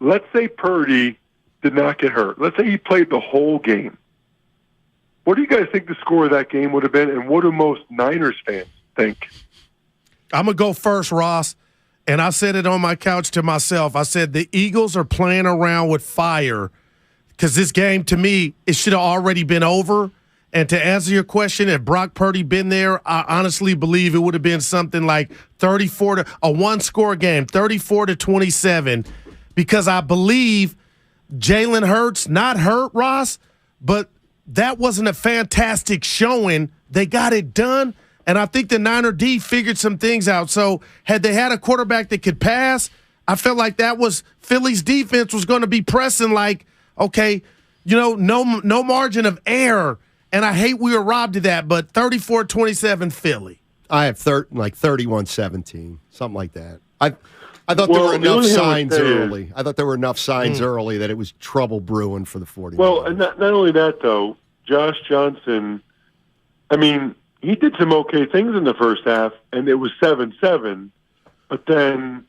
Let's say Purdy did not get hurt. Let's say he played the whole game. What do you guys think the score of that game would have been, and what do most Niners fans think? I'm going to go first, Ross, and I said it on my couch to myself. I said the Eagles are playing around with fire because this game, to me, it should have already been over. And to answer your question, if Brock Purdy been there, I honestly believe it would have been something like a one-score game, 34-27, because I believe Jalen Hurts, not hurt, Ross, but that wasn't a fantastic showing. They got it done, and I think the Niner D figured some things out. So had they had a quarterback that could pass, I felt like that was Philly's defense was going to be pressing like, okay, no margin of error. And I hate we were robbed of that, but 34-27 Philly. I have 31-17, something like that. I thought there were enough signs early. I thought there were enough signs early that it was trouble brewing for the 49ers. Well, and not only that, though, Josh Johnson, I mean, he did some okay things in the first half, and it was 7-7. But then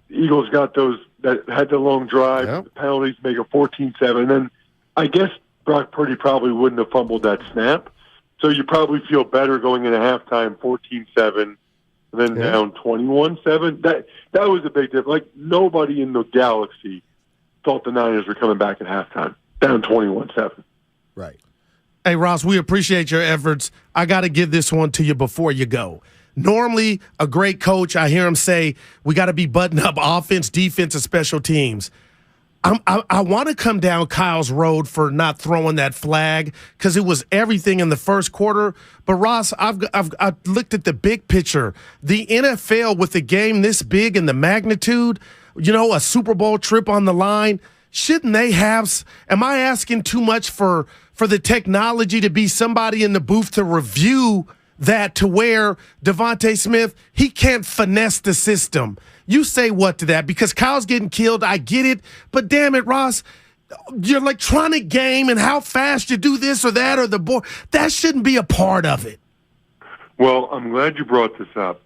the Eagles got those that had the long drive, the penalties, make it 14-7. And then I guess Brock Purdy probably wouldn't have fumbled that snap. So you probably feel better going into halftime 14-7, and then down 21-7. That was a big difference. Like, nobody in the galaxy thought the Niners were coming back at halftime, down 21-7. Right. Hey, Ross, we appreciate your efforts. I got to give this one to you before you go. Normally, a great coach, I hear him say, we got to be buttoned up offense, defense, and special teams. I want to come down Kyle's road for not throwing that flag because it was everything in the first quarter. But, Ross, I've looked at the big picture. The NFL with a game this big and the magnitude, a Super Bowl trip on the line, shouldn't they have – am I asking too much for the technology to be somebody in the booth to review that to where Devontae Smith, he can't finesse the system? You say what to that? Because Kyle's getting killed. I get it. But damn it, Ross, your electronic game and how fast you do this or that or the board, that shouldn't be a part of it. Well, I'm glad you brought this up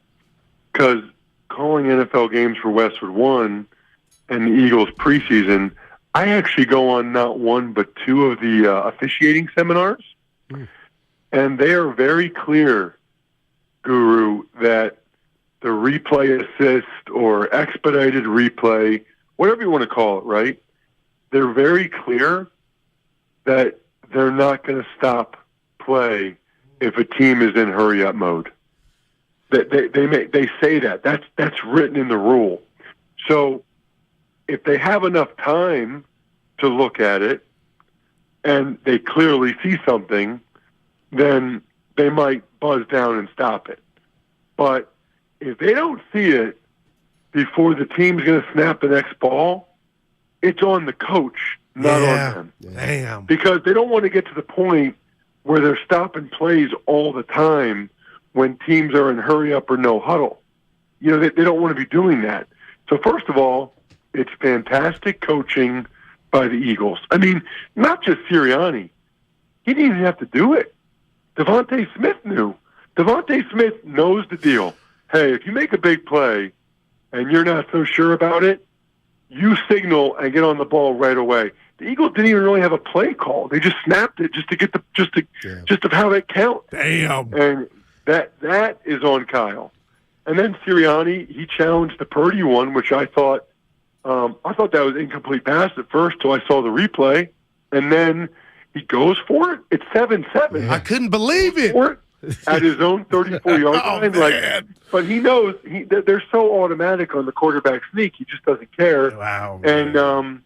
because calling NFL games for Westwood One and the Eagles preseason, I actually go on not one but two of the officiating seminars. And they are very clear, Guru, that the replay assist or expedited replay, whatever you want to call it, right? They're very clear that they're not going to stop play if a team is in hurry-up mode. They say that. That's written in the rule. So if they have enough time to look at it and they clearly see something, then they might buzz down and stop it. But if they don't see it before the team's going to snap the next ball, it's on the coach, not on them. Damn. Because they don't want to get to the point where they're stopping plays all the time when teams are in hurry up or no huddle. They don't want to be doing that. So first of all, it's fantastic coaching by the Eagles. I mean, not just Sirianni. He didn't even have to do it. Devontae Smith knew. Devontae Smith knows the deal. Hey, if you make a big play and you're not so sure about it, you signal and get on the ball right away. The Eagles didn't even really have a play call. They just snapped it just to get just to have it count. Damn. And that is on Kyle. And then Sirianni, he challenged the Purdy one, which I thought that was incomplete pass at first till I saw the replay, and then he goes for it. It's 7-7. I couldn't believe it. At his own 34-yard line. But he knows they're so automatic on the quarterback sneak. He just doesn't care. Wow. And,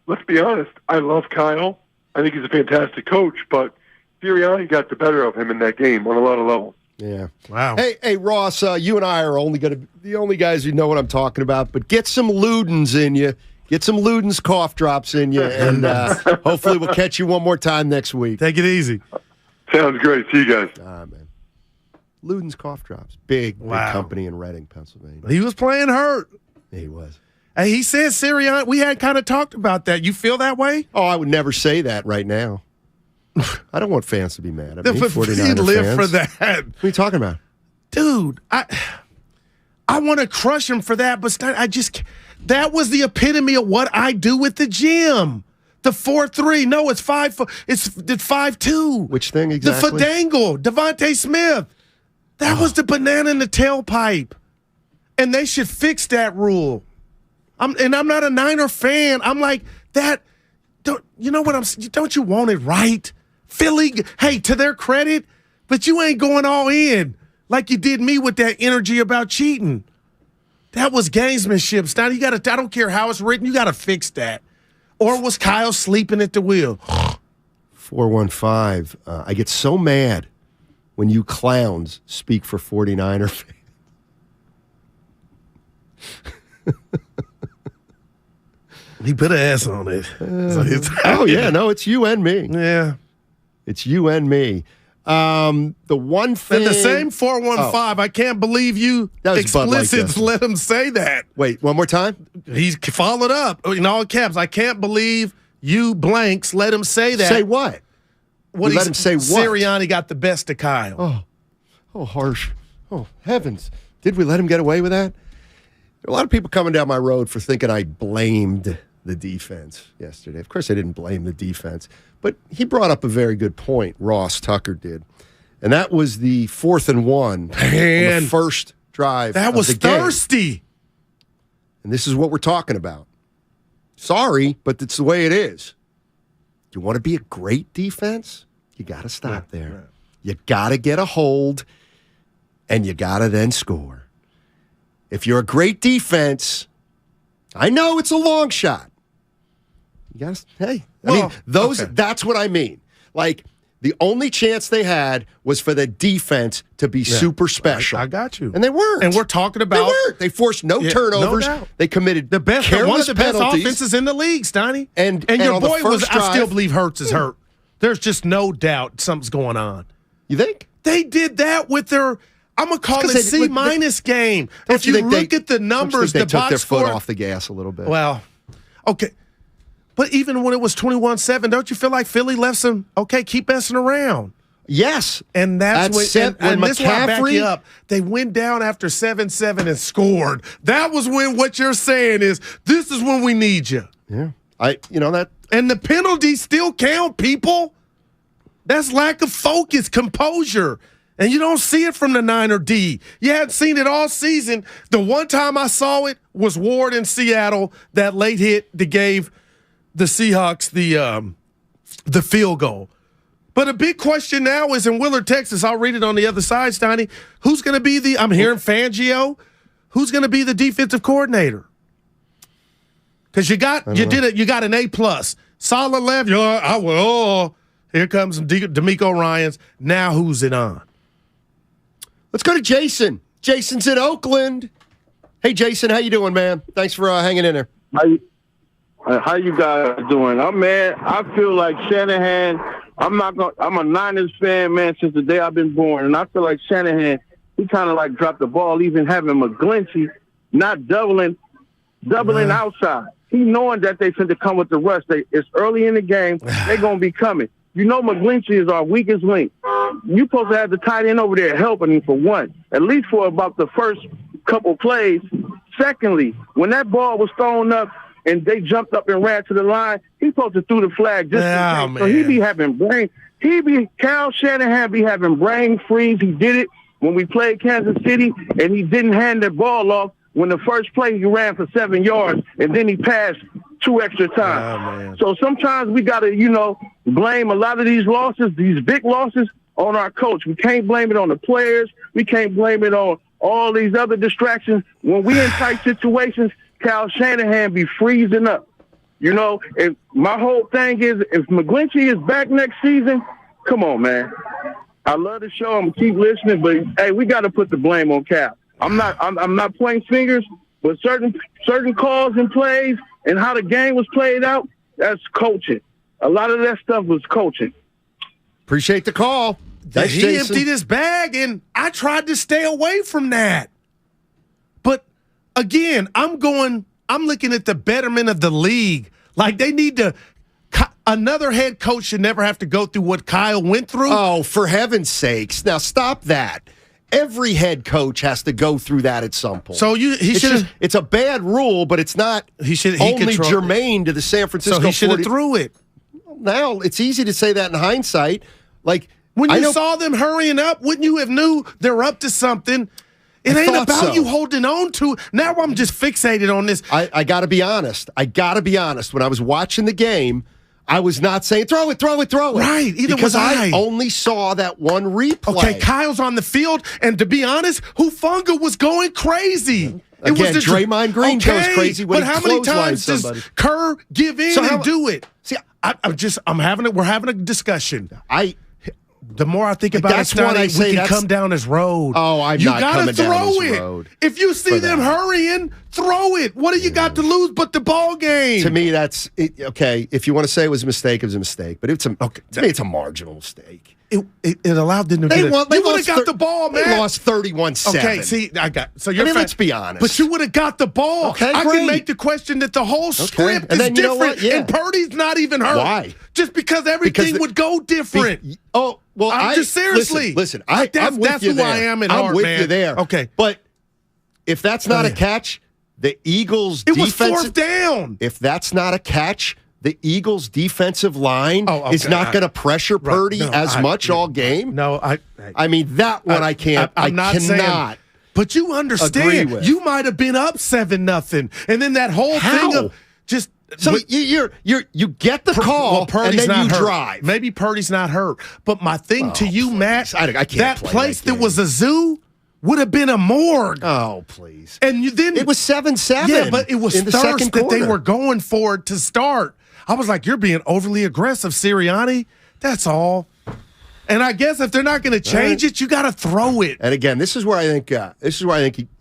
let's be honest. I love Kyle. I think he's a fantastic coach. But Sirianni got the better of him in that game on a lot of levels. Yeah. Wow. Hey, Ross, you and I are only going to be the only guys who know what I'm talking about. But get some Ludens in you. Get some Ludens cough drops in you. And hopefully we'll catch you one more time next week. Take it easy. Sounds great. See you guys. Man. Luden's Cough Drops. Big company in Reading, Pennsylvania. He was playing hurt. He was. Hey, he said Sirianni. We had kind of talked about that. You feel that way? Oh, I would never say that right now. I don't want fans to be mad at me. 49er He'd live fans. for that. What are you talking about? Dude, I want to crush him for that, but that was the epitome of what I do with the gym. The 4-3. No, it's 5. It's 5-2. Which thing exactly? The Fadangle. Devontae Smith. That was the banana in the tailpipe. And they should fix that rule. I'm not a Niner fan. I'm like, don't you want it right? Philly, hey, to their credit, but you ain't going all in like you did me with that energy about cheating. That was gamesmanship. Now I don't care how it's written, you got to fix that. Or was Kyle sleeping at the wheel? 415. I get so mad when you clowns speak for 49er fans. He put an S on it. It's you and me. Yeah. It's you and me. The one thing. And the same 415, I can't believe you explicit let him say that. Wait, one more time? He's followed up in all caps. I can't believe you blanks let him say that. Say what? let him say what? Sirianni got the best of Kyle. Oh, harsh. Oh, heavens. Did we let him get away with that? There are a lot of people coming down my road for thinking I blamed the defense yesterday. Of course, I didn't blame the defense. But he brought up a very good point, Ross Tucker did. And that was the 4th and 1 on the first drive. That was thirsty. And this is what we're talking about. Sorry, but it's the way it is. You want to be a great defense? You got to stop there. Right. You got to get a hold, and you got to then score. If you're a great defense, I know it's a long shot. You got to, hey, that's what I mean. Like, the only chance they had was for the defense to be super special. I got you. And they weren't. And we're talking about... They weren't. They forced no turnovers. No doubt. They committed one of the best penalties. offenses in the league, Steiny. And your on boy the first drive, I still believe Hurts is hurt. There's just no doubt something's going on. You think? They did that with their... I'm going to call it C- game. If you look at the numbers, they the took box their foot score, off the gas a little bit. Well, okay. But even when it was 21-7, don't you feel like Philly left some, keep messing around? Yes. And that's when this is why I back you up. They went down after 7-7 and scored. That was when what you're saying is, this is when we need you. Yeah. That. And the penalties still count, people. That's lack of focus, composure. And you don't see it from the Niner D. You hadn't seen it all season. The one time I saw it was Ward in Seattle, that late hit that gave the Seahawks the field goal. But a big question now is in Willard, Texas. I'll read it on the other side, Steiny. Who's going to be I'm hearing Fangio. Who's going to be the defensive coordinator? Because you got an A+. Solid left. Here comes D'Amico Ryans. Now who's it on? Let's go to Jason. Jason's in Oakland. Hey, Jason, how you doing, man? Thanks for hanging in there. How you guys doing? I feel like Shanahan. I'm a Niners fan, man, since the day I've been born, and I feel like Shanahan, he kind of like dropped the ball, even having McGlinchey not doubling outside. He knowing that they finna come with the rush. It's early in the game. They're gonna be coming. You know, McGlinchey is our weakest link. You supposed to have the tight end over there helping him for one, at least for about the first couple plays. Secondly, when that ball was thrown up and they jumped up and ran to the line, he supposed to throw the flag just in case. So he be having Kyle Shanahan be having brain freeze. He did it when we played Kansas City, and he didn't hand the ball off when the first play he ran for 7 yards, and then he passed 2 extra times. So sometimes we got to, blame a lot of these losses, these big losses, on our coach. We can't blame it on the players. We can't blame it on all these other distractions. When we in tight situations, Kyle Shanahan be freezing up. If my whole thing is, if McGlinchey is back next season, come on, man. I love the show. I'm gonna keep listening, but hey, we got to put the blame on Cal. I'm not pointing fingers, but certain calls and plays and how the game was played out, that's coaching. A lot of that stuff was coaching. Appreciate the call. Thanks, he Jason. emptied his bag, and I tried to stay away from that. But again, I'm looking at the betterment of the league. Like, they need to. Another head coach should never have to go through what Kyle went through. Oh, for heaven's sakes. Now, stop that. Every head coach has to go through that at some point. So he should. It's a bad rule, but it's not only germane to the San Francisco 40. So he should have threw it. Now, it's easy to say that in hindsight. Like, when you saw them hurrying up, wouldn't you have knew they're up to something? It ain't about you holding on to. Now I'm just fixated on this. I got to be honest. When I was watching the game, I was not saying, throw it. Right, either because was I. only saw that one replay. Okay, Kyle's on the field, and to be honest, Hufanga was going crazy. Again, Draymond Green goes crazy when but he how many times somebody. Does Kerr give in and do it? See, we're having a discussion. The more I think about it, we can come down this road. Oh, I'm not coming down this road. If you see them hurrying, throw it. What do you got to lose but the ball game? To me, that's okay. If you want to say it was a mistake, it was a mistake. But to me, it's a marginal mistake. It allowed them to They get would have got the ball, man. They lost 31-7. Okay, see, let's be honest. But you would have got the ball. Okay, I great. can make the question that the whole script is then you know different, what? Yeah. and Purdy's not even hurt. Why? Just because everything would go different. Well, I'm just seriously. Listen, I'm with you there. I am in I'm heart, with man. you there. Okay, but if that's not a catch, the Eagles' it was defensive, fourth down. If that's not a catch, the Eagles' defensive line is not going to pressure Purdy as much all game. No, I mean that one I can't. I'm not cannot. Saying, but you understand, you might have been up 7-0, and then that whole thing of just. So you get the call, and then you drive. Maybe Purdy's not hurt, but my thing to you, Matt, I can't. That place that was a zoo would have been a morgue. Oh, please! And then it was 7-7. Yeah, but it was in the thirst second that they quarter. were going for to start. I was like, you're being overly aggressive, Sirianni. That's all. And I guess if they're not going to change it, you got to throw it. And again, this is where I think.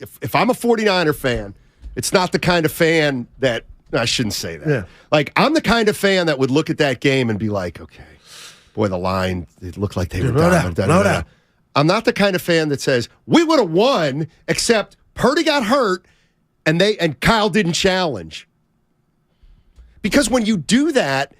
If I'm a 49er fan, it's not the kind of fan that I shouldn't say that. Yeah. Like I'm the kind of fan that would look at that game and be like, okay, boy, the line it looked like they were down. No doubt. I'm not the kind of fan that says we would have won, except Purdy got hurt and Kyle didn't challenge. Because when you do that,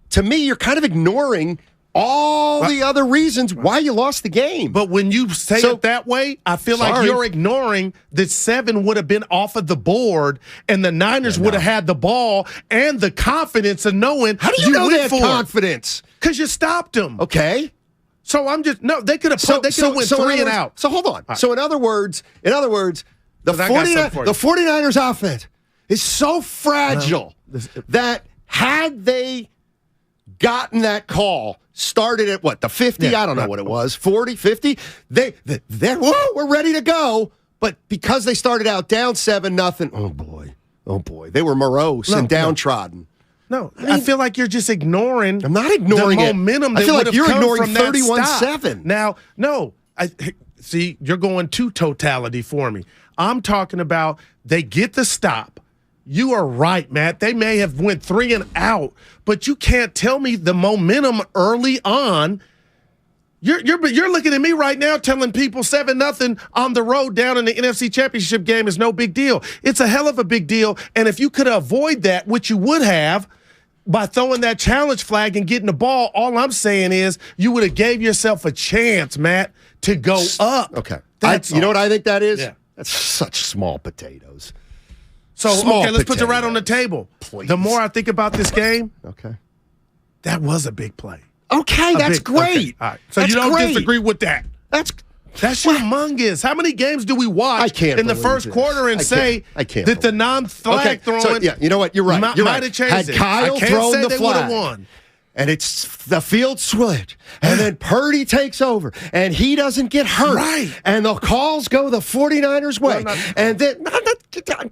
to me, you're kind of ignoring all the other reasons why you lost the game. But when you say it that way, I feel like you're ignoring that 7 would have been off of the board and the Niners would have had the ball and the confidence of knowing. How do you know they had confidence? Because you stopped them. Okay. So I'm just they could have went 3 and out. So hold on. Right. So in other words, the 49ers offense is so fragile that had they gotten that call, started at what, the 50? I don't know what it was, 40, 50. They're we're ready to go. But because they started out down 7-0, oh boy, they were morose and downtrodden. No, I feel like you're just ignoring. I'm not ignoring the momentum. I feel that like you're ignoring from 31-7. Now, no, see, you're going to totality for me. I'm talking about they get the stop. You are right, Matt. They may have went 3 and out, but you can't tell me the momentum early on. You're looking at me right now telling people 7-0 on the road down in the NFC Championship game is no big deal. It's a hell of a big deal, and if you could avoid that, which you would have, by throwing that challenge flag and getting the ball, all I'm saying is you would have gave yourself a chance, Matt, to go up. Okay. You know what I think that is? Yeah. That's such small potatoes. So, let's put it right on the table. Please. The more I think about this game, okay, that was a big play. Okay, that's great. Okay. All right. So that's you don't great. disagree with that? That's humongous. How many games do we watch in the first quarter and say that the non-flag throwing? So, yeah, you know what? You're right. Might have changed Had it. Kyle thrown the flag, won. and it's the field switch, and then Purdy takes over, and he doesn't get hurt, right? And the calls go the 49ers' way, and then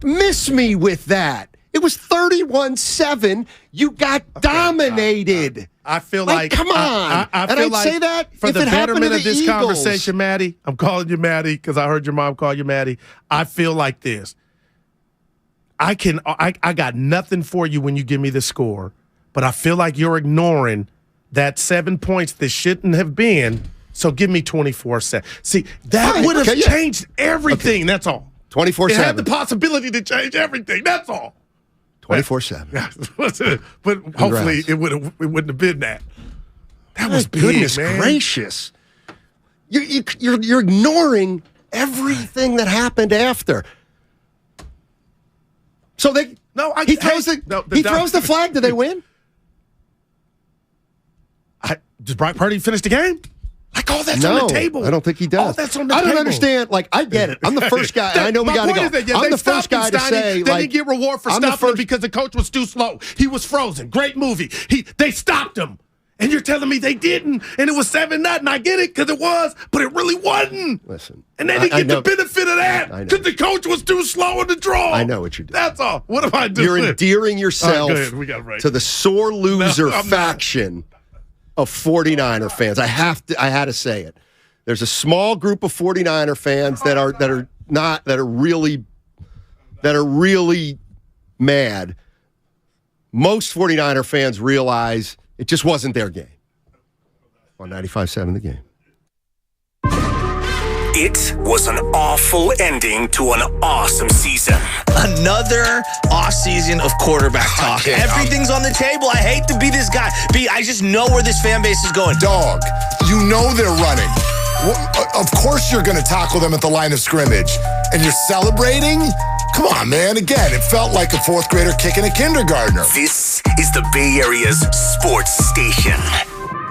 miss me with that. It was 31-7. You got dominated. I feel like come on. I and feel I'd like say that for if the it happened betterment to of the this Eagles. conversation, Maddie. I'm calling you Maddie because I heard your mom call you Maddie. I feel like this. I got nothing for you when you give me the score, but I feel like you're ignoring that 7 points that shouldn't have been. So give me 24-7. See, that would have changed everything. Okay. That's all. 24-7. It had the possibility to change everything. That's all. 24-7. But hopefully it wouldn't have been that. That was big, goodness man. gracious. You're ignoring everything that happened after. So he throws the flag. Did they win? Does Brock Purdy finish the game? Like all that's on the table. I don't think he does. All that's on the table. I don't understand. Like, I get it. I'm the first guy. And I know we got to go. I'm the first guy to say, they didn't get reward for stopping him because the coach was too slow. He was frozen. Great movie. They stopped him. And you're telling me they didn't, and it was 7-0. I get it because it was, but it really wasn't. Listen, and they didn't get the benefit of that because the coach was too slow in the draw. I know what you're doing. That's all. What am I doing? You're endearing yourself to the sore loser faction of 49er fans. I had to say it. There's a small group of 49er fans that are that are really mad, most 49er fans realize it just wasn't their game. On 95.7 The Game. It was an awful ending to an awesome season. Another off season of quarterback talk. Everything's on the table. I hate to be this guy. I just know where this fan base is going. Dog, you know they're running. Of course you're going to tackle them at the line of scrimmage. And you're celebrating? Come on, man. Again, it felt like a fourth grader kicking a kindergartner. This is the Bay Area's sports station.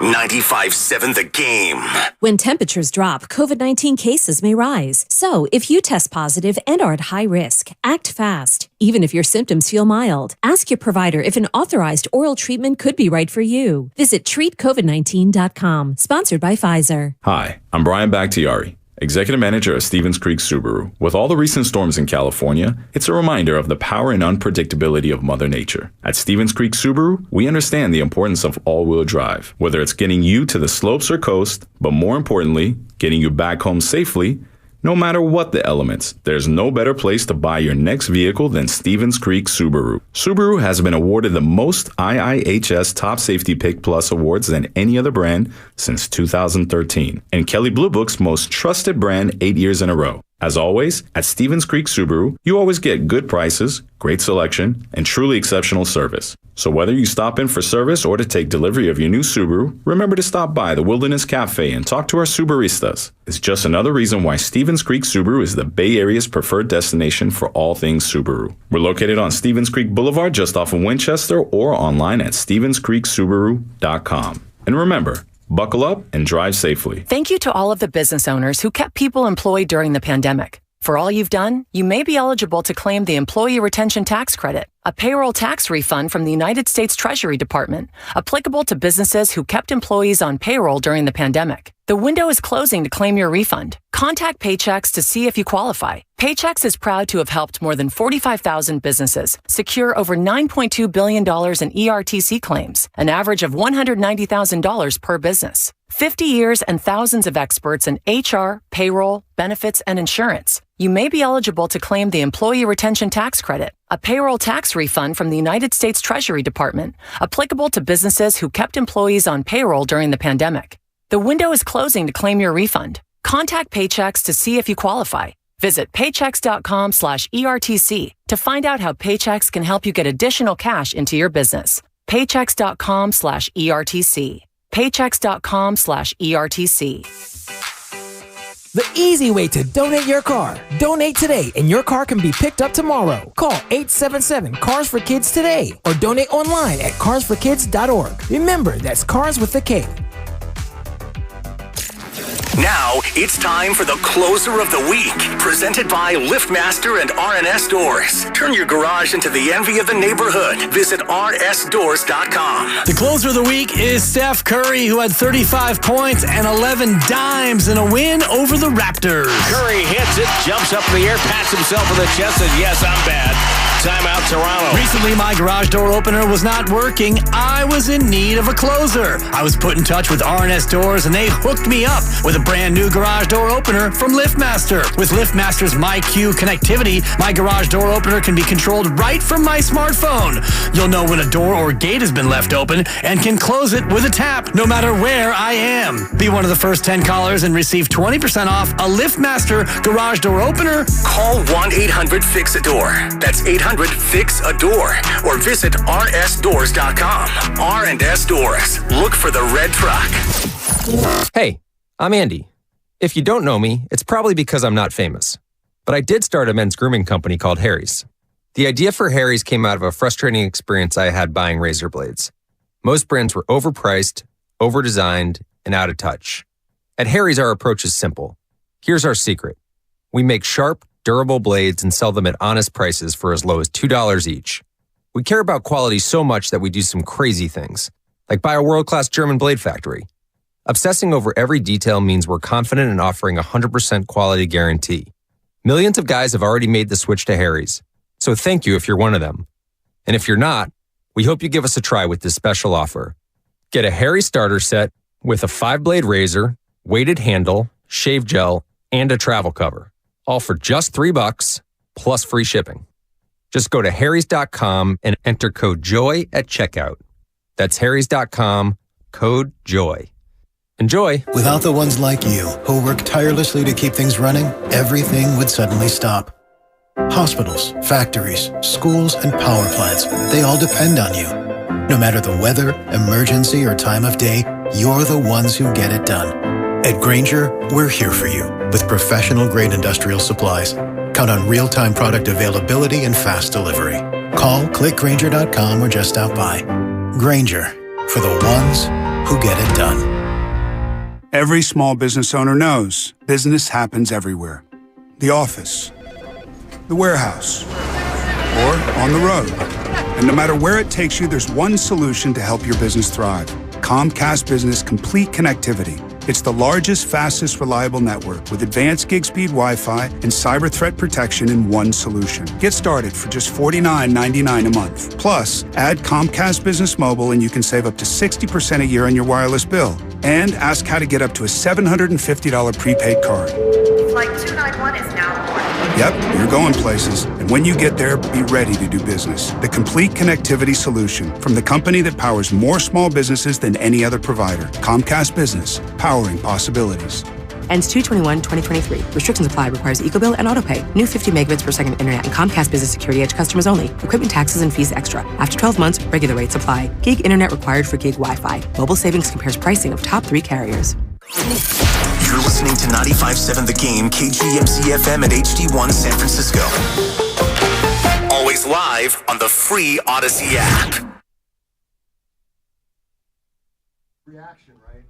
95.7 The Game. When temperatures drop, COVID-19 cases may rise. So, if you test positive and are at high risk, act fast. Even if your symptoms feel mild, ask your provider if an authorized oral treatment could be right for you. Visit treatcovid19.com. Sponsored by Pfizer. Hi, I'm Brian Bakhtiari, Executive Manager of Stevens Creek Subaru. With all the recent storms in California, it's a reminder of the power and unpredictability of Mother Nature. At Stevens Creek Subaru, we understand the importance of all-wheel drive, whether it's getting you to the slopes or coast, but more importantly, getting you back home safely. No matter what the elements, there's no better place to buy your next vehicle than Stevens Creek Subaru. Subaru has been awarded the most IIHS Top Safety Pick Plus awards than any other brand since 2013, and Kelley Blue Book's most trusted brand 8 years in a row. As always, at Stevens Creek Subaru, you always get good prices, great selection, and truly exceptional service. So whether you stop in for service or to take delivery of your new Subaru, remember to stop by the Wilderness Cafe and talk to our Subaristas. It's just another reason why Stevens Creek Subaru is the Bay Area's preferred destination for all things Subaru. We're located on Stevens Creek Boulevard just off of Winchester or online at StevensCreekSubaru.com. And remember, buckle up and drive safely. Thank you to all of the business owners who kept people employed during the pandemic. For all you've done, you may be eligible to claim the Employee Retention Tax Credit, a payroll tax refund from the United States Treasury Department, applicable to businesses who kept employees on payroll during the pandemic. The window is closing to claim your refund. Contact Paychex to see if you qualify. Paychex is proud to have helped more than 45,000 businesses secure over $9.2 billion in ERTC claims, an average of $190,000 per business. 50 years and thousands of experts in HR, payroll, benefits, and insurance. You may be eligible to claim the Employee Retention Tax Credit, a payroll tax refund from the United States Treasury Department, applicable to businesses who kept employees on payroll during the pandemic. The window is closing to claim your refund. Contact Paychex to see if you qualify. Visit paychex.com/ERTC to find out how Paychex can help you get additional cash into your business. Paychex.com/ERTC. Paychex.com/ERTC. The easy way to donate your car. Donate today and your car can be picked up tomorrow. Call 877-CARS-FOR-KIDS today or donate online at carsforkids.org. Remember, that's cars with a K. Now, it's time for the closer of the week, presented by LiftMaster and RNS Doors. Turn your garage into the envy of the neighborhood. Visit rsdoors.com. The closer of the week is Steph Curry, who had 35 points and 11 dimes in a win over the Raptors. Curry hits it, jumps up in the air, pats himself in the chest, and yes, I'm bad. Timeout, Toronto. Recently, my garage door opener was not working. I was in need of a closer. I was put in touch with RNS Doors, and they hooked me up with a brand new garage door opener from LiftMaster. With LiftMaster's MyQ connectivity, my garage door opener can be controlled right from my smartphone. You'll know when a door or gate has been left open and can close it with a tap, no matter where I am. Be one of the first 10 callers and receive 20% off a LiftMaster garage door opener. Call 1-800-FIX-A-DOOR. That's 800-FIX-A-DOOR. Or visit rsdoors.com. R&S Doors. Look for the red truck. Hey, I'm Andy. If you don't know me, it's probably because I'm not famous. But I did start a men's grooming company called Harry's. The idea for Harry's came out of a frustrating experience I had buying razor blades. Most brands were overpriced, overdesigned, and out of touch. At Harry's, our approach is simple. Here's our secret. We make sharp, durable blades and sell them at honest prices for as low as $2 each. We care about quality so much that we do some crazy things, like buy a world-class German blade factory. Obsessing over every detail means we're confident in offering a 100% quality guarantee. Millions of guys have already made the switch to Harry's, so thank you if you're one of them. And if you're not, we hope you give us a try with this special offer. Get a Harry's starter set with a 5-blade razor, weighted handle, shave gel, and a travel cover. All for just $3 plus free shipping. Just go to harrys.com and enter code JOY at checkout. That's harrys.com, code JOY. Enjoy. Without the ones like you, who work tirelessly to keep things running, everything would suddenly stop. Hospitals, factories, schools, and power plants, they all depend on you. No matter the weather, emergency, or time of day, you're the ones who get it done. At Grainger, we're here for you with professional-grade industrial supplies. Count on real-time product availability and fast delivery. Call, click Grainger.com, or just stop by. Grainger, for the ones who get it done. Every small business owner knows business happens everywhere. The office, the warehouse, or on the road. And no matter where it takes you, there's one solution to help your business thrive. Comcast Business Complete Connectivity. It's the largest, fastest, reliable network with advanced gig speed Wi-Fi and cyber threat protection in one solution. Get started for just $49.99 a month. Plus, add Comcast Business Mobile and you can save up to 60% a year on your wireless bill. And ask how to get up to a $750 prepaid card. Flight 291 is now aboard. Yep, you're going places. And when you get there, be ready to do business. The complete connectivity solution from the company that powers more small businesses than any other provider. Comcast Business, powering possibilities. Ends 2/21/2023. Restrictions apply. Requires EcoBill and AutoPay. New 50 megabits per second internet and Comcast Business Security Edge customers only. Equipment taxes and fees extra. After 12 months, regular rates apply. Gig internet required for gig Wi-Fi. Mobile savings compares pricing of top 3 carriers. You're listening to 95.7 The Game, KGMC FM and HD1 San Francisco. Always live on the free Odyssey app. Reaction, right?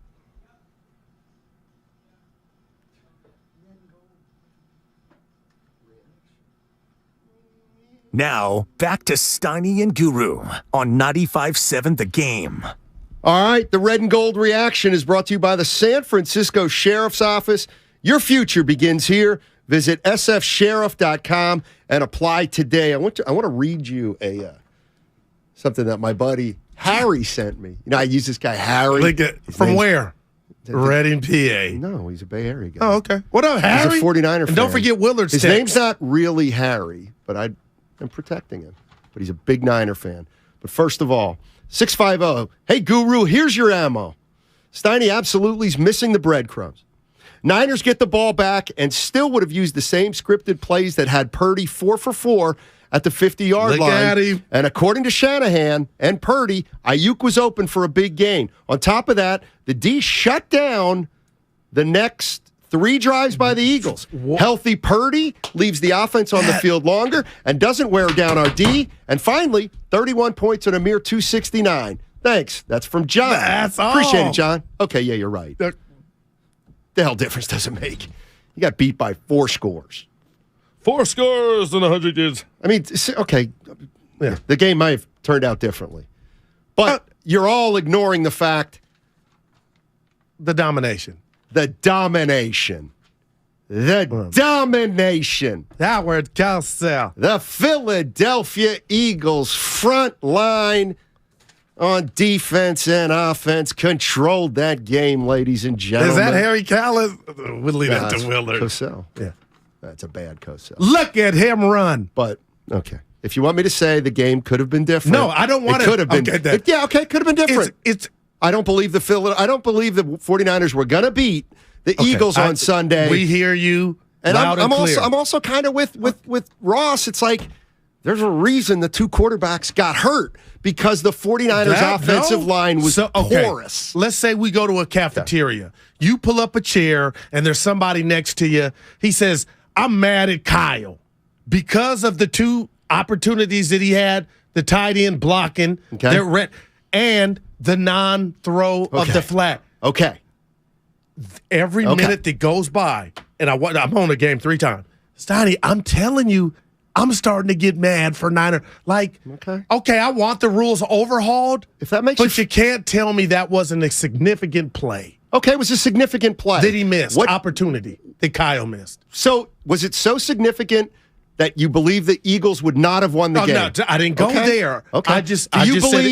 Now, back to Steiny and Guru on 95.7 The Game. All right, the Red and Gold Reaction is brought to you by the San Francisco Sheriff's Office. Your future begins here. Visit sfsheriff.com and apply today. I want to read you something that my buddy Harry sent me. You know, I use this guy Harry. From where? Reading, PA. No, he's a Bay Area guy. Oh, okay. What up, Harry? He's a 49er fan. And don't forget Willard's His text. name's not really Harry, but I'm protecting him. But he's a big Niner fan. But first of all, 650, hey, Guru, here's your ammo. Steiny absolutely is missing the breadcrumbs. Niners get the ball back and still would have used the same scripted plays that had Purdy 4 for 4 at the 50-yard Look line. at him. And according to Shanahan and Purdy, Ayuk was open for a big gain. On top of that, the D shut down the next 3 drives by the Eagles. Healthy Purdy leaves the offense on the field longer and doesn't wear down our D. And finally, 31 points on a mere 269. Thanks. That's from John. That's all. Appreciate it, John. Okay, yeah, you're right. The hell difference does it make? You got beat by 4 scores. 4 scores in 100 years. I mean, okay, yeah, the game might have turned out differently. But you're all ignoring the fact. The domination. The domination. The domination. Howard Cosell. The Philadelphia Eagles front line on defense and offense controlled that game, ladies and gentlemen. Is that Harry Callis? We'll leave that to Willard. Cosell. Yeah. That's a bad Cosell. Look at him run. But, okay. If you want me to say the game could have been different. No, I don't want it. to. Could have been. Okay, it could have been different. I don't believe the 49ers were going to beat the Eagles on Sunday. We hear you. And loud and clear. I'm also kind of with Ross. It's like there's a reason the 2 quarterbacks got hurt because the 49ers offensive line was porous. Let's say we go to a cafeteria. You pull up a chair and there's somebody next to you. He says, I'm mad at Kyle because of the 2 opportunities that he had, the tight end blocking, and the non-throw of the flat. Okay. Every minute that goes by, and I'm on the game 3 times. Steiny, I'm telling you, I'm starting to get mad for Niner. Like, okay, I want the rules overhauled. If that makes but you can't tell me that wasn't a significant play. Okay, it was a significant play. That he missed. What opportunity that Kyle missed? So was it so significant that you believe the Eagles would not have won the game? No, I didn't go there. Okay. I just said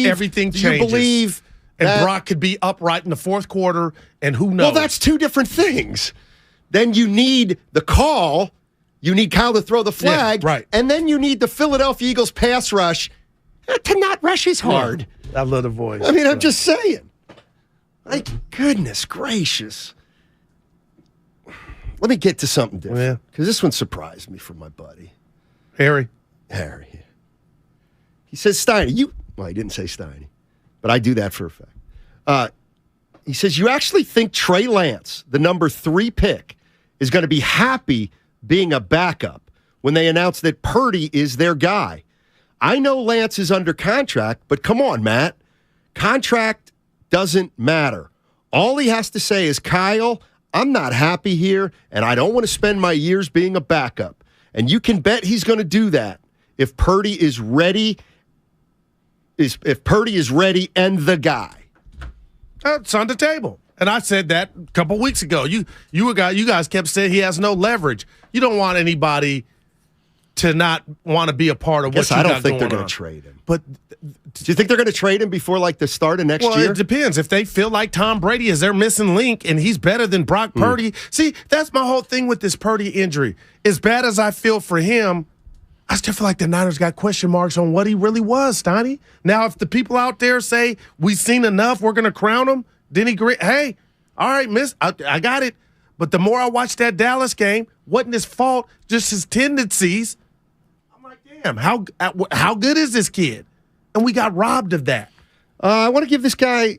everything changes. Do you believe and Brock could be upright in the 4th quarter, and who knows? Well, that's 2 different things. Then you need the call You need Kyle to throw the flag. Yeah, right. And then you need the Philadelphia Eagles pass rush to not rush as hard. Yeah, I love the voice. I mean, I'm just saying. Like, goodness gracious. Let me get to something different. Because this one surprised me from my buddy. Harry. He says, Steiny, well, he didn't say Steiny, but I do that for a fact. He says, you actually think Trey Lance, the number 3 pick, is going to be happy being a backup when they announce that Purdy is their guy? I know Lance is under contract, but come on, Matt. Contract doesn't matter. All he has to say is, Kyle, I'm not happy here, and I don't want to spend my years being a backup. And you can bet he's going to do that if Purdy is ready. If Purdy is ready and the guy. It's on the table. And I said that a couple weeks ago. You guys kept saying he has no leverage. You don't want anybody to not want to be a part of what you got going on. I don't think they're going to trade him. But do you think they're going to trade him before like the start of next year? Well, it depends. If they feel like Tom Brady is their missing link and he's better than Brock Purdy. See, that's my whole thing with this Purdy injury. As bad as I feel for him, I still feel like the Niners got question marks on what he really was, Steiny. Now, if the people out there say, we've seen enough, we're going to crown him, then hey, all right, miss, I got it. But the more I watched that Dallas game, wasn't his fault, just his tendencies. I'm like, damn, how good is this kid? And we got robbed of that. I want to give this guy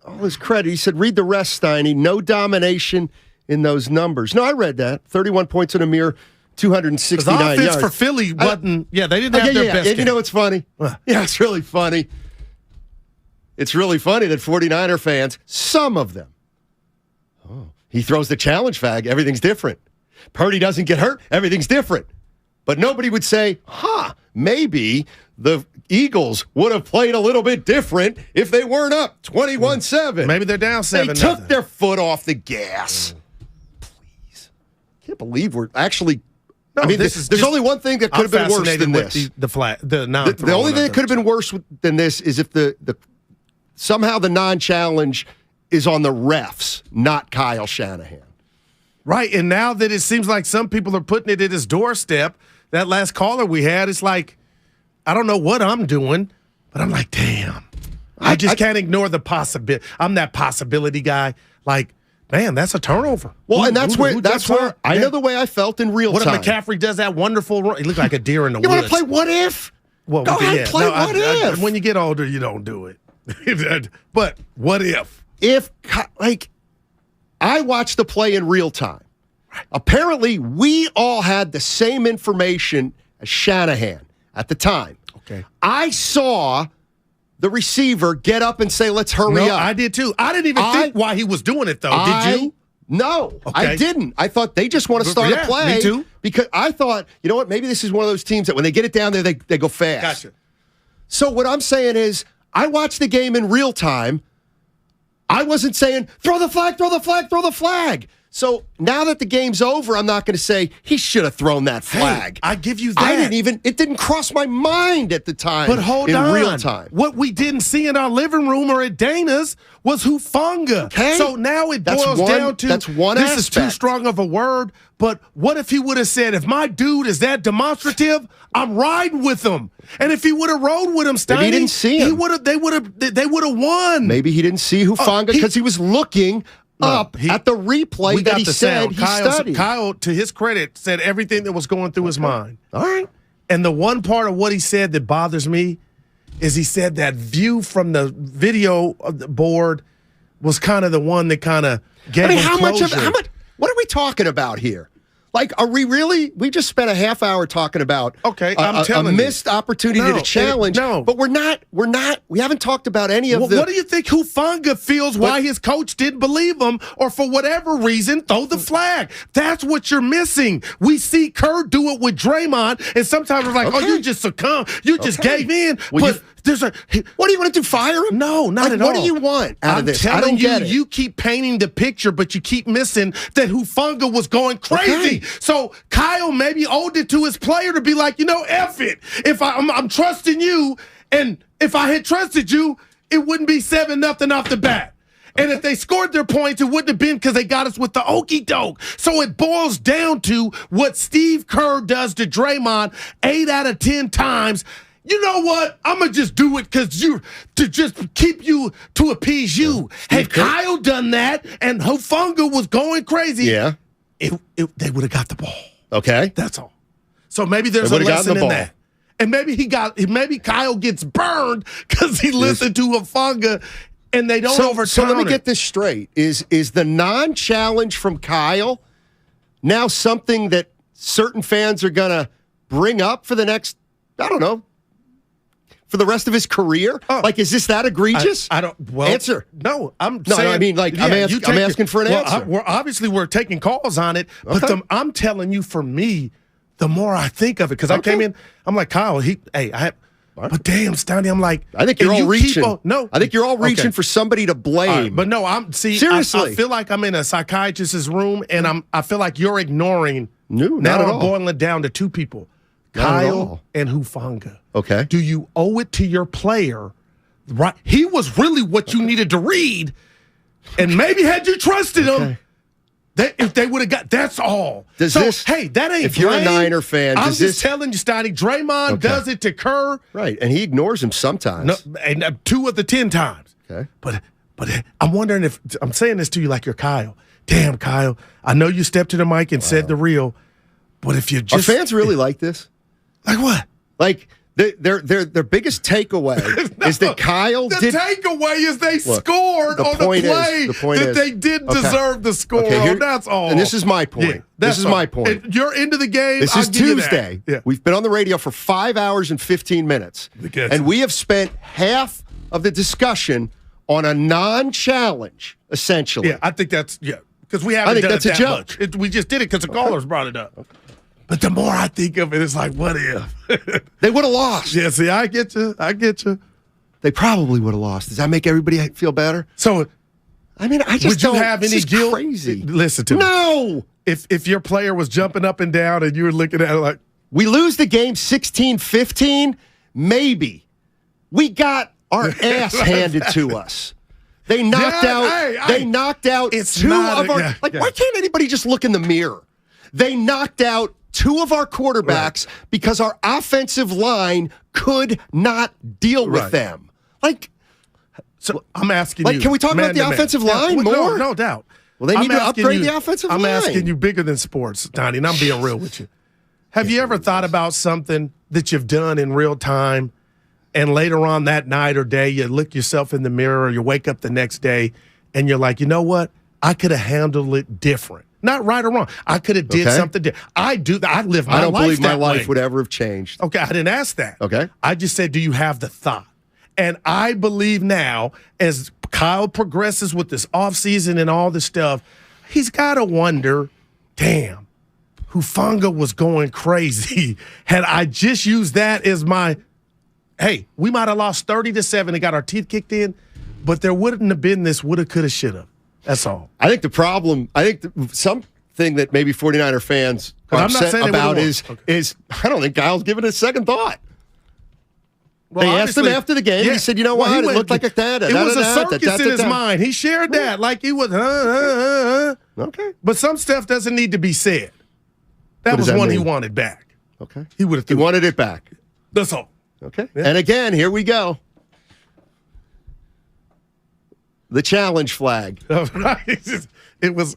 all his credit. He said, read the rest, Steiny. No domination in those numbers. No, I read that. 31 points in a mere 269 yards. The offense for Philly wasn't, they didn't have their best game. You know what's funny? Yeah, it's really funny. It's really funny that 49er fans, some of them, he throws the challenge flag, everything's different. Purdy doesn't get hurt, everything's different. But nobody would say, maybe the Eagles would have played a little bit different if they weren't up 21-7. Maybe they're down 7-0. They took their foot off the gas. Please. Can't believe we're actually... No, there's only one thing that could have been worse than this. The only thing that could have been worse than this is if the somehow the non-challenge is on the refs, not Kyle Shanahan. Right, and now that it seems like some people are putting it at his doorstep, that last caller we had, it's like, I don't know what I'm doing, but I'm like, damn. I just can't ignore the possibility. I'm that possibility guy. Like, man, that's a turnover. Well, and that's where I know the way I felt in real time. What if McCaffrey does that wonderful run? He looked like a deer in the woods. You want to play what if? Well, go ahead, play what if. When you get older, you don't do it. But what if? I watched the play in real time. Apparently, we all had the same information as Shanahan at the time. Okay. I saw the receiver get up and say, let's hurry up. I did too. I didn't even think why he was doing it, though. Did you? No, okay. I didn't. I thought they just want to start a play. Me too. Because I thought, you know what, maybe this is one of those teams that when they get it down there, they go fast. Gotcha. So what I'm saying is, I watched the game in real time. I wasn't saying, throw the flag, throw the flag, throw the flag. So now that the game's over, I'm not going to say he should have thrown that flag. Hey, I give you that. It didn't cross my mind at the time. But hold on. In real time. What we didn't see in our living room or at Dana's was Hufanga. Okay. So now it boils down to, that's one this aspect. is too strong of a word, but what if he would have said, if my dude is that demonstrative, I'm riding with him. And if he would have rode with him, Steiny, maybe he didn't see him. They would have won. Maybe he didn't see Hufanga because he was looking up at the replay that he said he studied. Kyle, to his credit, said everything that was going through his mind. All right. And the one part of what he said that bothers me is he said that view from the video of the board was kind of the one that kind of gave him closure. How much? What are we talking about here? Like, are we really? We just spent a half hour talking about a missed opportunity to challenge. But we're not. We haven't talked about any of What do you think Hufanga feels why his coach didn't believe him, or for whatever reason, throw the flag? That's what you're missing. We see Kerr do it with Draymond, and sometimes we're like, you just succumbed. You just gave in. Well, but there's a. What do you want to do? Fire him? No, not at all. What do you want out of this? I'm telling you, you keep painting the picture, but you keep missing that Hufanga was going crazy. Okay. So Kyle maybe owed it to his player to be like, F it. If I'm trusting you, and if I had trusted you, it wouldn't be 7-0 off the bat. And if they scored their points, it wouldn't have been because they got us with the okey doke. So it boils down to what Steve Kerr does to Draymond 8 out of 10 times. You know what? I'm going to just do it to just keep you, to appease you. Had Kyle done that and Hufanga was going crazy, they would have got the ball. Okay. That's all. So maybe there's a lesson in that. And maybe Kyle gets burned because he listened to Hufanga and they don't overturn it. So let me get this straight. Is the non-challenge from Kyle now something that certain fans are going to bring up for the next, I don't know, for the rest of his career? Like, is this that egregious? I don't. Well, answer. No, I'm saying. No, I mean, like, I'm asking for an answer. We're taking calls on it, but I'm telling you, for me, the more I think of it, because I came in, I'm like, Kyle, but damn, Stoney, I'm like, I think you're all reaching. I think you're all reaching for somebody to blame. But no, seriously. I feel like I'm in a psychiatrist's room, and I feel like you're ignoring. No, not now at I'm all. boiling it down to two people. Kyle and Hufanga. Okay. Do you owe it to your player? Right. He was really what you needed to read. And maybe had you trusted him, if they would have got, that's all. Hey, that ain't if you're blame. A Niner fan, I'm just telling you, Stoney, Draymond does it to Kerr. Right. And he ignores him sometimes. No, and 2 of the 10 times. Okay. But I'm wondering if, I'm saying this to you like you're Kyle. Damn, Kyle, I know you stepped to the mic and said the real, but if you just. Are fans really like this? Like what? Like their biggest takeaway is that Kyle did. The takeaway is they scored on the play that they didn't deserve the score on. That's all. And this is my point. Yeah, this is my point. And you're into the game. This is Tuesday. Yeah. We've been on the radio for 5 hours and 15 minutes. And we have spent half of the discussion on a non-challenge, essentially. Yeah, I think that's, because we haven't done it that much. We just did it because the callers brought it up. But the more I think of it, it's like, what if? They would have lost. Yeah, see, I get you. They probably would have lost. Does that make everybody feel better? So, I mean, I just would you have any guilt? Crazy. Listen to me. No. If your player was jumping up and down and you were looking at it like. We lose the game 16-15, maybe. We got our ass handed to us. They knocked out. They knocked out 2 of our. Why can't anybody just look in the mirror? They knocked out 2 of our quarterbacks because our offensive line could not deal with them. So I'm asking you. Can we talk about the offensive line more? No doubt. Well, they need to upgrade the offensive line. I'm asking you bigger than sports, Donnie, and I'm being real with you. Have you ever thought about something that you've done in real time, and later on that night or day, you look yourself in the mirror or you wake up the next day, and you're like, you know what? I could have handled it different. Not right or wrong. I could have did something different. I live my life. I don't believe my life way. would ever have changed. Okay, I didn't ask that. Okay. I just said, do you have the thought? And I believe now, as Kyle progresses with this offseason and all this stuff, he's got to wonder, damn, Hufanga was going crazy. Had I just used that as my, hey, we might have lost 30-7 and got our teeth kicked in, but there wouldn't have been this woulda, coulda, shoulda. That's all. I think the problem, something that maybe 49er fans are upset about is I don't think Kyle's given it a second thought. Well, they asked him after the game. He said, you know what? It looked like a dad. It was a circus in his mind. He shared that like he was, Okay. But some stuff doesn't need to be said. That was one he wanted back. Okay. He would have. He wanted it back. That's all. Okay. Yeah. And again, here we go. The challenge flag. It was.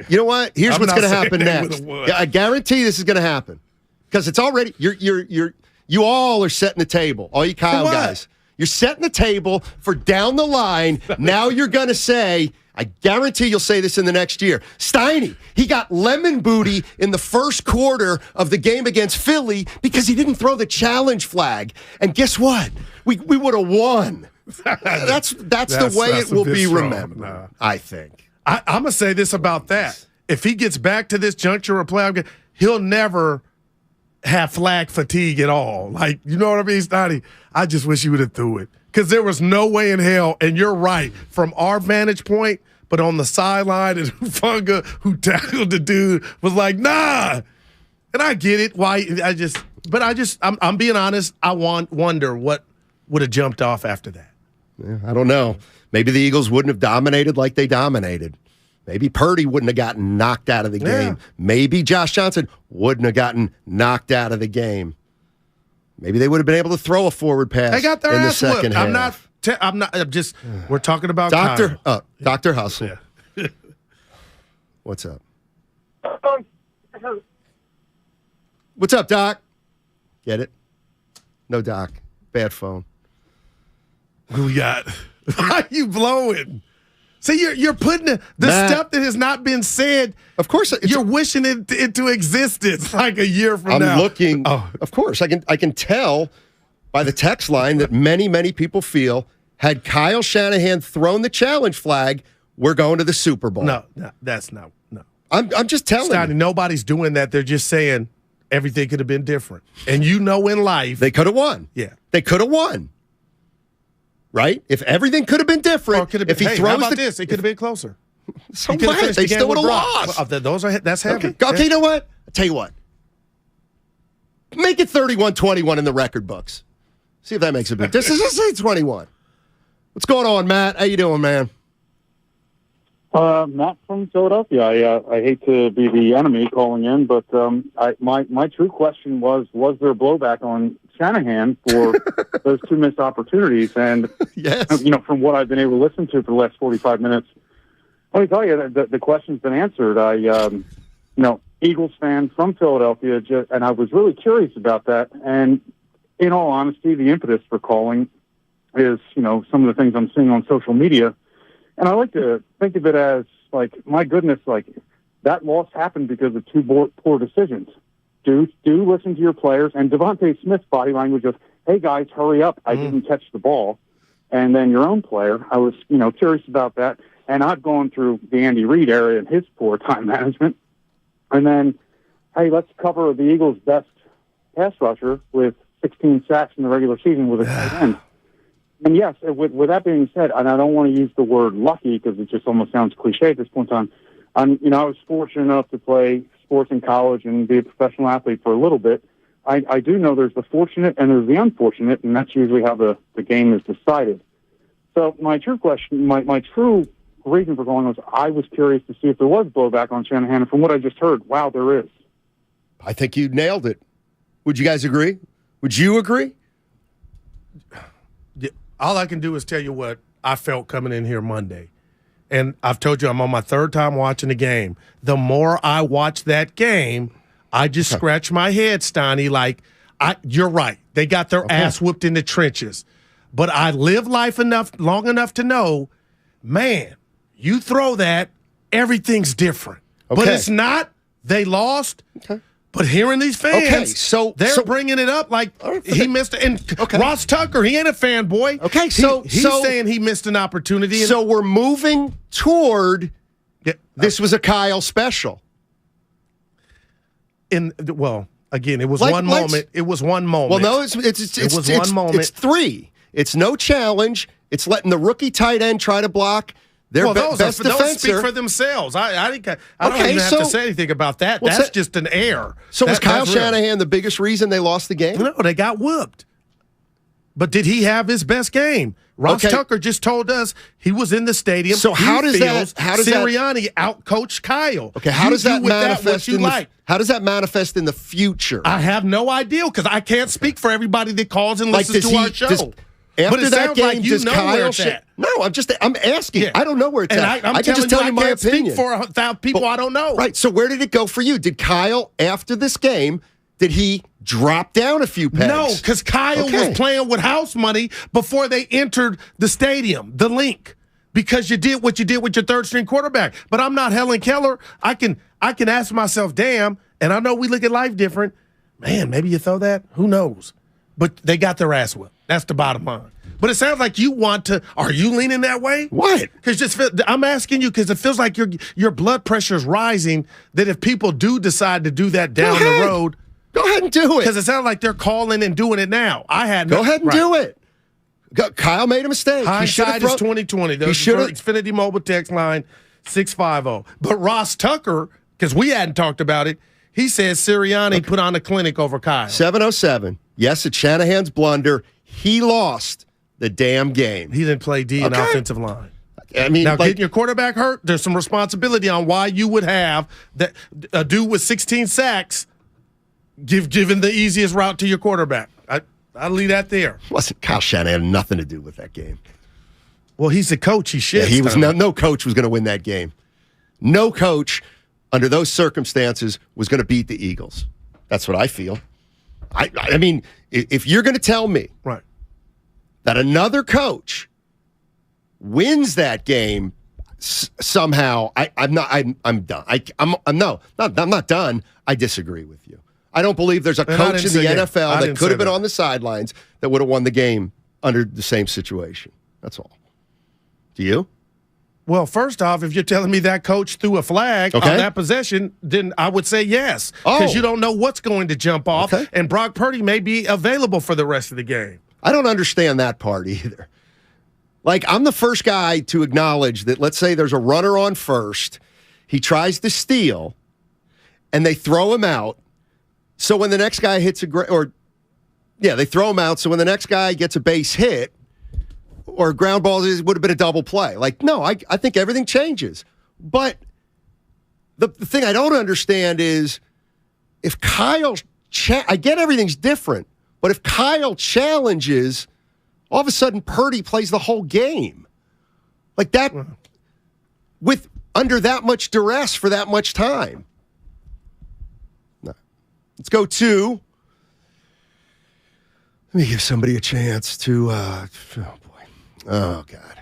You know what? Here's what's going to happen next. I guarantee this is going to happen because it's already. You all are setting the table. All you Kyle guys, you're setting the table for down the line. Now you're going to say. I guarantee you'll say this in the next year. Steiny, he got lemon booty in the first quarter of the game against Philly because he didn't throw the challenge flag. And guess what? We would have won. That's the way it will be remembered, I think. I'm going to say this about that. If he gets back to this juncture of playoff, he'll never have flag fatigue at all. Like, you know what I mean, Steiny? I just wish he would have threw it. Because there was no way in hell, and you're right, from our vantage point, but on the sideline, and Hufanga, who tackled the dude, was like, nah. And I get it. I'm being honest, I wonder what would have jumped off after that. Yeah, I don't know. Maybe the Eagles wouldn't have dominated like they dominated. Maybe Purdy wouldn't have gotten knocked out of the game. Maybe Josh Johnson wouldn't have gotten knocked out of the game. Maybe they would have been able to throw a forward pass. They got their in the ass second whooped. half. I'm just. We're talking about Dr. Hustle. Yeah. What's up? What's up, Doc? Get it? No, Doc. Bad phone. Who we got? Why are you blowing? See, you're putting the stuff that has not been said. Of course, you're wishing it into existence like a year from now. I'm looking. Of course, I can tell by the text line that many people feel had Kyle Shanahan thrown the challenge flag, we're going to the Super Bowl. No, that's not. No, I'm just telling you. Nobody's doing that. They're just saying everything could have been different. And in life, they could have won. Yeah, they could have won. Right? If everything could have been different, if he throws how about this? It could have been closer. So what? They still would have lost. That's heavy. Okay, you know what? I'll tell you what. Make it 31-21 in the record books. See if that makes a big difference. Let's say 21. What's going on, Matt? How you doing, man? Matt from Philadelphia. I hate to be the enemy calling in, but my true question was there blowback on Shanahan for those two missed opportunities? And yes, from what I've been able to listen to for the last 45 minutes, let me tell you the question's been answered. Eagles fan from Philadelphia, and I was really curious about that. And in all honesty, the impetus for calling is some of the things I'm seeing on social media. And I like to think of it as, like, my goodness, like, that loss happened because of two poor decisions. Do listen to your players. And Devontae Smith's body language of, hey, guys, hurry up. I didn't catch the ball. And then your own player, I was, curious about that. And I've gone through the Andy Reid area and his poor time management. And then, hey, let's cover the Eagles' best pass rusher with 16 sacks in the regular season with a tight end. And yes, with that being said, and I don't want to use the word lucky because it just almost sounds cliche at this point in time. I was fortunate enough to play sports in college and be a professional athlete for a little bit. I do know there's the fortunate and there's the unfortunate, and that's usually how the game is decided. So my true question, my true reason for calling was I was curious to see if there was blowback on Shanahan. And from what I just heard, wow, there is. I think you nailed it. Would you guys agree? Would you agree? All I can do is tell you what I felt coming in here Monday. And I've told you I'm on my third time watching the game. The more I watch that game, I just scratch my head, Steiny, like, you're right. They got their ass whooped in the trenches. But I live life long enough to know, man, you throw that, everything's different. But it's not. They lost. But hearing these fans, they're bringing it up like he missed it. And Ross Tucker, he ain't a fanboy. Okay, he's saying he missed an opportunity. So we're moving toward this was a Kyle special. Again, it was one moment. It was one moment. Well, no, it was one moment. It's three. It's no challenge. It's letting the rookie tight end try to block. Best defender. Those speak for themselves. I don't even have to say anything about that. That's just an error. So was Kyle Shanahan the biggest reason they lost the game? No, they got whooped. But did he have his best game? Ross Tucker just told us he was in the stadium. So how does Sirianni outcoached Kyle? Okay, how does that manifest how does that manifest in the future? I have no idea because I can't speak for everybody that calls and listens to our show. After that game, does Kyle? No, I'm asking. I don't know where it's at. I can just tell you my opinion. Speak for people I don't know. Right. So where did it go for you? Did Kyle, after this game, did he drop down a few pegs? No, because Kyle was playing with house money before they entered the stadium, the link, because you did what you did with your third string quarterback. But I'm not Helen Keller. I can ask myself, damn, and I know we look at life different. Man, maybe you throw that. Who knows? But they got their ass whipped. That's the bottom line. But it sounds like you want to. Are you leaning that way? What? Because I'm asking you because it feels like your blood pressure is rising. That if people do decide to do that down the road, go ahead and do it. Because it sounds like they're calling and doing it now. Go ahead and do it. Kyle made a mistake. Hindsight is 2020. The Xfinity Mobile text line 650. But Ross Tucker, because we hadn't talked about it, he says Sirianni put on a clinic over Kyle. 707. Yes, it's Shanahan's blunder. He lost the damn game. He didn't play D in Okay. offensive line. I mean, now, like, getting your quarterback hurt, there's some responsibility on why you would have that a dude with 16 sacks given the easiest route to your quarterback. I'll leave that there. Wasn't Kyle Shanahan had nothing to do with that game. Well, he's the coach. He should. Yeah, he was no coach was going to win that game. No coach under those circumstances was going to beat the Eagles. That's what I feel. I mean, if you're going to tell me right that another coach wins that game somehow, I'm done. I'm not done. I disagree with you. I don't believe there's a coach in the NFL that could have been on the sidelines that would have won the game under the same situation. That's all. Do you? Well, first off, if you're telling me that coach threw a flag on that possession, then I would say yes. Because you don't know what's going to jump off, and Brock Purdy may be available for the rest of the game. I don't understand that part either. Like, I'm the first guy to acknowledge that, let's say there's a runner on first, he tries to steal, and they throw him out. So when the next guy hits they throw him out. So when the next guy gets a base hit or a ground ball, it would have been a double play. Like, no, I think everything changes. But the thing I don't understand is if Kyle, I get everything's different, but if Kyle challenges, all of a sudden Purdy plays the whole game. Like that, with under that much duress for that much time. Let's go to. Let me give somebody a chance to. Oh boy. Oh God.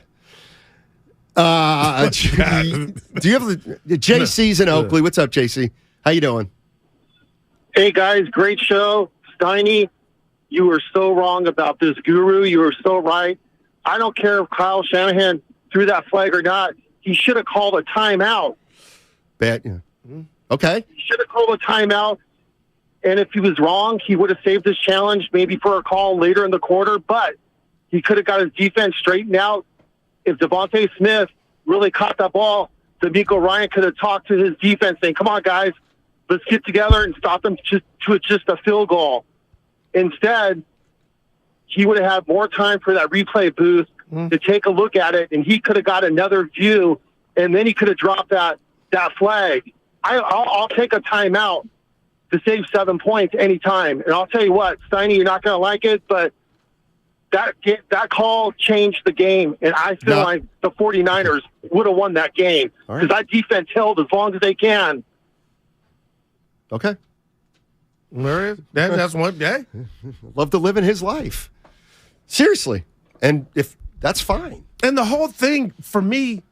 Do you have the JC's in Oakley? What's up, JC? How you doing? Hey guys, great show. Steiny, you were so wrong about this guru. You were so right. I don't care if Kyle Shanahan threw that flag or not. He should have called a timeout. Bad. Yeah. Okay. He should have called a timeout. And if he was wrong, he would have saved his challenge maybe for a call later in the quarter, but he could have got his defense straightened out. If Devontae Smith really caught that ball, D'Amico Ryan could have talked to his defense saying, come on, guys, let's get together and stop them to just a field goal. Instead, he would have had more time for that replay booth to take a look at it, and he could have got another view, and then he could have dropped that flag. I'll take a timeout to save 7 points anytime. And I'll tell you what, Steiny, you're not going to like it, but that call changed the game. And I feel like the 49ers would have won that game because that defense held as long as they can. Okay. There is. That's one day. Love to live in his life. Seriously. And if that's fine. And the whole thing for me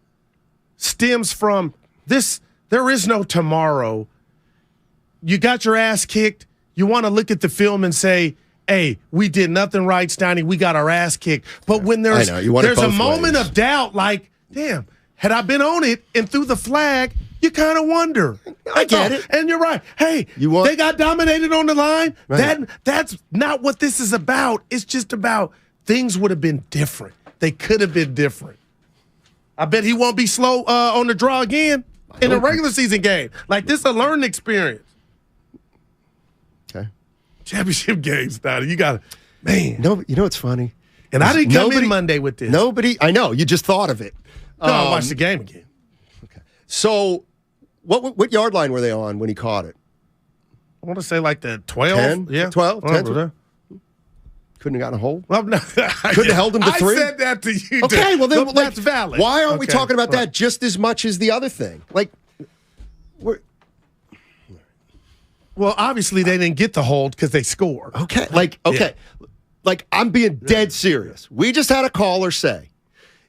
stems from this. There is no tomorrow. You got your ass kicked. You want to look at the film and say, hey, we did nothing right, Steiny. We got our ass kicked. But when there's a moment of doubt, like, damn, had I been on it and threw the flag, you kind of wonder. I get it. And you're right. Hey, they got dominated on the line. Right. That's not what this is about. It's just about things would have been different. They could have been different. I bet he won't be slow on the draw again in a regular season game. Like, this is a learning experience. Okay. Championship games, Steiny. You got to, man. No, you know what's funny? And I didn't come in Monday with this. I know. You just thought of it. No, I watched the game again. Okay. So, what yard line were they on when he caught it? I want to say like the 12. 10? Yeah. 12? 10? Couldn't have gotten a hold? Well, no. Couldn't have held him to 3? I said that to you. Okay, well, then that's valid. Why aren't we talking about that just as much as the other thing? Like, well, obviously they didn't get the hold because they scored. Okay. Like, I'm being dead serious. We just had a caller say,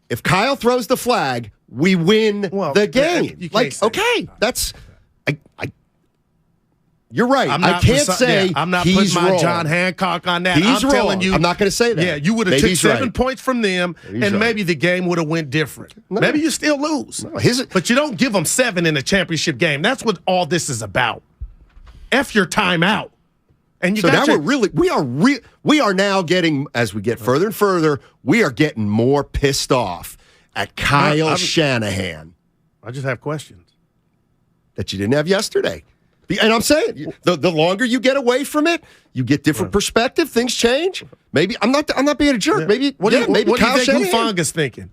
if Kyle throws the flag, we win the game. Like, okay, that's you're right. I can't say I'm not he's putting my wrong. John Hancock on that. He's I'm wrong. telling you, I'm not going to say that. Yeah, you would have took 7 points from them, and maybe the game would have went different. No. Maybe you still lose. No, but you don't give them 7 in a championship game. That's what all this is about. F your timeout. And you so got now we are now getting, as we get further and further, we are getting more pissed off at Kyle Shanahan. I just have questions that you didn't have yesterday. And I'm saying, the longer you get away from it, you get different perspective. Things change. Maybe I'm not being a jerk. Maybe what do you Kyle think Shanahan. Hufanga's thinking?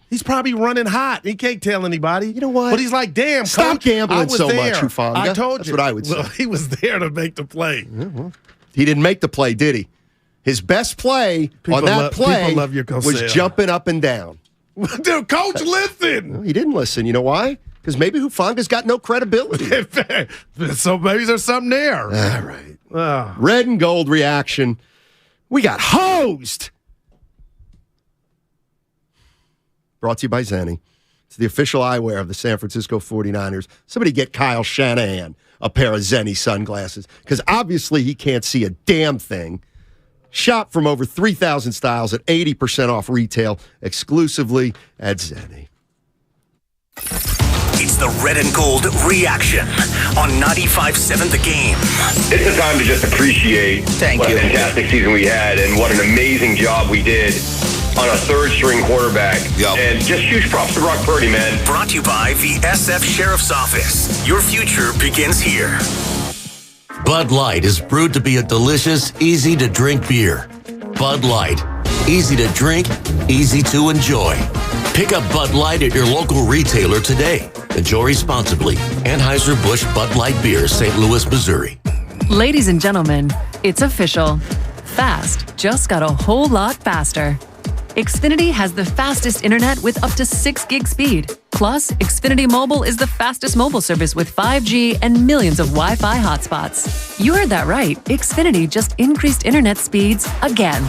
He's probably running hot. He can't tell anybody. You know what? But he's like, damn, Stop Coach, gambling I was so there. much, Hufanga. I told That's you. what I would say. Well, he was there to make the play. Yeah, well, he didn't make the play, did he? His best play on that play was jumping up and down. Dude, Coach, listen. Well, he didn't listen. You know why? Because maybe Hufanga's got no credibility. So maybe there's something there. All right. Red and gold reaction. We got hosed. Brought to you by Zenni. It's the official eyewear of the San Francisco 49ers. Somebody get Kyle Shanahan a pair of Zenni sunglasses, because obviously he can't see a damn thing. Shop from over 3,000 styles at 80% off retail, exclusively at Zenni. It's the red and gold reaction on 95.7 The Game. It's the time to just appreciate what a fantastic season we had and what an amazing job we did on a third-string quarterback. And just huge props to Brock Purdy, man. Brought to you by the SF Sheriff's Office. Your future begins here. Bud Light is brewed to be a delicious, easy-to-drink beer. Bud Light. Easy to drink, easy to enjoy. Pick up Bud Light at your local retailer today. Enjoy responsibly. Anheuser-Busch Bud Light Beer, St. Louis, Missouri. Ladies and gentlemen, it's official. Fast just got a whole lot faster. Xfinity has the fastest internet with up to 6 gig speed. Plus, Xfinity Mobile is the fastest mobile service with 5G and millions of Wi-Fi hotspots. You heard that right. Xfinity just increased internet speeds again.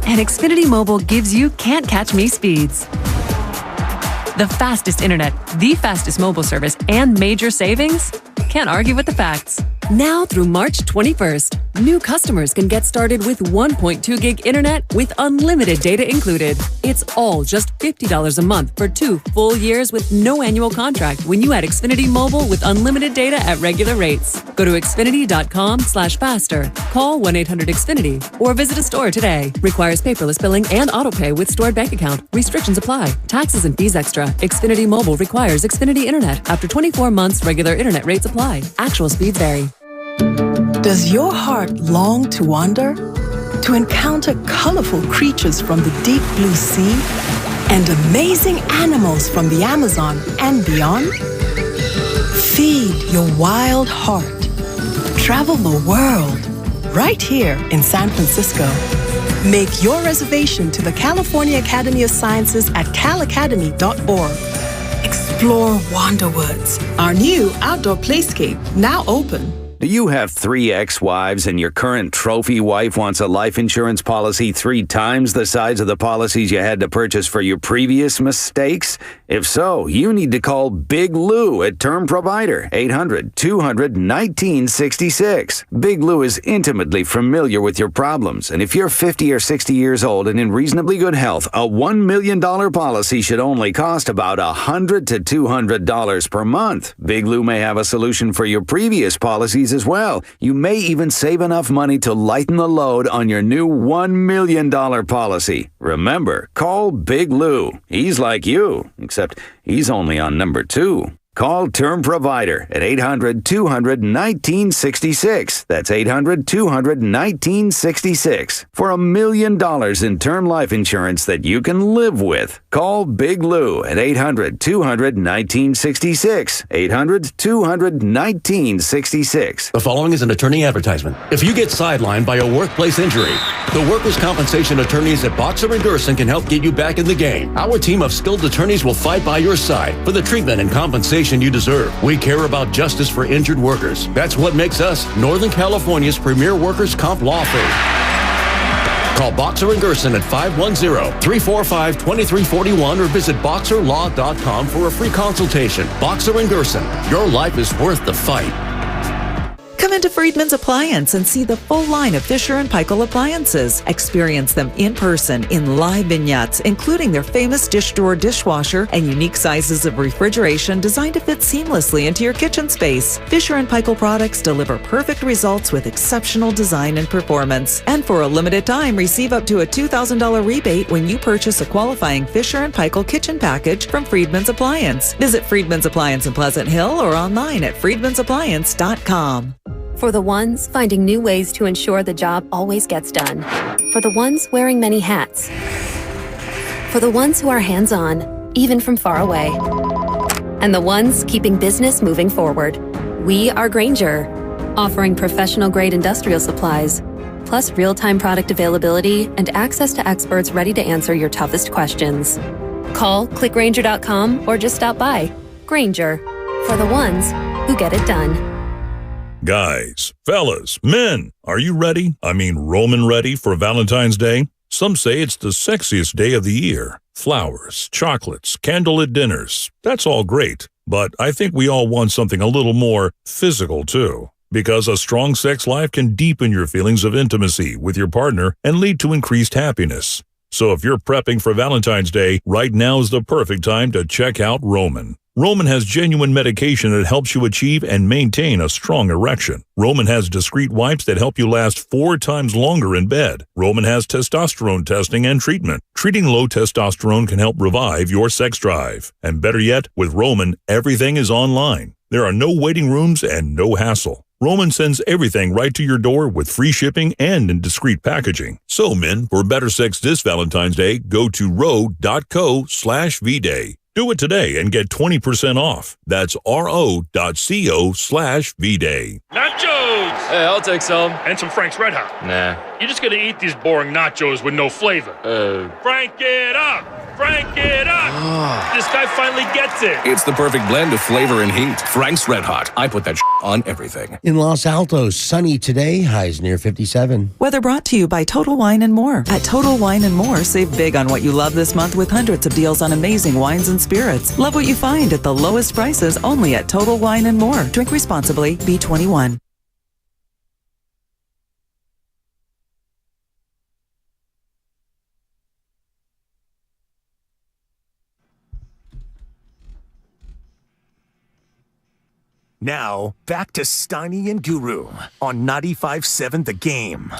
And Xfinity Mobile gives you can't-catch-me speeds. The fastest internet, the fastest mobile service, and major savings? Can't argue with the facts. Now through March 21st, new customers can get started with 1.2 gig internet with unlimited data included. It's all just $50 a month for 2 full years with no annual contract when you add Xfinity Mobile with unlimited data at regular rates. Go to Xfinity.com/faster, call 1-800-XFINITY, or visit a store today. Requires paperless billing and autopay with stored bank account. Restrictions apply. Taxes and fees extra. Xfinity Mobile requires Xfinity Internet. After 24 months, regular internet rates apply. Actual speeds vary. Does your heart long to wander? To encounter colorful creatures from the deep blue sea? And amazing animals from the Amazon and beyond? Feed your wild heart. Travel the world right here in San Francisco. Make your reservation to the California Academy of Sciences at calacademy.org. Explore Wanderwoods, our new outdoor playscape, now open. Do you have 3 ex-wives and your current trophy wife wants a life insurance policy 3 times the size of the policies you had to purchase for your previous mistakes? If so, you need to call Big Lou at Term Provider, 800-200-1966. Big Lou is intimately familiar with your problems, and if you're 50 or 60 years old and in reasonably good health, a $1 million policy should only cost about $100 to $200 per month. Big Lou may have a solution for your previous policies as well. You may even save enough money to lighten the load on your new $1 million policy. Remember, call Big Lou. He's like you, except he's only on number 2. Call Term Provider at 800-200-1966. That's 800-200-1966 for $1 million in term life insurance that you can live with. Call Big Lou at 800-200-1966. 800-200-1966. The following is an attorney advertisement. If you get sidelined by a workplace injury, the workers' compensation attorneys at Boxer & Gerson can help get you back in the game. Our team of skilled attorneys will fight by your side for the treatment and compensation you deserve. We care about justice for injured workers. That's what makes us Northern California's premier workers' comp law firm. Call Boxer & Gerson at 510-345-2341 or visit boxerlaw.com for a free consultation. Boxer & Gerson, your life is worth the fight. Come into Friedman's Appliance and see the full line of Fisher & Paykel appliances. Experience them in person in live vignettes, including their famous dish drawer dishwasher and unique sizes of refrigeration designed to fit seamlessly into your kitchen space. Fisher & Paykel products deliver perfect results with exceptional design and performance. And for a limited time, receive up to a $2,000 rebate when you purchase a qualifying Fisher & Paykel kitchen package from Friedman's Appliance. Visit Friedman's Appliance in Pleasant Hill or online at friedmansappliance.com. For the ones finding new ways to ensure the job always gets done. For the ones wearing many hats. For the ones who are hands-on, even from far away. And the ones keeping business moving forward. We are Grainger, offering professional-grade industrial supplies, plus real-time product availability and access to experts ready to answer your toughest questions. Call, clickgrainger.com, or just stop by. Grainger, for the ones who get it done. Guys, fellas, men, are you ready? I mean, Roman ready for Valentine's Day? Some say it's the sexiest day of the year. Flowers, chocolates, candlelit dinners. That's all great. But I think we all want something a little more physical, too. Because a strong sex life can deepen your feelings of intimacy with your partner and lead to increased happiness. So if you're prepping for Valentine's Day, right now is the perfect time to check out Roman. Roman has genuine medication that helps you achieve and maintain a strong erection. Roman has discreet wipes that help you last 4 times longer in bed. Roman has testosterone testing and treatment. Treating low testosterone can help revive your sex drive. And better yet, with Roman, everything is online. There are no waiting rooms and no hassle. Roman sends everything right to your door with free shipping and in discreet packaging. So men, for better sex this Valentine's Day, go to ro.co/vday. Do it today and get 20% off. That's ro.co/vday. Nachos! Hey, I'll take some. And some Frank's Red Hot. Nah. You're just gonna eat these boring nachos with no flavor. Frank it up! Frank it up! This guy finally gets it. It's the perfect blend of flavor and heat. Frank's Red Hot. I put that on everything. In Los Altos, sunny today, highs near 57. Weather brought to you by Total Wine & More. At Total Wine & More, save big on what you love this month with hundreds of deals on amazing wines and spirits. Love what you find at the lowest prices only at Total Wine & More. Drink responsibly. B21. Now, back to Steiny and Guru on 95.7 The Game.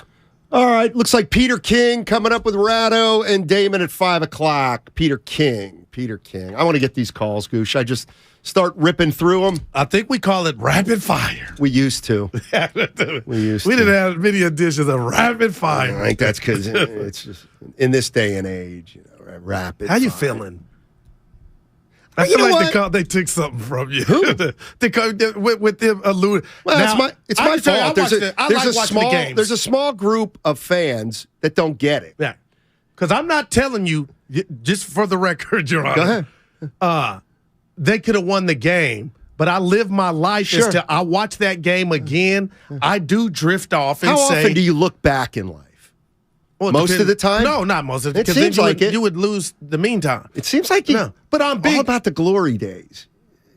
All right, looks like Peter King coming up with Ratto and Damon at 5 o'clock. Peter King. I want to get these calls, Goosh. I just start ripping through them. I think we call it rapid fire. We used to. We didn't have many editions of rapid fire. I think that's because it's just in this day and age, rapid. How you fire. feeling? I feel like they took something from you. Who? with them alluding. Well, now, it's my fault. There's a small group of fans that don't get it. Yeah, because I'm not telling you, just for the record, Your Honor. Go ahead. They could have won the game, but I live my life as to I watch that game again. I do drift off and How say. often do you look back in life? Well, most of the time? No, not most of the time. It seems like you would lose the meantime. It seems like you. No, but I'm big. All about the glory days.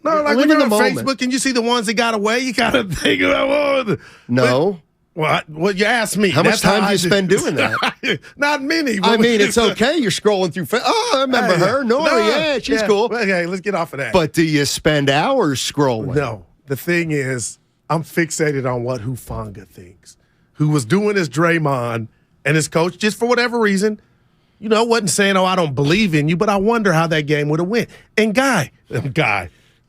No, like when you're on Facebook and you see the ones that got away, you gotta think about. No. Well, you asked me. How much time do you spend doing that? Not many. I mean, it's okay. You're scrolling through. I remember her. Nora, she's cool. Okay, let's get off of that. But do you spend hours scrolling? No. The thing is, I'm fixated on what Hufanga thinks. Who was doing his Draymond and his coach, just for whatever reason, wasn't saying, I don't believe in you, but I wonder how that game would have went. And Guy,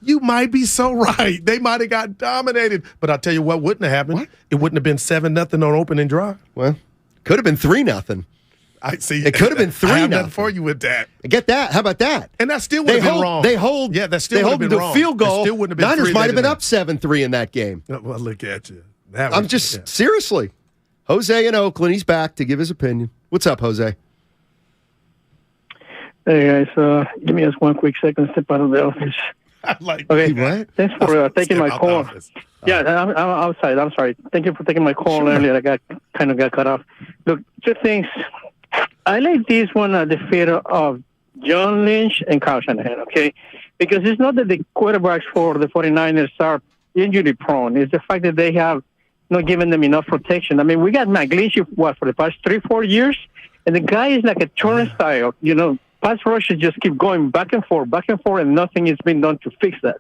you might be so right. They might have got dominated. But I'll tell you what wouldn't have happened. What? It wouldn't have been 7-0 on opening drive. Well, could have been 3-0. I see. It could have been 3-0. I have nothing for you with that. Get that. How about that? And that still would have been wrong. That still would have been wrong. Field goal. Still wouldn't have been Niners might have been up 7-3 in that game. Well, look at you. Seriously. Jose in Oakland, he's back to give his opinion. What's up, Jose? Hey, guys. Give me just one quick second. Step out of the office. Okay. What? Thanks for taking my call. Yeah, I'm outside. I'm sorry. Thank you for taking my call earlier. I got cut off. Look, 2 things. I like this one at the feet of John Lynch and Kyle Shanahan, okay? Because it's not that the quarterbacks for the 49ers are injury prone. It's the fact that they have not giving them enough protection. I mean, we got McGlinchey, for the past 3-4 years, and the guy is like a turnstile. Pass rushes just keep going back and forth, and nothing is being done to fix that.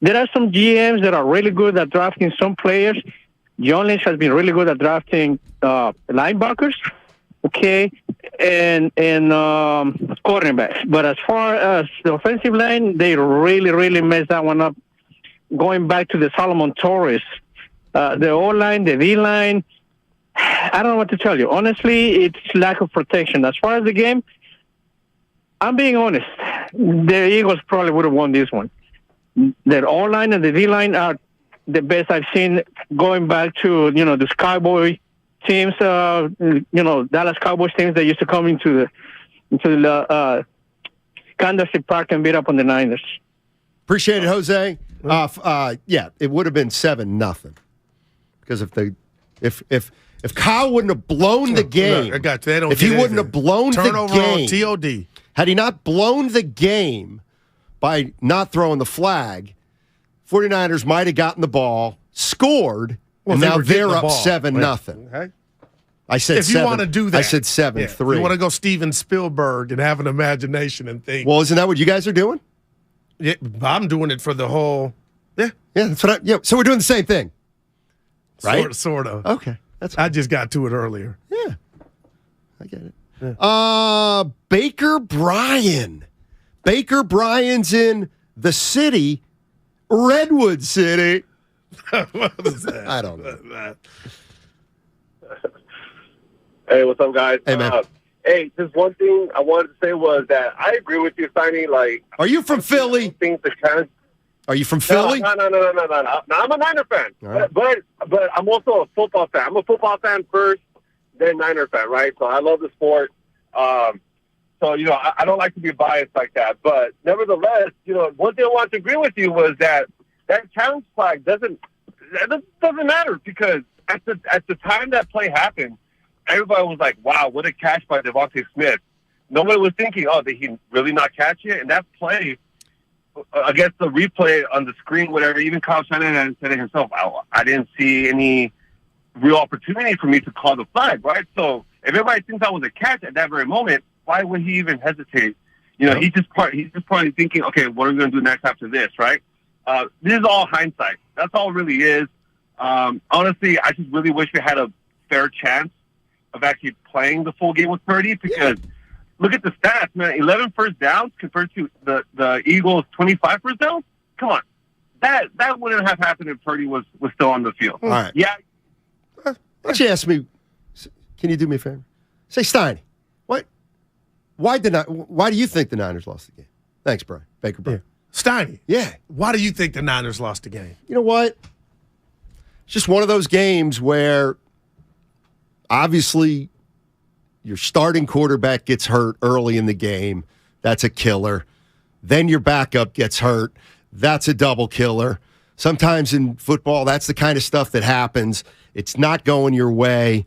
There are some GMs that are really good at drafting some players. John Lynch has been really good at drafting linebackers, and cornerbacks. But as far as the offensive line, they really, really messed that one up. Going back to the Solomon Torres, the O-line, the D-line, I don't know what to tell you. Honestly, it's lack of protection. As far as the game, I'm being honest. The Eagles probably would have won this one. The O-line and the D-line are the best I've seen going back to, the Cowboy teams, Dallas Cowboys teams that used to come into the Candlestick Park and beat up on the Niners. Appreciate it, Jose. Yeah, it would have been 7-0. Because if Kyle wouldn't have blown the game, if he wouldn't have blown the game, TOD. Had he not blown the game by not throwing the flag, 49ers might have gotten the ball, scored, and now they're up 7-0. Okay. I said if you want to do that, I said 7-3. If you want to go Steven Spielberg and have an imagination and think. Well, isn't that what you guys are doing? Yeah, I'm doing it for the whole. Yeah, that's what. So we're doing the same thing, right? Sort of. Okay, I just got to it earlier. Yeah, I get it. Yeah. Baker Bryan. Baker Bryan's in the city, Redwood City. What is that? I don't know. Hey, what's up, guys? Hey, man. Hey, just one thing I wanted to say was that I agree with you, Steiny. Like, are you from Philly? Are you from Philly? No. I'm a Niner fan, right. but I'm also a football fan. I'm a football fan first, then Niner fan, right? So I love the sport. So I don't like to be biased like that. But nevertheless, one thing I wanted to agree with you was that challenge flag doesn't matter, because at the time that play happened, everybody was like, wow, what a catch by Devontae Smith. Nobody was thinking, oh, did he really not catch it? And that play, against the replay on the screen, whatever, even Kyle Shanahan said it himself, I didn't see any real opportunity for me to call the flag, right? So if everybody thinks that was a catch at that very moment, why would he even hesitate? He's just probably thinking, okay, what are we going to do next after this, right? This is all hindsight. That's all it really is. Honestly, I just really wish we had a fair chance of actually playing the full game with Purdy, because look at the stats, man. 11 first downs compared to the Eagles' 25 first downs. Come on. That wouldn't have happened if Purdy was still on the field. All right. Yeah. Why don't you ask me, can you do me a favor? Say, Steiny, why do you think the Niners lost the game? Thanks, Brian. Baker Bryan. Yeah. Steiny. Yeah. Why do you think the Niners lost the game? You know what? It's just one of those games where obviously your starting quarterback gets hurt early in the game. That's a killer. Then your backup gets hurt. That's a double killer. Sometimes in football, that's the kind of stuff that happens. It's not going your way.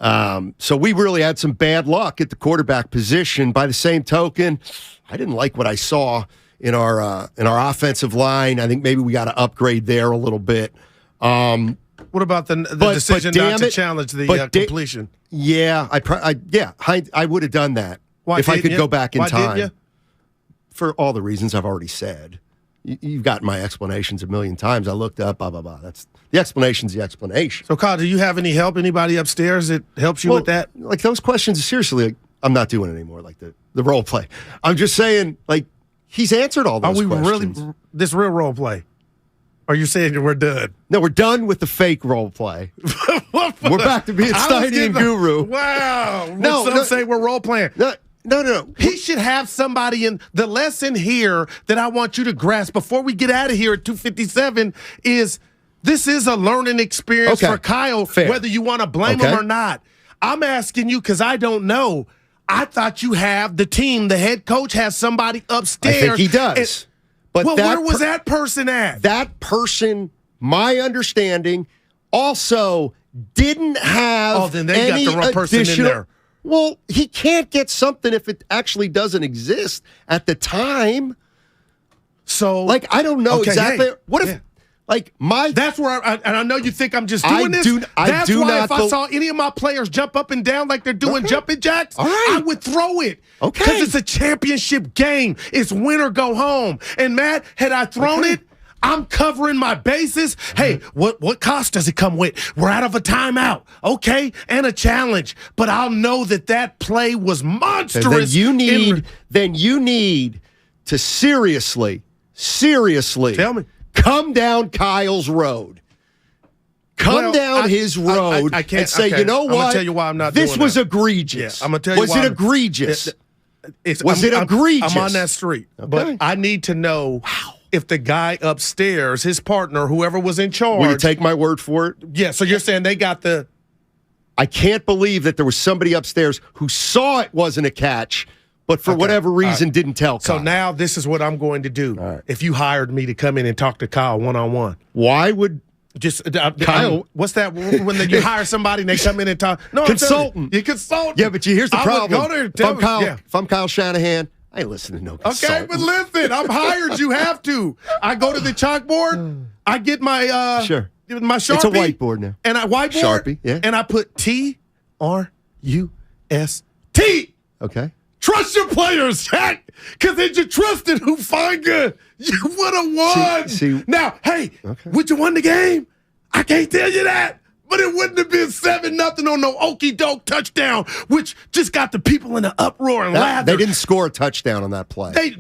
So we really had some bad luck at the quarterback position. By the same token, I didn't like what I saw in our offensive line. I think maybe we got to upgrade there a little bit. What about the decision not to challenge the completion? Yeah, I would have done that if I could go back in time. Didn't you? For all the reasons I've already said. You've gotten my explanations a million times. I looked up, blah, blah, blah. That's the explanation's the explanation. So, Kyle, do you have any help? Anybody upstairs that helps you with that? Like those questions, seriously, I'm not doing it anymore, like the role play. I'm just saying, like, he's answered all those questions. Are we really, this real role play? Are you saying we're done? No, we're done with the fake role play. We're back to being Steiny and Guru. Wow. Some say we're role playing. No. He should have somebody in the lesson here that I want you to grasp before we get out of here at 2:57 is this is a learning experience for Kyle, whether you want to blame him or not. I'm asking you because I don't know. I thought you have the team. The head coach has somebody upstairs. I think he does. But where was that person at? That person, my understanding, also didn't have then they got the wrong person in there. Well, he can't get something if it actually doesn't exist at the time. So, like, I don't know exactly. What That's where I know you think I'm just doing this. That's why if I saw any of my players jump up and down like they're doing jumping jacks, I would throw it. Okay. Because it's a championship game. It's win or go home. And Matt, had I thrown it, I'm covering my bases. Hey, what cost does it come with? We're out of a timeout, okay, and a challenge. But I'll know that play was monstrous. Then you need to seriously tell me. Come down Kyle's road. Come down his road I can't, and say, okay, you know what? I'm going to tell you why I'm not doing that. This was egregious. Yeah, I'm going to tell you was why. it egregious? Was it egregious? I'm on that street. Okay. But I need to know if the guy upstairs, his partner, whoever was in charge. Will you take my word for it? Yeah, so you're saying they got the. I can't believe that there was somebody upstairs who saw it wasn't a catch, but for whatever reason didn't tell Kyle. So now this is what I'm going to do. If you hired me to come in and talk to Kyle one-on-one. Why would Kyle? What's that when you hire somebody and they come in and talk? No, consultant. You consultant. Yeah, but here's the problem. Go there, if I'm Kyle Shanahan, I ain't listening to no consultant. Okay, but listen, I'm hired. You have to. I go to the chalkboard. I get my my Sharpie. It's a whiteboard now. And I whiteboard. Sharpie, yeah. And I put TRUST. Okay. Trust your players, Jack, because if you trusted Hufanga, you would have won. See, now, hey, would you won the game? I can't tell you that, but it wouldn't have been 7-0 on no okey doke touchdown, which just got the people in an uproar and laughter. They didn't score a touchdown on that play. They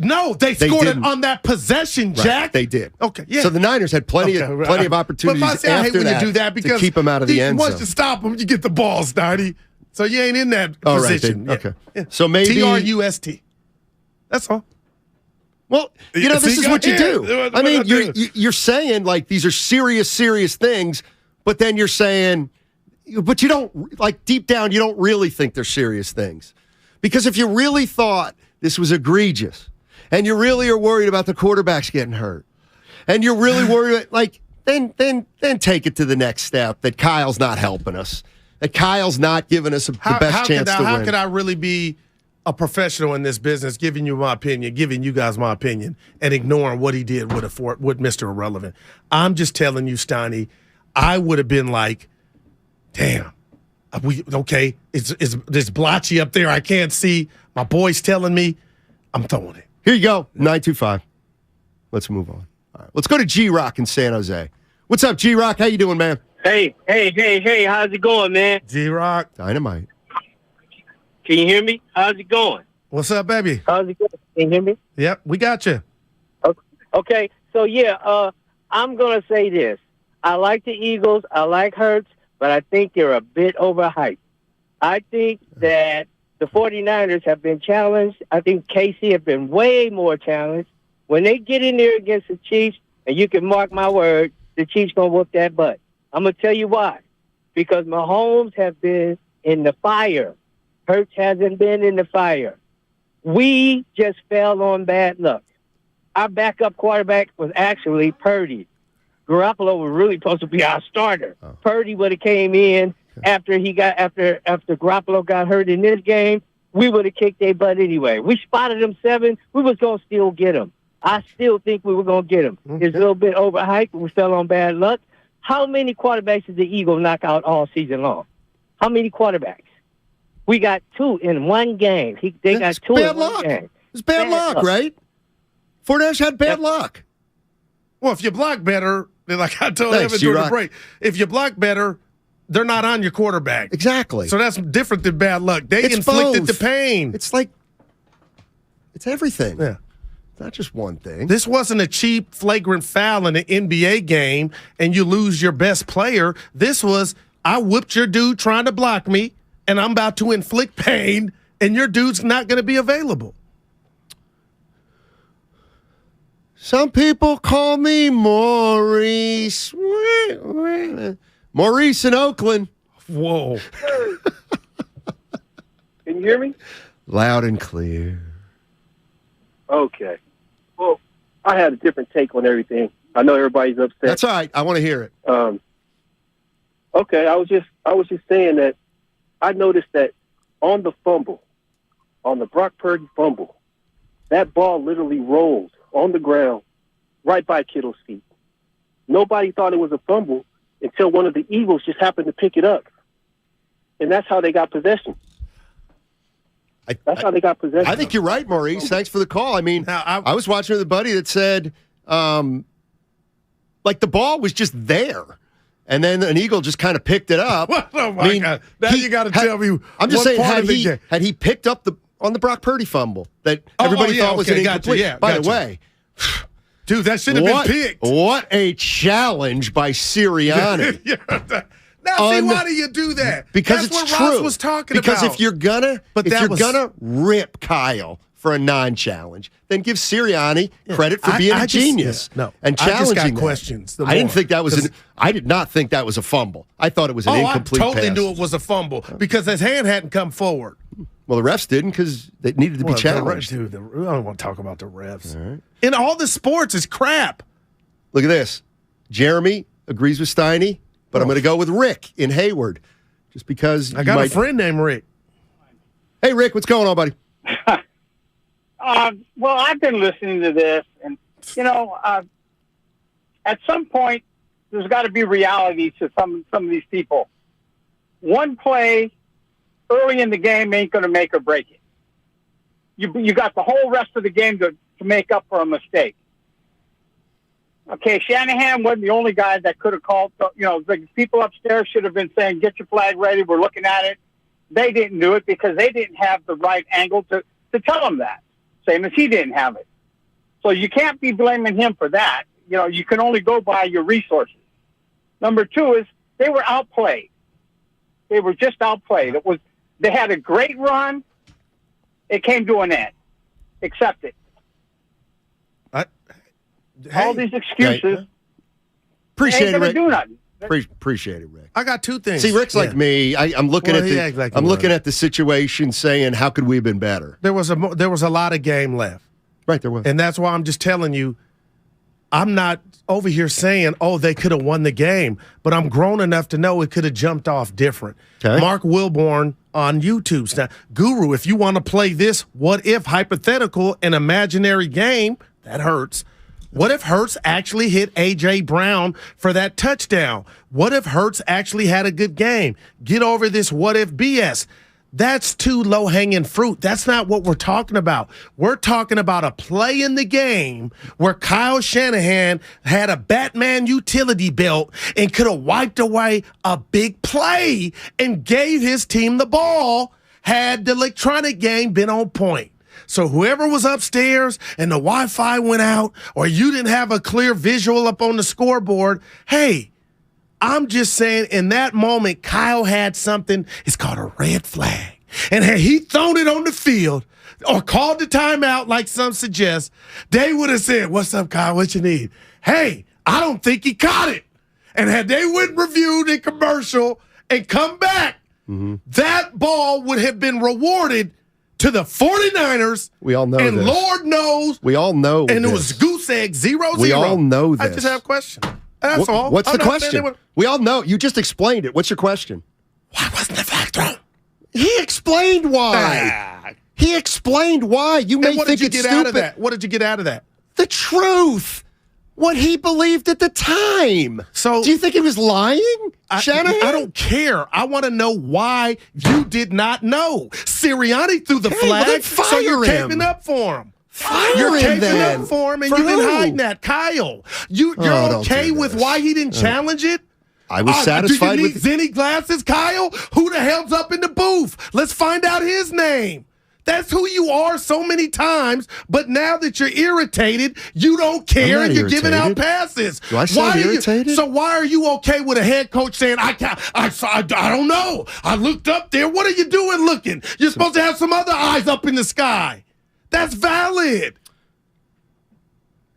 scored it on that possession, Jack. Right, they did. Okay, yeah. So the Niners had plenty of opportunities but I hate when you do that because to keep them out of the end zone. Once you stop them, you get the ball, Stiney. So you ain't in that position. Right, okay. So maybe TRUST. That's all. Well, this is what you do. I mean, you're saying like these are serious things, but then you're saying, but you don't like deep down you don't really think they're serious things, because if you really thought this was egregious, and you really are worried about the quarterbacks getting hurt, and you're really worried, like then take it to the next step. That Kyle's not helping us. That Kyle's not giving us the best chance to win. How could I really be a professional in this business, giving you my opinion, giving you guys my opinion, and ignoring what he did with Mr. Irrelevant? I'm just telling you, Steiny, I would have been like, damn, it's blotchy up there. I can't see. My boy's telling me I'm throwing it. Here you go, 925. Let's move on. All right, let's go to G-Rock in San Jose. What's up, G-Rock? How you doing, man? Hey, how's it going, man? G-Rock. Dynamite. Can you hear me? How's it going? What's up, baby? How's it going? Can you hear me? Yep, we got you. Okay, so I'm going to say this. I like the Eagles. I like Hurts, but I think they're a bit overhyped. I think that the 49ers have been challenged. I think KC have been way more challenged. When they get in there against the Chiefs, and you can mark my word, the Chiefs going to whoop that butt. I'm going to tell you why. Because Mahomes have been in the fire. Hurts hasn't been in the fire. We just fell on bad luck. Our backup quarterback was actually Purdy. Garoppolo was really supposed to be our starter. Purdy would have came in after Garoppolo got hurt in this game. We would have kicked their butt anyway. We spotted them 7. We was going to still get them. I still think we were going to get them. It's a little bit overhyped. We fell on bad luck. How many quarterbacks did the Eagles knock out all season long? How many quarterbacks? We got 2 in one game. They got 2 in one game. It's bad luck, right? Fournette had bad luck. Well, if you block better, like I told him during the break, if you block better, they're not on your quarterback. Exactly. So that's different than bad luck. They inflicted the pain. It's everything. Yeah. It's not just one thing. This wasn't a cheap, flagrant foul in an NBA game and you lose your best player. This was, I whipped your dude trying to block me, and I'm about to inflict pain, and your dude's not going to be available. Some people call me Maurice. Maurice in Oakland. Whoa. Can you hear me? Loud and clear. Okay. Well, I had a different take on everything. I know everybody's upset. That's all right. I want to hear it. Okay, I was just saying that I noticed that on the fumble, on the Brock Purdy fumble, that ball literally rolled on the ground right by Kittle's feet. Nobody thought it was a fumble until one of the Eagles just happened to pick it up. And that's how they got possession. That's how they got possession. I think you're right, Maurice. Thanks for the call. I mean, I was watching with a buddy that said, like the ball was just there. And then an Eagle just kind of picked it up. Oh, my God. Now you got to tell me. I'm just saying, had he picked up on the Brock Purdy fumble that everybody thought was an incomplete. By the way, dude, that should have been picked. What a challenge by Sirianni. Now, see, why do you do that? Because that's it's what true. Ross was talking because about. if you're gonna rip Kyle for a non-challenge, then give Sirianni credit for being a genius. And challenging. I just got questions. I didn't think that was I did not think that was a fumble. I thought it was an incomplete pass. I totally knew it was a fumble because his hand hadn't come forward. Well, the refs didn't because they needed to be challenged. I don't want to talk about the refs. All right. In all the sports, it's crap. Look at this. Jeremy agrees with Steiny, but I'm going to go with Rick in Hayward, just because I got a friend named Rick. Hey, Rick, what's going on, buddy? Well, I've been listening to this, and, at some point, there's got to be reality to some of these people. One play early in the game ain't going to make or break it. You got the whole rest of the game to make up for a mistake. Okay, Shanahan wasn't the only guy that could have called. The people upstairs should have been saying, get your flag ready, we're looking at it. They didn't do it because they didn't have the right angle to tell him that. Same as he didn't have it. So you can't be blaming him for that. You can only go by your resources. Number two is they were outplayed. They were just outplayed. They had a great run. It came to an end. Accept it. All these excuses. Appreciate it, Rick. Do nothing. Appreciate it, Rick. I got two things. See, Rick's like me. I'm looking at the situation, saying, "How could we have been better?" There was a lot of game left. Right, there was, and that's why I'm just telling you. I'm not over here saying, "Oh, they could have won the game," but I'm grown enough to know it could have jumped off different. Okay. Mark Wilborn on YouTube. Now, Guru, if you want to play this, what if hypothetical, an imaginary game that hurts. What if Hurts actually hit A.J. Brown for that touchdown? What if Hurts actually had a good game? Get over this what if BS. That's too low-hanging fruit. That's not what we're talking about. We're talking about a play in the game where Kyle Shanahan had a Batman utility belt and could have wiped away a big play and gave his team the ball had the electronic game been on point. So whoever was upstairs and the Wi-Fi went out or you didn't have a clear visual up on the scoreboard, hey, I'm just saying in that moment, Kyle had something. It's called a red flag. And had he thrown it on the field or called the timeout like some suggest, they would have said, what's up, Kyle? What you need? Hey, I don't think he caught it. And had they went reviewed in commercial and come back, that ball would have been rewarded to the 49ers. We all know and this. Lord knows. We all know and this. It was goose egg 0-0. We all know this. I just have a question. That's all. What's the question? We all know. You just explained it. What's your question? Why wasn't the flag thrown? He explained why. He explained why. You may think it's stupid. Out of that? What did you get out of that? The truth. What he believed at the time. So, do you think he was lying, Shanahan? I don't care. I want to know why you did not know. Sirianni threw the flag, so you're caving up for him. You're caving up for him, and you've been hiding that. Kyle, you're okay with why he didn't challenge it? I was satisfied with. Do you with need Zenny glasses, Kyle? Who the hell's up in the booth? Let's find out his name. That's who you are so many times, but now that you're irritated, you don't care and you're giving out passes. Do I sound irritated? So why are you okay with a head coach saying, I don't know. I looked up there. What are you doing looking? You're supposed to have some other eyes up in the sky. That's valid.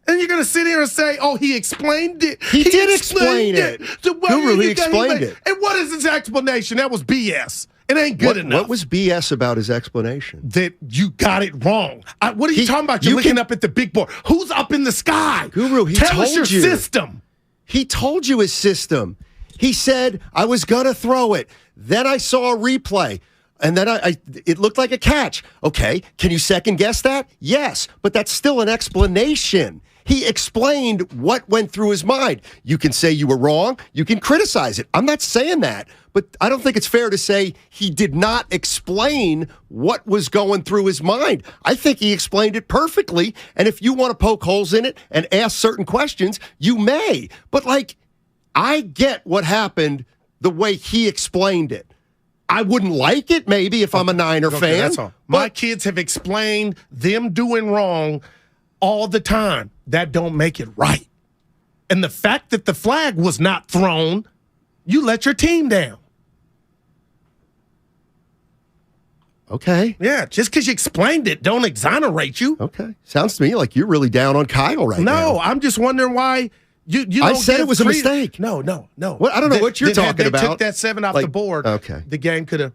And you're going to sit here and say, oh, he explained it. He did explain it. Guru, he explained it. And what is his explanation? That was BS. It ain't good enough. What was BS about his explanation? That you got it wrong. What are you talking about? You're looking up at the big board. Who's up in the sky? Guru, Tell us your system. He told you his system. He said, I was going to throw it. Then I saw a replay. And then it looked like a catch. Okay, can you second guess that? Yes, but that's still an explanation. He explained what went through his mind. You can say you were wrong. You can criticize it. I'm not saying that, but I don't think it's fair to say he did not explain what was going through his mind. I think he explained it perfectly, and if you want to poke holes in it and ask certain questions, you may. But, I get what happened the way he explained it. I wouldn't like it, maybe, if I'm a Niner fan. That's all. My kids have explained them doing wrong all the time. That don't make it right. And the fact that the flag was not thrown, you let your team down. Okay. Yeah, just because you explained it don't exonerate you. Okay. Sounds to me like you're really down on Kyle right now. No, I'm just wondering why you I don't said give it was a credit. mistake. No. Well, I don't know what you're talking had they about. took that 7 off the board, okay. the game could have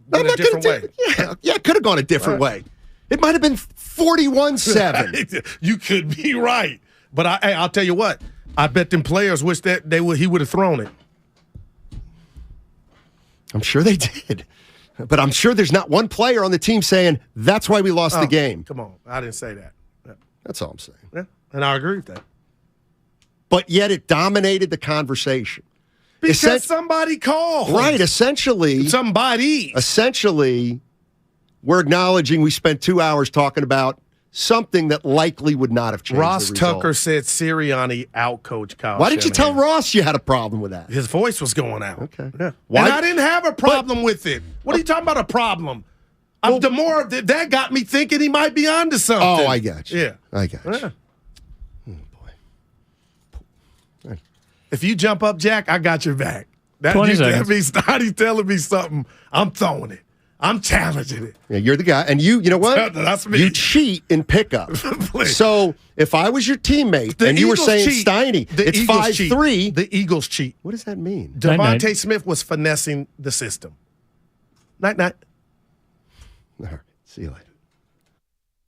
went a different way. Yeah, it could have gone a different way. It might have been 41-7. You could be right. But I'll tell you what. I bet them players wish that he would have thrown it. I'm sure they did. But I'm sure there's not one player on the team saying, that's why we lost the game. Come on. I didn't say that. Yeah. That's all I'm saying. Yeah, and I agree with that. But yet it dominated the conversation. Because somebody called. Right, essentially. Essentially, we're acknowledging we spent 2 hours talking about something that likely would not have changed Ross the result. Tucker said Sirianni outcoached Kyle Why didn't you tell Shanahan. Ross you had a problem with that? His voice was going out. Okay. Yeah. Why? And I didn't have a problem with it. What are you talking about a problem? The more that got me thinking he might be onto something. Oh, I got you. Yeah. I got you. Yeah. If you jump up, Jack, I got your back. That 20 He's telling me something, I'm throwing it. I'm challenging it. Yeah, you're the guy. And you know what? That's me. You cheat in pickup. So if I was your teammate and you were saying Steiny, it's 5-3. The Eagles cheat. What does that mean? Devontae Smith was finessing the system. Night. All right. See you later.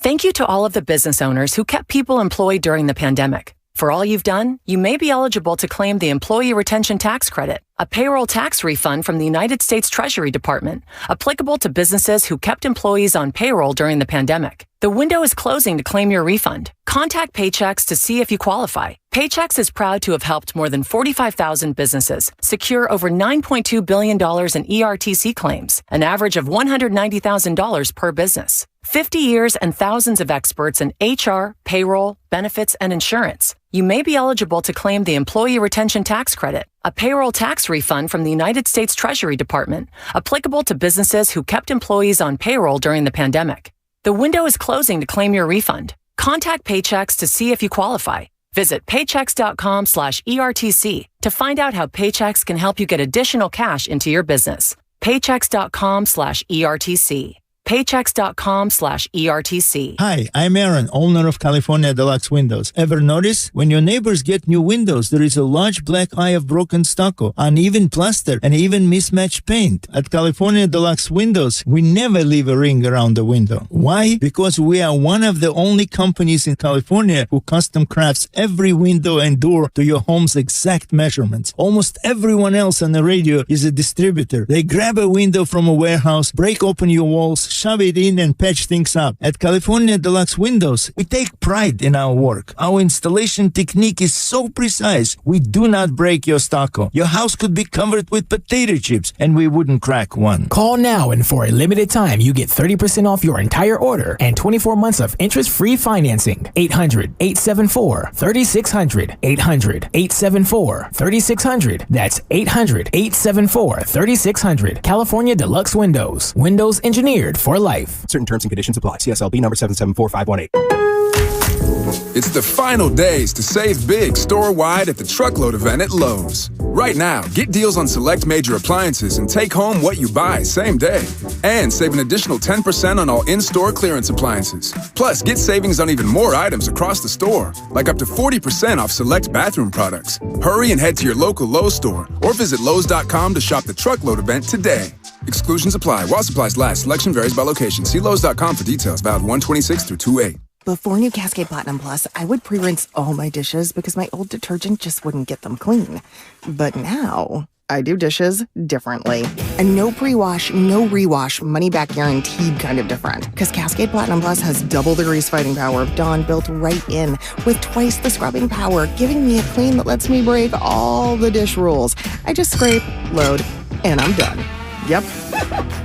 Thank you to all of the business owners who kept people employed during the pandemic. For all you've done, you may be eligible to claim the Employee Retention Tax Credit, a payroll tax refund from the United States Treasury Department, applicable to businesses who kept employees on payroll during the pandemic. The window is closing to claim your refund. Contact Paychex to see if you qualify. Paychex is proud to have helped more than 45,000 businesses secure over $9.2 billion in ERTC claims, an average of $190,000 per business. 50 years and thousands of experts in HR, payroll, benefits, and insurance. You may be eligible to claim the Employee Retention Tax Credit, a payroll tax refund from the United States Treasury Department, applicable to businesses who kept employees on payroll during the pandemic. The window is closing to claim your refund. Contact Paychex to see if you qualify. Visit paychex.com/ERTC to find out how Paychex can help you get additional cash into your business. Paychex.com/ERTC. Paychex.com/ERTC. Hi, I'm Aaron, owner of California Deluxe Windows. Ever notice? When your neighbors get new windows, there is a large black eye of broken stucco, uneven plaster, and even mismatched paint. At California Deluxe Windows, we never leave a ring around the window. Why? Because we are one of the only companies in California who custom crafts every window and door to your home's exact measurements. Almost everyone else on the radio is a distributor. They grab a window from a warehouse, break open your walls, shove it in and patch things up. At California Deluxe Windows, we take pride in our work. Our installation technique is so precise, we do not break your stucco. Your house could be covered with potato chips and we wouldn't crack one. Call now and for a limited time, you get 30% off your entire order and 24 months of interest-free financing. 800-874-3600. 800-874-3600. That's 800-874-3600. California Deluxe Windows. Windows engineered for life. Certain terms and conditions apply. CSLB number 774518. It's the final days to save big store-wide at the Truckload event at Lowe's. Right now, get deals on select major appliances and take home what you buy same day. And save an additional 10% on all in-store clearance appliances. Plus, get savings on even more items across the store, like up to 40% off select bathroom products. Hurry and head to your local Lowe's store or visit Lowe's.com to shop the Truckload event today. Exclusions apply while supplies last. Selection varies by location. See Lowe's.com for details. Valid 1/26 through 2/8. Before new Cascade Platinum Plus, I would pre-rinse all my dishes because my old detergent just wouldn't get them clean. But now, I do dishes differently. And no pre-wash, no rewash, money-back guaranteed kind of different. Because Cascade Platinum Plus has double the grease-fighting power of Dawn built right in, with twice the scrubbing power, giving me a clean that lets me break all the dish rules. I just scrape, load, and I'm done. Yep.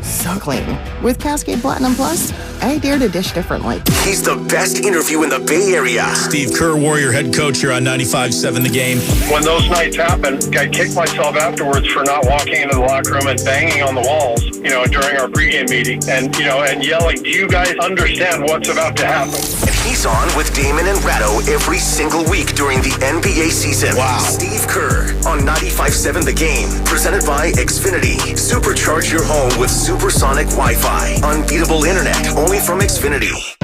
So clean. With Cascade Platinum Plus, I dare to dish differently. He's the best interview in the Bay Area. Steve Kerr, Warrior head coach here on 95.7 The Game. When those nights happen, I kick myself afterwards for not walking into the locker room and banging on the walls, during our pregame meeting and yelling, do you guys understand what's about to happen? And he's on with Damon and Ratto every single week during the NBA season. Wow. Steve Kerr on 95.7 The Game. Presented by Xfinity. Supercharge your home with supersonic Wi-Fi. Unbeatable internet only from Xfinity.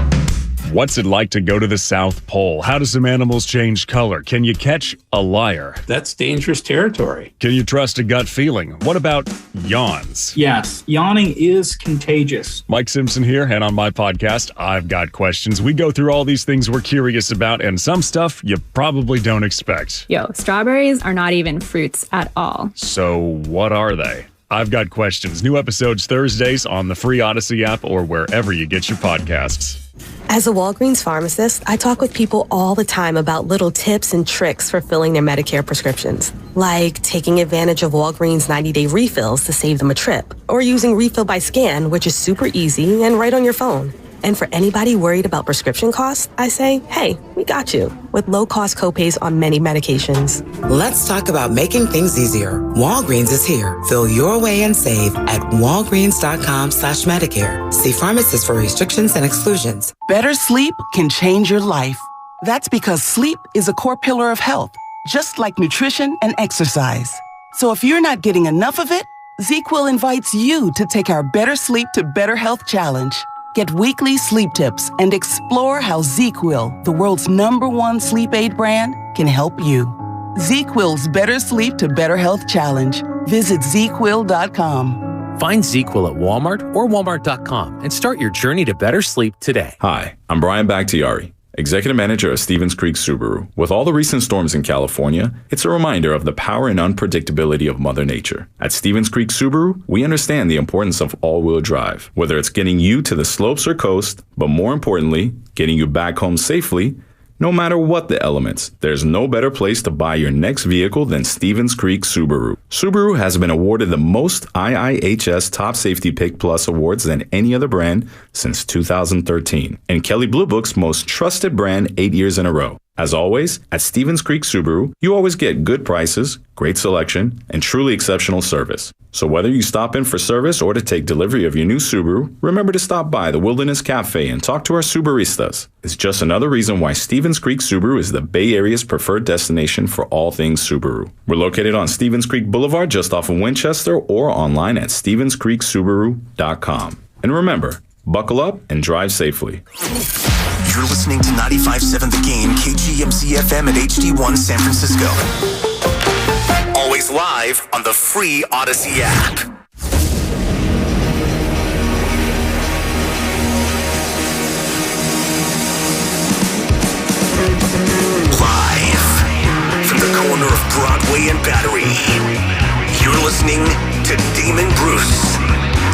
What's it like to go to the South Pole? How do some animals change color? Can you catch a liar? That's dangerous territory. Can you trust a gut feeling? What about yawns? Yes, yawning is contagious. Mike Simpson here, and on my podcast, I've Got Questions. We go through all these things we're curious about and some stuff you probably don't expect. Yo, strawberries are not even fruits at all. So what are they? I've Got Questions. New episodes Thursdays on the free Odyssey app or wherever you get your podcasts. As a Walgreens pharmacist, I talk with people all the time about little tips and tricks for filling their Medicare prescriptions, like taking advantage of Walgreens 90-day refills to save them a trip, or using Refill by Scan, which is super easy and right on your phone. And for anybody worried about prescription costs, I say, hey, we got you, with low-cost copays on many medications. Let's talk about making things easier. Walgreens is here. Fill your way and save at walgreens.com/Medicare. See pharmacists for restrictions and exclusions. Better sleep can change your life. That's because sleep is a core pillar of health, just like nutrition and exercise. So if you're not getting enough of it, ZQL invites you to take our Better Sleep to Better Health Challenge. Get weekly sleep tips and explore how ZQL, the world's #1 sleep aid brand, can help you. ZQL's Better Sleep to Better Health Challenge. Visit ZQL.com. Find ZQL at Walmart or Walmart.com and start your journey to better sleep today. Hi, I'm Brian Bakhtiari, Executive Manager of Stevens Creek Subaru. With all the recent storms in California, it's a reminder of the power and unpredictability of Mother Nature. At Stevens Creek Subaru, we understand the importance of all-wheel drive, whether it's getting you to the slopes or coast, but more importantly, getting you back home safely. No matter what the elements, there's no better place to buy your next vehicle than Stevens Creek Subaru. Subaru has been awarded the most IIHS Top Safety Pick Plus awards than any other brand since 2013, and Kelley Blue Book's most trusted brand 8 years in a row. As always, at Stevens Creek Subaru, you always get good prices, great selection, and truly exceptional service. So whether you stop in for service or to take delivery of your new Subaru, remember to stop by the Wilderness Cafe and talk to our Subaristas. It's just another reason why Stevens Creek Subaru is the Bay Area's preferred destination for all things Subaru. We're located on Stevens Creek Boulevard just off of Winchester or online at StevensCreekSubaru.com. And remember, buckle up and drive safely. You're listening to 95.7 The Game, KGMC FM at HD1 San Francisco. Always live on the free Odyssey app. Live from the corner of Broadway and Battery, you're listening to Damon Bruce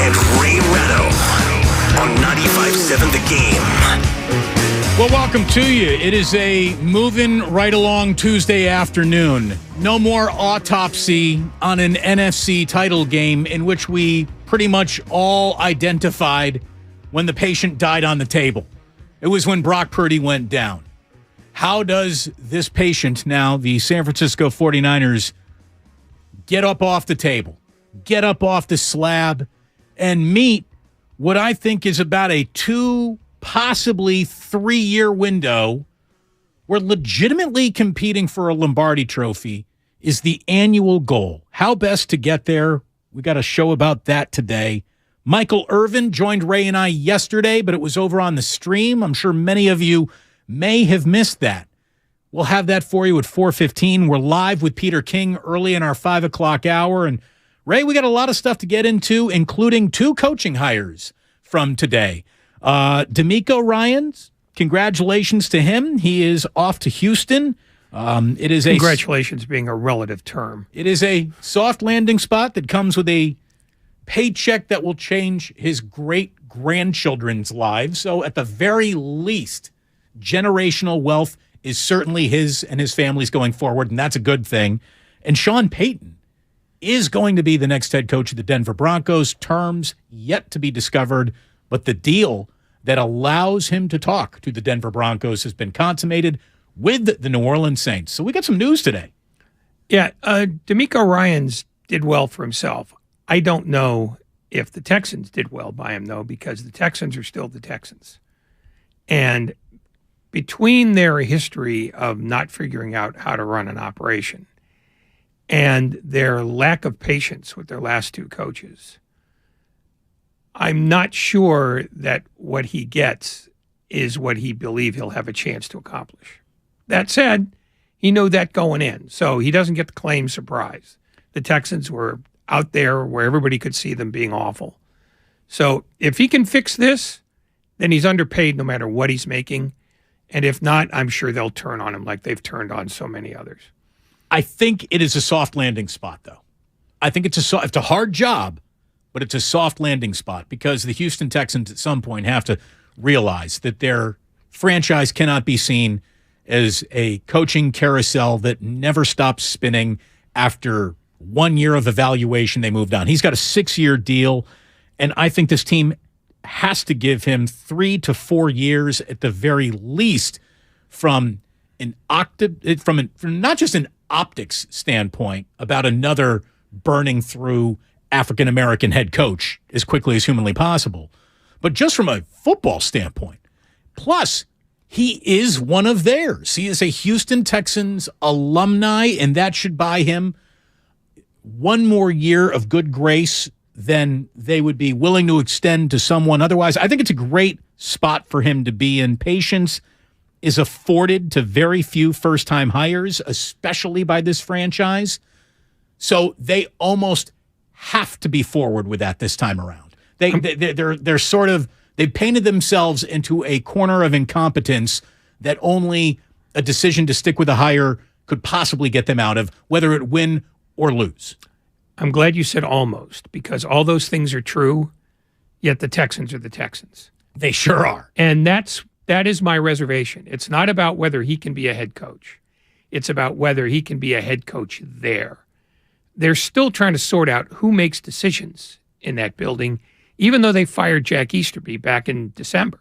and Ray Ratto on 95.7 The Game. Well, welcome to you. It is a moving right along Tuesday afternoon. No more autopsy on an NFC title game in which we pretty much all identified when the patient died on the table. It was when Brock Purdy went down. How does this patient now, the San Francisco 49ers, get up off the table, get up off the slab, and meet what I think is about a 2, possibly 3-year window where legitimately competing for a Lombardi trophy is the annual goal. How best to get there? We got a show about that today. Michael Irvin joined Ray and I yesterday, but it was over on the stream. I'm sure many of you may have missed that. We'll have that for you at 4:15. We're live with Peter King early in our 5 o'clock hour. And Ray, we got a lot of stuff to get into, including 2 coaching hires from today. D'Amico Ryans, congratulations to him. He is off to Houston. It is Congratulations being a relative term. It is a soft landing spot that comes with a paycheck that will change his great-grandchildren's lives. So at the very least, generational wealth is certainly his and his family's going forward, and that's a good thing. And Sean Payton is going to be the next head coach of the Denver Broncos. Terms yet to be discovered, but the deal that allows him to talk to the Denver Broncos has been consummated with the New Orleans Saints. So we got some news today. Yeah, D'Amico Ryans did well for himself. I don't know if the Texans did well by him, though, because the Texans are still the Texans. And between their history of not figuring out how to run an operation and their lack of patience with their last two coaches, I'm not sure that what he gets is what he believes he'll have a chance to accomplish. That said, he knew that going in, so he doesn't get the claim surprise. The Texans were out there where everybody could see them being awful. So if he can fix this, then he's underpaid no matter what he's making. And if not, I'm sure they'll turn on him like they've turned on so many others. I think it is a soft landing spot, though. I think it's a hard job, but it's a soft landing spot because the Houston Texans at some point have to realize that their franchise cannot be seen as a coaching carousel that never stops spinning. After 1 year of evaluation, they moved on. He's got a 6-year deal, and I think this team has to give him 3 to 4 years at the very least from not just an optics standpoint about another burning through African-American head coach as quickly as humanly possible, but just from a football standpoint. Plus, he is one of theirs. He is a Houston Texans alumni, and that should buy him one more year of good grace than they would be willing to extend to someone otherwise. I think it's a great spot for him to be in. Patience is afforded to very few first-time hires, especially by this franchise. So they almost have to be forward with that this time around. They're sort of, they painted themselves into a corner of incompetence that only a decision to stick with a hire could possibly get them out of, whether it win or lose. I'm glad you said almost, because all those things are true, yet the Texans are the Texans. They sure are. And that is my reservation. It's not about whether he can be a head coach. It's about whether he can be a head coach there. They're still trying to sort out who makes decisions in that building, even though they fired Jack Easterby back in December.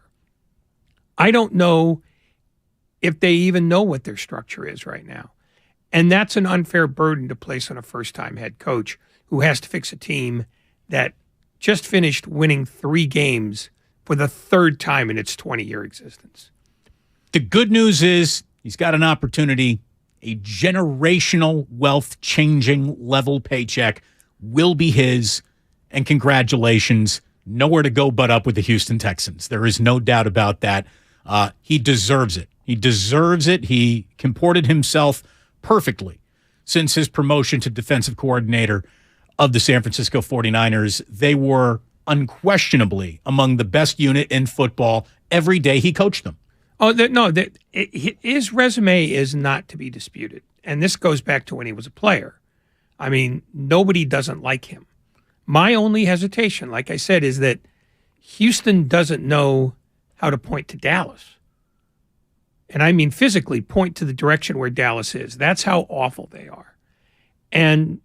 I don't know if they even know what their structure is right now. And that's an unfair burden to place on a first-time head coach who has to fix a team that just finished winning 3 games for the 3rd time in its 20-year existence. The good news is he's got an opportunity. A generational wealth-changing level paycheck will be his, and congratulations. Nowhere to go but up with the Houston Texans. There is no doubt about that. He deserves it. He deserves it. He comported himself perfectly since his promotion to defensive coordinator of the San Francisco 49ers. They were unquestionably among the best unit in football every day he coached them. Oh, his resume is not to be disputed. And this goes back to when he was a player. I mean, nobody doesn't like him. My only hesitation, like I said, is that Houston doesn't know how to point to Dallas. And I mean physically point to the direction where Dallas is. That's how awful they are. And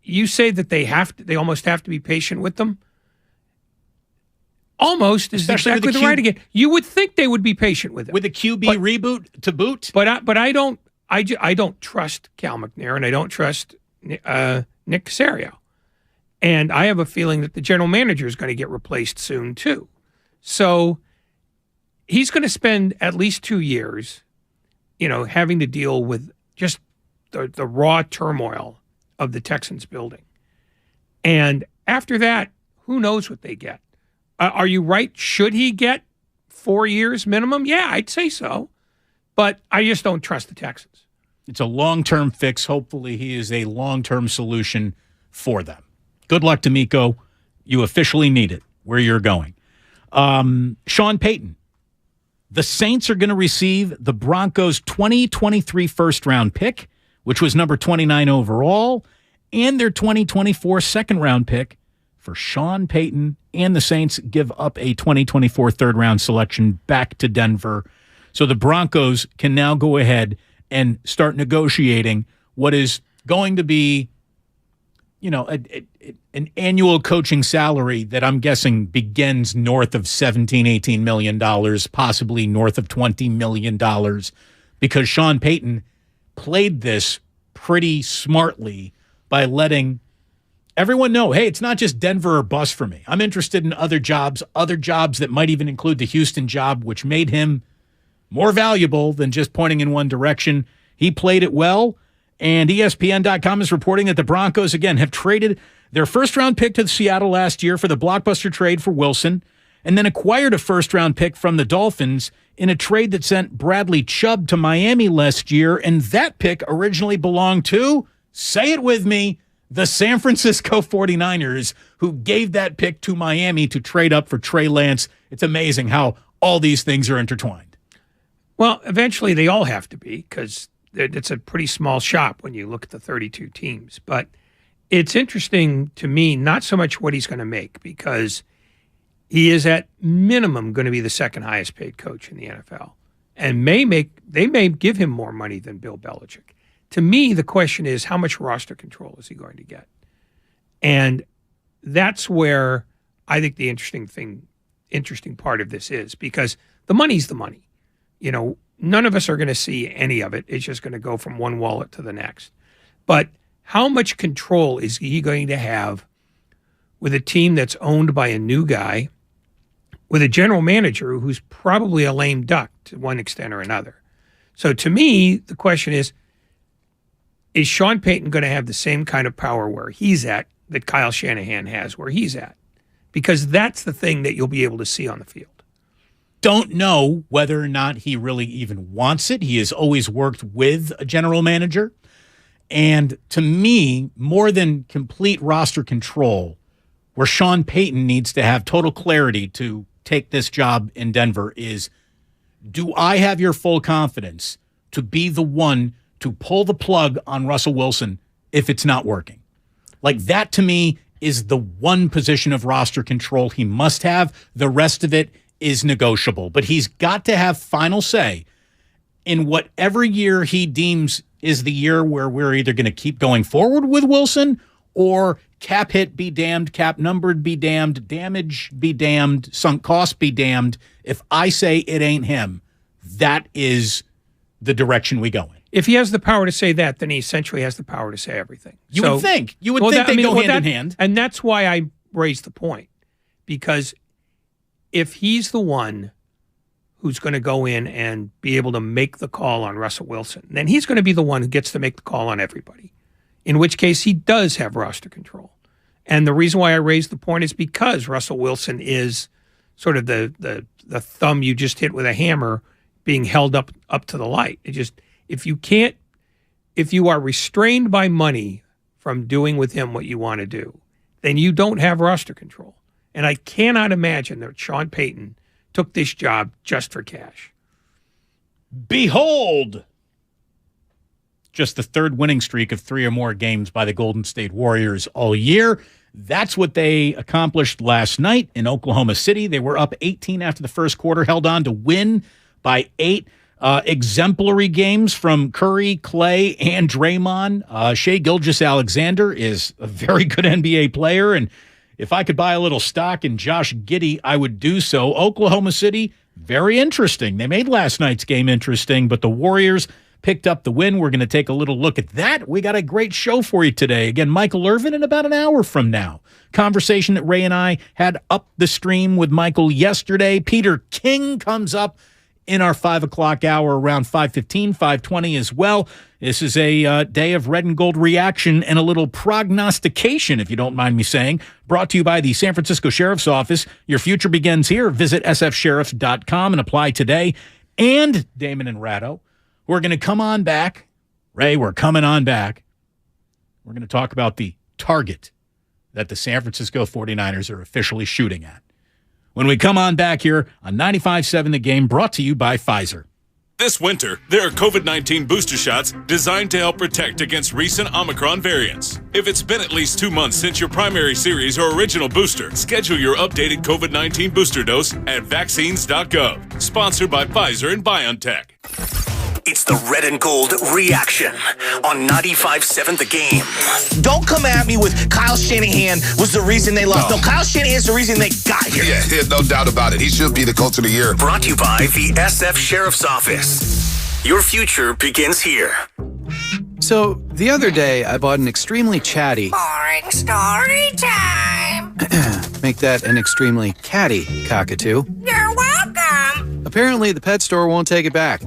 you say that they almost have to be patient with them. Almost is exactly the right again. You would think they would be patient with him. With a QB reboot to boot? But I don't trust Cal McNair, and I don't trust Nick Caserio. And I have a feeling that the general manager is going to get replaced soon too. So he's going to spend at least 2 years, having to deal with just the raw turmoil of the Texans building. And after that, who knows what they get? Are you right? Should he get 4 years minimum? Yeah, I'd say so. But I just don't trust the Texans. It's a long-term fix. Hopefully he is a long-term solution for them. Good luck, D'Amico. You officially need it where you're going. Sean Payton, The Saints are going to receive the Broncos' 2023 first-round pick, which was number 29 overall, and their 2024 second-round pick for Sean Payton, and the Saints give up a 2024 third-round selection back to Denver. So the Broncos can now go ahead and start negotiating what is going to be, an annual coaching salary that I'm guessing begins north of $17, $18 million, possibly north of $20 million, because Sean Payton played this pretty smartly by letting everyone know, hey, it's not just Denver or bust for me. I'm interested in other jobs that might even include the Houston job, which made him more valuable than just pointing in one direction. He played it well, and ESPN.com is reporting that the Broncos, again, have traded their first-round pick to Seattle last year for the blockbuster trade for Wilson, and then acquired a first-round pick from the Dolphins in a trade that sent Bradley Chubb to Miami last year, and that pick originally belonged to, say it with me, the San Francisco 49ers, who gave that pick to Miami to trade up for Trey Lance. It's amazing how all these things are intertwined. Well, eventually they all have to be, because it's a pretty small shop when you look at the 32 teams. But it's interesting to me, not so much what he's going to make, because he is at minimum going to be the second highest paid coach in the NFL, and they may give him more money than Bill Belichick. To me, the question is, how much roster control is he going to get? And that's where I think the interesting part of this is, because the money's the money. None of us are going to see any of it. It's just going to go from one wallet to the next. But how much control is he going to have with a team that's owned by a new guy, with a general manager who's probably a lame duck to one extent or another? So to me, the question is Sean Payton going to have the same kind of power where he's at that Kyle Shanahan has where he's at? Because that's the thing that you'll be able to see on the field. Don't know whether or not he really even wants it. He has always worked with a general manager. And to me, more than complete roster control, where Sean Payton needs to have total clarity to take this job in Denver is, do I have your full confidence to be the one to pull the plug on Russell Wilson if it's not working? Like, that to me is the one position of roster control he must have. The rest of it is negotiable, but he's got to have final say in whatever year he deems is the year where we're either going to keep going forward with Wilson, or cap hit be damned, cap numbered be damned, damage be damned, sunk cost be damned. If I say it ain't him, that is the direction we go in. If he has the power to say that, then he essentially has the power to say everything. You would think they go hand in hand. And that's why I raised the point, because if he's the one who's going to go in and be able to make the call on Russell Wilson, then he's going to be the one who gets to make the call on everybody, in which case he does have roster control. And the reason why I raised the point is because Russell Wilson is sort of the thumb you just hit with a hammer being held up to the light. It just, if you are restrained by money from doing with him what you want to do, then you don't have roster control. And I cannot imagine that Sean Payton took this job just for cash. Behold, just the third winning streak of 3 or more games by the Golden State Warriors all year. That's what they accomplished last night in Oklahoma City. They were up 18 after the first quarter, held on to win by 8. Exemplary games from Curry, Clay, and Draymond. Shai Gilgeous-Alexander is a very good NBA player, and if I could buy a little stock in Josh Giddey, I would do so. Oklahoma City, very interesting. They made last night's game interesting, but the Warriors picked up the win. We're going to take a little look at that. We got a great show for you today. Again, Michael Irvin in about an hour from now. Conversation that Ray and I had up the stream with Michael yesterday. Peter King comes up in our 5 o'clock hour around 5:15, 5:20 as well. This is a day of red and gold reaction and a little prognostication, if you don't mind me saying, brought to you by the San Francisco Sheriff's Office. Your future begins here. Visit sfsheriffs.com and apply today. And Damon and Ratto, we're going to come on back. Ray, we're coming on back. We're going to talk about the target that the San Francisco 49ers are officially shooting at. when we come on back here on 95.7 The Game, brought to you by Pfizer. This winter, there are COVID-19 booster shots designed to help protect against recent Omicron variants. If it's been at least 2 months since your primary series or original booster, schedule your updated COVID-19 booster dose at vaccines.gov. Sponsored by Pfizer and BioNTech. It's the Red and Gold reaction on 95.7 The Game. Don't come at me with Kyle Shanahan was the reason they lost. No, Kyle Shanahan is the reason they got here. Yeah, no doubt about it. He should be the coach of the year. Brought to you by the SF Sheriff's Office. Your future begins here. So, the other day, I bought an extremely chatty... Boring story time. Make that an extremely catty cockatoo. You're welcome. Apparently, the pet store won't take it back.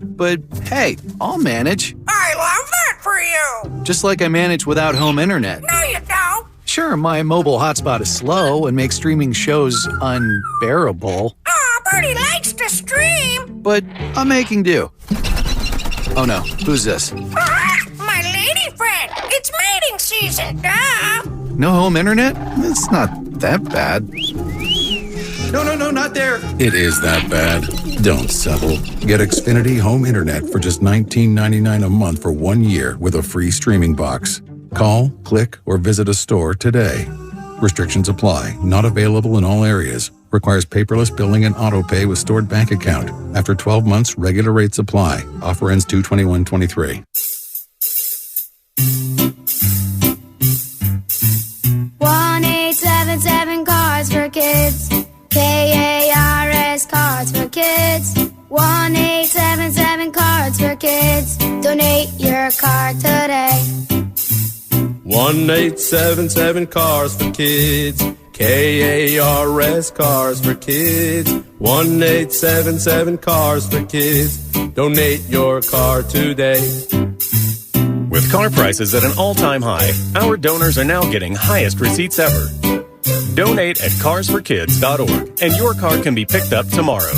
But, hey, I'll manage. I love that for you. Just like I manage without home internet. No, you don't. Sure, my mobile hotspot is slow and makes streaming shows unbearable. Aw, Bertie likes to stream. But I'm making do. Oh no, who's this? My lady friend. It's mating season, duh. No home internet? It's not that bad. No, not there. It is that bad. Don't settle. Get Xfinity Home Internet for just $19.99 a month for 1 year with a free streaming box. Call, click, or visit a store today. Restrictions apply. Not available in all areas. Requires paperless billing and auto pay with stored bank account. After 12 months, regular rates apply. Offer ends 2/21/23. 1877 Cards for Kids. KARS Cards for Kids. 1877 Cards for Kids. Donate your card today. 1877 Cars for Kids. KARS Cars for Kids. 1877 Cars for Kids. Donate your car today. With car prices at an all-time high, our donors are now getting highest receipts ever. Donate at carsforkids.org, and your car can be picked up tomorrow.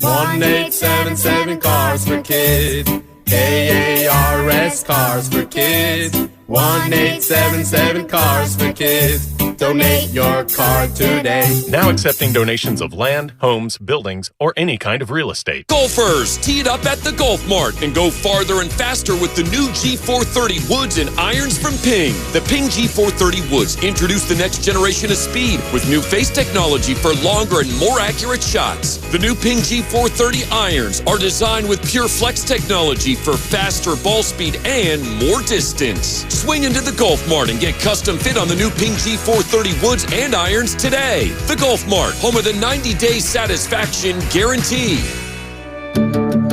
1877 Cars for Kids. KARS Cars for Kids. 1877 Cars for Kids. Donate your car today. Now accepting donations of land, homes, buildings, or any kind of real estate. Golfers, tee it up at the Golf Mart and go farther and faster with the new G430 woods and irons from Ping. The Ping G430 woods introduce the next generation of speed with new face technology for longer and more accurate shots. The new Ping G430 irons are designed with pure flex technology for faster ball speed and more distance. Swing into the Golf Mart and get custom fit on the new Ping G430 woods and irons today. The Golf Mart, home of the 90-day satisfaction guarantee.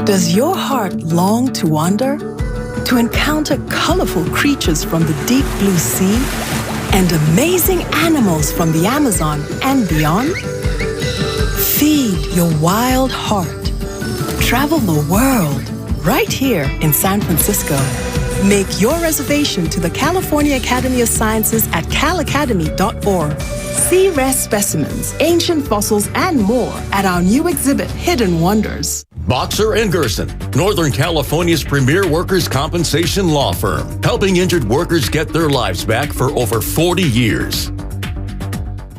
Does your heart long to wander? To encounter colorful creatures from the deep blue sea and amazing animals from the Amazon and beyond? Feed your wild heart. Travel the world right here in San Francisco. Make your reservation to the California Academy of Sciences at calacademy.org. See rare specimens, ancient fossils, and more at our new exhibit, Hidden Wonders. Boxer & Gerson, Northern California's premier workers' compensation law firm, helping injured workers get their lives back for over 40 years.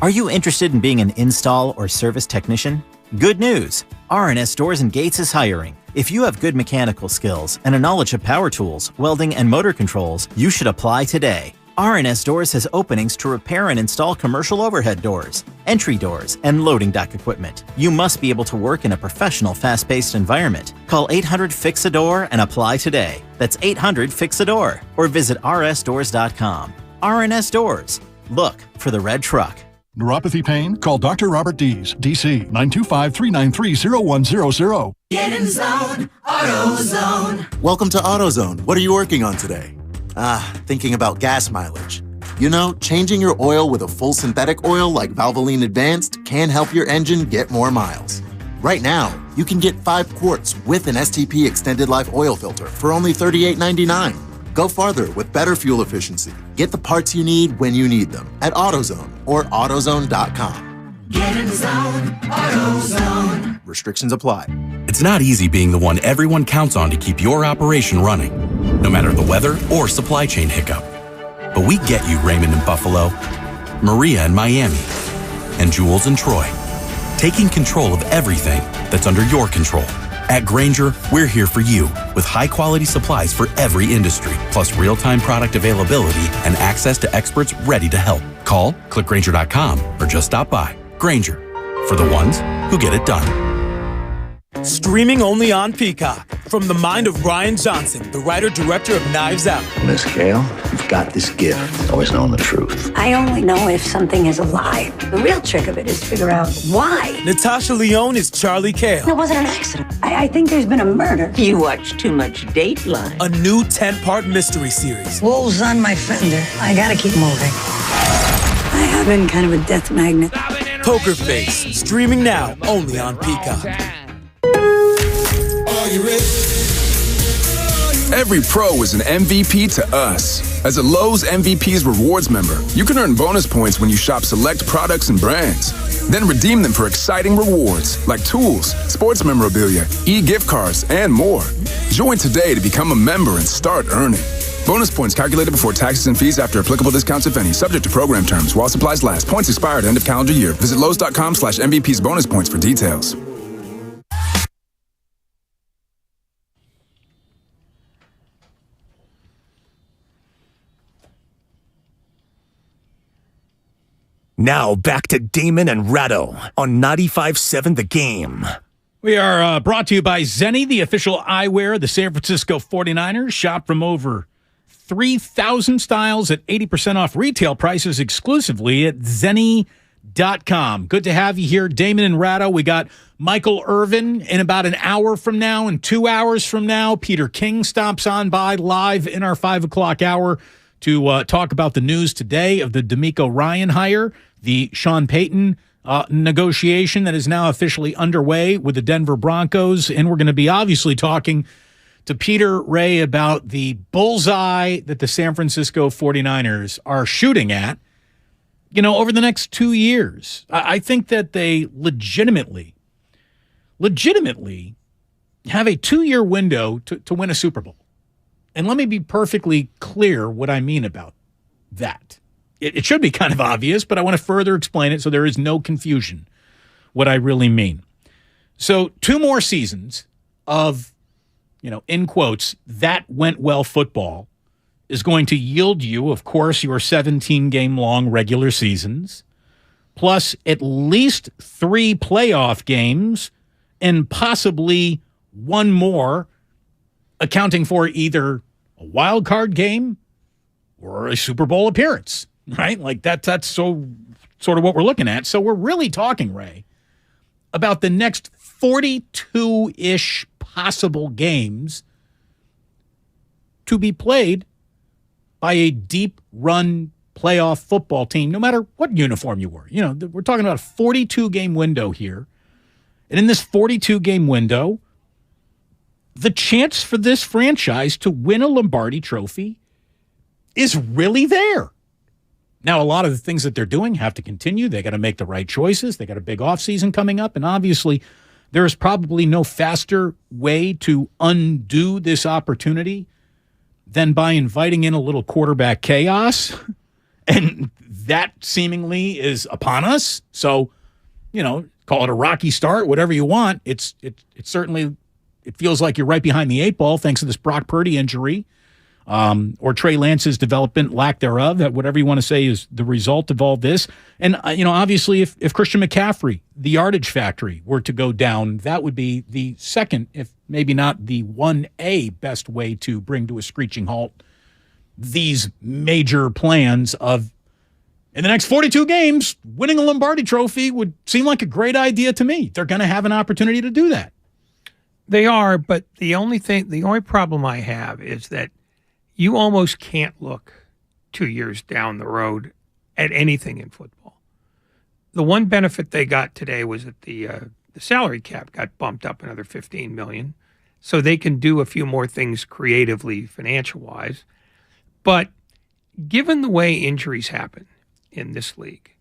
Are you interested in being an install or service technician? Good news! R&S Doors & Gates is hiring. If you have good mechanical skills and a knowledge of power tools, welding, and motor controls, you should apply today. R&S Doors has openings to repair and install commercial overhead doors, entry doors, and loading dock equipment. You must be able to work in a professional, fast-paced environment. Call 800-FIX-A-DOOR and apply today. That's 800-FIX-A-DOOR or visit rsdoors.com. R&S Doors. Look for the red truck. Neuropathy pain? Call Dr. Robert Dees, DC, 925-393-0100. Get in zone, AutoZone. Welcome to AutoZone. What are you working on today? Thinking about gas mileage. You know, changing your oil with a full synthetic oil like Valvoline Advanced can help your engine get more miles. Right now, you can get 5 quarts with an STP Extended Life Oil Filter for only $38.99. Go farther with better fuel efficiency. Get the parts you need when you need them at AutoZone or AutoZone.com. Get in zone, AutoZone. Restrictions apply. It's not easy being the one everyone counts on to keep your operation running, no matter the weather or supply chain hiccup. But we get you, Raymond in Buffalo. Maria in Miami, and Jules in Troy. Taking control of everything that's under your control. At Grainger, we're here for you with high-quality supplies for every industry, plus real-time product availability and access to experts ready to help. Call, click Grainger.com, or just stop by. Grainger, for the ones who get it done. Streaming only on Peacock. From the mind of Ryan Johnson, the writer-director of Knives Out. Miss Gale, you've got this gift. Always knowing the truth. I only know if something is a lie. The real trick of it is to figure out why. Natasha Lyonne is Charlie Cale. It wasn't an accident. I think there's been a murder. You watch too much Dateline. A new 10-part mystery series. Wolves on my fender. I gotta keep moving. I have been kind of a death magnet. Poker Face, streaming now only on Peacock. Every pro is an MVP to us. As a Lowe's MVP's Rewards member, you can earn bonus points when you shop select products and brands. Then redeem them for exciting rewards like tools, sports memorabilia, e-gift cards, and more. Join today to become a member and start earning. Bonus points calculated before taxes and fees after applicable discounts, if any. Subject to program terms while supplies last. Points expire at end of calendar year. Visit Lowe's.com/MVP's bonus points for details. Now back to Damon and Ratto on 95.7 The Game. We are brought to you by Zenni, the official eyewear of the San Francisco 49ers. Shop from over 3,000 styles at 80% off retail prices exclusively at Zenni.com. Good to have you here, Damon and Ratto. We got Michael Irvin in about an hour from now, and 2 hours from now, Peter King stops on by live in our 5 o'clock hour to talk about the news today of the D'Amico Ryan hire, the Sean Payton negotiation that is now officially underway with the Denver Broncos. And we're going to be obviously talking to Peter Ray about the bullseye that the San Francisco 49ers are shooting at, over the next 2 years. I think that they legitimately have a 2-year window to win a Super Bowl. And let me be perfectly clear what I mean about that. It should be kind of obvious, but I want to further explain it so there is no confusion what I really mean. So 2 more seasons of, in quotes, that went well football is going to yield you, of course, your 17-game-long regular seasons, plus at least 3 playoff games and possibly 1 more, accounting for either a wild card game or a Super Bowl appearance, right? Like that's so sort of what we're looking at. So we're really talking, Ray, about the next 42-ish possible games to be played by a deep run playoff football team, no matter what uniform you were. We're talking about a 42-game window here. And in this 42-game window, the chance for this franchise to win a Lombardi trophy is really there. Now, a lot of the things that they're doing have to continue. They got to make the right choices. They got a big offseason coming up. And obviously, there is probably no faster way to undo this opportunity than by inviting in a little quarterback chaos. And that seemingly is upon us. So, call it a rocky start, whatever you want. It's certainly... It feels like you're right behind the 8 ball thanks to this Brock Purdy injury or Trey Lance's development, lack thereof, whatever you want to say is the result of all this. And, obviously, if Christian McCaffrey, the yardage factory, were to go down, that would be the second, if maybe not the 1A best way to bring to a screeching halt these major plans of, in the next 42 games, winning a Lombardi trophy would seem like a great idea to me. They're going to have an opportunity to do that. They are, but the only problem I have is that you almost can't look 2 years down the road at anything in football. The one benefit they got today was that the salary cap got bumped up another $15 million, so they can do a few more things creatively, financial-wise. But given the way injuries happen in this league,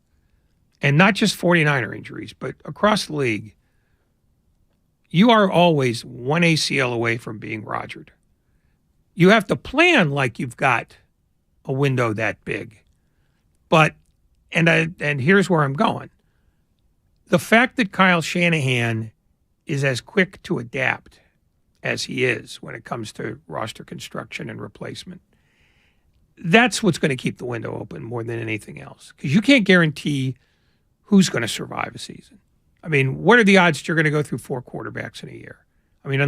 and not just 49er injuries, but across the league, you are always one ACL away from being rogered. You have to plan like you've got a window that big. But And here's where I'm going. The fact that Kyle Shanahan is as quick to adapt as he is when it comes to roster construction and replacement, that's what's going to keep the window open more than anything else. Because you can't guarantee who's going to survive a season. I mean, what are the odds that you're going to go through 4 quarterbacks in a year? I mean,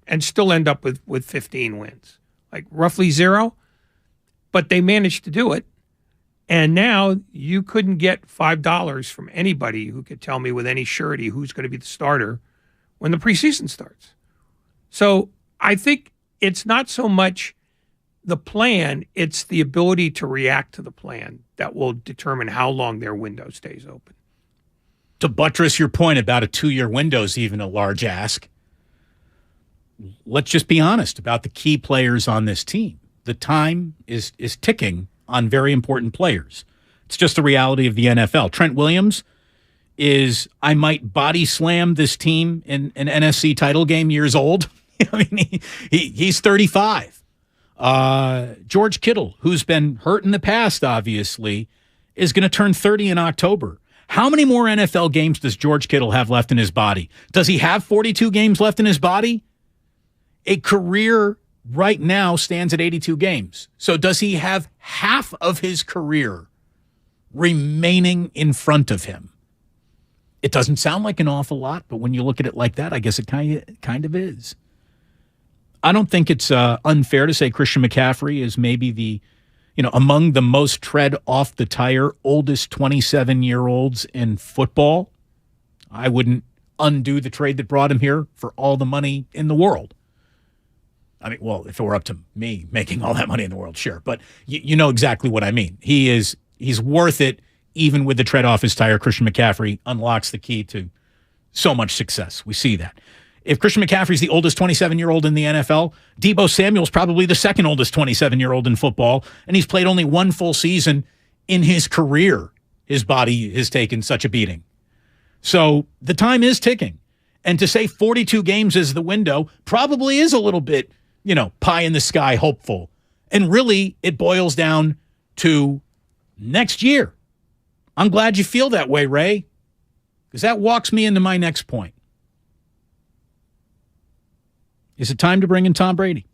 and still end up with 15 wins, like roughly 0. But they managed to do it. And now you couldn't get $5 from anybody who could tell me with any surety who's going to be the starter when the preseason starts. So I think it's not so much the plan, it's the ability to react to the plan that will determine how long their window stays open. To buttress your point about a 2-year window is even a large ask. Let's just be honest about the key players on this team. The time is ticking on very important players. It's just the reality of the NFL. Trent Williams is, I might body slam this team in an NFC title game years old. I mean, he's 35. George Kittle, who's been hurt in the past, obviously, is going to turn 30 in October. How many more NFL games does George Kittle have left in his body? Does he have 42 games left in his body? A career right now stands at 82 games. So does he have half of his career remaining in front of him? It doesn't sound like an awful lot, but when you look at it like that, I guess it kind of is. I don't think it's unfair to say Christian McCaffrey is maybe among the most tread off the tire oldest 27-year-olds in football. I wouldn't undo the trade that brought him here for all the money in the world. I mean, well, if it were up to me making all that money in the world, sure. But you know exactly what I mean. He's worth it, even with the tread off his tire. Christian McCaffrey unlocks the key to so much success. We see that. If Christian McCaffrey's the oldest 27-year-old in the NFL, Deebo Samuel's probably the second oldest 27-year-old in football, and he's played only one full season in his career. His body has taken such a beating. So the time is ticking. And to say 42 games is the window probably is a little bit, pie in the sky hopeful. And really, it boils down to next year. I'm glad you feel that way, Ray, because that walks me into my next point. Is it time to bring in Tom Brady?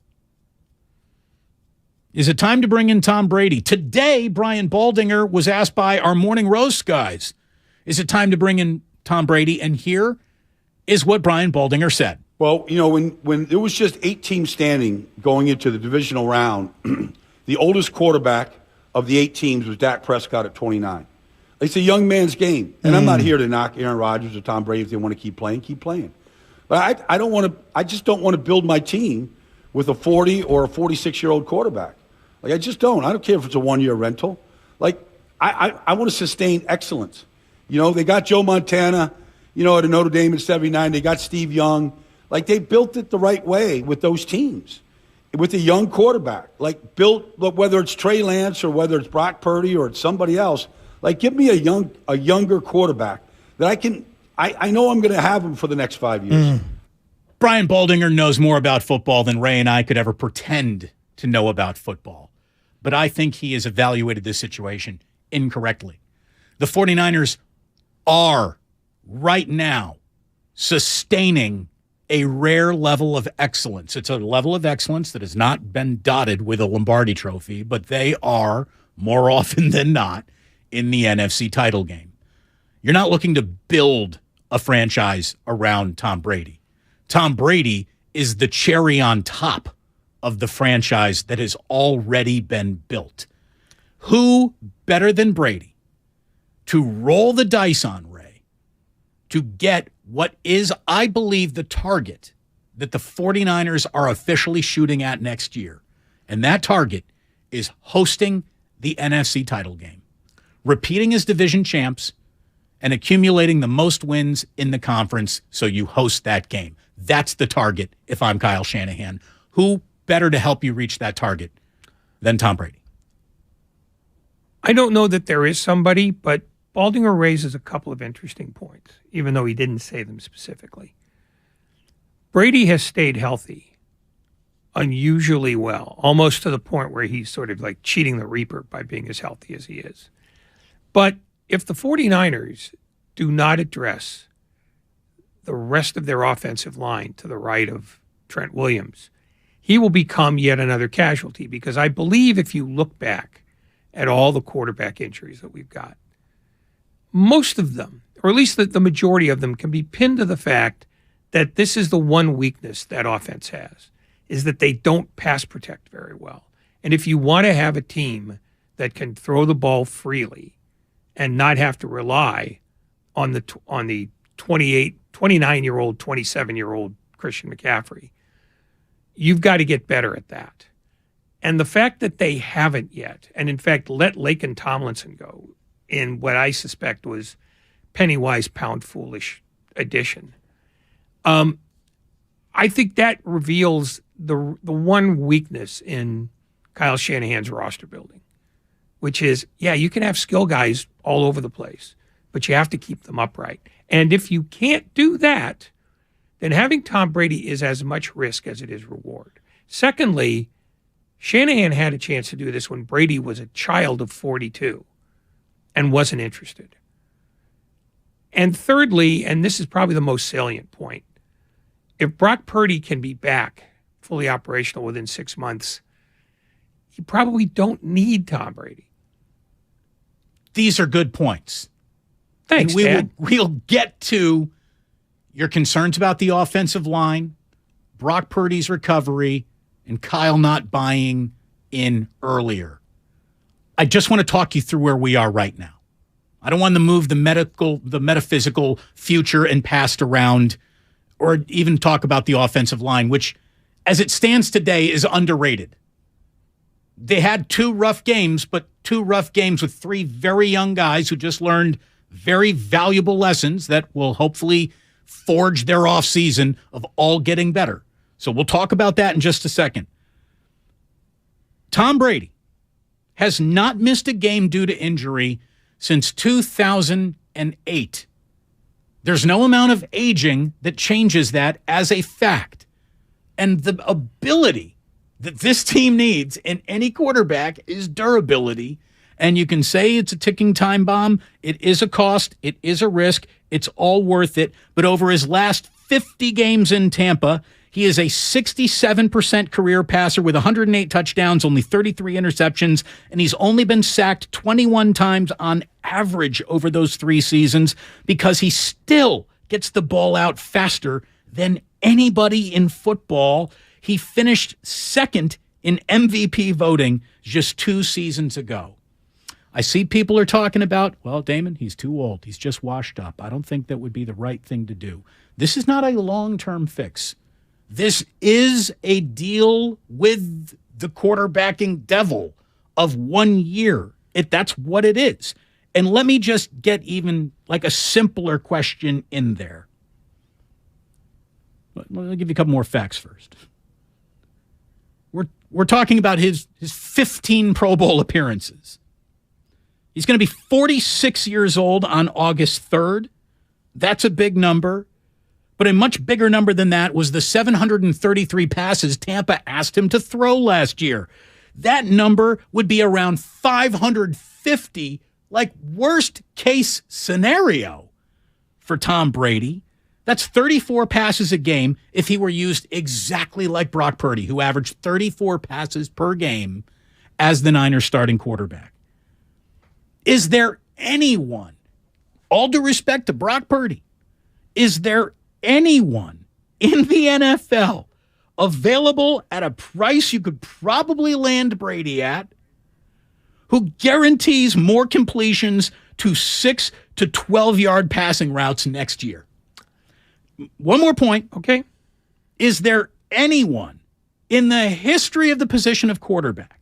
Is it time to bring in Tom Brady? Today, Brian Baldinger was asked by our Morning Roast guys, is it time to bring in Tom Brady? And here is what Brian Baldinger said. Well, when there was just 8 teams standing going into the divisional round, the oldest quarterback of the 8 teams was Dak Prescott at 29. It's a young man's game. And I'm not here to knock Aaron Rodgers or Tom Brady. If they want to keep playing. But I just don't want to build my team with a 40 or a 46-year-old quarterback. Like, I just don't. I don't care if it's a 1-year rental. Like, I want to sustain excellence. They got Joe Montana, at a Notre Dame in 79. They got Steve Young. Like, they built it the right way with those teams, with a young quarterback. Like, whether it's Trey Lance or whether it's Brock Purdy or it's somebody else, like, give me a younger quarterback that I know I'm going to have him for the next 5 years. Brian Baldinger knows more about football than Ray and I could ever pretend to know about football. But I think he has evaluated this situation incorrectly. The 49ers are right now sustaining a rare level of excellence. It's a level of excellence that has not been dotted with a Lombardi trophy, but they are, more often than not, in the NFC title game. You're not looking to build a franchise around Tom Brady. Tom Brady is the cherry on top of the franchise that has already been built. Who better than Brady to roll the dice on, Ray, to get what is, I believe, the target that the 49ers are officially shooting at next year? And that target is hosting the NFC title game, repeating as division champs, and accumulating the most wins in the conference so you host that game. That's the target if I'm Kyle Shanahan. Who better to help you reach that target than Tom Brady? I don't know that there is somebody, but Baldinger raises a couple of interesting points, even though he didn't say them specifically. Brady has stayed healthy unusually well, almost to the point where he's sort of like cheating the reaper by being as healthy as he is. But if the 49ers do not address the rest of their offensive line to the right of Trent Williams, he will become yet another casualty, because I believe if you look back at all the quarterback injuries that we've got, most of them, or at least the majority of them, can be pinned to the fact that this is the one weakness that offense has, is that they don't pass protect very well. And if you want to have a team that can throw the ball freely and not have to rely on the 29-year-old, 27-year-old Christian McCaffrey, you've got to get better at that. And the fact that they haven't yet, and in fact let Laken Tomlinson go in what I suspect was penny-wise, pound-foolish addition, I think that reveals the one weakness in Kyle Shanahan's roster building, which is, yeah, you can have skill guys all over the place, but you have to keep them upright. And if you can't do that, then having Tom Brady is as much risk as it is reward. Secondly, Shanahan had a chance to do this when Brady was a child of 42 and wasn't interested. And thirdly, and this is probably the most salient point, if Brock Purdy can be back fully operational within 6 months, you probably don't need Tom Brady. These are good points. Thanks, and we'll get to your concerns about the offensive line, Brock Purdy's recovery, and Kyle not buying in earlier. I just want to talk you through where we are right now. I don't want to move the metaphysical future and past around, or even talk about the offensive line, which, as it stands today, is underrated. They had 2 rough games, but 2 rough games with 3 very young guys who just learned very valuable lessons that will hopefully forge their offseason of all getting better. So we'll talk about that in just a second. Tom Brady has not missed a game due to injury since 2008. There's no amount of aging that changes that as a fact. And the ability that this team needs in any quarterback is durability. And you can say it's a ticking time bomb. It is a cost. It is a risk. It's all worth it. But over his last 50 games in Tampa, he is a 67% career passer with 108 touchdowns, only 33 interceptions, and he's only been sacked 21 times on average over those 3 seasons because he still gets the ball out faster than anybody in football. He finished second in MVP voting just 2 seasons ago. I see people are talking about, well, Damon, he's too old. He's just washed up. I don't think that would be the right thing to do. This is not a long-term fix. This is a deal with the quarterbacking devil of 1 year. That's what it is. And let me just get even like a simpler question in there. I'll give you a couple more facts first. We're talking about his 15 Pro Bowl appearances. He's going to be 46 years old on August 3rd. That's a big number. But a much bigger number than that was the 733 passes Tampa asked him to throw last year. That number would be around 550, like worst case scenario for Tom Brady. That's 34 passes a game if he were used exactly like Brock Purdy, who averaged 34 passes per game as the Niners starting quarterback. Is there anyone, all due respect to Brock Purdy, is there anyone in the NFL available at a price you could probably land Brady at who guarantees more completions to 6 to 12-yard passing routes next year? One more point, okay? Is there anyone in the history of the position of quarterback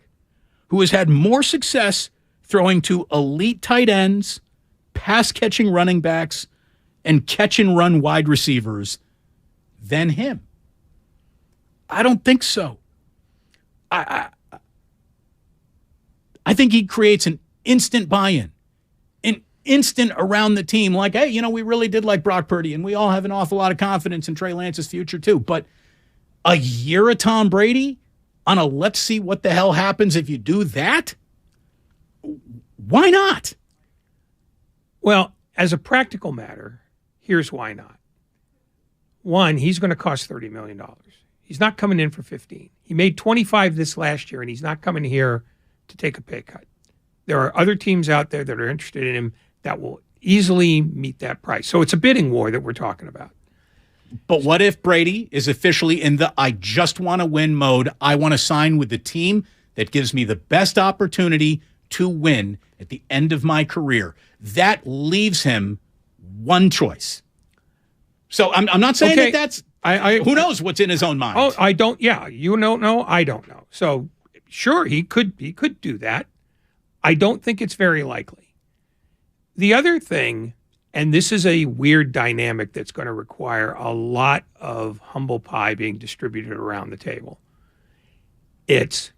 who has had more success throwing to elite tight ends, pass-catching running backs, and catch-and-run wide receivers than him? I don't think so. I think he creates an instant buy-in, an instant around the team, like, hey, you know, we really did like Brock Purdy, and we all have an awful lot of confidence in Trey Lance's future too. But a year of Tom Brady on a let's see what the hell happens if you do that? Why not? Well, as a practical matter, here's why not. One, he's going to cost $30 million. He's not coming in for 15. He made 25 this last year, and he's not coming here to take a pay cut. There are other teams out there that are interested in him that will easily meet that price. So it's a bidding war that we're talking about. But what if Brady is officially in the I just want to win mode? I want to sign with the team that gives me the best opportunity to win at the end of my career. That leaves him one choice. So I'm not saying that that's who knows what's in his own mind. Oh, I don't. Yeah, you don't know. I don't know. So sure, he could do that. I don't think it's very likely. The other thing, and this is a weird dynamic that's going to require a lot of humble pie being distributed around the table. It's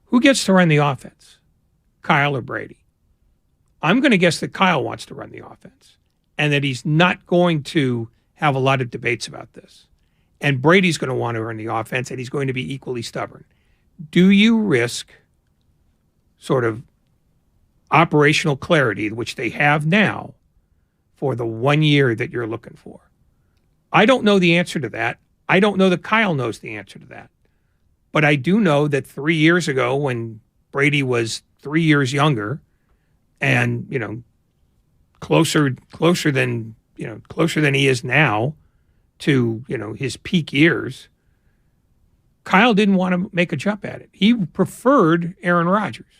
who gets to run the offense, Kyle or Brady? I'm going to guess that Kyle wants to run the offense and that he's not going to have a lot of debates about this. And Brady's going to want to run the offense and he's going to be equally stubborn. Do you risk sort of operational clarity, which they have now, for the 1 year that you're looking for? I don't know the answer to that. I don't know that Kyle knows the answer to that. But I do know that 3 years ago, when Brady was 3 years younger and, closer than he is now to, his peak years, Kyle didn't want to make a jump at it. He preferred Aaron Rodgers,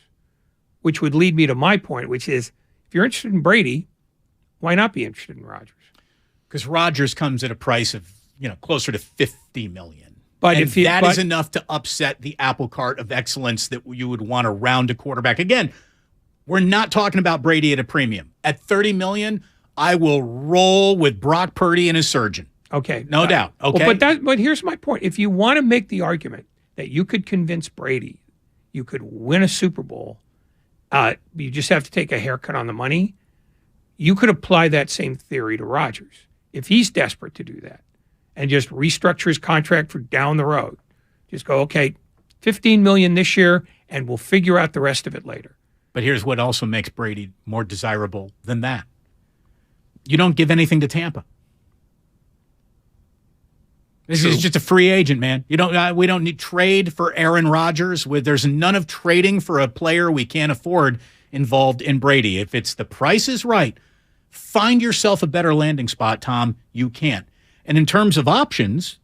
which would lead me to my point, which is if you're interested in Brady, why not be interested in Rodgers? Because Rodgers comes at a price of, closer to $50 million. But and if he, that is enough to upset the apple cart of excellence that you would want to round a quarterback. Again, we're not talking about Brady at a premium. At $30 million, I will roll with Brock Purdy and his surgeon. Okay. No doubt. Okay. Well, but here's my point. If you want to make the argument that you could convince Brady you could win a Super Bowl, you just have to take a haircut on the money, you could apply that same theory to Rodgers. If he's desperate to do that and just restructure his contract for down the road, just go, okay, $15 million this year, and we'll figure out the rest of it later. But here's what also makes Brady more desirable than that. You don't give anything to Tampa. This is just a free agent, man. We don't need trade for Aaron Rodgers. There's none of trading for a player we can't afford involved in Brady. If it's the price is right, find yourself a better landing spot, Tom. You can't. And in terms of options,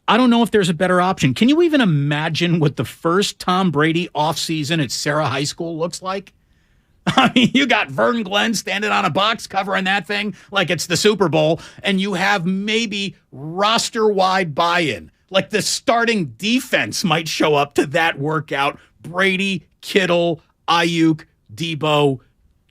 I don't know if there's a better option. Can you even imagine what the first Tom Brady offseason at Sarah High School looks like? I mean, you got Vern Glenn standing on a box covering that thing like it's the Super Bowl, and you have maybe roster-wide buy-in. Like the starting defense might show up to that workout. Brady, Kittle, Ayuk, Debo,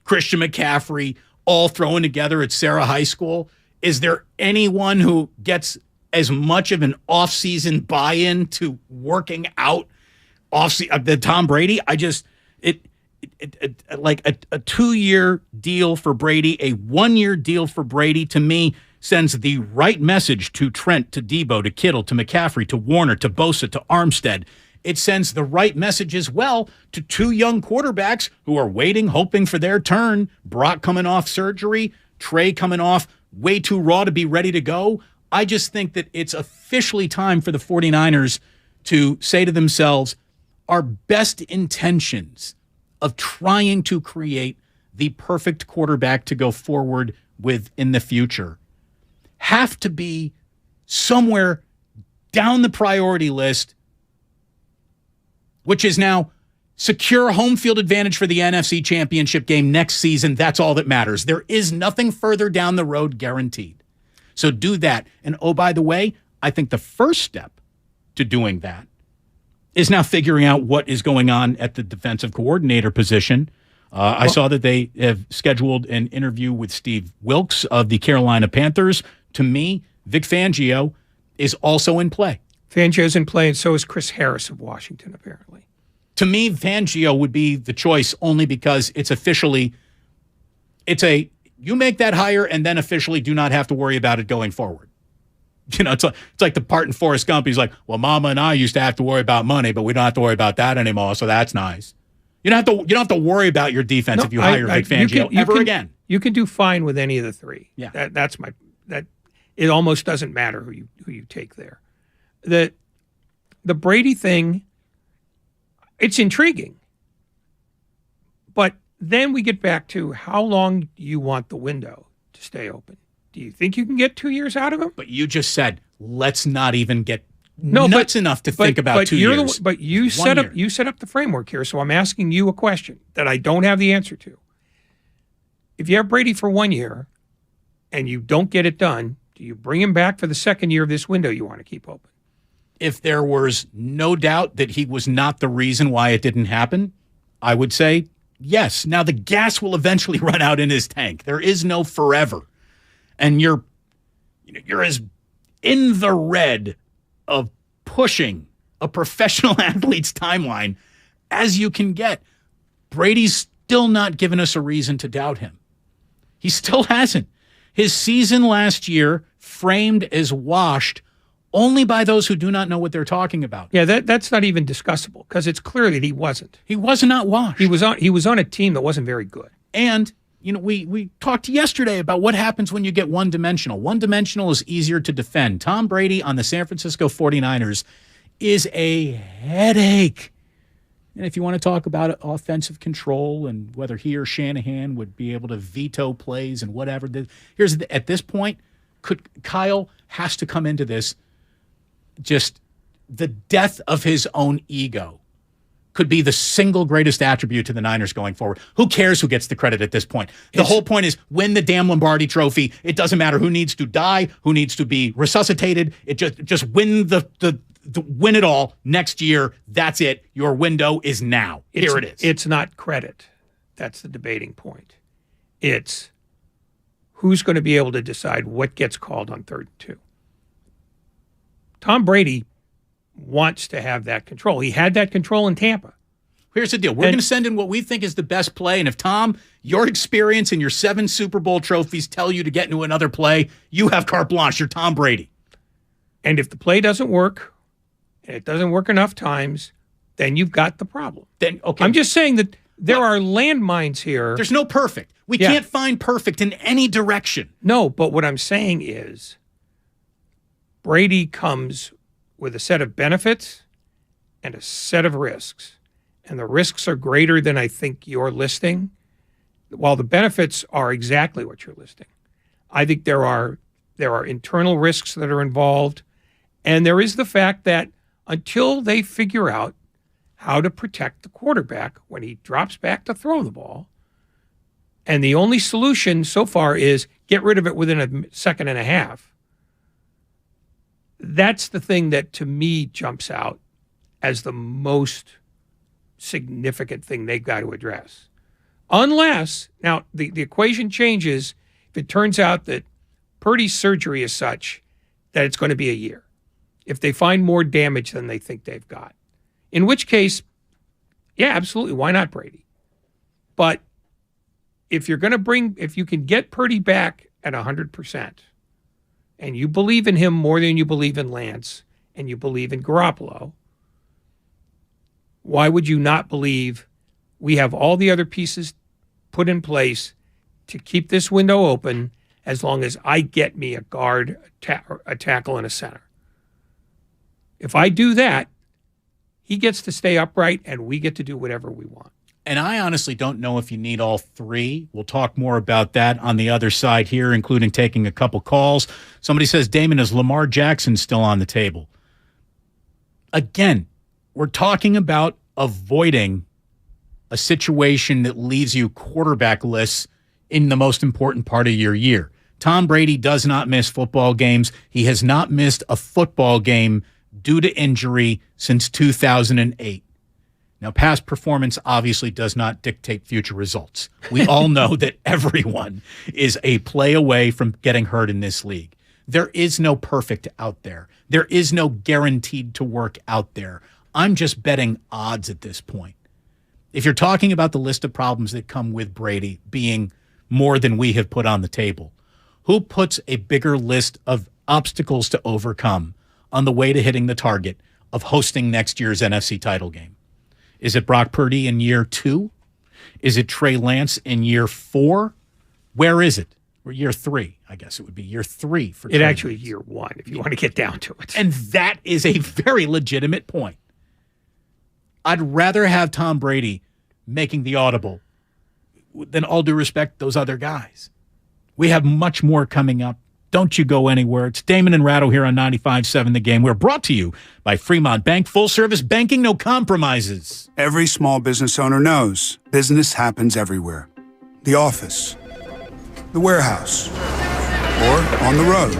Christian McCaffrey, all thrown together at Sarah High School. Is there anyone who gets as much of an offseason buy-in to working out the Tom Brady? Like a 2-year deal for Brady, a 1-year deal for Brady, to me, sends the right message to Trent, to Debo, to Kittle, to McCaffrey, to Warner, to Bosa, to Armstead. It sends the right message as well to 2 young quarterbacks who are waiting, hoping for their turn. Brock coming off surgery, Trey coming off way too raw to be ready to go. I just think that it's officially time for the 49ers to say to themselves, our best intentions of trying to create the perfect quarterback to go forward with in the future have to be somewhere down the priority list, which is now secure home field advantage for the NFC Championship game next season. That's all that matters. There is nothing further down the road guaranteed. So do that. And oh, by the way, I think the first step to doing that is now figuring out what is going on at the defensive coordinator position. I saw that they have scheduled an interview with Steve Wilks of the Carolina Panthers. To me, Vic Fangio is also in play. Fangio's in play, and so is Chris Harris of Washington, apparently. To me, Fangio would be the choice only because it's officially, you make that hire and then officially do not have to worry about it going forward. It's like the part in Forrest Gump. He's like, well, Mama and I used to have to worry about money, but we don't have to worry about that anymore, so that's nice. You don't have to worry about your defense if you hire Vic Fangio again. You can do fine with any of the three. Yeah. That's that. It almost doesn't matter who you take there. The Brady thing, it's intriguing. But then we get back to how long do you want the window to stay open? Do you think you can get 2 years out of him? But you just said, let's not even get nuts enough to think about 2 years. But you set up the framework here, so I'm asking you a question that I don't have the answer to. If you have Brady for 1 year and you don't get it done, do you bring him back for the second year of this window you want to keep open? If there was no doubt that he was not the reason why it didn't happen, I would say yes. Now, the gas will eventually run out in his tank. There is no forever. And you're as in the red of pushing a professional athlete's timeline as you can get. Brady's still not given us a reason to doubt him. He still hasn't. His season last year framed as washed only by those who do not know what they're talking about. Yeah, that's not even discussable because it's clear that he wasn't. He was not washed. He was on a team that wasn't very good. And we talked yesterday about what happens when you get one-dimensional. One-dimensional is easier to defend. Tom Brady on the San Francisco 49ers is a headache. And if you want to talk about offensive control and whether he or Shanahan would be able to veto plays and whatever, at this point, Kyle has to come into this. Just the death of his own ego could be the single greatest attribute to the Niners going forward. Who cares who gets the credit at this point? The whole point is win the damn Lombardi trophy. It doesn't matter who needs to die, who needs to be resuscitated. It just win the win it all next year. That's it. Your window is now. Here it is. It's not credit. That's the debating point. It's who's going to be able to decide what gets called on 3rd and 2. Tom Brady wants to have that control. He had that control in Tampa. Here's the deal. We're going to send in what we think is the best play. And if, Tom, your experience and your 7 Super Bowl trophies tell you to get into another play, you have carte blanche. You're Tom Brady. And if the play doesn't work, and it doesn't work enough times, then you've got the problem. Then okay. I'm just saying that there are landmines here. There's no perfect. We can't find perfect in any direction. No, but what I'm saying is Brady comes with a set of benefits and a set of risks. And the risks are greater than I think you're listing, while the benefits are exactly what you're listing. I think there are internal risks that are involved, and there is the fact that until they figure out how to protect the quarterback when he drops back to throw the ball, and the only solution so far is get rid of it within a second and a half, that's the thing that to me jumps out as the most significant thing they've got to address. Unless, now the equation changes if it turns out that Purdy's surgery is such that it's going to be a year. If they find more damage than they think they've got. In which case, yeah, absolutely, why not Brady? But if you can get Purdy back at 100%, and you believe in him more than you believe in Lance, and you believe in Garoppolo, why would you not believe we have all the other pieces put in place to keep this window open as long as I get me a guard, a tackle, and a center? If I do that, he gets to stay upright and we get to do whatever we want. And I honestly don't know if you need all three. We'll talk more about that on the other side here, including taking a couple calls. Somebody says, Damon, is Lamar Jackson still on the table? Again, we're talking about avoiding a situation that leaves you quarterbackless in the most important part of your year. Tom Brady does not miss football games. He has not missed a football game due to injury since 2008. Now, past performance obviously does not dictate future results. We all know that everyone is a play away from getting hurt in this league. There is no perfect out there. There is no guaranteed to work out there. I'm just betting odds at this point. If you're talking about the list of problems that come with Brady being more than we have put on the table, who puts a bigger list of obstacles to overcome on the way to hitting the target of hosting next year's NFC title game? Is it Brock Purdy in year 2? Is it Trey Lance in year 4? Where is it? We're year 3. I guess it would be year 3 for it. Actually, year 1, if you want to get down to it. And that is a very legitimate point. I'd rather have Tom Brady making the audible than, all due respect, those other guys. We have much more coming up. Don't you go anywhere. It's Damon and Ratto here on 95.7 The Game. We're brought to you by Fremont Bank. Full service banking, no compromises. Every small business owner knows business happens everywhere. The office, the warehouse, or on the road.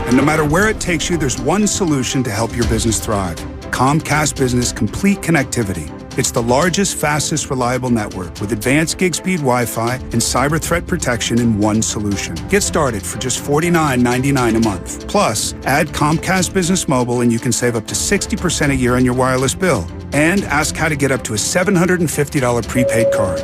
And no matter where it takes you, there's one solution to help your business thrive. Comcast Business Complete Connectivity. It's the largest, fastest, reliable network with advanced gig speed Wi-Fi and cyber threat protection in one solution. Get started for just $49.99 a month. Plus, add Comcast Business Mobile and you can save up to 60% a year on your wireless bill. And ask how to get up to a $750 prepaid card.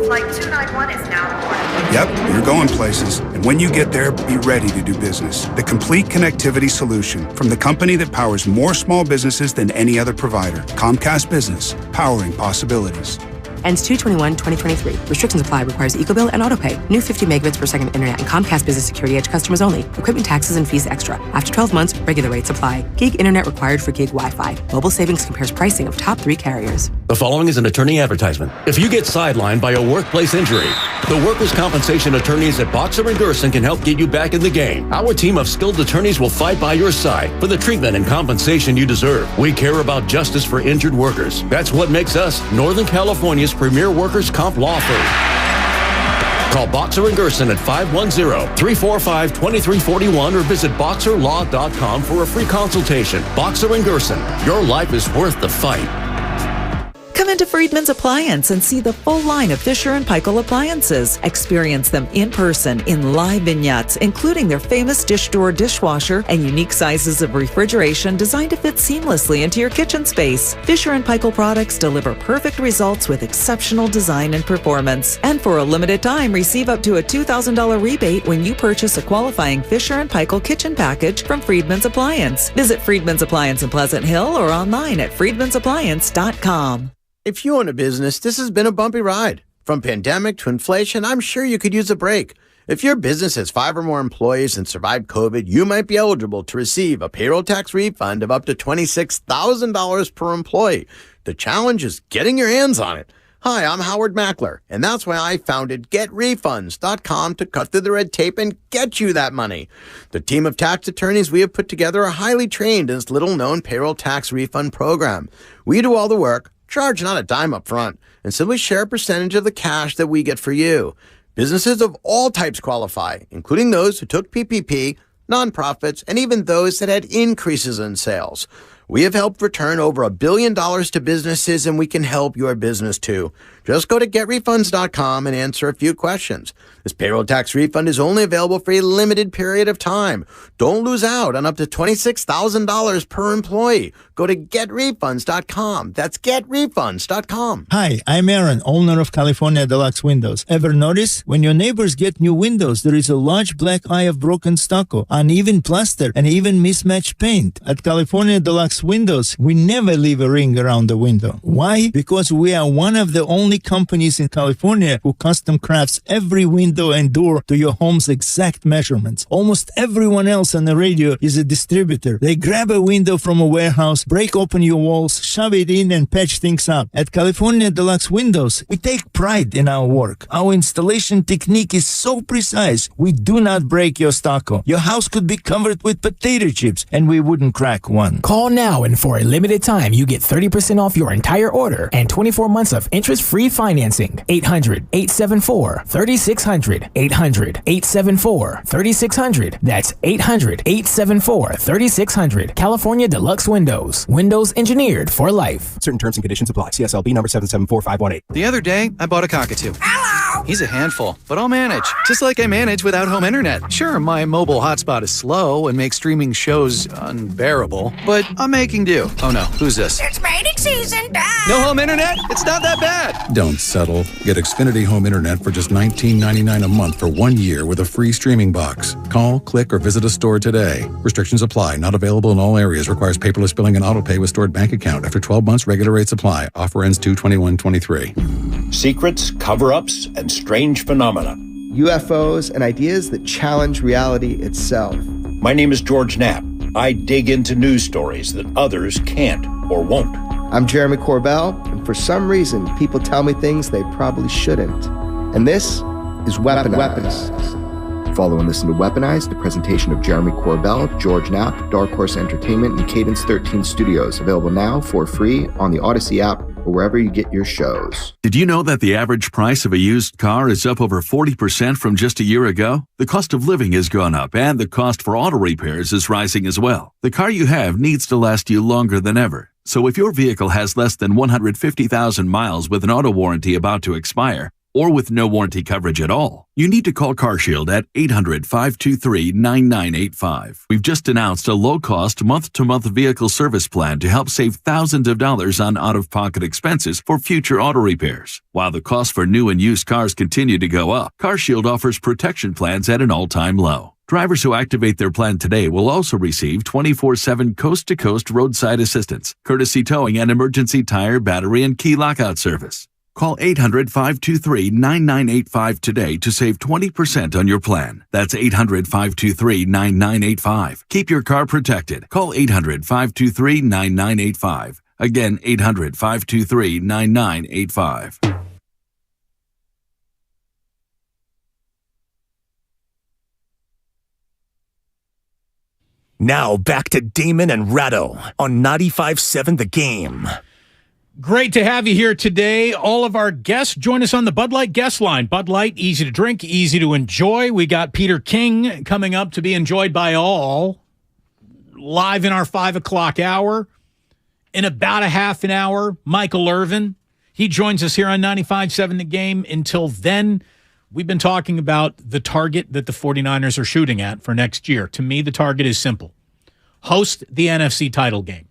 Flight 291 is now aboard. Yep, you're going places. And when you get there, be ready to do business. The complete connectivity solution from the company that powers more small businesses than any other provider. Comcast Business, powering possibilities. Ends 2/21/2023. Restrictions apply. Requires EcoBill and AutoPay. New 50 megabits per second internet and Comcast Business Security Edge customers only. Equipment taxes and fees extra. After 12 months, regular rates apply. Gig internet required for gig Wi-Fi. Mobile Savings compares pricing of top 3 carriers. The following is an attorney advertisement. If you get sidelined by a workplace injury, the workers' compensation attorneys at Boxer & Gerson can help get you back in the game. Our team of skilled attorneys will fight by your side for the treatment and compensation you deserve. We care about justice for injured workers. That's what makes us Northern California's premier workers' comp law firm. Call Boxer & Gerson at 510-345-2341 or visit boxerlaw.com for a free consultation. Boxer & Gerson, your life is worth the fight. Come into Friedman's Appliance and see the full line of Fisher & Paykel appliances. Experience them in person in live vignettes, including their famous dish door dishwasher and unique sizes of refrigeration designed to fit seamlessly into your kitchen space. Fisher & Paykel products deliver perfect results with exceptional design and performance. And for a limited time, receive up to a $2,000 rebate when you purchase a qualifying Fisher & Paykel kitchen package from Friedman's Appliance. Visit Friedman's Appliance in Pleasant Hill or online at friedmansappliance.com. If you own a business, this has been a bumpy ride. From pandemic to inflation, I'm sure you could use a break. If your business has 5 or more employees and survived COVID, you might be eligible to receive a payroll tax refund of up to $26,000 per employee. The challenge is getting your hands on it. Hi, I'm Howard Mackler, and that's why I founded GetRefunds.com to cut through the red tape and get you that money. The team of tax attorneys we have put together are highly trained in this little-known payroll tax refund program. We do all the work, charge not a dime up front, and simply share a percentage of the cash that we get for you. Businesses of all types qualify, including those who took PPP, nonprofits, and even those that had increases in sales. We have helped return over $1 billion to businesses, and we can help your business too. Just go to getrefunds.com and answer a few questions. This payroll tax refund is only available for a limited period of time. Don't lose out on up to $26,000 per employee. Go to getrefunds.com. That's getrefunds.com. Hi, I'm Aaron, owner of California Deluxe Windows. Ever notice? When your neighbors get new windows, there is a large black eye of broken stucco, uneven plaster, and even mismatched paint. At California Deluxe Windows, we never leave a ring around the window. Why? Because we are one of the only companies in California who custom crafts every window and door to your home's exact measurements. Almost everyone else on the radio is a distributor. They grab a window from a warehouse, break open your walls, shove it in, and patch things up. At California Deluxe Windows, we take pride in our work. Our installation technique is so precise, we do not break your stucco. Your house could be covered with potato chips, and we wouldn't crack one. Call now, and for a limited time, you get 30% off your entire order and 24 months of interest-free financing. 800-874-3600. 800-874-3600. That's 800-874-3600. California Deluxe Windows. Windows engineered for life. Certain terms and conditions apply. CSLB number 774518. The other day, I bought a cockatoo. Hello! He's a handful, but I'll manage. Just like I manage without home internet. Sure, my mobile hotspot is slow and makes streaming shows unbearable, but I'm making do. Oh no, who's this? It's mating season, Dad! No home internet? It's not that bad! Don't settle. Get Xfinity Home Internet for just $19.99 a month for 1 year with a free streaming box. Call, click, or visit a store today. Restrictions apply. Not available in all areas. Requires paperless billing and autopay with stored bank account. After 12 months, regular rates apply. Offer ends 2/21/23. Secrets, cover-ups, and strange phenomena. UFOs, and ideas that challenge reality itself. My name is George Knapp. I dig into news stories that others can't or won't. I'm Jeremy Corbell, and for some reason, people tell me things they probably shouldn't. And this is Weaponized. Follow and listen to Weaponized, the presentation of Jeremy Corbell, George Knapp, Dark Horse Entertainment, and Cadence 13 Studios. Available now for free on the Odyssey app or wherever you get your shows. Did you know that the average price of a used car is up over 40% from just a year ago? The cost of living has gone up, and the cost for auto repairs is rising as well. The car you have needs to last you longer than ever. So if your vehicle has less than 150,000 miles with an auto warranty about to expire, or with no warranty coverage at all, you need to call CarShield at 800-523-9985. We've just announced a low-cost month-to-month vehicle service plan to help save thousands of dollars on out-of-pocket expenses for future auto repairs. While the cost for new and used cars continue to go up, CarShield offers protection plans at an all-time low. Drivers who activate their plan today will also receive 24/7 coast-to-coast roadside assistance, courtesy towing, and emergency tire, battery, and key lockout service. Call 800-523-9985 today to save 20% on your plan. That's 800-523-9985. Keep your car protected. Call 800-523-9985. Again, 800-523-9985. Now back to Damon and Ratto on 95.7 The Game. Great to have you here today. All of our guests join us on the Bud Light guest line. Bud Light, easy to drink, easy to enjoy. We got Peter King coming up to be enjoyed by all, live in our 5 o'clock hour. In about a half an hour, Michael Irvin. He joins us here on 95.7 The Game. Until then, we've been talking about the target that the 49ers are shooting at for next year. To me, the target is simple. Host the NFC title game.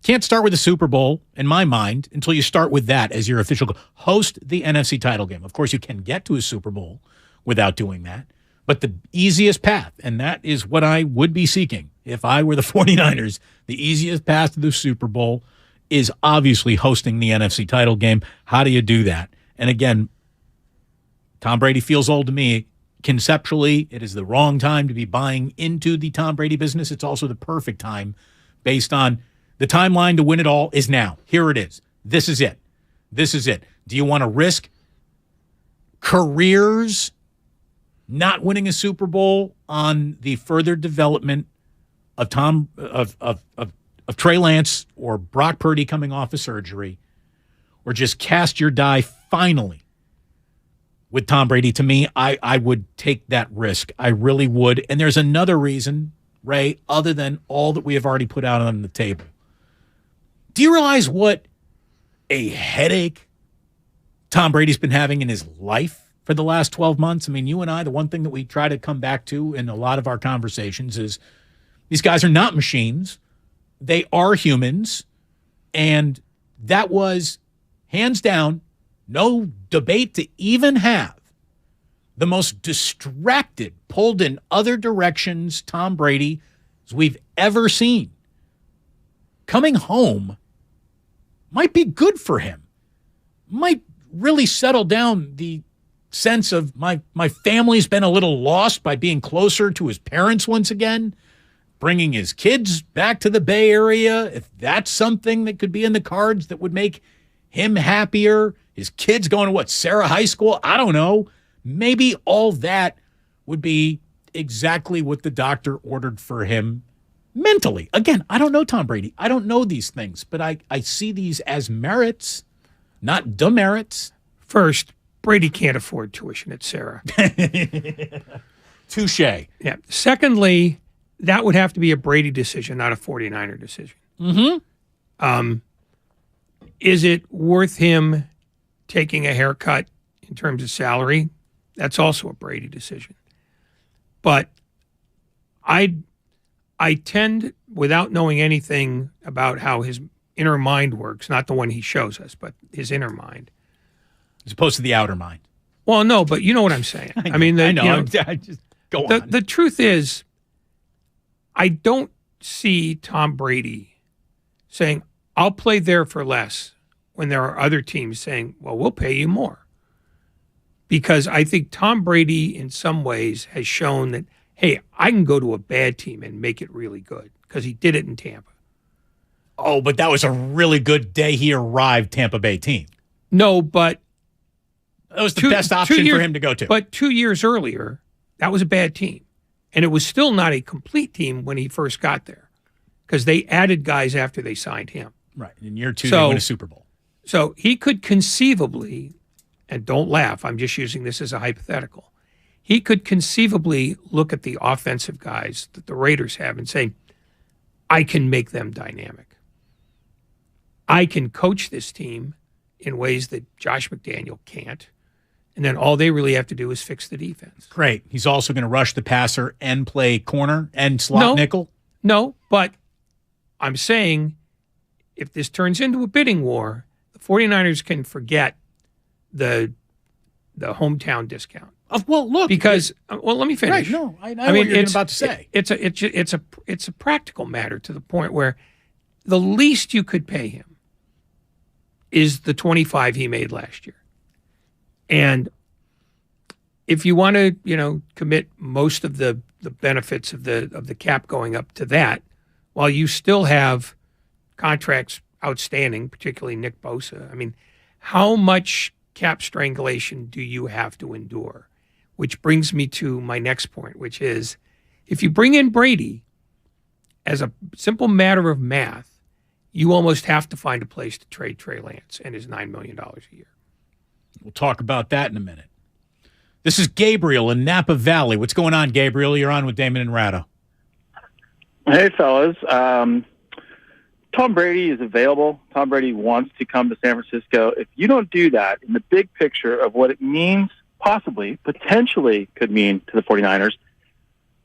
Can't start with the Super Bowl, in my mind, until you start with that as your official goal. Host the NFC title game. Of course, you can get to a Super Bowl without doing that. But the easiest path, and that is what I would be seeking if I were the 49ers, the easiest path to the Super Bowl is obviously hosting the NFC title game. How do you do that? And again, Tom Brady feels old to me. Conceptually, it is the wrong time to be buying into the Tom Brady business. It's also the perfect time based on the timeline to win it all is now. Here it is. This is it. This is it. Do you want to risk careers not winning a Super Bowl on the further development of Trey Lance or Brock Purdy coming off of surgery, or just cast your die finally with Tom Brady? To me, I would take that risk. I really would. And there's another reason, Ray, other than all that we have already put out on the table. Do you realize what a headache Tom Brady's been having in his life for the last 12 months? I mean, you and I, the one thing that we try to come back to in a lot of our conversations is these guys are not machines. They are humans. And that was, hands down, no debate to even have, the most distracted, pulled in other directions Tom Brady as we've ever seen. Coming home might be good for him. Might really settle down the sense of my family's been a little lost by being closer to his parents once again, bringing his kids back to the Bay Area. If that's something that could be in the cards that would make him happier, his kids going to Sarah High School? I don't know. Maybe all that would be exactly what the doctor ordered for him mentally. Again, I don't know Tom Brady. I don't know these things, but I see these as merits, not demerits. First, Brady can't afford tuition at Sarah. Touche. Yeah. Secondly, that would have to be a Brady decision, not a 49er decision. Mm-hmm. Is it worth him taking a haircut in terms of salary? That's also a Brady decision. But I tend, without knowing anything about how his inner mind works, not the one he shows us, but his inner mind. As opposed to the outer mind. Well, no, but you know what I'm saying. I mean, I know. Just go on. The truth is, I don't see Tom Brady saying, I'll play there for less, when there are other teams saying, well, we'll pay you more. because I think Tom Brady in some ways has shown that, hey, I can go to a bad team and make it really good, because he did it in Tampa. Oh, but that was a really good day he arrived Tampa Bay team. No, but that was the best option for him to go to. But 2 years earlier, that was a bad team. And it was still not a complete team when he first got there, because they added guys after they signed him. Right. In year 2, they win a Super Bowl. So he could conceivably, and don't laugh, I'm just using this as a hypothetical, he could conceivably look at the offensive guys that the Raiders have and say, I can make them dynamic. I can coach this team in ways that Josh McDaniel can't. And then all they really have to do is fix the defense. Great. He's also going to rush the passer and play corner and slot nickel? No, but I'm saying if this turns into a bidding war, the 49ers can forget the hometown discount. Well, look. Because, let me finish. Right, no, I know what you're about to say. It's a practical matter to the point where the least you could pay him is the 25 he made last year. And if you want to, commit most of the benefits of the cap going up to that, while you still have contracts outstanding, particularly Nick Bosa, I mean, how much cap strangulation do you have to endure? Which brings me to my next point, which is if you bring in Brady, as a simple matter of math, you almost have to find a place to trade Trey Lance and his $9 million a year. We'll talk about that in a minute. This is Gabriel in Napa Valley. What's going on, Gabriel? You're on with Damon and Ratto. Hey, fellas. Tom Brady is available. Tom Brady wants to come to San Francisco. If you don't do that in the big picture of what it means, possibly, potentially could mean to the 49ers,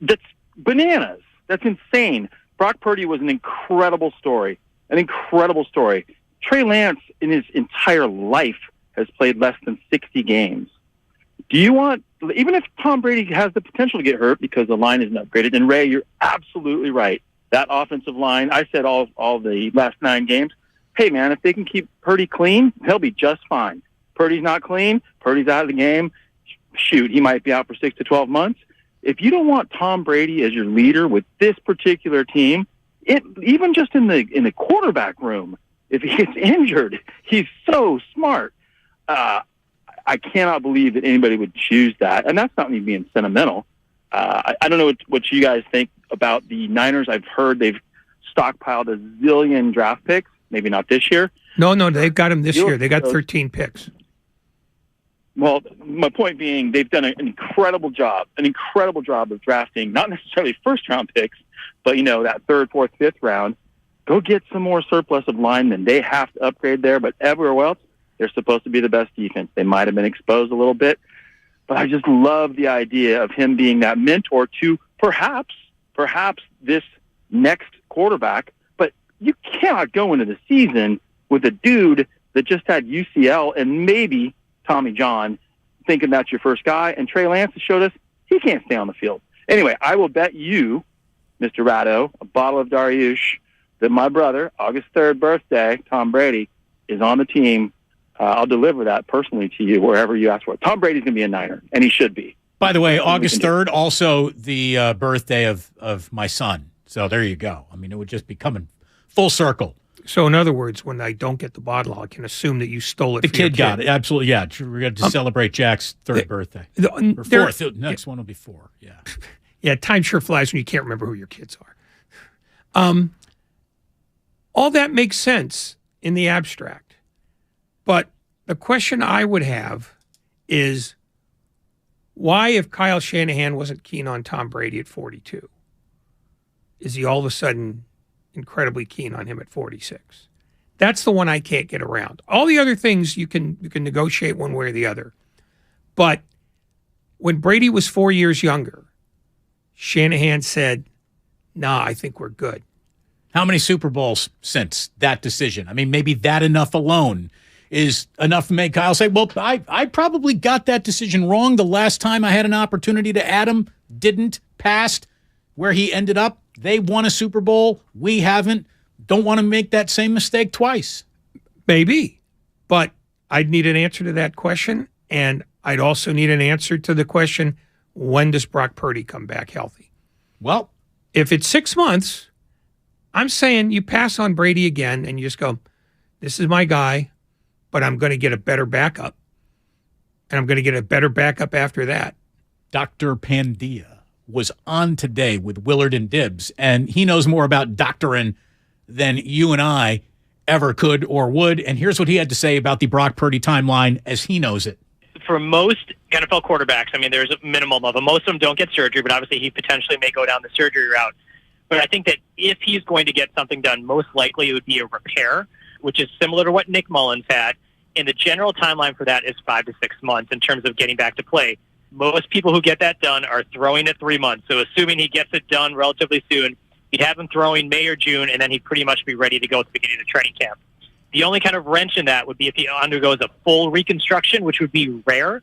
that's bananas. That's insane. Brock Purdy was an incredible story. An incredible story. Trey Lance, in his entire life, has played less than 60 games. Do you want, even if Tom Brady has the potential to get hurt because the line isn't upgraded, and Ray, you're absolutely right. That offensive line, I said all the last 9 games, hey, man, if they can keep Purdy clean, he'll be just fine. Purdy's not clean, Purdy's out of the game. Shoot, he might be out for 6 to 12 months. If you don't want Tom Brady as your leader with this particular team, even just in the quarterback room, if he gets injured, he's so smart. I cannot believe that anybody would choose that. And that's not me being sentimental. I don't know what you guys think about the Niners. I've heard they've stockpiled a zillion draft picks, maybe not this year. No, they've got him this year. They got 13 picks. Well, my point being, they've done an incredible job of drafting, not necessarily first-round picks, but, that 3rd, 4th, 5th round. Go get some more surplus of linemen. They have to upgrade there, but everywhere else, they're supposed to be the best defense. They might have been exposed a little bit, but I just love the idea of him being that mentor to perhaps this next quarterback. But you cannot go into the season with a dude that just had UCL and maybe Tommy John thinking that's your first guy. And Trey Lance has showed us he can't stay on the field. Anyway, I will bet you, Mr. Ratto, a bottle of Dariush, that my brother, August 3rd birthday, Tom Brady, is on the team. I'll deliver that personally to you wherever you ask for it. Tom Brady's going to be a Niner, and he should be. By the way, August 3rd, also the birthday of my son. So there you go. I mean, it would just be coming full circle. So in other words, when I don't get the bottle, I can assume that you stole it. The kid got it. Absolutely. Yeah. We're going to celebrate Jack's 3rd birthday. Or 4th. The next one will be 4. Yeah. Yeah. Time sure flies when you can't remember who your kids are. All that makes sense in the abstract. But the question I would have is why, if Kyle Shanahan wasn't keen on Tom Brady at 42, is he all of a sudden incredibly keen on him at 46? That's the one I can't get around. All the other things you can negotiate one way or the other. But when Brady was 4 years younger, Shanahan said, nah, I think we're good. How many Super Bowls since that decision? I mean, maybe that enough alone is enough to make Kyle say, well, I probably got that decision wrong the last time I had an opportunity to add him, didn't, passed, where he ended up. They won a Super Bowl. We haven't. Don't want to make that same mistake twice. Maybe. But I'd need an answer to that question. And I'd also need an answer to the question, when does Brock Purdy come back healthy? Well, if it's 6 months, I'm saying you pass on Brady again and you just go, this is my guy, but I'm going to get a better backup. And I'm going to get a better backup after that. Dr. Pandia was on today with Willard and Dibbs, and he knows more about doctoring than you and I ever could or would. And here's what he had to say about the Brock Purdy timeline as he knows it. For most NFL quarterbacks, I mean, there's a minimum of them. Most of them don't get surgery, but obviously he potentially may go down the surgery route. But I think that if he's going to get something done, most likely it would be a repair, which is similar to what Nick Mullins had. And the general timeline for that is 5 to 6 months in terms of getting back to play. Most people who get that done are throwing at 3 months. So assuming he gets it done relatively soon, he'd have him throwing May or June, and then he'd pretty much be ready to go at the beginning of training camp. The only kind of wrench in that would be if he undergoes a full reconstruction, which would be rare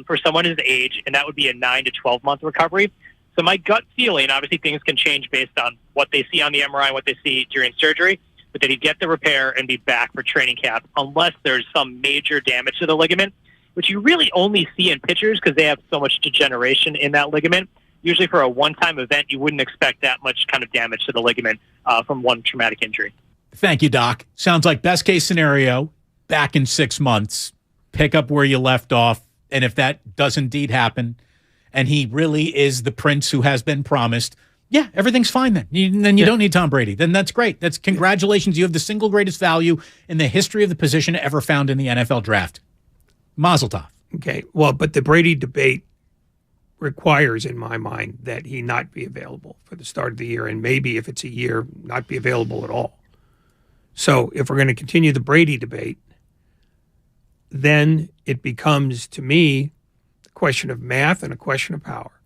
for someone his age, and that would be a 9 to 12-month recovery. So my gut feeling, obviously things can change based on what they see on the MRI and what they see during surgery, but that he'd get the repair and be back for training camp unless there's some major damage to the ligament, which you really only see in pitchers because they have so much degeneration in that ligament. Usually for a one-time event, you wouldn't expect that much kind of damage to the ligament from one traumatic injury. Thank you, Doc. Sounds like best case scenario, back in 6 months, pick up where you left off. And if that does indeed happen, and he really is the prince who has been promised, yeah, everything's fine then. You don't need Tom Brady. Then that's great. That's congratulations. You have the single greatest value in the history of the position ever found in the NFL draft. Mazel tov. Okay. Well, but the Brady debate requires, in my mind, that he not be available for the start of the year, and maybe if it's a year, not be available at all. So if we're going to continue the Brady debate, then it becomes, to me, a question of math and a question of power.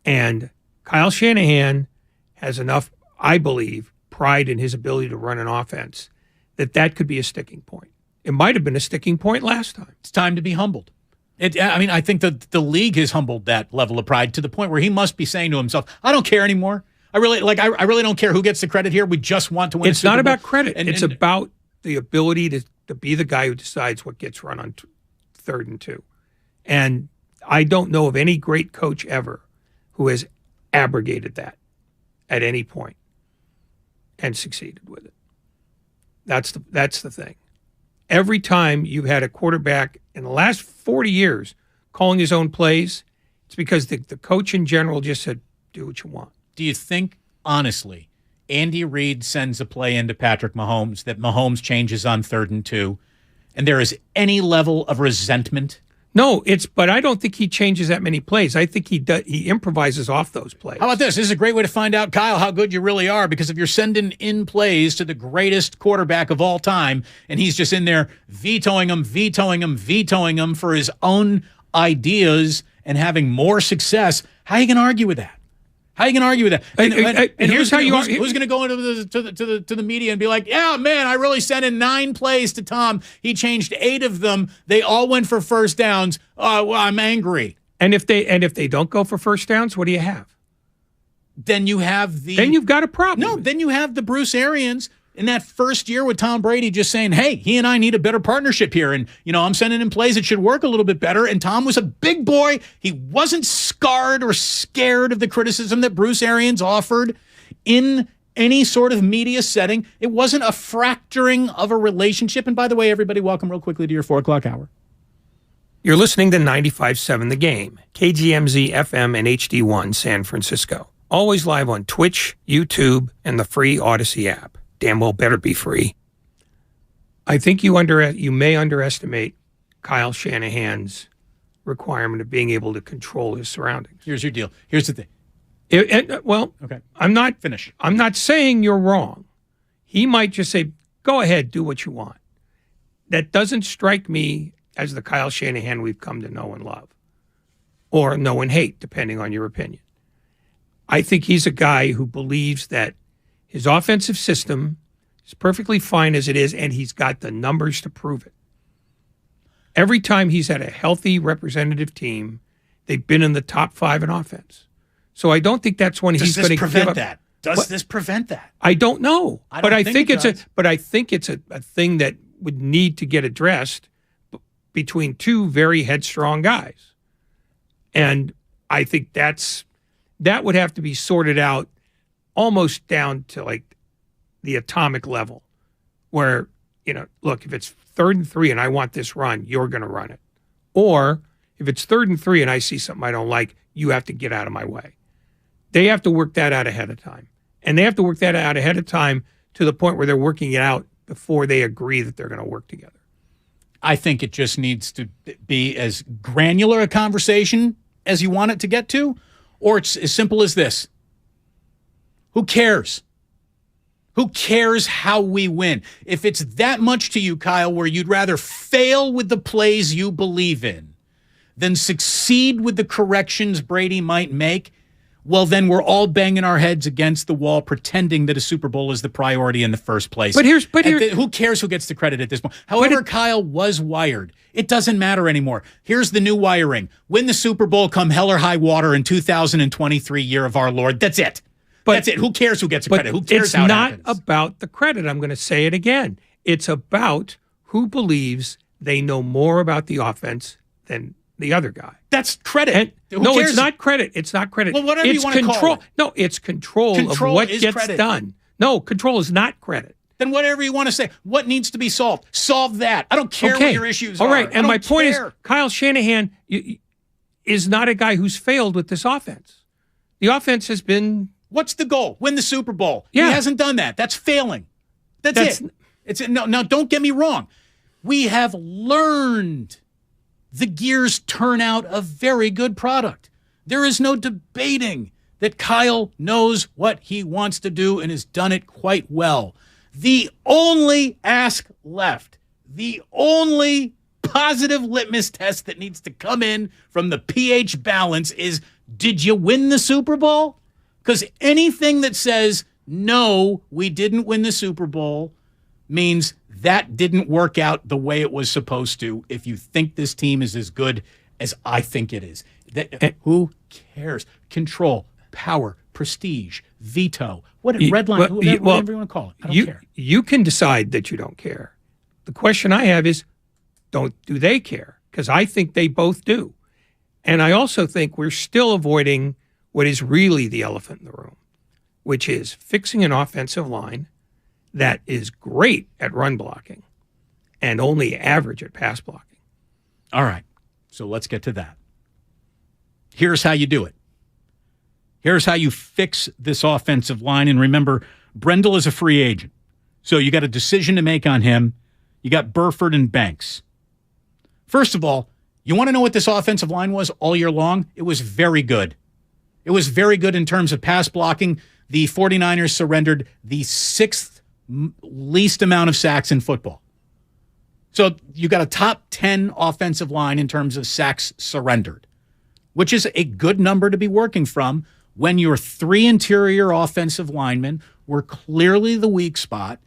And Kyle Shanahan has enough, I believe, pride in his ability to run an offense that could be a sticking point. It might have been a sticking point last time. It's time to be humbled. I think that the league has humbled that level of pride to the point where he must be saying to himself, I don't care anymore. I really don't care who gets the credit here. We just want to win. It's not about credit. It's about the ability to be the guy who decides what gets run on 3rd and 2. And I don't know of any great coach ever who has abrogated that at any point and succeeded with it. That's the thing. Every time you've had a quarterback in the last 40 years calling his own plays, it's because the coach in general just said, do what you want. Do you think, honestly, Andy Reid sends a play into Patrick Mahomes that Mahomes changes on 3rd and 2, and there is any level of resentment? No, but I don't think he changes that many plays. I think he improvises off those plays. How about this? This is a great way to find out, Kyle, how good you really are, because if you're sending in plays to the greatest quarterback of all time, and he's just in there vetoing them for his own ideas and having more success, how are you going to argue with that? How are you going to argue with that? And here's how you argue. Who's going to go into the media and be like, yeah, man, I really sent in 9 plays to Tom. He changed 8 of them. They all went for first downs. Well, I'm angry. And if they don't go for first downs, what do you have? Then you've got a problem. No, then you have the Bruce Arians in that first year with Tom Brady just saying, hey, he and I need a better partnership here. And, I'm sending in plays that should work a little bit better. And Tom was a big boy. He wasn't scarred or scared of the criticism that Bruce Arians offered in any sort of media setting. It wasn't a fracturing of a relationship. And by the way, everybody, welcome real quickly to your 4 o'clock hour. You're listening to 95.7 The Game, KGMZ FM and HD1 San Francisco. Always live on Twitch, YouTube, and the free Odyssey app. Damn well better be free. I think you may underestimate Kyle Shanahan's requirement of being able to control his surroundings. Here's your deal. Here's the thing. Okay. I'm not saying you're wrong. He might just say, go ahead, do what you want. That doesn't strike me as the Kyle Shanahan we've come to know and love. Or know and hate, depending on your opinion. I think he's a guy who believes that his offensive system is perfectly fine as it is, and he's got the numbers to prove it. Every time he's had a healthy representative team, they've been in the top 5 in offense. So I don't think that's when he's going to give up. Does this prevent that? I don't know. I think it's a thing that would need to get addressed between two very headstrong guys. And I think that would have to be sorted out almost down to like the atomic level where, look, if it's 3rd and 3 and I want this run, you're going to run it. Or if it's 3rd and 3 and I see something I don't like, you have to get out of my way. They have to work that out ahead of time. And they have to work that out ahead of time to the point where they're working it out before they agree that they're going to work together. I think it just needs to be as granular a conversation as you want it to get to, or it's as simple as this. Who cares? Who cares how we win? If it's that much to you, Kyle, where you'd rather fail with the plays you believe in than succeed with the corrections Brady might make, well, then we're all banging our heads against the wall pretending that a Super Bowl is the priority in the first place. But here's who cares who gets the credit at this point? However, Kyle was wired. It doesn't matter anymore. Here's the new wiring. Win the Super Bowl come hell or high water in 2023, year of our Lord. That's it. That's it. Who cares who gets the credit? Who cares how it happens? It's not about the credit. I'm going to say it again. It's about who believes they know more about the offense than the other guy. That's credit. No, it's not credit. It's not credit. Well, whatever you want to call it. No, it's control of what gets credit. done. No, control is not credit. Then whatever you want to say. What needs to be solved? Solve that. I don't care what your issues are. All right, and my point is, Kyle Shanahan is not a guy who's failed with this offense. The offense has been... What's the goal? Win the Super Bowl. Yeah. He hasn't done that. That's failing. That's it. No, don't get me wrong. We have learned the Gears turn out a very good product. There is no debating that Kyle knows what he wants to do and has done it quite well. The only ask left, the only positive litmus test that needs to come in from the pH balance is, did you win the Super Bowl? Because anything that says, no, we didn't win the Super Bowl means that didn't work out the way it was supposed to if you think this team is as good as I think it is. Who cares? Control, power, prestige, veto, red line, whatever you want to call it. I don't care. You can decide that you don't care. The question I have is, do they care? Because I think they both do. And I also think we're still avoiding what is really the elephant in the room, which is fixing an offensive line that is great at run blocking and only average at pass blocking. All right, so let's get to that. Here's how you do it. Here's how you fix this offensive line. And remember, Brendel is a free agent, so you got a decision to make on him. You got Burford and Banks. First of all, you want to know what this offensive line was all year long? It was very good. It was very good in terms of pass blocking. The 49ers surrendered the 6th least amount of sacks in football. So you got a top 10 offensive line in terms of sacks surrendered, which is a good number to be working from when your 3 interior offensive linemen were clearly the weak spot.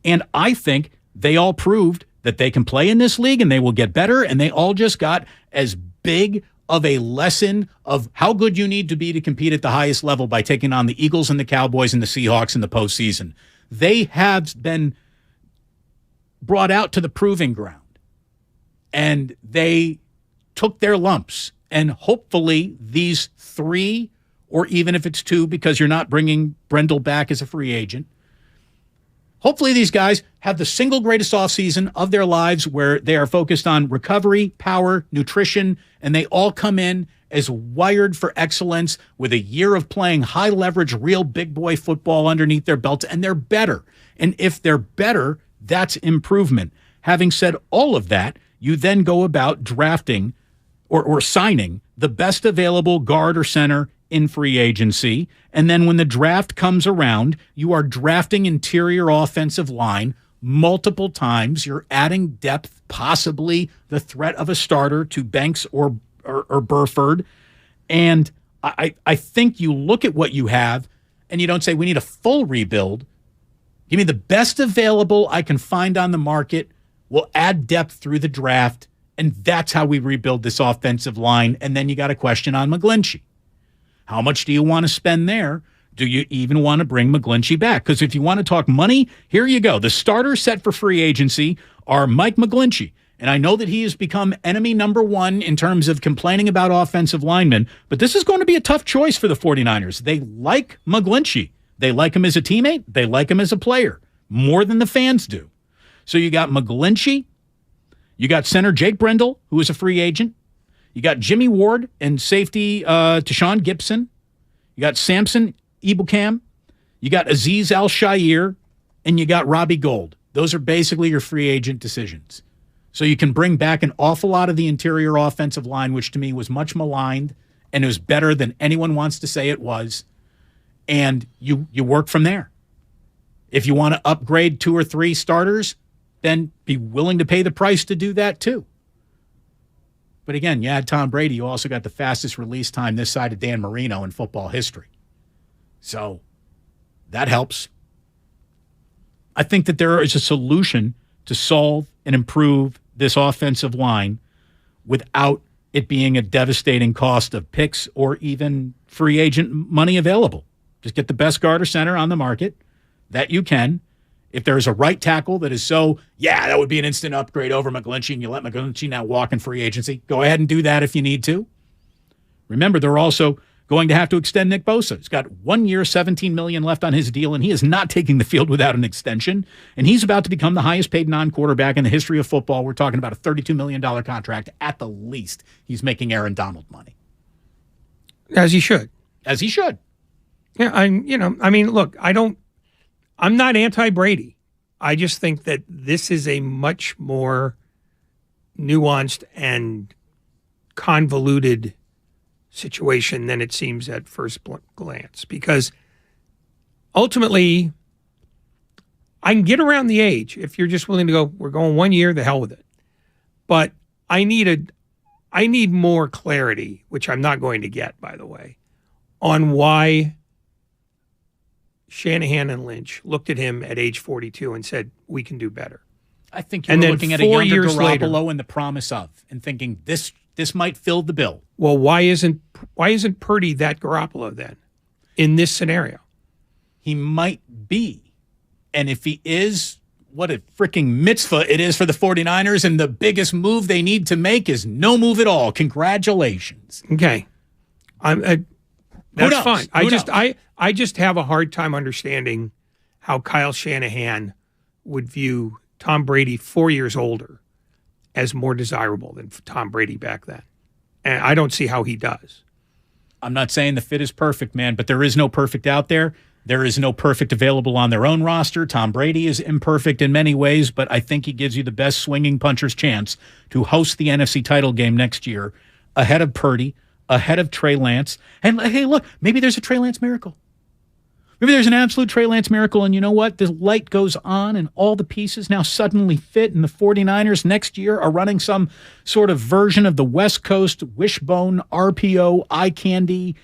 And I think they all proved that they can play in this league and they will get better. And they all just got as big of a lesson of how good you need to be to compete at the highest level by taking on the Eagles and the Cowboys and the Seahawks in the postseason. They have been brought out to the proving ground, and they took their lumps. And hopefully these 3, or even if it's 2, because you're not bringing Brendel back as a free agent, hopefully these guys have the single greatest offseason of their lives where they are focused on recovery, power, nutrition, and they all come in as wired for excellence with a year of playing high leverage, real big boy football underneath their belts, and they're better. And if they're better, that's improvement. Having said all of that, you then go about drafting or signing the best available guard or center in free agency. And then when the draft comes around, you are drafting interior offensive line multiple times. You're adding depth, possibly the threat of a starter to Banks or Burford. And I think you look at what you have and you don't say, we need a full rebuild. Give me the best available I can find on the market. We'll add depth through the draft. And that's how we rebuild this offensive line. And then you got a question on McGlinchey. How much do you want to spend there? Do you even want to bring McGlinchey back? Because if you want to talk money, here you go. The starters set for free agency are Mike McGlinchey. And I know that he has become enemy number one in terms of complaining about offensive linemen, but this is going to be a tough choice for the 49ers. They like McGlinchey. They like him as a teammate. They like him as a player more than the fans do. So you got McGlinchey. You got center Jake Brendel, who is a free agent. You got Jimmy Ward and safety Tashawn Gibson. You got Samson Ebukam. You got Azeez Al-Shaair. And you got Robbie Gould. Those are basically your free agent decisions. So you can bring back an awful lot of the interior offensive line, which to me was much maligned and it was better than anyone wants to say it was. And you work from there. If you want to upgrade 2 or 3 starters, then be willing to pay the price to do that too. But again, you had Tom Brady. You also got the fastest release time this side of Dan Marino in football history. So that helps. I think that there is a solution to solve and improve this offensive line without it being a devastating cost of picks or even free agent money available. Just get the best guard or center on the market that you can. If there's a right tackle that is that would be an instant upgrade over McGlinchey, and you let McGlinchey now walk in free agency, go ahead and do that if you need to. Remember, they're also going to have to extend Nick Bosa. He's got 1 year, $17 million left on his deal, and he is not taking the field without an extension. And he's about to become the highest paid non-quarterback in the history of football. We're talking about a $32 million contract at the least. He's making Aaron Donald money. As he should. As he should. Yeah, look, I'm not anti-Brady. I just think that this is a much more nuanced and convoluted situation than it seems at first glance, because ultimately I can get around the age if you're just willing to go, we're going 1 year, the hell with it. But I need more clarity, which I'm not going to get, by the way, on why Shanahan and Lynch looked at him at age 42 and said, we can do better. I think you're looking at a younger Garoppolo and the promise of, and thinking this might fill the bill. Well, why isn't Purdy that Garoppolo then in this scenario? He might be. And if he is, what a freaking mitzvah it is for the 49ers, and the biggest move they need to make is no move at all. Congratulations. Okay. That's fine. I just have a hard time understanding how Kyle Shanahan would view Tom Brady 4 years older as more desirable than Tom Brady back then. And I don't see how he does. I'm not saying the fit is perfect, man, but there is no perfect out there. There is no perfect available on their own roster. Tom Brady is imperfect in many ways, but I think he gives you the best swinging puncher's chance to host the NFC title game next year ahead of Purdy, ahead of Trey Lance. And hey, look, maybe there's a Trey Lance miracle. Maybe there's an absolute Trey Lance miracle, and you know what? The light goes on, and all the pieces now suddenly fit, and the 49ers next year are running some sort of version of the West Coast wishbone, RPO, eye candy,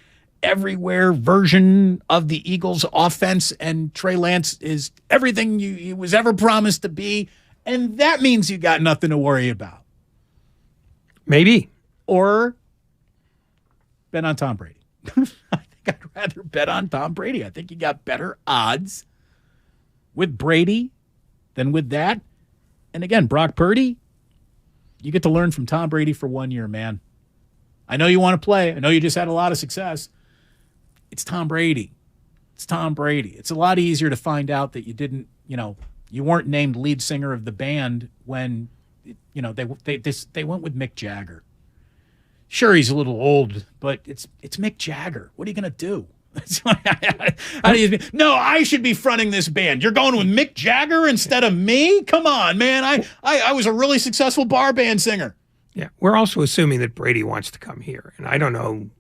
everywhere version of the Eagles offense, and Trey Lance is everything he was ever promised to be, and that means you got nothing to worry about. Maybe. Or bet on Tom Brady. I'd rather bet on Tom Brady. I think you got better odds with Brady than with that. And again, Brock Purdy, you get to learn from Tom Brady for 1 year, man. I know you want to play. I know you just had a lot of success. It's Tom Brady. It's Tom Brady. It's a lot easier to find out that you didn't, you weren't named lead singer of the band when, they went with Mick Jagger. Sure, he's a little old, but it's Mick Jagger. What are you going to do? No, I should be fronting this band. You're going with Mick Jagger instead of me? Come on, man. I was a really successful bar band singer. Yeah, we're also assuming that Brady wants to come here, and I don't know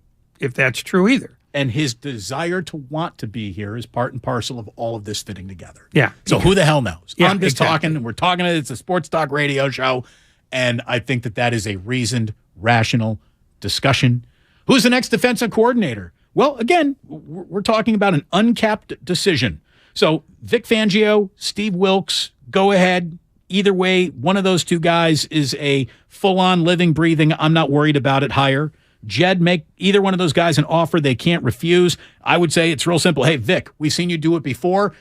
if that's true either. And his desire to want to be here is part and parcel of all of this fitting together. Yeah. So who the hell knows? Yeah, I'm just exactly. talking, and we're talking. It's a sports talk radio show, and I think that is a reasoned, rational discussion. Who's the next defensive coordinator? Well, again, we're talking about an uncapped decision. So Vic Fangio, Steve Wilkes, go ahead. Either way, one of those two guys is a full-on living, breathing, I'm not worried about it hire. Jed, make either one of those guys an offer they can't refuse. I would say it's real simple. Hey, Vic, we've seen you do it before.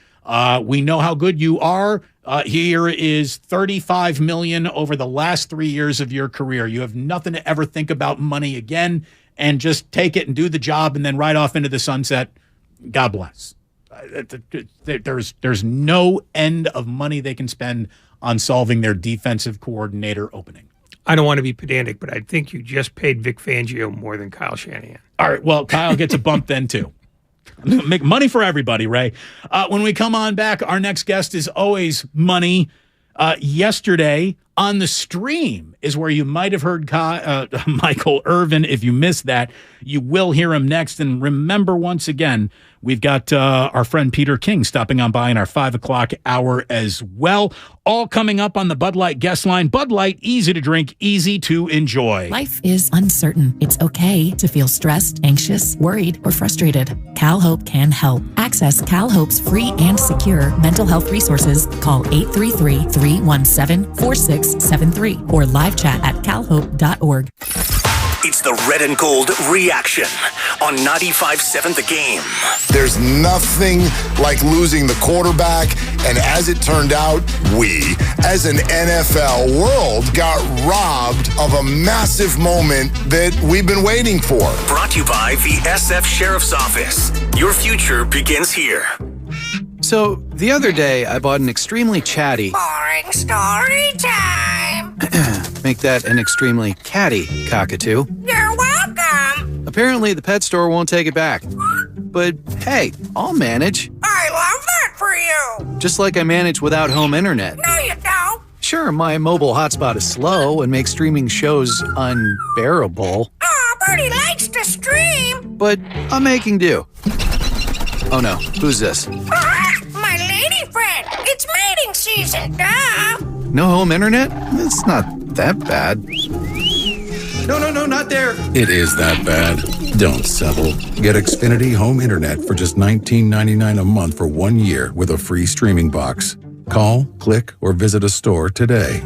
We know how good you are. Here is $35 million over the last 3 years of your career. You have nothing to ever think about money again, and just take it and do the job and then ride off into the sunset. God bless. There's no end of money they can spend on solving their defensive coordinator opening. I don't want to be pedantic, but I think you just paid Vic Fangio more than Kyle Shanahan. All right, well, Kyle gets a bump then, too. Make money for everybody, Ray. When we come on back, our next guest is always money. Yesterday on the stream is where you might have heard Michael Irvin. If you missed that, you will hear him next. And remember, once again, we've got our friend Peter King stopping on by in our 5 o'clock hour as well. All coming up on the Bud Light guest line. Bud Light, easy to drink, easy to enjoy. Life is uncertain. It's okay to feel stressed, anxious, worried, or frustrated. CalHope can help. Access CalHope's free and secure mental health resources. Call 833-317-4673 or live chat at calhope.org. It's the Red and Gold Reaction on 95.7 The Game. There's nothing like losing the quarterback, and as it turned out, we, as an NFL world, got robbed of a massive moment that we've been waiting for. Brought to you by the SF Sheriff's Office. Your future begins here. So, the other day, I bought an extremely chatty... Boring story time. Make that an extremely catty cockatoo. You're welcome. Apparently, the pet store won't take it back. But, hey, I'll manage. I love that for you. Just like I manage without home internet. No, you don't. Sure, my mobile hotspot is slow and makes streaming shows unbearable. Oh, Bertie likes to stream. But I'm making do. Oh no, who's this? My lady friend. It's mating season, duh. No home internet? It's not that bad. No, not there. It is that bad. Don't settle. Get Xfinity Home Internet for just $19.99 a month for 1 year with a free streaming box. Call, click, or visit a store today.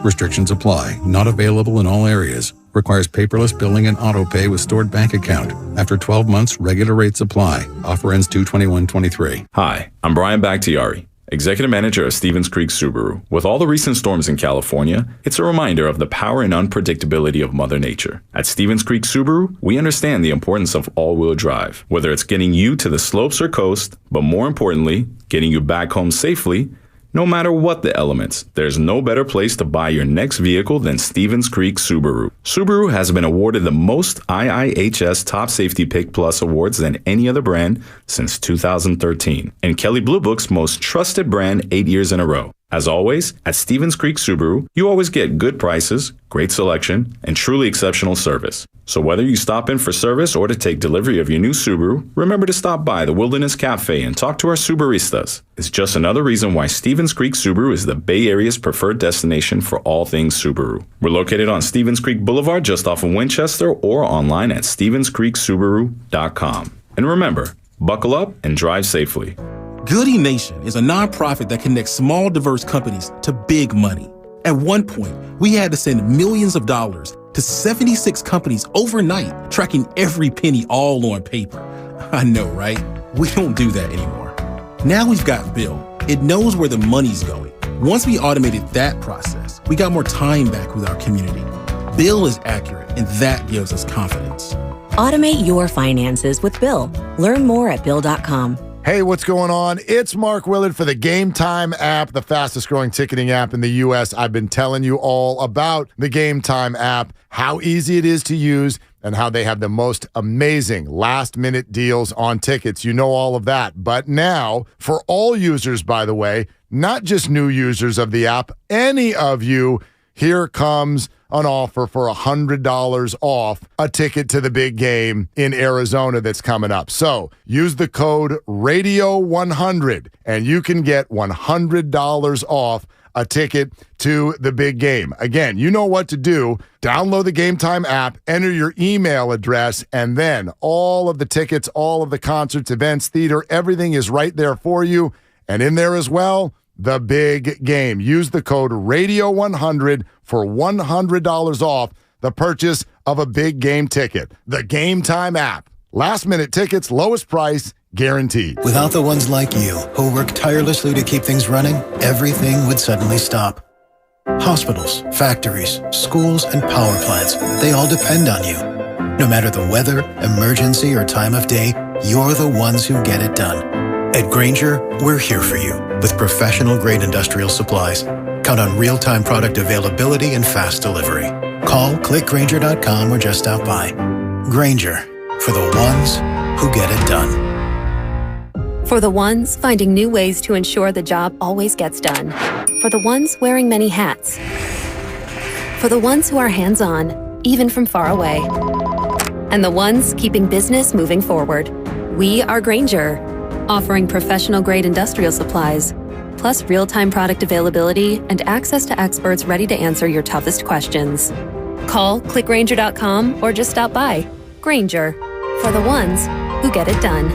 Restrictions apply. Not available in all areas. Requires paperless billing and auto pay with stored bank account. After 12 months, regular rates apply. Offer ends 2/21/23. Hi, I'm Brian Bakhtiari, Executive Manager of Stevens Creek Subaru. With all the recent storms in California, it's a reminder of the power and unpredictability of Mother Nature. At Stevens Creek Subaru, we understand the importance of all-wheel drive, whether it's getting you to the slopes or coast, but more importantly, getting you back home safely. No matter what the elements, there's no better place to buy your next vehicle than Stevens Creek Subaru. Subaru has been awarded the most IIHS Top Safety Pick Plus awards than any other brand since 2013, and Kelley Blue Book's most trusted brand 8 years in a row. As always, at Stevens Creek Subaru, you always get good prices, great selection, and truly exceptional service. So whether you stop in for service or to take delivery of your new Subaru, remember to stop by the Wilderness Cafe and talk to our Subaristas. It's just another reason why Stevens Creek Subaru is the Bay Area's preferred destination for all things Subaru. We're located on Stevens Creek Boulevard just off of Winchester or online at StevensCreekSubaru.com. And remember, buckle up and drive safely. Goody Nation is a nonprofit that connects small, diverse companies to big money. At one point, we had to send millions of dollars to 76 companies overnight, tracking every penny all on paper. I know, right? We don't do that anymore. Now we've got Bill. It knows where the money's going. Once we automated that process, we got more time back with our community. Bill is accurate, and that gives us confidence. Automate your finances with Bill. Learn more at Bill.com. Hey, what's going on? It's Mark Willard for the Game Time app, the fastest growing ticketing app in the U.S. I've been telling you all about the Game Time app, how easy it is to use, and how they have the most amazing last-minute deals on tickets. You know all of that. But now, for all users, by the way, not just new users of the app, any of you, here comes an offer for $100 off a ticket to the big game in Arizona that's coming up. So use the code RADIO100 and you can get $100 off a ticket to the big game. Again, you know what to do. Download the Game Time app, enter your email address, and then all of the tickets, all of the concerts, events, theater, everything is right there for you. And in there as well, the big game. Use the code RADIO100 for $100 off the purchase of a big game ticket. The Game Time app. Last minute tickets, lowest price, Guaranteed. Without the ones like you, who work tirelessly to keep things running, everything would suddenly stop. Hospitals, factories, schools, and power plants, they all depend on you. No matter the weather, emergency, or time of day, you're the ones who get it done. At Grainger, we're here for you with professional-grade industrial supplies. Count on real-time product availability and fast delivery. Call, clickgrainger.com, or just stop by. Grainger, for the ones who get it done. For the ones finding new ways to ensure the job always gets done. For the ones wearing many hats. For the ones who are hands-on, even from far away. And the ones keeping business moving forward. We are Grainger, offering professional-grade industrial supplies, plus real-time product availability and access to experts ready to answer your toughest questions. Call, clickgrainger.com, or just stop by. Grainger, for the ones who get it done.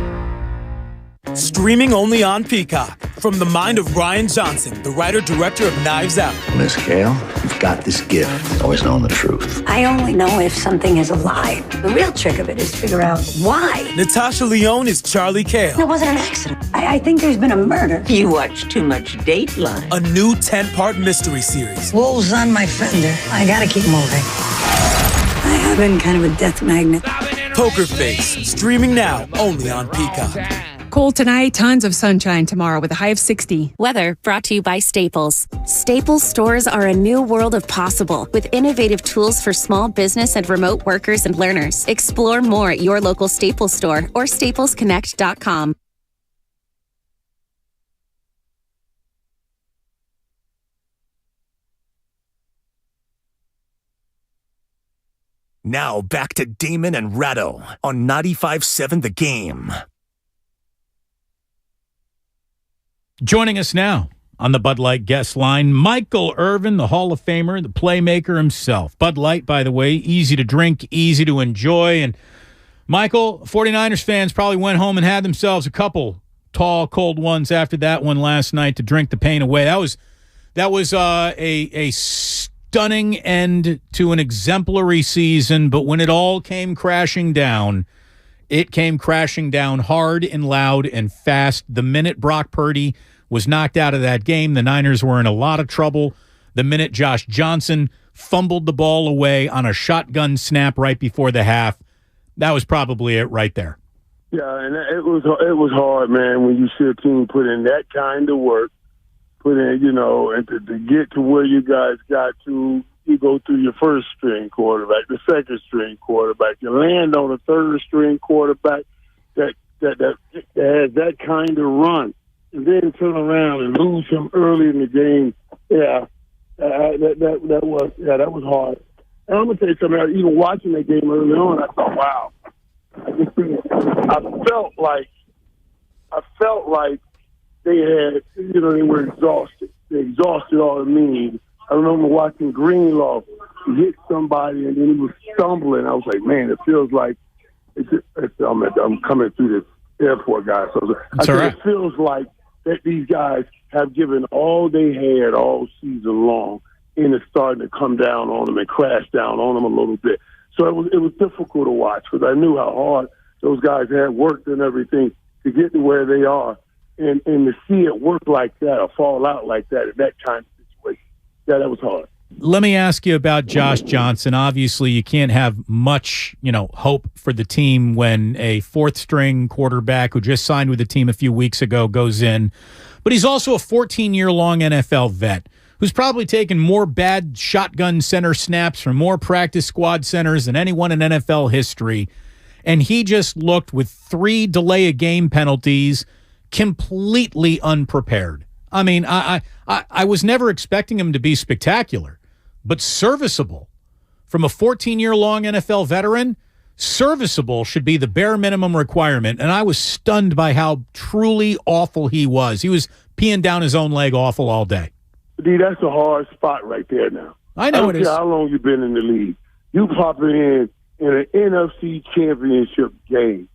Streaming only on Peacock. From the mind of Rian Johnson, the writer-director of Knives Out. Miss Gale, you've got this gift. Always known the truth. I only know if something is a lie. The real trick of it is to figure out why. Natasha Lyonne is Charlie Cale. It wasn't an accident. I think there's been a murder. You watch too much Dateline. A new 10-part mystery series. Wolves on my fender. I gotta keep moving. I have been kind of a death magnet. Poker Face, streaming now only on Peacock. Cold tonight, tons of sunshine tomorrow with a high of 60. Weather brought to you by Staples. Staples stores are a new world of possible with innovative tools for small business and remote workers and learners. Explore more at your local Staples store or staplesconnect.com. Now back to Damon and Ratto on 95.7 The Game. Joining us now on the Bud Light guest line, Michael Irvin, the Hall of Famer, the playmaker himself. Bud Light, by the way, easy to drink, easy to enjoy. And Michael, 49ers fans probably went home and had themselves a couple tall, cold ones after that one last night to drink the pain away. That was a stunning end to an exemplary season, but when it all came crashing down, it came crashing down hard and loud and fast. The minute Brock Purdy was knocked out of that game, the Niners were in a lot of trouble. The minute Josh Johnson fumbled the ball away on a shotgun snap right before the half, that was probably it right there. Yeah, and it was hard, man, when you see a team put in that kind of work, put in, and to get to where you guys got to. You go through your first string quarterback, the second string quarterback. You land on a third string quarterback that has that kind of run, and then turn around and lose him early in the game. Yeah, that was hard. And I'm gonna tell you something. Even watching that game early on, I thought, wow. I felt like they had, they were exhausted. They exhausted all the means. I remember watching Greenlaw hit somebody, and then he was stumbling. I was like, man, it feels like I'm coming through this airport, guys. So it feels like that these guys have given all they had all season long, and it's starting to come down on them and crash down on them a little bit. So it was difficult to watch because I knew how hard those guys had worked and everything to get to where they are, and to see it work like that or fall out like that in that kind of situation. Yeah, that was hard. Let me ask you about Josh Johnson. Obviously, you can't have much, hope for the team when a fourth-string quarterback who just signed with the team a few weeks ago goes in. But he's also a 14-year-long NFL vet who's probably taken more bad shotgun center snaps from more practice squad centers than anyone in NFL history. And he just looked with 3 delay-a-game penalties completely unprepared. I mean, I was never expecting him to be spectacular, but serviceable. From a 14-year-long NFL veteran, serviceable should be the bare minimum requirement, and I was stunned by how truly awful he was. He was peeing down his own leg awful all day. D, that's a hard spot right there now. I know it is. I don't care how long you've been in the league. You popping in an NFC championship game.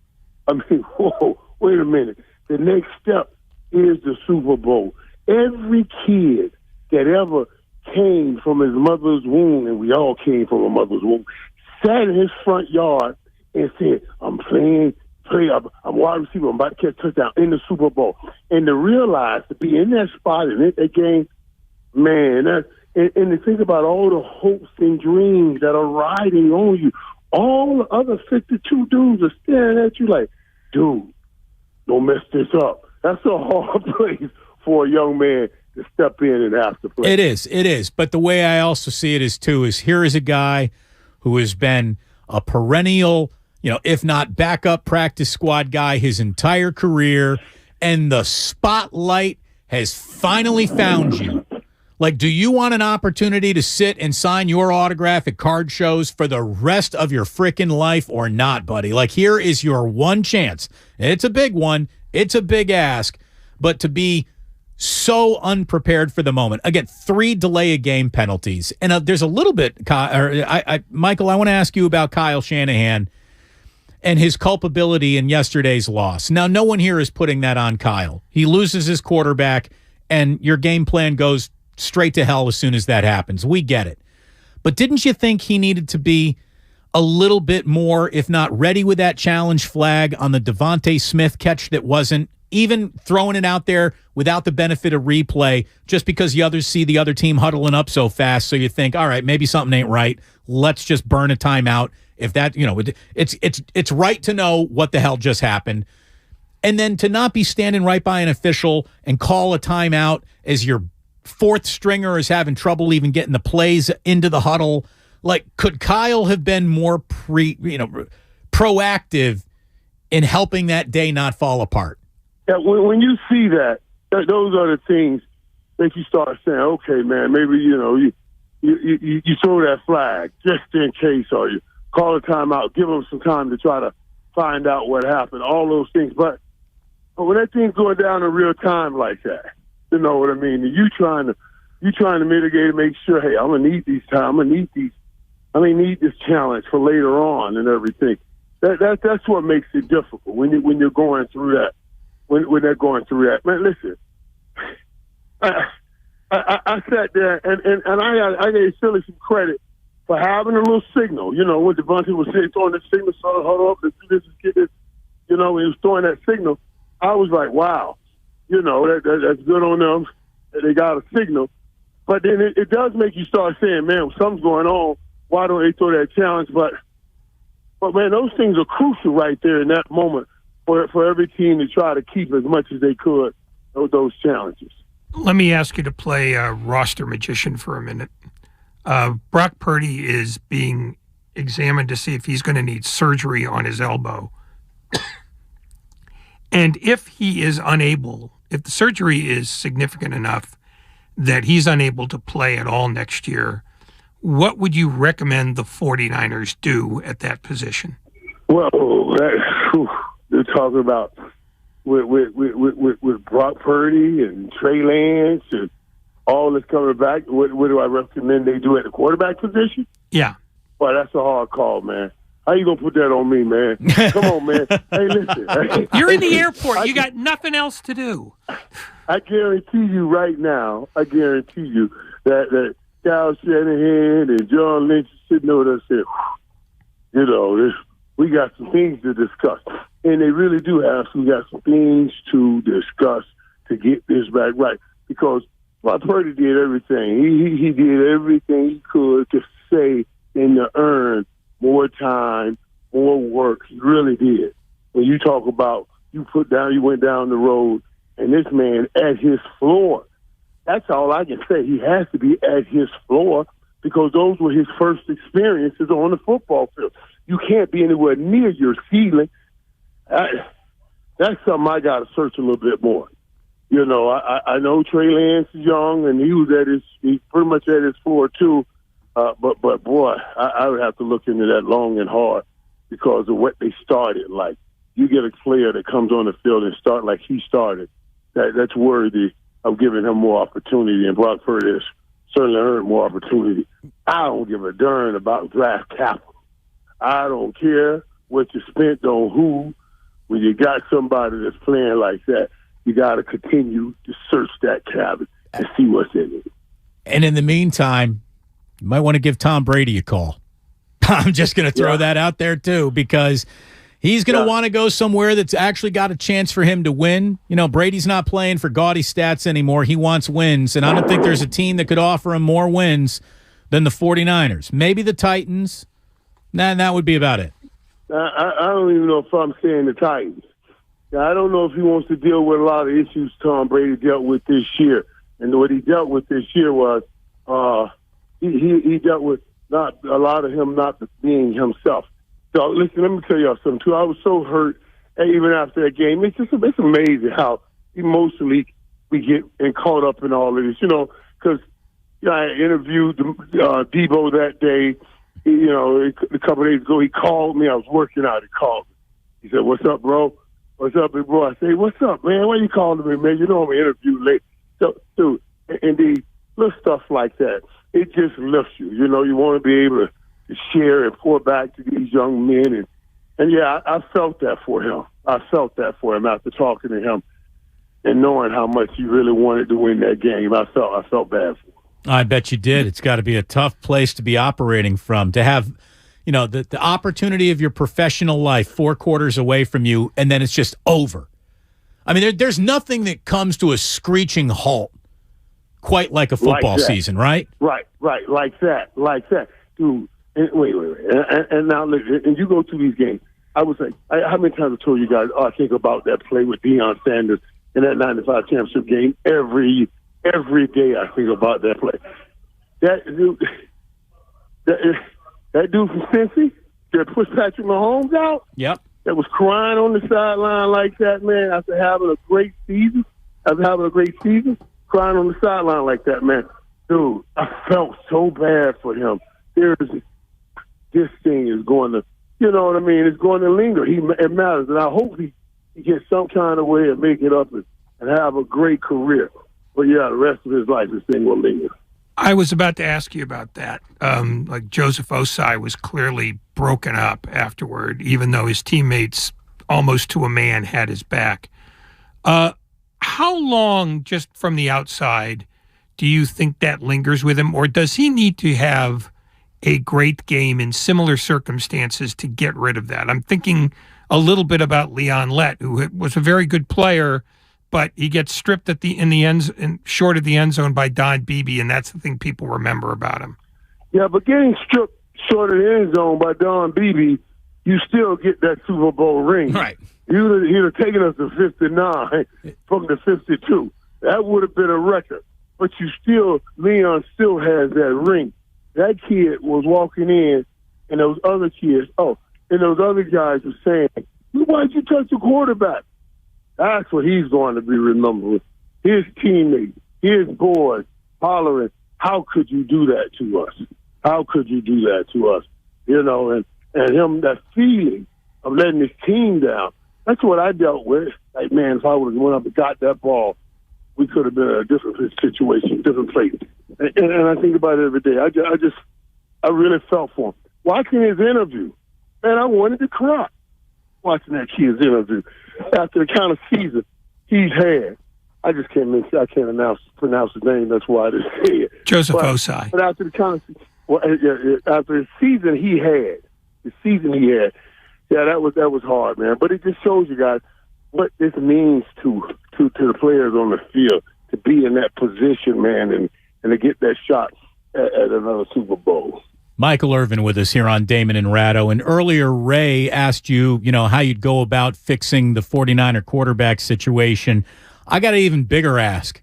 I mean, whoa, wait a minute. The next step is the Super Bowl. Every kid that ever came from his mother's womb, and we all came from a mother's womb, sat in his front yard and said, I'm playing play. I'm wide receiver. I'm about to catch a touchdown in the Super Bowl. And to realize, to be in that spot and in that game, man, and to think about all the hopes and dreams that are riding on you. All the other 52 dudes are staring at you like, dude, don't mess this up. That's a hard place for a young man to step in and have to play. It is. But the way I also see it is here is a guy who has been a perennial, if not backup practice squad guy his entire career, and the spotlight has finally found you. Like, do you want an opportunity to sit and sign your autograph at card shows for the rest of your frickin' life or not, buddy? Like, here is your one chance. It's a big one. It's a big ask. But to be so unprepared for the moment. Again, 3 delay of game penalties. And there's a little bit, Michael, I want to ask you about Kyle Shanahan and his culpability in yesterday's loss. Now, no one here is putting that on Kyle. He loses his quarterback, and your game plan goes straight to hell as soon as that happens. We get it. But didn't you think he needed to be a little bit more, if not ready with that challenge flag on the Devontae Smith catch that wasn't, even throwing it out there without the benefit of replay, just because the others see the other team huddling up so fast, so you think, all right, maybe something ain't right. Let's just burn a timeout. If that, it's right to know what the hell just happened. And then to not be standing right by an official and call a timeout as your fourth stringer is having trouble even getting the plays into the huddle. Like, could Kyle have been more proactive in helping that day not fall apart? Yeah, when you see that, those are the things that you start saying, okay, man, maybe, you throw that flag just in case, or you call a timeout, give them some time to try to find out what happened, all those things. But when that thing's going down in real time like that, you know what I mean? And you trying to mitigate and make sure, hey, I'm gonna need these time. I'm gonna need this challenge for later on and everything. That's what makes it difficult when you're going through that. When they're going through that, man. Listen, I sat there and I gave Philly some credit for having a little signal. When Devontae was throwing the signal, so hold up, let's do this, get this. He was throwing that signal. I was like, wow. That's good on them. They got a signal. But then it does make you start saying, man, something's going on. Why don't they throw that challenge? But man, those things are crucial right there in that moment for every team to try to keep as much as they could those challenges. Let me ask you to play roster magician for a minute. Brock Purdy is being examined to see if he's going to need surgery on his elbow. And if he is unable, if the surgery is significant enough that he's unable to play at all next year, what would you recommend the 49ers do at that position? Well, they're talking about with Brock Purdy and Trey Lance and all this coming back. What do I recommend they do at the quarterback position? Yeah. Well, that's a hard call, man. How you gonna put that on me, man? Come on, man. Hey, listen. You're in the airport. You got nothing else to do. I guarantee you right now, that Kyle Shanahan and John Lynch are sitting over there saying, we got some things to discuss. And they really do have some things to discuss to get this back right. Because Brock Purdy did everything. He did everything he could to say and to earn more time, more work. He really did. When you talk about you went down the road, and this man at his floor. That's all I can say. He has to be at his floor because those were his first experiences on the football field. You can't be anywhere near your ceiling. That's something I got to search a little bit more. I know Trey Lance is young, and he's pretty much at his floor too. But boy, I would have to look into that long and hard because of what they started. Like, you get a player that comes on the field and start like he started. That's worthy of giving him more opportunity, and Brock Purdy has certainly earned more opportunity. I don't give a darn about draft capital. I don't care what you spent on who. When you got somebody that's playing like that, you got to continue to search that cabinet and see what's in it. And in the meantime, you might want to give Tom Brady a call. I'm just going to throw that out there too, because He's going to want to go somewhere that's actually got a chance for him to win. You know, Brady's not playing for gaudy stats anymore. He wants wins, and I don't think there's a team that could offer him more wins than the 49ers. Maybe the Titans. Nah, that would be about it. I don't even know if I'm saying the Titans. I don't know if he wants to deal with a lot of issues Tom Brady dealt with this year. And what he dealt with this year was he dealt with not a lot of him not being himself. So listen, let me tell y'all something too. I was so hurt even after that game. It's amazing how emotionally we get caught up in all of this. You know, because I interviewed Debo that day. You know, a couple of days ago, he called me. I was working out. He called me. He said, "What's up, bro? What's up, big bro?" I say, "What's up, man? Why you calling me, man? You know I'm interviewed late." So, dude, and the little stuff like that, it just lifts you. You know, you want to be able to share and pour back to these young men. And yeah, I felt that for him. I felt that for him after talking to him and knowing how much he really wanted to win that game. I felt bad for him. I bet you did. It's got to be a tough place to be operating from, to have, you know, the opportunity of your professional life 4 quarters away from you, and then it's just over. I mean, there's nothing that comes to a screeching halt quite like a football season, right? Right, like that. Dude, and wait. And now, look, and you go through these games. I would say, how many times I told you guys, I think about that play with Deion Sanders in that 95 championship game every day I think about that play. That dude from Cincy that pushed Patrick Mahomes out. Yep. That was crying on the sideline like that, man, after having a great season. Crying on the sideline like that, man. Dude, I felt so bad for him. This thing is going to, you know what I mean? It's going to linger. It matters, and I hope he gets some kind of way of making it up and have a great career. But yeah, the rest of his life, this thing will linger. I was about to ask you about that. Like Joseph Osai was clearly broken up afterward, even though his teammates almost to a man had his back. How long, just from the outside, do you think that lingers with him? Or does he need to have a great game in similar circumstances to get rid of that? I'm thinking a little bit about Leon Lett, who was a very good player, but he gets stripped short of the end zone by Don Beebe, and that's the thing people remember about him. Yeah, but getting stripped short of the end zone by Don Beebe, you still get that Super Bowl ring. Right. He'd have taken us to 59 from the 52. That would have been a record. But Leon still has that ring. That kid was walking in, and those other kids, and those other guys were saying, "Why'd you touch the quarterback?" That's what he's going to be remembered with. His teammates, his boys hollering, "How could you do that to us? How could you do that to us?" You know, and him, that feeling of letting his team down. That's what I dealt with. Like, man, if I would have went up and got that ball, we could have been in a different situation, different place. And I think about it every day. I really felt for him. Watching his interview, man, I wanted to cry. Watching that kid's interview after the kind of season he's had. I just can't pronounce his name. That's why I didn't say it. Joseph Osai. But after the kind of after the season he had, yeah, that was hard, man. But it just shows you guys what this means to the players on the field to be in that position, man, and to get that shot at another Super Bowl. Michael Irvin with us here on Damon and Ratto. And earlier, Ray asked you, how you'd go about fixing the 49er quarterback situation. I got an even bigger ask.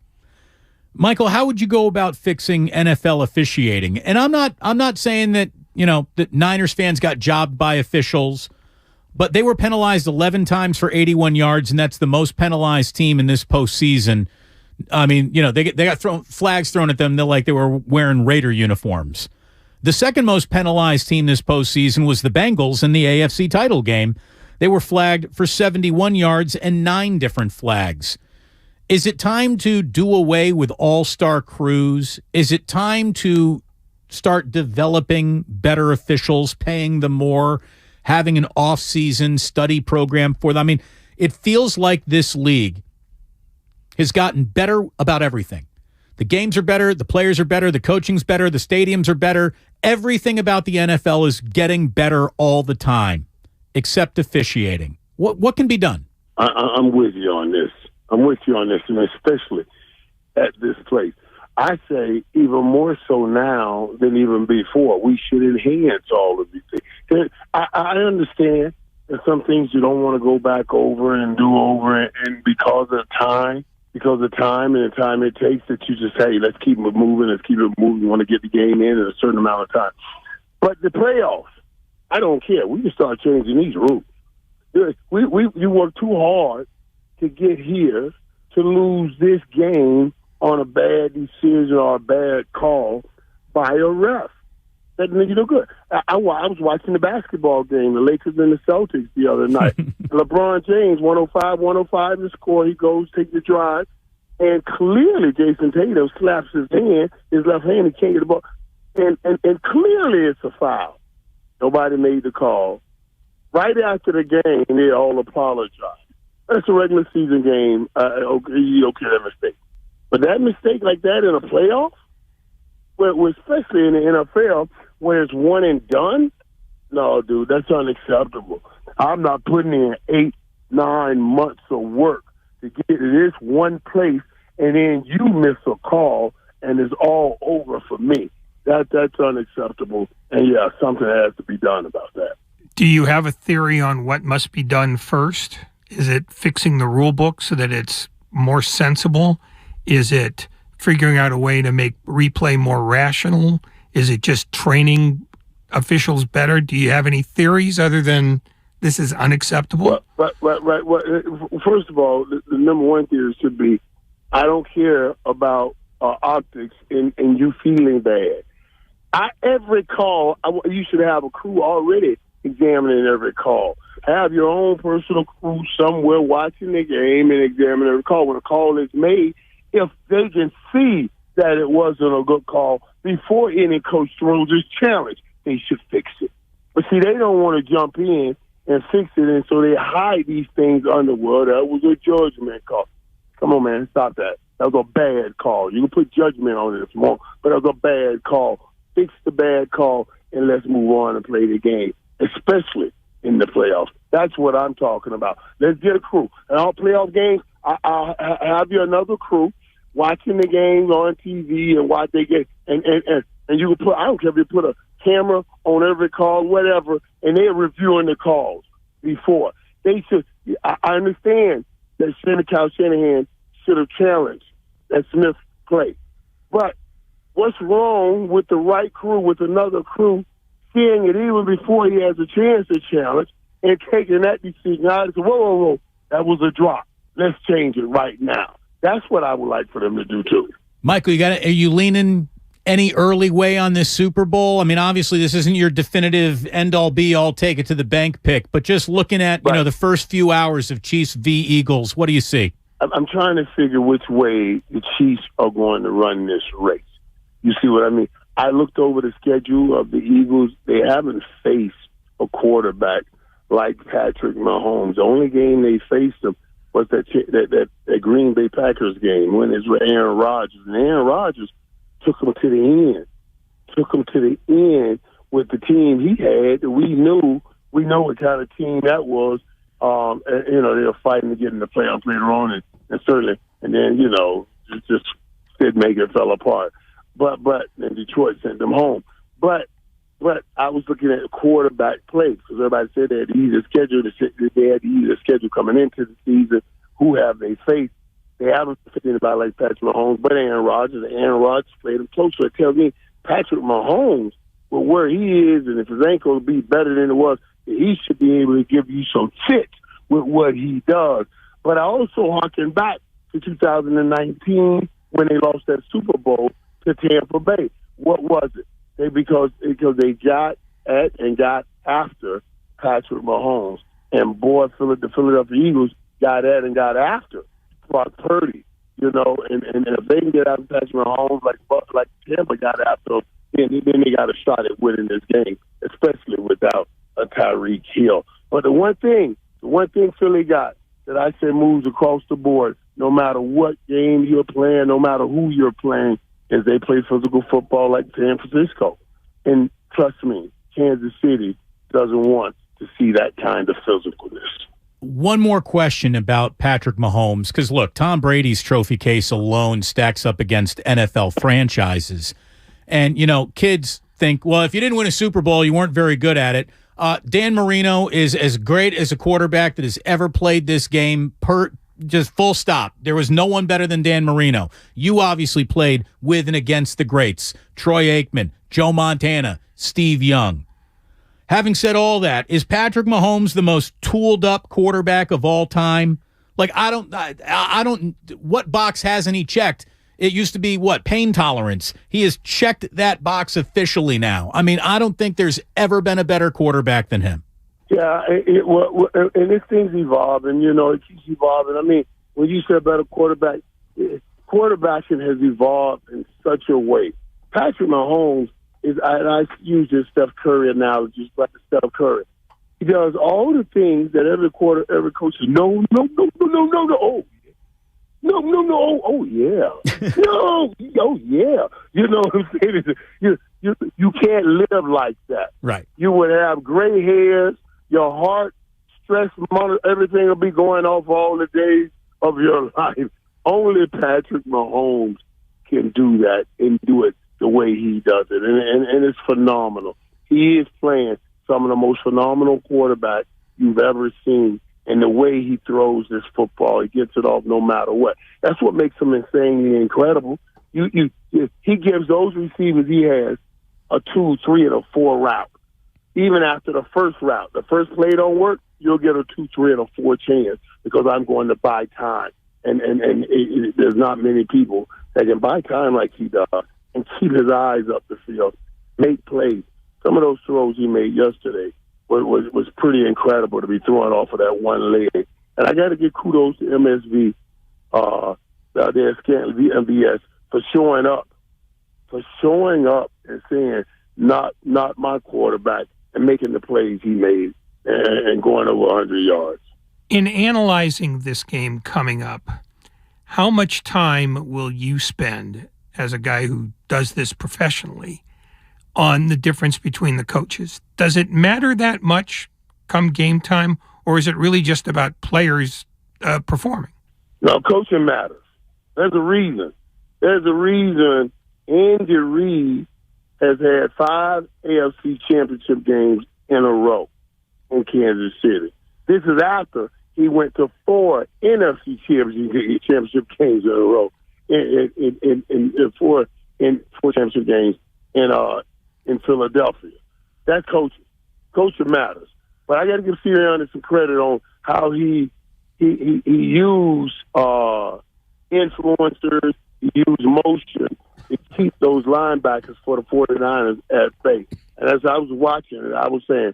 Michael, how would you go about fixing NFL officiating? And I'm not saying that, that Niners fans got jobbed by officials, but they were penalized 11 times for 81 yards, and that's the most penalized team in this postseason. I mean, they got flags thrown at them. They're like they were wearing Raider uniforms. The second most penalized team this postseason was the Bengals in the AFC title game. They were flagged for 71 yards and 9 different flags. Is it time to do away with all-star crews? Is it time to start developing better officials, paying them more, having an off-season study program for them? I mean, it feels like this league has gotten better about everything. The games are better, the players are better, the coaching's better, the stadiums are better. Everything about the NFL is getting better all the time. except officiating. What can be done? I'm with you on this. And especially at this place. I say even more so now than even before. We should enhance all of these things. I understand there's some things you don't want to go back over and do over, and because of time and the time it takes, that you just, hey, let's keep it moving. We want to get the game in a certain amount of time. But the playoffs, I don't care. We can start changing these rules. You work too hard to get here to lose this game on a bad decision or a bad call by a ref. That makes you no good. I was watching the basketball game, the Lakers and the Celtics the other night. LeBron James, 105 to score. He goes, take the drive, and clearly Jason Tatum slaps his left hand, he can't get the ball. And clearly it's a foul. Nobody made the call. Right after the game, they all apologize. That's a regular season game. Okay, that mistake. But that mistake like that in a playoff, especially in the NFL, where it's one and done, no, dude, that's unacceptable. I'm not putting in 8-9 months of work to get to this one place, and then you miss a call, and it's all over for me. That's unacceptable, and yeah, something has to be done about that. Do you have a theory on what must be done first? Is it fixing the rule book so that it's more sensible? Is it figuring out a way to make replay more rational? Is it just training officials better? Do you have any theories other than this is unacceptable? Right. First of all, the number one theory should be, I don't care about optics and you feeling bad. Every call, you should have a crew already examining every call. Have your own personal crew somewhere watching the game and examining every call. When a call is made, if they can see that it wasn't a good call before any coach throws his challenge, they should fix it. But see, they don't want to jump in and fix it, and so they hide these things under, well, that was a judgment call. Come on, man, stop that. That was a bad call. You can put judgment on it if you want, but it was a bad call. Fix the bad call, and let's move on and play the game, especially in the playoffs. That's what I'm talking about. Let's get a crew. And all playoff games, I'll have you another crew watching the games on TV and watch they get, and you can put, I don't care if you put a camera on every call, whatever, and they're reviewing the calls before. They should, I understand that Kyle Shanahan should have challenged that Smith play. But what's wrong with the right crew, with another crew, seeing it even before he has a chance to challenge and taking that decision out and say, whoa, that was a drop. Let's change it right now. That's what I would like for them to do too. Michael, are you leaning any early way on this Super Bowl? I mean, obviously this isn't your definitive end-all be-all take it to the bank pick, but just looking at, the first few hours of Chiefs v. Eagles, what do you see? I'm trying to figure which way the Chiefs are going to run this race. You see what I mean? I looked over the schedule of the Eagles. They haven't faced a quarterback like Patrick Mahomes. The only game they faced him was that Green Bay Packers game when it's with Aaron Rodgers. And Aaron Rodgers took them to the end with the team he had. We know what kind of team that was. They were fighting to get in the playoffs later on, and certainly, and then, it just didn't make it, fell apart. But and Detroit sent them home. But I was looking at quarterback play because everybody said they had the easier schedule. They had the easier schedule coming into the season. Who have they faced? They haven't faced anybody like Patrick Mahomes, but Aaron Rodgers. And Aaron Rodgers played him close. So it tells me Patrick Mahomes, with where he is, and if his ankle will be better than it was, he should be able to give you some fits with what he does. But I also harken back to 2019 when they lost that Super Bowl to Tampa Bay. What was it? Because they got at and got after Patrick Mahomes. And boy, the Philadelphia Eagles got at and got after Brock Purdy, and if they can get after Patrick Mahomes like Tampa got after him, then they got a shot at winning this game, especially without a Tyreek Hill. But the one thing Philly got that I say moves across the board, no matter what game you're playing, no matter who you're playing, is they play physical football like San Francisco. And trust me, Kansas City doesn't want to see that kind of physicalness. One more question about Patrick Mahomes, because, look, Tom Brady's trophy case alone stacks up against NFL franchises. And, you know, kids think, well, if you didn't win a Super Bowl, you weren't very good at it. Dan Marino is as great as a quarterback that has ever played this game, just full stop. There was no one better than Dan Marino. You obviously played with and against the greats, Troy Aikman, Joe Montana, Steve Young. Having said all that, is Patrick Mahomes the most tooled up quarterback of all time? Like, I don't, what box hasn't he checked? It used to be what? Pain tolerance. He has checked that box officially now. I mean, I don't think there's ever been a better quarterback than him. Yeah, and this thing's evolving, you know, it keeps evolving. I mean, when you say better quarterback, quarterbacking has evolved in such a way. Patrick Mahomes is, and I use this Steph Curry analogy, like Steph Curry. He does all the things that every coach says, no, oh yeah, no, oh yeah. You know what I'm saying? You can't live like that. Right. You would have gray hairs, your heart, stress, everything will be going off all the days of your life. Only Patrick Mahomes can do that and do it the way he does it, and it's phenomenal. He is playing some of the most phenomenal quarterbacks you've ever seen. And the way he throws this football, he gets it off no matter what. That's what makes him insanely incredible. He gives those receivers he has a 2, 3, and a 4 route. Even after the first route, the first play don't work, you'll get a 2, 3, and a 4 chance because I'm going to buy time. And there's not many people that can buy time like he does and keep his eyes up the field, make plays. Some of those throws he made yesterday was pretty incredible to be throwing off of that one leg. And I got to give kudos to MSV, their Scantling MVS, for showing up and saying, not my quarterback, and making the plays he made and going over 100 yards. In analyzing this game coming up, how much time will you spend as a guy who does this professionally on the difference between the coaches? Does it matter that much come game time, or is it really just about players performing? No, coaching matters. There's a reason. Andy Reid has had 5 AFC championship games in a row in Kansas City. This is after he went to 4 NFC championship games in a row, in 4 championship games in Philadelphia. That's coaching. Coaching matters. But I got to give Sirianni some credit on how he used influencers, he used motion to keep those linebackers for the 49ers at bay. And as I was watching it, I was saying,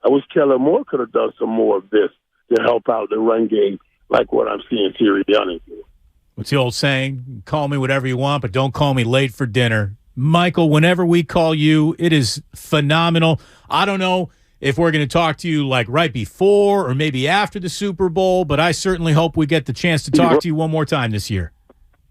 I wish Kellen Moore could have done some more of this to help out the run game like what I'm seeing Sirianni do. What's the old saying? Call me whatever you want, but don't call me late for dinner. Michael, whenever we call you, it is phenomenal. I don't know if we're going to talk to you like right before or maybe after the Super Bowl, but I certainly hope we get the chance to talk to you one more time this year.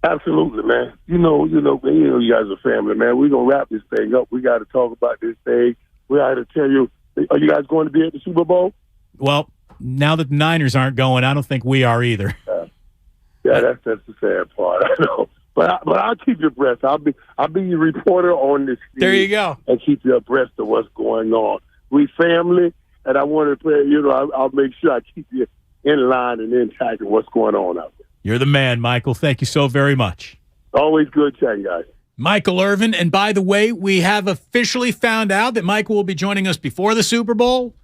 Absolutely, man. You know, you guys are family, man. We're going to wrap this thing up. We got to talk about this thing. We got to tell you, are you guys going to be at the Super Bowl? Well, now that the Niners aren't going, I don't think we are either. Yeah, that's the sad part. I know. But I'll keep you abreast. I'll be your reporter on this. There you go. And keep you abreast of what's going on. We family, and I want to play. I'll make sure I keep you in line and intact of what's going on out there. You're the man, Michael. Thank you so very much. Always good chatting, guys. Michael Irvin. And by the way, we have officially found out that Michael will be joining us before the Super Bowl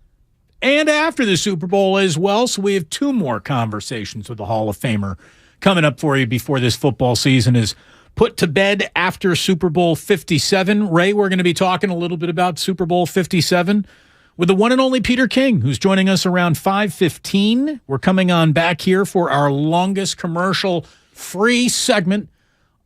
and after the Super Bowl as well. So we have 2 more conversations with the Hall of Famer coming up for you before this football season is put to bed after Super Bowl 57. Ray, we're going to be talking a little bit about Super Bowl 57 with the one and only Peter King, who's joining us around 5:15. We're coming on back here for our longest commercial-free segment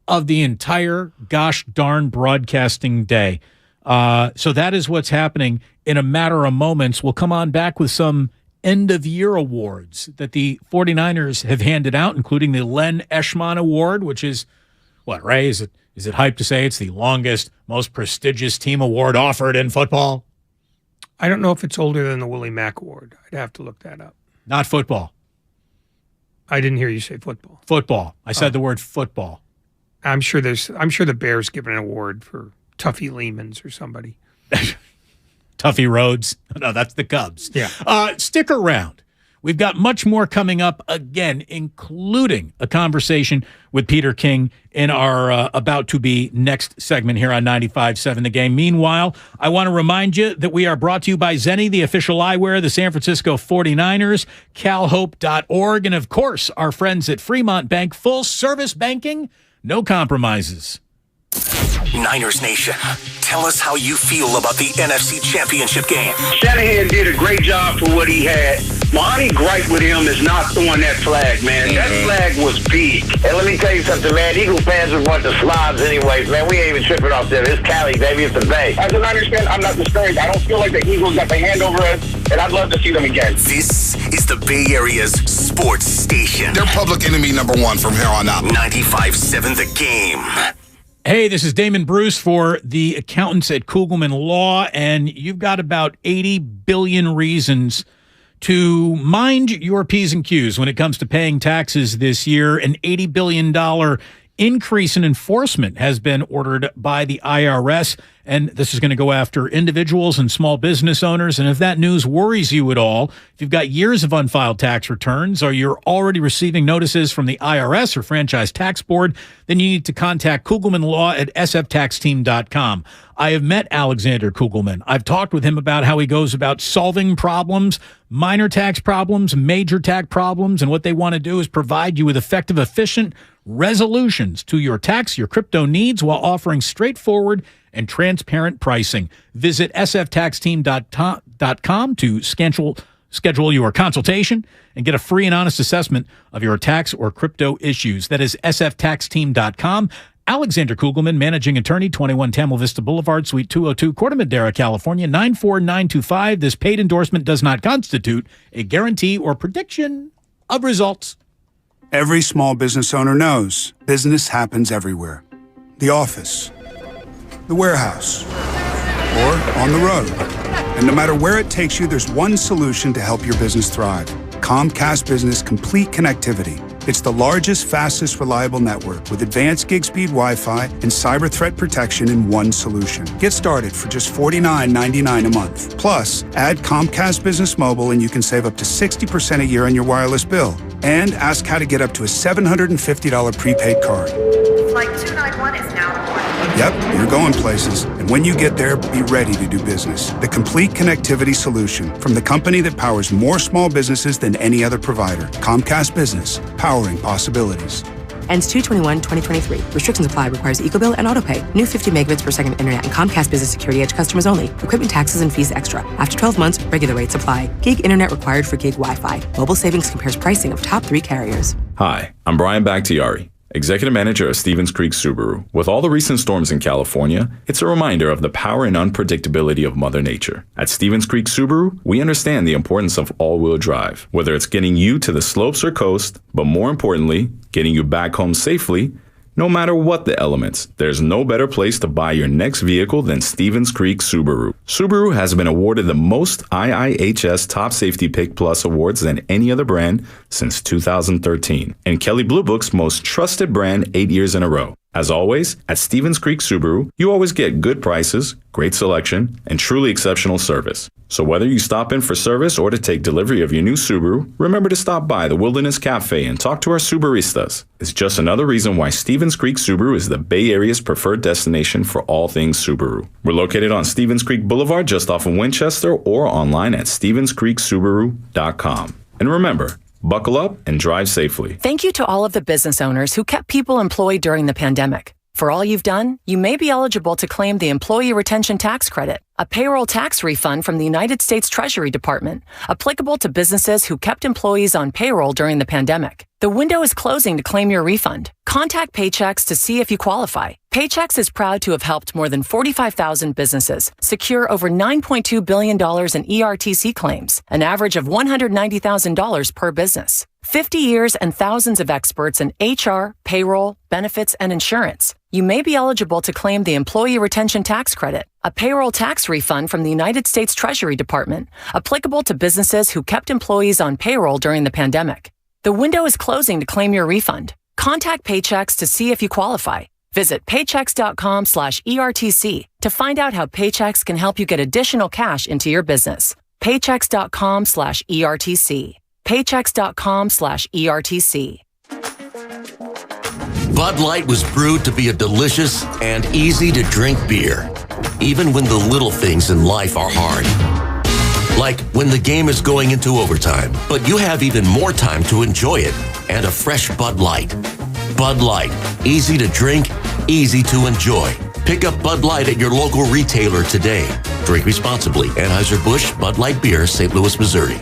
of the entire gosh darn broadcasting day. So that is what's happening in a matter of moments. We'll come on back with some end-of-year awards that the 49ers have handed out, including the Len Eschman Award, which is, what, Ray? Is it hype to say it's the longest, most prestigious team award offered in football? I don't know if it's older than the Willie Mack Award. I'd have to look that up. Not football. I didn't hear you say football. Football. I said the word football. I'm sure the Bears give an award for Tuffy Lehmans or somebody. Tuffy Rhodes. No, that's the Cubs. Yeah. Stick around. We've got much more coming up, again, including a conversation with Peter King in our about-to-be next segment here on 95.7 The Game. Meanwhile, I want to remind you that we are brought to you by Zenni, the official eyewear of the San Francisco 49ers, calhope.org, and, of course, our friends at Fremont Bank. Full-service banking, no compromises. Niners Nation, tell us how you feel about the NFC Championship game. Shanahan did a great job for what he had. My only gripe with him is not throwing that flag, man. That flag was big. And let me tell you something, man. Eagle fans are a bunch of slobs anyways, man. We ain't even tripping off there. It's Cali, baby. It's the Bay. As a Niners fan, I'm not discouraged. I don't feel like the Eagles got the hand over us, and I'd love to see them again. This is the Bay Area's sports station. They're public enemy number one from here on out. 95.7 The Game. Hey, this is Damon Bruce for the accountants at Kugelman Law, and you've got about 80 billion reasons to mind your P's and Q's when it comes to paying taxes this year. An $80 billion increase in enforcement has been ordered by the IRS, and this is going to go after individuals and small business owners. And if that news worries you at all, if you've got years of unfiled tax returns or you're already receiving notices from the IRS or Franchise Tax Board, then you need to contact Kugelman Law at sftaxteam.com. I have met Alexander Kugelman. I've talked with him about how he goes about solving problems, minor tax problems, major tax problems, and what they want to do is provide you with effective, efficient resolutions to your tax, your crypto needs while offering straightforward and transparent pricing. Visit sftaxteam.com to schedule your consultation and get a free and honest assessment of your tax or crypto issues. That is sftaxteam.com. Alexander Kugelman, managing attorney, 21 Tamil Vista Boulevard, Suite 202, Corte Madera, California, 94925. This paid endorsement does not constitute a guarantee or prediction of results. Every small business owner knows business happens everywhere. The office, the warehouse, or on the road. And no matter where it takes you, there's one solution to help your business thrive. Comcast Business Complete Connectivity. It's the largest, fastest, reliable network with advanced gig speed Wi-Fi and cyber threat protection in one solution. Get started for just $49.99 a month. Plus, add Comcast Business Mobile and you can save up to 60% a year on your wireless bill. And ask how to get up to a $750 prepaid card. Flight 291 is now reporting. Yep, you're going places. And when you get there, be ready to do business. The complete connectivity solution from the company that powers more small businesses than any other provider. Comcast Business, powering possibilities. Ends 2/21/2023. Restrictions apply. Requires EcoBill and AutoPay. New 50 megabits per second internet and Comcast Business Security Edge customers only. Equipment taxes and fees extra. After 12 months, regular rates apply. Gig internet required for gig Wi-Fi. Mobile Savings compares pricing of top 3 carriers. Hi, I'm Brian Bakhtiari, Executive Manager of Stevens Creek Subaru. With all the recent storms in California, it's a reminder of the power and unpredictability of Mother Nature. At Stevens Creek Subaru, we understand the importance of all-wheel drive, whether it's getting you to the slopes or coast, but more importantly, getting you back home safely. No matter what the elements, there's no better place to buy your next vehicle than Stevens Creek Subaru. Subaru has been awarded the most IIHS Top Safety Pick Plus awards than any other brand since 2013, and Kelley Blue Book's most trusted brand 8 years in a row. As always, at Stevens Creek Subaru, you always get good prices, great selection, and truly exceptional service. So whether you stop in for service or to take delivery of your new Subaru, remember to stop by the Wilderness Cafe and talk to our Subaristas. It's just another reason why Stevens Creek Subaru is the Bay Area's preferred destination for all things Subaru. We're located on Stevens Creek Boulevard just off of Winchester or online at StevensCreekSubaru.com. And remember, buckle up and drive safely. Thank you to all of the business owners who kept people employed during the pandemic. For all you've done, you may be eligible to claim the Employee Retention Tax Credit, a payroll tax refund from the United States Treasury Department, applicable to businesses who kept employees on payroll during the pandemic. The window is closing to claim your refund. Contact Paychex to see if you qualify. Paychex is proud to have helped more than 45,000 businesses secure over $9.2 billion in ERTC claims, an average of $190,000 per business. 50 years and thousands of experts in HR, payroll, benefits, and insurance. you may be eligible to claim the Employee Retention Tax Credit, a payroll tax refund from the United States Treasury Department, applicable to businesses who kept employees on payroll during the pandemic. The window is closing to claim your refund. Contact Paychex to see if you qualify. Visit paychex.com/ERTC to find out how Paychex can help you get additional cash into your business. Paychex.com/ERTC. Paychex.com/ERTC. Bud Light was brewed to be a delicious and easy-to-drink beer, even when the little things in life are hard. Like when the game is going into overtime, but you have even more time to enjoy it, and a fresh Bud Light. Bud Light, easy to drink, easy to enjoy. Pick up Bud Light at your local retailer today. Drink responsibly. Anheuser-Busch Bud Light Beer, St. Louis, Missouri.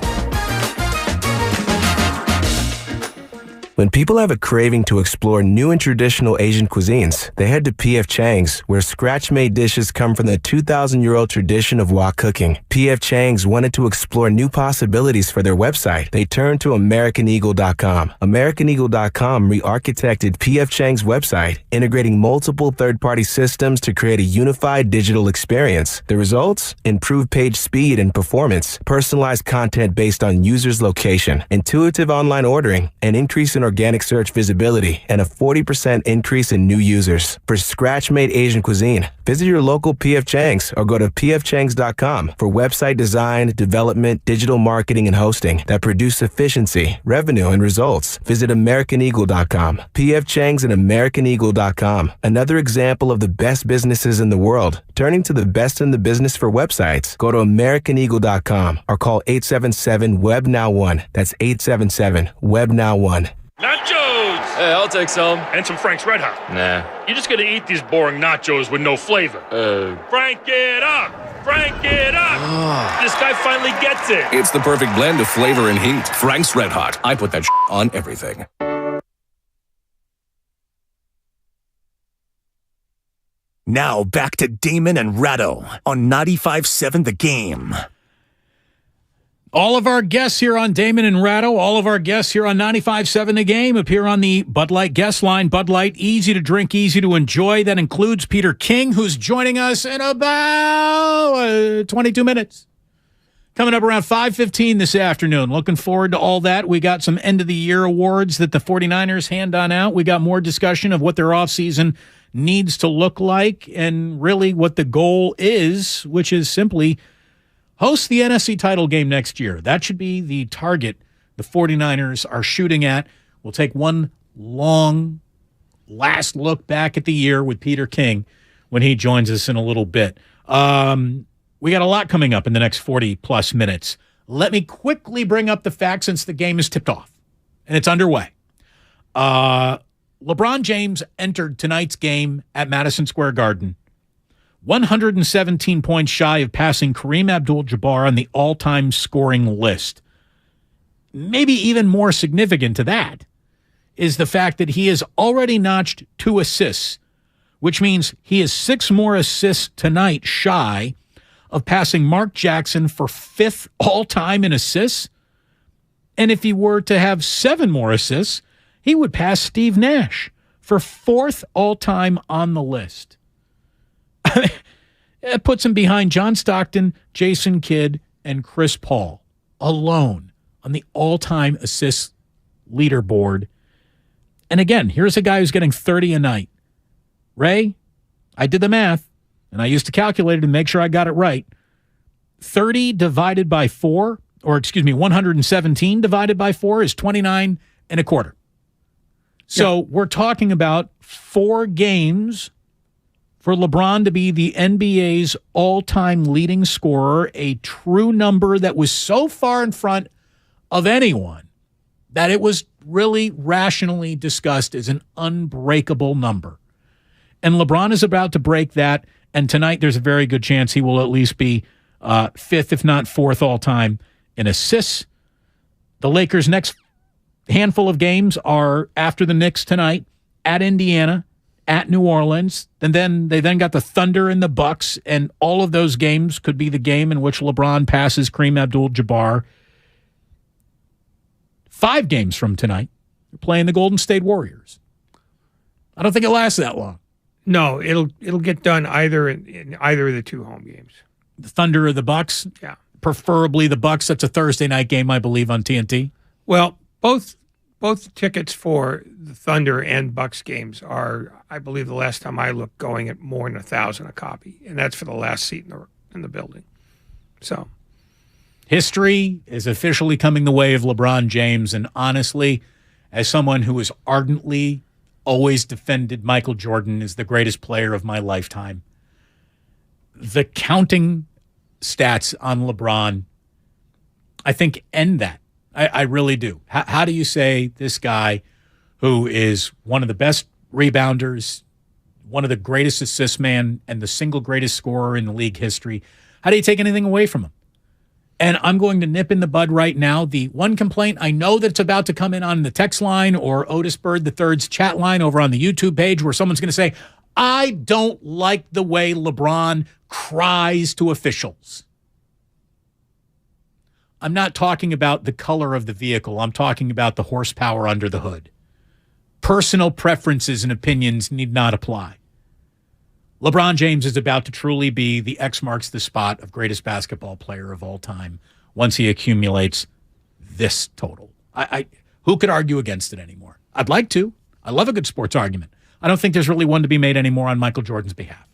When people have a craving to explore new and traditional Asian cuisines, they head to P.F. Chang's, where scratch-made dishes come from the 2,000-year-old tradition of wok cooking. P.F. Chang's wanted to explore new possibilities for their website. They turned to AmericanEagle.com. AmericanEagle.com re-architected P.F. Chang's website, integrating multiple third-party systems to create a unified digital experience. The results? Improved page speed and performance, personalized content based on users' location, intuitive online ordering, an increase in organic search visibility, and a 40% increase in new users. For scratch-made Asian cuisine, visit your local P.F. Chang's or go to pfchangs.com for website design, development, digital marketing, and hosting that produce efficiency, revenue, and results. Visit AmericanEagle.com. P.F. Chang's and AmericanEagle.com. Another example of the best businesses in the world, turning to the best in the business for websites. Go to AmericanEagle.com or call 877-WEB-NOW1. That's 877-WEB-NOW1. Nachos! Hey, I'll take some. And some Frank's Red Hot. Nah. You're just gonna eat these boring nachos with no flavor. Frank it up! Frank it up! This guy finally gets it. It's the perfect blend of flavor and heat. Frank's Red Hot. I put that on everything. Now back to Damon and Ratto on 95.7 The Game. All of our guests here on Damon and Ratto, all of our guests here on 95.7 The Game appear on the Bud Light guest line. Bud Light, easy to drink, easy to enjoy. That includes Peter King, who's joining us in about 22 minutes. Coming up around 5:15 this afternoon. Looking forward to all that. We got some end-of-the-year awards that the 49ers hand on out. We got more discussion of what their offseason needs to look like and really what the goal is, which is simply host the NFC title game next year. That should be the target the 49ers are shooting at. We'll take one long last look back at the year with Peter King when he joins us in a little bit. We got a lot coming up in the next 40-plus minutes. Let me quickly bring up the facts since the game is tipped off and it's underway. LeBron James entered tonight's game at Madison Square Garden 117 points shy of passing Kareem Abdul-Jabbar on the all-time scoring list. Maybe even more significant to that is the fact that he has already notched 2 assists, which means he is 6 more assists tonight shy of passing Mark Jackson for 5th all-time in assists. And if he were to have 7 more assists, he would pass Steve Nash for 4th all-time on the list. It puts him behind John Stockton, Jason Kidd, and Chris Paul alone on the all-time assist leaderboard. And again, here's a guy who's getting 30 a night. Ray, I did the math, and I used to calculate it and make sure I got it right. 30 divided by 4, or excuse me, 117 divided by 4 is 29 and a quarter. So we're talking about 4 games for LeBron to be the NBA's all-time leading scorer, a true number that was so far in front of anyone that it was really rationally discussed as an unbreakable number. And LeBron is about to break that, and tonight there's a very good chance he will at least be 5th, if not 4th all-time in assists. The Lakers' next handful of games are after the Knicks tonight, at Indiana, at New Orleans, and then they got the Thunder and the Bucks, and all of those games could be the game in which LeBron passes Kareem Abdul-Jabbar. 5 games from tonight, they're playing the Golden State Warriors. I don't think it lasts that long. No, it'll get done either in either of the two home games. The Thunder or the Bucks? Yeah. Preferably the Bucks. That's a Thursday night game, I believe, on TNT. Well, both tickets for the Thunder and Bucks games are, I believe, the last time I looked, going at more than $1,000 a copy, and that's for the last seat in the building. So, history is officially coming the way of LeBron James, and honestly, as someone who has ardently always defended Michael Jordan as the greatest player of my lifetime, the counting stats on LeBron, I think, end that. I really do. How do you say this guy, who is one of the best rebounders, one of the greatest assist man, and the single greatest scorer in the league history, how do you take anything away from him? And I'm going to nip in the bud right now. The one complaint I know that's about to come in on the text line or Otis Bird III's chat line over on the YouTube page, where someone's going to say, I don't like the way LeBron cries to officials. I'm not talking about the color of the vehicle. I'm talking about the horsepower under the hood. Personal preferences and opinions need not apply. LeBron James is about to truly be the X marks the spot of greatest basketball player of all time once he accumulates this total. Who could argue against it anymore? I'd like to. I love a good sports argument. I don't think there's really one to be made anymore on Michael Jordan's behalf.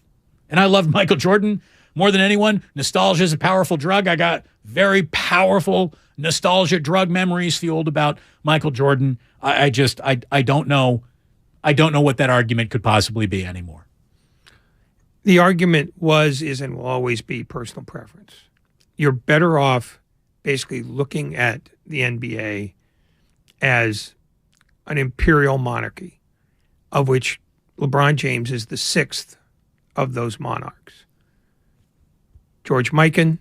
And I loved Michael Jordan more than anyone. Nostalgia is a powerful drug. I got very powerful nostalgia drug memories fueled about Michael Jordan. I don't know. I don't know what that argument could possibly be anymore. The argument is, and will always be, personal preference. You're better off basically looking at the NBA as an imperial monarchy, of which LeBron James is the sixth of those monarchs. George Mikan,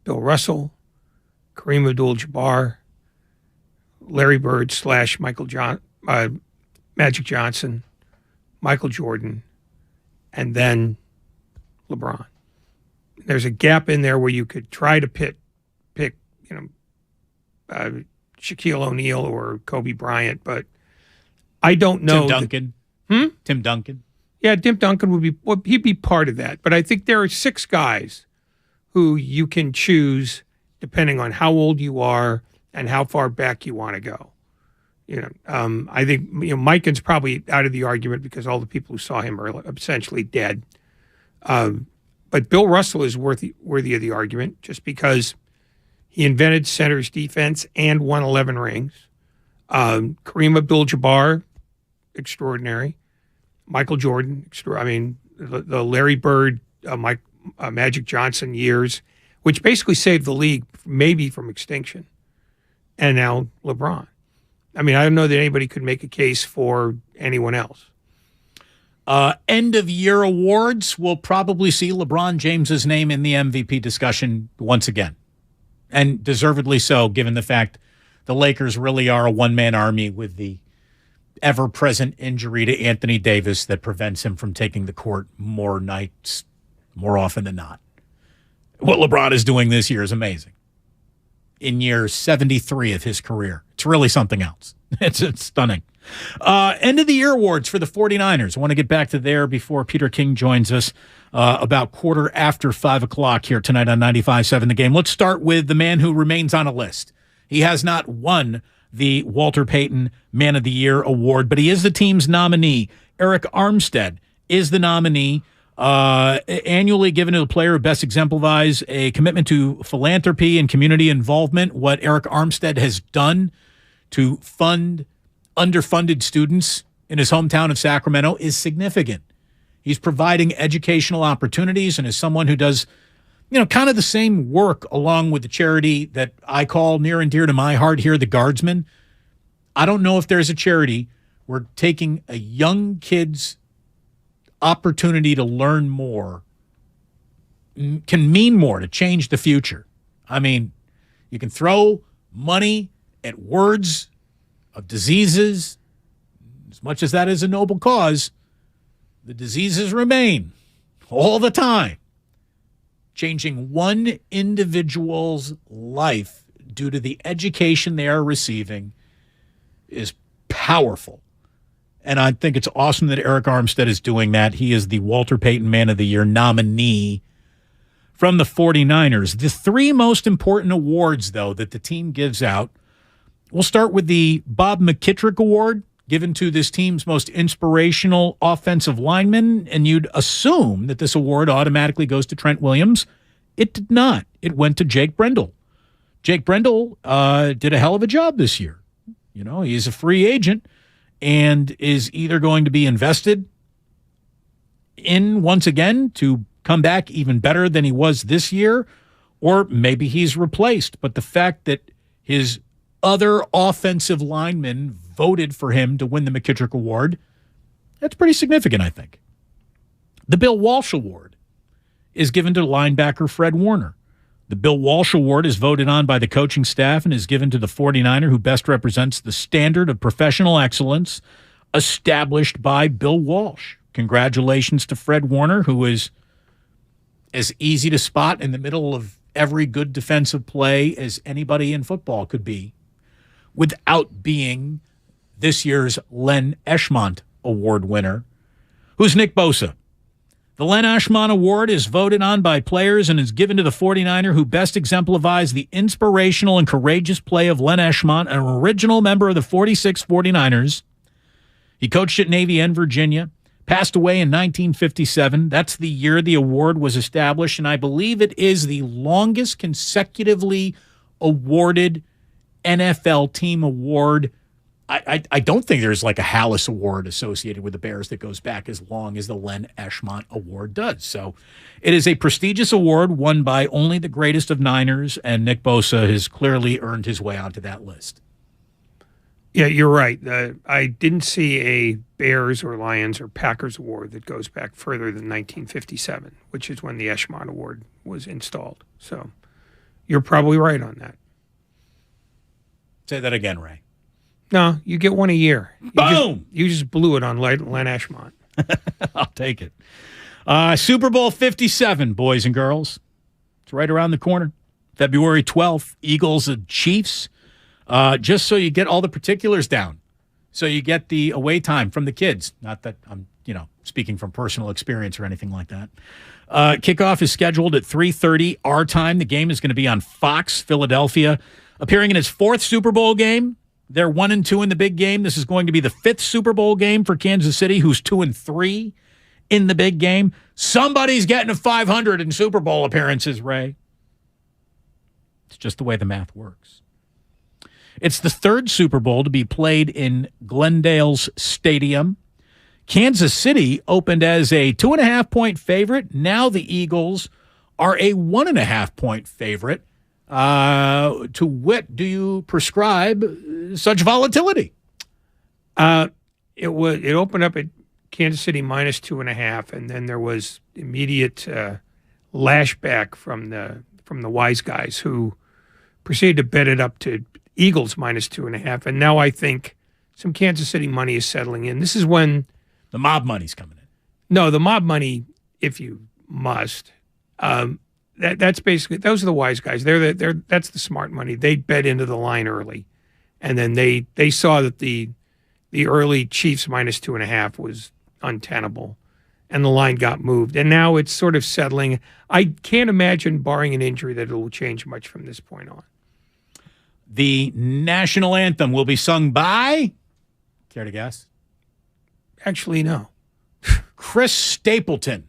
Bill Russell, Kareem Abdul-Jabbar, Larry Bird / Magic Johnson, Michael Jordan, and then LeBron. There's a gap in there where you could try to pick Shaquille O'Neal or Kobe Bryant, but I don't know. Tim Duncan. Tim Duncan. Yeah, Tim Duncan he'd be part of that. But I think there are six guys who you can choose depending on how old you are and how far back you want to go. I think Mikan's probably out of the argument because all the people who saw him are essentially dead. But Bill Russell is worthy of the argument just because he invented center's defense and won 11 rings. Kareem Abdul-Jabbar, extraordinary. Michael Jordan, the Larry Bird, Magic Johnson years, which basically saved the league maybe from extinction. And now LeBron. I don't know that anybody could make a case for anyone else. End of year awards, we'll probably see LeBron James's name in the MVP discussion once again. And deservedly so, given the fact the Lakers really are a one-man army with the ever-present injury to Anthony Davis that prevents him from taking the court more nights, more often than not. What LeBron is doing this year is amazing. In year 73 of his career. It's really something else. It's stunning. End of the year awards for the 49ers. I want to get back to there before Peter King joins us about 5:15 here tonight on 95.7 The Game. Let's start with the man who remains on a list. He has not won the Walter Payton Man of the Year award, but he is the team's nominee. Eric Armstead is the nominee. Annually given to the player who best exemplifies a commitment to philanthropy and community involvement. What Eric Armstead has done to fund underfunded students in his hometown of Sacramento is significant. He's providing educational opportunities, and as someone who does, kind of the same work along with the charity that I call near and dear to my heart here, the Guardsmen, I don't know if there's a charity where taking a young kid's opportunity to learn more can mean more to change the future. You can throw money at words of diseases. As much as that is a noble cause, the diseases remain all the time. Changing one individual's life due to the education they are receiving is powerful. And I think it's awesome that Eric Armstead is doing that. He is the Walter Payton Man of the Year nominee from the 49ers. The three most important awards, though, that the team gives out, we'll start with the Bob McKittrick Award, given to this team's most inspirational offensive lineman, and you'd assume that this award automatically goes to Trent Williams. It did not. It went to Jake Brendel. Jake Brendel did a hell of a job this year. You know, he's a free agent and is either going to be invested in once again to come back even better than he was this year, or maybe he's replaced. But the fact that his other offensive linemen voted for him to win the McKittrick Award, that's pretty significant, I think. The Bill Walsh Award is given to linebacker Fred Warner. The Bill Walsh Award is voted on by the coaching staff and is given to the 49er who best represents the standard of professional excellence established by Bill Walsh. Congratulations to Fred Warner, who is as easy to spot in the middle of every good defensive play as anybody in football could be, without being this year's Len Eschmont Award winner. Who's Nick Bosa? The Len Eschmont Award is voted on by players and is given to the 49er who best exemplifies the inspirational and courageous play of Len Eschmont, an original member of the 46 49ers. He coached at Navy and Virginia, passed away in 1957. That's the year the award was established, and I believe it is the longest consecutively awarded NFL team award. I don't think there's like a Hallis Award associated with the Bears that goes back as long as the Len Eschmont Award does. So it is a prestigious award won by only the greatest of Niners, and Nick Bosa has clearly earned his way onto that list. Yeah, you're right. I didn't see a Bears or Lions or Packers award that goes back further than 1957, which is when the Eschmont Award was installed. So you're probably right on that. Say that again, Ray. No, you get one a year. Boom! You just blew it on Len Eschmont. I'll take it. Super Bowl 57, boys and girls. It's right around the corner. February 12th, Eagles and Chiefs. Just so you get all the particulars down. So you get the away time from the kids. Not that I'm, speaking from personal experience or anything like that. Kickoff is scheduled at 3:30 our time. The game is going to be on Fox, Philadelphia. Appearing in its fourth Super Bowl game. They're 1-2 in the big game. This is going to be the fifth Super Bowl game for Kansas City, who's 2-3 in the big game. Somebody's getting to 500 in Super Bowl appearances, Ray. It's just the way the math works. It's the third Super Bowl to be played in Glendale's Stadium. Kansas City opened as a 2.5-point favorite. Now the Eagles are a 1.5-point favorite. To what do you prescribe such volatility? It opened up at Kansas City -2.5, and then there was immediate lashback from the wise guys who proceeded to bet it up to Eagles -2.5, and now I think some Kansas City money is settling in. This is when the mob money's coming in. No, the mob money, if you must. That's basically, those are the wise guys. That's the smart money. They bet into the line early, and then they saw that the early Chiefs -2.5 was untenable, and the line got moved. And now it's sort of settling. I can't imagine, barring an injury, that it will change much from this point on. The national anthem will be sung by, care to guess? Actually, no. Chris Stapleton.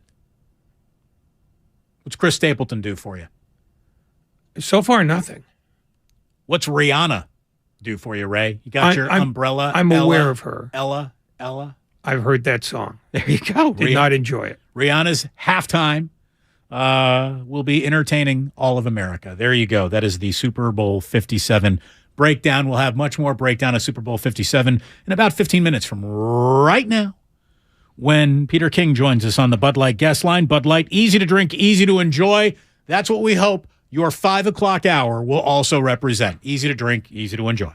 What's Chris Stapleton do for you? So far, nothing. What's Rihanna do for you, Ray? You got your umbrella? I'm aware of her. Ella? I've heard that song. There you go. Did not enjoy it. Rihanna's halftime will be entertaining all of America. There you go. That is the Super Bowl 57 breakdown. We'll have much more breakdown of Super Bowl 57 in about 15 minutes from right now, when Peter King joins us on the Bud Light guest line. Bud Light, easy to drink, easy to enjoy. That's what we hope your 5 o'clock hour will also represent. Easy to drink, easy to enjoy.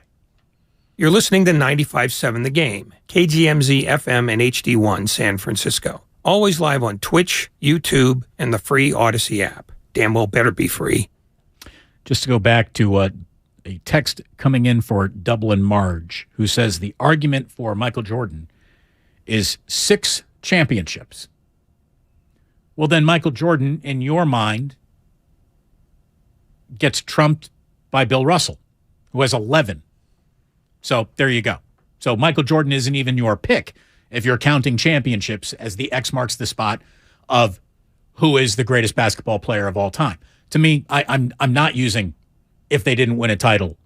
You're listening to 95.7 The Game, KGMZ FM and HD1 San Francisco. Always live on Twitch, YouTube, and the free Odyssey app. Damn well better be free. Just to go back to a text coming in for Dublin Marge, who says the argument for Michael Jordan is 6 championships. Well, then Michael Jordan, in your mind, gets trumped by Bill Russell, who has 11. So there you go. So Michael Jordan isn't even your pick if you're counting championships as the X marks the spot of who is the greatest basketball player of all time. To me, I'm not using, if they didn't win a title,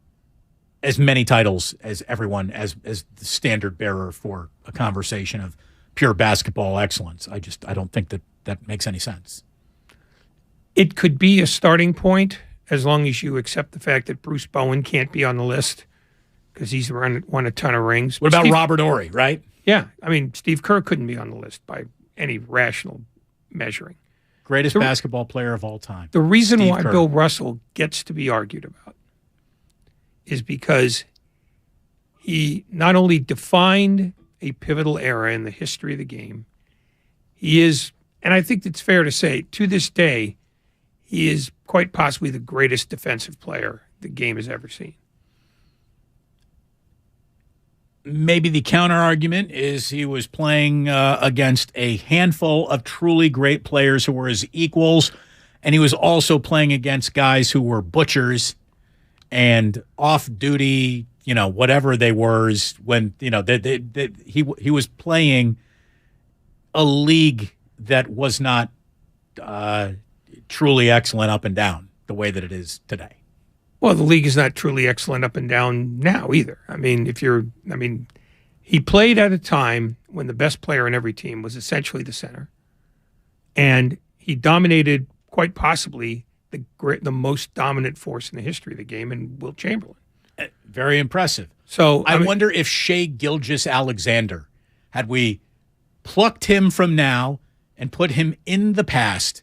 as many titles as everyone as the standard bearer for a conversation of pure basketball excellence. I don't think that makes any sense. It could be a starting point as long as you accept the fact that Bruce Bowen can't be on the list because he's won a ton of rings. What about Robert Horry, right? Yeah. I mean, Steve Kerr couldn't be on the list by any rational measuring. Greatest basketball player of all time. The reason Steve why Kerr. Bill Russell gets to be argued about is because he not only defined a pivotal era in the history of the game, he is, and I think it's fair to say, to this day, he is quite possibly the greatest defensive player the game has ever seen. Maybe the counter argument is he was playing against a handful of truly great players who were his equals, and he was also playing against guys who were butchers and off-duty, whatever they were, when, he was playing a league that was not truly excellent up and down the way that it is today. Well, the league is not truly excellent up and down now either. I mean, he played at a time when the best player in every team was essentially the center, and he dominated quite possibly the most dominant force in the history of the game in Wilt Chamberlain. Very impressive. So I wonder if Shai Gilgeous-Alexander, had we plucked him from now and put him in the past,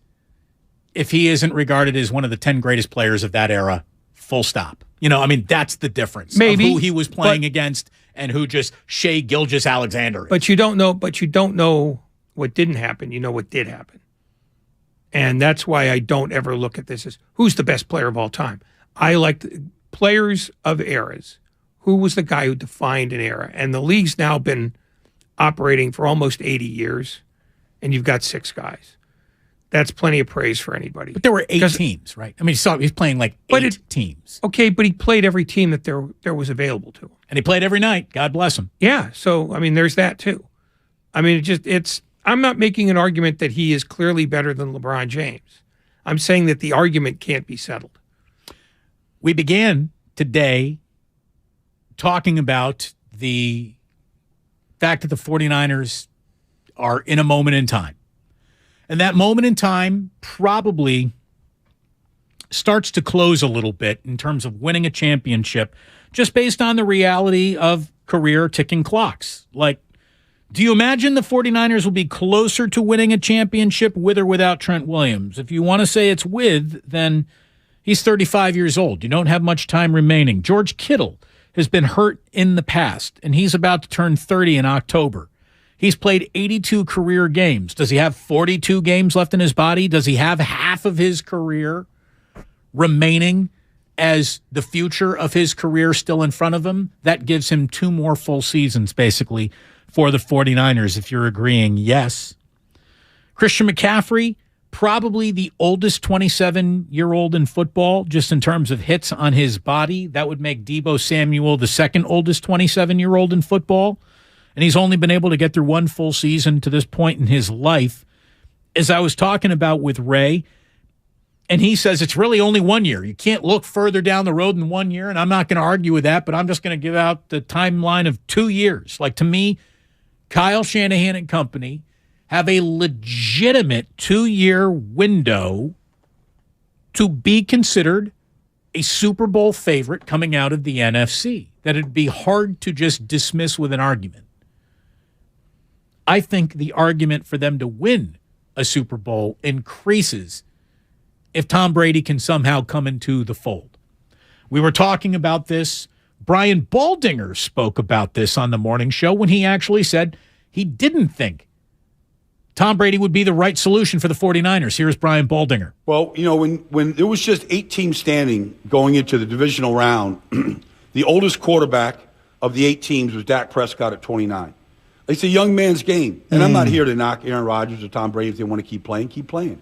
if he isn't regarded as one of the 10 greatest players of that era, full stop. That's the difference. Maybe, of who he was playing against and who just Shai Gilgeous-Alexander is. But you don't know what didn't happen. You know what did happen. And that's why I don't ever look at this as who's the best player of all time. I like players of eras. Who was the guy who defined an era? And the league's now been operating for almost 80 years, and you've got 6 guys. That's plenty of praise for anybody. But there were 8 teams, right? I mean, he's playing like 8 teams. Okay, but he played every team that there was available to him. And he played every night. God bless him. Yeah, so, there's that too. I'm not making an argument that he is clearly better than LeBron James. I'm saying that the argument can't be settled. We began today talking about the fact that the 49ers are in a moment in time. And that moment in time probably starts to close a little bit in terms of winning a championship, just based on the reality of career ticking clocks. Like, do you imagine the 49ers will be closer to winning a championship with or without Trent Williams? If you want to say it's with, then he's 35 years old. You don't have much time remaining. George Kittle has been hurt in the past, and he's about to turn 30 in October. He's played 82 career games. Does he have 42 games left in his body? Does he have half of his career remaining as the future of his career still in front of him? That gives him 2 more full seasons, basically, for the 49ers, if you're agreeing, yes. Christian McCaffrey, probably the oldest 27-year-old in football, just in terms of hits on his body. That would make Deebo Samuel the second oldest 27-year-old in football. And he's only been able to get through 1 full season to this point in his life. As I was talking about with Ray, and he says it's really only 1 year. You can't look further down the road than 1 year, and I'm not going to argue with that, but I'm just going to give out the timeline of 2 years. Like, to me, Kyle Shanahan and company have a legitimate 2-year window to be considered a Super Bowl favorite coming out of the NFC, that it'd be hard to just dismiss with an argument. I think the argument for them to win a Super Bowl increases if Tom Brady can somehow come into the fold. We were talking about this. Brian Baldinger spoke about this on the morning show when he actually said he didn't think Tom Brady would be the right solution for the 49ers. Here's Brian Baldinger. Well, when there was just 8 teams standing going into the divisional round, the oldest quarterback of the 8 teams was Dak Prescott at 29. It's a young man's game. And I'm not here to knock Aaron Rodgers or Tom Brady. If they want to keep playing.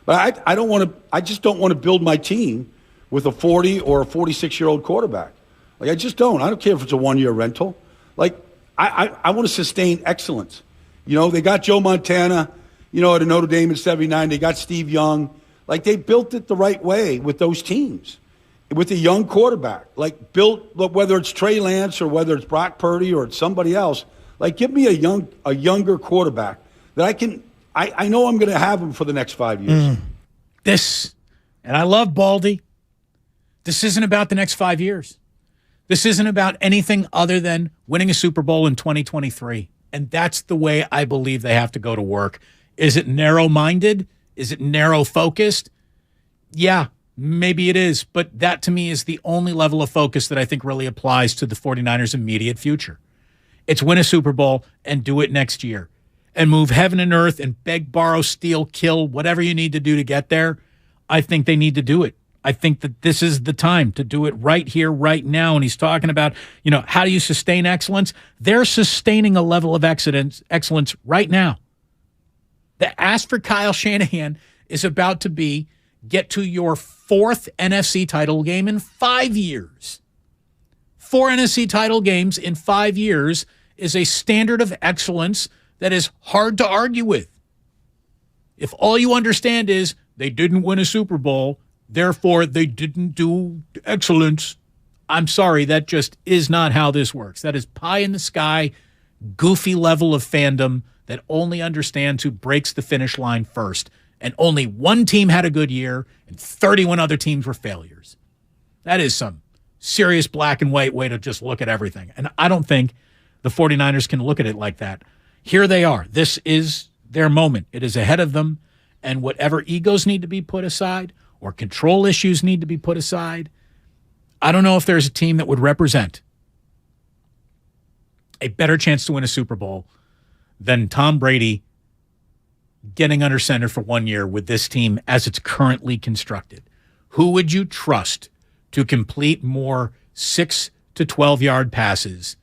But I just don't want to build my team with a 40 or a 46-year-old quarterback. Like, I just don't. I don't care if it's a one-year rental. Like, I want to sustain excellence. You know, they got Joe Montana, at Notre Dame in 79. They got Steve Young. Like, they built it the right way with those teams, with a young quarterback. Like, whether it's Trey Lance or whether it's Brock Purdy or it's somebody else, like, give me a younger quarterback that I know I'm going to have him for the next 5 years. And I love Baldy. This isn't about the next 5 years. This isn't about anything other than winning a Super Bowl in 2023. And that's the way I believe they have to go to work. Is it narrow-minded? Is it narrow-focused? Yeah, maybe it is. But that, to me, is the only level of focus that I think really applies to the 49ers' immediate future. It's win a Super Bowl and do it next year. And move heaven and earth and beg, borrow, steal, kill, whatever you need to do to get there. I think they need to do it. I think that this is the time to do it right here, right now. And he's talking about, how do you sustain excellence? They're sustaining a level of excellence right now. The ask for Kyle Shanahan is about to get to your 4th NFC title game in 5 years. 4 NFC title games in 5 years is a standard of excellence that is hard to argue with. If all you understand is they didn't win a Super Bowl, therefore they didn't do excellence, I'm sorry, that just is not how this works. That is pie in the sky, goofy level of fandom that only understands who breaks the finish line first. And only one team had a good year and 31 other teams were failures. That is some serious black and white way to just look at everything. And I don't think the 49ers can look at it like that. Here they are. This is their moment. It is ahead of them. And whatever egos need to be put aside or control issues need to be put aside, I don't know if there's a team that would represent a better chance to win a Super Bowl than Tom Brady getting under center for 1 year with this team as it's currently constructed. Who would you trust to complete more 6 to 12-yard passes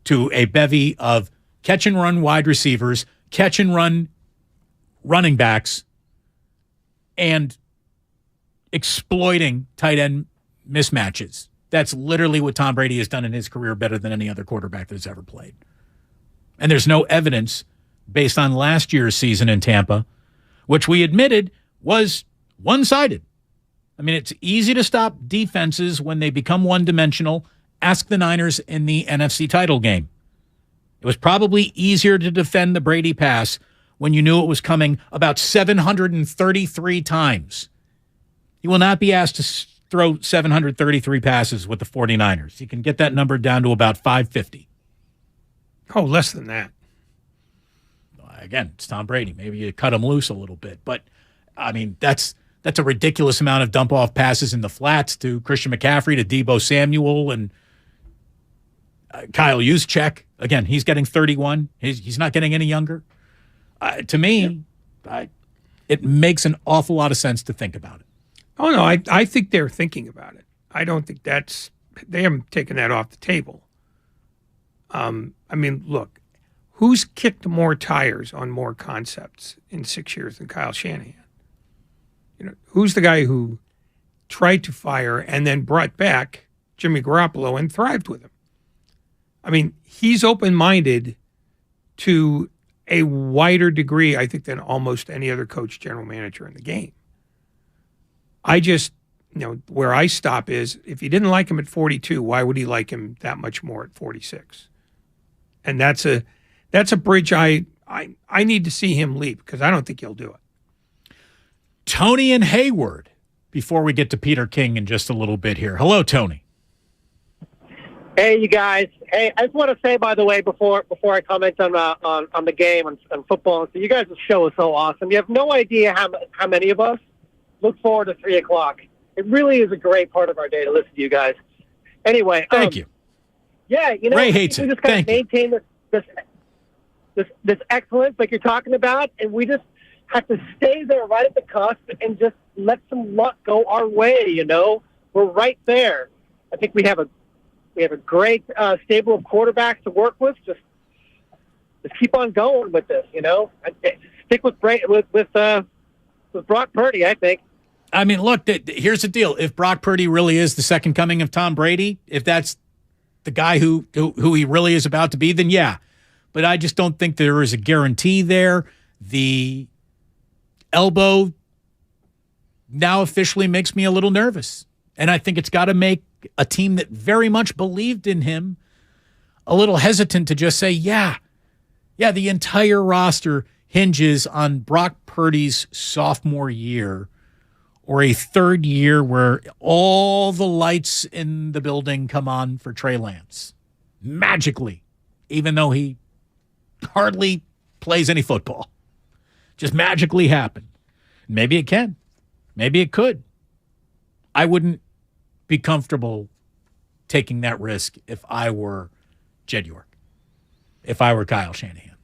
to a bevy of catch-and-run wide receivers, catch-and-run running backs, and exploiting tight end mismatches? That's literally what Tom Brady has done in his career better than any other quarterback that's ever played. And there's no evidence based on last year's season in Tampa, which we admitted was one-sided. I mean, it's easy to stop defenses when they become one-dimensional. Ask the Niners in the NFC title game. It was probably easier to defend the Brady pass when you knew it was coming about 733 times. You will not be asked to throw 733 passes with the 49ers. You can get that number down to about 550. Oh, less than that. Again, it's Tom Brady. Maybe you cut him loose a little bit. But, I mean, that's a ridiculous amount of dump-off passes in the flats to Christian McCaffrey, to Deebo Samuel, and Kyle Juszczyk. Again, he's getting 31. He's not getting any younger. To me, it makes an awful lot of sense to think about it. Oh, no, I think they're thinking about it. I don't think they haven't taken that off the table. I mean, look, who's kicked more tires on more concepts in 6 years than Kyle Shanahan? Who's the guy who tried to fire and then brought back Jimmy Garoppolo and thrived with him? I mean, he's open-minded to a wider degree, I think, than almost any other coach, general manager in the game. I just, where I stop is, if he didn't like him at 42, why would he like him that much more at 46? And that's a bridge I need to see him leap, because I don't think he'll do it. Tony and Hayward, before we get to Peter King in just a little bit here. Hello, Tony. Hey, you guys. Hey, I just want to say, by the way, before I comment on the game and football, so you guys' show is so awesome. You have no idea how many of us look forward to 3 o'clock. It really is a great part of our day to listen to you guys. Anyway, thank you. Yeah, Ray hates it. We just got to maintain this excellence like you're talking about, and we just have to stay there right at the cusp and just let some luck go our way. We're right there. I think we have a great stable of quarterbacks to work with. Just just keep on going with this. Stick with Brock Purdy, I think. I mean, look, here's the deal. If Brock Purdy really is the second coming of Tom Brady, if that's the guy who he really is about to be, then yeah. But I just don't think there is a guarantee there. The elbow now officially makes me a little nervous. And I think it's got to make a team that very much believed in him a little hesitant to just say, yeah, the entire roster hinges on Brock Purdy's sophomore year or a third year where all the lights in the building come on for Trey Lance. Magically, even though he hardly plays any football. Just magically happen. Maybe it can. Maybe it could. I wouldn't be comfortable taking that risk if I were Jed York, if I were Kyle Shanahan.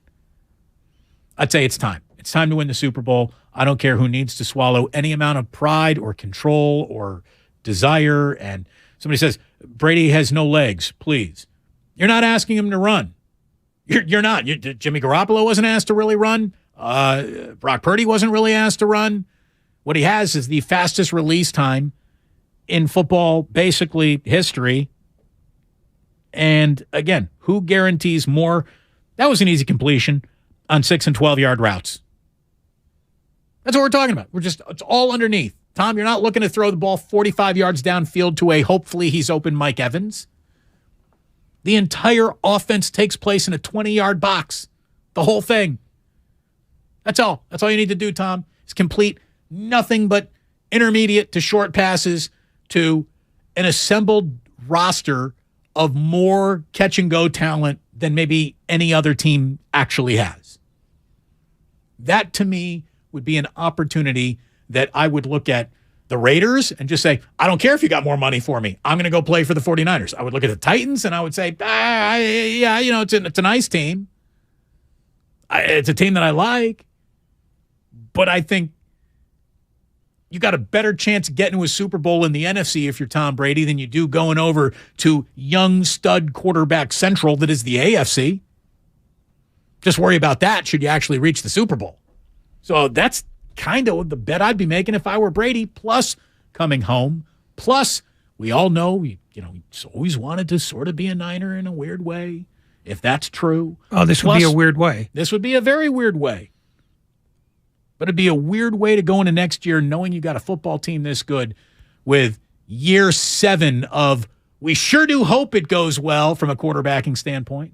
I'd say it's time. It's time to win the Super Bowl. I don't care who needs to swallow any amount of pride or control or desire. And somebody says, Brady has no legs, please. You're not asking him to run. You're not. Jimmy Garoppolo wasn't asked to really run. Brock Purdy wasn't really asked to run. What he has is the fastest release time in football, basically history. And again, who guarantees more? That was an easy completion on 6 and 12-yard routes. That's what we're talking about. It's all underneath. Tom, you're not looking to throw the ball 45 yards downfield to a hopefully he's open Mike Evans. The entire offense takes place in a 20-yard box. The whole thing. That's all. That's all you need to do, Tom, is complete nothing but intermediate to short passes to an assembled roster of more catch-and-go talent than maybe any other team actually has. That, to me, would be an opportunity that I would look at the Raiders and just say, I don't care if you got more money for me. I'm going to go play for the 49ers. I would look at the Titans and I would say, it's a nice team. It's a team that I like. But I think you got a better chance of getting to a Super Bowl in the NFC if you're Tom Brady than you do going over to young stud quarterback central that is the AFC. Just worry about that should you actually reach the Super Bowl. So that's kind of the bet I'd be making if I were Brady, plus coming home. Plus, we all know, he's always wanted to sort of be a Niner in a weird way, if that's true. Oh, this would be a weird way. This would be a very weird way. But it'd be a weird way to go into next year knowing you got a football team this good with year 7 of we sure do hope it goes well from a quarterbacking standpoint.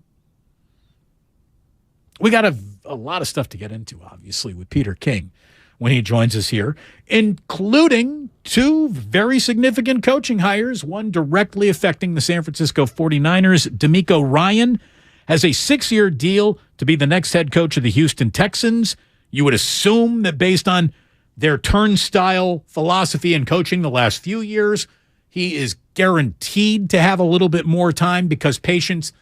We got a lot of stuff to get into, obviously, with Peter King when he joins us here, including 2 very significant coaching hires, one directly affecting the San Francisco 49ers. DeMeco Ryan has a 6-year deal to be the next head coach of the Houston Texans. You would assume that based on their turnstile philosophy in coaching the last few years, he is guaranteed to have a little bit more time because patience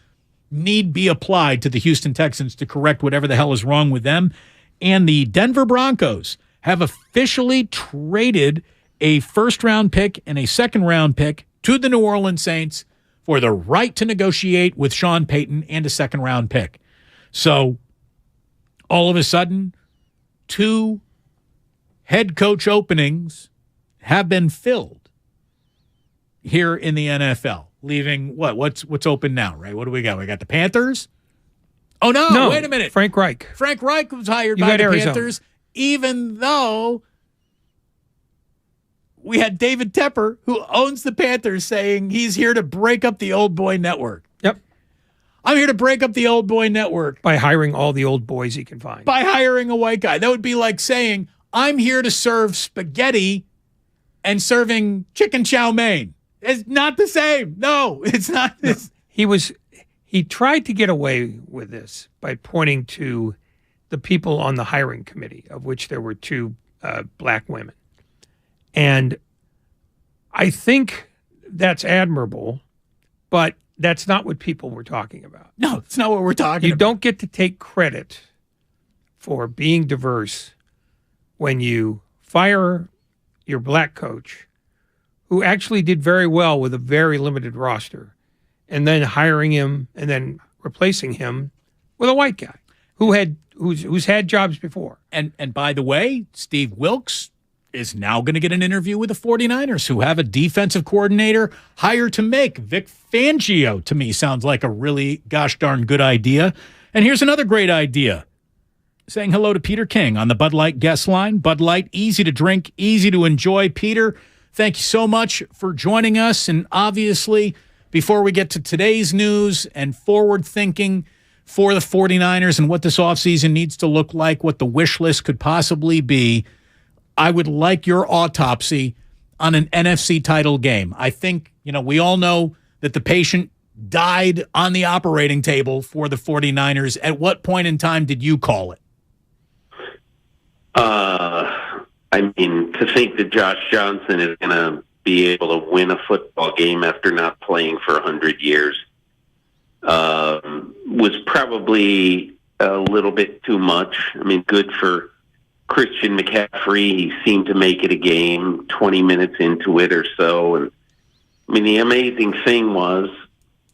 need be applied to the Houston Texans to correct whatever the hell is wrong with them. And the Denver Broncos have officially traded a first-round pick and a second-round pick to the New Orleans Saints for the right to negotiate with Sean Payton and a second-round pick. So all of a sudden, 2 head coach openings have been filled here in the NFL. Leaving what's open now, right? What do we got? We got the Panthers. Oh no, wait a minute. Frank Reich. Frank Reich was hired by the Arizona Panthers, even though we had David Tepper, who owns the Panthers, saying he's here to break up the old boy network. Yep. I'm here to break up the old boy network. By hiring all the old boys he can find. By hiring a white guy. That would be like saying, I'm here to serve spaghetti and serving chicken chow mein. It's not the same. No, it's not. No. He tried to get away with this by pointing to the people on the hiring committee, of which there were 2 black women. And I think that's admirable, but that's not what people were talking about. No, it's not what we're talking about. You don't get to take credit for being diverse when you fire your black coach, who actually did very well with a very limited roster, and then hiring him and then replacing him with a white guy. who's had jobs before. And by the way, Steve Wilkes is now going to get an interview with the 49ers, who have a defensive coordinator hire to make. Vic Fangio, to me, sounds like a really gosh darn good idea. And here's another great idea. Saying hello to Peter King on the Bud Light guest line. Bud Light, easy to drink, easy to enjoy. Peter, thank you so much for joining us. And obviously, before we get to today's news and forward thinking for the 49ers and what this offseason needs to look like, what the wish list could possibly be, I would like your autopsy on an NFC title game. I think, we all know that the patient died on the operating table for the 49ers. At what point in time did you call it? To think that Josh Johnson is going to be able to win a football game after not playing for 100 years was probably a little bit too much. Good for Christian McCaffrey. He seemed to make it a game 20 minutes into it or so. And the amazing thing was,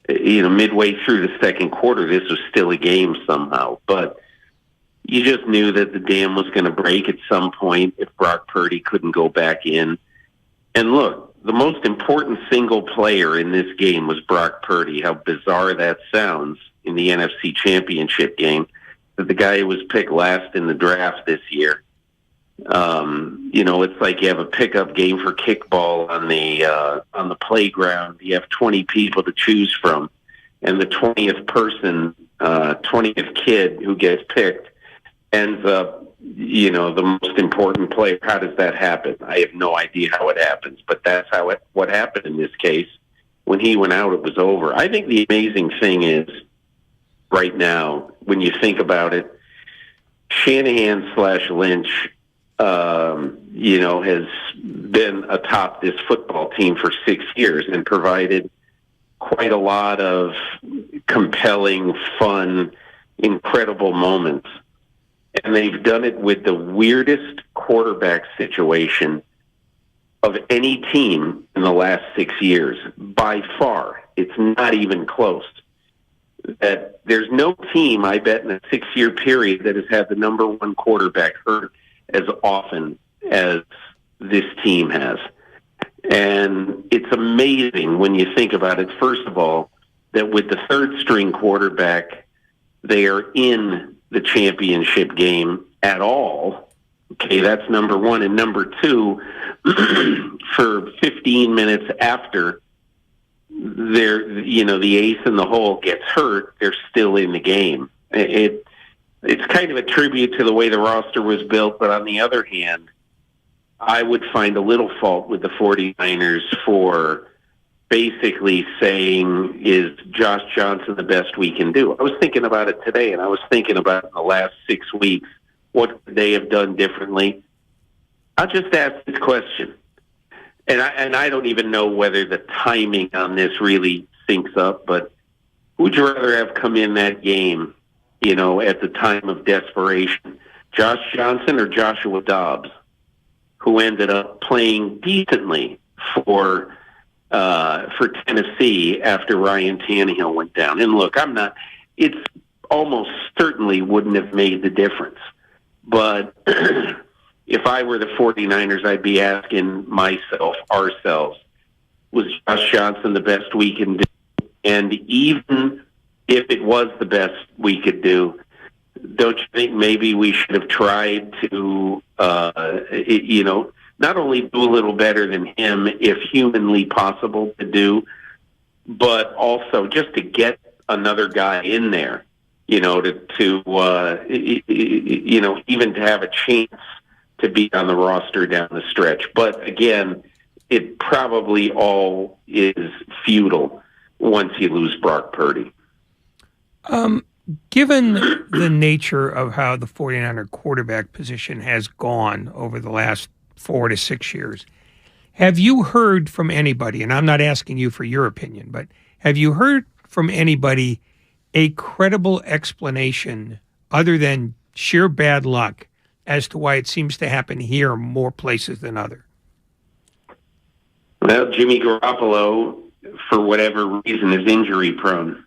midway through the second quarter, this was still a game somehow. But you just knew that the dam was going to break at some point if Brock Purdy couldn't go back in. And look, the most important single player in this game was Brock Purdy. How bizarre that sounds in the NFC Championship game, that the guy who was picked last in the draft this year. It's like you have a pickup game for kickball on the playground. You have 20 people to choose from, and the 20th person, 20th kid who gets picked ends up, the most important player. How does that happen? I have no idea how it happens, but that's what happened in this case. When he went out, it was over. I think the amazing thing is, right now, when you think about it, Shanahan/Lynch, has been atop this football team for 6 years and provided quite a lot of compelling, fun, incredible moments. And they've done it with the weirdest quarterback situation of any team in the last 6 years. By far, it's not even close. That there's no team, I bet, in a 6-year period that has had the number one quarterback hurt as often as this team has. And it's amazing when you think about it, first of all, that with the third string quarterback, they are in the championship game at all. Okay, that's number one. And number two, for 15 minutes after the ace in the hole gets hurt, they're still in the game. It's kind of a tribute to the way the roster was built, but on the other hand, I would find a little fault with the 49ers for basically saying, is Josh Johnson the best we can do? I was thinking about it today, and I was thinking about in the last 6 weeks, what could they have done differently? I'll just ask this question. And I don't even know whether the timing on this really syncs up, but who'd you rather have come in that game, at the time of desperation? Josh Johnson or Joshua Dobbs, who ended up playing decently for Tennessee after Ryan Tannehill went down. And look, it's almost certainly wouldn't have made the difference. But if I were the 49ers, I'd be asking ourselves, was Josh Johnson the best we can do? And even if it was the best we could do, don't you think maybe we should have tried to, not only do a little better than him, if humanly possible to do, but also just to get another guy in there, even to have a chance to be on the roster down the stretch. But again, it probably all is futile once you lose Brock Purdy. Given the nature of how the 49er quarterback position has gone over the last 4 to 6 years, have you heard from anybody, and I'm not asking you for your opinion, but have you heard from anybody a credible explanation other than sheer bad luck as to why it seems to happen here more places than other? Well, Jimmy Garoppolo, for whatever reason, is injury prone.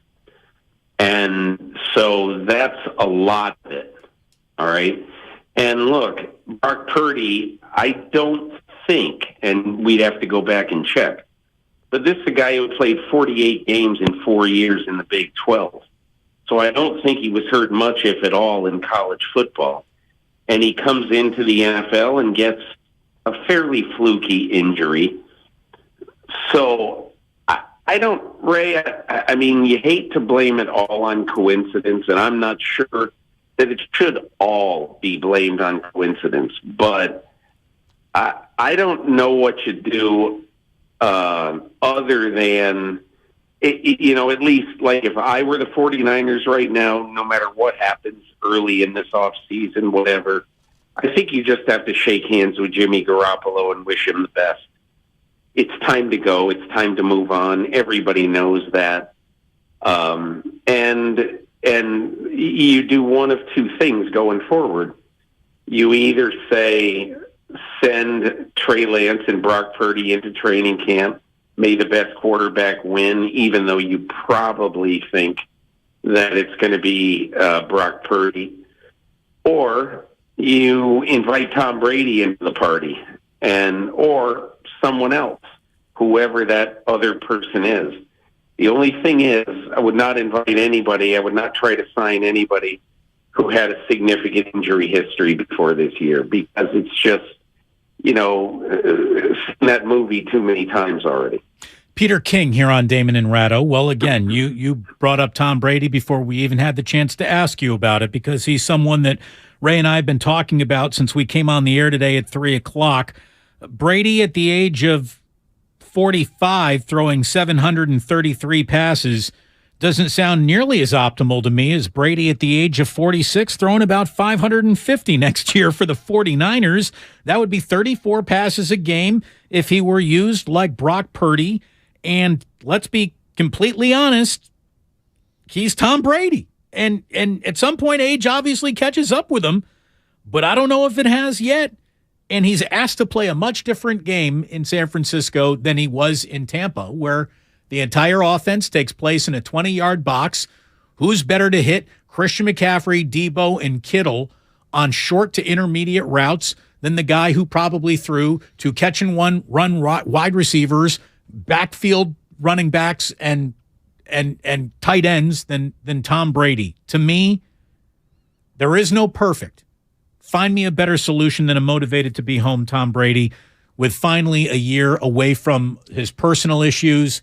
And so that's a lot of it. All right. And look, Brock Purdy, I don't think, and we'd have to go back and check, but this is a guy who played 48 games in 4 years in the Big 12. So I don't think he was hurt much, if at all, in college football. And he comes into the NFL and gets a fairly fluky injury. So I don't, Ray, I mean, you hate to blame it all on coincidence, and I'm not sure that it should all be blamed on coincidence. But I don't know what you do other than, at least like if I were the 49ers right now, no matter what happens early in this offseason, whatever, I think you just have to shake hands with Jimmy Garoppolo and wish him the best. It's time to go. It's time to move on. Everybody knows that. And you do one of two things going forward. You either say, send Trey Lance and Brock Purdy into training camp, may the best quarterback win, even though you probably think that it's going to be Brock Purdy. Or you invite Tom Brady into the party, or someone else, whoever that other person is. The only thing is, I would not invite anybody. I would not try to sign anybody who had a significant injury history before this year, because it's just, seen that movie too many times already. Peter King here on Damon and Ratto. Well, again, you brought up Tom Brady before we even had the chance to ask you about it, because he's someone that Ray and I have been talking about since we came on the air today at 3 o'clock. Brady, at the age of 45, throwing 733 passes, doesn't sound nearly as optimal to me as Brady at the age of 46, throwing about 550 next year for the 49ers. That would be 34 passes a game if he were used like Brock Purdy. And let's be completely honest, he's Tom Brady. And at some point, age obviously catches up with him, but I don't know if it has yet. And he's asked to play a much different game in San Francisco than he was in Tampa, where the entire offense takes place in a 20-yard box. Who's better to hit Christian McCaffrey, Debo, and Kittle on short to intermediate routes than the guy who probably threw to catch and run wide receivers, backfield running backs, and tight ends than Tom Brady? To me, there is no perfect. Find me a better solution than a motivated to be home Tom Brady with finally a year away from his personal issues.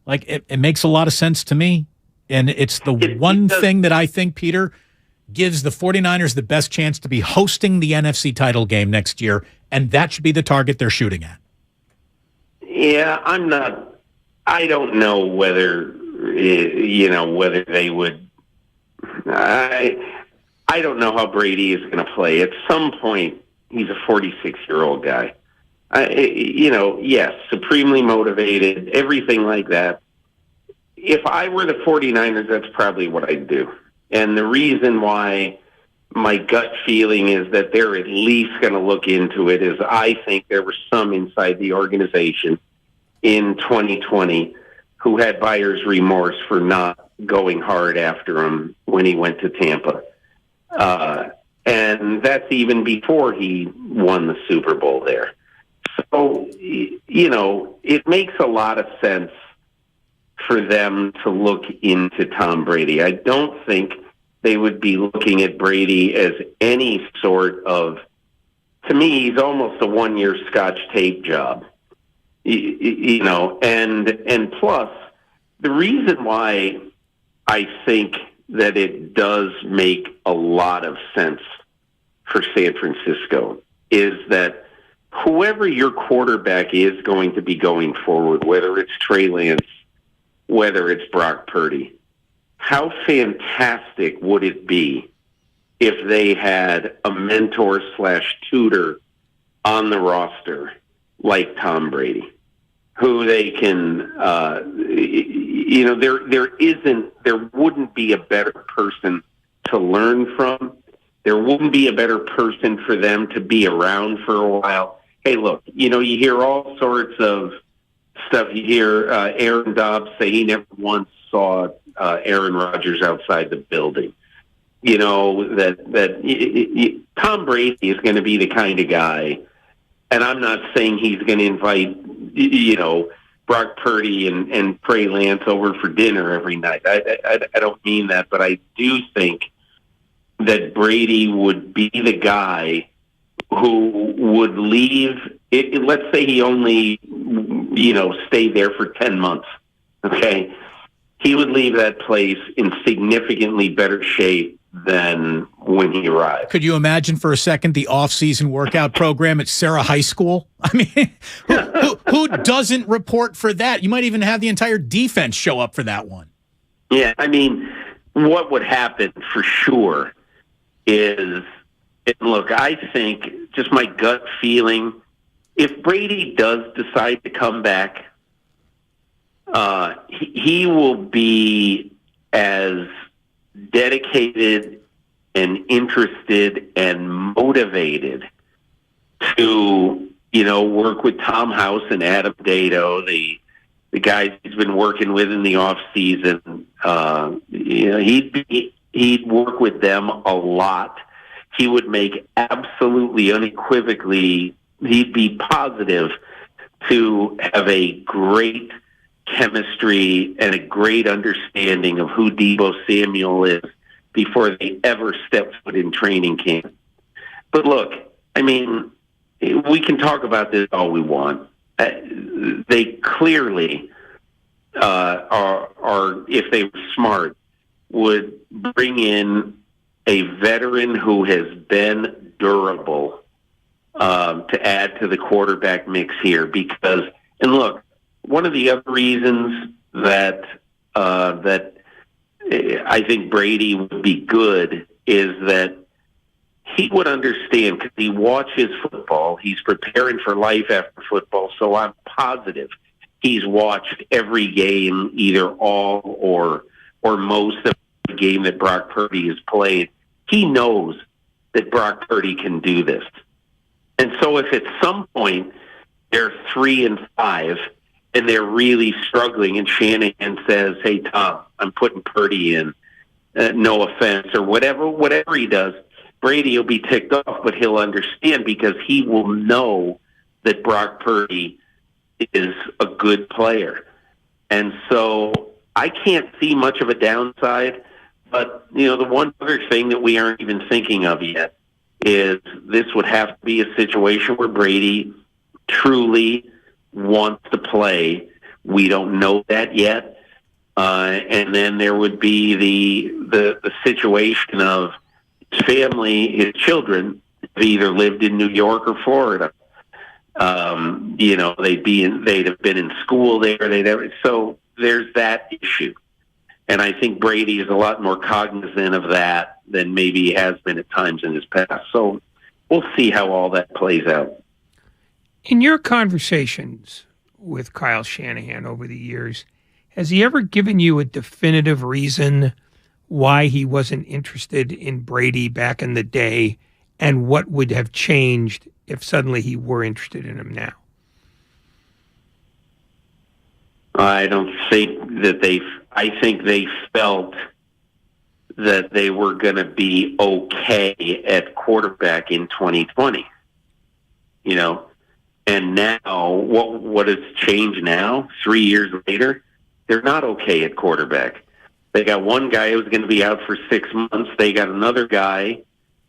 Like, it makes a lot of sense to me. And it's the one thing that I think, Peter, gives the 49ers the best chance to be hosting the NFC title game next year. And that should be the target they're shooting at. Yeah, I don't know whether they would. I don't know how Brady is going to play. At some point, he's a 46-year-old guy. Yes, supremely motivated, everything like that. If I were the 49ers, that's probably what I'd do. And the reason why my gut feeling is that they're at least going to look into it is I think there were some inside the organization in 2020 who had buyer's remorse for not going hard after him when he went to Tampa. And that's even before he won the Super Bowl there. So, it makes a lot of sense for them to look into Tom Brady. I don't think they would be looking at Brady as any sort of, to me, he's almost a one-year Scotch tape job. And plus, the reason why I think that it does make a lot of sense for San Francisco is that whoever your quarterback is going to be going forward, whether it's Trey Lance, whether it's Brock Purdy, how fantastic would it be if they had a mentor/tutor on the roster like Tom Brady, who they can, there wouldn't be a better person to learn from. There wouldn't be a better person for them to be around for a while. Hey, look, you hear all sorts of stuff. You hear Aaron Dobbs say he never once saw Aaron Rodgers outside the building. Tom Brady is going to be the kind of guy, and I'm not saying he's going to invite, Brock Purdy and Trey Lance over for dinner every night. I don't mean that, but I do think that Brady would be the guy who would leave. Let's say he only, stayed there for 10 months. Okay. He would leave that place in significantly better shape than when he arrived. Could you imagine for a second the off-season workout program at Sarah High School? I mean, who doesn't report for that? You might even have the entire defense show up for that one. Yeah, I mean, what would happen for sure is, look, I think, just my gut feeling, if Brady does decide to come back, he will be as dedicated and interested and motivated to, work with Tom House and Adam Dado, the guys he's been working with in the off season. He'd work with them a lot. He would make absolutely unequivocally, he'd be positive to have a great chemistry and a great understanding of who Deebo Samuel is before they ever step foot in training camp. But look, I mean, we can talk about this all we want. They clearly are, if they were smart, would bring in a veteran who has been durable to add to the quarterback mix here. Because, and look, one of the other reasons that I think Brady would be good is that he would understand, because he watches football. He's preparing for life after football, so I'm positive he's watched every game, either all or most of the game that Brock Purdy has played. He knows that Brock Purdy can do this. And so if at some point they're 3-5 and they're really struggling, and Shanahan says, "Hey, Tom, I'm putting Purdy in, no offense," or whatever he does, Brady will be ticked off, but he'll understand because he will know that Brock Purdy is a good player. And so I can't see much of a downside, but, the one other thing that we aren't even thinking of yet is this would have to be a situation where Brady truly wants to play. We don't know that yet. And then there would be the situation of his family, his children, have either lived in New York or Florida. They'd have been in school there. So there's that issue. And I think Brady is a lot more cognizant of that than maybe he has been at times in his past. So we'll see how all that plays out. In your conversations with Kyle Shanahan over the years, has he ever given you a definitive reason why he wasn't interested in Brady back in the day, and what would have changed if suddenly he were interested in him now? I don't think that I think they felt that they were going to be okay at quarterback in 2020. And now, what has changed now, 3 years later? They're not okay at quarterback. They got one guy who's going to be out for 6 months. They got another guy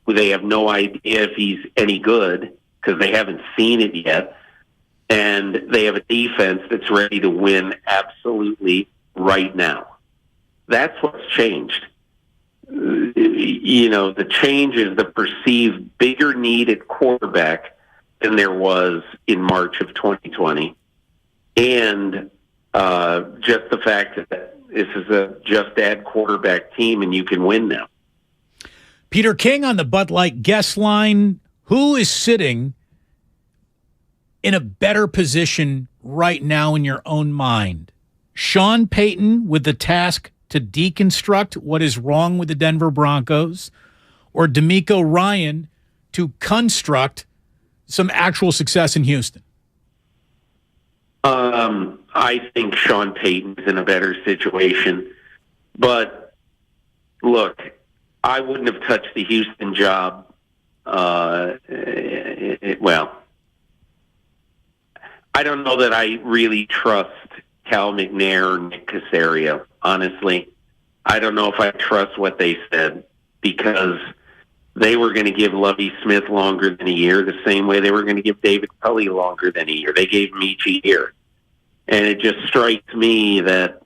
who they have no idea if he's any good because they haven't seen it yet. And they have a defense that's ready to win absolutely right now. That's what's changed. The change is the perceived bigger need at quarterback than there was in March of 2020. And just the fact that this is a just-add quarterback team and you can win now. Peter King on the Bud Light guest line. Who is sitting in a better position right now in your own mind? Sean Payton with the task to deconstruct what is wrong with the Denver Broncos, or DeMeco Ryan to construct some actual success in Houston? I think Sean Payton's in a better situation But look, I wouldn't have touched the Houston job. Well, I don't know that I really trust Cal McNair or Nick Caserio, honestly. I don't know if I trust what they said, because they were going to give Lovie Smith longer than a year, the same way they were going to give David Culley longer than a year. They gave him each a year. And it just strikes me that,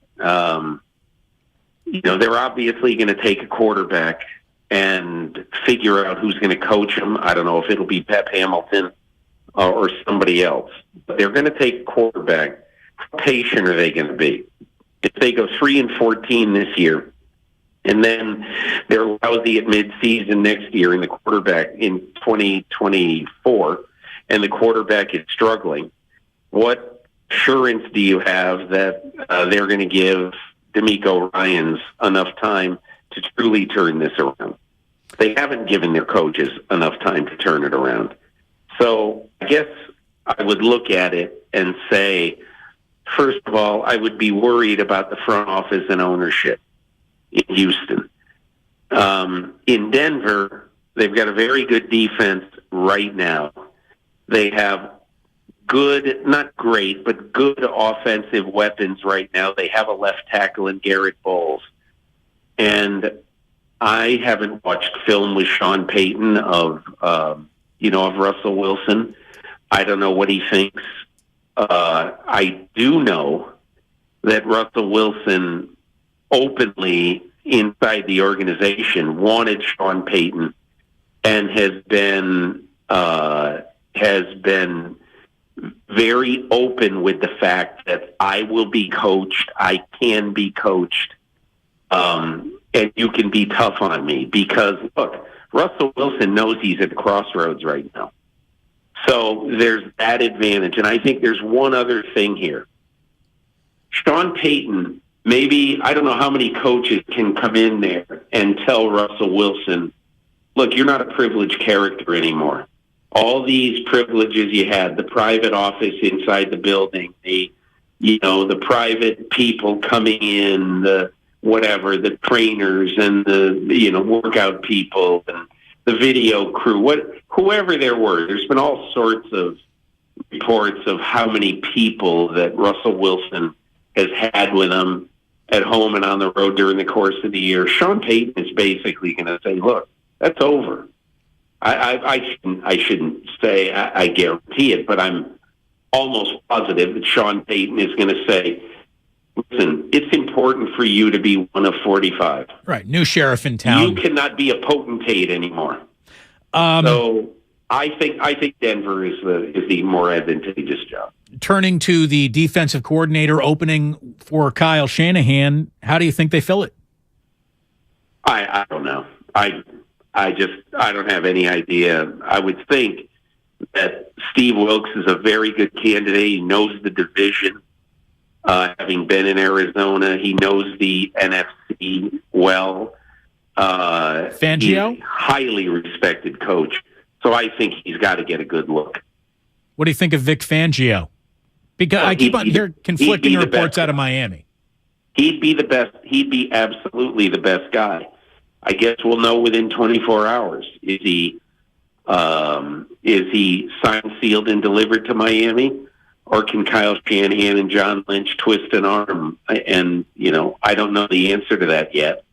they're obviously going to take a quarterback and figure out who's going to coach him. I don't know if it'll be Pep Hamilton or somebody else. But they're going to take a quarterback. How patient are they going to be? If they go 3-14 this year, and then they're lousy at midseason next year in the quarterback in 2024, and the quarterback is struggling, what assurance do you have that they're going to give DeMeco Ryans enough time to truly turn this around? They haven't given their coaches enough time to turn it around. So I guess I would look at it and say, first of all, I would be worried about the front office and ownership in Houston. In Denver, they've got a very good defense right now. They have good, not great, but good offensive weapons right now. They have a left tackle in Garrett Bowles. And I haven't watched film with Sean Payton of Russell Wilson. I don't know what he thinks. I do know that Russell Wilson openly inside the organization wanted Sean Payton and has been very open with the fact that I will be coached, I can be coached, and you can be tough on me. Because, look, Russell Wilson knows he's at the crossroads right now. So there's that advantage. And I think there's one other thing here. Sean Payton, maybe, I don't know how many coaches can come in there and tell Russell Wilson, look, you're not a privileged character anymore. All these privileges you had, the private office inside the building, the private people coming in, the trainers and the workout people and the video crew, whoever there were. There's been all sorts of reports of how many people that Russell Wilson has had with him at home and on the road during the course of the year. Sean Payton is basically going to say, look, that's over. I shouldn't say I guarantee it, but I'm almost positive that Sean Payton is going to say, listen, it's important for you to be one of 45. Right, new sheriff in town. You cannot be a potentate anymore. So I think Denver is the more advantageous job. Turning to the defensive coordinator opening for Kyle Shanahan, how do you think they fill it? I don't know. I don't have any idea. I would think that Steve Wilkes is a very good candidate. He knows the division. Having been in Arizona, he knows the NFC well. Fangio? He's a highly respected coach. So I think he's got to get a good look. What do you think of Vic Fangio? Because I keep on hearing conflicting reports out of Miami. He'd be the best. He'd be absolutely the best guy. I guess we'll know within 24 hours. Is he signed, sealed, and delivered to Miami? Or can Kyle Shanahan and John Lynch twist an arm? And, I don't know the answer to that yet.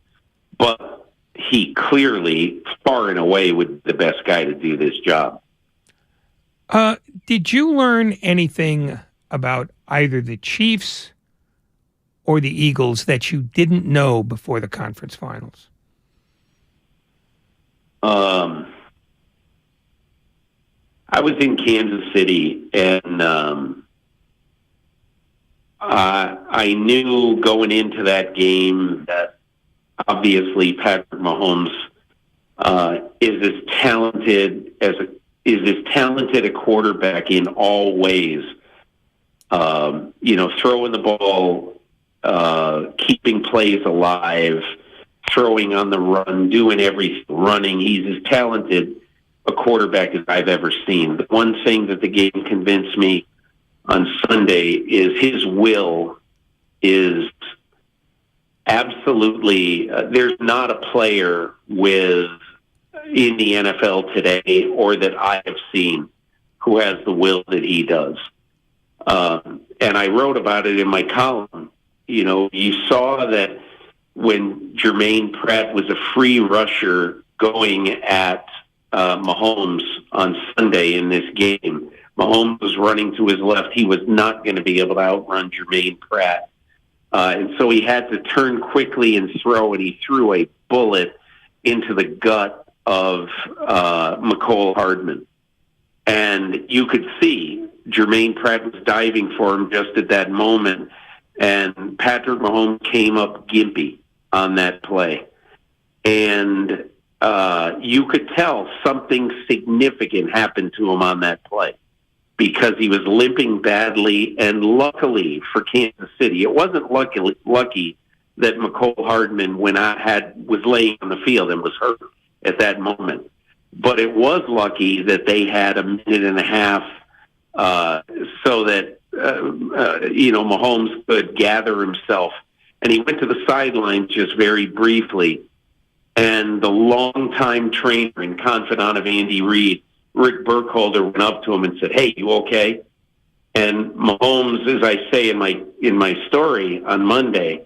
But he clearly, far and away, would be the best guy to do this job. Did you learn anything about either the Chiefs or the Eagles that you didn't know before the conference finals? I was in Kansas City, and I knew going into that game that obviously Patrick Mahomes is as talented a quarterback in all ways. Throwing the ball, keeping plays alive, throwing on the run, doing everything, running. He's as talented a quarterback as I've ever seen. The one thing that the game convinced me on Sunday is his will is absolutely. There's not a player in the NFL today, or that I have seen, who has the will that he does. And I wrote about it in my column. You saw that when Jermaine Pratt was a free rusher going at Mahomes on Sunday in this game, Mahomes was running to his left. He was not going to be able to outrun Jermaine Pratt. And so he had to turn quickly and throw, and he threw a bullet into the gut of Mecole Hardman. And you could see Jermaine Pratt was diving for him just at that moment, and Patrick Mahomes came up gimpy on that play. And you could tell something significant happened to him on that play, because he was limping badly. And luckily for Kansas City, it wasn't lucky that Mecole Hardman was laying on the field and was hurt at that moment. But it was lucky that they had a minute and a half so that Mahomes could gather himself. And he went to the sidelines just very briefly. And the longtime trainer and confidant of Andy Reid, Rick Burkholder, went up to him and said, "Hey, you okay?" And Mahomes, as I say in my story on Monday,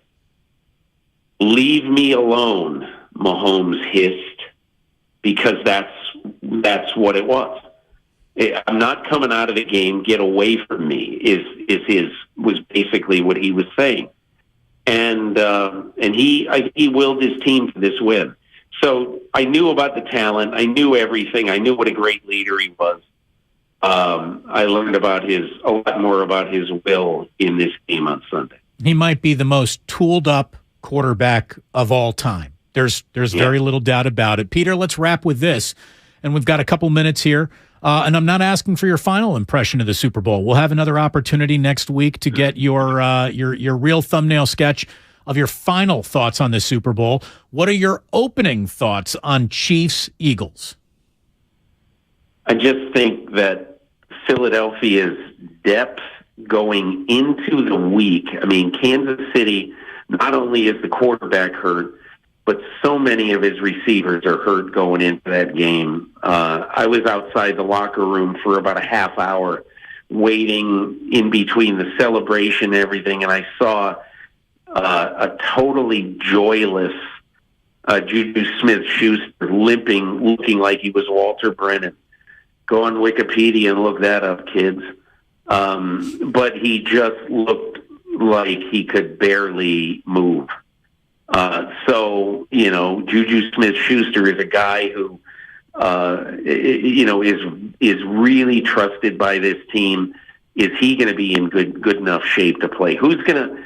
"Leave me alone," Mahomes hissed, because that's what it was. "I'm not coming out of the game. Get away from me," was basically what he was saying. And he willed his team to this win. So I knew about the talent. I knew everything. I knew what a great leader he was. I learned a lot more about his will in this game on Sunday. He might be the most tooled up quarterback of all time. There's very little doubt about it. Peter, let's wrap with this. And we've got a couple minutes here. And I'm not asking for your final impression of the Super Bowl. We'll have another opportunity next week to get your real thumbnail sketch of your final thoughts on the Super Bowl. What are your opening thoughts on Chiefs-Eagles? I just think that Philadelphia's depth going into the week, Kansas City, not only is the quarterback hurt, but so many of his receivers are hurt going into that game. I was outside the locker room for about a half hour waiting in between the celebration and everything, and I saw a totally joyless Juju Smith-Schuster limping, looking like he was Walter Brennan. Go on Wikipedia and look that up, kids. But he just looked like he could barely move. Juju Smith-Schuster is a guy who, is really trusted by this team. Is he going to be in good enough shape to play? Who's going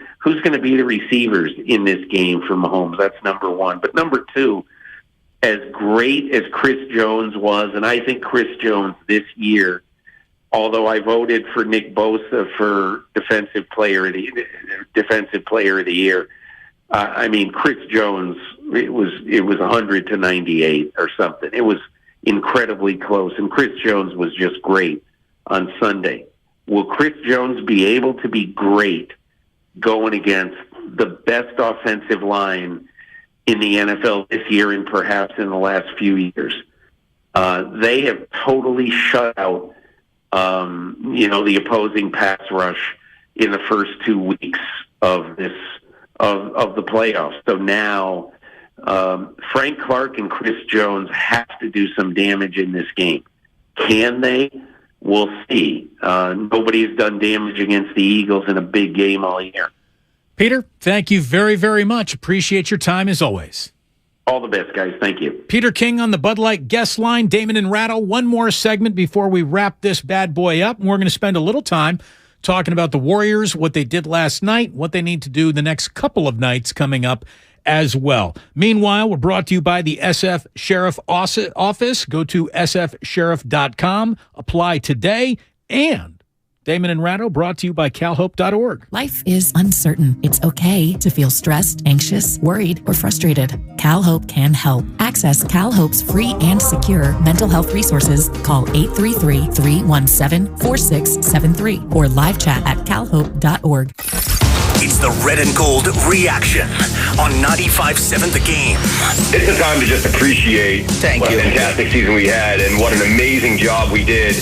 to be the receivers in this game for Mahomes? That's number one. But number two, as great as Chris Jones was, and I think Chris Jones this year, although I voted for Nick Bosa for Defensive Player of the Year, Chris Jones, it was 100-98 or something. It was incredibly close, and Chris Jones was just great on Sunday. Will Chris Jones be able to be great going against the best offensive line in the NFL this year and perhaps in the last few years? They have totally shut out, the opposing pass rush in the first 2 weeks of the playoffs. So now Frank Clark and Chris Jones have to do some damage in this game. Can they? We'll see. Nobody's done damage against the Eagles in a big game all year. Peter, thank you very, very much. Appreciate your time as always. All the best, guys. Thank you. Peter King on the Bud Light guest line. Damon and Rattle, one more segment before we wrap this bad boy up. And we're going to spend a little time talking about the Warriors, what they did last night, what they need to do the next couple of nights coming up as well. Meanwhile, we're brought to you by the SF Sheriff Office. Go to sfsheriff.com. Apply today. And Damon and Ratto brought to you by calhope.org. Life is uncertain. It's okay to feel stressed, anxious, worried, or frustrated. CalHope can help. Access CalHope's free and secure mental health resources. Call 833-317-4673 or live chat at calhope.org. It's the Red and Gold Reaction on 95.7 The Game. It's a time to just appreciate what a fantastic season we had and what an amazing job we did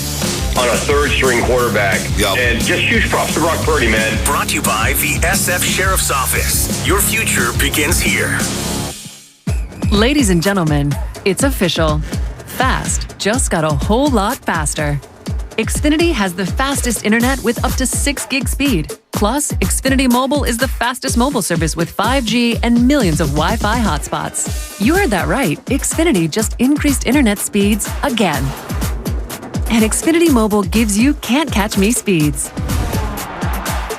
on a third-string quarterback. And just huge props to Brock Purdy, man. Brought to you by the SF Sheriff's Office. Your future begins here. Ladies and gentlemen, it's official. Fast just got a whole lot faster. Xfinity has the fastest internet with up to 6 gig speed. Plus, Xfinity Mobile is the fastest mobile service with 5G and millions of Wi-Fi hotspots. You heard that right. Xfinity just increased internet speeds again. And Xfinity Mobile gives you can't-catch-me speeds.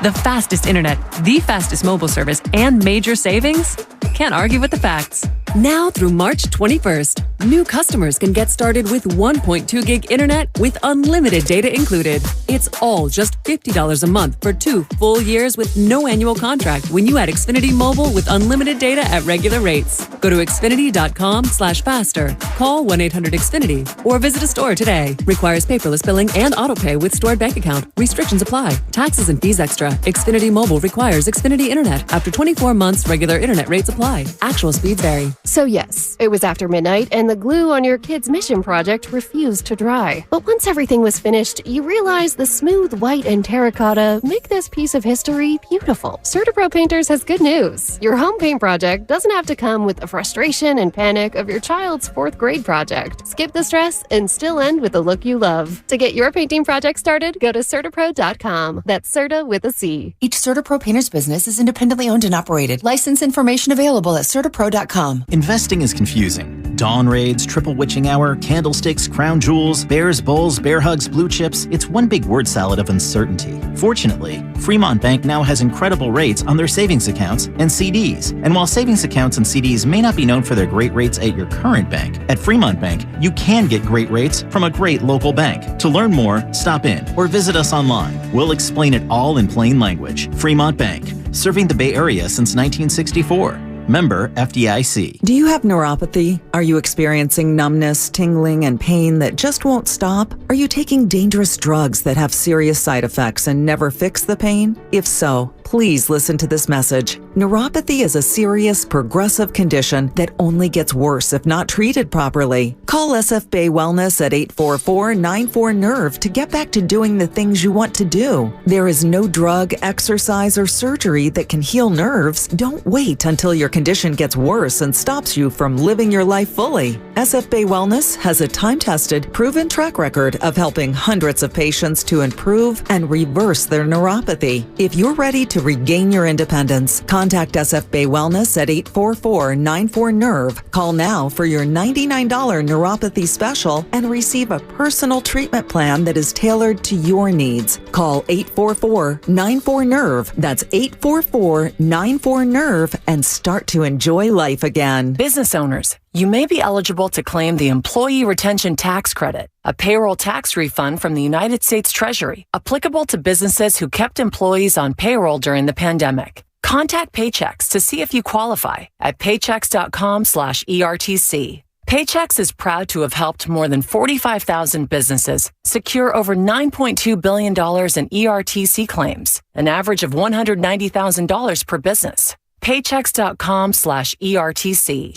The fastest internet, the fastest mobile service, and major savings? Can't argue with the facts. Now through March 21st, new customers can get started with 1.2 gig internet with unlimited data included. It's all just $50 a month for 2 full years with no annual contract when you add Xfinity Mobile with unlimited data at regular rates. Go to Xfinity.com/faster, call 1-800-XFINITY, or visit a store today. Requires paperless billing and autopay with stored bank account. Restrictions apply. Taxes and fees extra. Xfinity Mobile requires Xfinity Internet. After 24 months, regular internet rates apply. Actual speeds vary. So yes, it was after midnight and the glue on your kid's mission project refused to dry. But once everything was finished, you realized the smooth white and terracotta make this piece of history beautiful. CertaPro Painters has good news. Your home paint project doesn't have to come with the frustration and panic of your child's 4th grade project. Skip the stress and still end with the look you love. To get your painting project started, go to CertaPro.com. That's Certa with a C. Each CertaPro Painters business is independently owned and operated. License information available at CertaPro.com. Investing is confusing. Dawn raids, triple witching hour, candlesticks, crown jewels, bears, bulls, bear hugs, blue chips. It's one big word salad of uncertainty. Fortunately, Fremont Bank now has incredible rates on their savings accounts and CDs. And while savings accounts and CDs may not be known for their great rates at your current bank, at Fremont Bank, you can get great rates from a great local bank. To learn more, stop in or visit us online. We'll explain it all in plain language. Fremont Bank, serving the Bay Area since 1964. Member FDIC. Do you have neuropathy? Are you experiencing numbness, tingling, and pain that just won't stop? Are you taking dangerous drugs that have serious side effects and never fix the pain? If so, please listen to this message. Neuropathy is a serious, progressive condition that only gets worse if not treated properly. Call SF Bay Wellness at 844-94-NERVE to get back to doing the things you want to do. There is no drug, exercise, or surgery that can heal nerves. Don't wait until your condition gets worse and stops you from living your life fully. SF Bay Wellness has a time-tested, proven track record of helping hundreds of patients to improve and reverse their neuropathy. If you're ready to regain your independence, contact SF Bay Wellness at 844-94-NERVE. Call now for your $99 neuropathy special and receive a personal treatment plan that is tailored to your needs. Call 844-94-NERVE. That's 844-94-NERVE and start to enjoy life again. Business owners, you may be eligible to claim the Employee Retention Tax Credit, a payroll tax refund from the United States Treasury, applicable to businesses who kept employees on payroll during the pandemic. Contact Paychex to see if you qualify at paychex.com/ERTC. Paychex is proud to have helped more than 45,000 businesses secure over $9.2 billion in ERTC claims, an average of $190,000 per business. Paychex.com/ERTC.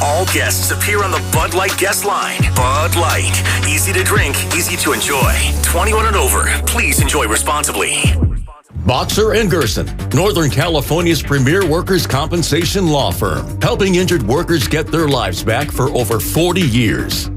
All guests appear on the Bud Light guest line. Bud Light. Easy to drink, easy to enjoy. 21 and over. Please enjoy responsibly. Boxer & Gerson, Northern California's premier workers' compensation law firm, helping injured workers get their lives back for over 40 years.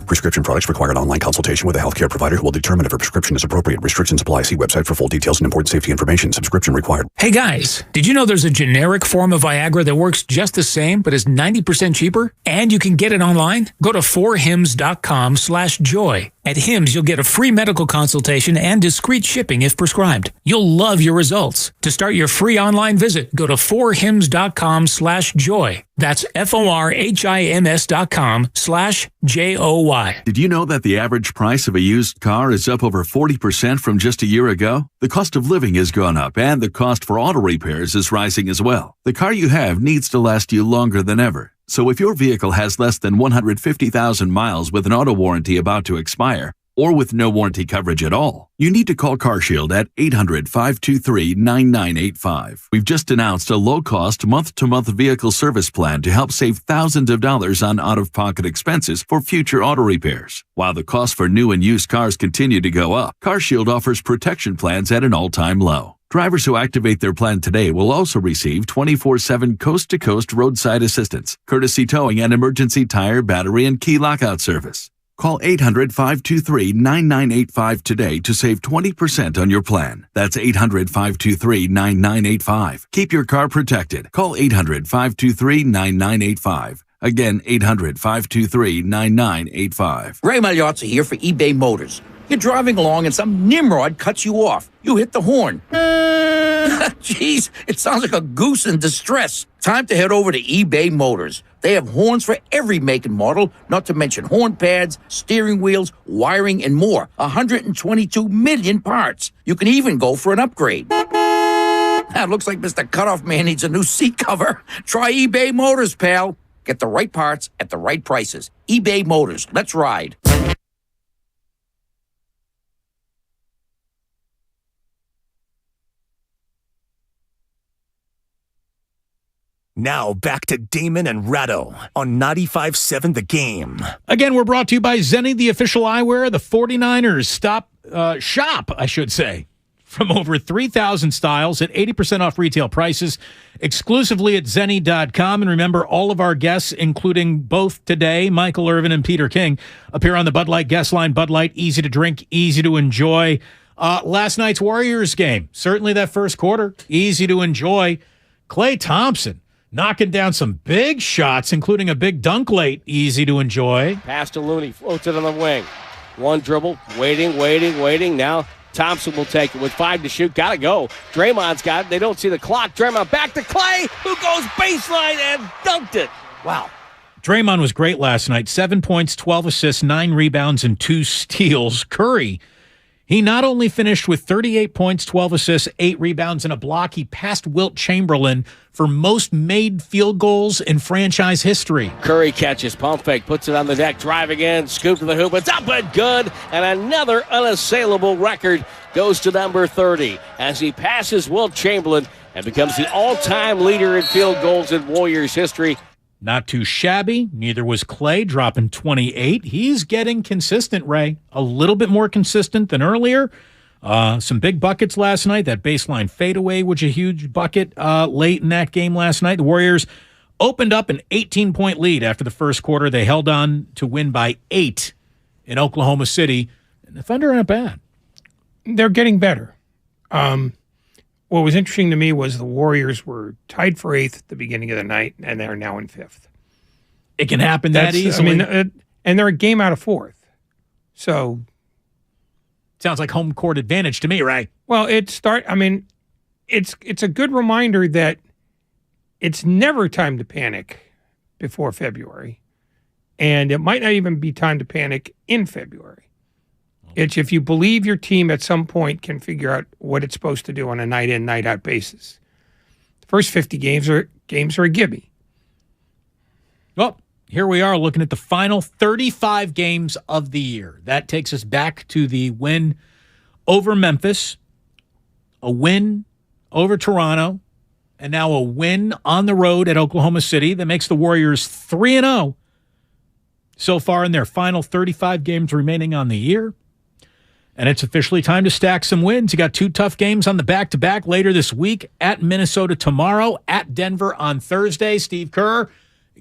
Prescription products require an online consultation with a healthcare provider who will determine if a prescription is appropriate. Restrictions apply. See website for full details and important safety information. Subscription required. Hey guys, did you know there's a generic form of Viagra that works just the same but is 90% cheaper? And you can get it online? Go to 4hims.com/joy. At Hims, you'll get a free medical consultation and discreet shipping if prescribed. You'll love your results. To start your free online visit, go to 4hims.com/joy. That's FORHIMS.com/JOY. Did you know that the average price of a used car is up over 40% from just a year ago? The cost of living has gone up, and the cost for auto repairs is rising as well. The car you have needs to last you longer than ever. So if your vehicle has less than 150,000 miles with an auto warranty about to expire, or with no warranty coverage at all, you need to call CarShield at 800-523-9985. We've just announced a low-cost month-to-month vehicle service plan to help save thousands of dollars on out-of-pocket expenses for future auto repairs. While the cost for new and used cars continue to go up, CarShield offers protection plans at an all-time low. Drivers who activate their plan today will also receive 24/7 coast-to-coast roadside assistance, courtesy towing and emergency tire, battery, and key lockout service. Call 800-523-9985 today to save 20% on your plan. That's 800-523-9985. Keep your car protected. Call 800-523-9985. Again, 800-523-9985. Ray Magliozzi here for eBay Motors. You're driving along and some nimrod cuts you off. You hit the horn. Jeez, it sounds like a goose in distress. Time to head over to eBay Motors. They have horns for every make and model, not to mention horn pads, steering wheels, wiring, and more. 122 million parts. You can even go for an upgrade. It looks like Mr. Cutoff Man needs a new seat cover. Try eBay Motors, pal. Get the right parts at the right prices. eBay Motors. Let's ride. Now back to Damon and Ratto on 95.7 The Game. Again, we're brought to you by Zenni, the official eyewear, the 49ers shop, I should say, from over 3,000 styles at 80% off retail prices, exclusively at Zenni.com. And remember, all of our guests, including both today, Michael Irvin and Peter King, appear on the Bud Light guest line. Bud Light, easy to drink, easy to enjoy. Last night's Warriors game, certainly that first quarter, easy to enjoy. Klay Thompson knocking down some big shots, including a big dunk late, easy to enjoy. Pass to Looney, floats it on the wing. One dribble, waiting. Now Thompson will take it with 5 to shoot. Got to go. Draymond's got it. They don't see the clock. Draymond back to Klay, who goes baseline and dunked it. Wow. Draymond was great last night. 7 points, 12 assists, 9 rebounds, and 2 steals. Curry, he not only finished with 38 points, 12 assists, 8 rebounds, and a block, he passed Wilt Chamberlain for most made field goals in franchise history. Curry catches, pump fake, puts it on the deck, driving in, scoop to the hoop, it's up and good, and another unassailable record goes to number 30 as he passes Wilt Chamberlain and becomes the all-time leader in field goals in Warriors history. Not too shabby. Neither was Klay, dropping 28. He's getting consistent, Ray. A little bit more consistent than earlier. Some big buckets last night. That baseline fadeaway was a huge bucket late in that game last night. The Warriors opened up an 18-point lead after the first quarter. They held on to win by 8 in Oklahoma City. And the Thunder aren't bad. They're getting better. What was interesting to me was the Warriors were tied for 8th at the beginning of the night, and they're now in 5th. It can happen that easily. And they're a game out of 4th. So, sounds like home court advantage to me, right? Well, it's a good reminder that it's never time to panic before February, and it might not even be time to panic in February. It's if you believe your team at some point can figure out what it's supposed to do on a night-in, night-out basis. The first 50 games are a gimme. Well, here we are looking at the final 35 games of the year. That takes us back to the win over Memphis, a win over Toronto, and now a win on the road at Oklahoma City. That makes the Warriors 3-0 so far in their final 35 games remaining on the year. And it's officially time to stack some wins. You got 2 tough games on the back-to-back later this week, at Minnesota tomorrow, at Denver on Thursday. Steve Kerr,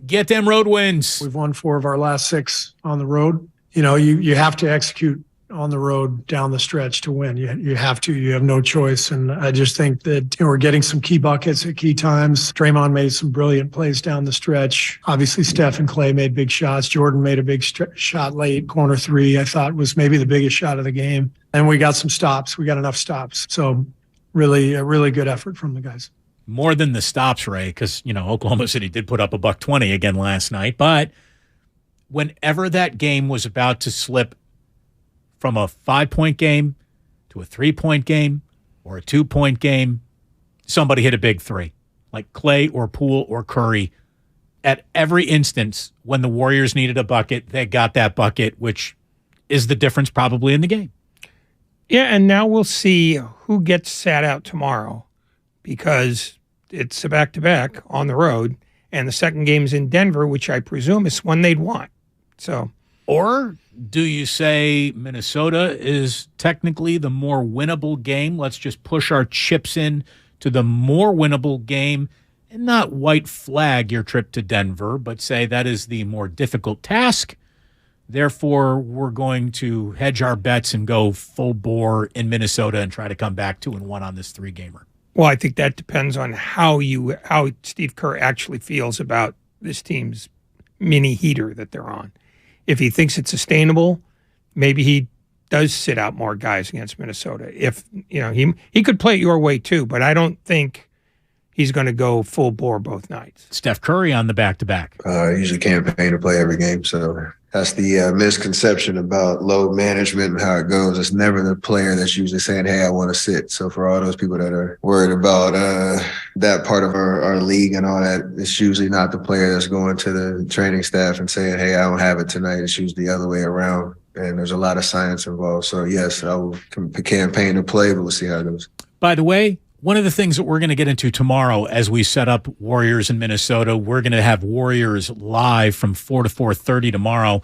get them road wins. We've won 4 of our last 6 on the road. You know, you have to execute on the road down the stretch to win. You have to. You have no choice. And I just think that we're getting some key buckets at key times. Draymond made some brilliant plays down the stretch. Obviously, Steph and Klay made big shots. Jordan made a big shot late. Corner 3, I thought, was maybe the biggest shot of the game. And we got some stops. We got enough stops. So really, a really good effort from the guys. More than the stops, Ray, because, Oklahoma City did put up a $120 again last night. But whenever that game was about to slip from a 5-point game to a 3-point game or a 2-point game, somebody hit a big 3, like Klay or Poole or Curry. At every instance when the Warriors needed a bucket, they got that bucket, which is the difference probably in the game. Yeah, and now we'll see who gets sat out tomorrow because it's a back-to-back on the road, and the second game's in Denver, which I presume is one they'd want. So, or do you say Minnesota is technically the more winnable game? Let's just push our chips in to the more winnable game and not white flag your trip to Denver, but say that is the more difficult task. Therefore, we're going to hedge our bets and go full bore in Minnesota and try to come back 2-1 on this 3-gamer. Well, I think that depends on how Steve Kerr actually feels about this team's mini heater that they're on. If he thinks it's sustainable, maybe he does sit out more guys against Minnesota. If he could play it your way too, but I don't think he's going to go full bore both nights. Steph Curry on the back-to-back. I usually campaign to play every game, so that's the misconception about load management and how it goes. It's never the player that's usually saying, hey, I want to sit. So for all those people that are worried about that part of our league and all that, it's usually not the player that's going to the training staff and saying, hey, I don't have it tonight. It's usually the other way around. And there's a lot of science involved. So, yes, I will campaign to play, but we'll see how it goes. By the way, one of the things that we're going to get into tomorrow as we set up Warriors in Minnesota, we're going to have Warriors live from 4 to 4:30 tomorrow.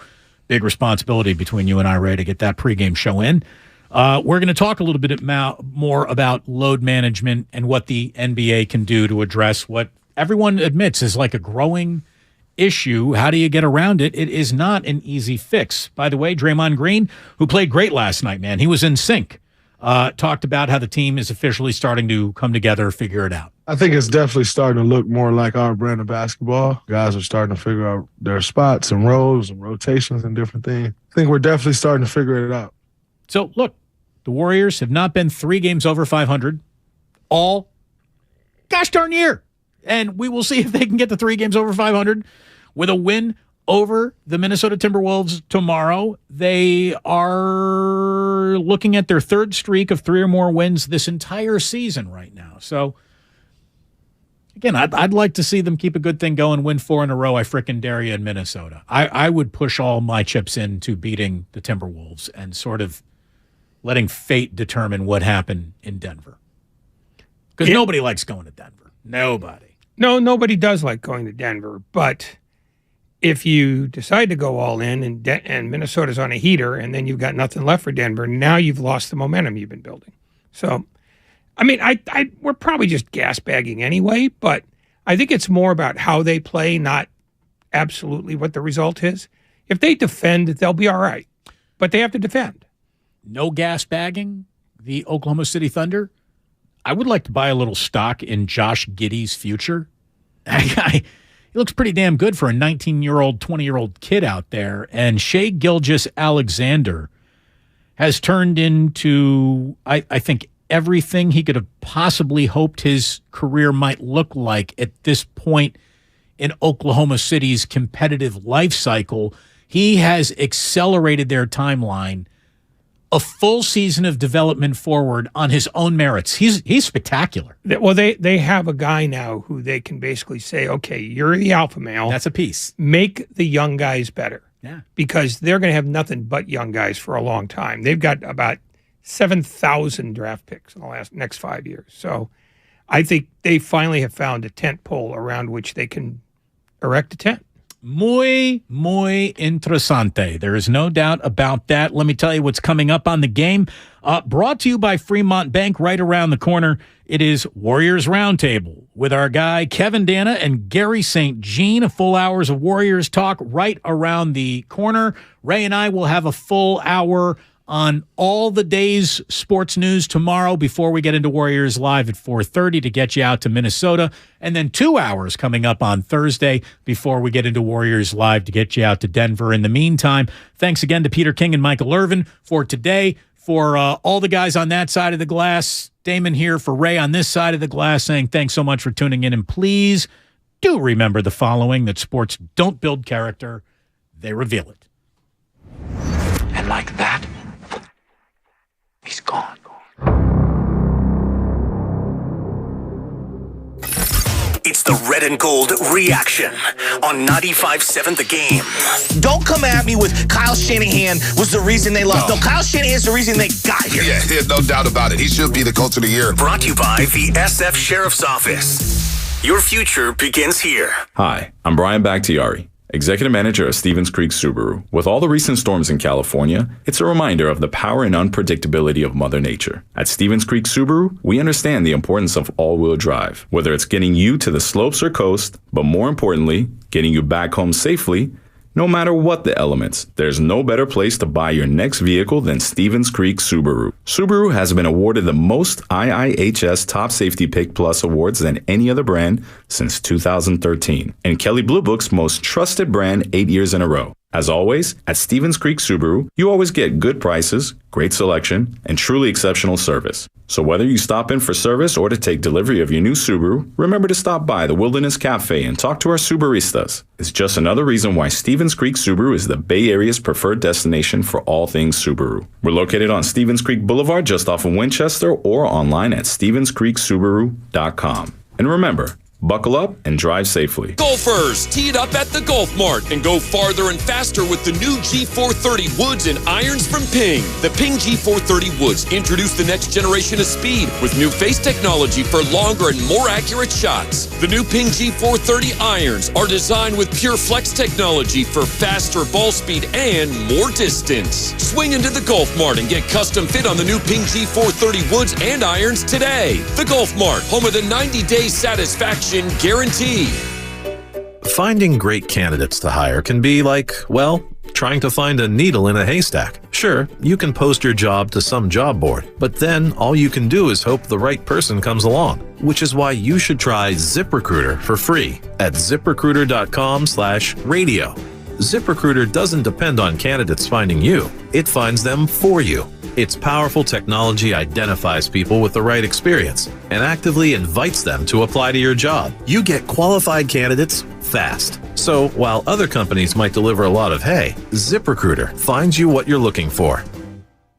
Big responsibility between you and I, Ray, to get that pregame show in. We're going to talk a little bit more about load management and what the NBA can do to address what everyone admits is like a growing issue. How do you get around it? It is not an easy fix. By the way, Draymond Green, who played great last night, man, he was in sync. Talked about how the team is officially starting to come together, figure it out. I think it's definitely starting to look more like our brand of basketball. Guys are starting to figure out their spots and roles and rotations and different things. I think we're definitely starting to figure it out. So, look, the Warriors have not been 3 games over 500 all gosh darn year. And we will see if they can get the 3 games over 500 with a win over the Minnesota Timberwolves tomorrow. They are looking at their 3rd streak of 3 or more wins this entire season right now. So, again, I'd like to see them keep a good thing going, win 4 in a row. I frickin' dare you in Minnesota. I would push all my chips into beating the Timberwolves and sort of letting fate determine what happened in Denver. Because nobody likes going to Denver. Nobody. No, nobody does like going to Denver, but if you decide to go all in and Minnesota's on a heater and then you've got nothing left for Denver, now you've lost the momentum you've been building. So, I mean, we're probably just gas bagging anyway, but I think it's more about how they play, not absolutely what the result is. If they defend, they'll be all right, but they have to defend. No gas bagging, the Oklahoma City Thunder. I would like to buy a little stock in Josh Giddey's future. He looks pretty damn good for a 19-year-old, 20-year-old kid out there. And Shai Gilgeous-Alexander has turned into, I think, everything he could have possibly hoped his career might look like at this point in Oklahoma City's competitive life cycle. He has accelerated their timeline a full season of development forward on his own merits. He's spectacular. Well, they have a guy now who they can basically say, okay, you're the alpha male. That's a piece. Make the young guys better. Yeah. Because they're going to have nothing but young guys for a long time. They've got about 7,000 draft picks in the next 5 years. So I think they finally have found a tent pole around which they can erect a tent. Muy interesante. There is no doubt about that. Let me tell you what's coming up on the game. Brought to you by Fremont Bank. Right around the corner, it is Warriors Roundtable with our guy Kevin Dana and Gary St. Jean. A full hours of Warriors talk right around the corner. Ray and I will have a full hour on all the day's sports news tomorrow before we get into Warriors Live at 4:30 to get you out to Minnesota. And then 2 hours coming up on Thursday before we get into Warriors Live to get you out to Denver. In the meantime, thanks again to Peter King and Michael Irvin for today. For all the guys on that side of the glass, Damon here for Ray on this side of the glass saying thanks so much for tuning in. And please do remember the following, that sports don't build character, they reveal it. And like that, he's gone. It's It's the Red and Gold Reaction on 95.7 The Game. Don't come at me with Kyle Shanahan was the reason they lost. No, Kyle Shanahan is the reason they got here. Yeah, no doubt about it. He should be the coach of the year. Brought to you by the SF Sheriff's Office. Your future begins here. Hi, I'm Brian Bakhtiari, Executive Manager of Stevens Creek Subaru. With all the recent storms in California, it's a reminder of the power and unpredictability of Mother Nature. At Stevens Creek Subaru, we understand the importance of all-wheel drive, whether it's getting you to the slopes or coast, but more importantly, getting you back home safely. No matter what the elements, there's no better place to buy your next vehicle than Stevens Creek Subaru. Subaru has been awarded the most IIHS Top Safety Pick Plus awards than any other brand since 2013, and Kelley Blue Book's most trusted brand 8 years in a row. As always, at Stevens Creek Subaru, you always get good prices, great selection, and truly exceptional service. So whether you stop in for service or to take delivery of your new Subaru, remember to stop by the Wilderness Cafe and talk to our Subaristas. It's just another reason why Stevens Creek Subaru is the Bay Area's preferred destination for all things Subaru. We're located on Stevens Creek Boulevard just off of Winchester or online at StevensCreekSubaru.com. And remember, buckle up and drive safely. Golfers, tee it up at the Golf Mart and go farther and faster with the new G430 woods and irons from Ping. The Ping G430 woods introduce the next generation of speed with new face technology for longer and more accurate shots. The new Ping G430 irons are designed with pure flex technology for faster ball speed and more distance. Swing into the Golf Mart and get custom fit on the new Ping G430 woods and irons today. The Golf Mart, home of the 90-day satisfaction guarantee. Finding great candidates to hire can be like, well, trying to find a needle in a haystack. Sure, you can post your job to some job board, but then all you can do is hope the right person comes along, which is why you should try ZipRecruiter for free at ZipRecruiter.com/radio. ZipRecruiter doesn't depend on candidates finding you. It finds them for you. Its powerful technology identifies people with the right experience and actively invites them to apply to your job. You get qualified candidates fast. So while other companies might deliver a lot of hay, ZipRecruiter finds you what you're looking for.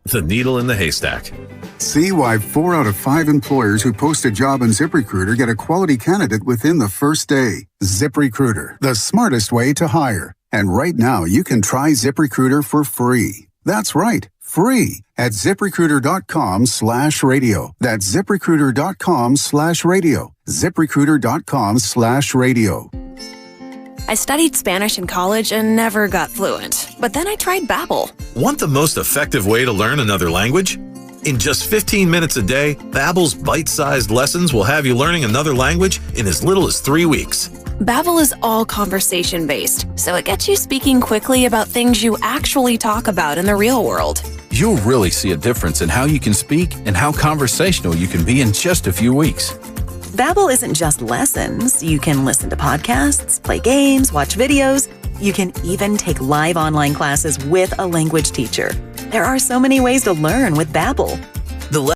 The needle in the haystack. See why 4 out of 5 employers who post a job on ZipRecruiter get a quality candidate within the first day. ZipRecruiter, the smartest way to hire. And right now, you can try ZipRecruiter for free. That's right, free at ZipRecruiter.com/radio. That's ZipRecruiter.com/radio. ZipRecruiter.com/radio. I studied Spanish in college and never got fluent. But then I tried Babbel. Want the most effective way to learn another language? In just 15 minutes a day, Babbel's bite-sized lessons will have you learning another language in as little as 3 weeks. Babbel is all conversation-based, so it gets you speaking quickly about things you actually talk about in the real world. You'll really see a difference in how you can speak and how conversational you can be in just a few weeks. Babbel isn't just lessons. You can listen to podcasts, play games, watch videos. You can even take live online classes with a language teacher. There are so many ways to learn with Babbel.